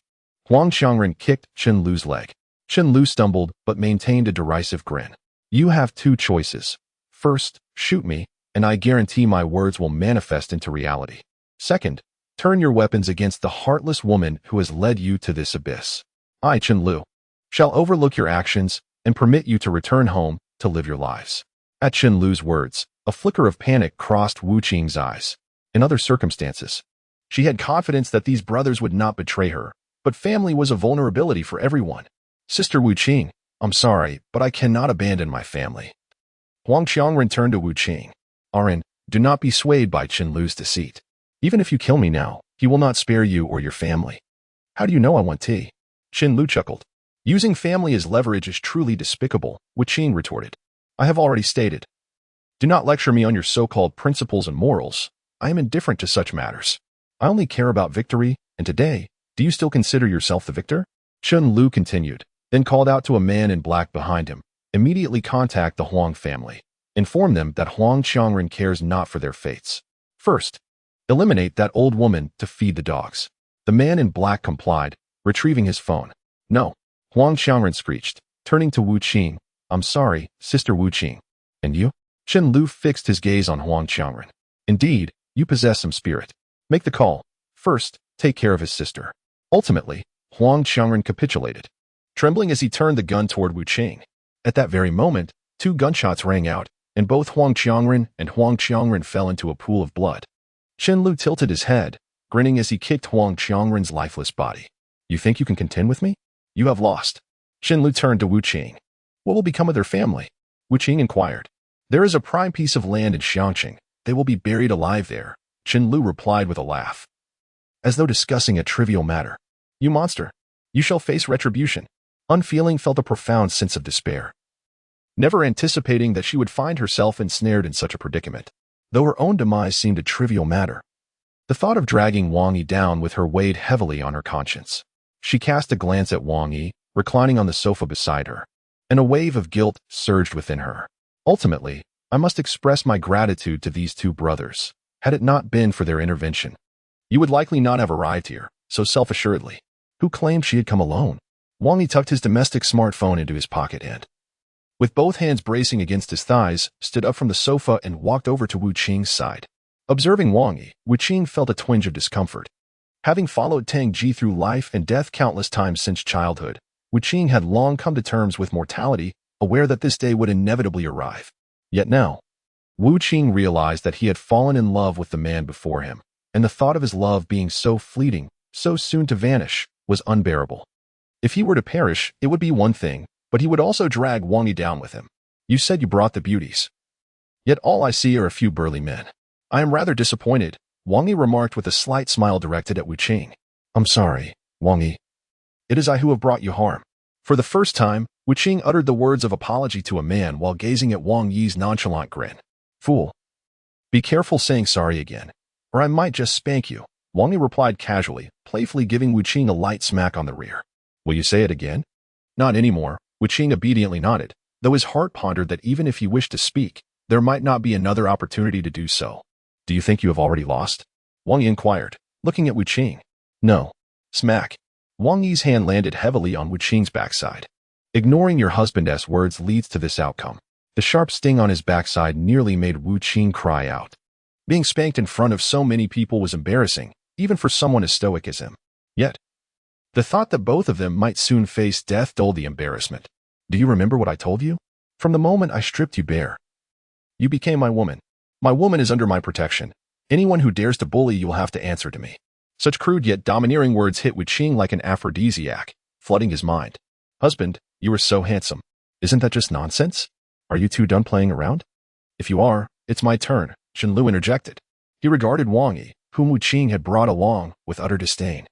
Huang Qiangren kicked Qin Lu's leg. Qin Lu stumbled but maintained a derisive grin. You have 2 choices. First, shoot me, and I guarantee my words will manifest into reality. Second, turn your weapons against the heartless woman who has led you to this abyss. I, Qin Lu, shall overlook your actions and permit you to return home to live your lives. At Qin Lu's words, a flicker of panic crossed Wu Qing's eyes. In other circumstances, she had confidence that these brothers would not betray her, but family was a vulnerability for everyone. Sister Wu Qing, I'm sorry, but I cannot abandon my family. Huang Qiangren turned to Wu Qing. Aaron, do not be swayed by Qin Lu's deceit. Even if you kill me now, he will not spare you or your family. How do you know I want tea? Qin Lu chuckled. Using family as leverage is truly despicable, Wu Qing retorted. I have already stated. Do not lecture me on your so-called principles and morals. I am indifferent to such matters. I only care about victory, and today, do you still consider yourself the victor? Qin Lu continued, then called out to a man in black behind him. Immediately contact the Huang family. Inform them that Huang Qiangren cares not for their fates. First, eliminate that old woman to feed the dogs. The man in black complied, retrieving his phone. No, Huang Qiangren screeched, turning to Wu Qing. I'm sorry, Sister Wu Qing. And you? Qin Lu fixed his gaze on Huang Qiangren. Indeed, you possess some spirit. Make the call. First, take care of his sister. Ultimately, Huang Qiangren capitulated, trembling as he turned the gun toward Wu Qing. At that very moment, 2 gunshots rang out, and both Huang Qiangren fell into a pool of blood. Qin Lu tilted his head, grinning as he kicked Huang Qiangren's lifeless body. You think you can contend with me? You have lost. Qin Lu turned to Wu Qing. What will become of their family? Wu Qing inquired. There is a prime piece of land in Xiangqing. They will be buried alive there. Qin Lu replied with a laugh, as though discussing a trivial matter. You monster. You shall face retribution. Unfeeling felt a profound sense of despair. never anticipating that she would find herself ensnared in such a predicament. Though her own demise seemed a trivial matter, the thought of dragging Wang Yi down with her weighed heavily on her conscience. She cast a glance at Wang Yi, reclining on the sofa beside her, and a wave of guilt surged within her. Ultimately, I must express my gratitude to these two brothers. Had it not been for their intervention, you would likely not have arrived here so self-assuredly. Who claimed she had come alone? Wang Yi tucked his domestic smartphone into his pocket and, with both hands bracing against his thighs, stood up from the sofa and walked over to Wu Qing's side. Observing Wang Yi, Wu Qing felt a twinge of discomfort. Having followed Tang Ji through life and death countless times since childhood, Wu Qing had long come to terms with mortality, aware that this day would inevitably arrive. Yet now, Wu Qing realized that he had fallen in love with the man before him, and the thought of his love being so fleeting, so soon to vanish, was unbearable. If he were to perish, it would be one thing, but he would also drag Wang Yi down with him. You said you brought the beauties. Yet all I see are a few burly men. I am rather disappointed, Wang Yi remarked with a slight smile directed at Wu Qing. I'm sorry, Wang Yi. It is I who have brought you harm. For the first time, Wu Qing uttered the words of apology to a man while gazing at Wang Yi's nonchalant grin. Fool. Be careful saying sorry again, or I might just spank you, Wang Yi replied casually, playfully giving Wu Qing a light smack on the rear. Will you say it again? Not anymore, Wu Qing obediently nodded, though his heart pondered that even if he wished to speak, there might not be another opportunity to do so. Do you think you have already lost? Wang Yi inquired, looking at Wu Qing. No. Smack. Wang Yi's hand landed heavily on Wu Qing's backside. Ignoring your husband's words leads to this outcome. The sharp sting on his backside nearly made Wu Qing cry out. Being spanked in front of so many people was embarrassing, even for someone as stoic as him. Yet, the thought that both of them might soon face death dulled the embarrassment. Do you remember what I told you? From the moment I stripped you bare, you became my woman. My woman is under my protection. Anyone who dares to bully you will have to answer to me. Such crude yet domineering words hit Wu Qing like an aphrodisiac, flooding his mind. Husband, you are so handsome. Isn't that just nonsense? Are you two done playing around? If you are, it's my turn, Qianlu interjected. He regarded Wang Yi, whom Wu Qing had brought along, with utter disdain.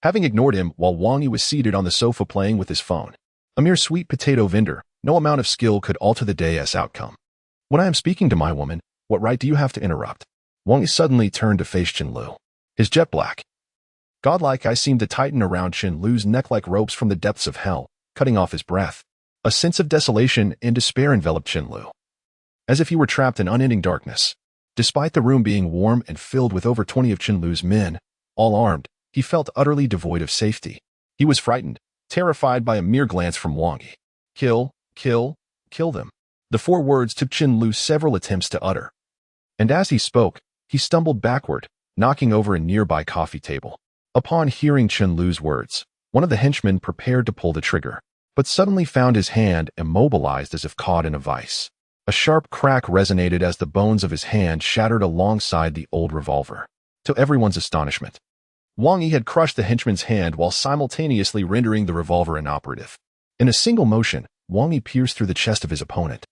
Having ignored him while Wang Yi was seated on the sofa playing with his phone, a mere sweet potato vendor, no amount of skill could alter the day's outcome. When I am speaking to my woman, what right do you have to interrupt? Wang Yi suddenly turned to face Qianlu. His jet black, godlike eyes seemed to tighten around Qianlu's neck like ropes from the depths of hell, cutting off his breath. A sense of desolation and despair enveloped Qianlu, as if he were trapped in unending darkness. Despite the room being warm and filled with over 20 of Qianlu's men, all armed, he felt utterly devoid of safety. He was frightened, terrified by a mere glance from Wang Yi. Kill, kill, kill them. The four words took Qianlu several attempts to utter. And as he spoke, he stumbled backward, knocking over a nearby coffee table. Upon hearing Qianlu's words, one of the henchmen prepared to pull the trigger, but suddenly found his hand immobilized as if caught in a vice. A sharp crack resonated as the bones of his hand shattered alongside the old revolver. To everyone's astonishment, Wang Yi had crushed the henchman's hand while simultaneously rendering the revolver inoperative. In a single motion, Wang Yi pierced through the chest of his opponent.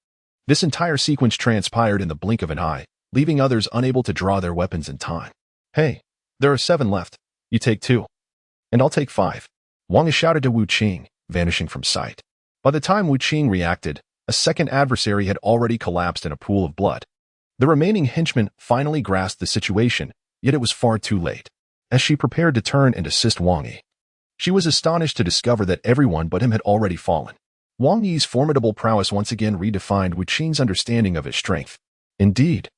This entire sequence transpired in the blink of an eye, leaving others unable to draw their weapons in time. Hey, there are 7 left. You take 2. And I'll take 5. Wang Yi shouted to Wu Qing, vanishing from sight. By the time Wu Qing reacted, a second adversary had already collapsed in a pool of blood. The remaining henchman finally grasped the situation, yet it was far too late. As she prepared to turn and assist Wang Yi, she was astonished to discover that everyone but him had already fallen. Wang Yi's formidable prowess once again redefined Wu Qing's understanding of his strength. Indeed,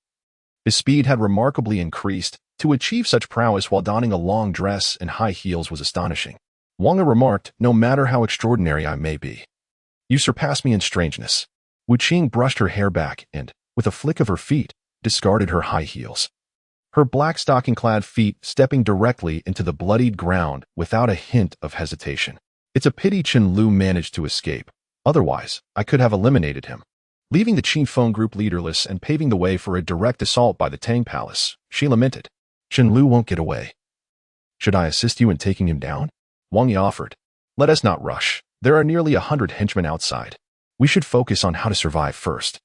his speed had remarkably increased. To achieve such prowess while donning a long dress and high heels was astonishing. Wang Yi remarked, no matter how extraordinary I may be, you surpass me in strangeness. Wu Qing brushed her hair back and, with a flick of her feet, discarded her high heels. Her black stocking-clad feet stepping directly into the bloodied ground without a hint of hesitation. It's a pity Qianlu managed to escape. Otherwise, I could have eliminated him. Leaving the Qin Feng group leaderless and paving the way for a direct assault by the Tang Palace, she lamented. Qianlu won't get away. Should I assist you in taking him down? Wang Yi offered. Let us not rush. There are nearly 100 henchmen outside. We should focus on how to survive first.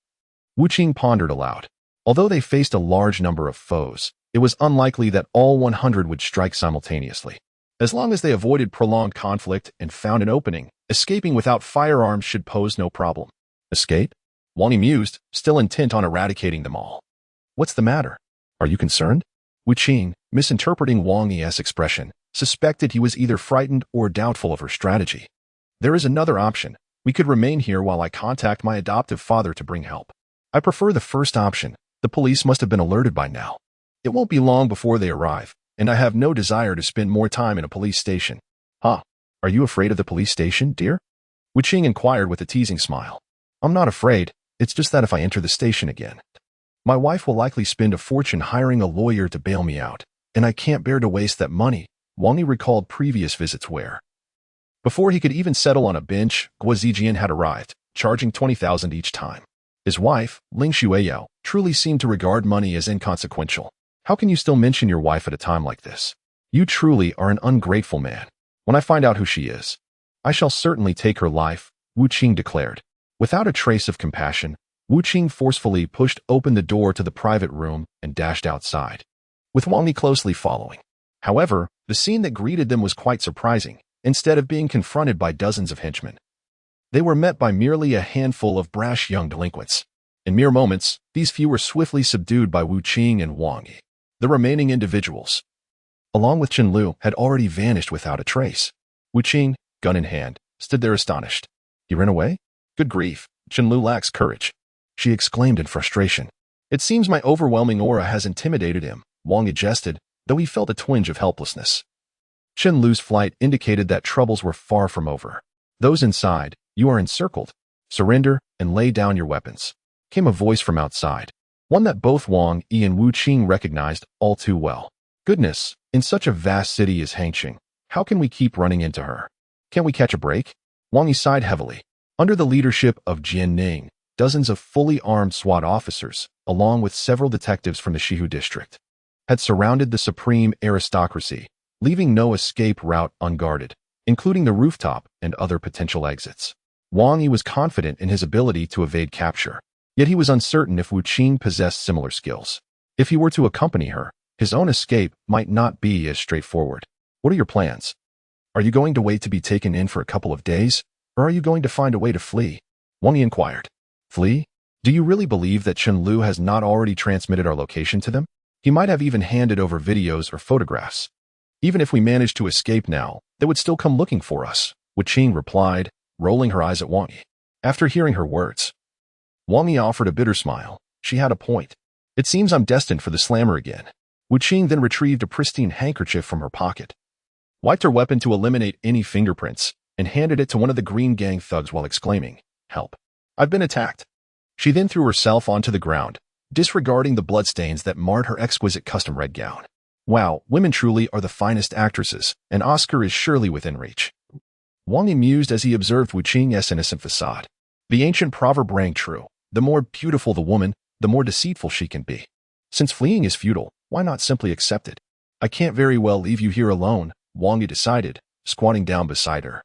Wu Qing pondered aloud. Although they faced a large number of foes, it was unlikely that all 100 would strike simultaneously. As long as they avoided prolonged conflict and found an opening, escaping without firearms should pose no problem. Escape? Wang Yi mused, still intent on eradicating them all. What's the matter? Are you concerned? Wu Qing, misinterpreting Wang Yi's expression, suspected he was either frightened or doubtful of her strategy. There is another option. We could remain here while I contact my adoptive father to bring help. I prefer the first option. The police must have been alerted by now. It won't be long before they arrive, and I have no desire to spend more time in a police station. Huh? Are you afraid of the police station, dear? Wu Qing inquired with a teasing smile. I'm not afraid. It's just that if I enter the station again, my wife will likely spend a fortune hiring a lawyer to bail me out, and I can't bear to waste that money. Wang Yi recalled previous visits where, before he could even settle on a bench, Guo Zijian had arrived, charging 20,000 each time. His wife, Ling Shuiyao, truly seemed to regard money as inconsequential. How can you still mention your wife at a time like this? You truly are an ungrateful man. When I find out who she is, I shall certainly take her life, Wu Qing declared. Without a trace of compassion, Wu Qing forcefully pushed open the door to the private room and dashed outside, with Wang Yi closely following. However, the scene that greeted them was quite surprising. Instead of being confronted by dozens of henchmen, they were met by merely a handful of brash young delinquents. In mere moments, these few were swiftly subdued by Wu Qing and Wang Yi. The remaining individuals, along with Chen Lu, had already vanished without a trace. Wu Qing, gun in hand, stood there astonished. He ran away? Good grief, Chen Lu lacks courage, she exclaimed in frustration. It seems my overwhelming aura has intimidated him, Wang Yi jested, though he felt a twinge of helplessness. Chen Lu's flight indicated that troubles were far from over. Those inside, you are encircled. Surrender and lay down your weapons, came a voice from outside, one that both Wang Yi and Wu Qing recognized all too well. Goodness, in such a vast city as Hangzhou, how can we keep running into her? Can't we catch a break? Wang Yi sighed heavily. Under the leadership of Jian Ning, dozens of fully armed SWAT officers, along with several detectives from the Shihu district, had surrounded the supreme aristocracy, leaving no escape route unguarded, including the rooftop and other potential exits. Wang Yi was confident in his ability to evade capture, yet he was uncertain if Wu Qing possessed similar skills. If he were to accompany her, his own escape might not be as straightforward. What are your plans? Are you going to wait to be taken in for a couple of days, or are you going to find a way to flee? Wang Yi inquired. Flee? Do you really believe that Chen Lu has not already transmitted our location to them? He might have even handed over videos or photographs. Even if we manage to escape now, they would still come looking for us, Wu Qing replied, rolling her eyes at Wang Yi. After hearing her words, Wang Yi offered a bitter smile. She had a point. It seems I'm destined for the slammer again. Wu Qing then retrieved a pristine handkerchief from her pocket, wiped her weapon to eliminate any fingerprints, and handed it to one of the Green Gang thugs while exclaiming, "Help! I've been attacked." She then threw herself onto the ground, disregarding the bloodstains that marred her exquisite custom red gown. Wow, women truly are the finest actresses, and Oscar is surely within reach. Wang Yi mused as he observed Wu Qing's innocent facade. The ancient proverb rang true. The more beautiful the woman, the more deceitful she can be. Since fleeing is futile, why not simply accept it? I can't very well leave you here alone, Wang Yi decided, squatting down beside her.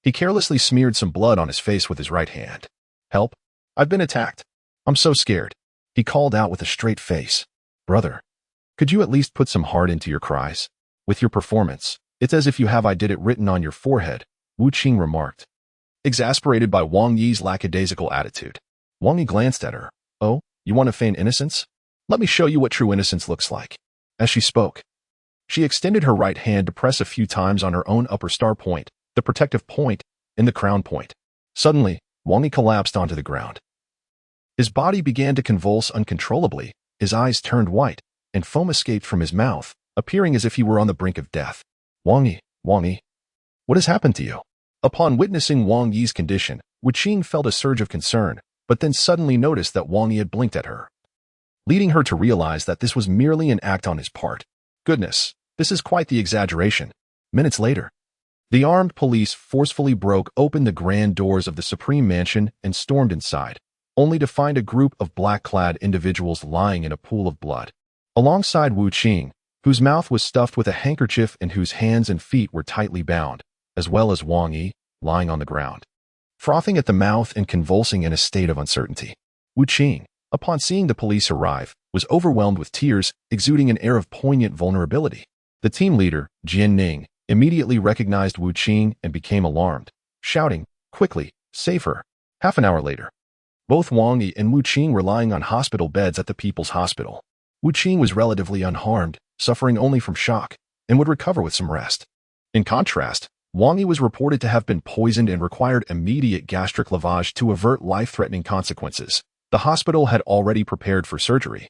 He carelessly smeared some blood on his face with his right hand. Help! I've been attacked. I'm so scared, he called out with a straight face. Brother, could you at least put some heart into your cries? With your performance, it's as if you have "I did it" written on your forehead, Wu Qing remarked. Exasperated by Wang Yi's lackadaisical attitude, Wang Yi glanced at her. Oh, you want to feign innocence? Let me show you what true innocence looks like. As she spoke, she extended her right hand to press a few times on her own upper star point, the protective point, and the crown point. Suddenly, Wang Yi collapsed onto the ground. His body began to convulse uncontrollably, his eyes turned white, and foam escaped from his mouth, appearing as if he were on the brink of death. Wang Yi, what has happened to you? Upon witnessing Wang Yi's condition, Wu Qing felt a surge of concern, but then suddenly noticed that Wang Yi had blinked at her, leading her to realize that this was merely an act on his part. Goodness, this is quite the exaggeration. Minutes later, the armed police forcefully broke open the grand doors of the Supreme Mansion and stormed inside, only to find a group of black-clad individuals lying in a pool of blood. Alongside Wu Qing, whose mouth was stuffed with a handkerchief and whose hands and feet were tightly bound, as well as Wang Yi, lying on the ground, frothing at the mouth and convulsing in a state of uncertainty. Wu Qing, upon seeing the police arrive, was overwhelmed with tears, exuding an air of poignant vulnerability. The team leader, Jian Ning, immediately recognized Wu Qing and became alarmed, shouting, "Quickly, save her." Half an hour later, Both Wang Yi and Wu Qing were lying on hospital beds at the People's Hospital. Wu Qing was relatively unharmed, suffering only from shock, and would recover with some rest. In contrast, Wang Yi was reported to have been poisoned and required immediate gastric lavage to avert life-threatening consequences. The hospital had already prepared for surgery,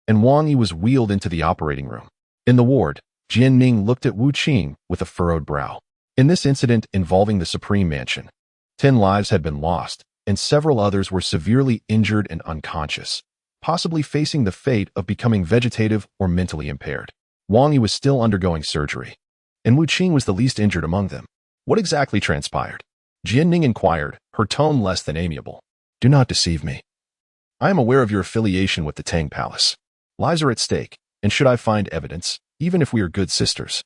and Wang Yi was wheeled into the operating room. In the ward, Jian Ning looked at Wu Qing with a furrowed brow. In this incident involving the Supreme Mansion, 10 lives had been lost, and several others were severely injured and unconscious, possibly facing the fate of becoming vegetative or mentally impaired. Wang Yi was still undergoing surgery, and Wu Qing was the least injured among them. What exactly transpired? Jian Ning inquired, her tone less than amiable. Do not deceive me. I am aware of your affiliation with the Tang Palace. Lives are at stake, and should I find evidence, even if we are good sisters,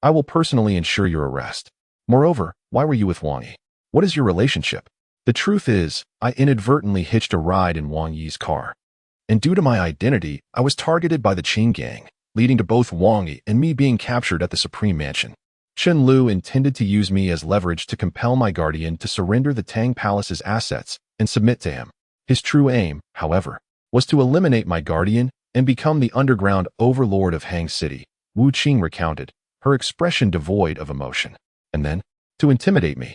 I will personally ensure your arrest. Moreover, why were you with Wang Yi? What is your relationship? The truth is, I inadvertently hitched a ride in Wang Yi's car, and due to my identity, I was targeted by the Qing gang, leading to both Wang Yi and me being captured at the Supreme Mansion. Chen Lu intended to use me as leverage to compel my guardian to surrender the Tang Palace's assets and submit to him. His true aim, however, was to eliminate my guardian and become the underground overlord of Hang City, Wu Qing recounted, her expression devoid of emotion. And then, to intimidate me,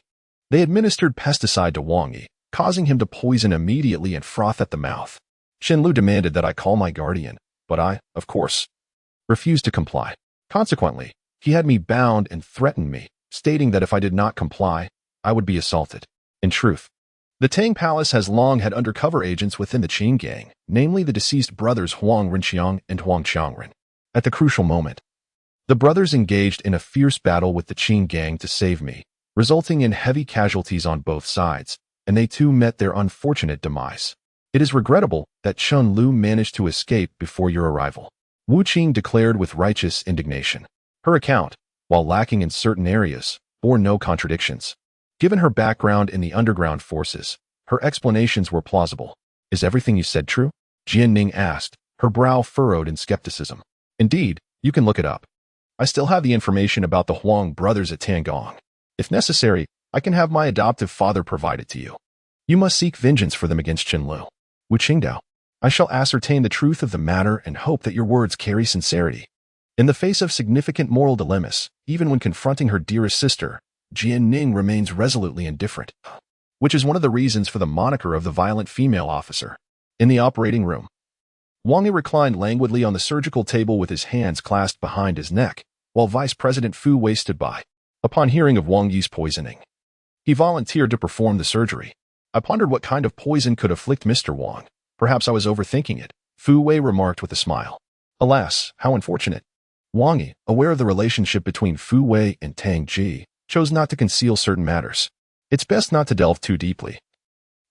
they administered pesticide to Wang Yi, causing him to poison immediately and froth at the mouth. Chen Lu demanded that I call my guardian, but I, of course, refused to comply. Consequently, he had me bound and threatened me, stating that if I did not comply, I would be assaulted. In truth, the Tang Palace has long had undercover agents within the Qing gang, namely the deceased brothers Huang Renqiang and Huang Qiangren. At the crucial moment, the brothers engaged in a fierce battle with the Qing gang to save me, resulting in heavy casualties on both sides, and they too met their unfortunate demise. It is regrettable that Chen Lu managed to escape before your arrival, Wu Qing declared with righteous indignation. Her account, while lacking in certain areas, bore no contradictions. Given her background in the underground forces, her explanations were plausible. Is everything you said true? Jian Ning asked, her brow furrowed in skepticism. Indeed, you can look it up. I still have the information about the Huang brothers at Tangong. If necessary, I can have my adoptive father provide it to you. You must seek vengeance for them against Chen Lu. Wu Qingdao, I shall ascertain the truth of the matter and hope that your words carry sincerity. In the face of significant moral dilemmas, even when confronting her dearest sister, Jian Ning remains resolutely indifferent, which is one of the reasons for the moniker of the violent female officer. In the operating room, Wang Yi reclined languidly on the surgical table with his hands clasped behind his neck, while Vice President Fu Wei stood by. Upon hearing of Wang Yi's poisoning, he volunteered to perform the surgery. I pondered what kind of poison could afflict Mr. Wang. Perhaps I was overthinking it, Fu Wei remarked with a smile. Alas, how unfortunate. Wang Yi, aware of the relationship between Fu Wei and Tang Ji, chose not to conceal certain matters. It's best not to delve too deeply.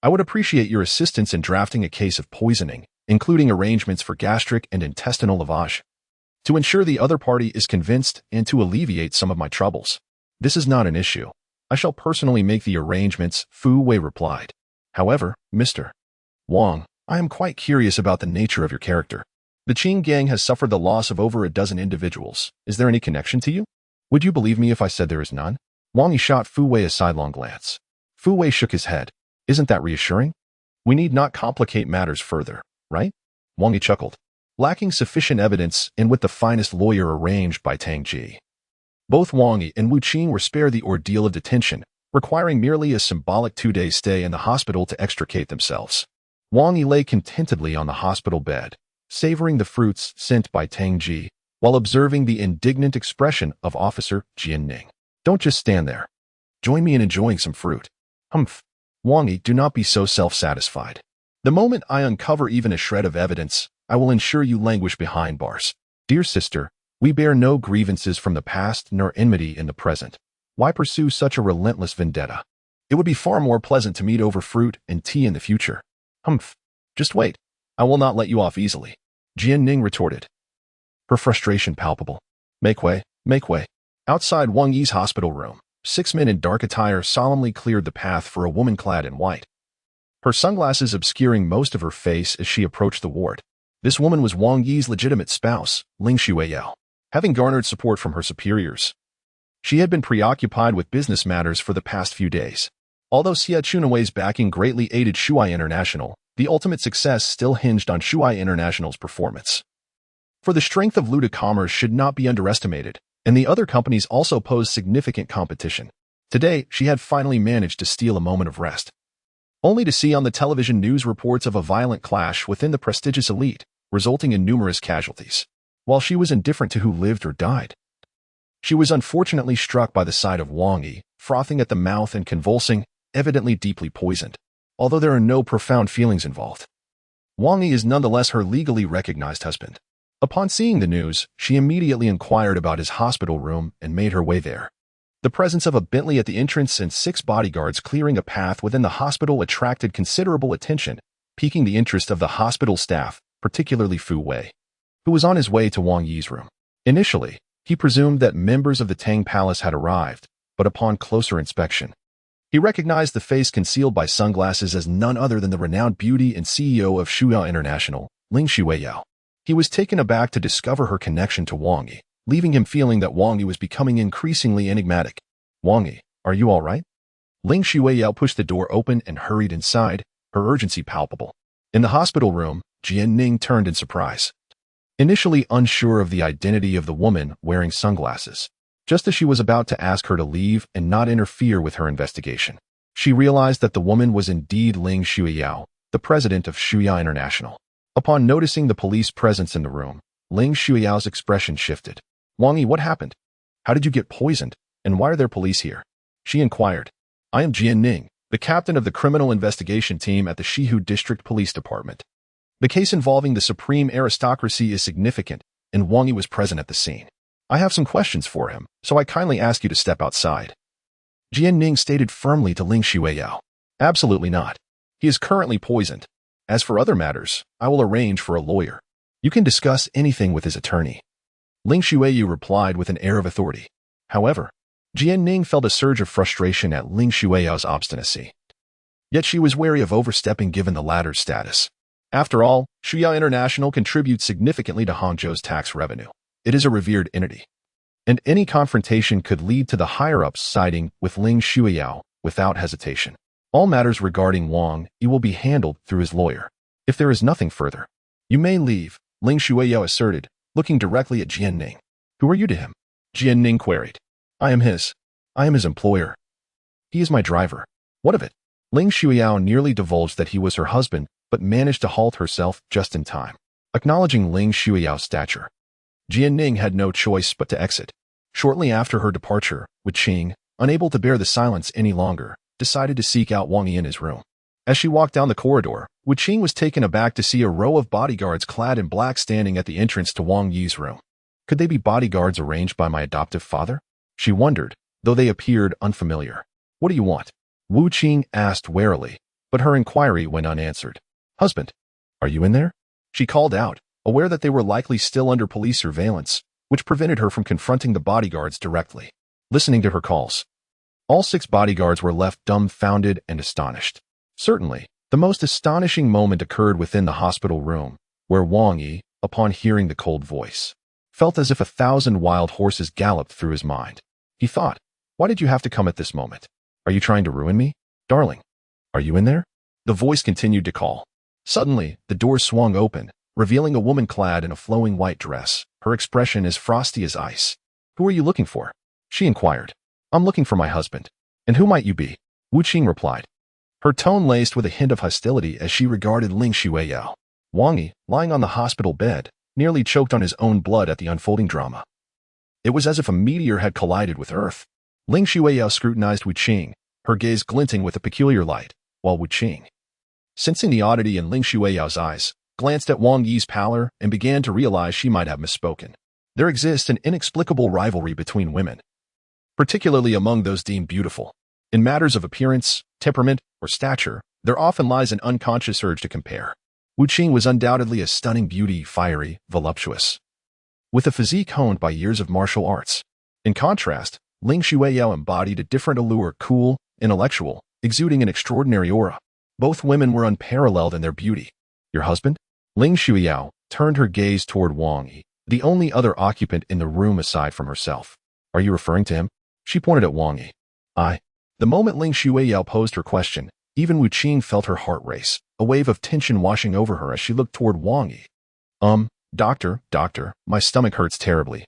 I would appreciate your assistance in drafting a case of poisoning, including arrangements for gastric and intestinal lavage, to ensure the other party is convinced and to alleviate some of my troubles. This is not an issue. I shall personally make the arrangements, Fu Wei replied. However, Mr. Wang, I am quite curious about the nature of your character. The Qing gang has suffered the loss of over a dozen individuals. Is there any connection to you? Would you believe me if I said there is none? Wang Yi shot Fu Wei a sidelong glance. Fu Wei shook his head. Isn't that reassuring? We need not complicate matters further, right? Wang Yi chuckled. Lacking sufficient evidence and with the finest lawyer arranged by Tang Ji, both Wang Yi and Wu Qing were spared the ordeal of detention, requiring merely a symbolic 2-day stay in the hospital to extricate themselves. Wang Yi lay contentedly on the hospital bed, savoring the fruits sent by Tang Ji, while observing the indignant expression of Officer Jian Ning. Don't just stand there. Join me in enjoying some fruit. Humph. Wang Yi, do not be so self-satisfied. The moment I uncover even a shred of evidence, I will ensure you languish behind bars. Dear sister, we bear no grievances from the past nor enmity in the present. Why pursue such a relentless vendetta? It would be far more pleasant to meet over fruit and tea in the future. Humph. Just wait. I will not let you off easily. Jian Ning retorted, her frustration palpable. Make way, make way. Outside Wang Yi's hospital room, 6 men in dark attire solemnly cleared the path for a woman clad in white, her sunglasses obscuring most of her face as she approached the ward. This woman was Wang Yi's legitimate spouse, Ling Xueyao. Having garnered support from her superiors, she had been preoccupied with business matters for the past few days. Although Xie Chunui's backing greatly aided Shuai International, the ultimate success still hinged on Shuai International's performance. For the strength of Luda Commerce should not be underestimated, and the other companies also posed significant competition. Today, she had finally managed to steal a moment of rest, only to see on the television news reports of a violent clash within the prestigious elite, resulting in numerous casualties. While she was indifferent to who lived or died, she was unfortunately struck by the sight of Wang Yi, frothing at the mouth and convulsing, evidently deeply poisoned. Although there are no profound feelings involved, Wang Yi is nonetheless her legally recognized husband. Upon seeing the news, she immediately inquired about his hospital room and made her way there. The presence of a Bentley at the entrance and 6 bodyguards clearing a path within the hospital attracted considerable attention, piquing the interest of the hospital staff, particularly Fu Wei, who was on his way to Wang Yi's room. Initially, he presumed that members of the Tang Palace had arrived, but upon closer inspection, he recognized the face concealed by sunglasses as none other than the renowned beauty and CEO of Shuya International, Ling Shuiyao. He was taken aback to discover her connection to Wang Yi, leaving him feeling that Wang Yi was becoming increasingly enigmatic. "Wang Yi, are you all right?" Ling Shuiyao pushed the door open and hurried inside, her urgency palpable. In the hospital room, Jian Ning turned in surprise, initially unsure of the identity of the woman wearing sunglasses. Just as she was about to ask her to leave and not interfere with her investigation, she realized that the woman was indeed Ling Shuiyao, the president of Shuya International. Upon noticing the police presence in the room, Ling Shuiyao's expression shifted. "Wang Yi, what happened? How did you get poisoned, and why are there police here?" she inquired. "I am Jian Ning, the captain of the criminal investigation team at the Shihu District Police Department. The case involving the supreme aristocracy is significant, and Wang Yi was present at the scene. I have some questions for him, so I kindly ask you to step outside." Jian Ning stated firmly to Ling Shuiyao. "Absolutely not. He is currently poisoned. As for other matters, I will arrange for a lawyer. You can discuss anything with his attorney." Ling Shuiyao replied with an air of authority. However, Jian Ning felt a surge of frustration at Ling Shuiyao's obstinacy. Yet she was wary of overstepping given the latter's status. After all, Shuya International contributes significantly to Hangzhou's tax revenue. It is a revered entity, and any confrontation could lead to the higher-ups siding with Ling Shuiyao without hesitation. All matters regarding Wang Yi will be handled through his lawyer. If there is nothing further, you may leave, Ling Shuiyao asserted, looking directly at Jian Ning. "Who are you to him?" Jian Ning queried. I am his employer. He is my driver." "What of it?" Ling Shuiyao nearly divulged that he was her husband, but managed to halt herself just in time. Acknowledging Ling Shuiyao's stature, Jian Ning had no choice but to exit. Shortly after her departure, Wu Qing, unable to bear the silence any longer, decided to seek out Wang Yi in his room. As she walked down the corridor, Wu Qing was taken aback to see a row of bodyguards clad in black standing at the entrance to Wang Yi's room. Could they be bodyguards arranged by my adoptive father? She wondered, though they appeared unfamiliar. "What do you want?" Wu Qing asked warily, but her inquiry went unanswered. "Husband, are you in there?" she called out, aware that they were likely still under police surveillance, which prevented her from confronting the bodyguards directly. Listening to her calls, all 6 bodyguards were left dumbfounded and astonished. Certainly, the most astonishing moment occurred within the hospital room, where Wang Yi, upon hearing the cold voice, felt as if 1,000 wild horses galloped through his mind. He thought, "Why did you have to come at this moment? Are you trying to ruin me? Darling, are you in there?" The voice continued to call. Suddenly, the door swung open, revealing a woman clad in a flowing white dress, her expression as frosty as ice. "Who are you looking for?" she inquired. "I'm looking for my husband." "And who might you be?" Wu Qing replied, her tone laced with a hint of hostility as she regarded Ling Shuiyao. Wang Yi, lying on the hospital bed, nearly choked on his own blood at the unfolding drama. It was as if a meteor had collided with Earth. Ling Shuiyao scrutinized Wu Qing, her gaze glinting with a peculiar light, while Wu Qing, sensing the oddity in Ling Shuiyao's eyes, glanced at Wang Yi's pallor and began to realize she might have misspoken. There exists an inexplicable rivalry between women, particularly among those deemed beautiful. In matters of appearance, temperament, or stature, there often lies an unconscious urge to compare. Wu Qing was undoubtedly a stunning beauty, fiery, voluptuous, with a physique honed by years of martial arts. In contrast, Ling Shuiyao embodied a different allure, cool, intellectual, exuding an extraordinary aura. Both women were unparalleled in their beauty. "Your husband?" Ling Shuiyao turned her gaze toward Wang Yi, the only other occupant in the room aside from herself. "Are you referring to him?" She pointed at Wang Yi. The moment Ling Shuiyao posed her question, even Wu Qing felt her heart race, a wave of tension washing over her as she looked toward Wang Yi. Doctor, my stomach hurts terribly.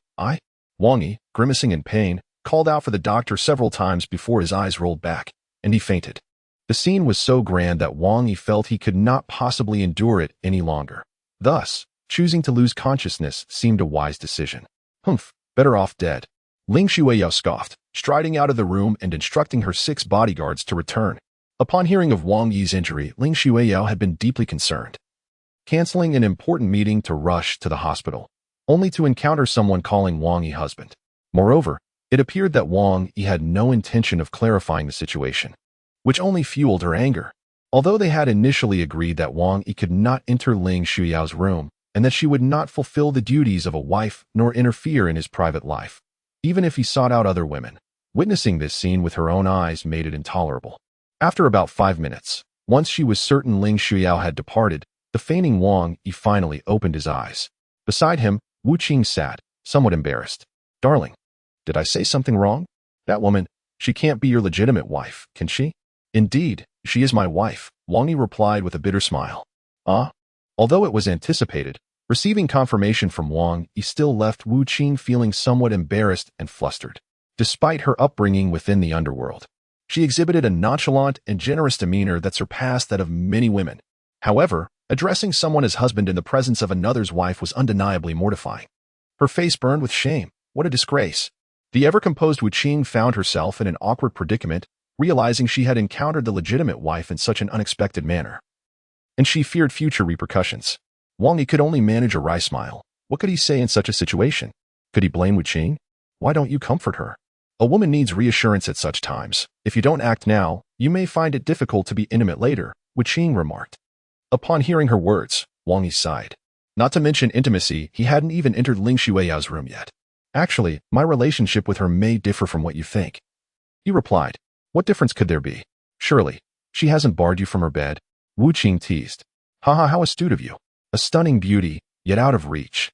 Wang Yi, grimacing in pain, called out for the doctor several times before his eyes rolled back, and he fainted. The scene was so grand that Wang Yi felt he could not possibly endure it any longer. Thus, choosing to lose consciousness seemed a wise decision. Humph, better off dead. Ling Shuiyao scoffed, striding out of the room and instructing her 6 bodyguards to return. Upon hearing of Wang Yi's injury, Ling Shuiyao had been deeply concerned, canceling an important meeting to rush to the hospital, only to encounter someone calling Wang Yi husband. Moreover, it appeared that Wang Yi had no intention of clarifying the situation, which only fueled her anger. Although they had initially agreed that Wang Yi could not enter Ling Shuiyao's room and that she would not fulfill the duties of a wife nor interfere in his private life, even if he sought out other women, witnessing this scene with her own eyes made it intolerable. After about 5 minutes, once she was certain Ling Shuiyao had departed, the feigning Wang Yi finally opened his eyes. Beside him, Wu Qing sat, somewhat embarrassed. Darling, did I say something wrong? That woman, she can't be your legitimate wife, can she? Indeed, she is my wife, Wang Yi replied with a bitter smile. Although it was anticipated, receiving confirmation from Wang Yi still left Wu Qing feeling somewhat embarrassed and flustered. Despite her upbringing within the underworld, she exhibited a nonchalant and generous demeanor that surpassed that of many women. However, addressing someone as husband in the presence of another's wife was undeniably mortifying. Her face burned with shame. What a disgrace. The ever-composed Wu Qing found herself in an awkward predicament, realizing she had encountered the legitimate wife in such an unexpected manner, and she feared future repercussions. Wang Yi could only manage a wry smile. What could he say in such a situation? Could he blame Wu Qing? Why don't you comfort her? A woman needs reassurance at such times. If you don't act now, you may find it difficult to be intimate later, Wu Qing remarked. Upon hearing her words, Wang Yi sighed. Not to mention intimacy, he hadn't even entered Ling Shuiyao's room yet. Actually, my relationship with her may differ from what you think, he replied. What difference could there be? Surely, she hasn't barred you from her bed. Wu Qing teased. Haha, how astute of you. A stunning beauty, yet out of reach.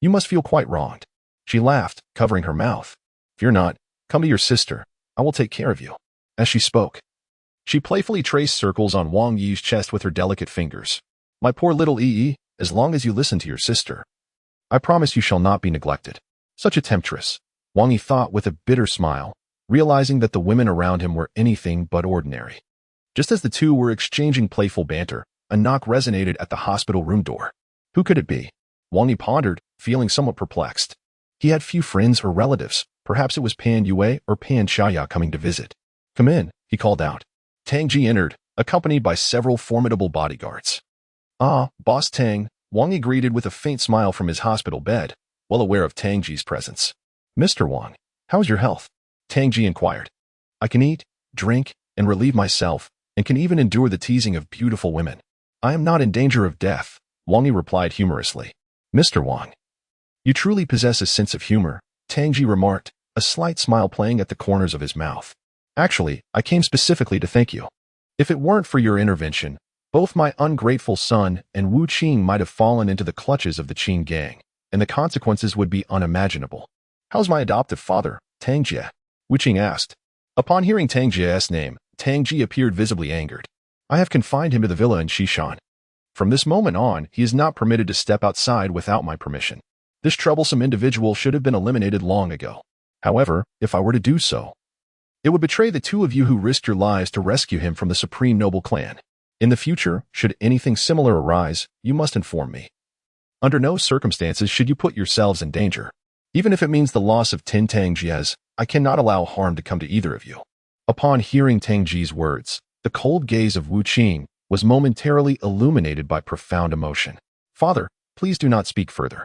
You must feel quite wronged. She laughed, covering her mouth. Fear not, come to your sister. I will take care of you. As she spoke, she playfully traced circles on Wang Yi's chest with her delicate fingers. My poor little Yi, as long as you listen to your sister, I promise you shall not be neglected. Such a temptress, Wang Yi thought with a bitter smile, realizing that the women around him were anything but ordinary. Just as the two were exchanging playful banter, a knock resonated at the hospital room door. Who could it be? Wang Yi pondered, feeling somewhat perplexed. He had few friends or relatives. Perhaps it was Pan Yue or Pan Xiaya coming to visit. Come in, he called out. Tang Ji entered, accompanied by several formidable bodyguards. Boss Tang, Wang Yi greeted with a faint smile from his hospital bed, well aware of Tang Ji's presence. Mr. Wang, how's your health? Tang Ji inquired. I can eat, drink, and relieve myself, and can even endure the teasing of beautiful women. I am not in danger of death, Wang Yi replied humorously. Mr. Wang, you truly possess a sense of humor, Tang Ji remarked, a slight smile playing at the corners of his mouth. Actually, I came specifically to thank you. If it weren't for your intervention, both my ungrateful son and Wu Qing might have fallen into the clutches of the Qing gang, and the consequences would be unimaginable. How's my adoptive father, Tang Jie? Wu Qing asked. Upon hearing Tang Jie's name, Tang Ji appeared visibly angered. I have confined him to the villa in Xishan. From this moment on, he is not permitted to step outside without my permission. This troublesome individual should have been eliminated long ago. However, if I were to do so, it would betray the two of you who risked your lives to rescue him from the Supreme Noble Clan. In the future, should anything similar arise, you must inform me. Under no circumstances should you put yourselves in danger. Even if it means the loss of 10 Tang Jies, I cannot allow harm to come to either of you. Upon hearing Tang Ji's words, the cold gaze of Wu Qing was momentarily illuminated by profound emotion. Father, please do not speak further.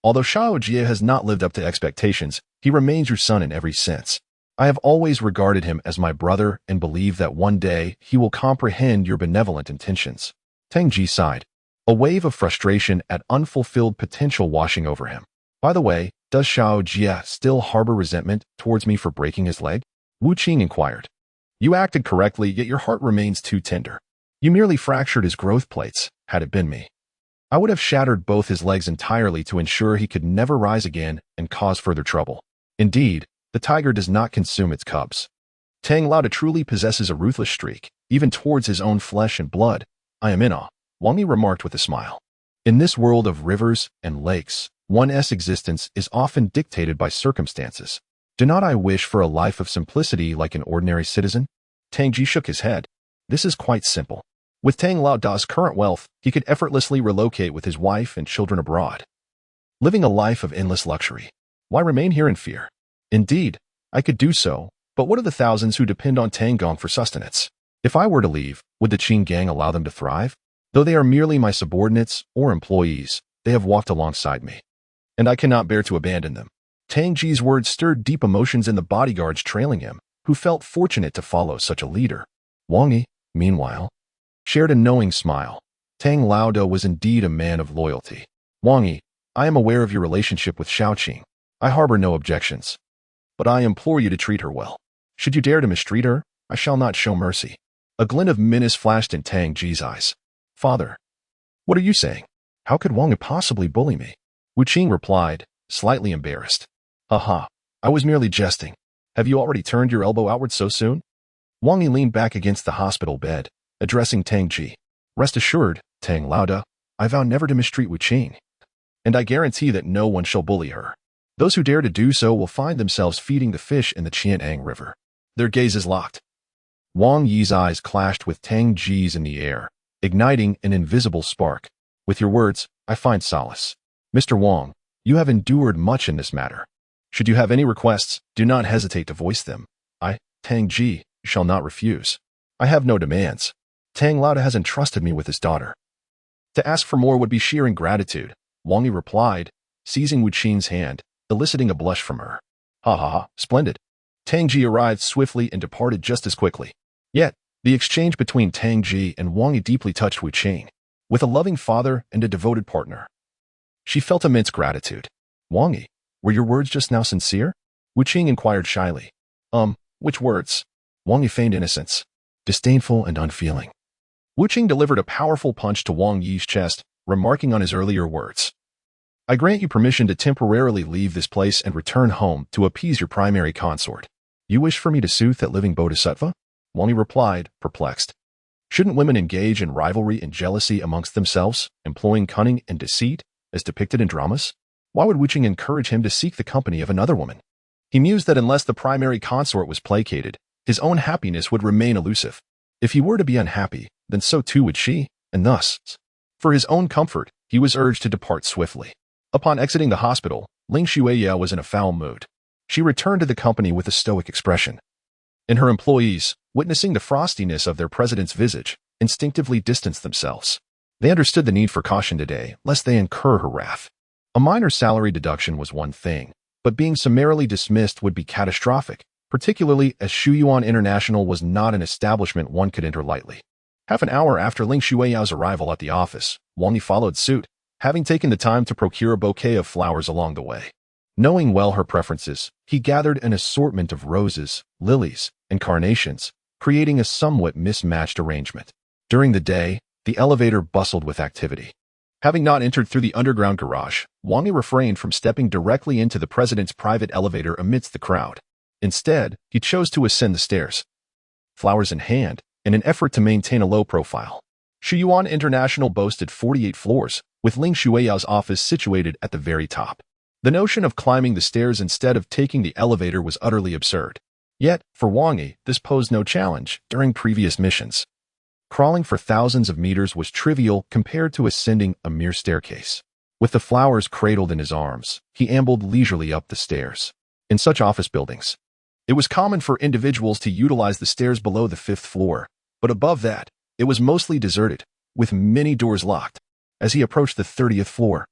Although Xiao Jie has not lived up to expectations, he remains your son in every sense. I have always regarded him as my brother and believe that one day he will comprehend your benevolent intentions. Tang Ji sighed, a wave of frustration at unfulfilled potential washing over him. By the way, does Xiao Jie still harbor resentment towards me for breaking his leg? Wu Qing inquired. You acted correctly, yet your heart remains too tender. You merely fractured his growth plates, had it been me. I would have shattered both his legs entirely to ensure he could never rise again and cause further trouble. Indeed, the tiger does not consume its cubs. Tang Lao truly possesses a ruthless streak, even towards his own flesh and blood. I am in awe, Wang Yi remarked with a smile. In this world of rivers and lakes, one's existence is often dictated by circumstances. Do not I wish for a life of simplicity like an ordinary citizen? Tang Ji shook his head. This is quite simple. With Tang Lao Da's current wealth, he could effortlessly relocate with his wife and children abroad, living a life of endless luxury. Why remain here in fear? Indeed, I could do so, but what of the thousands who depend on Tang Gong for sustenance? If I were to leave, would the Qing gang allow them to thrive? Though they are merely my subordinates or employees, they have walked alongside me, and I cannot bear to abandon them. Tang Ji's words stirred deep emotions in the bodyguards trailing him, who felt fortunate to follow such a leader. Wang Yi, meanwhile, shared a knowing smile. Tang Laoda was indeed a man of loyalty. Wang Yi, I am aware of your relationship with Shaoqing. I harbor no objections, but I implore you to treat her well. Should you dare to mistreat her, I shall not show mercy. A glint of menace flashed in Tang Ji's eyes. Father, what are you saying? How could Wang Yi possibly bully me? Wu Qing replied, slightly embarrassed. Haha, I was merely jesting. Have you already turned your elbow outward so soon? Wang Yi leaned back against the hospital bed, addressing Tang Ji. Rest assured, Tang Laoda, I vow never to mistreat Wu Qing, and I guarantee that no one shall bully her. Those who dare to do so will find themselves feeding the fish in the Qian'an River. Their gazes locked. Wang Yi's eyes clashed with Tang Ji's in the air, igniting an invisible spark. With your words, I find solace. Mr. Wang, you have endured much in this matter. Should you have any requests, do not hesitate to voice them. I, Tang Ji, shall not refuse. I have no demands. Tang Laoda has entrusted me with his daughter. To ask for more would be sheer ingratitude, Wang Yi replied, seizing Wu Qing's hand, eliciting a blush from her. Ha ha ha, splendid. Tang Ji arrived swiftly and departed just as quickly. Yet, the exchange between Tang Ji and Wang Yi deeply touched Wu Qing. With a loving father and a devoted partner, she felt immense gratitude. Wang Yi, were your words just now sincere? Wu Qing inquired shyly. Which words? Wang Yi feigned innocence, disdainful and unfeeling. Wu Qing delivered a powerful punch to Wang Yi's chest, remarking on his earlier words. I grant you permission to temporarily leave this place and return home to appease your primary consort. You wish for me to soothe that living bodhisattva? Wang Yi replied, perplexed. Shouldn't women engage in rivalry and jealousy amongst themselves, employing cunning and deceit, as depicted in dramas? Why would Wu Qing encourage him to seek the company of another woman? He mused that unless the primary consort was placated, his own happiness would remain elusive. If he were to be unhappy, then so too would she, and thus, for his own comfort, he was urged to depart swiftly. Upon exiting the hospital, Ling Xueya was in a foul mood. She returned to the company with a stoic expression. And her employees, witnessing the frostiness of their president's visage, instinctively distanced themselves. They understood the need for caution today, lest they incur her wrath. A minor salary deduction was one thing, but being summarily dismissed would be catastrophic, particularly as Shuyuan International was not an establishment one could enter lightly. Half an hour after Ling Xueya's arrival at the office, Wang Yi followed suit, having taken the time to procure a bouquet of flowers along the way. Knowing well her preferences, he gathered an assortment of roses, lilies, and carnations, creating a somewhat mismatched arrangement. During the day, the elevator bustled with activity. Having not entered through the underground garage, Wang Yi refrained from stepping directly into the president's private elevator amidst the crowd. Instead, he chose to ascend the stairs, flowers in hand, in an effort to maintain a low profile. Shuyuan International boasted 48 floors, with Ling Xueya's office situated at the very top. The notion of climbing the stairs instead of taking the elevator was utterly absurd. Yet, for Wang Yi, this posed no challenge during previous missions. Crawling for thousands of meters was trivial compared to ascending a mere staircase. With the flowers cradled in his arms, he ambled leisurely up the stairs. In such office buildings, it was common for individuals to utilize the stairs below the 5th floor, but above that, it was mostly deserted, with many doors locked. As he approached the 30th floor,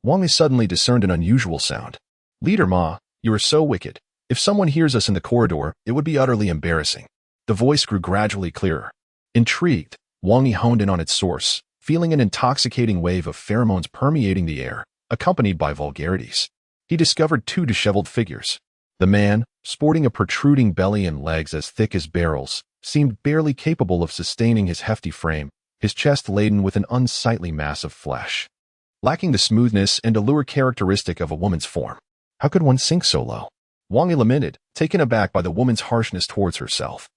Wang Yi suddenly discerned an unusual sound. Leader Ma, you are so wicked. If someone hears us in the corridor, it would be utterly embarrassing. The voice grew gradually clearer. Intrigued, Wang Yi honed in on its source, feeling an intoxicating wave of pheromones permeating the air, accompanied by vulgarities. He discovered 2 disheveled figures. The man, sporting a protruding belly and legs as thick as barrels, seemed barely capable of sustaining his hefty frame, his chest laden with an unsightly mass of flesh, lacking the smoothness and allure characteristic of a woman's form. How could one sink so low? Wang Yi lamented, taken aback by the woman's harshness towards herself.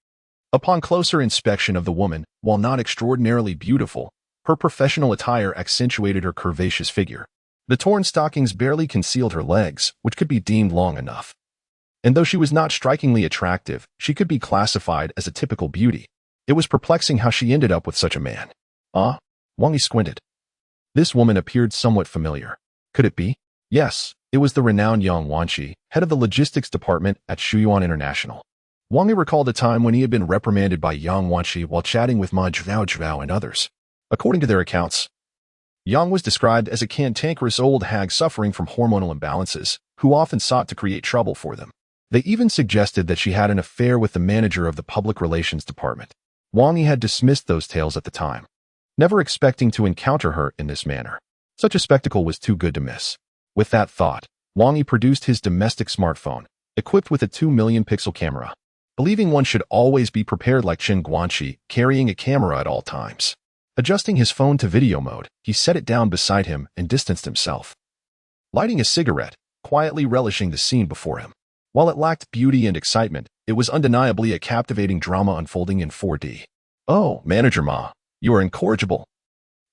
Upon closer inspection of the woman, while not extraordinarily beautiful, her professional attire accentuated her curvaceous figure. The torn stockings barely concealed her legs, which could be deemed long enough. And though she was not strikingly attractive, she could be classified as a typical beauty. It was perplexing how she ended up with such a man. Ah? Wang Yi squinted. This woman appeared somewhat familiar. Could it be? Yes, it was the renowned Yang Wanqi, head of the logistics department at Shuyuan International. Wang Yi recalled a time when he had been reprimanded by Yang Wanqi while chatting with Ma Zhao and others. According to their accounts, Yang was described as a cantankerous old hag suffering from hormonal imbalances, who often sought to create trouble for them. They even suggested that she had an affair with the manager of the public relations department. Wang Yi had dismissed those tales at the time, never expecting to encounter her in this manner. Such a spectacle was too good to miss. With that thought, Wang Yi produced his domestic smartphone, equipped with a 2-million-pixel camera. Believing one should always be prepared like Chen Guanqi, carrying a camera at all times. Adjusting his phone to video mode, he set it down beside him and distanced himself. Lighting a cigarette, quietly relishing the scene before him. While it lacked beauty and excitement, it was undeniably a captivating drama unfolding in 4D. Oh, Manager Ma, you are incorrigible.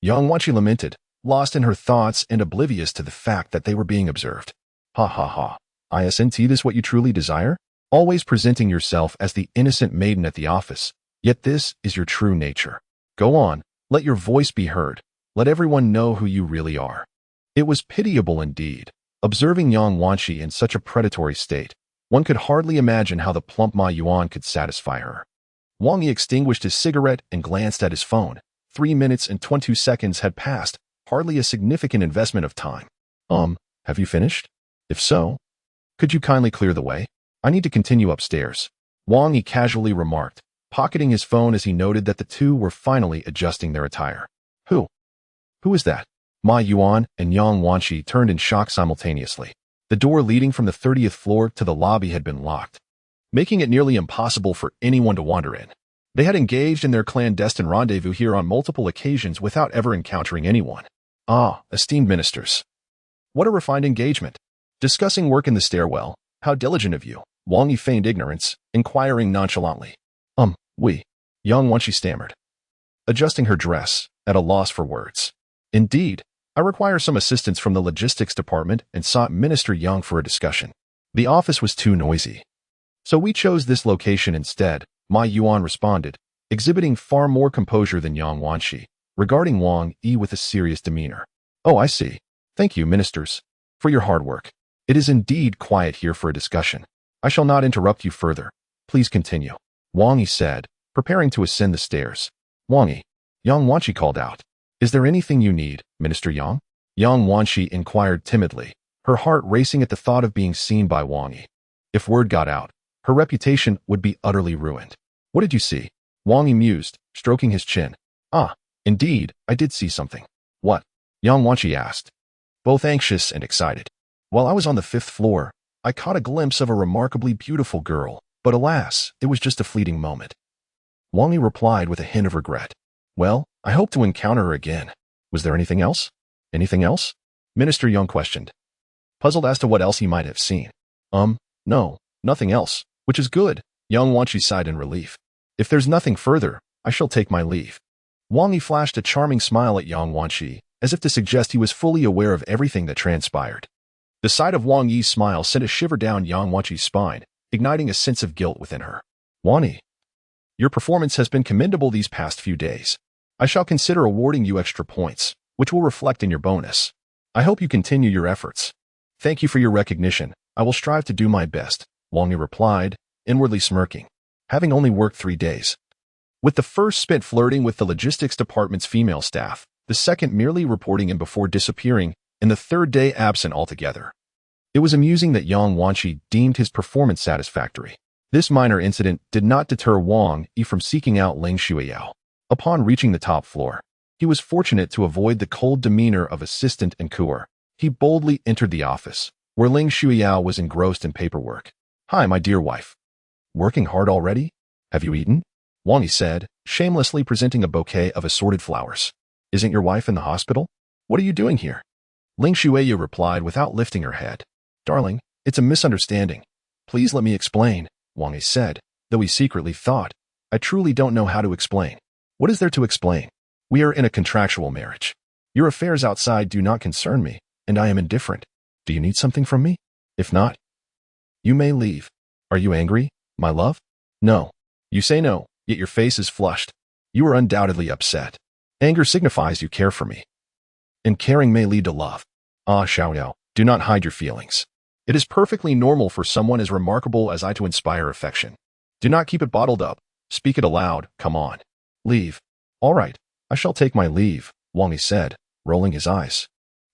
Yang Wanqi lamented, lost in her thoughts and oblivious to the fact that they were being observed. Ha ha ha. Isn't this what you truly desire? Always presenting yourself as the innocent maiden at the office, yet this is your true nature. Go on, let your voice be heard. Let everyone know who you really are. It was pitiable indeed, observing Yang Wanqi in such a predatory state. One could hardly imagine how the plump Ma Yuan could satisfy her. Wang Yi extinguished his cigarette and glanced at his phone. 3 minutes and 22 seconds had passed, hardly a significant investment of time. Have you finished? If so, could you kindly clear the way? I need to continue upstairs. Wang Yi casually remarked, pocketing his phone as he noted that the two were finally adjusting their attire. Who is that? Ma Yuan and Yang Wanqi turned in shock simultaneously. The door leading from the 30th floor to the lobby had been locked, making it nearly impossible for anyone to wander in. They had engaged in their clandestine rendezvous here on multiple occasions without ever encountering anyone. Ah, esteemed ministers. What a refined engagement. Discussing work in the stairwell. How diligent of you. Wang Yi feigned ignorance, inquiring nonchalantly. Yang Wanqi stammered, adjusting her dress, at a loss for words. Indeed, I require some assistance from the logistics department and sought Minister Yang for a discussion. The office was too noisy, so we chose this location instead, Ma Yuan responded, exhibiting far more composure than Yang Wanqi, regarding Wang Yi with a serious demeanor. Oh, I see. Thank you, ministers, for your hard work. It is indeed quiet here for a discussion. I shall not interrupt you further. Please continue. Wang Yi said, preparing to ascend the stairs. Wang Yi, Yang Wanqi called out. Is there anything you need, Minister Yang? Yang Wanqi inquired timidly, her heart racing at the thought of being seen by Wang Yi. If word got out, her reputation would be utterly ruined. What did you see? Wang Yi mused, stroking his chin. Ah, indeed, I did see something. What? Yang Wanqi asked, both anxious and excited. While I was on the 5th floor, I caught a glimpse of a remarkably beautiful girl, but alas, it was just a fleeting moment. Wang Yi replied with a hint of regret. Well, I hope to encounter her again. Was there anything else? Anything else? Minister Yang questioned, puzzled as to what else he might have seen. No, nothing else, which is good. Yang Wanqi sighed in relief. If there's nothing further, I shall take my leave. Wang Yi flashed a charming smile at Yang Wanqi, as if to suggest he was fully aware of everything that transpired. The sight of Wang Yi's smile sent a shiver down Yang Wanqi's spine, igniting a sense of guilt within her. Wang Yi, your performance has been commendable these past few days. I shall consider awarding you extra points, which will reflect in your bonus. I hope you continue your efforts. Thank you for your recognition. I will strive to do my best, Wang Yi replied, inwardly smirking, having only worked 3 days. With the first spent flirting with the logistics department's female staff, the second merely reporting him before disappearing, and the 3rd day absent altogether. It was amusing that Yang Wanqi deemed his performance satisfactory. This minor incident did not deter Wang Yi from seeking out Ling Shuiyao. Upon reaching the top floor, he was fortunate to avoid the cold demeanor of assistant and cooer. He boldly entered the office, where Ling Shuiyao was engrossed in paperwork. Hi, my dear wife. Working hard already? Have you eaten? Wang Yi said, shamelessly presenting a bouquet of assorted flowers. Isn't your wife in the hospital? What are you doing here? Ling Shuiyao replied without lifting her head. Darling, it's a misunderstanding. Please let me explain, Wang Yi said, though he secretly thought, I truly don't know how to explain. What is there to explain? We are in a contractual marriage. Your affairs outside do not concern me, and I am indifferent. Do you need something from me? If not, you may leave. Are you angry, my love? No. You say no, yet your face is flushed. You are undoubtedly upset. Anger signifies you care for me. And caring may lead to love. Ah, Xiaoyao, do not hide your feelings. It is perfectly normal for someone as remarkable as I to inspire affection. Do not keep it bottled up. Speak it aloud, come on. Leave. All right, I shall take my leave, Wang Yi said, rolling his eyes.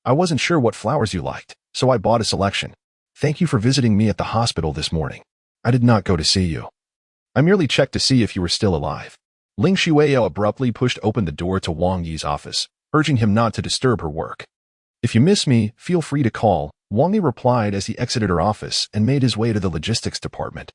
I wasn't sure what flowers you liked, so I bought a selection. Thank you for visiting me at the hospital this morning. I did not go to see you. I merely checked to see if you were still alive. Ling Shuiao abruptly pushed open the door to Wang Yi's office, urging him not to disturb her work. If you miss me, feel free to call, Wang Yi replied as he exited her office and made his way to the logistics department,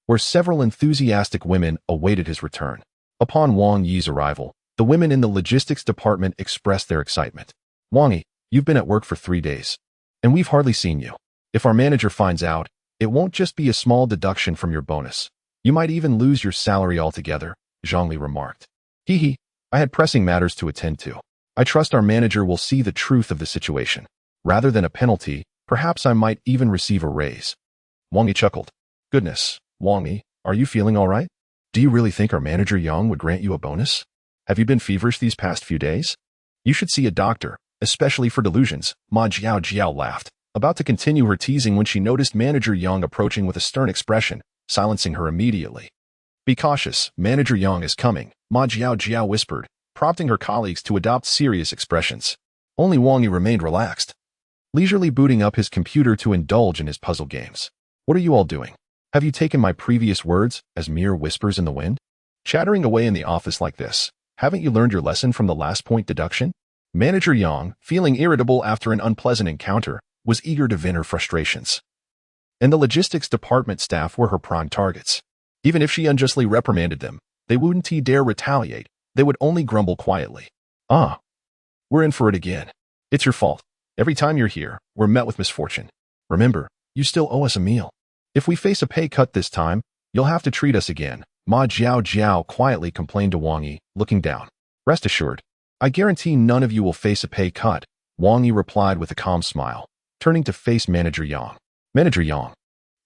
where several enthusiastic women awaited his return. Upon Wang Yi's arrival, the women in the logistics department expressed their excitement. Wang Yi, you've been at work for 3 days, and we've hardly seen you. If our manager finds out, it won't just be a small deduction from your bonus. You might even lose your salary altogether, Zhongli remarked. Hee, I had pressing matters to attend to. I trust our manager will see the truth of the situation. Rather than a penalty, perhaps I might even receive a raise. Wang Yi chuckled. Goodness, Wang Yi, are you feeling all right? Do you really think our manager Yang would grant you a bonus? Have you been feverish these past few days? You should see a doctor, especially for delusions, Ma Jiao laughed, about to continue her teasing when she noticed manager Yang approaching with a stern expression, silencing her immediately. Be cautious, manager Yang is coming, Ma Jiao whispered, prompting her colleagues to adopt serious expressions. Only Wang Yi remained relaxed, leisurely booting up his computer to indulge in his puzzle games. What are you all doing? Have you taken my previous words as mere whispers in the wind? Chattering away in the office like this, haven't you learned your lesson from the last point deduction? Manager Yang, feeling irritable after an unpleasant encounter, was eager to vent her frustrations. And the logistics department staff were her prime targets. Even if she unjustly reprimanded them, they wouldn't dare retaliate. They would only grumble quietly. Ah, we're in for it again. It's your fault. Every time you're here, we're met with misfortune. Remember, you still owe us a meal. If we face a pay cut this time, you'll have to treat us again, Ma Jiao quietly complained to Wang Yi, looking down. Rest assured, I guarantee none of you will face a pay cut, Wang Yi replied with a calm smile, turning to face Manager Yang. Manager Yang,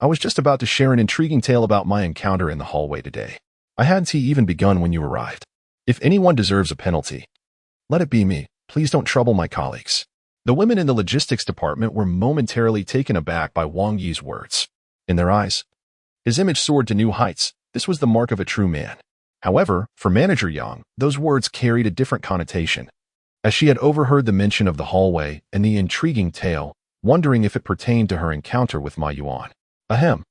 I was just about to share an intriguing tale about my encounter in the hallway today. I hadn't even begun when you arrived. If anyone deserves a penalty, let it be me. Please don't trouble my colleagues. The women in the logistics department were momentarily taken aback by Wang Yi's words. In their eyes, his image soared to new heights. This was the mark of a true man. However, for Manager Yang, those words carried a different connotation. As she had overheard the mention of the hallway and the intriguing tale, wondering if it pertained to her encounter with Ma Yuan. Ahem.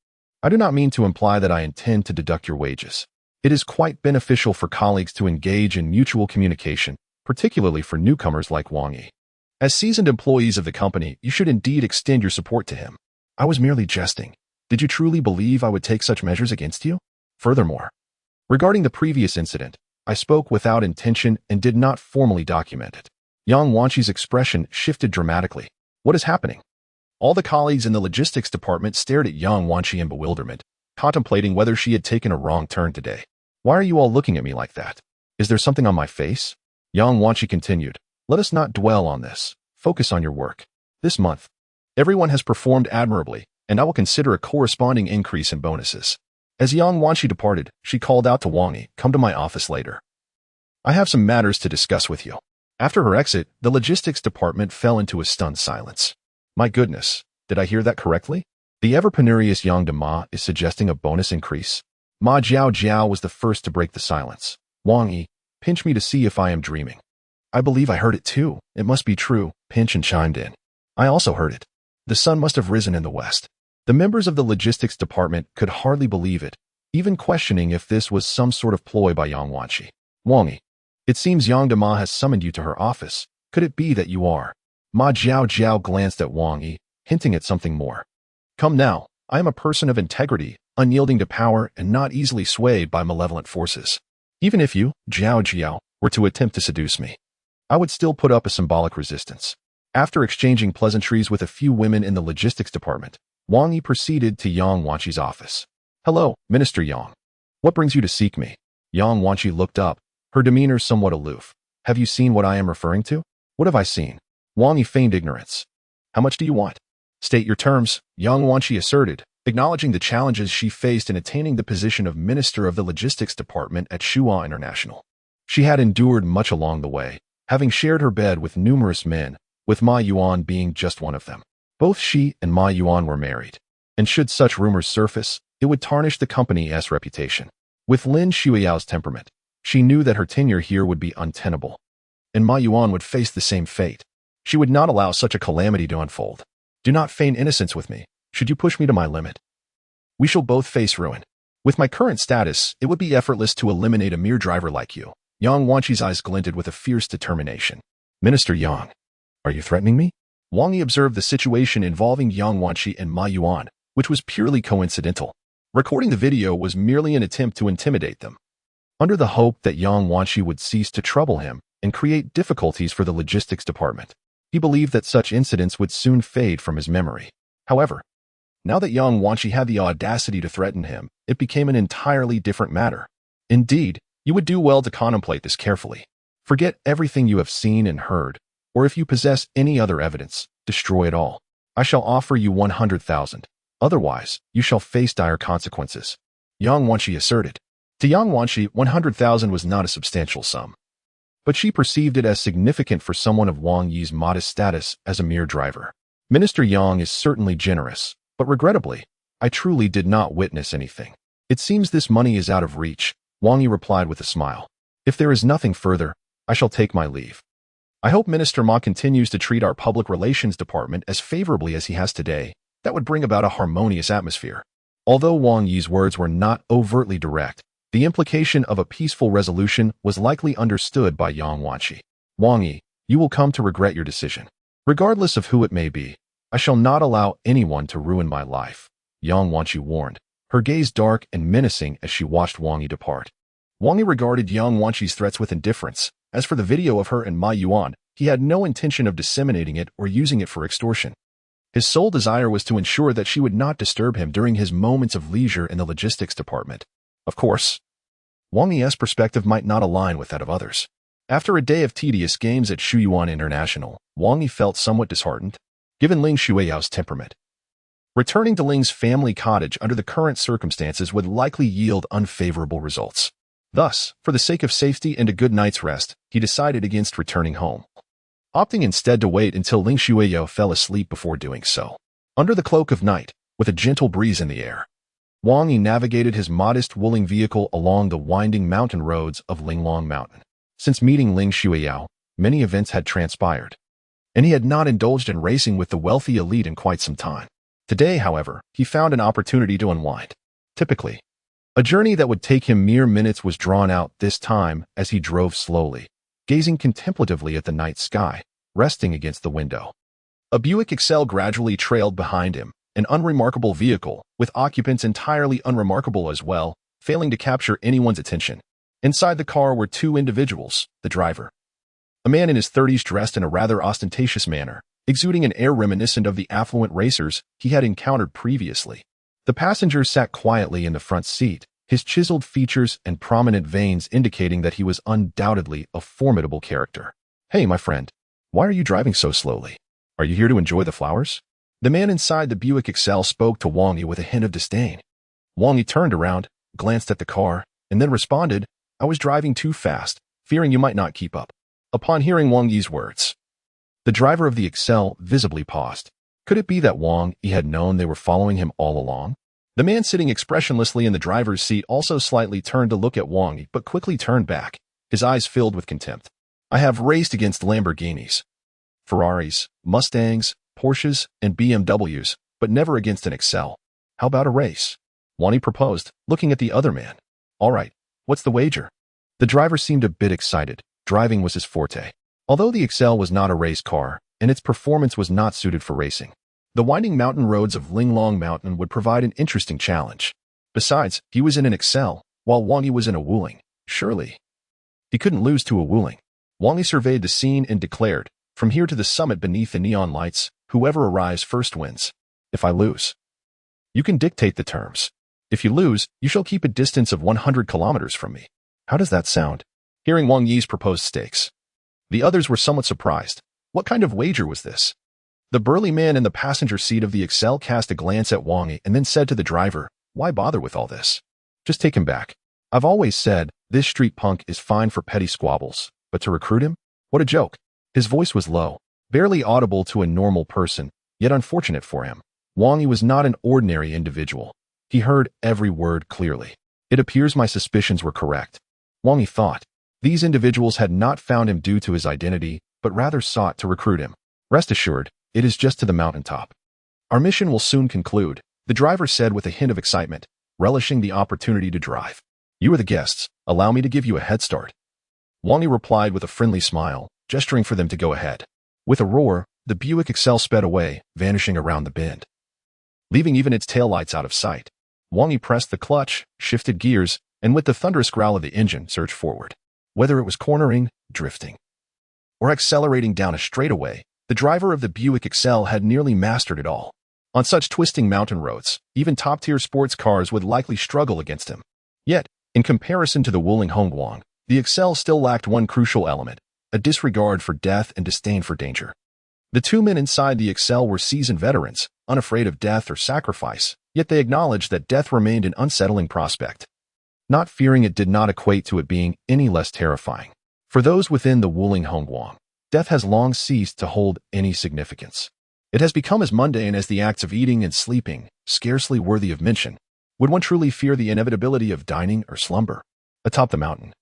I do not mean to imply that I intend to deduct your wages. It is quite beneficial for colleagues to engage in mutual communication, particularly for newcomers like Wang Yi. As seasoned employees of the company, you should indeed extend your support to him. I was merely jesting. Did you truly believe I would take such measures against you? Furthermore, regarding the previous incident, I spoke without intention and did not formally document it. Yang Wanqi's expression shifted dramatically. What is happening? All the colleagues in the logistics department stared at Yang Wanqi in bewilderment, contemplating whether she had taken a wrong turn today. Why are you all looking at me like that? Is there something on my face? Yang Wanqi continued. Let us not dwell on this. Focus on your work. This month, everyone has performed admirably, and I will consider a corresponding increase in bonuses. As Yang Wanqi departed, she called out to Wang Yi, come to my office later. I have some matters to discuss with you. After her exit, the logistics department fell into a stunned silence. My goodness, did I hear that correctly? The ever-penurious Yang de Ma is suggesting a bonus increase. Ma Jiao was the first to break the silence. Wang Yi, pinch me to see if I am dreaming. I believe I heard it too. It must be true, Pinchin chimed in. I also heard it. The sun must have risen in the west. The members of the logistics department could hardly believe it, even questioning if this was some sort of ploy by Yang Wanqi. Wang Yi, it seems Yang de Ma has summoned you to her office. Could it be that you are? Ma Jiao glanced at Wang Yi, hinting at something more. Come now, I am a person of integrity, unyielding to power and not easily swayed by malevolent forces. Even if you, Jiao, were to attempt to seduce me, I would still put up a symbolic resistance. After exchanging pleasantries with a few women in the logistics department, Wang Yi proceeded to Yang Wanqi's office. "Hello, Minister Yang. What brings you to seek me?" Yang Wanqi looked up, her demeanor somewhat aloof. "Have you seen what I am referring to?" "What have I seen?" Wang Yi feigned ignorance. "How much do you want?" "State your terms," Yang Wanqi asserted, acknowledging the challenges she faced in attaining the position of Minister of the Logistics Department at Shuwa International. She had endured much along the way, having shared her bed with numerous men, with Ma Yuan being just one of them. Both she and Ma Yuan were married, and should such rumors surface, it would tarnish the company's reputation. With Lin Shuyao's temperament, she knew that her tenure here would be untenable, and Ma Yuan would face the same fate. She would not allow such a calamity to unfold. "Do not feign innocence with me. Should you push me to my limit, we shall both face ruin. With my current status, it would be effortless to eliminate a mere driver like you." Yang Wanqi's eyes glinted with a fierce determination. "Minister Yang, are you threatening me?" Wang Yi observed the situation involving Yang Wanqi and Ma Yuan, which was purely coincidental. Recording the video was merely an attempt to intimidate them, under the hope that Yang Wanqi would cease to trouble him and create difficulties for the logistics department. He believed that such incidents would soon fade from his memory. However, now that Yang Wanqi had the audacity to threaten him, it became an entirely different matter. "Indeed, you would do well to contemplate this carefully. Forget everything you have seen and heard, or if you possess any other evidence, destroy it all. I shall offer you 100,000. Otherwise, you shall face dire consequences," Yang Wanqi asserted. To Yang Wanqi, 100,000 was not a substantial sum, but she perceived it as significant for someone of Wang Yi's modest status as a mere driver. "Minister Yang is certainly generous, but regrettably, I truly did not witness anything. It seems this money is out of reach," Wang Yi replied with a smile. "If there is nothing further, I shall take my leave. I hope Minister Ma continues to treat our public relations department as favorably as he has today. That would bring about a harmonious atmosphere." Although Wang Yi's words were not overtly direct, the implication of a peaceful resolution was likely understood by Yang Wanqi. "Wang Yi, you will come to regret your decision. Regardless of who it may be, I shall not allow anyone to ruin my life," Yang Wanqi warned, her gaze dark and menacing as she watched Wang Yi depart. Wang Yi regarded Yang Wanqi's threats with indifference. As for the video of her and Ma Yuan, he had no intention of disseminating it or using it for extortion. His sole desire was to ensure that she would not disturb him during his moments of leisure in the logistics department. Of course, Wang Yi's perspective might not align with that of others. After a day of tedious games at Shuyuan International, Wang Yi felt somewhat disheartened, given Ling Shuyao's temperament. Returning to Ling's family cottage under the current circumstances would likely yield unfavorable results. Thus, for the sake of safety and a good night's rest, he decided against returning home, opting instead to wait until Ling Shuyo fell asleep before doing so. Under the cloak of night, with a gentle breeze in the air, Wang Yi navigated his modest Wuling vehicle along the winding mountain roads of Linglong Mountain. Since meeting Ling Shuyo, many events had transpired, and he had not indulged in racing with the wealthy elite in quite some time. Today, however, he found an opportunity to unwind. Typically, a journey that would take him mere minutes was drawn out this time as he drove slowly, gazing contemplatively at the night sky, resting against the window. A Buick Excel gradually trailed behind him, an unremarkable vehicle, with occupants entirely unremarkable as well, failing to capture anyone's attention. Inside the car were two individuals, the driver, a man in his 30s dressed in a rather ostentatious manner, exuding an air reminiscent of the affluent racers he had encountered previously. The passenger sat quietly in the front seat, his chiseled features and prominent veins indicating that he was undoubtedly a formidable character. "Hey, my friend, why are you driving so slowly? Are you here to enjoy the flowers?" The man inside the Buick Excel spoke to Wang Yi with a hint of disdain. Wang Yi turned around, glanced at the car, and then responded, "I was driving too fast, fearing you might not keep up." Upon hearing Wang Yi's words, the driver of the Excel visibly paused. Could it be that Wang Yi had known they were following him all along? The man sitting expressionlessly in the driver's seat also slightly turned to look at Wang Yi, but quickly turned back, his eyes filled with contempt. "I have raced against Lamborghinis, Ferraris, Mustangs, Porsches, and BMWs, but never against an Excel. How about a race?" Wang Yi proposed, looking at the other man. "All right, what's the wager?" The driver seemed a bit excited. Driving was his forte. Although the Excel was not a race car, and its performance was not suited for racing, the winding mountain roads of Linglong Mountain would provide an interesting challenge. Besides, he was in an Excel, while Wang Yi was in a Wuling. Surely, he couldn't lose to a Wuling. Wang Yi surveyed the scene and declared, "From here to the summit beneath the neon lights, whoever arrives first wins. If I lose, You can dictate the terms. If you lose, you shall keep a distance of 100 kilometers from me. How does that sound? Hearing Wang Yi's proposed stakes, the others were somewhat surprised. What kind of wager was this? The burly man in the passenger seat of the Excel cast a glance at Wang Yi and then said to the driver, "Why bother with all this? Just take him back. I've always said this street punk is fine for petty squabbles, but to recruit him? What a joke." His voice was low, barely audible to a normal person, yet unfortunate for him. Wang Yi was not an ordinary individual. He heard every word clearly. It appears my suspicions were correct. Wang Yi thought. These individuals had not found him due to his identity, but rather sought to recruit him. Rest assured, it is just to the mountaintop. Our mission will soon conclude, the driver said with a hint of excitement, relishing the opportunity to drive. You are the guests. Allow me to give you a head start. Wang Yi replied with a friendly smile, gesturing for them to go ahead. With a roar, the Buick Excel sped away, vanishing around the bend. Leaving even its taillights out of sight, Wang Yi pressed the clutch, shifted gears, and with the thunderous growl of the engine, surged forward. Whether it was cornering, drifting, or accelerating down a straightaway, the driver of the Buick Excel had nearly mastered it all. On such twisting mountain roads, even top-tier sports cars would likely struggle against him. Yet, in comparison to the Wuling Hongguang, the Excel still lacked one crucial element, a disregard for death and disdain for danger. The two men inside the Excel were seasoned veterans, unafraid of death or sacrifice, yet they acknowledged that death remained an unsettling prospect. Not fearing it did not equate to it being any less terrifying. For those within the Wuling Hongguang, death has long ceased to hold any significance. It has become as mundane as the acts of eating and sleeping, scarcely worthy of mention. Would one truly fear the inevitability of dining or slumber? Atop the mountain,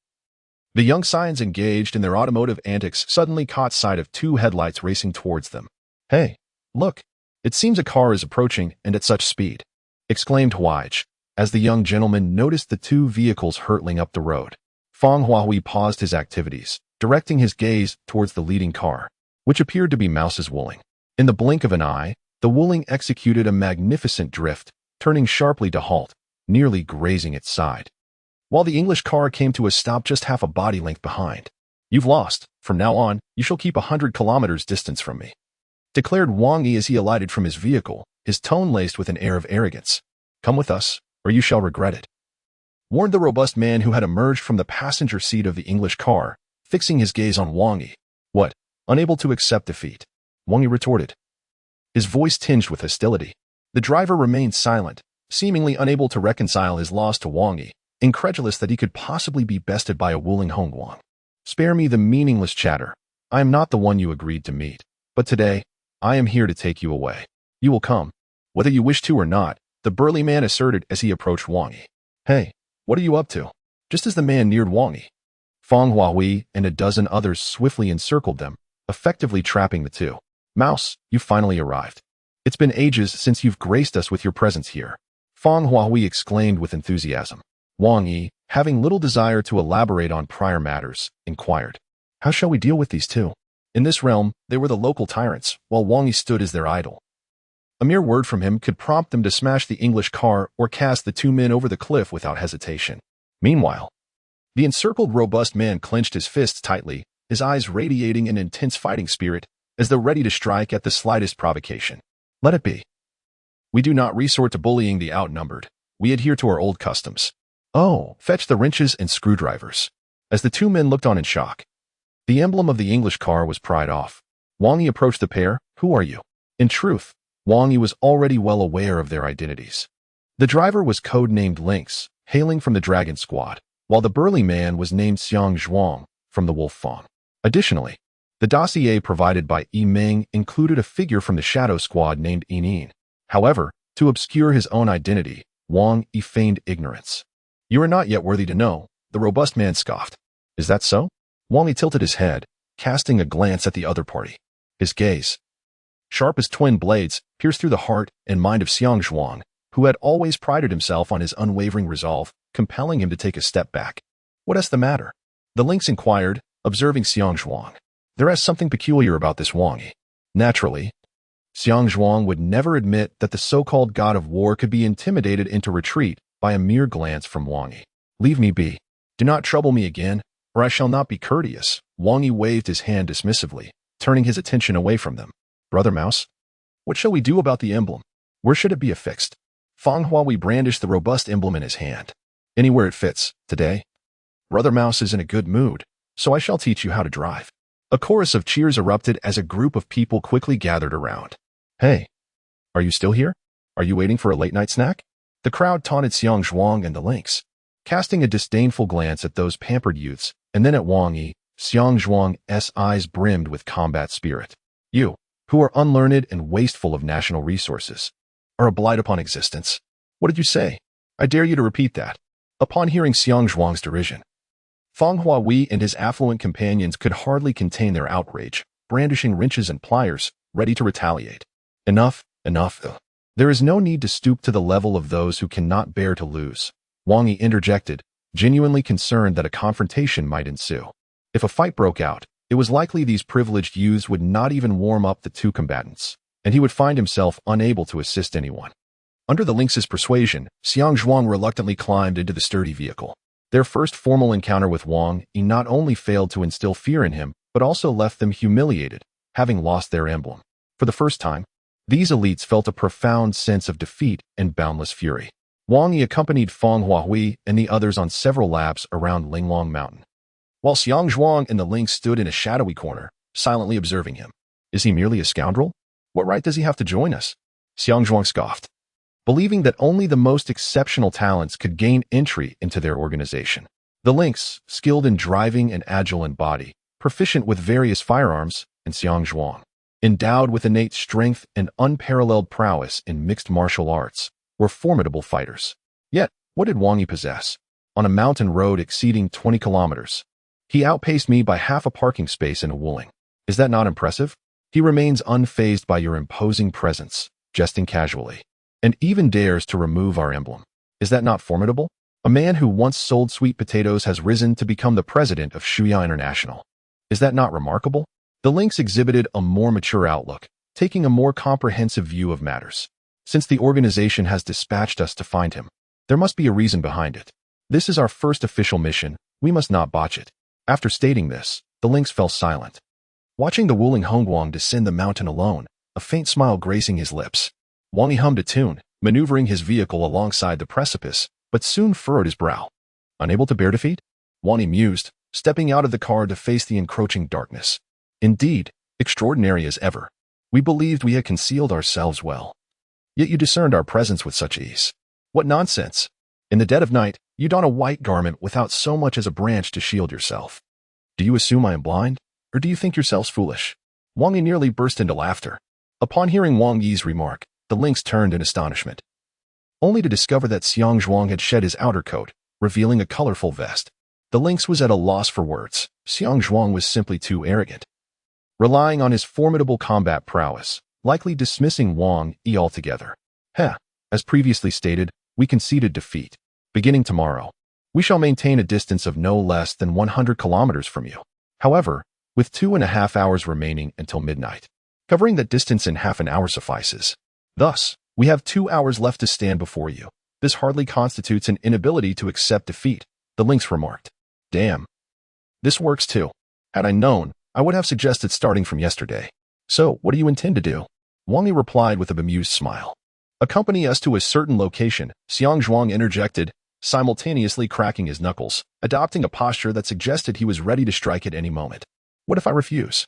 the young scions engaged in their automotive antics suddenly caught sight of two headlights racing towards them. "Hey, look! It seems a car is approaching, and at such speed," exclaimed Huaij, as the young gentleman noticed the two vehicles hurtling up the road. Fang Huahui paused his activities, directing his gaze towards the leading car, which appeared to be Mouse's Wuling. In the blink of an eye, the Wuling executed a magnificent drift, turning sharply to halt, nearly grazing its side, while the English car came to a stop just half a body length behind. "You've lost. From now on, you shall keep 100 kilometers distance from me," declared Wang Yi as he alighted from his vehicle, his tone laced with an air of arrogance. "Come with us, or you shall regret it," warned the robust man who had emerged from the passenger seat of the English car, fixing his gaze on Wang Yi. "What? Unable to accept defeat?" Wang Yi retorted, his voice tinged with hostility. The driver remained silent, seemingly unable to reconcile his loss to Wang Yi, incredulous that he could possibly be bested by a Wuling Hongguang. "Spare me the meaningless chatter. I am not the one you agreed to meet, but today, I am here to take you away. You will come, whether you wish to or not," the burly man asserted as he approached Wang Yi. "Hey, what are you up to?" Just as the man neared Wang Yi, Fang Huahui and a dozen others swiftly encircled them, effectively trapping the two. "Mouse, you finally arrived. It's been ages since you've graced us with your presence here," Fang Huahui exclaimed with enthusiasm. Wang Yi, having little desire to elaborate on prior matters, inquired, "How shall we deal with these two?" In this realm, they were the local tyrants, while Wang Yi stood as their idol. A mere word from him could prompt them to smash the English car or cast the two men over the cliff without hesitation. Meanwhile, the encircled robust man clenched his fists tightly, his eyes radiating an intense fighting spirit, as though ready to strike at the slightest provocation. "Let it be. We do not resort to bullying the outnumbered. We adhere to our old customs. Oh, fetch the wrenches and screwdrivers." As the two men looked on in shock, the emblem of the English car was pried off. Wang Yi approached the pair. "Who are you?" In truth, Wang Yi was already well aware of their identities. The driver was codenamed Lynx, hailing from the Dragon Squad, while the burly man was named Xiang Zhuang, from the Wolf Fang. Additionally, the dossier provided by Yi Meng included a figure from the Shadow Squad named Yin. However, to obscure his own identity, Wang Yi feigned ignorance. "You are not yet worthy to know," the robust man scoffed. "Is that so?" Wang Yi tilted his head, casting a glance at the other party. His gaze, sharp as twin blades, pierced through the heart and mind of Xiang Zhuang, who had always prided himself on his unwavering resolve, compelling him to take a step back. "What is the matter?" the lynx inquired, observing Xiang Zhuang. "There is something peculiar about this Wang Yi." Naturally, Xiang Zhuang would never admit that the so-called god of war could be intimidated into retreat by a mere glance from Wang Yi. "Leave me be. Do not trouble me again, or I shall not be courteous." Wang Yi waved his hand dismissively, turning his attention away from them. "Brother Mouse, what shall we do about the emblem? Where should it be affixed?" Fang Huawei brandished the robust emblem in his hand. Anywhere it fits, today. Brother Mouse is in a good mood, so I shall teach you how to drive. A chorus of cheers erupted as a group of people quickly gathered around. Hey, are you still here? Are you waiting for a late-night snack? The crowd taunted Xiang Zhuang and the lynx, casting a disdainful glance at those pampered youths, and then at Wang Yi. Xiang Zhuang's eyes brimmed with combat spirit. You, who are unlearned and wasteful of national resources, are a blight upon existence. What did you say? I dare you to repeat that. Upon hearing Xiang Zhuang's derision, Fang Huawei and his affluent companions could hardly contain their outrage, brandishing wrenches and pliers, ready to retaliate. Enough, enough. There is no need to stoop to the level of those who cannot bear to lose. Wang Yi interjected, genuinely concerned that a confrontation might ensue. If a fight broke out, it was likely these privileged youths would not even warm up the two combatants, and he would find himself unable to assist anyone. Under the lynx's persuasion, Xiang Zhuang reluctantly climbed into the sturdy vehicle. Their first formal encounter with Wang Yi not only failed to instill fear in him, but also left them humiliated, having lost their emblem. For the first time, these elites felt a profound sense of defeat and boundless fury. Wang Yi accompanied Fang Huawei and the others on several laps around Linglong Mountain, while Xiang Zhuang and the lynx stood in a shadowy corner, silently observing him. Is he merely a scoundrel? What right does he have to join us? Xiang Zhuang scoffed, believing that only the most exceptional talents could gain entry into their organization. The lynx, skilled in driving and agile in body, proficient with various firearms, and Xiang Zhuang, endowed with innate strength and unparalleled prowess in mixed martial arts, were formidable fighters. Yet, what did Wang Yi possess? On a mountain road exceeding 20 kilometers, he outpaced me by half a parking space in a Wuling. Is that not impressive? He remains unfazed by your imposing presence, jesting casually, and even dares to remove our emblem. Is that not formidable? A man who once sold sweet potatoes has risen to become the president of Shuya International. Is that not remarkable? The lynx exhibited a more mature outlook, taking a more comprehensive view of matters. Since the organization has dispatched us to find him, there must be a reason behind it. This is our first official mission, we must not botch it. After stating this, the lynx fell silent, watching the Wuling Hongguang descend the mountain alone, a faint smile gracing his lips. Wang Yi hummed a tune, maneuvering his vehicle alongside the precipice, but soon furrowed his brow. Unable to bear defeat? Wang Yi mused, stepping out of the car to face the encroaching darkness. Indeed, extraordinary as ever. We believed we had concealed ourselves well. Yet you discerned our presence with such ease. What nonsense! In the dead of night, you don a white garment without so much as a branch to shield yourself. Do you assume I am blind, or do you think yourselves foolish? Wang Yi nearly burst into laughter. Upon hearing Wang Yi's remark, the lynx turned in astonishment, only to discover that Xiang Zhuang had shed his outer coat, revealing a colorful vest. The lynx was at a loss for words. Xiang Zhuang was simply too arrogant, relying on his formidable combat prowess, likely dismissing Wang Yi altogether. As previously stated, we conceded defeat. Beginning tomorrow, we shall maintain a distance of no less than 100 kilometers from you. However, with 2.5 hours remaining until midnight, covering that distance in half an hour suffices. Thus, we have 2 hours left to stand before you. This hardly constitutes an inability to accept defeat, the lynx remarked. Damn. This works too. Had I known, I would have suggested starting from yesterday. So, what do you intend to do? Wang Yi replied with a bemused smile. Accompany us to a certain location, Xiang Zhuang interjected, simultaneously cracking his knuckles, adopting a posture that suggested he was ready to strike at any moment. What if I refuse?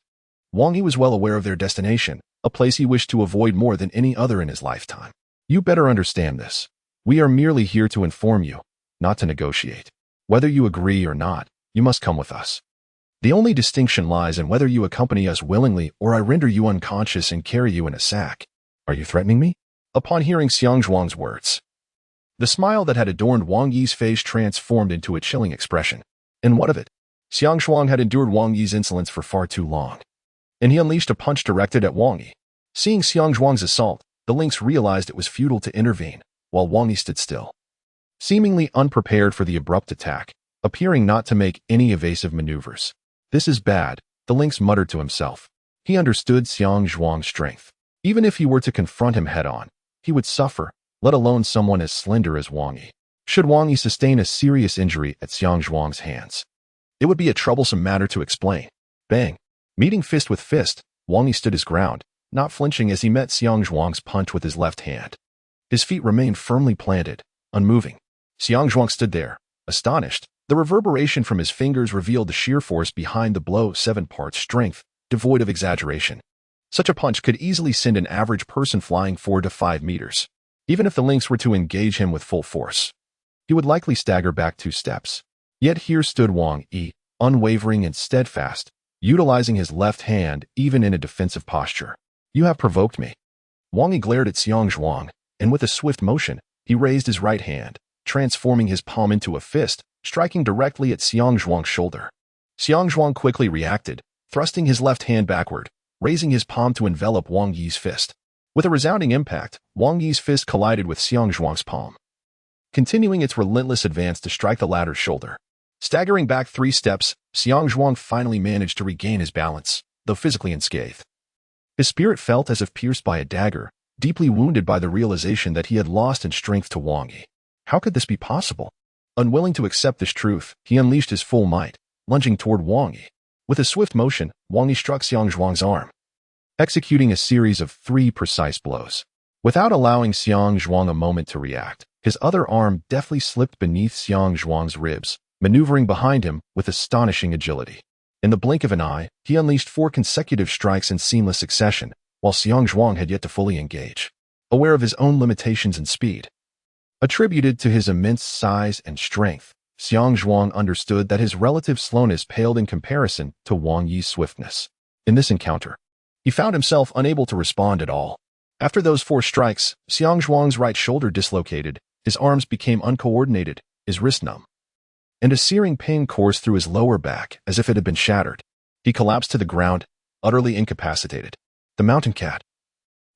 Wang Yi was well aware of their destination, a place he wished to avoid more than any other in his lifetime. You better understand this. We are merely here to inform you, not to negotiate. Whether you agree or not, you must come with us. The only distinction lies in whether you accompany us willingly or I render you unconscious and carry you in a sack. Are you threatening me? Upon hearing Xiang Zhuang's words, the smile that had adorned Wang Yi's face transformed into a chilling expression. And what of it? Xiang Zhuang had endured Wang Yi's insolence for far too long, and he unleashed a punch directed at Wang Yi. Seeing Xiang Zhuang's assault, the lynx realized it was futile to intervene, while Wang Yi stood still, seemingly unprepared for the abrupt attack, appearing not to make any evasive maneuvers. This is bad, the lynx muttered to himself. He understood Xiang Zhuang's strength. Even if he were to confront him head-on, he would suffer, let alone someone as slender as Wang Yi. Should Wang Yi sustain a serious injury at Xiang Zhuang's hands, it would be a troublesome matter to explain. Bang! Meeting fist with fist, Wang Yi stood his ground, not flinching as he met Xiang Zhuang's punch with his left hand. His feet remained firmly planted, unmoving. Xiangzhuang stood there, astonished. The reverberation from his fingers revealed the sheer force behind the blow, 7 parts strength, devoid of exaggeration. Such a punch could easily send an average person flying 4 to 5 meters. Even if the lynx were to engage him with full force, he would likely stagger back 2 steps. Yet here stood Wang Yi, unwavering and steadfast, utilizing his left hand even in a defensive posture. You have provoked me. Wang Yi glared at Xiangzhuang, and with a swift motion, he raised his right hand, transforming his palm into a fist, striking directly at Xiangzhuang's shoulder. Xiangzhuang quickly reacted, thrusting his left hand backward, raising his palm to envelop Wang Yi's fist. With a resounding impact, Wang Yi's fist collided with Xiangzhuang's palm, continuing its relentless advance to strike the latter's shoulder. Staggering back 3 steps, Xiangzhuang finally managed to regain his balance, though physically unscathed. His spirit felt as if pierced by a dagger, deeply wounded by the realization that he had lost in strength to Wang Yi. How could this be possible? Unwilling to accept this truth, he unleashed his full might, lunging toward Wang Yi. With a swift motion, Wang Yi struck Xiangzhuang's arm, executing a series of 3 precise blows. Without allowing Xiangzhuang a moment to react, his other arm deftly slipped beneath Xiangzhuang's ribs, maneuvering behind him with astonishing agility. In the blink of an eye, he unleashed 4 consecutive strikes in seamless succession, while Xiangzhuang had yet to fully engage. Aware of his own limitations and speed, attributed to his immense size and strength, Xiangzhuang understood that his relative slowness paled in comparison to Wang Yi's swiftness. In this encounter, he found himself unable to respond at all. After those 4 strikes, Xiangzhuang's right shoulder dislocated, his arms became uncoordinated, his wrist numb, and a searing pain coursed through his lower back as if it had been shattered. He collapsed to the ground, utterly incapacitated. The mountain cat,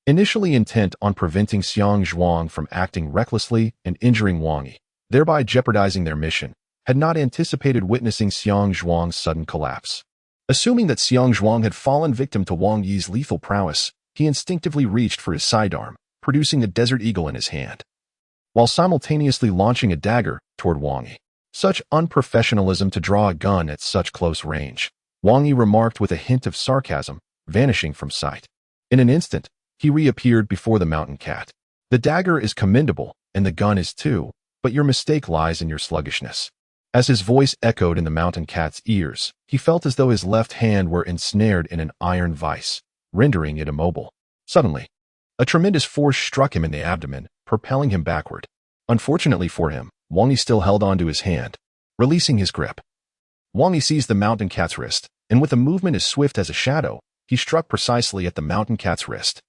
initially intent on preventing Xiangzhuang from acting recklessly and injuring Wang Yi, thereby jeopardizing their mission, had not anticipated witnessing Xiangzhuang's sudden collapse. Assuming that Xiangzhuang had fallen victim to Wang Yi's lethal prowess, he instinctively reached for his sidearm, producing a desert eagle in his hand, while simultaneously launching a dagger toward Wang Yi. Such unprofessionalism to draw a gun at such close range, Wang Yi remarked with a hint of sarcasm, vanishing from sight. In an instant, he reappeared before the mountain cat. The dagger is commendable, and the gun is too, but your mistake lies in your sluggishness. As his voice echoed in the mountain cat's ears, he felt as though his left hand were ensnared in an iron vice, rendering it immobile. Suddenly, a tremendous force struck him in the abdomen, propelling him backward. Unfortunately for him, Wang Yi still held onto his hand, releasing his grip. Wang Yi seized the mountain cat's wrist, and with a movement as swift as a shadow, he struck precisely at the mountain cat's wrist.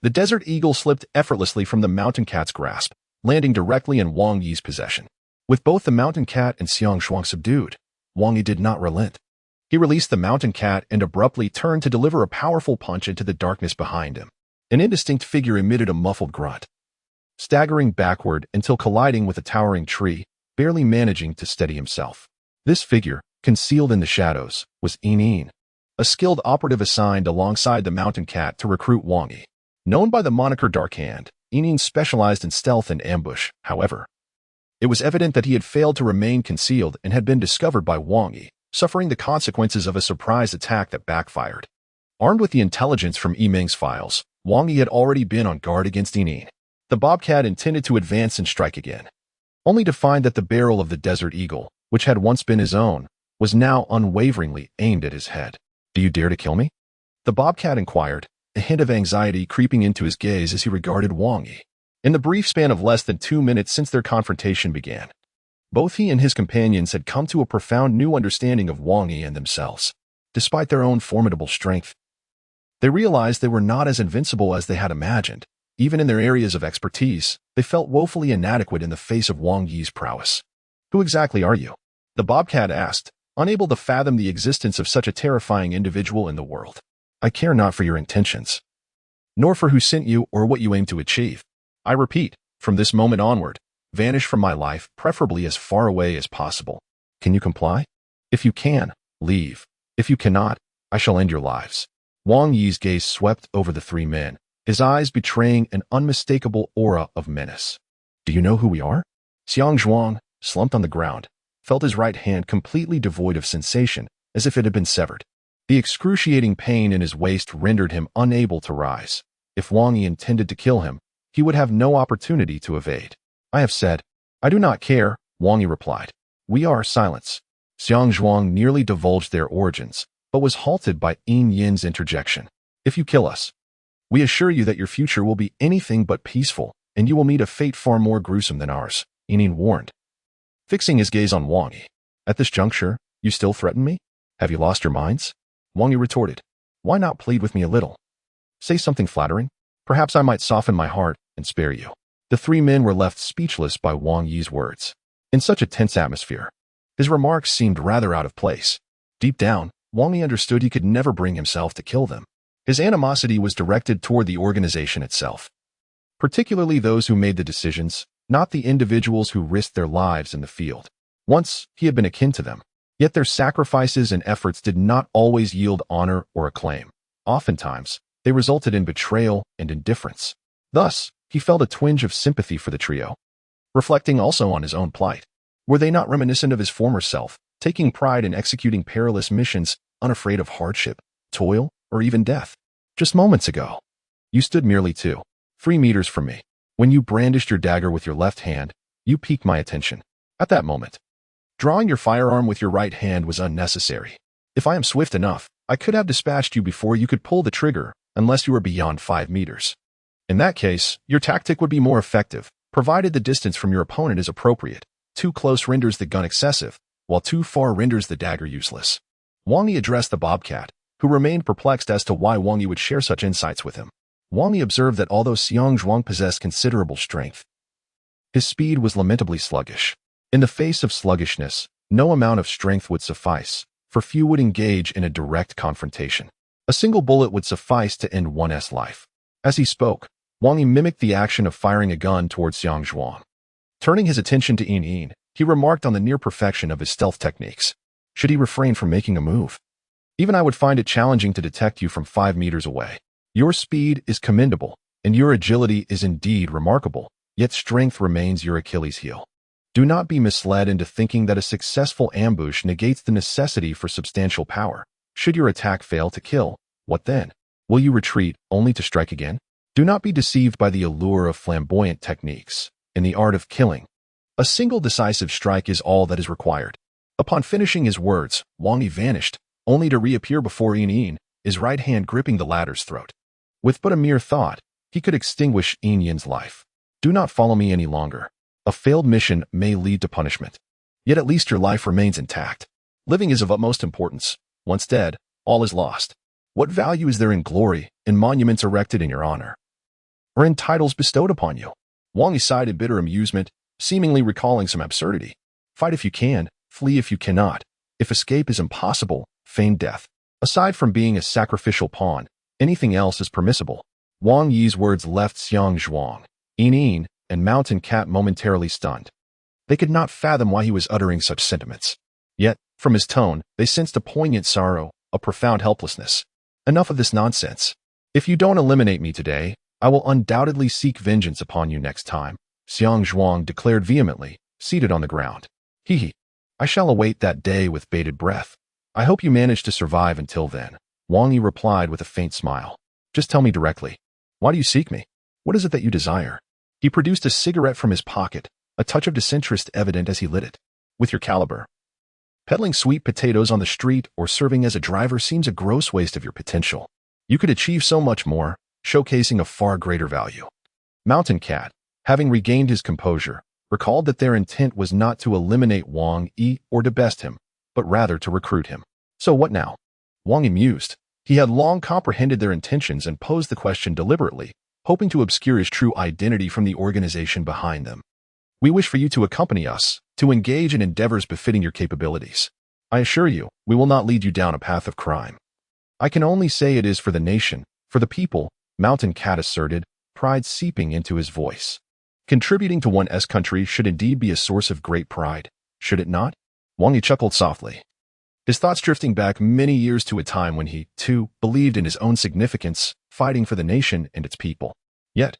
The desert eagle slipped effortlessly from the mountain cat's grasp, landing directly in Wang Yi's possession. With both the mountain cat and Xiangzhuang subdued, Wang Yi did not relent. He released the mountain cat and abruptly turned to deliver a powerful punch into the darkness behind him. An indistinct figure emitted a muffled grunt, staggering backward until colliding with a towering tree, barely managing to steady himself. This figure, concealed in the shadows, was Yining, a skilled operative assigned alongside the mountain cat to recruit Wang Yi. Known by the moniker Dark Hand, Yining specialized in stealth and ambush. However, it was evident that he had failed to remain concealed and had been discovered by Wang Yi, suffering the consequences of a surprise attack that backfired. Armed with the intelligence from Yiming's files, Wang Yi had already been on guard against Yining. The bobcat intended to advance and strike again, only to find that the barrel of the Desert Eagle, which had once been his own, was now unwaveringly aimed at his head. "Do you dare to kill me?" The bobcat inquired, a hint of anxiety creeping into his gaze as he regarded Wang Yi. In the brief span of less than 2 minutes since their confrontation began, both he and his companions had come to a profound new understanding of Wang Yi and themselves. Despite their own formidable strength, they realized they were not as invincible as they had imagined. Even in their areas of expertise, they felt woefully inadequate in the face of Wang Yi's prowess. "Who exactly are you?" the bobcat asked, unable to fathom the existence of such a terrifying individual in the world. "I care not for your intentions, nor for who sent you or what you aim to achieve. I repeat, from this moment onward, vanish from my life, preferably as far away as possible. Can you comply? If you can, leave. If you cannot, I shall end your lives." Wang Yi's gaze swept over the 3 men, his eyes betraying an unmistakable aura of menace. "Do you know who we are?" Xiangzhuang, slumped on the ground, felt his right hand completely devoid of sensation, as if it had been severed. The excruciating pain in his waist rendered him unable to rise. If Wang Yi intended to kill him, he would have no opportunity to evade. I have said, I do not care, Wang Yi replied. We are silence. Xiang Zhuang nearly divulged their origins, but was halted by Yin Yin's interjection. If you kill us, we assure you that your future will be anything but peaceful, and you will meet a fate far more gruesome than ours, Yin Yin warned. Fixing his gaze on Wang Yi. At this juncture, you still threaten me? Have you lost your minds? Wang Yi retorted. Why not plead with me a little? Say something flattering. Perhaps I might soften my heart and spare you. The three men were left speechless by Wang Yi's words. In such a tense atmosphere, his remarks seemed rather out of place. Deep down, Wang Yi understood he could never bring himself to kill them. His animosity was directed toward the organization itself, particularly those who made the decisions, not the individuals who risked their lives in the field. Once, he had been akin to them, yet their sacrifices and efforts did not always yield honor or acclaim. Oftentimes, they resulted in betrayal and indifference. Thus, he felt a twinge of sympathy for the trio. Reflecting also on his own plight, were they not reminiscent of his former self, taking pride in executing perilous missions, unafraid of hardship, toil, or even death? Just moments ago, you stood merely 2-3 meters from me. When you brandished your dagger with your left hand, you piqued my attention. At that moment, drawing your firearm with your right hand was unnecessary. If I am swift enough, I could have dispatched you before you could pull the trigger, unless you were beyond 5 meters. In that case, your tactic would be more effective, provided the distance from your opponent is appropriate. Too close renders the gun excessive, while too far renders the dagger useless. Wang Yi addressed the bobcat, who remained perplexed as to why Wang Yi would share such insights with him. Wang Yi observed that although Xiang Zhuang possessed considerable strength, his speed was lamentably sluggish. In the face of sluggishness, no amount of strength would suffice, for few would engage in a direct confrontation. A single bullet would suffice to end one's life. As he spoke, Wang Yi mimicked the action of firing a gun towards Xiang Zhuang. Turning his attention to Yin Yin, he remarked on the near perfection of his stealth techniques. Should he refrain from making a move? Even I would find it challenging to detect you from 5 meters away. Your speed is commendable, and your agility is indeed remarkable, yet strength remains your Achilles heel. Do not be misled into thinking that a successful ambush negates the necessity for substantial power. Should your attack fail to kill, what then? Will you retreat only to strike again? Do not be deceived by the allure of flamboyant techniques. In the art of killing, a single decisive strike is all that is required. Upon finishing his words, Wang Yi vanished, only to reappear before Yin Yin, his right hand gripping the latter's throat. With but a mere thought, he could extinguish Yin Yin's life. Do not follow me any longer. A failed mission may lead to punishment. Yet at least your life remains intact. Living is of utmost importance. Once dead, all is lost. What value is there in glory, in monuments erected in your honor, or in titles bestowed upon you? Wang Yi sighed in bitter amusement, seemingly recalling some absurdity. Fight if you can, flee if you cannot. If escape is impossible, feign death. Aside from being a sacrificial pawn, anything else is permissible. Wang Yi's words left Xiang Zhuang, Yin Yin, and Mountain Cat momentarily stunned. They could not fathom why he was uttering such sentiments. Yet, from his tone, they sensed a poignant sorrow, a profound helplessness. Enough of this nonsense. If you don't eliminate me today, I will undoubtedly seek vengeance upon you next time, Xiang Zhuang declared vehemently, seated on the ground. Hee. I shall await that day with bated breath. I hope you manage to survive until then, Wang Yi replied with a faint smile. Just tell me directly. Why do you seek me? What is it that you desire? He produced a cigarette from his pocket, a touch of disinterest evident as he lit it. With your caliber. Peddling sweet potatoes on the street or serving as a driver seems a gross waste of your potential. You could achieve so much more, showcasing a far greater value. Mountain Cat, having regained his composure, recalled that their intent was not to eliminate Wang Yi or to best him, but rather to recruit him. So what now? Wang Yi mused. He had long comprehended their intentions and posed the question deliberately, hoping to obscure his true identity from the organization behind them. We wish for you to accompany us, to engage in endeavors befitting your capabilities. I assure you, we will not lead you down a path of crime. I can only say it is for the nation, for the people, Mountain Cat asserted, pride seeping into his voice. Contributing to one's country should indeed be a source of great pride, should it not? Wang Yi chuckled softly, his thoughts drifting back many years to a time when he, too, believed in his own significance, fighting for the nation and its people. Yet,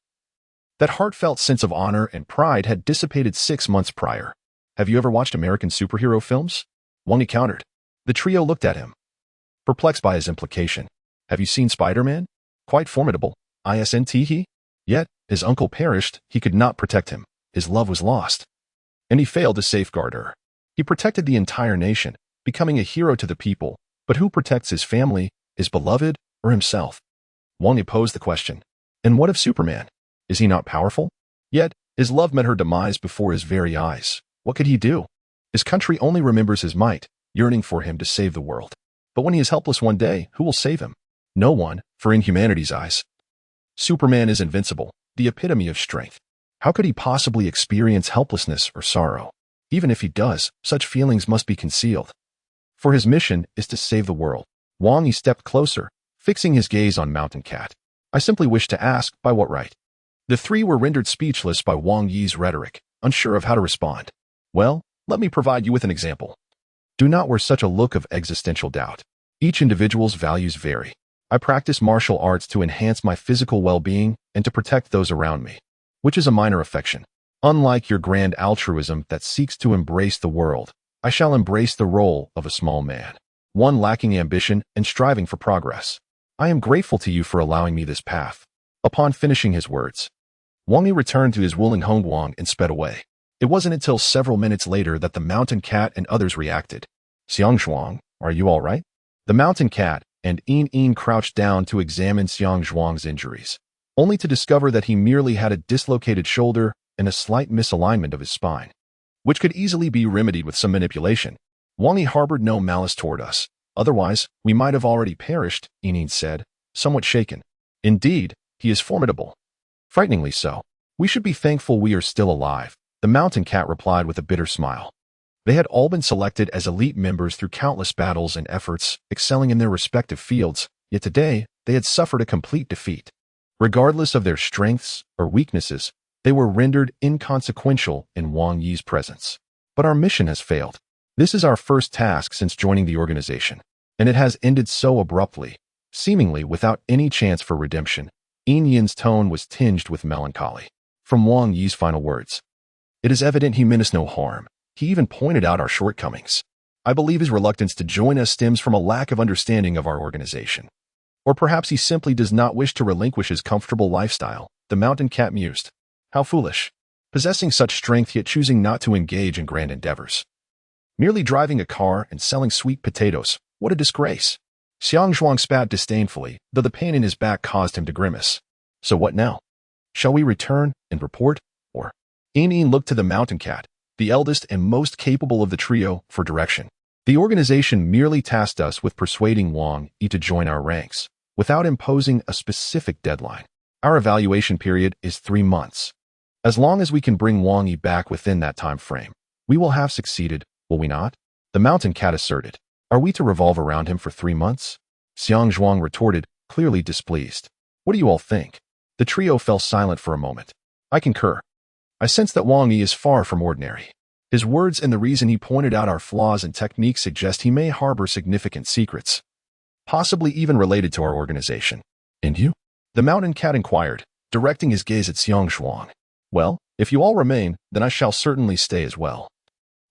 that heartfelt sense of honor and pride had dissipated 6 months prior. Have you ever watched American superhero films? Wang Yi countered. The trio looked at him, perplexed by his implication. Have you seen Spider-Man? Quite formidable, isn't he? Yet, his uncle perished, he could not protect him. His love was lost. And he failed to safeguard her. He protected the entire nation, becoming a hero to the people, but who protects his family, his beloved, or himself? Wang Yi posed the question. And what of Superman? Is he not powerful? Yet, his love met her demise before his very eyes. What could he do? His country only remembers his might, yearning for him to save the world. But when he is helpless one day, who will save him? No one, for in humanity's eyes, Superman is invincible, the epitome of strength. How could he possibly experience helplessness or sorrow? Even if he does, such feelings must be concealed. For his mission is to save the world. Wang Yi stepped closer, fixing his gaze on Mountain Cat. I simply wish to ask, by what right? The three were rendered speechless by Wang Yi's rhetoric, unsure of how to respond. Well, let me provide you with an example. Do not wear such a look of existential doubt. Each individual's values vary. I practice martial arts to enhance my physical well-being and to protect those around me, which is a minor affection. Unlike your grand altruism that seeks to embrace the world, I shall embrace the role of a small man, one lacking ambition and striving for progress. I am grateful to you for allowing me this path. Upon finishing his words, Wang Yi returned to his Wuling Hongguang and sped away. It wasn't until several minutes later that the Mountain Cat and others reacted. Xiangzhuang, are you all right? The Mountain Cat and Yin crouched down to examine Xiangzhuang's injuries, only to discover that he merely had a dislocated shoulder and a slight misalignment of his spine, which could easily be remedied with some manipulation. Wang Yi harbored no malice toward us. Otherwise, we might have already perished, Yin said, somewhat shaken. Indeed, he is formidable. Frighteningly so. We should be thankful we are still alive, the Mountain Cat replied with a bitter smile. They had all been selected as elite members through countless battles and efforts, excelling in their respective fields, yet today they had suffered a complete defeat. Regardless of their strengths or weaknesses, they were rendered inconsequential in Wang Yi's presence. But our mission has failed. This is our first task since joining the organization, and it has ended so abruptly, seemingly without any chance for redemption. Yin's tone was tinged with melancholy. From Wang Yi's final words, it is evident he meant us no harm. He even pointed out our shortcomings. I believe his reluctance to join us stems from a lack of understanding of our organization. Or perhaps he simply does not wish to relinquish his comfortable lifestyle, the Mountain Cat mused. How foolish. Possessing such strength yet choosing not to engage in grand endeavors. Merely driving a car and selling sweet potatoes, what a disgrace. Xiangzhuang spat disdainfully, though the pain in his back caused him to grimace. So what now? Shall we return and report, or? Yin looked to the Mountain Cat, the eldest and most capable of the trio, for direction. The organization merely tasked us with persuading Wang Yi to join our ranks, without imposing a specific deadline. Our evaluation period is 3 months. As long as we can bring Wang Yi back within that time frame, we will have succeeded, will we not? The Mountain Cat asserted. Are we to revolve around him for 3 months? Xiangzhuang retorted, clearly displeased. What do you all think? The trio fell silent for a moment. I concur. I sense that Wang Yi is far from ordinary. His words and the reason he pointed out our flaws and techniques suggest he may harbor significant secrets, possibly even related to our organization. And you? The Mountain Cat inquired, directing his gaze at Xiangzhuang. Well, if you all remain, then I shall certainly stay as well.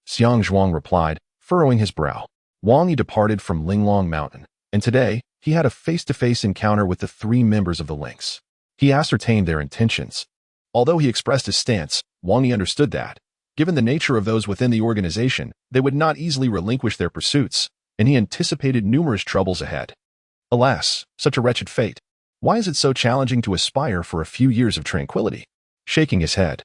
Xiangzhuang replied, furrowing his brow. Wang Yi departed from Linglong Mountain, and today he had a face-to-face encounter with the 3 members of the Lynx. He ascertained their intentions. Although he expressed his stance, Wang Yi understood that, given the nature of those within the organization, they would not easily relinquish their pursuits, and he anticipated numerous troubles ahead. Alas, such a wretched fate. Why is it so challenging to aspire for a few years of tranquility? Shaking his head,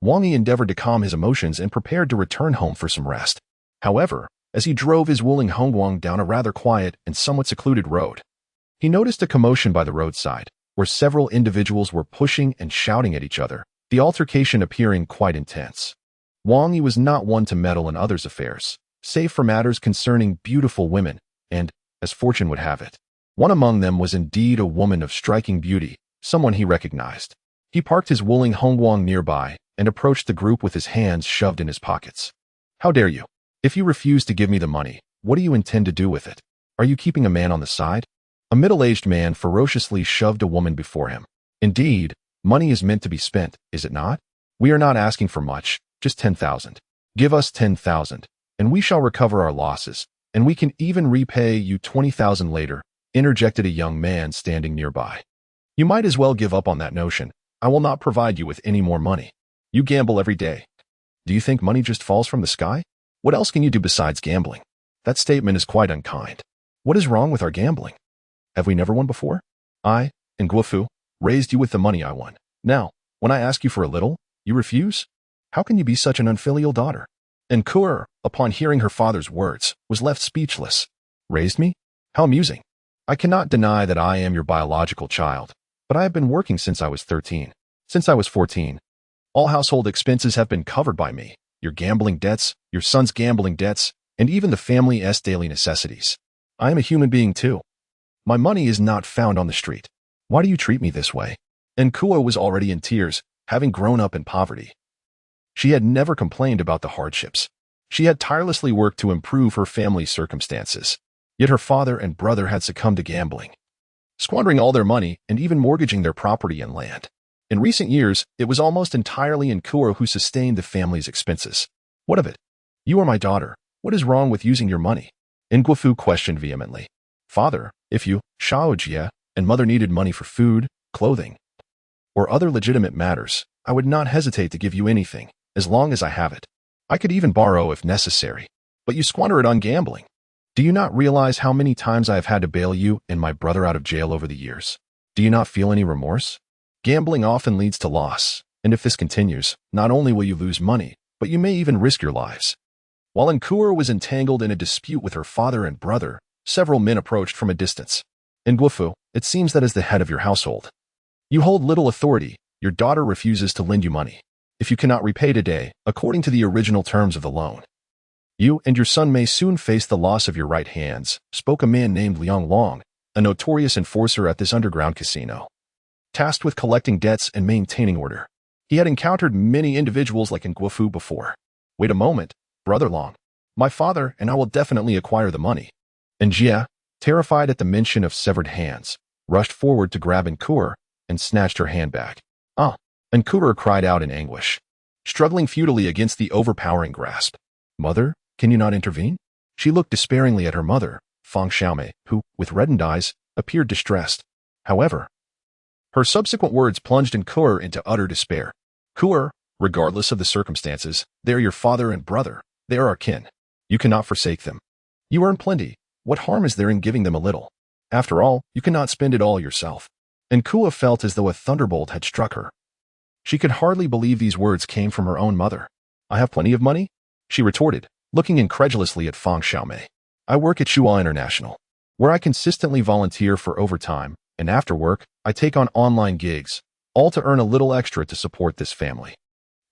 Wang Yi endeavored to calm his emotions and prepared to return home for some rest. However, as he drove his Wuling Hongguang down a rather quiet and somewhat secluded road, he noticed a commotion by the roadside, where several individuals were pushing and shouting at each other, the altercation appearing quite intense. Wang Yi was not one to meddle in others' affairs, save for matters concerning beautiful women, and, as fortune would have it, one among them was indeed a woman of striking beauty, someone he recognized. He parked his Wuling Hongguang nearby and approached the group with his hands shoved in his pockets. How dare you? If you refuse to give me the money, what do you intend to do with it? Are you keeping a man on the side? A middle-aged man ferociously shoved a woman before him. Indeed, money is meant to be spent, is it not? We are not asking for much, just 10,000. Give us 10,000, and we shall recover our losses, and we can even repay you 20,000 later, interjected a young man standing nearby. You might as well give up on that notion. I will not provide you with any more money. You gamble every day. Do you think money just falls from the sky? What else can you do besides gambling? That statement is quite unkind. What is wrong with our gambling? Have we never won before? I, and Guofu, raised you with the money I won. Now, when I ask you for a little, you refuse? How can you be such an unfilial daughter? And Kur, upon hearing her father's words, was left speechless. Raised me? How amusing. I cannot deny that I am your biological child, but I have been working since I was 13. Since I was 14. All household expenses have been covered by me. Your gambling debts, your son's gambling debts, and even the family's daily necessities. I am a human being too. My money is not found on the street. Why do you treat me this way? And Kuo was already in tears, having grown up in poverty. She had never complained about the hardships. She had tirelessly worked to improve her family's circumstances. Yet her father and brother had succumbed to gambling, squandering all their money and even mortgaging their property and land. In recent years, it was almost entirely Nkuo who sustained the family's expenses. What of it? You are my daughter. What is wrong with using your money? Nguofu questioned vehemently. Father, if you, Shaojie, and mother needed money for food, clothing, or other legitimate matters, I would not hesitate to give you anything, as long as I have it. I could even borrow if necessary. But you squander it on gambling. Do you not realize how many times I have had to bail you and my brother out of jail over the years? Do you not feel any remorse? Gambling often leads to loss, and if this continues, not only will you lose money, but you may even risk your lives. While Nkuo was entangled in a dispute with her father and brother, several men approached from a distance. Nguofu, it seems that as the head of your household, you hold little authority. Your daughter refuses to lend you money. If you cannot repay today, according to the original terms of the loan, you and your son may soon face the loss of your right hands, spoke a man named Linglong, a notorious enforcer at this underground casino, tasked with collecting debts and maintaining order. He had encountered many individuals like Nguofu before. Wait a moment, Brother Long. My father and I will definitely acquire the money. And Jia, terrified at the mention of severed hands, rushed forward to grab Nkuo and snatched her handbag. Nkuo cried out in anguish, struggling futilely against the overpowering grasp. Mother, can you not intervene? She looked despairingly at her mother, Fang Xiaomei, who, with reddened eyes, appeared distressed. However, her subsequent words plunged Nkuo into utter despair. Kuo, regardless of the circumstances, they are your father and brother. They are our kin. You cannot forsake them. You earn plenty. What harm is there in giving them a little? After all, you cannot spend it all yourself. Nkuo felt as though a thunderbolt had struck her. She could hardly believe these words came from her own mother. I have plenty of money? She retorted, looking incredulously at Fang Xiaomei. I work at Shuai International, where I consistently volunteer for overtime, and after work, I take on online gigs, all to earn a little extra to support this family.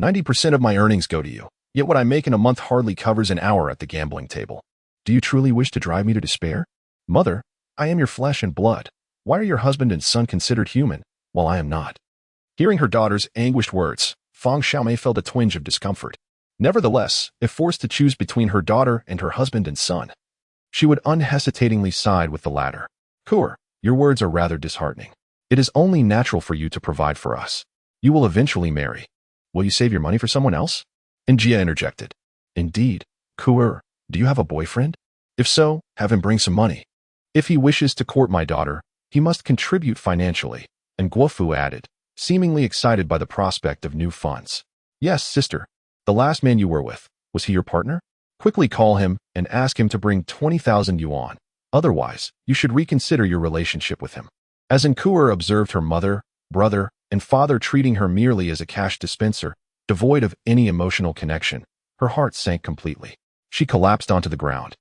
90% of my earnings go to you, yet what I make in a month hardly covers an hour at the gambling table. Do you truly wish to drive me to despair? Mother, I am your flesh and blood. Why are your husband and son considered human, while I am not? Hearing her daughter's anguished words, Fang Xiaomei felt a twinge of discomfort. Nevertheless, if forced to choose between her daughter and her husband and son, she would unhesitatingly side with the latter. Kuo, your words are rather disheartening. It is only natural for you to provide for us. You will eventually marry. Will you save your money for someone else? And Jia interjected. Indeed. Kuo, do you have a boyfriend? If so, have him bring some money. If he wishes to court my daughter, he must contribute financially. And Guofu added, seemingly excited by the prospect of new funds. Yes, sister. The last man you were with, was he your partner? Quickly call him and ask him to bring 20,000 yuan. Otherwise, you should reconsider your relationship with him. As Nkuo observed her mother, brother, and father treating her merely as a cash dispenser, devoid of any emotional connection, her heart sank completely. She collapsed onto the ground,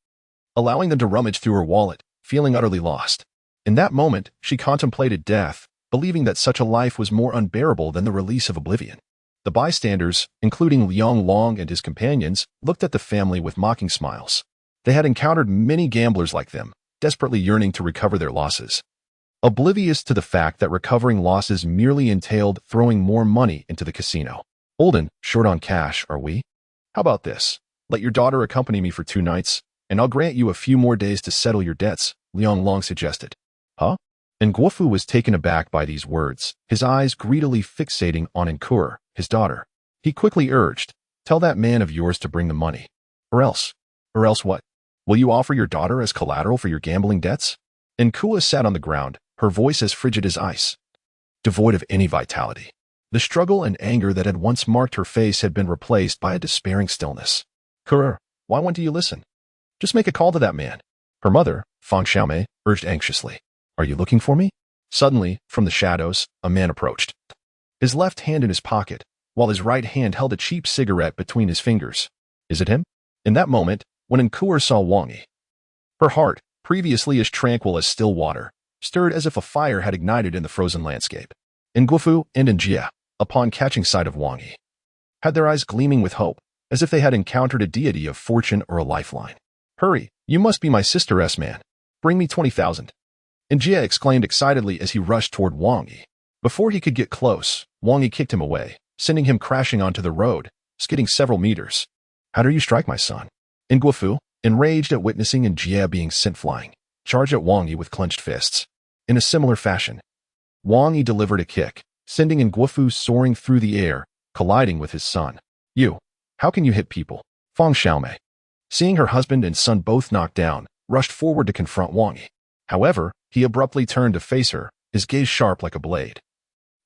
allowing them to rummage through her wallet, feeling utterly lost. In that moment, she contemplated death, believing that such a life was more unbearable than the release of oblivion. The bystanders, including Linglong and his companions, looked at the family with mocking smiles. They had encountered many gamblers like them, desperately yearning to recover their losses, oblivious to the fact that recovering losses merely entailed throwing more money into the casino. Olden, short on cash, are we? How about this? Let your daughter accompany me for 2 nights, and I'll grant you a few more days to settle your debts, Linglong suggested. Huh? And Guofu was taken aback by these words, his eyes greedily fixating on Nkuo, his daughter. He quickly urged, tell that man of yours to bring the money. Or else what? Will you offer your daughter as collateral for your gambling debts? Nkuo sat on the ground, her voice as frigid as ice. devoid of any vitality. The struggle and anger that had once marked her face had been replaced by a despairing stillness. "Kurer, why won't you listen? Just make a call to that man." Her mother, Fang Xiaomei, urged anxiously. "Are you looking for me?" Suddenly, from the shadows, a man approached. His left hand in his pocket, while his right hand held a cheap cigarette between his fingers. "Is it him?" In that moment, when Kurer saw Wang Yi, her heart, previously as tranquil as still water, stirred as if a fire had ignited in the frozen landscape. Ngufu and Njia, upon catching sight of Wang Yi, had their eyes gleaming with hope, as if they had encountered a deity of fortune or a lifeline. "Hurry, you must be my sister's man. Bring me 20,000. Njia exclaimed excitedly as he rushed toward Wang Yi. Before he could get close, Wang Yi kicked him away, sending him crashing onto the road, skidding several meters. "How dare you strike my son?" Ngufu, enraged at witnessing Njia being sent flying, charged at Wang Yi with clenched fists. In a similar fashion, Wang Yi delivered a kick, sending Ngufu soaring through the air, colliding with his son. "You, how can you hit people?" Fang Xiaomei, seeing her husband and son both knocked down, rushed forward to confront Wang Yi. However, he abruptly turned to face her, his gaze sharp like a blade,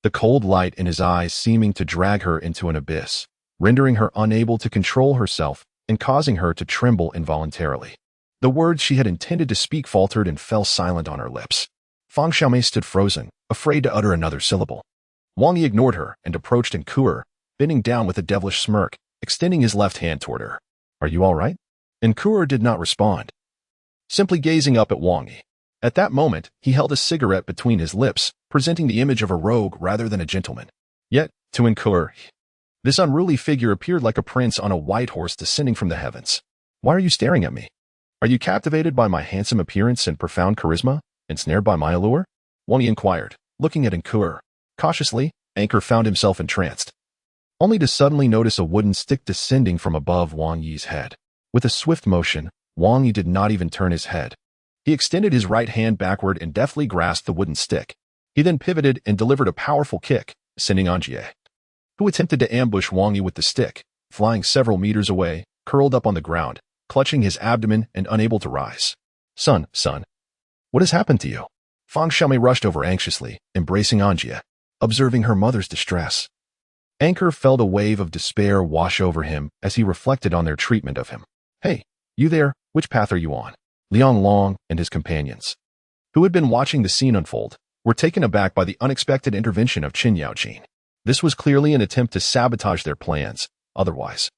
the cold light in his eyes seeming to drag her into an abyss, rendering her unable to control herself and causing her to tremble involuntarily. The words she had intended to speak faltered and fell silent on her lips. Fang Xiaomei stood frozen, afraid to utter another syllable. Wang Yi ignored her and approached Kurer, bending down with a devilish smirk, extending his left hand toward her. "Are you all right?" Kurer did not respond, simply gazing up at Wang Yi. At that moment, he held a cigarette between his lips, presenting the image of a rogue rather than a gentleman. Yet, to Kurer, this unruly figure appeared like a prince on a white horse descending from the heavens. "Why are you staring at me? Are you captivated by my handsome appearance and profound charisma, ensnared by my allure?" Wang Yi inquired, looking at Kurer. Cautiously, Anchor found himself entranced, only to suddenly notice a wooden stick descending from above Wang Yi's head. With a swift motion, Wang Yi did not even turn his head. He extended his right hand backward and deftly grasped the wooden stick. He then pivoted and delivered a powerful kick, sending Njia, who attempted to ambush Wang Yi with the stick, flying several meters away, curled up on the ground, clutching his abdomen and unable to rise. Son, what has happened to you?" Fang Xiaomei rushed over anxiously, embracing Njia, observing her mother's distress. Anchor felt a wave of despair wash over him as he reflected on their treatment of him. "Hey, you there, which path are you on?" Linglong and his companions, who had been watching the scene unfold, were taken aback by the unexpected intervention of Qin Yaojin. This was clearly an attempt to sabotage their plans. Otherwise,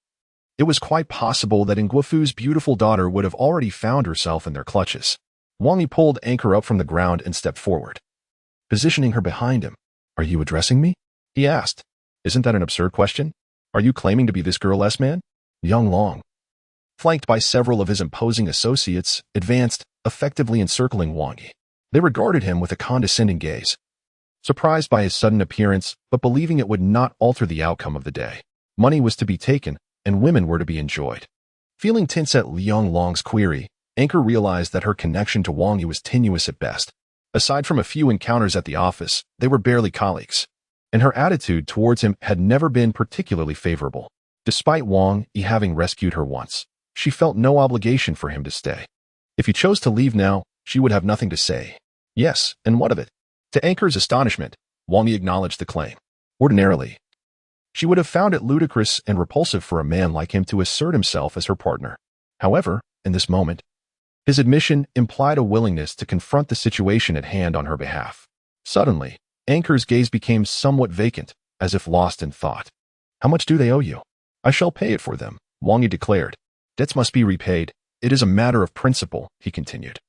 it was quite possible that Ngufu's beautiful daughter would have already found herself in their clutches. Wang Yi pulled Anchor up from the ground and stepped forward, positioning her behind him. "Are you addressing me?" he asked. "Isn't that an absurd question? Are you claiming to be this girl's man?" Linglong, flanked by several of his imposing associates, advanced, effectively encircling Wang Yi. They regarded him with a condescending gaze, surprised by his sudden appearance, but believing it would not alter the outcome of the day. Money was to be taken, and women were to be enjoyed. Feeling tense at Linglong's query, Anchor realized that her connection to Wang Yi was tenuous at best. Aside from a few encounters at the office, they were barely colleagues, and her attitude towards him had never been particularly favorable. Despite Wang Yi having rescued her once, she felt no obligation for him to stay. If he chose to leave now, she would have nothing to say. Yes, and what of it? To Anchor's astonishment, Wang Yi acknowledged the claim. Ordinarily, she would have found it ludicrous and repulsive for a man like him to assert himself as her partner. However, in this moment, his admission implied a willingness to confront the situation at hand on her behalf. Suddenly, Anchor's gaze became somewhat vacant, as if lost in thought. "How much do they owe you?" "I shall pay it for them," Wang Yi declared. "Debts must be repaid. It is a matter of principle," he continued,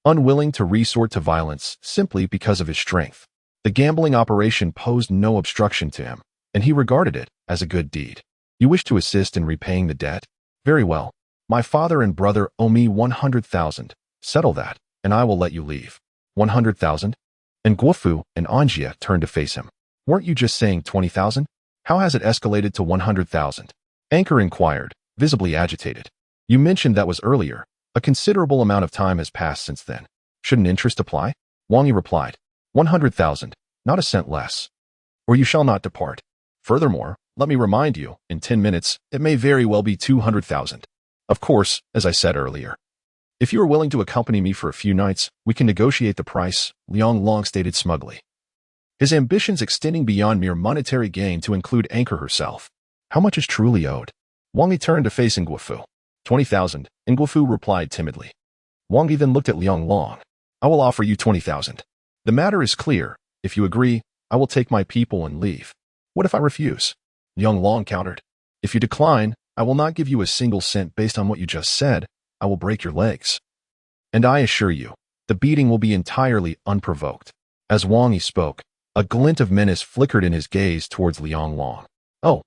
unwilling to resort to violence simply because of his strength. The gambling operation posed no obstruction to him, and he regarded it as a good deed. "You wish to assist in repaying the debt? Very well. My father and brother owe me 100,000. Settle that, and I will let you leave." 100,000? And Ngufu and Njia turned to face him. "Weren't you just saying 20,000? How has it escalated to 100,000? Anchor inquired, visibly agitated. "You mentioned that was earlier. A considerable amount of time has passed since then. Shouldn't interest apply?" Wang Yi replied, 100,000, not a cent less, or you shall not depart. Furthermore, let me remind you, in 10 minutes, it may very well be 200,000. Of course, as I said earlier, if you are willing to accompany me for a few nights, we can negotiate the price," Linglong stated smugly. his ambitions extending beyond mere monetary gain to include Anchor herself. How much is truly owed? Wang Yi turned to face Nguofu. 20,000, Nguofu replied timidly. Wang Yi then looked at Linglong. I will offer you 20,000. The matter is clear. If you agree, I will take my people and leave. What if I refuse? Linglong countered. If you decline, I will not give you a single cent based on what you just said. I will break your legs. And I assure you, the beating will be entirely unprovoked. As Wang Yi spoke, a glint of menace flickered in his gaze towards Linglong. Oh,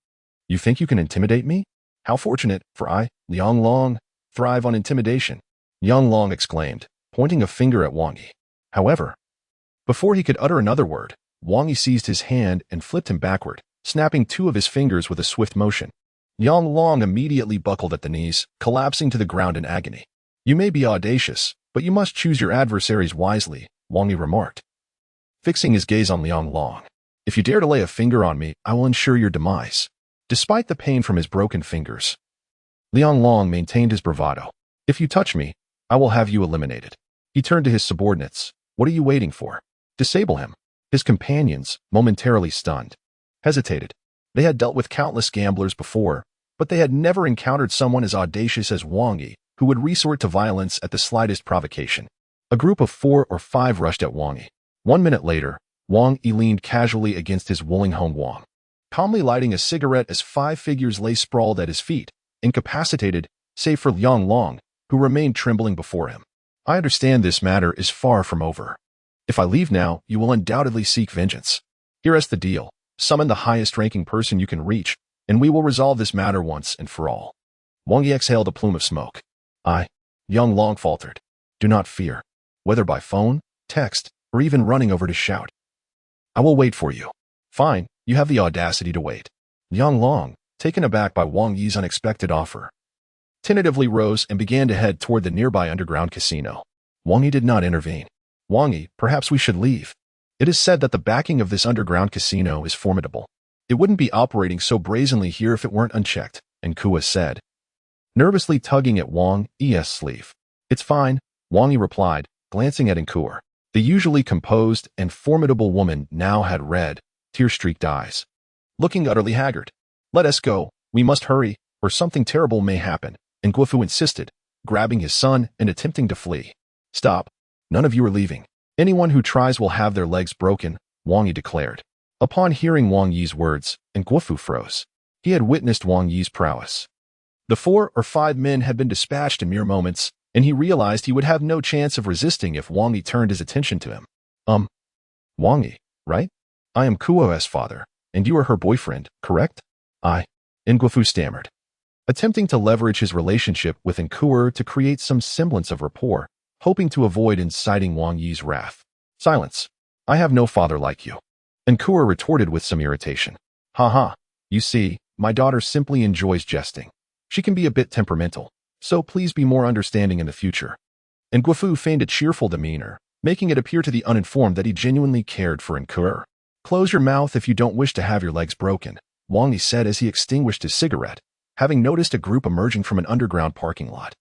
you think you can intimidate me? How fortunate, for I, Linglong, thrive on intimidation. Linglong exclaimed, pointing a finger at Wang Yi. However, before he could utter another word, Wang Yi seized his hand and flipped him backward, snapping two of his fingers with a swift motion. Linglong immediately buckled at the knees, collapsing to the ground in agony. You may be audacious, but you must choose your adversaries wisely, Wang Yi remarked, fixing his gaze on Linglong. If you dare to lay a finger on me, I will ensure your demise. Despite the pain from his broken fingers, Linglong maintained his bravado. If you touch me, I will have you eliminated. He turned to his subordinates. What are you waiting for? Disable him. His companions, momentarily stunned, hesitated. They had dealt with countless gamblers before, but they had never encountered someone as audacious as Wang Yi, who would resort to violence at the slightest provocation. A group of 4 or 5 rushed at Wang Yi. 1 minute later, Wang Yi leaned casually against his Wuling Hongguang, calmly lighting a cigarette as 5 figures lay sprawled at his feet, incapacitated, save for Linglong, who remained trembling before him. I understand this matter is far from over. If I leave now, you will undoubtedly seek vengeance. Here is the deal. Summon the highest-ranking person you can reach, and we will resolve this matter once and for all. Wang Yi exhaled a plume of smoke. Linglong faltered. Do not fear, whether by phone, text, or even running over to shout. I will wait for you. Fine, you have the audacity to wait. Linglong, taken aback by Wang Yi's unexpected offer, tentatively rose and began to head toward the nearby underground casino. Wang Yi did not intervene. Wang Yi, perhaps we should leave. It is said that the backing of this underground casino is formidable. It wouldn't be operating so brazenly here if it weren't unchecked, Nkua said, nervously tugging at Wang Yi's sleeve. It's fine, Wang Yi replied, glancing at Nkua. The usually composed and formidable woman now had red, tear-streaked eyes, looking utterly haggard. Let us go, we must hurry, or something terrible may happen, Nguofu insisted, grabbing his son and attempting to flee. Stop, none of you are leaving. Anyone who tries will have their legs broken, Wang Yi declared. Upon hearing Wang Yi's words, Nguofu froze. He had witnessed Wang Yi's prowess. The 4 or 5 men had been dispatched in mere moments, and he realized he would have no chance of resisting if Wang Yi turned his attention to him. Wang Yi, right? I am Kuo's father, and you are her boyfriend, correct? Nguofu stammered, attempting to leverage his relationship with Nkua to create some semblance of rapport, hoping to avoid inciting Wang Yi's wrath. Silence. I have no father like you. Nkua retorted with some irritation. Ha. You see, my daughter simply enjoys jesting. She can be a bit temperamental, so please be more understanding in the future. Nguofu feigned a cheerful demeanor, making it appear to the uninformed that he genuinely cared for Nkua. Close your mouth if you don't wish to have your legs broken, Wang Yi said as he extinguished his cigarette, having noticed a group emerging from an underground parking lot.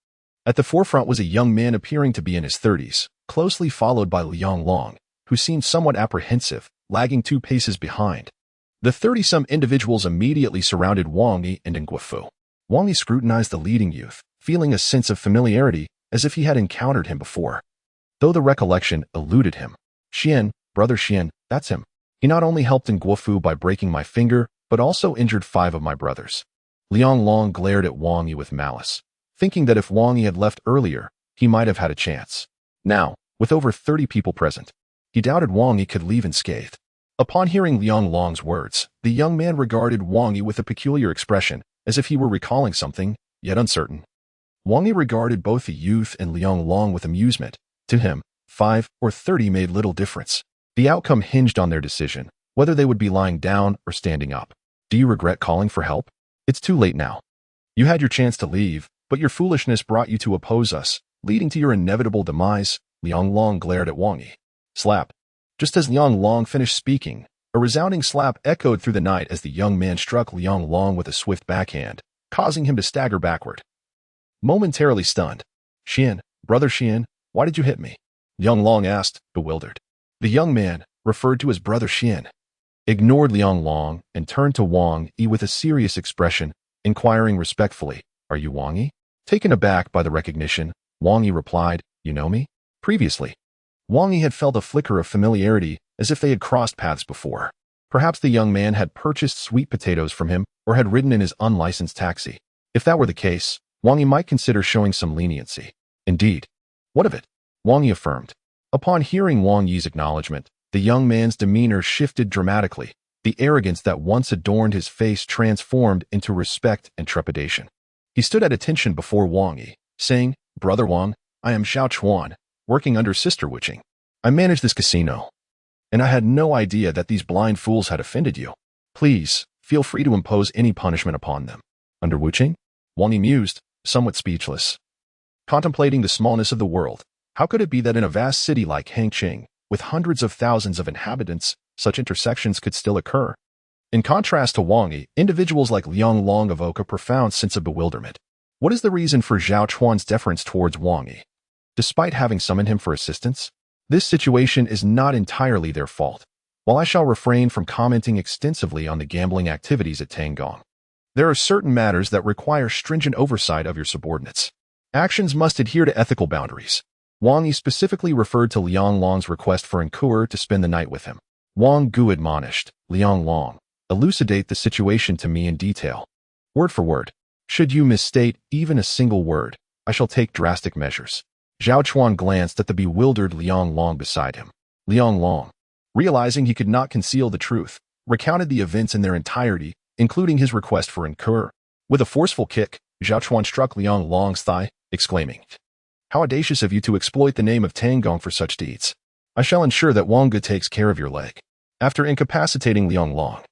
At the forefront was a young man appearing to be in his 30s, closely followed by Linglong, who seemed somewhat apprehensive, lagging 2 paces behind. The 30-some individuals immediately surrounded Wang Yi and Nguofu. Wang Yi scrutinized the leading youth, feeling a sense of familiarity as if he had encountered him before. Though the recollection eluded him. Xian, brother Xian, that's him. He not only helped Nguofu by breaking my finger, but also injured 5 of my brothers. Linglong glared at Wang Yi with malice, thinking that if Wang Yi had left earlier, he might have had a chance. Now, with over 30 people present, he doubted Wang Yi could leave unscathed. Upon hearing Linglong's words, the young man regarded Wang Yi with a peculiar expression, as if he were recalling something, yet uncertain. Wang Yi regarded both the youth and Linglong with amusement. To him, 5 or 30 made little difference. The outcome hinged on their decision, whether they would be lying down or standing up. Do you regret calling for help? It's too late now. You had your chance to leave, but your foolishness brought you to oppose us, leading to your inevitable demise, Linglong glared at Wang Yi. Slap. Just as Linglong finished speaking, a resounding slap echoed through the night as the young man struck Linglong with a swift backhand, causing him to stagger backward. Momentarily stunned. Xian, brother Xian, why did you hit me? Linglong asked, bewildered. The young man, referred to as Brother Xian, ignored Linglong and turned to Wang Yi with a serious expression, inquiring respectfully, "Are you Wang Yi?" Taken aback by the recognition, Wang Yi replied, "You know me?" Previously, Wang Yi had felt a flicker of familiarity as if they had crossed paths before. Perhaps the young man had purchased sweet potatoes from him or had ridden in his unlicensed taxi. If that were the case, Wang Yi might consider showing some leniency. Indeed. What of it? Wang Yi affirmed. Upon hearing Wang Yi's acknowledgement, the young man's demeanor shifted dramatically. The arrogance that once adorned his face transformed into respect and trepidation. He stood at attention before Wang Yi, saying, "Brother Wang, I am Zhao Chuan, working under Sister Wuqing. I manage this casino, and I had no idea that these blind fools had offended you. Please, feel free to impose any punishment upon them." Under Wuqing? Wang Yi mused, somewhat speechless. Contemplating the smallness of the world, how could it be that in a vast city like Hangzhou, with hundreds of thousands of inhabitants, such intersections could still occur? In contrast to Wang Yi, individuals like Linglong evoke a profound sense of bewilderment. What is the reason for Zhao Chuan's deference towards Wang Yi? Despite having summoned him for assistance, this situation is not entirely their fault. While I shall refrain from commenting extensively on the gambling activities at Hangzhou, there are certain matters that require stringent oversight of your subordinates. Actions must adhere to ethical boundaries. Wang Yi specifically referred to Linglong's request for Enkuer to spend the night with him. Wang Gu admonished, "Linglong, elucidate the situation to me in detail. Word for word. Should you misstate even a single word, I shall take drastic measures." Zhao Chuan glanced at the bewildered Linglong beside him. Linglong, realizing he could not conceal the truth, recounted the events in their entirety, including his request for Enkuer. With a forceful kick, Zhao Chuan struck Linglong's thigh, exclaiming, "How audacious of you to exploit the name of Hangzhou for such deeds. I shall ensure that Wang Gu takes care of your leg." After incapacitating Linglong,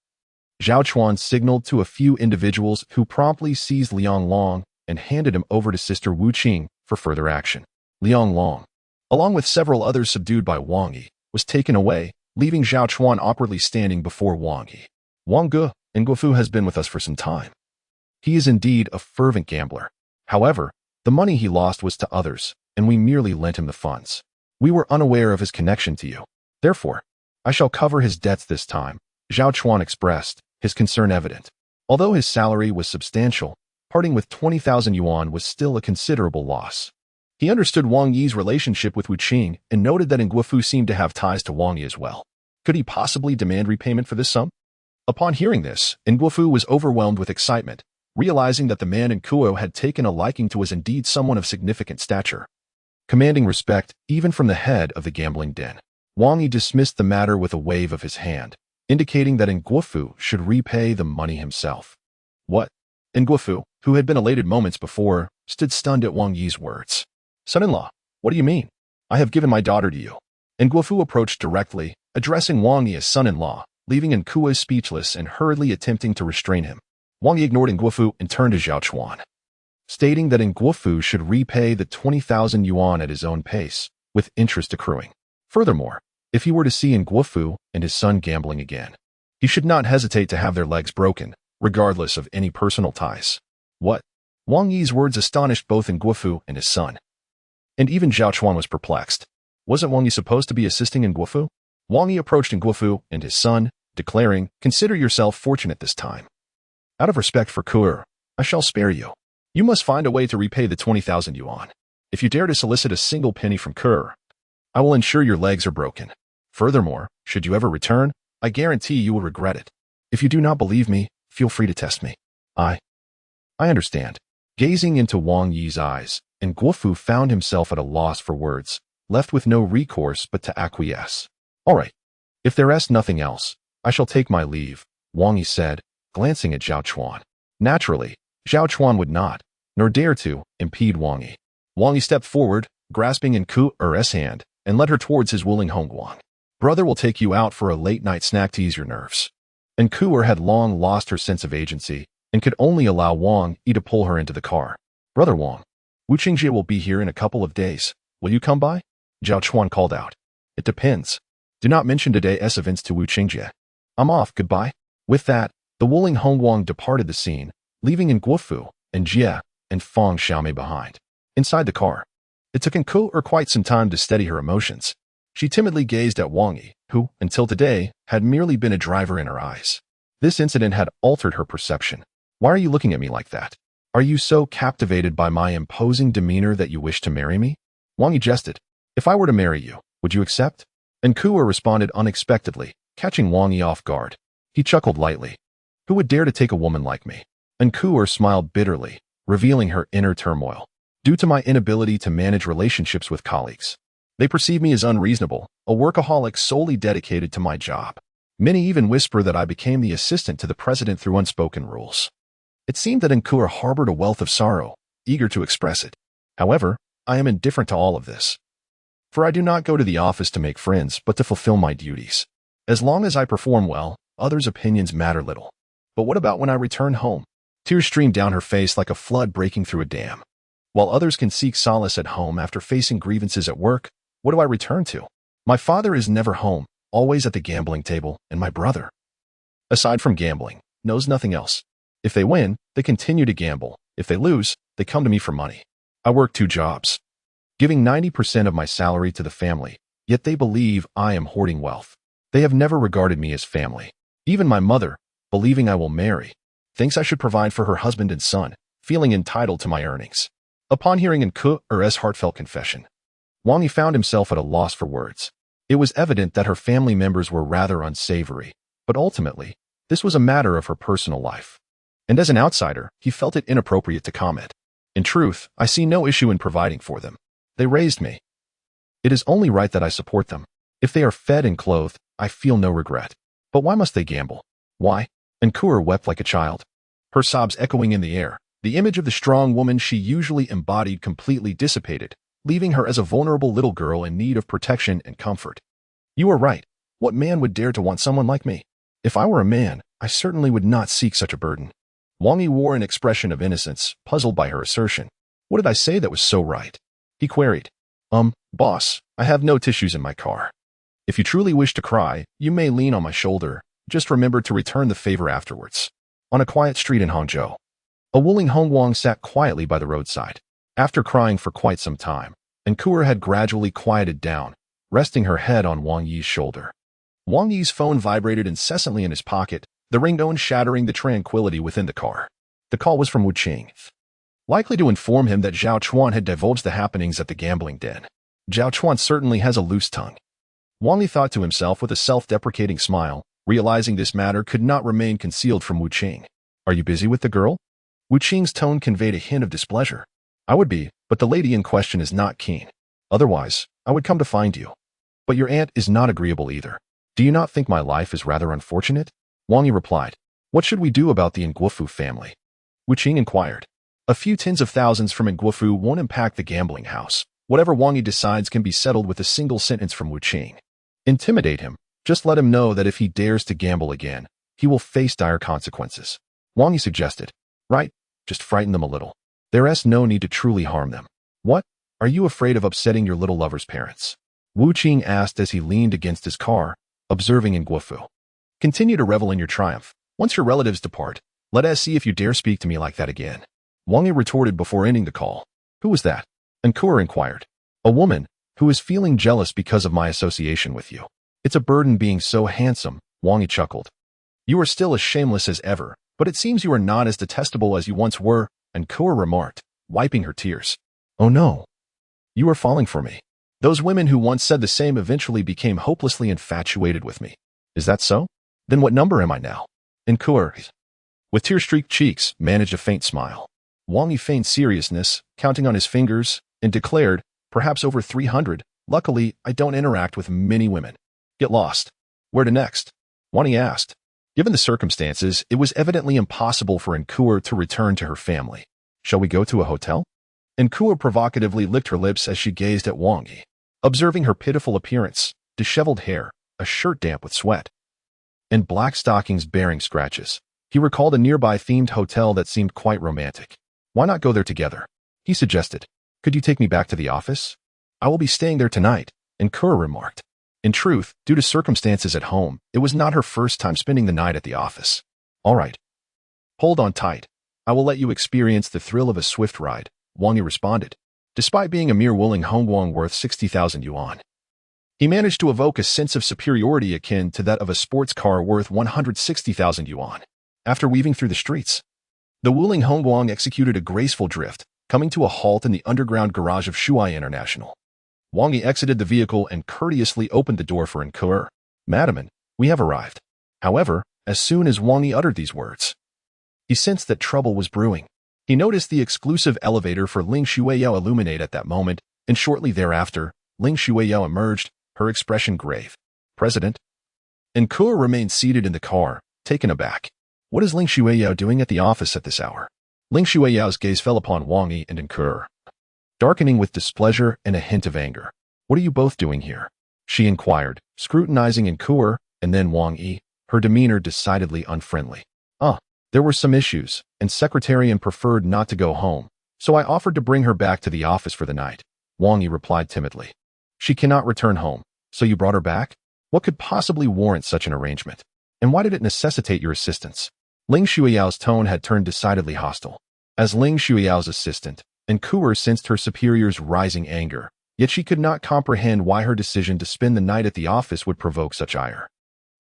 Zhao Chuan signaled to a few individuals who promptly seized Linglong and handed him over to Sister Wuqing for further action. Linglong, along with several others subdued by Wang Yi, was taken away, leaving Zhao Chuan awkwardly standing before Wang Yi. "Wang Gu, Ngufu has been with us for some time. He is indeed a fervent gambler. However, the money he lost was to others, and we merely lent him the funds. We were unaware of his connection to you. Therefore, I shall cover his debts this time," Zhao Chuan expressed, his concern evident. Although his salary was substantial, parting with 20,000 yuan was still a considerable loss. He understood Wang Yi's relationship with Wuqing and noted that Ngufu seemed to have ties to Wang Yi as well. Could he possibly demand repayment for this sum? Upon hearing this, Ngufu was overwhelmed with excitement, realizing that the man in Kuo had taken a liking to was indeed someone of significant stature, commanding respect even from the head of the gambling den. Wang Yi dismissed the matter with a wave of his hand, indicating that Ngufu should repay the money himself. What? Ngufu, who had been elated moments before, stood stunned at Wang Yi's words. "Son-in-law, what do you mean? I have given my daughter to you." Ngufu approached directly, addressing Wang Yi as son-in-law, leaving Ngufu speechless and hurriedly attempting to restrain him. Wang Yi ignored Ngufu and turned to Zhao Chuan, stating that Ngufu should repay the 20,000 yuan at his own pace, with interest accruing. Furthermore, if he were to see Ngufu and his son gambling again, he should not hesitate to have their legs broken, regardless of any personal ties. What? Wang Yi's words astonished both Ngufu and his son. And even Zhao Chuan was perplexed. Wasn't Wang Yi supposed to be assisting Ngufu? Wang Yi approached Ngufu and his son, declaring, "Consider yourself fortunate this time. Out of respect for Kuer, I shall spare you. You must find a way to repay the 20,000 yuan. If you dare to solicit a single penny from Kuer, I will ensure your legs are broken. Furthermore, should you ever return, I guarantee you will regret it. If you do not believe me, feel free to test me." I understand." Gazing into Wang Yi's eyes, Ngufu found himself at a loss for words, left with no recourse but to acquiesce. "All right. If there is nothing else, I shall take my leave," Wang Yi said, glancing at Zhao Chuan. Naturally, Zhao Chuan would not, nor dare to, impede Wang Yi. Wang Yi stepped forward, grasping Ngufu's hand, and led her towards his Wuling Hongguang. "Brother will take you out for a late-night snack to ease your nerves." Ngufu had long lost her sense of agency and could only allow Wang Yi to pull her into the car. "Brother Wang, Wuqingjie will be here in a couple of days. Will you come by?" Zhao Chuan called out. "It depends. Do not mention today's events to Wuqingjie. I'm off, goodbye." With that, the Wuling Hongguang departed the scene, leaving Ngufu and Jie and Feng Xiaomei behind. Inside the car, it took Ngufu quite some time to steady her emotions. She timidly gazed at Wang Yi, who, until today, had merely been a driver in her eyes. This incident had altered her perception. Why are you looking at me like that? Are you so captivated by my imposing demeanor that you wish to marry me? Wang Yi jested. If I were to marry you, would you accept? And Kuo responded unexpectedly, catching Wang Yi off guard. He chuckled lightly. Who would dare to take a woman like me? And Kuo smiled bitterly, revealing her inner turmoil. Due to my inability to manage relationships with colleagues, they perceive me as unreasonable, a workaholic solely dedicated to my job. Many even whisper that I became the assistant to the president through unspoken rules. It seemed that Nkur harbored a wealth of sorrow, eager to express it. However, I am indifferent to all of this. For I do not go to the office to make friends, but to fulfill my duties. As long as I perform well, others' opinions matter little. But what about when I return home? Tears streamed down her face like a flood breaking through a dam. While others can seek solace at home after facing grievances at work, what do I return to? My father is never home, always at the gambling table, and my brother, aside from gambling, knows nothing else. If they win, they continue to gamble. If they lose, they come to me for money. I work 2 jobs, giving 90% of my salary to the family, yet they believe I am hoarding wealth. They have never regarded me as family. Even my mother, believing I will marry, thinks I should provide for her husband and son, feeling entitled to my earnings. Upon hearing Nkur's heartfelt confession, Wang Yi found himself at a loss for words. It was evident that her family members were rather unsavory, but ultimately, this was a matter of her personal life. And as an outsider, he felt it inappropriate to comment. In truth, I see no issue in providing for them. They raised me. It is only right that I support them. If they are fed and clothed, I feel no regret. But why must they gamble? Why? Nkur wept like a child, her sobs echoing in the air. The image of the strong woman she usually embodied completely dissipated, leaving her as a vulnerable little girl in need of protection and comfort. You are right. What man would dare to want someone like me? If I were a man, I certainly would not seek such a burden. Wang Yi wore an expression of innocence, puzzled by her assertion. What did I say that was so right? He queried. Boss, I have no tissues in my car. If you truly wish to cry, you may lean on my shoulder. Just remember to return the favor afterwards. On a quiet street in Hangzhou, a Wuling Hongguang sat quietly by the roadside. After crying for quite some time, Nkur had gradually quieted down, resting her head on Wang Yi's shoulder. Wang Yi's phone vibrated incessantly in his pocket, the ringtone shattering the tranquility within the car. The call was from Wuqing, likely to inform him that Zhao Chuan had divulged the happenings at the gambling den. Zhao Chuan certainly has a loose tongue. Wang Yi thought to himself with a self-deprecating smile, realizing this matter could not remain concealed from Wuqing. Are you busy with the girl? Wuqing's tone conveyed a hint of displeasure. I would be, but the lady in question is not keen. Otherwise, I would come to find you. But your aunt is not agreeable either. Do you not think my life is rather unfortunate? Wang Yi replied. What should we do about the Nguofu family? Wuqing inquired. A few tens of thousands from Nguofu won't impact the gambling house. Whatever Wang Yi decides can be settled with a single sentence from Wuqing. Intimidate him. Just let him know that if he dares to gamble again, he will face dire consequences. Wang Yi suggested. Right, just frighten them a little. There's no need to truly harm them. What? Are you afraid of upsetting your little lover's parents? Wuqing asked as he leaned against his car, observing Nguofu. Continue to revel in your triumph. Once your relatives depart, let us see if you dare speak to me like that again. Wang Yi retorted before ending the call. Who was that? Nkur inquired. A woman, who is feeling jealous because of my association with you. It's a burden being so handsome, Wang Yi chuckled. You are still as shameless as ever, but it seems you are not as detestable as you once were, Nkur remarked, wiping her tears. Oh no. You are falling for me. Those women who once said the same eventually became hopelessly infatuated with me. Is that so? Then what number am I now? Nkur, with tear-streaked cheeks, managed a faint smile. Wang Yi feigned seriousness, counting on his fingers, and declared, perhaps over 300. Luckily, I don't interact with many women. Get lost. Where to next? Wang Yi asked. Given the circumstances, it was evidently impossible for Nkur to return to her family. Shall we go to a hotel? Nkur provocatively licked her lips as she gazed at Wang Yi, observing her pitiful appearance, disheveled hair, a shirt damp with sweat, and black stockings bearing scratches. He recalled a nearby themed hotel that seemed quite romantic. Why not go there together? He suggested. Could you take me back to the office? I will be staying there tonight, Nkur remarked. In truth, due to circumstances at home, it was not her first time spending the night at the office. All right. Hold on tight. I will let you experience the thrill of a swift ride, Wang Yi responded. Despite being a mere Wuling Hongguang worth 60,000 yuan, He managed to evoke a sense of superiority akin to that of a sports car worth 160,000 yuan. After weaving through the streets, the Wuling Hongguang executed a graceful drift, coming to a halt in the underground garage of Shuai International. Wang Yi exited the vehicle and courteously opened the door for incur. Madam, we have arrived. However, as soon as Wang Yi uttered these words, he sensed that trouble was brewing. He noticed the exclusive elevator for Ling Shuiyao illuminate at that moment, and shortly thereafter, Ling Shuiyao emerged, her expression grave. President? Incur remained seated in the car, taken aback. What is Ling Shuiyao doing at the office at this hour? Ling Shuiyao's gaze fell upon Wang Yi and Incur, darkening with displeasure and a hint of anger. What are you both doing here? She inquired, scrutinizing Incur and then Wang Yi, her demeanor decidedly unfriendly. There were some issues, and Secretarian preferred not to go home, so I offered to bring her back to the office for the night. Wang Yi replied timidly. She cannot return home, so you brought her back? What could possibly warrant such an arrangement? And why did it necessitate your assistance? Ling Shuiyao's tone had turned decidedly hostile. As Ling Shuiyao's assistant, Incur sensed her superior's rising anger, yet she could not comprehend why her decision to spend the night at the office would provoke such ire.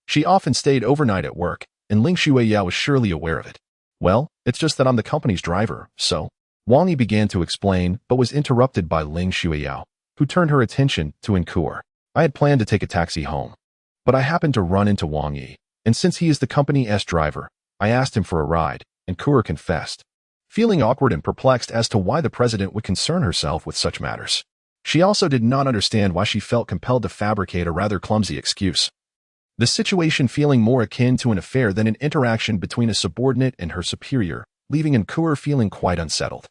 She often stayed overnight at work, and Ling Shuiyao was surely aware of it. Well, it's just that I'm the company's driver, so... Wang Yi began to explain, but was interrupted by Ling Shuiyao, who turned her attention to Incur. I had planned to take a taxi home, but I happened to run into Wang Yi, and since he is the company's driver, I asked him for a ride, Incur confessed, feeling awkward and perplexed as to why the president would concern herself with such matters. She also did not understand why she felt compelled to fabricate a rather clumsy excuse. The situation feeling more akin to an affair than an interaction between a subordinate and her superior, leaving Incur feeling quite unsettled.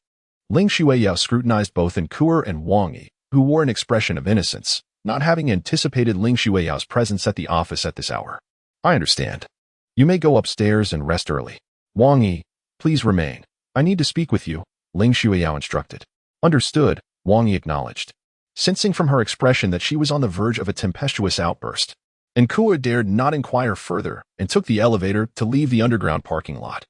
Ling Shuiyao scrutinized both Incur and Wang Yi, who wore an expression of innocence, not having anticipated Ling Shuiyao's presence at the office at this hour. I understand. You may go upstairs and rest early. Wang Yi, please remain. I need to speak with you, Ling Shuiyao instructed. Understood, Wang Yi acknowledged, sensing from her expression that she was on the verge of a tempestuous outburst. Incur dared not inquire further and took the elevator to leave the underground parking lot,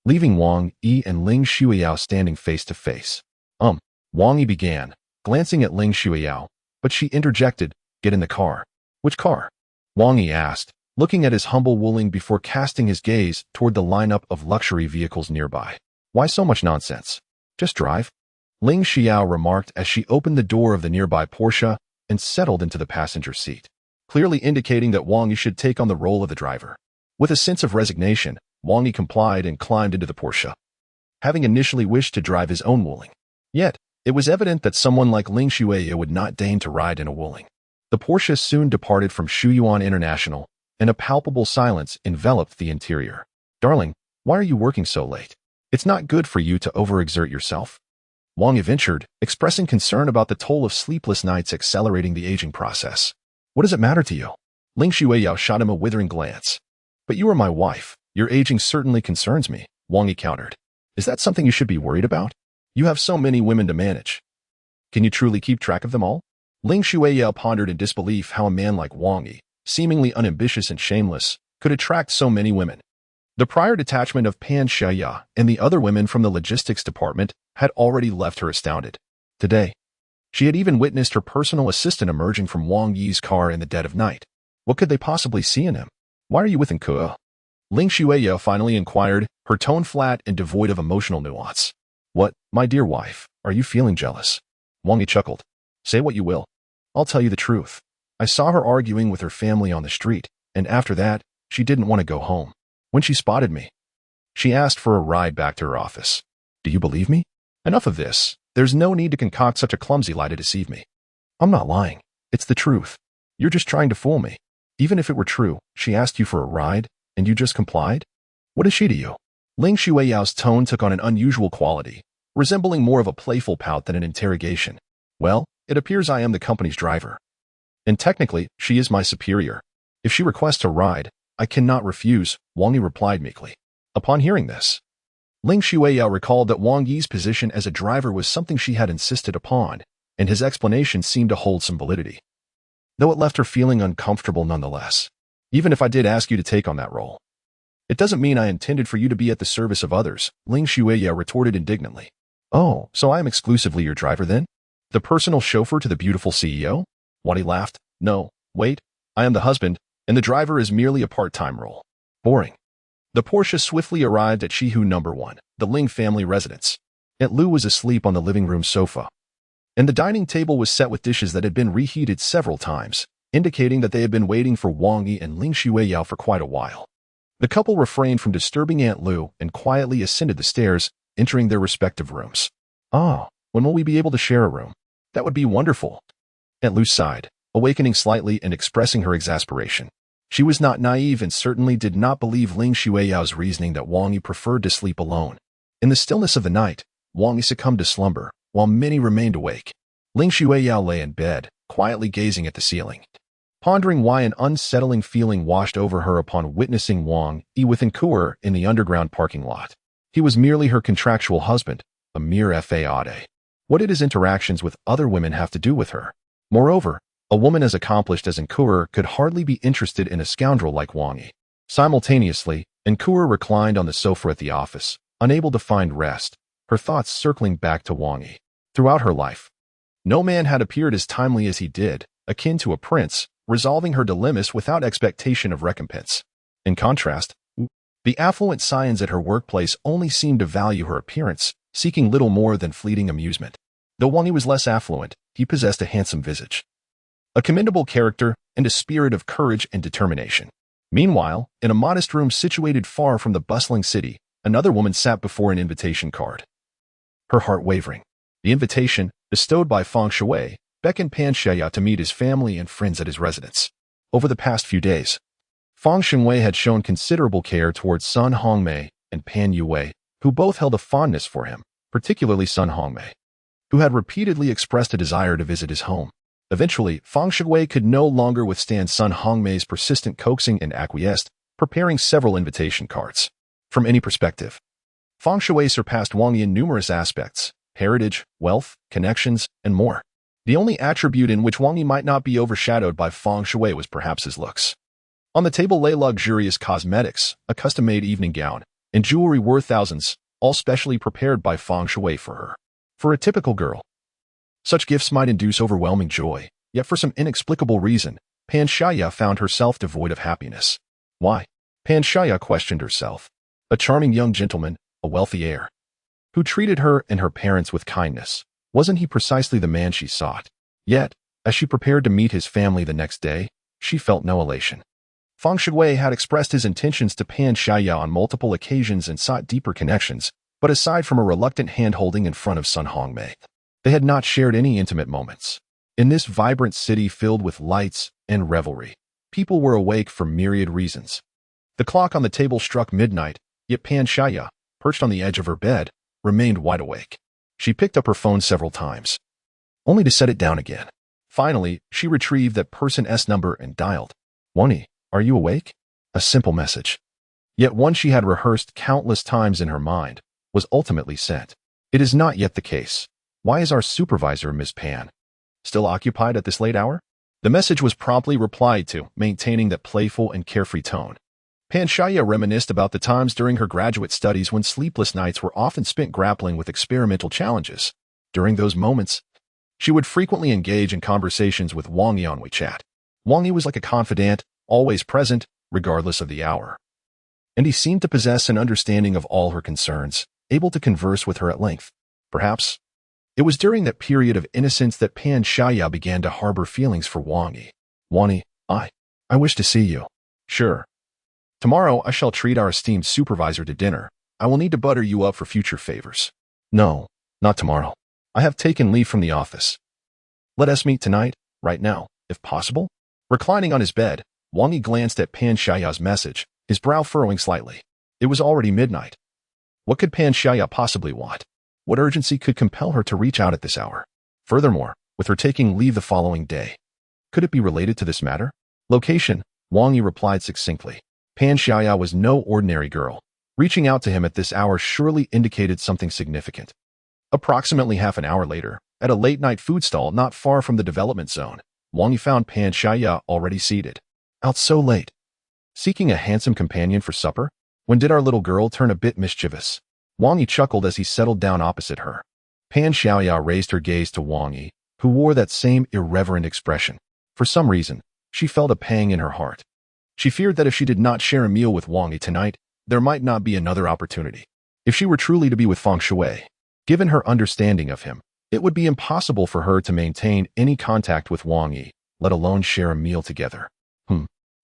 leaving Wang Yi and Ling Shuiyao standing face to face. Wang Yi began, glancing at Ling Shuiyao, but she interjected, get in the car. Which car? Wang Yi asked, looking at his humble Wuling before casting his gaze toward the lineup of luxury vehicles nearby. Why so much nonsense? Just drive. Ling Xiao remarked as she opened the door of the nearby Porsche and settled into the passenger seat, clearly indicating that Wang Yi should take on the role of the driver. With a sense of resignation, Wang Yi complied and climbed into the Porsche, having initially wished to drive his own Wuling. Yet, it was evident that someone like Ling Shuiyao would not deign to ride in a Wuling. The Porsche soon departed from Shuyuan International, and a palpable silence enveloped the interior. Darling, why are you working so late? It's not good for you to overexert yourself. Wang Yi ventured, expressing concern about the toll of sleepless nights accelerating the aging process. What does it matter to you? Ling Shuiyao shot him a withering glance. But you are my wife. Your aging certainly concerns me, Wang Yi countered. Is that something you should be worried about? You have so many women to manage. Can you truly keep track of them all? Ling Shuiyao pondered in disbelief how a man like Wang Yi, seemingly unambitious and shameless, could attract so many women. The prior detachment of Pan Xiaya and the other women from the logistics department had already left her astounded. Today, she had even witnessed her personal assistant emerging from Wang Yi's car in the dead of night. What could they possibly see in him? Why are you with Incur? Ling Shuiyao finally inquired, her tone flat and devoid of emotional nuance. What, my dear wife, are you feeling jealous? Wang Yi chuckled. Say what you will. I'll tell you the truth. I saw her arguing with her family on the street, and after that, she didn't want to go home. When she spotted me, she asked for a ride back to her office. Do you believe me? Enough of this. There's no need to concoct such a clumsy lie to deceive me. I'm not lying. It's the truth. You're just trying to fool me. Even if it were true, she asked you for a ride, and you just complied? What is she to you? Ling Shuiyao's tone took on an unusual quality, resembling more of a playful pout than an interrogation. Well, it appears I am the company's driver. And technically, she is my superior. If she requests a ride, I cannot refuse, Wang Yi replied meekly. Upon hearing this, Ling Shuiyao recalled that Wang Yi's position as a driver was something she had insisted upon, and his explanation seemed to hold some validity, though it left her feeling uncomfortable nonetheless. Even if I did ask you to take on that role, it doesn't mean I intended for you to be at the service of others, Ling Shuiyao retorted indignantly. Oh, so I am exclusively your driver then? The personal chauffeur to the beautiful CEO? Wang Yi laughed, No, wait, I am the husband, and the driver is merely a part-time role. Boring. The Porsche swiftly arrived at Shihu number 1, the Ling family residence. Aunt Lu was asleep on the living room sofa, and the dining table was set with dishes that had been reheated several times, indicating that they had been waiting for Wang Yi and Ling Xueyao for quite a while. The couple refrained from disturbing Aunt Lu and quietly ascended the stairs, entering their respective rooms. "Ah, when will we be able to share a room? That would be wonderful." Aunt Lu sighed, awakening slightly and expressing her exasperation. She was not naive and certainly did not believe Ling Xueyao's reasoning that Wang Yi preferred to sleep alone. In the stillness of the night, Wang Yi succumbed to slumber, while many remained awake. Ling Xueyao lay in bed, quietly gazing at the ceiling, pondering why an unsettling feeling washed over her upon witnessing Wang Yi with Enkuer in the underground parking lot. He was merely her contractual husband, a mere faade. What did his interactions with other women have to do with her? Moreover, a woman as accomplished as Enkuer could hardly be interested in a scoundrel like Wang Yi. Simultaneously, Enkuer reclined on the sofa at the office, unable to find rest, her thoughts circling back to Wang Yi. Throughout her life, no man had appeared as timely as he did, akin to a prince, resolving her dilemmas without expectation of recompense. In contrast, the affluent scions at her workplace only seemed to value her appearance, seeking little more than fleeting amusement. Though Wang Yi was less affluent, he possessed a handsome visage, a commendable character, and a spirit of courage and determination. Meanwhile, in a modest room situated far from the bustling city, another woman sat before an invitation card, her heart wavering. The invitation, bestowed by Feng Shui, beckoned Pan Xiaya to meet his family and friends at his residence. Over the past few days, Feng Shui had shown considerable care towards Sun Hongmei and Pan Yue, who both held a fondness for him, particularly Sun Hongmei, who had repeatedly expressed a desire to visit his home. Eventually, Feng Shui could no longer withstand Sun Hongmei's persistent coaxing and acquiesced, preparing several invitation cards. From any perspective, Feng Shui surpassed Wang Yi in numerous aspects: heritage, wealth, connections, and more. The only attribute in which Wang Yi might not be overshadowed by Feng Shui was perhaps his looks. On the table lay luxurious cosmetics, a custom-made evening gown, and jewelry worth thousands, all specially prepared by Feng Shui for her. For a typical girl, such gifts might induce overwhelming joy, yet for some inexplicable reason, Pan Xiaya found herself devoid of happiness. Why? Pan Xiaya questioned herself. A charming young gentleman, a wealthy heir, who treated her and her parents with kindness. Wasn't he precisely the man she sought? Yet, as she prepared to meet his family the next day, she felt no elation. Feng Shui had expressed his intentions to Pan Xiaya on multiple occasions and sought deeper connections, but aside from a reluctant hand-holding in front of Sun Hongmei, they had not shared any intimate moments. In this vibrant city filled with lights and revelry, people were awake for myriad reasons. The clock on the table struck midnight, yet Pan Xiaya, perched on the edge of her bed, remained wide awake. She picked up her phone several times, only to set it down again. Finally, she retrieved that person's number and dialed. "Wang Yi, are you awake?" A simple message, yet one she had rehearsed countless times in her mind, was ultimately sent. "It is not yet the case. Why is our supervisor, Miss Pan, still occupied at this late hour?" The message was promptly replied to, maintaining that playful and carefree tone. Pan Xiaya reminisced about the times during her graduate studies when sleepless nights were often spent grappling with experimental challenges. During those moments, she would frequently engage in conversations with Wang Yi on WeChat. Wang Yi was like a confidant, always present, regardless of the hour. And he seemed to possess an understanding of all her concerns, able to converse with her at length. Perhaps it was during that period of innocence that Pan Xiaya began to harbor feelings for Wang Yi. "Wang Yi, I wish to see you." "Sure. Tomorrow I shall treat our esteemed supervisor to dinner. I will need to butter you up for future favors." "No, not tomorrow. I have taken leave from the office. Let us meet tonight, right now, if possible." Reclining on his bed, Wang Yi glanced at Pan Xiaya's message, his brow furrowing slightly. It was already midnight. What could Pan Xiaya possibly want? What urgency could compel her to reach out at this hour? Furthermore, with her taking leave the following day, could it be related to this matter? Location, Wang Yi replied succinctly. Pan Xiaya was no ordinary girl. Reaching out to him at this hour surely indicated something significant. Approximately half an hour later, at a late-night food stall not far from the development zone, Wang Yi found Pan Xiaya already seated. "Out so late? Seeking a handsome companion for supper? When did our little girl turn a bit mischievous?" Wang Yi chuckled as he settled down opposite her. Pan Xiaya raised her gaze to Wang Yi, who wore that same irreverent expression. For some reason, she felt a pang in her heart. She feared that if she did not share a meal with Wang Yi tonight, there might not be another opportunity. If she were truly to be with Feng Shui, given her understanding of him, it would be impossible for her to maintain any contact with Wang Yi, let alone share a meal together.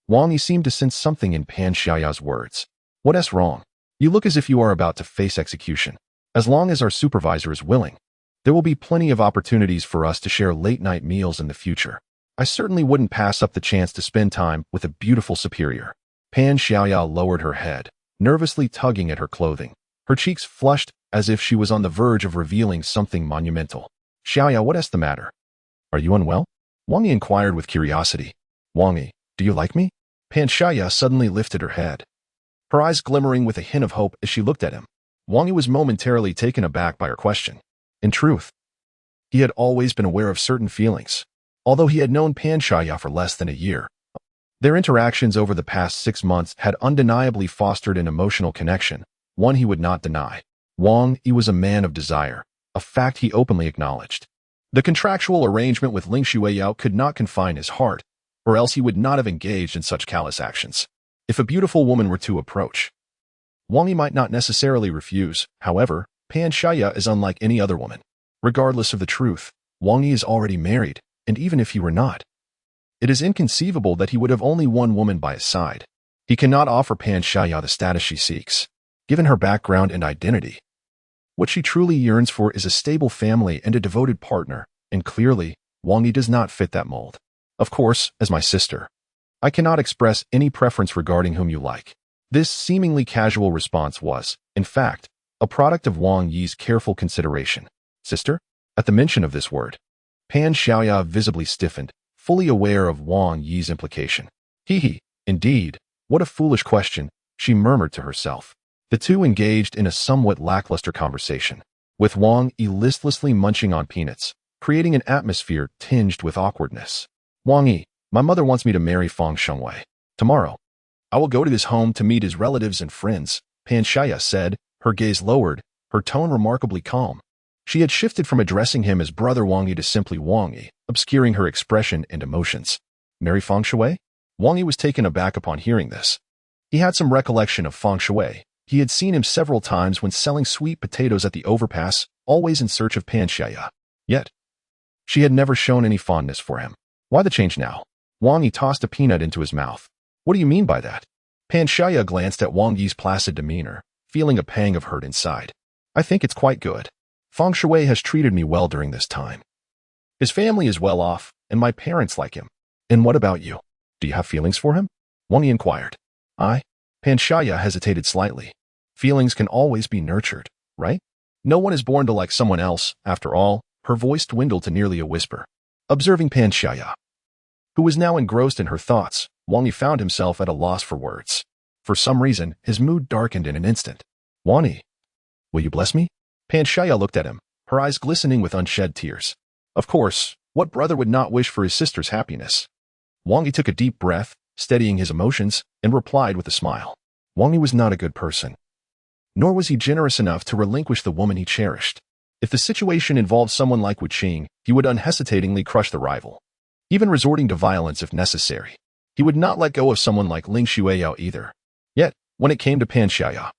Wang Yi seemed to sense something in Pan Xiaoya's words. What's wrong? You look as if you are about to face execution. As long as our supervisor is willing, there will be plenty of opportunities for us to share late-night meals in the future. I certainly wouldn't pass up the chance to spend time with a beautiful superior. Pan Xiaoya lowered her head, nervously tugging at her clothing. Her cheeks flushed as if she was on the verge of revealing something monumental. Xiaoya, what's the matter? Are you unwell? Wang Yi inquired with curiosity. Wang Yi, do you like me? Pan Xiaoya suddenly lifted her head, her eyes glimmering with a hint of hope as she looked at him. Wang Yi was momentarily taken aback by her question. In truth, he had always been aware of certain feelings, although he had known Pan Xiaoya for less than a year. Their interactions over the past 6 months had undeniably fostered an emotional connection, one he would not deny. Wang Yi was a man of desire, a fact he openly acknowledged. The contractual arrangement with Ling Shuiyao could not confine his heart, or else he would not have engaged in such callous actions. If a beautiful woman were to approach, Wang Yi might not necessarily refuse. However, Pan Xiaoya is unlike any other woman. Regardless of the truth, Wang Yi is already married, and even if he were not, it is inconceivable that he would have only one woman by his side. He cannot offer Pan Xiaoya the status she seeks, given her background and identity. What she truly yearns for is a stable family and a devoted partner, and clearly, Wang Yi does not fit that mold. Of course, as my sister, I cannot express any preference regarding whom you like. This seemingly casual response was, in fact, a product of Wang Yi's careful consideration. Sister? At the mention of this word, Pan Xiaoya visibly stiffened, fully aware of Wang Yi's implication. Indeed, what a foolish question, she murmured to herself. The two engaged in a somewhat lackluster conversation, with Wang Yi listlessly munching on peanuts, creating an atmosphere tinged with awkwardness. Wang Yi, my mother wants me to marry Feng Shui. Tomorrow, I will go to his home to meet his relatives and friends, Pan Xiaoya said, her gaze lowered, her tone remarkably calm. She had shifted from addressing him as Brother Wang Yi to simply Wang Yi, obscuring her expression and emotions. Marry Feng Shui? Wang Yi was taken aback upon hearing this. He had some recollection of Feng Shui. He had seen him several times when selling sweet potatoes at the overpass, always in search of Pan Xiaoya. Yet, she had never shown any fondness for him. Why the change now? Wang Yi tossed a peanut into his mouth. What do you mean by that? Pan Xiaoya glanced at Wang Yi's placid demeanor, feeling a pang of hurt inside. I think it's quite good. Feng Shui has treated me well during this time. His family is well off, and my parents like him. And what about you? Do you have feelings for him? Wang Yi inquired. Pan Xiaoya hesitated slightly. Feelings can always be nurtured, right? No one is born to like someone else, after all. Her voice dwindled to nearly a whisper. Observing Pan Xiaoya, who was now engrossed in her thoughts, Wang Yi found himself at a loss for words. For some reason, his mood darkened in an instant. Wang Yi, will you bless me? Pan Xiaoya looked at him, her eyes glistening with unshed tears. Of course, what brother would not wish for his sister's happiness? Wang Yi took a deep breath, steadying his emotions, and replied with a smile. Wang Yi was not a good person, nor was he generous enough to relinquish the woman he cherished. If the situation involved someone like Wu Qing, he would unhesitatingly crush the rival, even resorting to violence if necessary. He would not let go of someone like Ling Shuiyao either. Yet, when it came to Pan Xiaoya,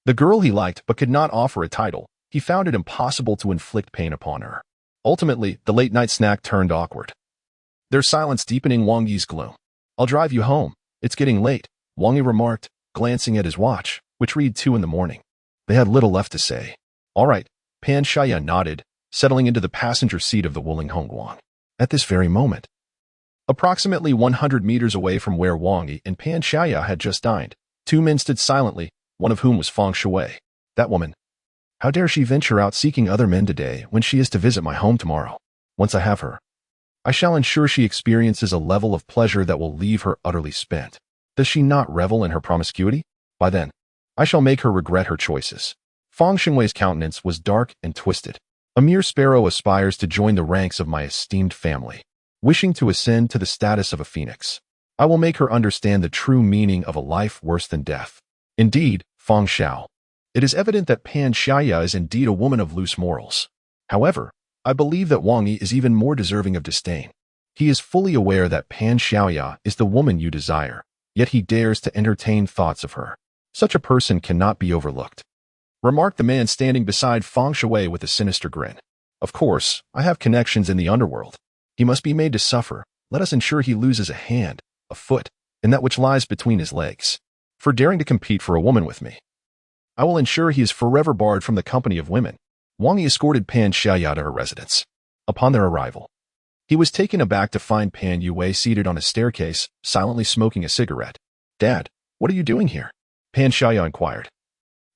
the girl he liked but could not offer a title, he found it impossible to inflict pain upon her. Ultimately, the late-night snack turned awkward, their silence deepening Wang Yi's gloom. I'll drive you home. It's getting late, Wang Yi remarked, glancing at his watch, which read 2 a.m. They had little left to say. All right, Pan Xiaoya nodded, settling into the passenger seat of the Wuling Hongguang. At this very moment, approximately 100 meters away from where Wang Yi and Pan Xiaoya had just dined, 2 men stood silently, one of whom was Feng Shui. That woman. How dare she venture out seeking other men today when she is to visit my home tomorrow? Once I have her, I shall ensure she experiences a level of pleasure that will leave her utterly spent. Does she not revel in her promiscuity? By then, I shall make her regret her choices. Feng Shui's countenance was dark and twisted. A mere sparrow aspires to join the ranks of my esteemed family, wishing to ascend to the status of a phoenix. I will make her understand the true meaning of a life worse than death. Indeed, Feng Xiao, it is evident that Pan Xiaoya is indeed a woman of loose morals. However, I believe that Wang Yi is even more deserving of disdain. He is fully aware that Pan Xiaoya is the woman you desire, yet he dares to entertain thoughts of her. Such a person cannot be overlooked, remarked the man standing beside Feng Shui with a sinister grin. Of course, I have connections in the underworld. He must be made to suffer. Let us ensure he loses a hand, a foot, and that which lies between his legs, for daring to compete for a woman with me. I will ensure he is forever barred from the company of women. Wang Yi escorted Pan Xiaoya to her residence. Upon their arrival, he was taken aback to find Pan Yue seated on a staircase, silently smoking a cigarette. "Dad, what are you doing here?" Pan Xiaoya inquired,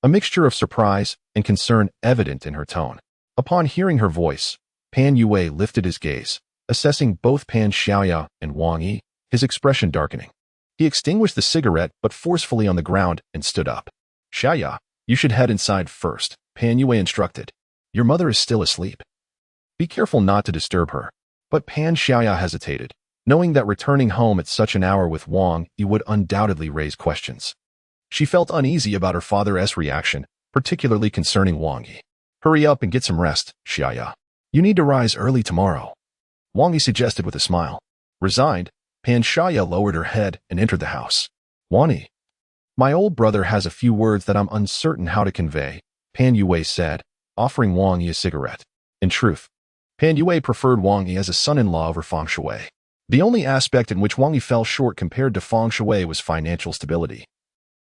a mixture of surprise and concern evident in her tone. Upon hearing her voice, Pan Yue lifted his gaze, assessing both Pan Xiaoya and Wang Yi, his expression darkening. He extinguished the cigarette but forcefully on the ground and stood up. "Xiaoya, you should head inside first," Pan Yue instructed. "Your mother is still asleep. Be careful not to disturb her." But Pan Xiaoya hesitated, knowing that returning home at such an hour with Wang Yi would undoubtedly raise questions. She felt uneasy about her father's reaction, particularly concerning Wang Yi. "Hurry up and get some rest, Xiaoya. You need to rise early tomorrow," Wang Yi suggested with a smile. Resigned, Pan Xiaoya lowered her head and entered the house. "Wang Yi, my old brother has a few words that I'm uncertain how to convey," Pan Yue said, offering Wang Yi a cigarette. In truth, Pan Yue preferred Wang Yi as a son-in-law over Feng Shui. The only aspect in which Wang Yi fell short compared to Feng Shui was financial stability,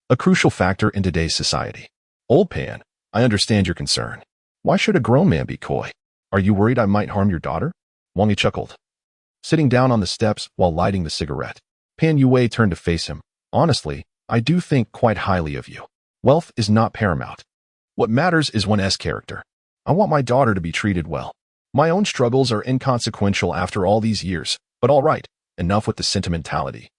a crucial factor in today's society. "Old Pan, I understand your concern. Why should a grown man be coy? Are you worried I might harm your daughter?" Wang Yi chuckled, sitting down on the steps while lighting the cigarette. Pan Yue turned to face him. "Honestly, I do think quite highly of you. Wealth is not paramount. What matters is one's character. I want my daughter to be treated well. My own struggles are inconsequential after all these years, but all right, enough with the sentimentality."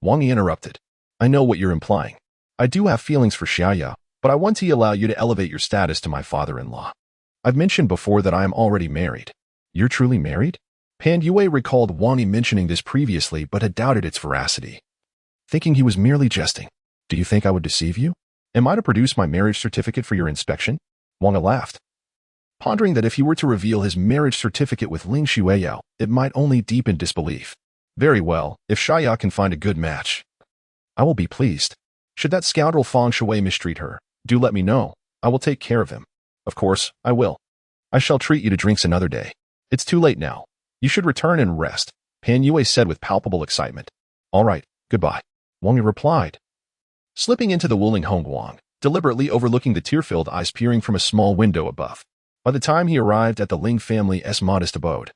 Wang Yi interrupted. "I know what you're implying. I do have feelings for Xiaoya, but I want to allow you to elevate your status to my father-in-law. I've mentioned before that I am already married." "You're truly married?" Pan Yue recalled Wang Yi mentioning this previously but had doubted its veracity, thinking he was merely jesting. "Do you think I would deceive you? Am I to produce my marriage certificate for your inspection?" Wang Yi laughed, pondering that if he were to reveal his marriage certificate with Ling Xueyao, it might only deepen disbelief. "Very well, if Xiaoya can find a good match, I will be pleased. Should that scoundrel Feng Shui mistreat her, do let me know. I will take care of him." "Of course, I will. I shall treat you to drinks another day. It's too late now. You should return and rest," Pan Yue said with palpable excitement. "All right, goodbye," Wang Yi replied, slipping into the Wuling Hongguang, deliberately overlooking the tear-filled eyes peering from a small window above. By the time he arrived at the Ling family's modest abode,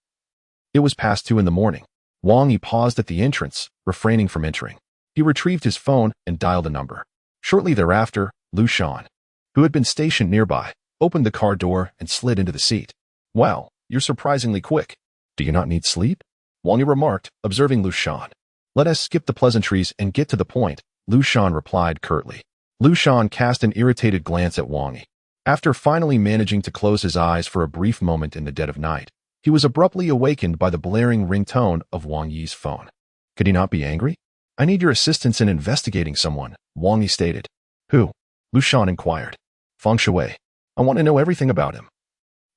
it was past 2 in the morning. Wang Yi paused at the entrance, refraining from entering. He retrieved his phone and dialed a number. Shortly thereafter, Lu Shan, who had been stationed nearby, opened the car door and slid into the seat. "Wow, you're surprisingly quick. Do you not need sleep?" Wang Yi remarked, observing Lu Shan. "Let us skip the pleasantries and get to the point," Lu Shan replied curtly. Lu Shan cast an irritated glance at Wang Yi. After finally managing to close his eyes for a brief moment in the dead of night, he was abruptly awakened by the blaring ringtone of Wang Yi's phone. Could he not be angry? "I need your assistance in investigating someone," Wang Yi stated. "Who?" Lu Shan inquired. "Feng Shui. I want to know everything about him,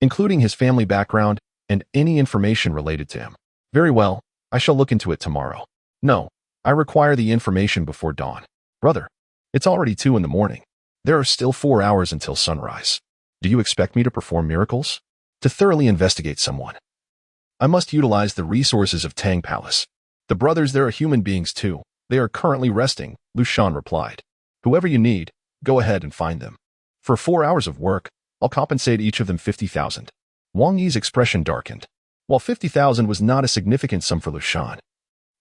including his family background and any information related to him." "Very well, I shall look into it tomorrow." "No, I require the information before dawn." "Brother, it's already 2 in the morning. There are still 4 hours until sunrise. Do you expect me to perform miracles? To thoroughly investigate someone, I must utilize the resources of Tang Palace. The brothers there are human beings too. They are currently resting," Lu Shan replied. "Whoever you need, go ahead and find them. For 4 hours of work, I'll compensate each of them 50,000. Wang Yi's expression darkened. While 50,000 was not a significant sum for Lu Shan,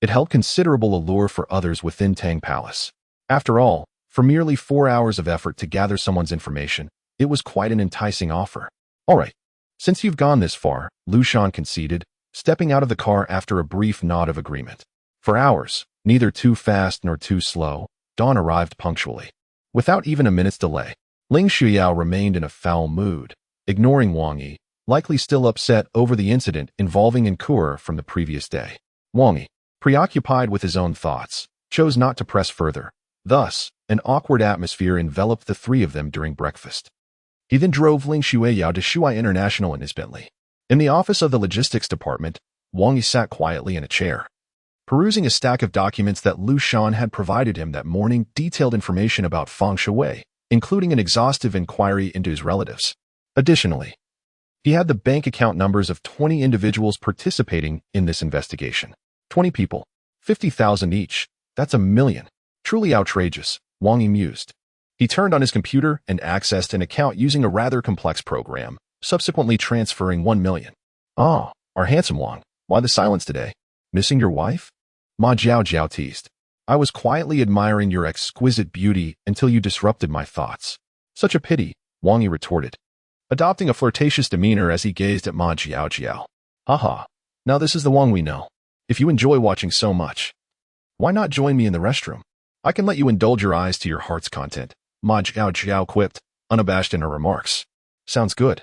it held considerable allure for others within Tang Palace. After all, for merely 4 hours of effort to gather someone's information, it was quite an enticing offer. "All right, since you've gone this far," Lu Shan conceded, stepping out of the car after a brief nod of agreement. For hours, neither too fast nor too slow, dawn arrived punctually. Without even a minute's delay, Ling Xueyao remained in a foul mood, ignoring Wang Yi, likely still upset over the incident involving Enkur from the previous day. Wang Yi, preoccupied with his own thoughts, chose not to press further. Thus, an awkward atmosphere enveloped the three of them during breakfast. He then drove Ling Xueyao to Shuai International in his Bentley. In the office of the logistics department, Wang Yi sat quietly in a chair, perusing a stack of documents that Lu Shan had provided him that morning, detailed information about Fang Shui, including an exhaustive inquiry into his relatives. Additionally, he had the bank account numbers of 20 individuals participating in this investigation. 20 people, 50,000 each. That's $1 million. Truly outrageous, Wang Yi mused. He turned on his computer and accessed an account using a rather complex program, subsequently transferring 1 million. Ah, our handsome Wang, why the silence today? Missing your wife? Ma Jiao teased. I was quietly admiring your exquisite beauty until you disrupted my thoughts. Such a pity, Wang Yi retorted, adopting a flirtatious demeanor as he gazed at Ma Jiao. Haha, now this is the Wang we know. If you enjoy watching so much, why not join me in the restroom? I can let you indulge your eyes to your heart's content, Ma Jiao quipped, unabashed in her remarks. Sounds good.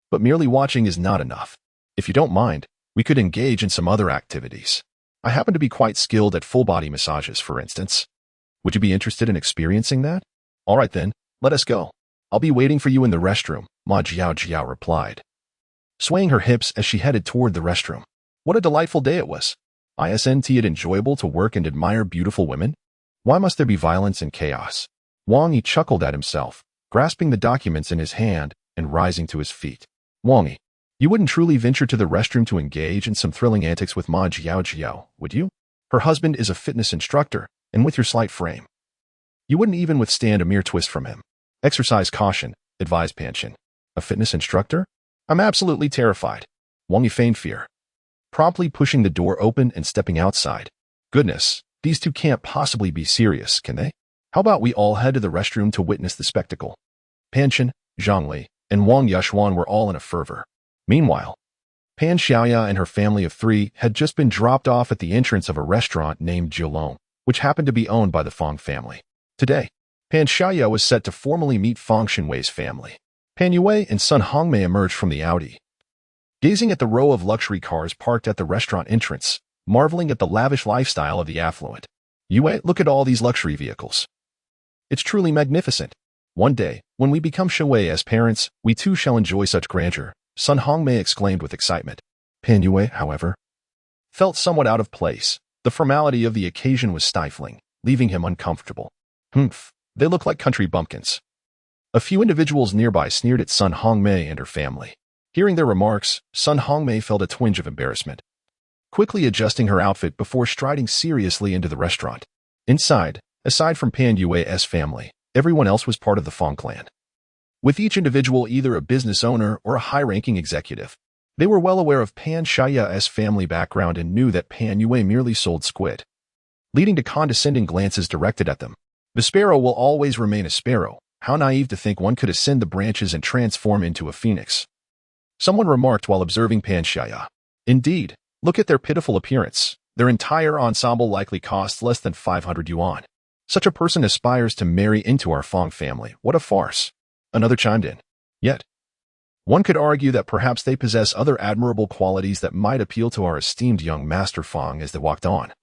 But merely watching is not enough. If you don't mind, we could engage in some other activities. I happen to be quite skilled at full-body massages, for instance. Would you be interested in experiencing that? All right then, let us go. I'll be waiting for you in the restroom, Ma Jiao replied, swaying her hips as she headed toward the restroom. What a delightful day it was. Isn't it enjoyable to work and admire beautiful women? Why must there be violence and chaos? Wang Yi chuckled at himself, grasping the documents in his hand and rising to his feet. Wang Yi, you wouldn't truly venture to the restroom to engage in some thrilling antics with Ma Jiao, would you? Her husband is a fitness instructor, and with your slight frame, you wouldn't even withstand a mere twist from him. Exercise caution, advised Pan Shin. A fitness instructor? I'm absolutely terrified. Wang Yi feigned fear, promptly pushing the door open and stepping outside. Goodness, these two can't possibly be serious, can they? How about we all head to the restroom to witness the spectacle? Pan Shin, Zhang Li, and Wang Yushuan were all in a fervor. Meanwhile, Pan Xiaoya and her family of 3 had just been dropped off at the entrance of a restaurant named Jilong, which happened to be owned by the Fang family. Today, Pan Xiaoya was set to formally meet Fang Xinwei's family. Pan Yue and son Hongmei emerged from the Audi, gazing at the row of luxury cars parked at the restaurant entrance, marveling at the lavish lifestyle of the affluent. Yue, look at all these luxury vehicles. It's truly magnificent. One day, when we become Shui as parents, we too shall enjoy such grandeur, son Hongmei exclaimed with excitement. Pan Yue, however, felt somewhat out of place. The formality of the occasion was stifling, leaving him uncomfortable. Humph, they look like country bumpkins. A few individuals nearby sneered at son Hongmei and her family. Hearing their remarks, son Hongmei felt a twinge of embarrassment, quickly adjusting her outfit before striding seriously into the restaurant. Inside, aside from Pan Yue's family, everyone else was part of the Fang clan, with each individual either a business owner or a high-ranking executive. They were well aware of Pan Xiaoya's family background and knew that Pan Yue merely sold squid, leading to condescending glances directed at them. The sparrow will always remain a sparrow. How naive to think one could ascend the branches and transform into a phoenix. Someone remarked while observing Pan Xiaoya. Indeed, look at their pitiful appearance. Their entire ensemble likely costs less than 500 yuan. Such a person aspires to marry into our Fang family. What a farce. Another chimed in. Yet, one could argue that perhaps they possess other admirable qualities that might appeal to our esteemed young master Fang as they walked on.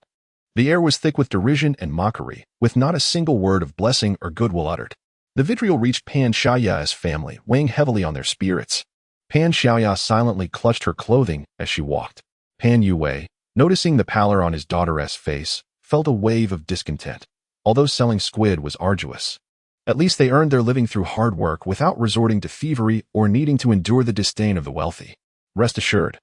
The air was thick with derision and mockery, with not a single word of blessing or goodwill uttered. The vitriol reached Pan Xiaoya's family, weighing heavily on their spirits. Pan Xiaoya silently clutched her clothing as she walked. Pan Yue, noticing the pallor on his daughter's face, felt a wave of discontent. Although selling squid was arduous, at least they earned their living through hard work without resorting to thievery or needing to endure the disdain of the wealthy. Rest assured,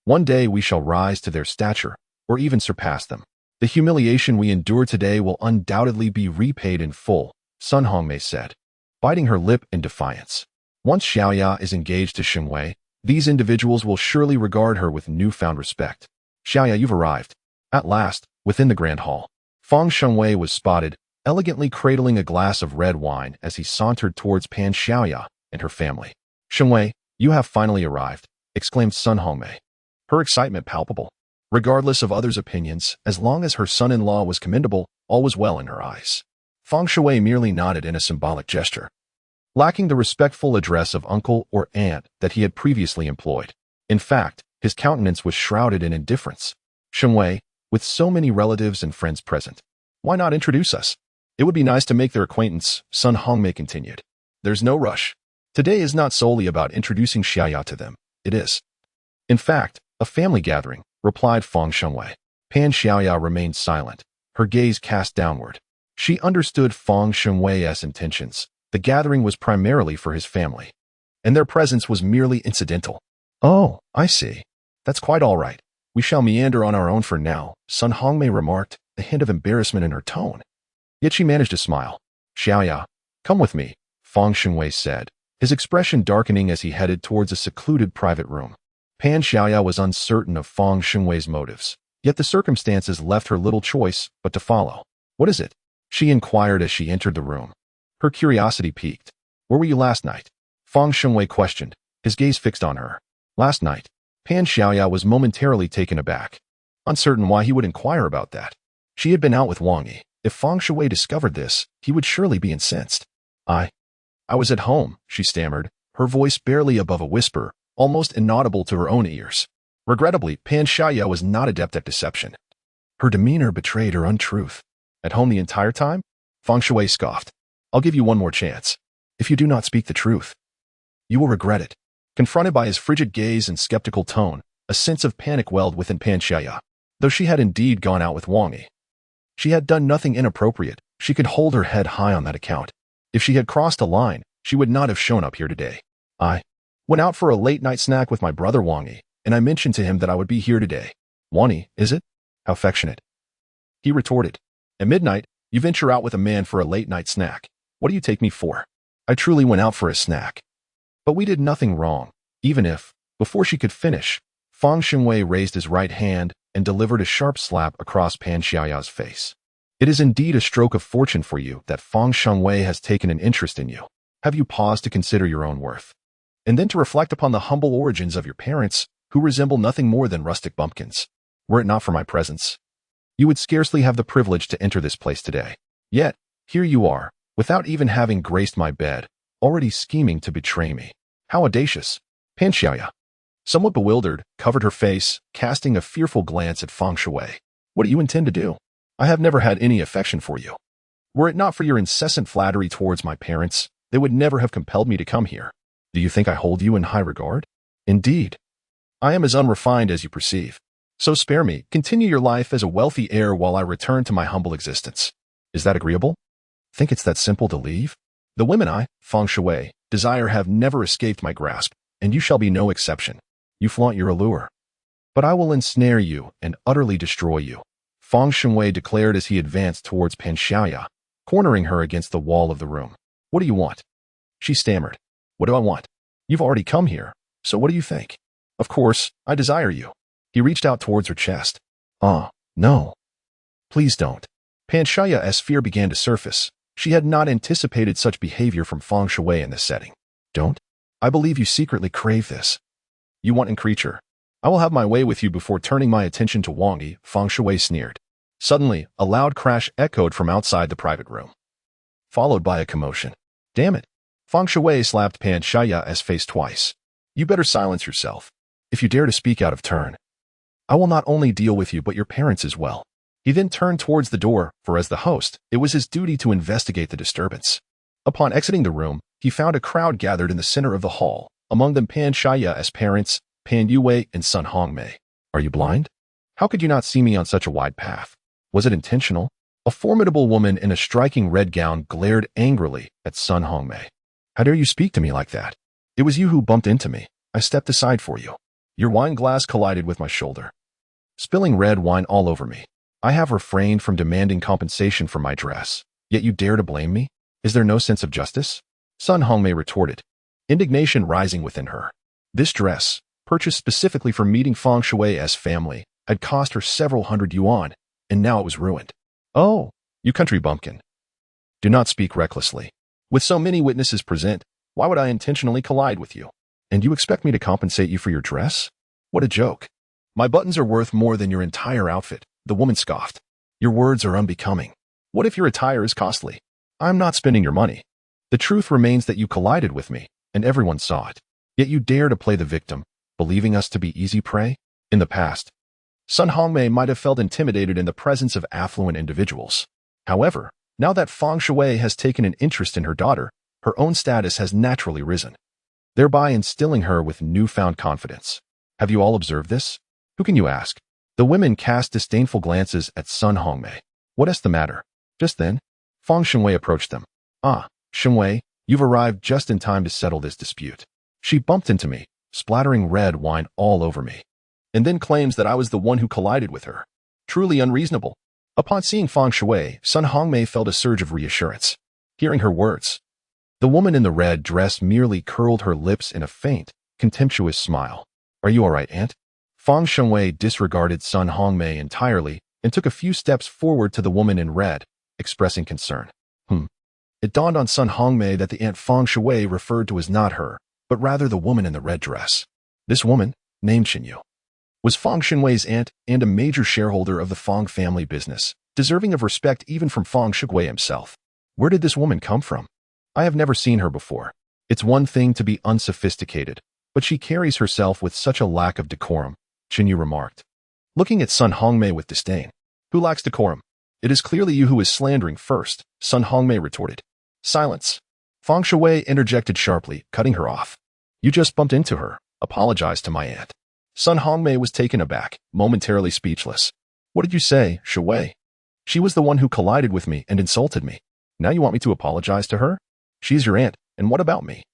one day we shall rise to their stature, or even surpass them. The humiliation we endure today will undoubtedly be repaid in full, Sun Hongmei said, biting her lip in defiance. Once Xiaoya is engaged to Xinwei, these individuals will surely regard her with newfound respect. Xiaoya, you've arrived. At last, within the grand hall, Fang Xinwei was spotted, elegantly cradling a glass of red wine as he sauntered towards Pan Xiaoya and her family. Xinwei, you have finally arrived, exclaimed Sun Hongmei, her excitement palpable. Regardless of others' opinions, as long as her son-in-law was commendable, all was well in her eyes. Fang Shui merely nodded in a symbolic gesture, lacking the respectful address of uncle or aunt that he had previously employed. In fact, his countenance was shrouded in indifference. Xinwei, with so many relatives and friends present, why not introduce us? It would be nice to make their acquaintance, Sun Hongmei continued. There's no rush. Today is not solely about introducing Xiaoya to them. It is, in fact, a family gathering, replied Feng Shengwei. Pan Xiaoya remained silent, her gaze cast downward. She understood Feng Shengwei's intentions. The gathering was primarily for his family, and their presence was merely incidental. Oh, I see. That's quite all right. We shall meander on our own for now, Sun Hongmei remarked, a hint of embarrassment in her tone. Yet she managed to smile. Xiaoya, come with me, Feng Shengwei said, his expression darkening as he headed towards a secluded private room. Pan Xiaoya was uncertain of Feng Shengwei's motives, yet the circumstances left her little choice but to follow. What is it? She inquired as she entered the room. Her curiosity piqued. Where were you last night? Feng Shengwei questioned, his gaze fixed on her. Last night. Pan Xiaoya was momentarily taken aback, uncertain why he would inquire about that. She had been out with Wang Yi. If Feng Shengwei discovered this, he would surely be incensed. I was at home, she stammered, her voice barely above a whisper, almost inaudible to her own ears. Regrettably, Pan Xiaoya was not adept at deception. Her demeanor betrayed her untruth. At home the entire time? Feng Shengwei scoffed. I'll give you one more chance. If you do not speak the truth, you will regret it. Confronted by his frigid gaze and skeptical tone, a sense of panic welled within Pan Xiaoya. Though she had indeed gone out with Wang Yi, she had done nothing inappropriate. She could hold her head high on that account. If she had crossed a line, she would not have shown up here today. I went out for a late-night snack with my brother Wang Yi, and I mentioned to him that I would be here today. Wang Yi, is it? How affectionate. He retorted. At midnight, you venture out with a man for a late-night snack. What do you take me for? I truly went out for a snack. But we did nothing wrong, even if, before she could finish, Feng Shengwei raised his right hand and delivered a sharp slap across Pan Xiaoya's face. It is indeed a stroke of fortune for you that Feng Shengwei has taken an interest in you. Have you paused to consider your own worth? And then to reflect upon the humble origins of your parents, who resemble nothing more than rustic bumpkins. Were it not for my presence, you would scarcely have the privilege to enter this place today. Yet, here you are, without even having graced my bed, already scheming to betray me. How audacious. Pan Xiaoya, somewhat bewildered, covered her face, casting a fearful glance at Feng Shengwei. What do you intend to do? I have never had any affection for you. Were it not for your incessant flattery towards my parents, they would never have compelled me to come here. Do you think I hold you in high regard? Indeed. I am as unrefined as you perceive. So spare me, continue your life as a wealthy heir while I return to my humble existence. Is that agreeable? Think it's that simple to leave? The women I, Feng Shengwei, desire have never escaped my grasp, and you shall be no exception. You flaunt your allure. But I will ensnare you and utterly destroy you, Feng Shengwei declared as he advanced towards Pan Xiaoya, cornering her against the wall of the room. What do you want? She stammered. What do I want? You've already come here, so what do you think? Of course, I desire you. He reached out towards her chest. No. Please don't. Pan Xiaoya's fear began to surface. She had not anticipated such behavior from Feng Shengwei in this setting. Don't? I believe you secretly crave this. You wanton creature. I will have my way with you before turning my attention to Wang Yi, Feng Shengwei sneered. Suddenly, a loud crash echoed from outside the private room, followed by a commotion. Damn it. Feng Shengwei slapped Pan Xiaoya's face twice. You better silence yourself. If you dare to speak out of turn, I will not only deal with you but your parents as well. He then turned towards the door, for as the host, it was his duty to investigate the disturbance. Upon exiting the room, he found a crowd gathered in the center of the hall, among them Pan Xiaoya's parents, Pan Yue and Sun Hongmei. Are you blind? How could you not see me on such a wide path? Was it intentional? A formidable woman in a striking red gown glared angrily at Sun Hongmei. How dare you speak to me like that? It was you who bumped into me. I stepped aside for you. Your wine glass collided with my shoulder, spilling red wine all over me. I have refrained from demanding compensation for my dress, yet you dare to blame me? Is there no sense of justice? Sun Hongmei retorted, indignation rising within her. This dress, purchased specifically for meeting Feng Shengwei's family, had cost her several hundred yuan, and now it was ruined. Oh, you country bumpkin. Do not speak recklessly. With so many witnesses present, why would I intentionally collide with you? And you expect me to compensate you for your dress? What a joke. My buttons are worth more than your entire outfit, the woman scoffed. Your words are unbecoming. What if your attire is costly? I'm not spending your money. The truth remains that you collided with me, and everyone saw it. Yet you dare to play the victim, believing us to be easy prey? In the past, Sun Hongmei might have felt intimidated in the presence of affluent individuals. However, now that Feng Shengwei has taken an interest in her daughter, her own status has naturally risen, thereby instilling her with newfound confidence. Have you all observed this? Who can you ask? The women cast disdainful glances at Sun Hongmei. What's the matter? Just then, Fang Shenwei approached them. Ah, Shenwei, you've arrived just in time to settle this dispute. She bumped into me, splattering red wine all over me, and then claims that I was the one who collided with her. Truly unreasonable. Upon seeing Fang Shui, Sun Hongmei felt a surge of reassurance. Hearing her words, the woman in the red dress merely curled her lips in a faint, contemptuous smile. Are you all right, Aunt? Fang Shui disregarded Sun Hongmei entirely and took a few steps forward to the woman in red, expressing concern. It dawned on Sun Hongmei that the Aunt Fang Shui referred to was not her, but rather the woman in the red dress. This woman, named Xinyu, was Fang Shenwei's aunt and a major shareholder of the Fang family business, deserving of respect even from Fang Shui himself. Where did this woman come from? I have never seen her before. It's one thing to be unsophisticated, but she carries herself with such a lack of decorum, Xinyu remarked, looking at Sun Hongmei with disdain. Who lacks decorum? It is clearly you who is slandering first, Sun Hongmei retorted. Silence. Fang Shui interjected sharply, cutting her off. You just bumped into her. Apologize to my aunt. Sun Hongmei was taken aback, momentarily speechless. What did you say, Shui? She was the one who collided with me and insulted me. Now you want me to apologize to her? She's your aunt, and what about me?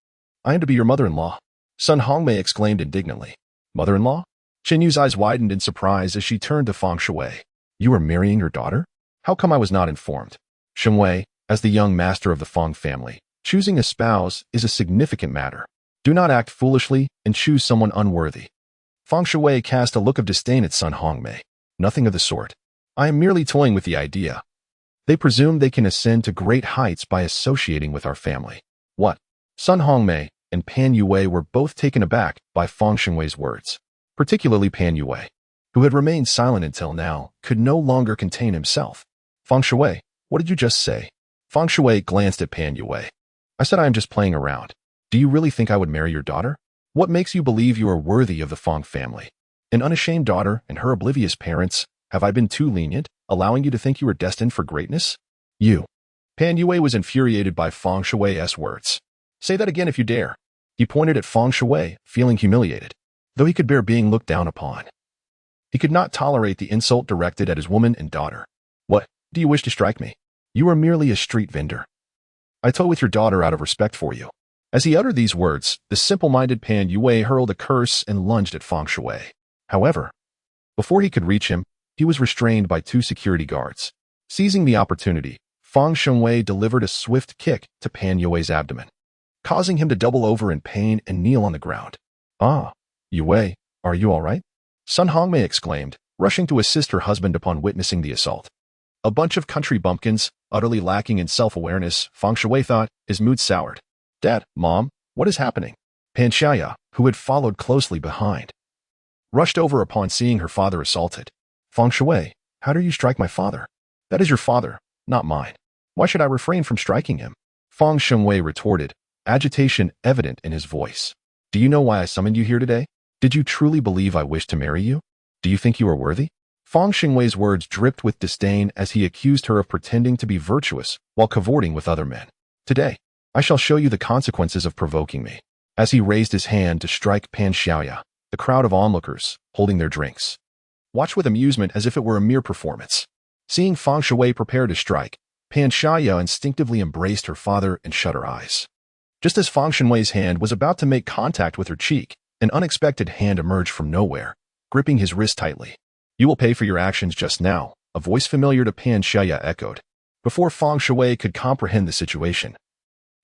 I am to be your mother-in-law. Sun Hongmei exclaimed indignantly. Mother-in-law? Xinyu's eyes widened in surprise as she turned to Fang Shui. You are marrying your daughter? How come I was not informed? Shenwei, as the young master of the Fang family, choosing a spouse is a significant matter. Do not act foolishly and choose someone unworthy. Fang Shui cast a look of disdain at Sun Hongmei. Nothing of the sort. I am merely toying with the idea. They presume they can ascend to great heights by associating with our family. What? Sun Hongmei and Pan Yue were both taken aback by Fang Shenwei's words. Particularly Pan Yue, who had remained silent until now, could no longer contain himself. Fang Shui, what did you just say? Fang Shui glanced at Pan Yue. I said I am just playing around. Do you really think I would marry your daughter? What makes you believe you are worthy of the Fang family? An unashamed daughter and her oblivious parents, have I been too lenient, allowing you to think you were destined for greatness? You. Pan Yue was infuriated by Fang Shui's words. Say that again if you dare. He pointed at Fang Shui, feeling humiliated, though he could bear being looked down upon. He could not tolerate the insult directed at his woman and daughter. What, do you wish to strike me? You are merely a street vendor. I tow with your daughter out of respect for you. As he uttered these words, the simple-minded Pan Yue hurled a curse and lunged at Fang Shui. However, before he could reach him, he was restrained by two security guards. Seizing the opportunity, Fang Shui delivered a swift kick to Pan Yue's abdomen, causing him to double over in pain and kneel on the ground. Ah, Yue, are you all right? Sun Hongmei exclaimed, rushing to assist her husband upon witnessing the assault. A bunch of country bumpkins, utterly lacking in self-awareness, Fang Shui thought, his mood soured. Dad, Mom, what is happening? Pan Xiaya, who had followed closely behind, rushed over upon seeing her father assaulted. Fang Shui, how dare you strike my father? That is your father, not mine. Why should I refrain from striking him? Fang Shui retorted, agitation evident in his voice. Do you know why I summoned you here today? Did you truly believe I wish to marry you? Do you think you are worthy? Fang Shui's words dripped with disdain as he accused her of pretending to be virtuous while cavorting with other men. Today, I shall show you the consequences of provoking me. As he raised his hand to strike Pan Xiaya, the crowd of onlookers, holding their drinks, watched with amusement as if it were a mere performance. Seeing Fang Shui prepare to strike, Pan Xiaya instinctively embraced her father and shut her eyes. Just as Fang Shui's hand was about to make contact with her cheek, an unexpected hand emerged from nowhere, gripping his wrist tightly. You will pay for your actions just now, a voice familiar to Pan Xiaya echoed. Before Fang Shui could comprehend the situation,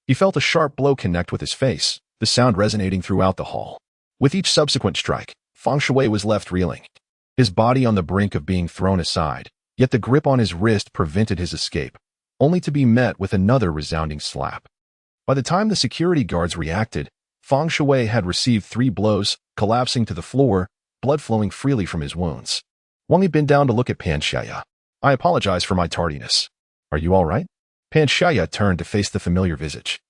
he felt a sharp blow connect with his face, the sound resonating throughout the hall. With each subsequent strike, Fang Shui was left reeling, his body on the brink of being thrown aside, yet the grip on his wrist prevented his escape, only to be met with another resounding slap. By the time the security guards reacted, Fang Shui had received 3 blows, collapsing to the floor, blood flowing freely from his wounds. Wang bent down to look at Pan Xiaya. I apologize for my tardiness. Are you all right? Pan Xiaya turned to face the familiar visage.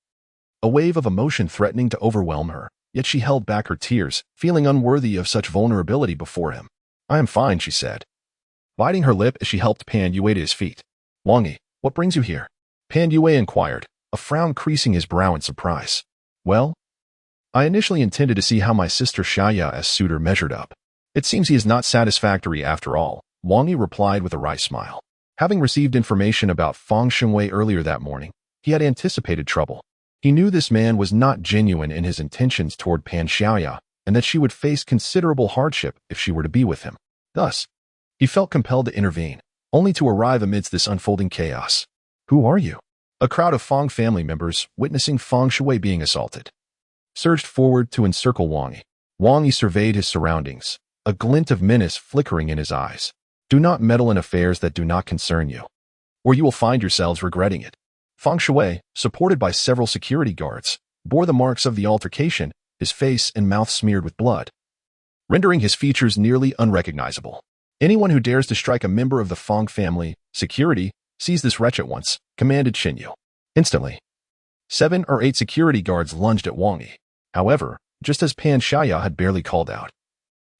A wave of emotion threatening to overwhelm her, yet she held back her tears, feeling unworthy of such vulnerability before him. I am fine, she said, biting her lip as she helped Pan Yue to his feet. Wangi, what brings you here? Pan Yue inquired, a frown creasing his brow in surprise. Well, I initially intended to see how my sister Xiaya as suitor measured up. It seems he is not satisfactory after all, Wang Yi replied with a wry smile. Having received information about Fang Shengwei earlier that morning, he had anticipated trouble. He knew this man was not genuine in his intentions toward Pan Xiaoya, and that she would face considerable hardship if she were to be with him. Thus, he felt compelled to intervene, only to arrive amidst this unfolding chaos. Who are you? A crowd of Fang family members, witnessing Fang Shui being assaulted, surged forward to encircle Wang Yi. Wang Yi surveyed his surroundings, a glint of menace flickering in his eyes. Do not meddle in affairs that do not concern you, or you will find yourselves regretting it. Fang Shui, supported by several security guards, bore the marks of the altercation, his face and mouth smeared with blood, rendering his features nearly unrecognizable. Anyone who dares to strike a member of the Fang family, security, seize this wretch at once, commanded Xinyu. Instantly, 7 or 8 security guards lunged at Wang Yi. However, just as Pan Xiaoya had barely called out,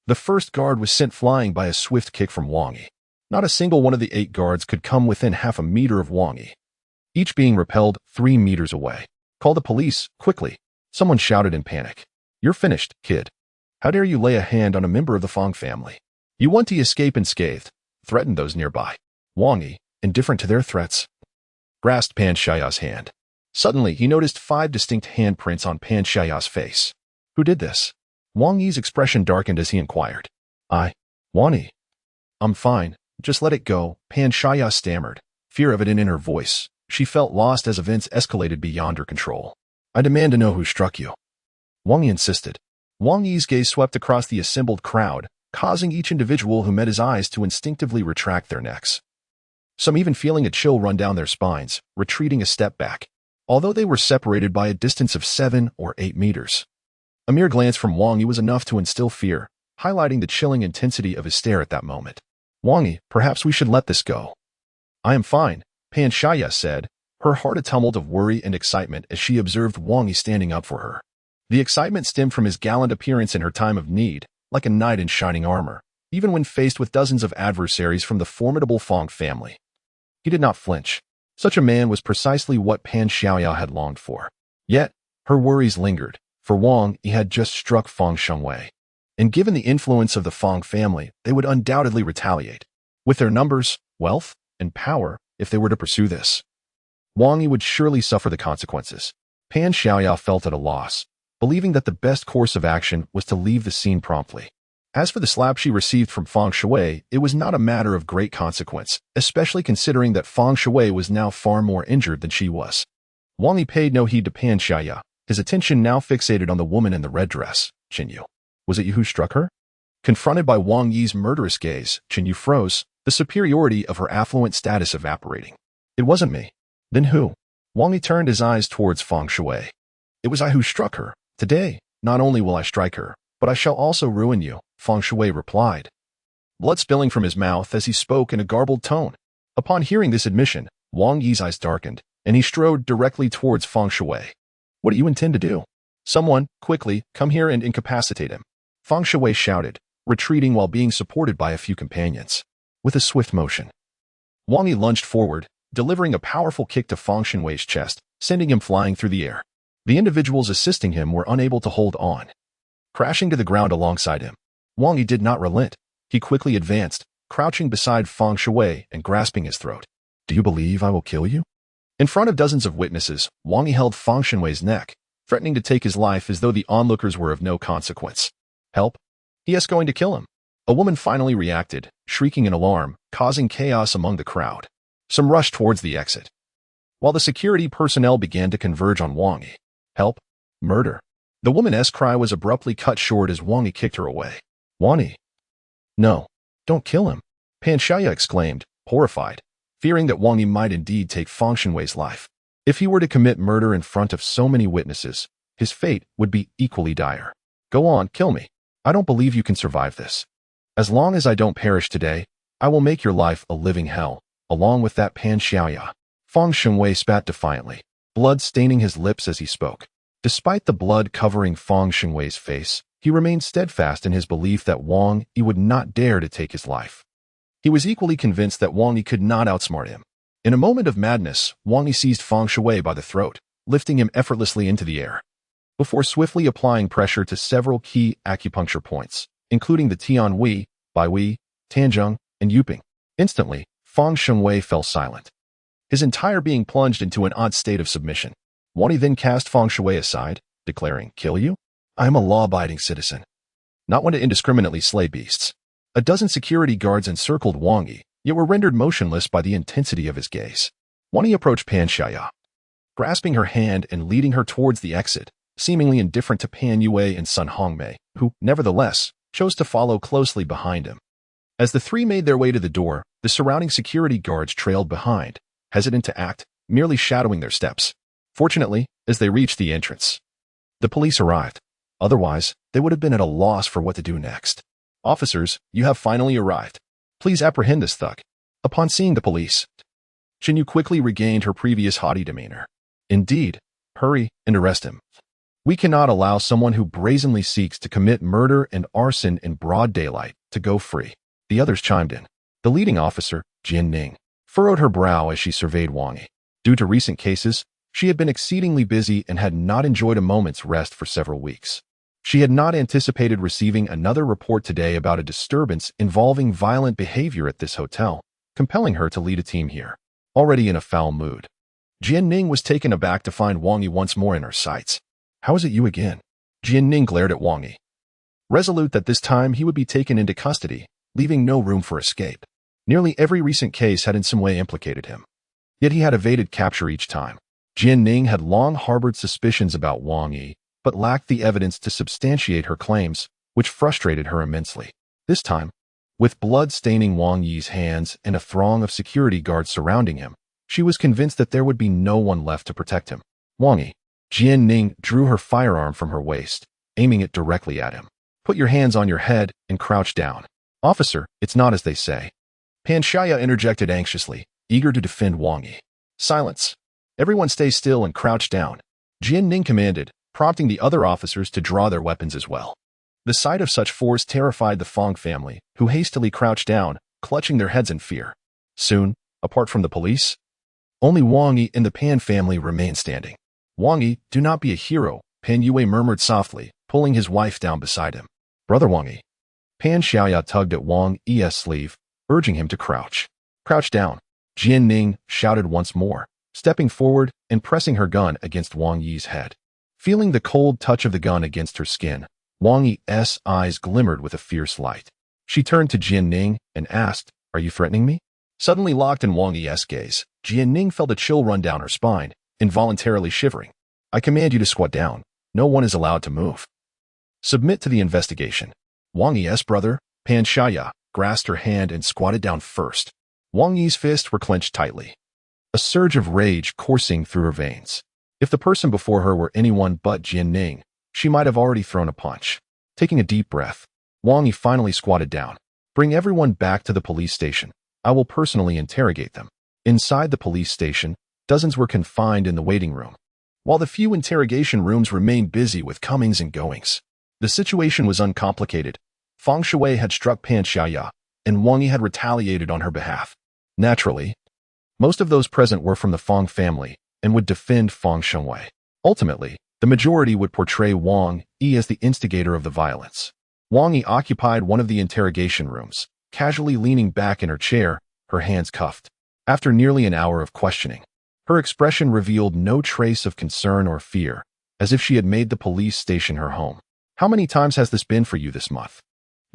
the first guard was sent flying by a swift kick from Wang Yi. Not a single one of the 8 guards could come within half a meter of Wang Yi, each being repelled 3 meters away. Call the police, quickly, someone shouted in panic. You're finished, kid. How dare you lay a hand on a member of the Fang family? You want to escape unscathed, threatened those nearby. Wang Yi, indifferent to their threats, grasped Pan Xiaoya's hand. Suddenly, he noticed 5 distinct handprints on Pan Xiaoya's face. Who did this? Wang Yi's expression darkened as he inquired. Wang Yi. I'm fine, just let it go, Pan Xiaoya stammered, fear evident in her voice. She felt lost as events escalated beyond her control. I demand to know who struck you. Wang Yi insisted. Wang Yi's gaze swept across the assembled crowd, causing each individual who met his eyes to instinctively retract their necks. Some even feeling a chill run down their spines, retreating a step back, although they were separated by a distance of 7 or 8 meters. A mere glance from Wang Yi was enough to instill fear, highlighting the chilling intensity of his stare at that moment. Wang Yi, perhaps we should let this go. I am fine, Pan Xiaoya said, her heart a tumult of worry and excitement as she observed Wang Yi standing up for her. The excitement stemmed from his gallant appearance in her time of need, like a knight in shining armor, even when faced with dozens of adversaries from the formidable Fang family. He did not flinch. Such a man was precisely what Pan Xiaoya had longed for. Yet, her worries lingered, for Wang Yi had just struck Fang Shengwei. And given the influence of the Fang family, they would undoubtedly retaliate. With their numbers, wealth, and power, if they were to pursue this, Wang Yi would surely suffer the consequences. Pan Xiaoya felt at a loss, believing that the best course of action was to leave the scene promptly. As for the slap she received from Fang Shui, it was not a matter of great consequence, especially considering that Fang Shui was now far more injured than she was. Wang Yi paid no heed to Pan Xiaoya, his attention now fixated on the woman in the red dress. Xinyu. Was it you who struck her? Confronted by Wang Yi's murderous gaze, Xinyu froze, the superiority of her affluent status evaporating. It wasn't me. Then who? Wang Yi turned his eyes towards Fang Shui. It was I who struck her. Today, not only will I strike her, but I shall also ruin you, Fang Shui replied, blood spilling from his mouth as he spoke in a garbled tone. Upon hearing this admission, Wang Yi's eyes darkened, and he strode directly towards Fang Shui. What do you intend to do? Someone, quickly, come here and incapacitate him. Fang Shui shouted, retreating while being supported by a few companions. With a swift motion, Wang Yi lunged forward, delivering a powerful kick to Fang Shui's chest, sending him flying through the air. The individuals assisting him were unable to hold on, crashing to the ground alongside him. Wang Yi did not relent. He quickly advanced, crouching beside Fang Shui and grasping his throat. Do you believe I will kill you? In front of dozens of witnesses, Wang Yi held Fang Shui's neck, threatening to take his life as though the onlookers were of no consequence. Help! He is going to kill him. A woman finally reacted, shrieking in alarm, causing chaos among the crowd. Some rushed towards the exit, while the security personnel began to converge on Wang Yi. Help! Murder! The woman's cry was abruptly cut short as Wang Yi kicked her away. Wang Yi! No, don't kill him! Pan Xiaoya exclaimed, horrified, fearing that Wang Yi might indeed take Fang Shui's life. If he were to commit murder in front of so many witnesses, his fate would be equally dire. Go on, kill me. I don't believe you can survive this. As long as I don't perish today, I will make your life a living hell, along with that Pan Xiaoya. Fang Shui spat defiantly, blood staining his lips as he spoke. Despite the blood covering Fang Shui's face, he remained steadfast in his belief that Wang Yi would not dare to take his life. He was equally convinced that Wang Yi could not outsmart him. In a moment of madness, Wang Yi seized Fang Shui by the throat, lifting him effortlessly into the air, before swiftly applying pressure to several key acupuncture points, including the Tianhui, Baihui, Tanzhong, and Yuping. Instantly, Fang Shengwei fell silent. His entire being plunged into an odd state of submission. Wang Yi then cast Fang Shui aside, declaring, "Kill you? I am a law-abiding citizen, not one to indiscriminately slay beasts." A dozen security guards encircled Wang Yi, yet were rendered motionless by the intensity of his gaze. Wang Yi approached Pan Xiaya, grasping her hand and leading her towards the exit, seemingly indifferent to Pan Yue and Sun Hongmei, who, nevertheless, chose to follow closely behind him. As the three made their way to the door, the surrounding security guards trailed behind, hesitant to act, merely shadowing their steps. Fortunately, as they reached the entrance, the police arrived. Otherwise, they would have been at a loss for what to do next. "Officers, you have finally arrived. Please apprehend this thug." Upon seeing the police, Yu quickly regained her previous haughty demeanor. "Indeed, hurry and arrest him. We cannot allow someone who brazenly seeks to commit murder and arson in broad daylight to go free." The others chimed in. The leading officer, Jian Ning, furrowed her brow as she surveyed Wang Yi. Due to recent cases, she had been exceedingly busy and had not enjoyed a moment's rest for several weeks. She had not anticipated receiving another report today about a disturbance involving violent behavior at this hotel, compelling her to lead a team here. Already in a foul mood, Jian Ning was taken aback to find Wang Yi once more in her sights. "How is it you again?" Jian Ning glared at Wang Yi, resolute that this time he would be taken into custody, leaving no room for escape. Nearly every recent case had in some way implicated him, yet he had evaded capture each time. Jian Ning had long harbored suspicions about Wang Yi, but lacked the evidence to substantiate her claims, which frustrated her immensely. This time, with blood staining Wang Yi's hands and a throng of security guards surrounding him, she was convinced that there would be no one left to protect him. "Wang Yi." Jian Ning drew her firearm from her waist, aiming it directly at him. "Put your hands on your head and crouch down." "Officer, it's not as they say." Pan Xiaya interjected anxiously, eager to defend Wang Yi. "Silence. Everyone stay still and crouch down," Jian Ning commanded, prompting the other officers to draw their weapons as well. The sight of such force terrified the Fang family, who hastily crouched down, clutching their heads in fear. Soon, apart from the police, only Wang Yi and the Pan family remained standing. "Wang Yi, do not be a hero," Pan Yue murmured softly, pulling his wife down beside him. "Brother Wang Yi." Pan Xiaoya tugged at Wang Yi's sleeve, urging him to crouch. "Crouch down," Jian Ning shouted once more, stepping forward and pressing her gun against Wang Yi's head. Feeling the cold touch of the gun against her skin, Wang Yi's eyes glimmered with a fierce light. She turned to Jian Ning and asked, "Are you threatening me?" Suddenly locked in Wang Yi's gaze, Jian Ning felt a chill run down her spine, involuntarily shivering. "I command you to squat down. No one is allowed to move. Submit to the investigation." Wang Yi's brother, Pan Xiaya, grasped her hand and squatted down first. Wang Yi's fists were clenched tightly, a surge of rage coursing through her veins. If the person before her were anyone but Jian Ning, she might have already thrown a punch. Taking a deep breath, Wang Yi finally squatted down. "Bring everyone back to the police station. I will personally interrogate them." Inside the police station, dozens were confined in the waiting room, while the few interrogation rooms remained busy with comings and goings. The situation was uncomplicated. Fang Shui had struck Pan Xiaya, and Wang Yi had retaliated on her behalf. Naturally, most of those present were from the Fang family and would defend Fang Shengwei. Ultimately, the majority would portray Wang Yi as the instigator of the violence. Wang Yi occupied one of the interrogation rooms, casually leaning back in her chair, her hands cuffed. After nearly an hour of questioning, her expression revealed no trace of concern or fear, as if she had made the police station her home. "How many times has this been for you this month?"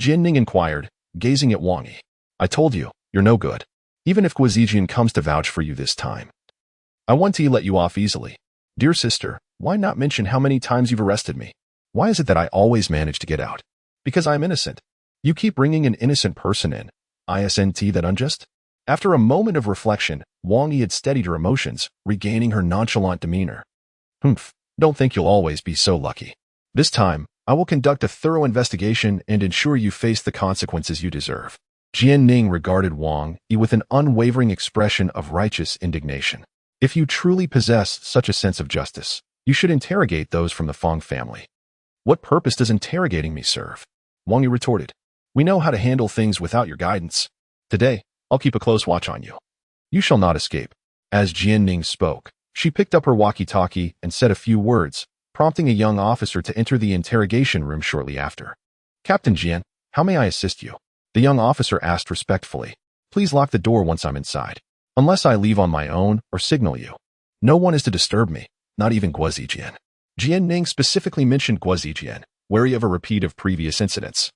Jian Ning inquired, gazing at Wang Yi. "I told you, you're no good. Even if Guazijian comes to vouch for you this time, I want to let you off easily. Dear sister, why not mention how many times you've arrested me? Why is it that I always manage to get out? Because I'm innocent. You keep bringing an innocent person in. Isn't that unjust?" After a moment of reflection, Wang Yi had steadied her emotions, regaining her nonchalant demeanor. "Humph, don't think you'll always be so lucky. This time, I will conduct a thorough investigation and ensure you face the consequences you deserve." Jian Ning regarded Wang Yi with an unwavering expression of righteous indignation. "If you truly possess such a sense of justice, you should interrogate those from the Fang family." "What purpose does interrogating me serve?" Wang Yi retorted. "We know how to handle things without your guidance. Today, I'll keep a close watch on you. You shall not escape." As Jian Ning spoke, she picked up her walkie-talkie and said a few words, prompting a young officer to enter the interrogation room shortly after. "Captain Jian, How may I assist you? The young officer asked respectfully. Please lock the door once I'm inside. Unless I leave on my own or signal you. No one is to disturb me, not even Guo Zijian. Jian Ning specifically mentioned Guo Zijian, wary of a repeat of previous incidents.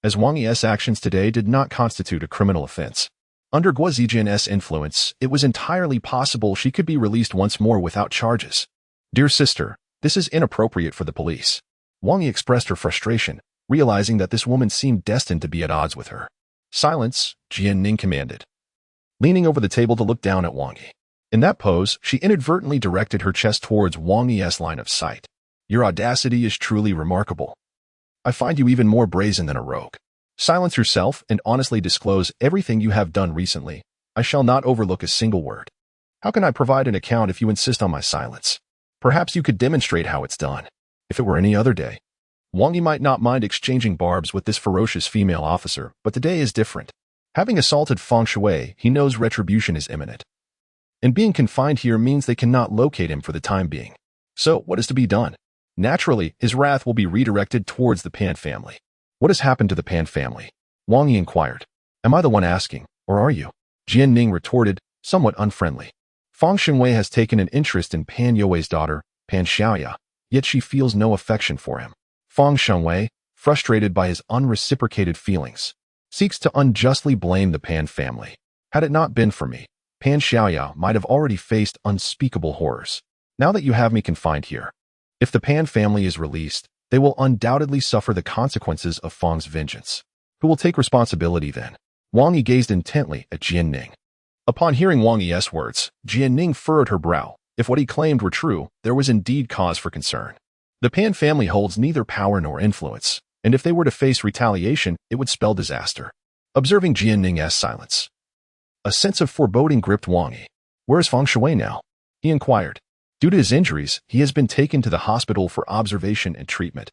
As Wang Yi's actions today did not constitute a criminal offense. Under Guo Zijian's influence, it was entirely possible she could be released once more without charges. Dear sister, this is inappropriate for the police. Wang Yi expressed her frustration, realizing that this woman seemed destined to be at odds with her. Silence, Jian Ning commanded, leaning over the table to look down at Wang Yi. In that pose, she inadvertently directed her chest towards Wang Yi's line of sight. Your audacity is truly remarkable. I find you even more brazen than a rogue. Silence yourself and honestly disclose everything you have done recently. I shall not overlook a single word. How can I provide an account if you insist on my silence? Perhaps you could demonstrate how it's done. If it were any other day, Wang Yi might not mind exchanging barbs with this ferocious female officer, but today is different. Having assaulted Feng Shui, he knows retribution is imminent. And being confined here means they cannot locate him for the time being. So, what is to be done? Naturally, his wrath will be redirected towards the Pan family. What has happened to the Pan family? Wang Yi inquired. Am I the one asking, or are you? Jian Ning retorted, somewhat unfriendly. Feng Shui has taken an interest in Pan You's daughter, Pan Xiaoya, yet she feels no affection for him. Feng Shui, frustrated by his unreciprocated feelings, seeks to unjustly blame the Pan family. Had it not been for me, Pan Xiaoya might have already faced unspeakable horrors. Now that you have me confined here, if the Pan family is released, they will undoubtedly suffer the consequences of Feng's vengeance. Who will take responsibility then? Wang Yi gazed intently at Jian Ning. Upon hearing Wang Yi's words, Jian Ning furrowed her brow. If what he claimed were true, there was indeed cause for concern. The Pan family holds neither power nor influence, and if they were to face retaliation, it would spell disaster. Observing Jian Ning's silence, a sense of foreboding gripped Wang Yi. Where is Feng Shui now? He inquired. Due to his injuries, he has been taken to the hospital for observation and treatment.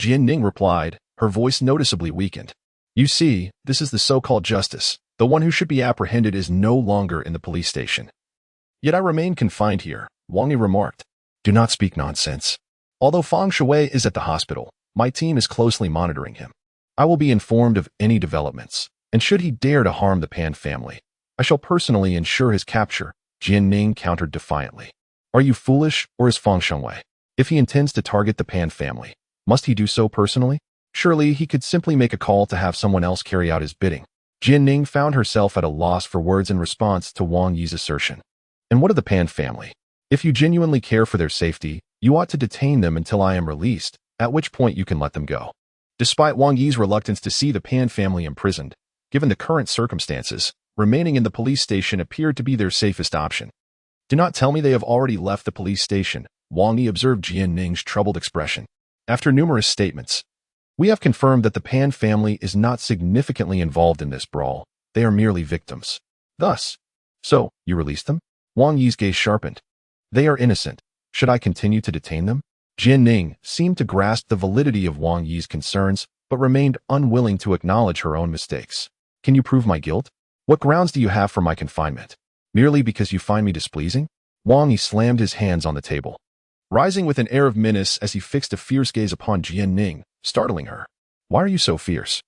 Jian Ning replied, her voice noticeably weakened. You see, this is the so-called justice. The one who should be apprehended is no longer in the police station. Yet I remain confined here, Wang Yi remarked. Do not speak nonsense. Although Feng Shui is at the hospital, my team is closely monitoring him. I will be informed of any developments, and should he dare to harm the Pan family, I shall personally ensure his capture, Jian Ning countered defiantly. Are you foolish, or is Feng Shui? If he intends to target the Pan family, must he do so personally? Surely he could simply make a call to have someone else carry out his bidding. Jian Ning found herself at a loss for words in response to Wang Yi's assertion. And what of the Pan family? If you genuinely care for their safety, you ought to detain them until I am released, at which point you can let them go. Despite Wang Yi's reluctance to see the Pan family imprisoned, given the current circumstances, remaining in the police station appeared to be their safest option. Do not tell me they have already left the police station, Wang Yi observed Jian Ning's troubled expression. After numerous statements, we have confirmed that the Pan family is not significantly involved in this brawl. They are merely victims. Thus, so, you released them? Wang Yi's gaze sharpened. They are innocent. Should I continue to detain them? Jian Ning seemed to grasp the validity of Wang Yi's concerns, but remained unwilling to acknowledge her own mistakes. Can you prove my guilt? What grounds do you have for my confinement? Merely because you find me displeasing? Wang Yi slammed his hands on the table, rising with an air of menace as he fixed a fierce gaze upon Jian Ning, startling her. Why are you so fierce?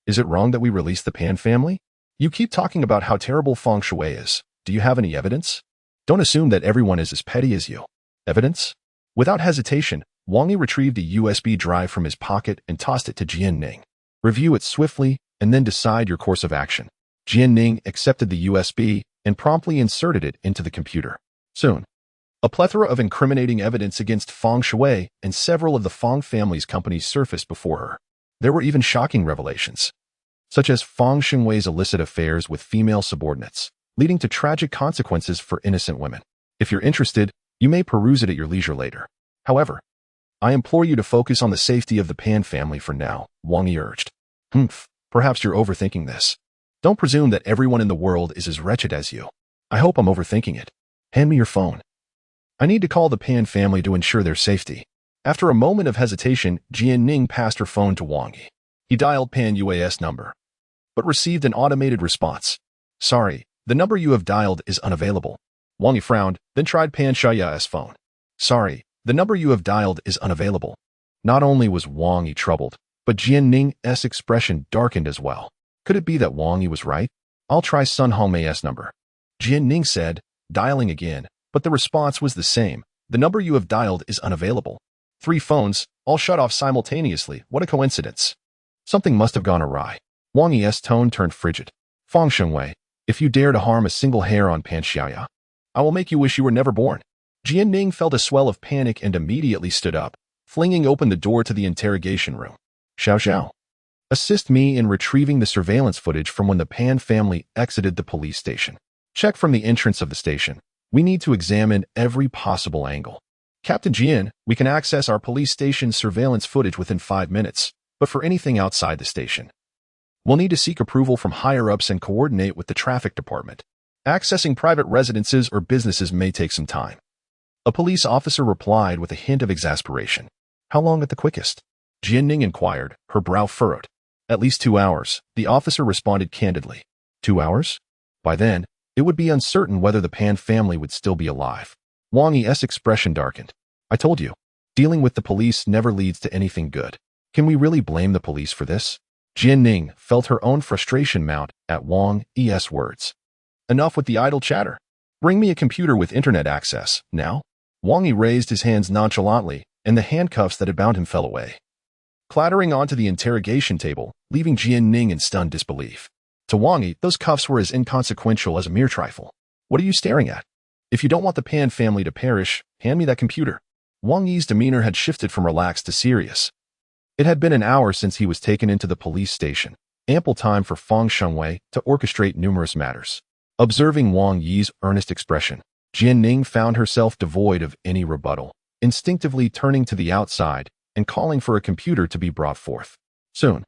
Is it wrong that we release the Pan family? You keep talking about how terrible Feng Shui is. Do you have any evidence? Don't assume that everyone is as petty as you. Evidence? Without hesitation, Wang Yi retrieved a USB drive from his pocket and tossed it to Jian Ning. Review it swiftly, and then decide your course of action. Jian Ning accepted the USB and promptly inserted it into the computer. Soon, a plethora of incriminating evidence against Feng Shui and several of the Feng family's companies surfaced before her. There were even shocking revelations, such as Feng Shui's illicit affairs with female subordinates, leading to tragic consequences for innocent women. If you're interested, you may peruse it at your leisure later. However, I implore you to focus on the safety of the Pan family for now, Wang Yi urged. Perhaps you're overthinking this. Don't presume that everyone in the world is as wretched as you. I hope I'm overthinking it. Hand me your phone. I need to call the Pan family to ensure their safety. After a moment of hesitation, Jian Ning passed her phone to Wang Yi. He dialed Pan Yui's number, but received an automated response. Sorry, the number you have dialed is unavailable. Wang Yi frowned, then tried Pan Xiaoya's phone. Sorry, the number you have dialed is unavailable. Not only was Wang Yi troubled, But Jianning's expression darkened as well. Could it be that Wang Yi was right? I'll try Sun Hongmei's number. Jianning said, dialing again, but the response was the same. The number you have dialed is unavailable. 3 phones, all shut off simultaneously. What a coincidence. Something must have gone awry. Wang Yi's tone turned frigid. Fang Shengwei, if you dare to harm a single hair on Pan Xiaoya, I will make you wish you were never born. Jianning felt a swell of panic and immediately stood up, flinging open the door to the interrogation room. Xiao Xiao, assist me in retrieving the surveillance footage from when the Pan family exited the police station. Check from the entrance of the station. We need to examine every possible angle. Captain Jian, we can access our police station's surveillance footage within 5 minutes, but for anything outside the station, we'll need to seek approval from higher-ups and coordinate with the traffic department. Accessing private residences or businesses may take some time. A police officer replied with a hint of exasperation. How long at the quickest? Jianning inquired, her brow furrowed. At least 2 hours, the officer responded candidly. 2 hours? By then, it would be uncertain whether the Pan family would still be alive. Wang Yi's expression darkened. I told you, dealing with the police never leads to anything good. Can we really blame the police for this? Jianning felt her own frustration mount at Wang Yi's words. Enough with the idle chatter. Bring me a computer with internet access, now. Wang Yi raised his hands nonchalantly, and the handcuffs that had bound him fell away, clattering onto the interrogation table, leaving Jianning in stunned disbelief. To Wang Yi, those cuffs were as inconsequential as a mere trifle. What are you staring at? If you don't want the Pan family to perish, hand me that computer. Wang Yi's demeanor had shifted from relaxed to serious. It had been an hour since he was taken into the police station, ample time for Fang Shengwei to orchestrate numerous matters. Observing Wang Yi's earnest expression, Jianning found herself devoid of any rebuttal, instinctively turning to the outside and calling for a computer to be brought forth. Soon,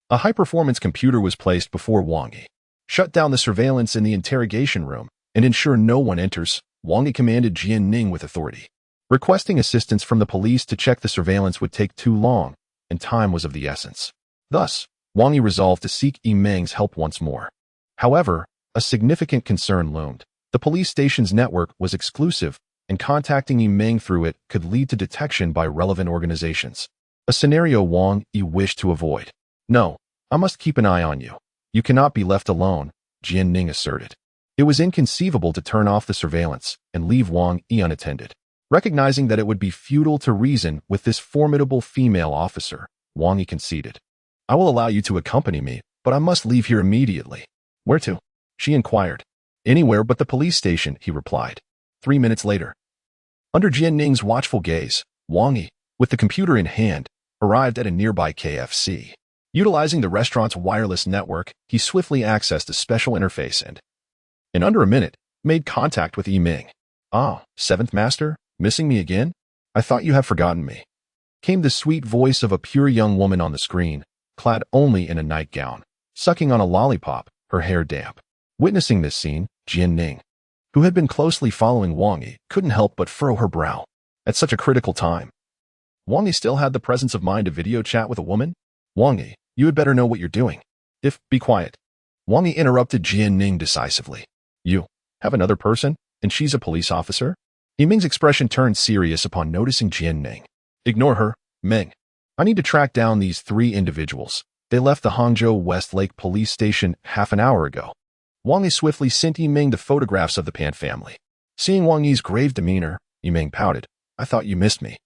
a high-performance computer was placed before Wang Yi. Shut down the surveillance in the interrogation room and ensure no one enters, Wang Yi commanded Jianning with authority. Requesting assistance from the police to check the surveillance would take too long, and time was of the essence. Thus, Wang Yi resolved to seek Yimeng's help once more. However, a significant concern loomed. The police station's network was exclusive, and contacting Yimeng through it could lead to detection by relevant organizations. A scenario Wang Yi wished to avoid. No, I must keep an eye on you. You cannot be left alone, Jianning asserted. It was inconceivable to turn off the surveillance and leave Wang Yi unattended. Recognizing that it would be futile to reason with this formidable female officer, Wang Yi conceded. I will allow you to accompany me, but I must leave here immediately. Where to? She inquired. Anywhere but the police station, he replied. 3 minutes later, under Jianning's watchful gaze, Wang Yi, with the computer in hand, arrived at a nearby KFC. Utilizing the restaurant's wireless network, he swiftly accessed a special interface and, in under a minute, made contact with Yimeng. Ah, Seventh Master, missing me again? I thought you had forgotten me. Came the sweet voice of a pure young woman on the screen, clad only in a nightgown, sucking on a lollipop, her hair damp. Witnessing this scene, Jianning, who had been closely following Wang Yi, couldn't help but furrow her brow. At such a critical time, Wang Yi still had the presence of mind to video chat with a woman? Wang Yi, you had better know what you're doing. Be quiet. Wang Yi interrupted Jianning decisively. You have another person, and she's a police officer? Yimeng's expression turned serious upon noticing Jianning. Ignore her, Meng. I need to track down these 3 individuals. They left the Hangzhou West Lake police station half an hour ago. Wang Yi swiftly sent Yimeng the photographs of the Pan family. Seeing Wang Yi's grave demeanor, Yimeng pouted. I thought you missed me.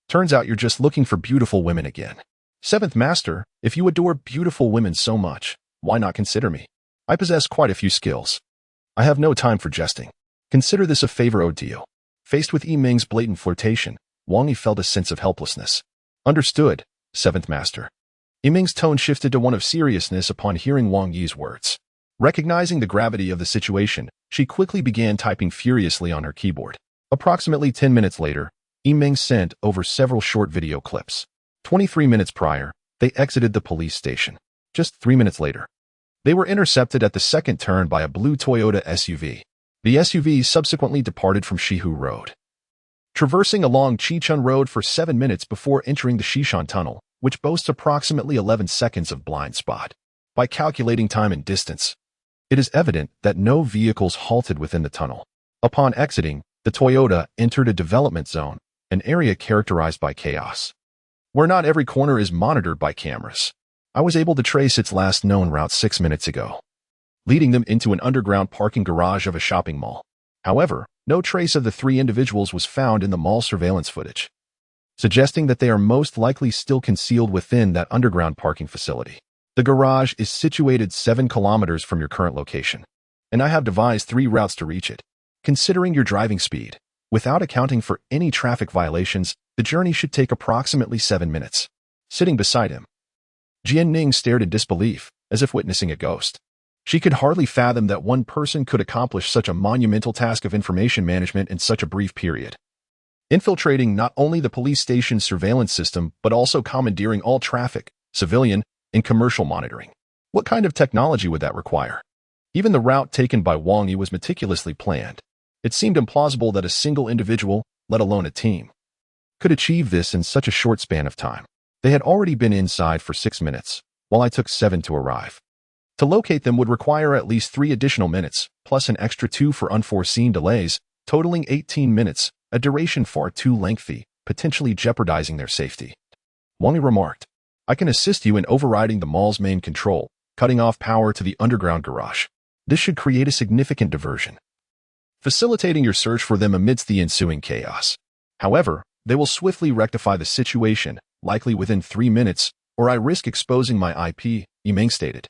Turns out you're just looking for beautiful women again. Seventh Master, if you adore beautiful women so much, why not consider me? I possess quite a few skills. I have no time for jesting. Consider this a favor owed to you. Faced with Yimeng's blatant flirtation, Wang Yi felt a sense of helplessness. Understood, Seventh Master. Yimeng's tone shifted to one of seriousness upon hearing Wang Yi's words. Recognizing the gravity of the situation, she quickly began typing furiously on her keyboard. Approximately 10 minutes later, Yimeng sent over several short video clips. 23 minutes prior, they exited the police station. Just 3 minutes later, they were intercepted at the second turn by a blue Toyota SUV. The SUV subsequently departed from Shihu Road, traversing along Chichun Road for 7 minutes before entering the Shishan Tunnel, which boasts approximately 11 seconds of blind spot. By calculating time and distance, it is evident that no vehicles halted within the tunnel. Upon exiting, the Toyota entered a development zone, an area characterized by chaos. where not every corner is monitored by cameras. I was able to trace its last known route 6 minutes ago, leading them into an underground parking garage of a shopping mall. However, no trace of the 3 individuals was found in the mall surveillance footage, suggesting that they are most likely still concealed within that underground parking facility. The garage is situated 7 kilometers from your current location, and I have devised 3 routes to reach it. Considering your driving speed, without accounting for any traffic violations, the journey should take approximately 7 minutes. Sitting beside him, Jianning stared in disbelief, as if witnessing a ghost. She could hardly fathom that one person could accomplish such a monumental task of information management in such a brief period, infiltrating not only the police station's surveillance system but also commandeering all traffic, civilian, and commercial monitoring. What kind of technology would that require? Even the route taken by Wang Yi was meticulously planned. It seemed implausible that a single individual, let alone a team, could achieve this in such a short span of time. They had already been inside for 6 minutes, while I took 7 to arrive. To locate them would require at least 3 additional minutes, plus an extra 2 for unforeseen delays, totaling 18 minutes, a duration far too lengthy, potentially jeopardizing their safety. Wang Yi remarked, I can assist you in overriding the mall's main control, cutting off power to the underground garage. This should create a significant diversion, facilitating your search for them amidst the ensuing chaos. However, they will swiftly rectify the situation, likely within 3 minutes, or I risk exposing my IP, Yimeng stated.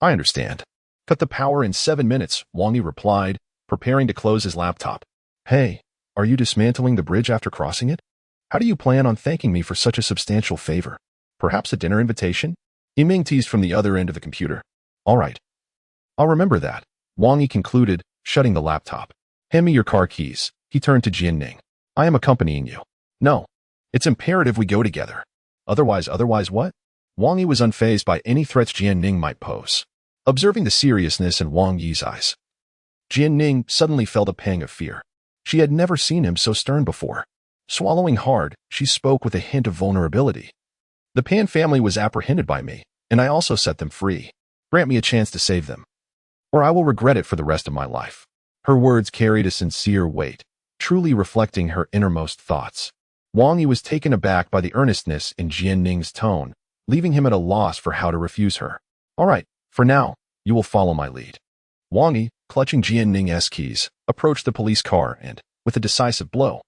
I understand. Cut the power in 7 minutes, Wang Yi replied, preparing to close his laptop. Hey, are you dismantling the bridge after crossing it? How do you plan on thanking me for such a substantial favor? Perhaps a dinner invitation? Yimeng teased from the other end of the computer. All right. I'll remember that, Wang Yi concluded, shutting the laptop. Hand me your car keys. He turned to Jianning. I am accompanying you. No. It's imperative we go together. Otherwise what? Wang Yi was unfazed by any threats Jianning might pose. Observing the seriousness in Wang Yi's eyes, Jianning suddenly felt a pang of fear. She had never seen him so stern before. Swallowing hard, she spoke with a hint of vulnerability. The Pan family was apprehended by me, and I also set them free. Grant me a chance to save them, or I will regret it for the rest of my life. Her words carried a sincere weight, truly reflecting her innermost thoughts. Wang Yi was taken aback by the earnestness in Jianning's tone, leaving him at a loss for how to refuse her. All right, for now, you will follow my lead. Wang Yi, clutching Jianning's keys, approached the police car and, with a decisive blow,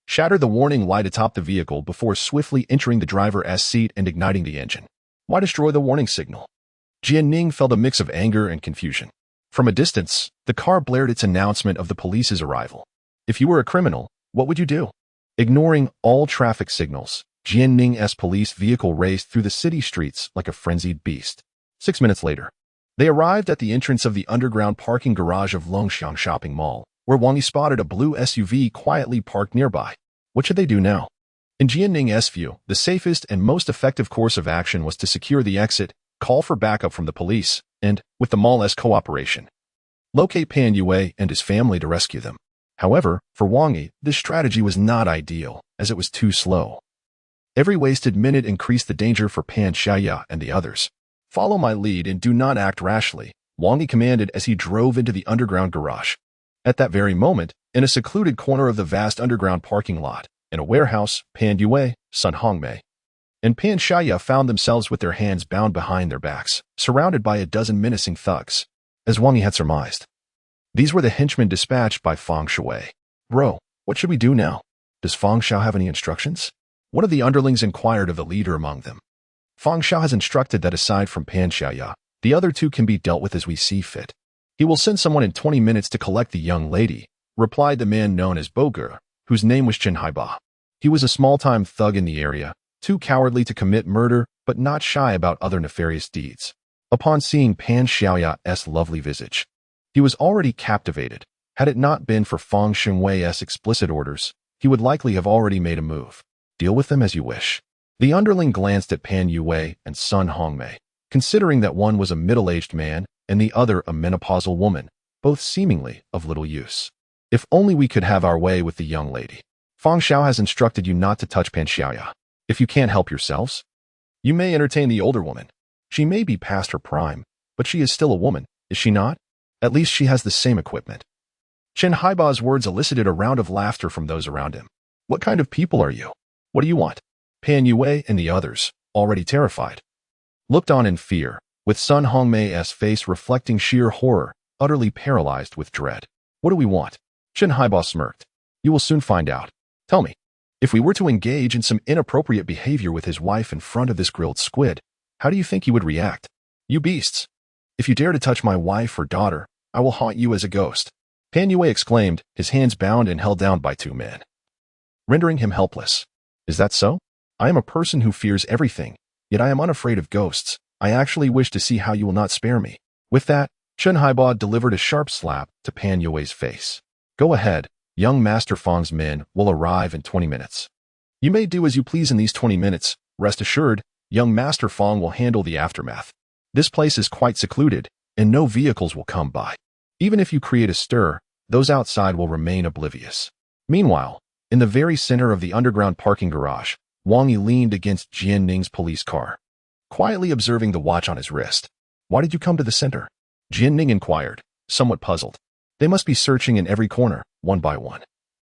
shattered the warning light atop the vehicle before swiftly entering the driver's seat and igniting the engine. Why destroy the warning signal? Jianning felt a mix of anger and confusion. From a distance, the car blared its announcement of the police's arrival. If you were a criminal, what would you do? Ignoring all traffic signals, Jianning's police vehicle raced through the city streets like a frenzied beast. 6 minutes later, they arrived at the entrance of the underground parking garage of Longxiang Shopping Mall, where Wang Yi spotted a blue SUV quietly parked nearby. What should they do now? In Jianning's view, the safest and most effective course of action was to secure the exit, call for backup from the police, and, with the mall's cooperation, locate Pan Yue and his family to rescue them. However, for Wang Yi, this strategy was not ideal, as it was too slow. Every wasted minute increased the danger for Pan Xiaya and the others. Follow my lead and do not act rashly, Wang Yi commanded as he drove into the underground garage. At that very moment, in a secluded corner of the vast underground parking lot, in a warehouse, Pan Yue, Sun Hongmei, and Pan Xiaya found themselves with their hands bound behind their backs, surrounded by a dozen menacing thugs. As Wang Yi had surmised, these were the henchmen dispatched by Fang Shui. Bro, what should we do now? Does Fang Xiao have any instructions? One of the underlings inquired of the leader among them. Fang Xiao has instructed that aside from Pan Xiaya, the other 2 can be dealt with as we see fit. He will send someone in 20 minutes to collect the young lady, replied the man known as Boger, whose name was Chen Haiba. He was a small-time thug in the area, too cowardly to commit murder, but not shy about other nefarious deeds. Upon seeing Pan Xiaoya's lovely visage, he was already captivated. Had it not been for Fang Shui's explicit orders, he would likely have already made a move. Deal with them as you wish. The underling glanced at Pan Yue and Sun Hongmei, considering that one was a middle-aged man and the other a menopausal woman, both seemingly of little use. If only we could have our way with the young lady. Fang Xiao has instructed you not to touch Pan Xiaoya. If you can't help yourselves, you may entertain the older woman. She may be past her prime, but she is still a woman, is she not? At least she has the same equipment. Chen Haiba's words elicited a round of laughter from those around him. What kind of people are you? What do you want? Pan Yue and the others, already terrified, looked on in fear, with Sun Hongmei's face reflecting sheer horror, utterly paralyzed with dread. What do we want? Chen Haibo smirked. You will soon find out. Tell me, if we were to engage in some inappropriate behavior with his wife in front of this grilled squid, how do you think he would react? You beasts! If you dare to touch my wife or daughter, I will haunt you as a ghost. Pan Yue exclaimed, his hands bound and held down by two men, rendering him helpless. Is that so? I am a person who fears everything, yet I am unafraid of ghosts. I actually wish to see how you will not spare me. With that, Chen Haibo delivered a sharp slap to Pan Yue's face. Go ahead, young Master Fang's men will arrive in 20 minutes. You may do as you please in these 20 minutes. Rest assured, young Master Fang will handle the aftermath. This place is quite secluded, and no vehicles will come by. Even if you create a stir, those outside will remain oblivious. Meanwhile, in the very center of the underground parking garage, Wang Yi leaned against Jian Ning's police car, quietly observing the watch on his wrist. Why did you come to the center? Jian Ning inquired, somewhat puzzled. They must be searching in every corner, one by one.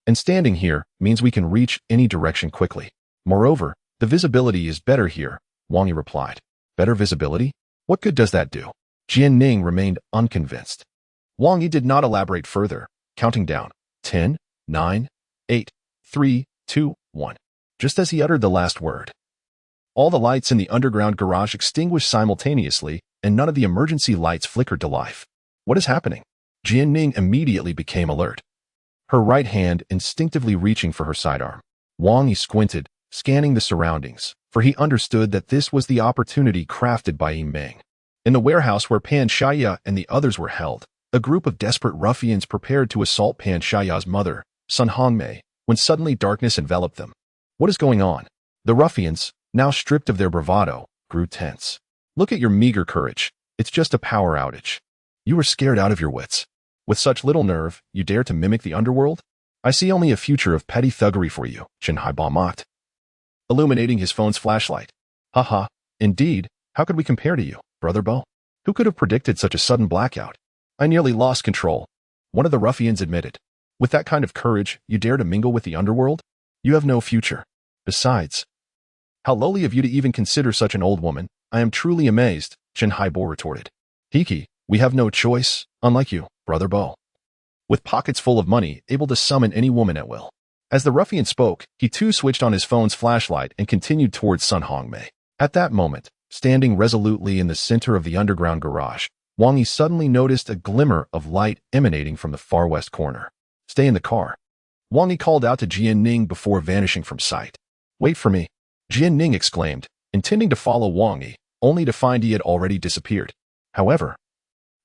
And standing here means we can reach any direction quickly. Moreover, the visibility is better here, Wang Yi replied. Better visibility? What good does that do? Jian Ning remained unconvinced. Wang Yi did not elaborate further, counting down. 10, 9, 8, 3, 2, 1. Just as he uttered the last word, all the lights in the underground garage extinguished simultaneously, and none of the emergency lights flickered to life. What is happening? Jian Ning immediately became alert, her right hand instinctively reaching for her sidearm. Wang Yi squinted, scanning the surroundings, for he understood that this was the opportunity crafted by Yi Meng. In the warehouse where Pan Shaya and the others were held, a group of desperate ruffians prepared to assault Pan Shaya's mother, Sun Hongmei, when suddenly darkness enveloped them. What is going on? The ruffians, now stripped of their bravado, grew tense. Look at your meager courage. It's just a power outage. You were scared out of your wits. With such little nerve, you dare to mimic the underworld? I see only a future of petty thuggery for you, Chen Haibo mocked, illuminating his phone's flashlight. Haha, indeed, how could we compare to you, Brother Bo? Who could have predicted such a sudden blackout? I nearly lost control, one of the ruffians admitted. With that kind of courage, you dare to mingle with the underworld? You have no future. Besides, how lowly of you to even consider such an old woman. I am truly amazed, Chen Haibo retorted. Hiki, we have no choice, unlike you, Brother Bo. With pockets full of money, able to summon any woman at will. As the ruffian spoke, he too switched on his phone's flashlight and continued towards Sun Hongmei. At that moment, standing resolutely in the center of the underground garage, Wang Yi suddenly noticed a glimmer of light emanating from the far west corner. Stay in the car. Wang Yi called out to Jian Ning before vanishing from sight. Wait for me, Jian Ning exclaimed, intending to follow Wang Yi, only to find he had already disappeared. However,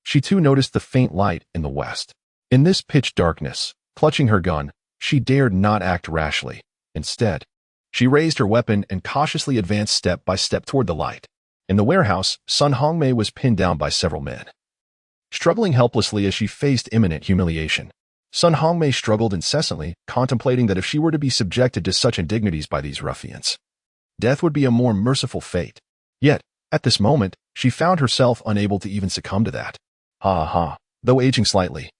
she too noticed the faint light in the west. In this pitch darkness, clutching her gun, she dared not act rashly. Instead, she raised her weapon and cautiously advanced step by step toward the light. In the warehouse, Sun Hongmei was pinned down by several men, struggling helplessly as she faced imminent humiliation. Sun Hongmei struggled incessantly, contemplating that if she were to be subjected to such indignities by these ruffians, death would be a more merciful fate. Yet, at this moment, she found herself unable to even succumb to that. Though aging slightly,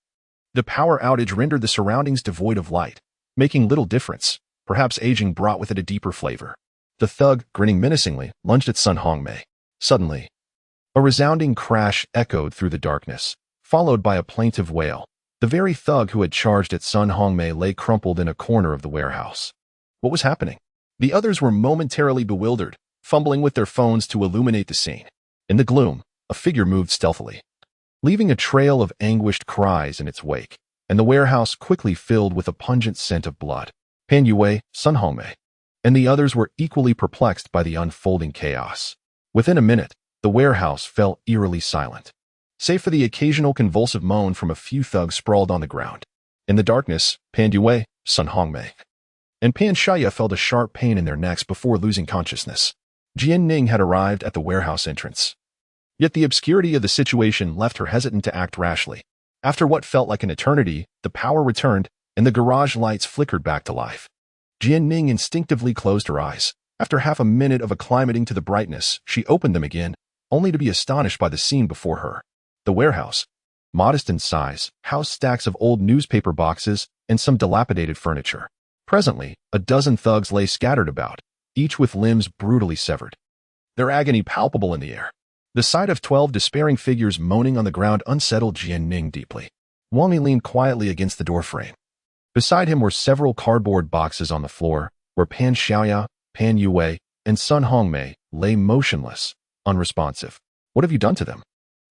the power outage rendered the surroundings devoid of light, making little difference. Perhaps aging brought with it a deeper flavor. The thug, grinning menacingly, lunged at Sun Hongmei. Suddenly, a resounding crash echoed through the darkness, followed by a plaintive wail. The very thug who had charged at Sun Hongmei lay crumpled in a corner of the warehouse. What was happening? The others were momentarily bewildered, fumbling with their phones to illuminate the scene. In the gloom, a figure moved stealthily, leaving a trail of anguished cries in its wake, and the warehouse quickly filled with a pungent scent of blood. Pan Yue, Sun Hongmei, and the others were equally perplexed by the unfolding chaos. Within a minute, the warehouse fell eerily silent, save for the occasional convulsive moan from a few thugs sprawled on the ground. In the darkness, Pan Yue, Sun Hongmei, and Pan Shaya felt a sharp pain in their necks before losing consciousness. Jian Ning had arrived at the warehouse entrance. Yet the obscurity of the situation left her hesitant to act rashly. After what felt like an eternity, the power returned, and the garage lights flickered back to life. Jian Ning instinctively closed her eyes. After half a minute of acclimating to the brightness, she opened them again, only to be astonished by the scene before her. The warehouse, modest in size, housed stacks of old newspaper boxes and some dilapidated furniture. Presently, a dozen thugs lay scattered about, each with limbs brutally severed, their agony palpable in the air. The sight of 12 despairing figures moaning on the ground unsettled Jianning deeply. Wang Yi leaned quietly against the doorframe. Beside him were several cardboard boxes on the floor, where Pan Xiaoya, Pan Yue, and Sun Hongmei lay motionless, unresponsive. What have you done to them?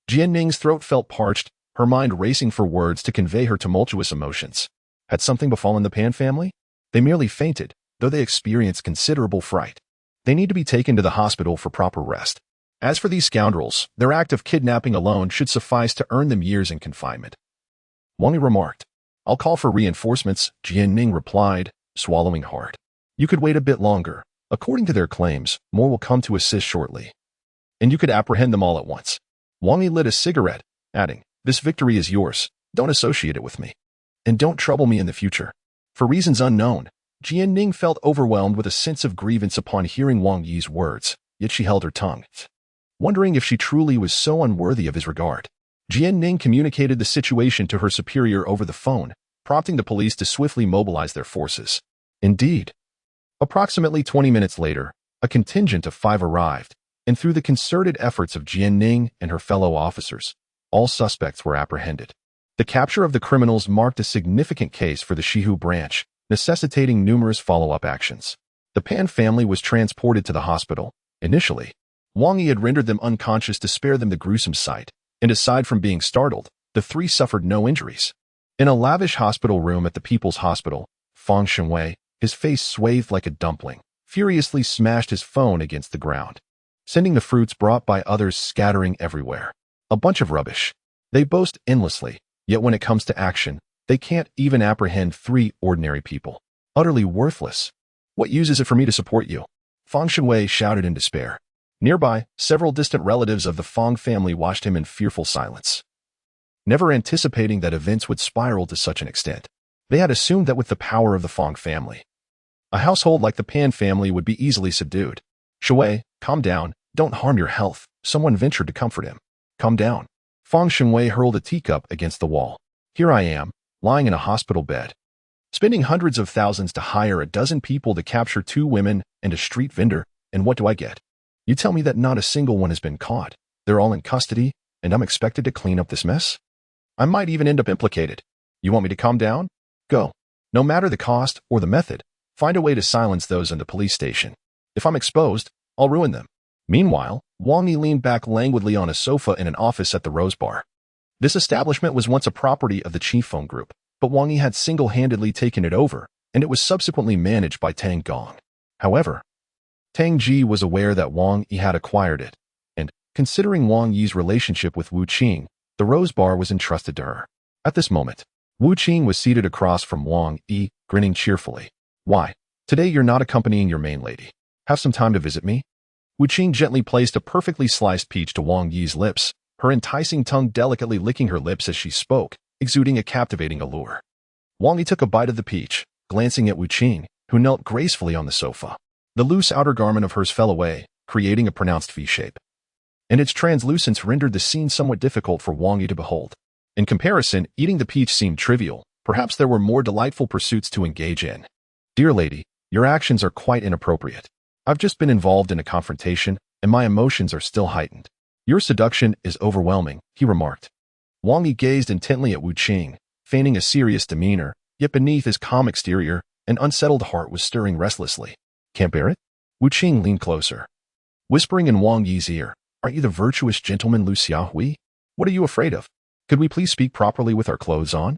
Jianning's throat felt parched, her mind racing for words to convey her tumultuous emotions. Had something befallen the Pan family? They merely fainted, though they experienced considerable fright. They need to be taken to the hospital for proper rest. As for these scoundrels, their act of kidnapping alone should suffice to earn them years in confinement. Wang Yi remarked. I'll call for reinforcements, Jianning replied, swallowing hard. You could wait a bit longer. According to their claims, more will come to assist shortly. And you could apprehend them all at once. Wang Yi lit a cigarette, adding, this victory is yours. Don't associate it with me. And don't trouble me in the future. For reasons unknown, Jianning felt overwhelmed with a sense of grievance upon hearing Wang Yi's words, yet she held her tongue, wondering if she truly was so unworthy of his regard. Jianning communicated the situation to her superior over the phone, prompting the police to swiftly mobilize their forces. Indeed. Approximately 20 minutes later, a contingent of 5 arrived, and through the concerted efforts of Jianning and her fellow officers, all suspects were apprehended. The capture of the criminals marked a significant case for the Shihu branch, necessitating numerous follow-up actions. The Pan family was transported to the hospital. Initially, Wang Yi had rendered them unconscious to spare them the gruesome sight, and aside from being startled, the 3 suffered no injuries. In a lavish hospital room at the People's Hospital, Fang Shenwei, his face swathed like a dumpling, furiously smashed his phone against the ground, sending the fruits brought by others scattering everywhere. A bunch of rubbish. They boast endlessly, yet when it comes to action, they can't even apprehend 3 ordinary people. Utterly worthless. What use is it for me to support you? Fang Shenwei shouted in despair. Nearby, several distant relatives of the Fang family watched him in fearful silence. Never anticipating that events would spiral to such an extent, they had assumed that with the power of the Fang family, a household like the Pan family would be easily subdued. Shui, calm down, don't harm your health, someone ventured to comfort him. Calm down. Fang Shenwei hurled a teacup against the wall. Here I am, lying in a hospital bed, spending hundreds of thousands to hire a dozen people to capture 2 women and a street vendor, and what do I get? You tell me that not a single one has been caught. They're all in custody, and I'm expected to clean up this mess? I might even end up implicated. You want me to calm down? Go. No matter the cost or the method, find a way to silence those in the police station. If I'm exposed, I'll ruin them. Meanwhile, Wang Yi leaned back languidly on a sofa in an office at the Rose Bar. This establishment was once a property of the Qifeng Group, but Wang Yi had single-handedly taken it over, and it was subsequently managed by Tang Gong. However, Tang Ji was aware that Wang Yi had acquired it, and, considering Wang Yi's relationship with Wu Qing, the Rose Bar was entrusted to her. At this moment, Wu Qing was seated across from Wang Yi, grinning cheerfully. Why, today you're not accompanying your main lady. Have some time to visit me? Wu Qing gently placed a perfectly sliced peach to Wang Yi's lips, her enticing tongue delicately licking her lips as she spoke, exuding a captivating allure. Wang Yi took a bite of the peach, glancing at Wu Qing, who knelt gracefully on the sofa. The loose outer garment of hers fell away, creating a pronounced V shape, and its translucence rendered the scene somewhat difficult for Wang Yi to behold. In comparison, eating the peach seemed trivial. Perhaps there were more delightful pursuits to engage in. Dear lady, your actions are quite inappropriate. I've just been involved in a confrontation, and my emotions are still heightened. Your seduction is overwhelming, he remarked. Wang Yi gazed intently at Wu Qing, feigning a serious demeanor, yet beneath his calm exterior, an unsettled heart was stirring restlessly. Can't bear it? Wu Qing leaned closer, whispering in Wang Yi's ear, aren't you the virtuous gentleman Lu Xiaohui? What are you afraid of? Could we please speak properly with our clothes on?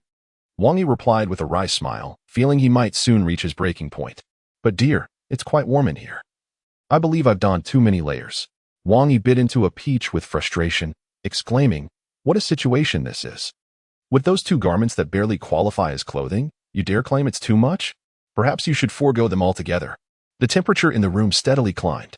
Wang Yi replied with a wry smile, feeling he might soon reach his breaking point. But dear, it's quite warm in here. I believe I've donned too many layers. Wang Yi bit into a peach with frustration, exclaiming, what a situation this is. With those 2 garments that barely qualify as clothing, you dare claim it's too much? Perhaps you should forego them altogether. The temperature in the room steadily climbed,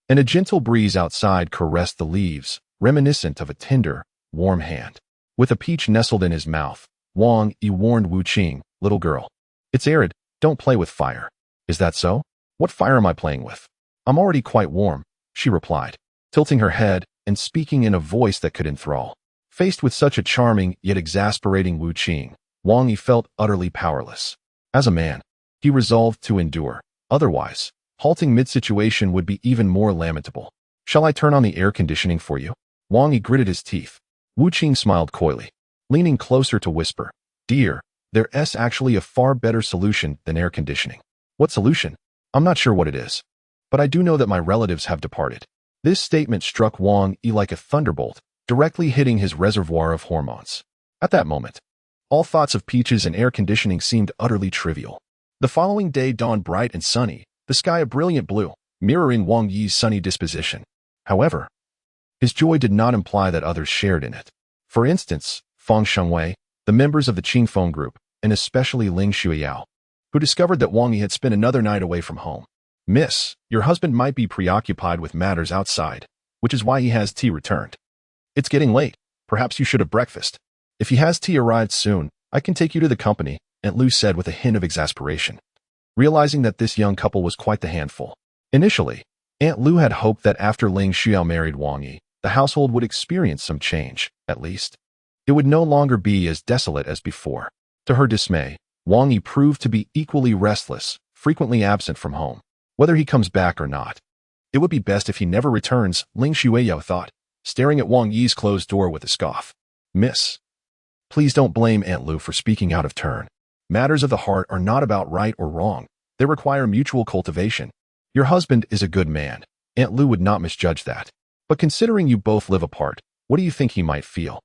and a gentle breeze outside caressed the leaves, reminiscent of a tender, warm hand. With a peach nestled in his mouth, Wang Yi warned Wu Qing, little girl. It's arid, don't play with fire. Is that so? What fire am I playing with? I'm already quite warm, she replied, tilting her head and speaking in a voice that could enthrall. Faced with such a charming yet exasperating Wu Qing, Wang Yi felt utterly powerless. As a man, he resolved to endure. Otherwise, Halting mid-situation would be even more lamentable. Shall I turn on the air conditioning for you? Wang Yi gritted his teeth. Wu Qing smiled coyly, leaning closer to whisper, Dear, there's actually a far better solution than air conditioning. What solution? I'm not sure what it is. But I do know that my relatives have departed. This statement struck Wang Yi like a thunderbolt, directly hitting his reservoir of hormones. At that moment, all thoughts of peaches and air conditioning seemed utterly trivial. The following day dawned bright and sunny, the sky a brilliant blue, mirroring Wang Yi's sunny disposition. However, his joy did not imply that others shared in it. For instance, Feng Shengwei, the members of the Qingfeng group, and especially Ling Shuiyao, who discovered that Wang Yi had spent another night away from home. Miss, your husband might be preoccupied with matters outside, which is why he has tea returned. It's getting late. Perhaps you should have breakfast. If he has tea arrived soon, I can take you to the company, Aunt Lu said with a hint of exasperation, realizing that this young couple was quite the handful. Initially, Aunt Lu had hoped that after Ling Shuiyao married Wang Yi, the household would experience some change, at least. It would no longer be as desolate as before. To her dismay, Wang Yi proved to be equally restless, frequently absent from home. Whether he comes back or not, it would be best if he never returns, Ling Shuiyao thought, staring at Wang Yi's closed door with a scoff. Miss, please don't blame Aunt Lu for speaking out of turn. Matters of the heart are not about right or wrong. They require mutual cultivation. Your husband is a good man. Aunt Lu would not misjudge that. But considering you both live apart, what do you think he might feel?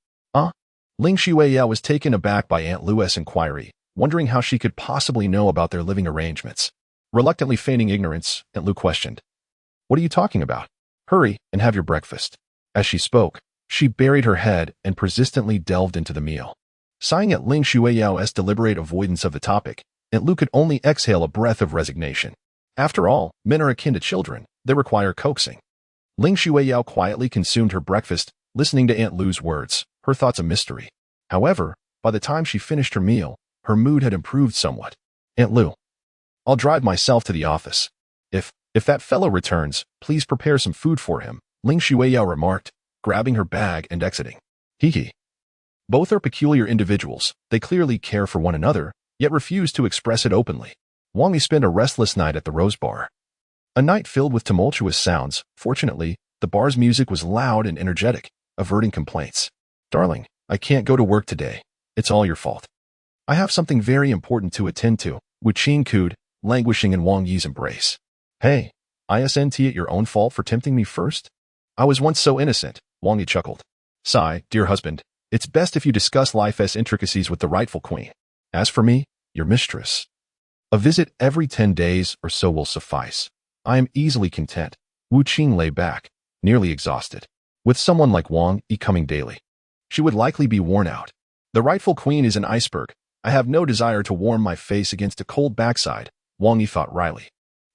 Ling Shuiyao was taken aback by Aunt Lu's inquiry, wondering how she could possibly know about their living arrangements. Reluctantly feigning ignorance, Aunt Lu questioned, What are you talking about? Hurry and have your breakfast. As she spoke, she buried her head and persistently delved into the meal. Sighing at Ling Shuiyao's deliberate avoidance of the topic, Aunt Lu could only exhale a breath of resignation. After all, men are akin to children. They require coaxing. Ling Shuiyao quietly consumed her breakfast, listening to Aunt Lu's words, her thoughts a mystery. However, by the time she finished her meal, her mood had improved somewhat. Aunt Lu, I'll drive myself to the office. If that fellow returns, please prepare some food for him, Ling Shuiyao remarked, grabbing her bag and exiting. Hee. Both are peculiar individuals. They clearly care for one another, yet refuse to express it openly. Wang Yi spent a restless night at the Rose Bar. A night filled with tumultuous sounds. Fortunately, the bar's music was loud and energetic, averting complaints. Darling, I can't go to work today. It's all your fault. I have something very important to attend to, Wu Qing cooed, languishing in Wang Yi's embrace. Hey, isn't it your own fault for tempting me first? I was once so innocent, Wang Yi chuckled. Sigh, dear husband, it's best if you discuss life's intricacies with the rightful queen. As for me, your mistress, a visit every 10 days or so will suffice. I am easily content. Wu Qing lay back, nearly exhausted. With someone like Wang Yi coming daily, she would likely be worn out. The rightful queen is an iceberg. I have no desire to warm my face against a cold backside, Wang Yi thought wryly.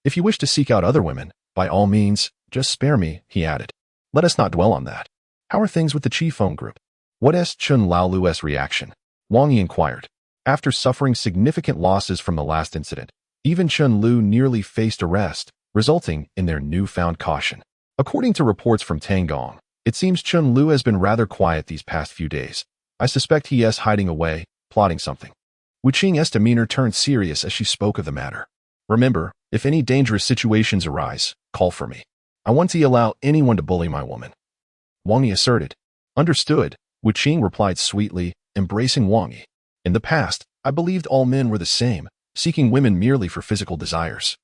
If you wish to seek out other women, by all means, just spare me, he added. Let us not dwell on that. How are things with the Qifeng group? What is Chun Laolu's reaction? Wang Yi inquired. After suffering significant losses from the last incident, even Chun Lu nearly faced arrest, resulting in their newfound caution. According to reports from Tangong, it seems Chun Lu has been rather quiet these past few days. I suspect he is hiding away, plotting something. Wu Qing's demeanor turned serious as she spoke of the matter. Remember, if any dangerous situations arise, call for me. I want to allow anyone to bully my woman. Wang Yi asserted. Understood, Wu Qing replied sweetly, embracing Wang Yi. In the past, I believed all men were the same, seeking women merely for physical desires.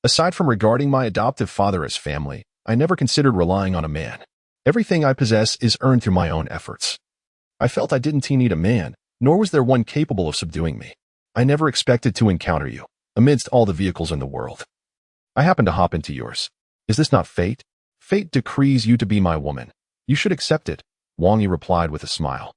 Aside from regarding my adoptive father as family, I never considered relying on a man. Everything I possess is earned through my own efforts. I felt I didn't need a man, nor was there one capable of subduing me. I never expected to encounter you, amidst all the vehicles in the world. I happened to hop into yours. Is this not fate? Fate decrees you to be my woman. You should accept it, Wang Yi replied with a smile.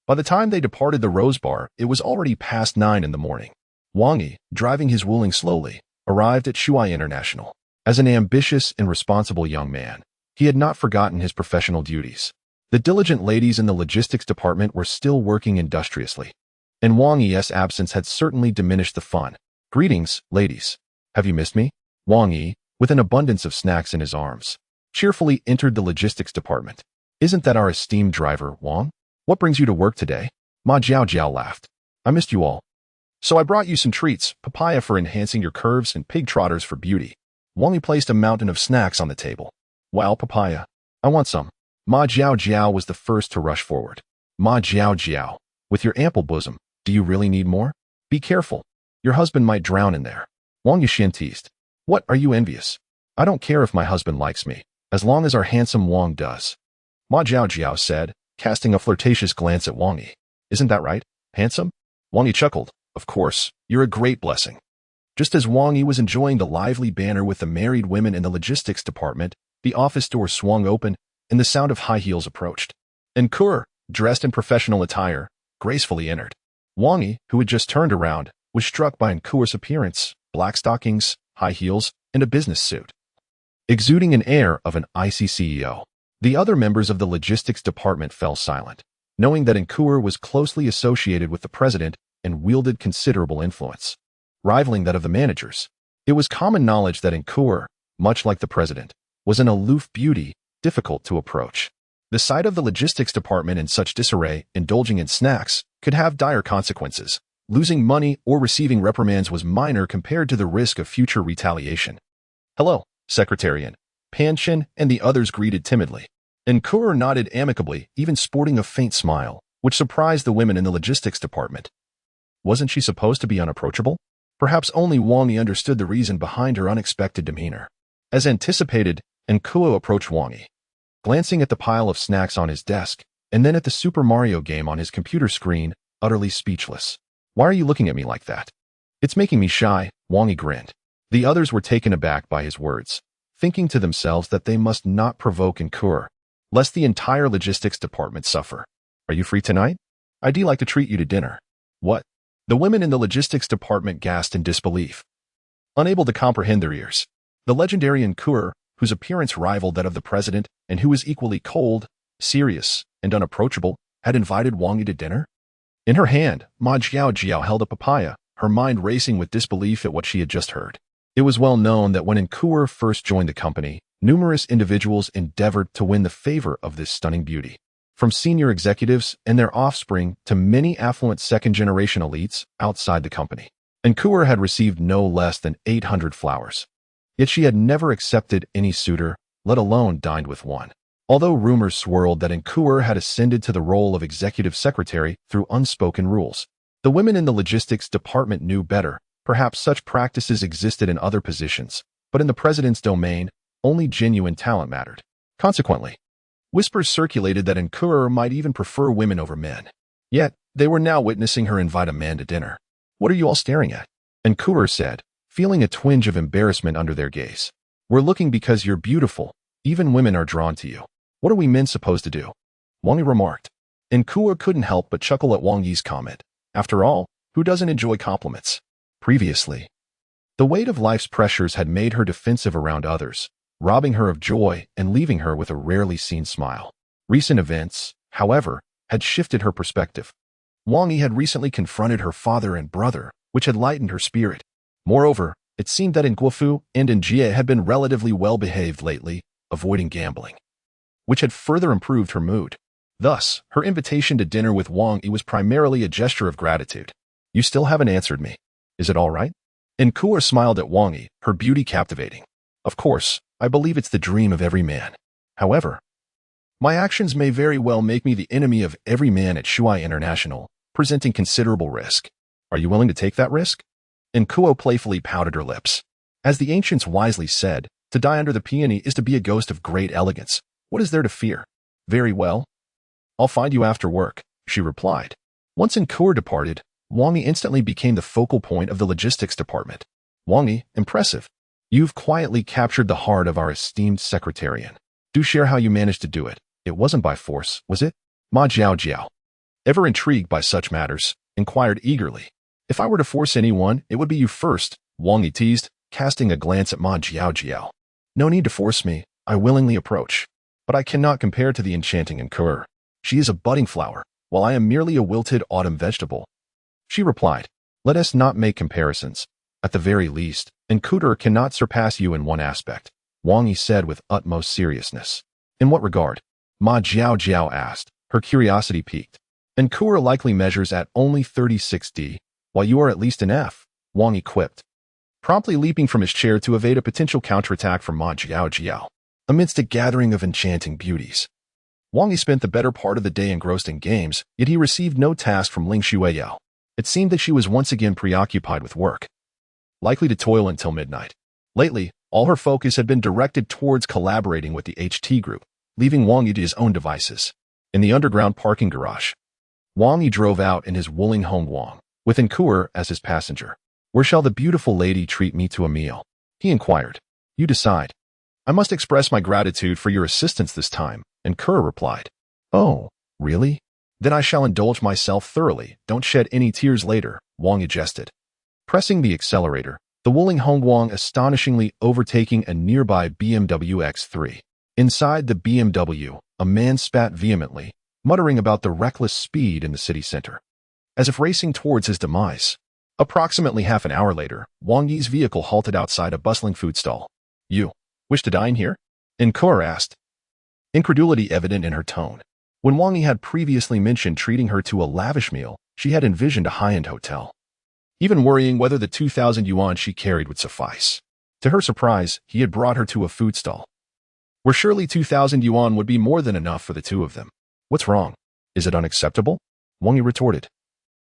By the time they departed the Rose Bar, it was already past 9 in the morning. Wang Yi, driving his Wuling slowly, arrived at Shuai International. As an ambitious and responsible young man, he had not forgotten his professional duties. The diligent ladies in the logistics department were still working industriously, and Wang Yi's absence had certainly diminished the fun. Greetings, ladies. Have you missed me? Wang Yi, with an abundance of snacks in his arms, cheerfully entered the logistics department. Isn't that our esteemed driver, Wang? What brings you to work today? Ma Jiao laughed. I missed you all. So I brought you some treats, papaya for enhancing your curves and pig trotters for beauty. Wang Yi placed a mountain of snacks on the table. Wow, papaya. I want some. Ma Jiao Jiao was the first to rush forward. Ma Jiao Jiao, with your ample bosom, do you really need more? Be careful. Your husband might drown in there. Wang Yixin teased. What, are you envious? I don't care if my husband likes me, as long as our handsome Wang does. Ma Jiao Jiao said, casting a flirtatious glance at Wang Yi. Isn't that right? Handsome? Wang Yi chuckled. Of course, you're a great blessing. Just as Wang Yi was enjoying the lively banter with the married women in the logistics department, the office door swung open, and the sound of high heels approached. And Kur, dressed in professional attire, gracefully entered. Wang Yi, who had just turned around, was struck by Nkur's appearance, black stockings, high heels, and a business suit. Exuding an air of an icy CEO. The other members of the logistics department fell silent, knowing that Nkur was closely associated with the president and wielded considerable influence, rivaling that of the managers. It was common knowledge that Nkur, much like the president, was an aloof beauty, difficult to approach. The sight of the logistics department in such disarray, indulging in snacks, could have dire consequences. Losing money or receiving reprimands was minor compared to the risk of future retaliation. Hello, Secretariat. Pan Chen and the others greeted timidly. Nkur nodded amicably, even sporting a faint smile, which surprised the women in the logistics department. Wasn't she supposed to be unapproachable? Perhaps only Wang Yi understood the reason behind her unexpected demeanor. As anticipated, Nkur approached Wang Yi, glancing at the pile of snacks on his desk, and then at the Super Mario game on his computer screen, utterly speechless. Why are you looking at me like that? It's making me shy, Wang Yi grinned. The others were taken aback by his words, thinking to themselves that they must not provoke Nkur, lest the entire logistics department suffer. Are you free tonight? I'd like to treat you to dinner. What? The women in the logistics department gasped in disbelief, unable to comprehend their ears. The legendary Nkur, whose appearance rivaled that of the president and who was equally cold, serious, and unapproachable, had invited Wang Yi to dinner? In her hand, Ma Jiao Jiao held a papaya, her mind racing with disbelief at what she had just heard. It was well known that when Nkur first joined the company, numerous individuals endeavored to win the favor of this stunning beauty. From senior executives and their offspring to many affluent second-generation elites outside the company. Nkur had received no less than 800 flowers. Yet she had never accepted any suitor, let alone dined with one. Although rumors swirled that Nkur had ascended to the role of executive secretary through unspoken rules, the women in the logistics department knew better. Perhaps such practices existed in other positions, but in the president's domain, only genuine talent mattered. Consequently, whispers circulated that Nkur might even prefer women over men. Yet, they were now witnessing her invite a man to dinner. What are you all staring at? Nkur said, feeling a twinge of embarrassment under their gaze. We're looking because you're beautiful. Even women are drawn to you. What are we men supposed to do? Wang Yi remarked. Nkur couldn't help but chuckle at Wang Yi's comment. After all, who doesn't enjoy compliments? Previously, the weight of life's pressures had made her defensive around others, robbing her of joy and leaving her with a rarely seen smile. Recent events, however, had shifted her perspective. Wang Yi had recently confronted her father and brother, which had lightened her spirit. Moreover, it seemed that Nguofu and Jie had been relatively well-behaved lately, avoiding gambling, which had further improved her mood. Thus, her invitation to dinner with Wang Yi was primarily a gesture of gratitude. You still haven't answered me. Is it all right? Nkur smiled at Wang Yi, her beauty captivating. Of course, I believe it's the dream of every man. However, my actions may very well make me the enemy of every man at Shuai International, presenting considerable risk. Are you willing to take that risk? Nkur playfully pouted her lips. As the ancients wisely said, to die under the peony is to be a ghost of great elegance. What is there to fear? Very well. I'll find you after work, she replied. Once Nkur departed, Wang Yi instantly became the focal point of the logistics department. Wang Yi, impressive. You've quietly captured the heart of our esteemed secretarian. Do share how you managed to do it. It wasn't by force, was it? Ma Jiao Jiao, ever intrigued by such matters, inquired eagerly. If I were to force anyone, it would be you first, Wang Yi teased, casting a glance at Ma Jiao Jiao. No need to force me, I willingly approach. But I cannot compare to the enchanting Nkur. She is a budding flower, while I am merely a wilted autumn vegetable. She replied, let us not make comparisons. At the very least, Nkur cannot surpass you in one aspect, Wang Yi said with utmost seriousness. In what regard? Ma Jiao Jiao asked, her curiosity piqued. Nkur likely measures at only 36D, while you are at least an F, Wang Yi quipped. promptly leaping from his chair to evade a potential counterattack from Ma Jiao amidst a gathering of enchanting beauties. Wang Yi spent the better part of the day engrossed in games, yet he received no task from Ling Xueyao. It seemed that she was once again preoccupied with work, likely to toil until midnight. Lately, all her focus had been directed towards collaborating with the HT group, leaving Wang Yi to his own devices. In the underground parking garage, Wang Yi drove out in his Wuling Hongguang, with Enkur as his passenger. "Where shall the beautiful lady treat me to a meal?" he inquired. "You decide." "I must express my gratitude for your assistance this time," Enkur replied. "Oh, really? Then I shall indulge myself thoroughly. Don't shed any tears later," Wang Yi jested. Pressing the accelerator, the Wuling Hongguang astonishingly overtaking a nearby BMW X3. Inside the BMW, a man spat vehemently, muttering about the reckless speed in the city center, as if racing towards his demise. Approximately half an hour later, Wang Yi's vehicle halted outside a bustling food stall. "You wish to dine here?" Enkur asked, incredulity evident in her tone. When Wang Yi had previously mentioned treating her to a lavish meal, she had envisioned a high-end hotel, even worrying whether the 2,000 yuan she carried would suffice. To her surprise, he had brought her to a food stall, where surely 2,000 yuan would be more than enough for the two of them. "What's wrong? Is it unacceptable?" Wang Yi retorted,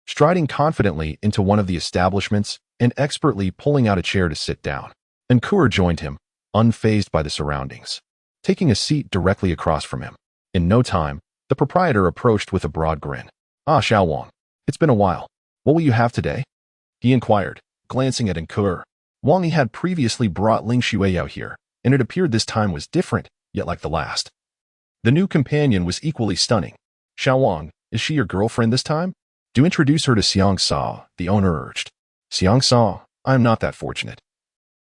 striding confidently into one of the establishments and expertly pulling out a chair to sit down. Enkur joined him, unfazed by the surroundings, taking a seat directly across from him. In no time, the proprietor approached with a broad grin. "Ah, Xiao Wang, it's been a while. What will you have today?" he inquired, glancing at Enkur. Wang Yi had previously brought Ling Xueyao here, and it appeared this time was different, yet like the last. The new companion was equally stunning. "Xiao Wang, is she your girlfriend this time?" "Do introduce her to Xiang Sa," the owner urged. "Xiang Sa, I am not that fortunate.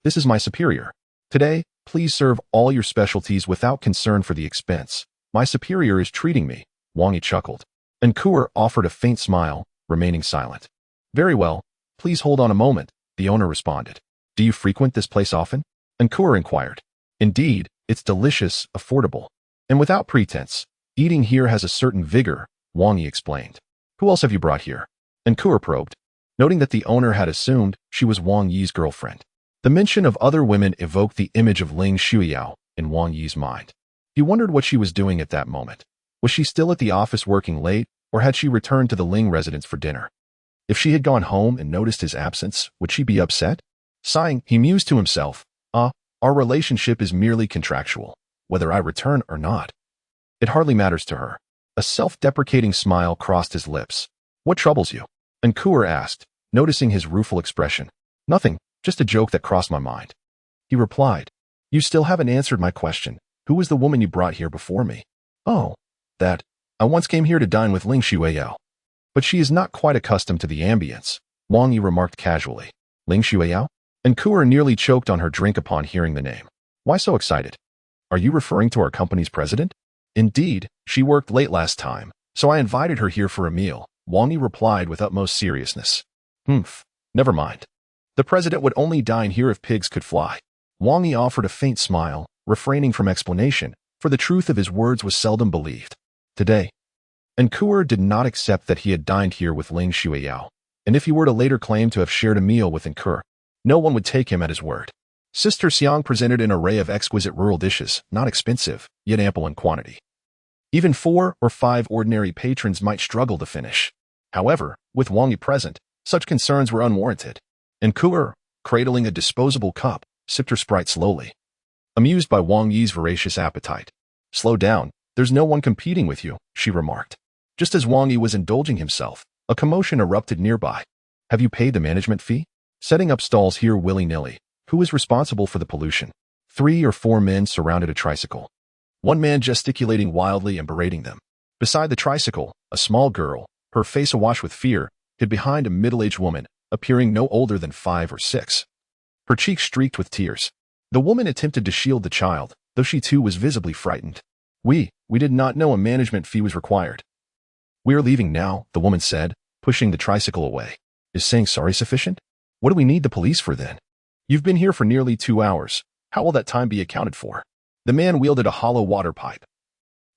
This is my superior. Today, please serve all your specialties without concern for the expense. My superior is treating me," Wang Yi chuckled. Enkur offered a faint smile, remaining silent. "Very well, please hold on a moment," the owner responded. "Do you frequent this place often?" Enkur inquired. "Indeed, it's delicious, affordable, and without pretense. Eating here has a certain vigor," Wang Yi explained. "Who else have you brought here?" Enkur probed, noting that the owner had assumed she was Wang Yi's girlfriend. The mention of other women evoked the image of Ling Xueyao in Wang Yi's mind. He wondered what she was doing at that moment. Was she still at the office working late, or had she returned to the Ling residence for dinner? If she had gone home and noticed his absence, would she be upset? Sighing, he mused to himself, our relationship is merely contractual. Whether I return or not, it hardly matters to her." A self-deprecating smile crossed his lips. "What troubles you?" Enkur asked, noticing his rueful expression. "Nothing, just a joke that crossed my mind," he replied. "You still haven't answered my question. Who was the woman you brought here before me?" "Oh, that. I once came here to dine with Ling Xueyao. But she is not quite accustomed to the ambience," Wang Yi remarked casually. "Ling Xueyao?" Enkur nearly choked on her drink upon hearing the name. "Why so excited? Are you referring to our company's president?" "Indeed, she worked late last time, so I invited her here for a meal," Wang Yi replied with utmost seriousness. Never mind. The president would only dine here if pigs could fly." Wang Yi offered a faint smile, refraining from explanation, for the truth of his words was seldom believed. Today, Enkur did not accept that he had dined here with Ling Xueyao, and if he were to later claim to have shared a meal with Enkur, no one would take him at his word. Sister Xiang presented an array of exquisite rural dishes, not expensive, yet ample in quantity. Even 4 or 5 ordinary patrons might struggle to finish. However, with Wang Yi present, such concerns were unwarranted. Enkur, cradling a disposable cup, sipped her Sprite slowly, amused by Wang Yi's voracious appetite. "Slow down, there's no one competing with you," she remarked. Just as Wang Yi was indulging himself, a commotion erupted nearby. "Have you paid the management fee? Setting up stalls here willy-nilly. Who is responsible for the pollution?" 3 or 4 men surrounded a tricycle, one man gesticulating wildly and berating them. Beside the tricycle, a small girl, her face awash with fear, hid behind a middle-aged woman, appearing no older than 5 or 6. Her cheeks streaked with tears. The woman attempted to shield the child, though she too was visibly frightened. We did not know a management fee was required." "We are leaving now," the woman said, pushing the tricycle away. "Is saying sorry sufficient? What do we need the police for then? You've been here for nearly 2 hours. How will that time be accounted for?" The man wielded a hollow water pipe,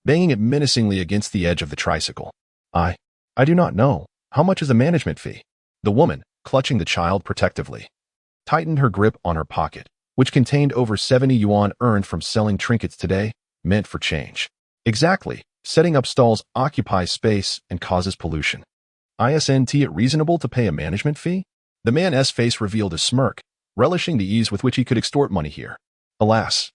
banging it menacingly against the edge of the tricycle. I do not know. How much is the management fee?" The woman, clutching the child protectively, tightened her grip on her pocket, which contained over 70 yuan earned from selling trinkets today, meant for change. Exactly. Setting up stalls occupies space and causes pollution. Isn't it reasonable to pay a management fee? The man's face revealed a smirk, relishing the ease with which he could extort money here. Alas,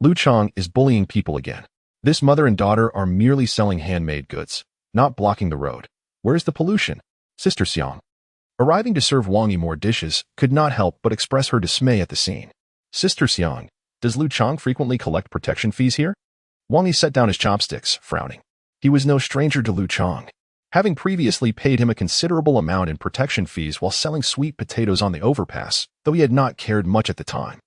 Lu Chang is bullying people again. This mother and daughter are merely selling handmade goods, not blocking the road. Where's the pollution? Sister Xiang, arriving to serve Wang Yi more dishes, could not help but express her dismay at the scene. Sister Xiang, does Lu Chang frequently collect protection fees here? Wang Yi set down his chopsticks, frowning. He was no stranger to Lu Chang, having previously paid him a considerable amount in protection fees while selling sweet potatoes on the overpass, though he had not cared much at the time.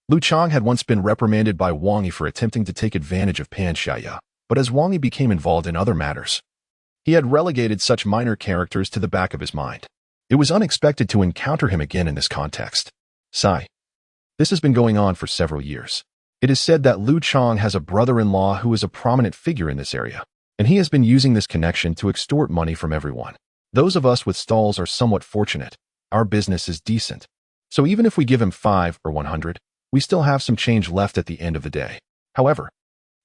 Lu Chang had once been reprimanded by Wang Yi for attempting to take advantage of Pan Xiaya, but as Wang Yi became involved in other matters, he had relegated such minor characters to the back of his mind. It was unexpected to encounter him again in this context. Sigh. This has been going on for several years. It is said that Lu Chang has a brother-in-law who is a prominent figure in this area, and he has been using this connection to extort money from everyone. Those of us with stalls are somewhat fortunate. Our business is decent. So even if we give him 5 or 100, we still have some change left at the end of the day. However,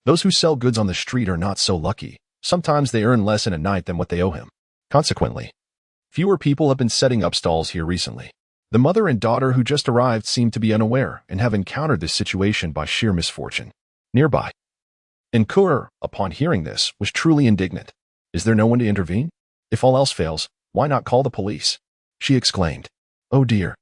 those who sell goods on the street are not so lucky. Sometimes they earn less in a night than what they owe him. Consequently, fewer people have been setting up stalls here recently. The mother and daughter who just arrived seem to be unaware and have encountered this situation by sheer misfortune. Nearby, Enkur, upon hearing this, was truly indignant. Is there no one to intervene? If all else fails, why not call the police? She exclaimed. Oh dear.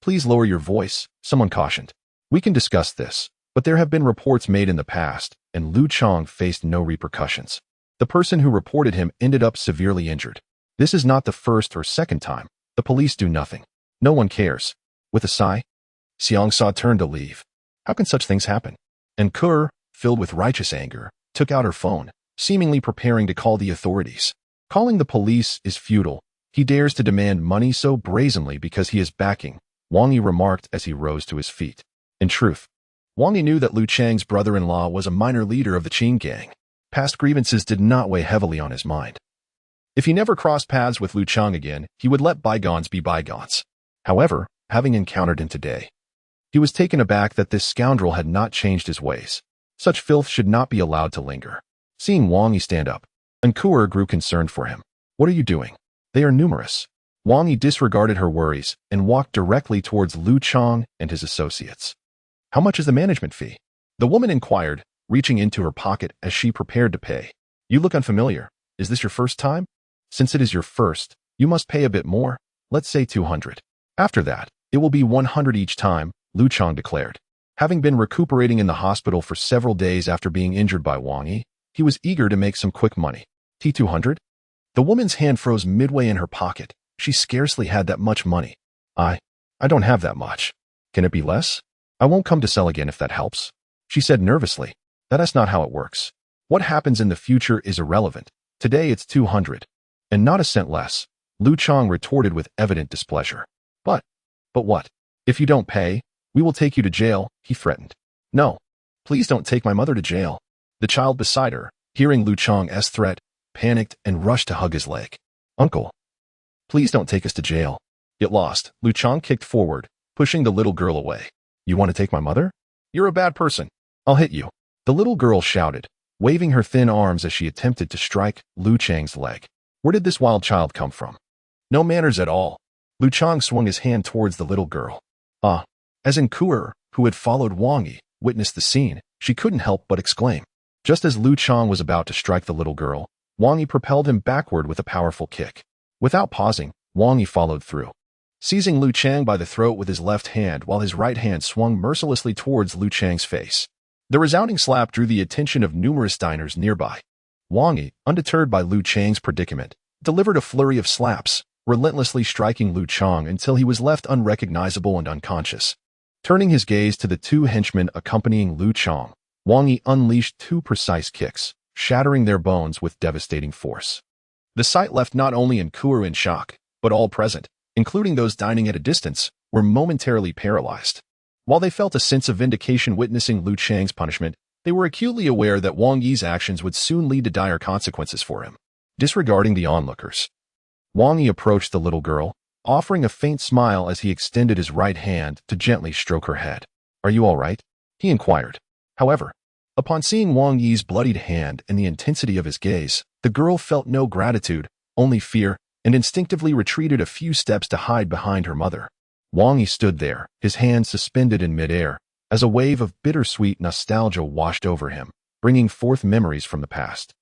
Please lower your voice, someone cautioned. We can discuss this, but there have been reports made in the past, and Lu Chang faced no repercussions. The person who reported him ended up severely injured. This is not the first or second time. The police do nothing. No one cares. With a sigh, Xiang Sa turned to leave. How can such things happen? And Kur, filled with righteous anger, took out her phone, seemingly preparing to call the authorities. Calling the police is futile. He dares to demand money so brazenly because he is backing, Wang Yi remarked as he rose to his feet. In truth, Wang Yi knew that Lu Chang's brother-in-law was a minor leader of the Qing gang. Past grievances did not weigh heavily on his mind. If he never crossed paths with Lu Chang again, he would let bygones be bygones. However, having encountered him today, he was taken aback that this scoundrel had not changed his ways. Such filth should not be allowed to linger. Seeing Wang Yi stand up, Enkur grew concerned for him. What are you doing? They are numerous. Wang Yi disregarded her worries and walked directly towards Lu Chang and his associates. How much is the management fee? The woman inquired, reaching into her pocket as she prepared to pay. You look unfamiliar. Is this your first time? Since it is your first, you must pay a bit more. Let's say 200. After that, it will be 100 each time, Lu Chang declared. Having been recuperating in the hospital for several days after being injured by Wang Yi, he was eager to make some quick money. T200? The woman's hand froze midway in her pocket. She scarcely had that much money. I don't have that much. Can it be less? I won't come to sell again if that helps, she said nervously. That's not how it works. What happens in the future is irrelevant. Today it's 200. And not a cent less, Lu Chang retorted with evident displeasure. But what? If you don't pay, we will take you to jail, he threatened. No, please don't take my mother to jail. The child beside her, hearing Lu Chang's threat, panicked and rushed to hug his leg. Uncle, please don't take us to jail. Get lost, Lu Chang kicked forward, pushing the little girl away. You want to take my mother? You're a bad person. I'll hit you. The little girl shouted, waving her thin arms as she attempted to strike Lu Chang's leg. Where did this wild child come from? No manners at all. Lu Chang swung his hand towards the little girl. As Enkur, who had followed Wang Yi, witnessed the scene, she couldn't help but exclaim. Just as Lu Chang was about to strike the little girl, Wang Yi propelled him backward with a powerful kick. Without pausing, Wang Yi followed through, seizing Lu Chang by the throat with his left hand while his right hand swung mercilessly towards Lu Chang's face. The resounding slap drew the attention of numerous diners nearby. Wang Yi, undeterred by Lu Chang's predicament, delivered a flurry of slaps, relentlessly striking Lu Chang until he was left unrecognizable and unconscious. Turning his gaze to the two henchmen accompanying Lu Chang, Wang Yi unleashed 2 precise kicks, shattering their bones with devastating force. The sight left not only Enkur in shock, but all present, including those dining at a distance, were momentarily paralyzed. While they felt a sense of vindication witnessing Lu Chang's punishment, they were acutely aware that Wang Yi's actions would soon lead to dire consequences for him. Disregarding the onlookers, Wang Yi approached the little girl, offering a faint smile as he extended his right hand to gently stroke her head. "Are you all right?" he inquired. However, upon seeing Wang Yi's bloodied hand and the intensity of his gaze, the girl felt no gratitude, only fear, and instinctively retreated a few steps to hide behind her mother. Wang Yi stood there, his hands suspended in midair, as a wave of bittersweet nostalgia washed over him, bringing forth memories from the past.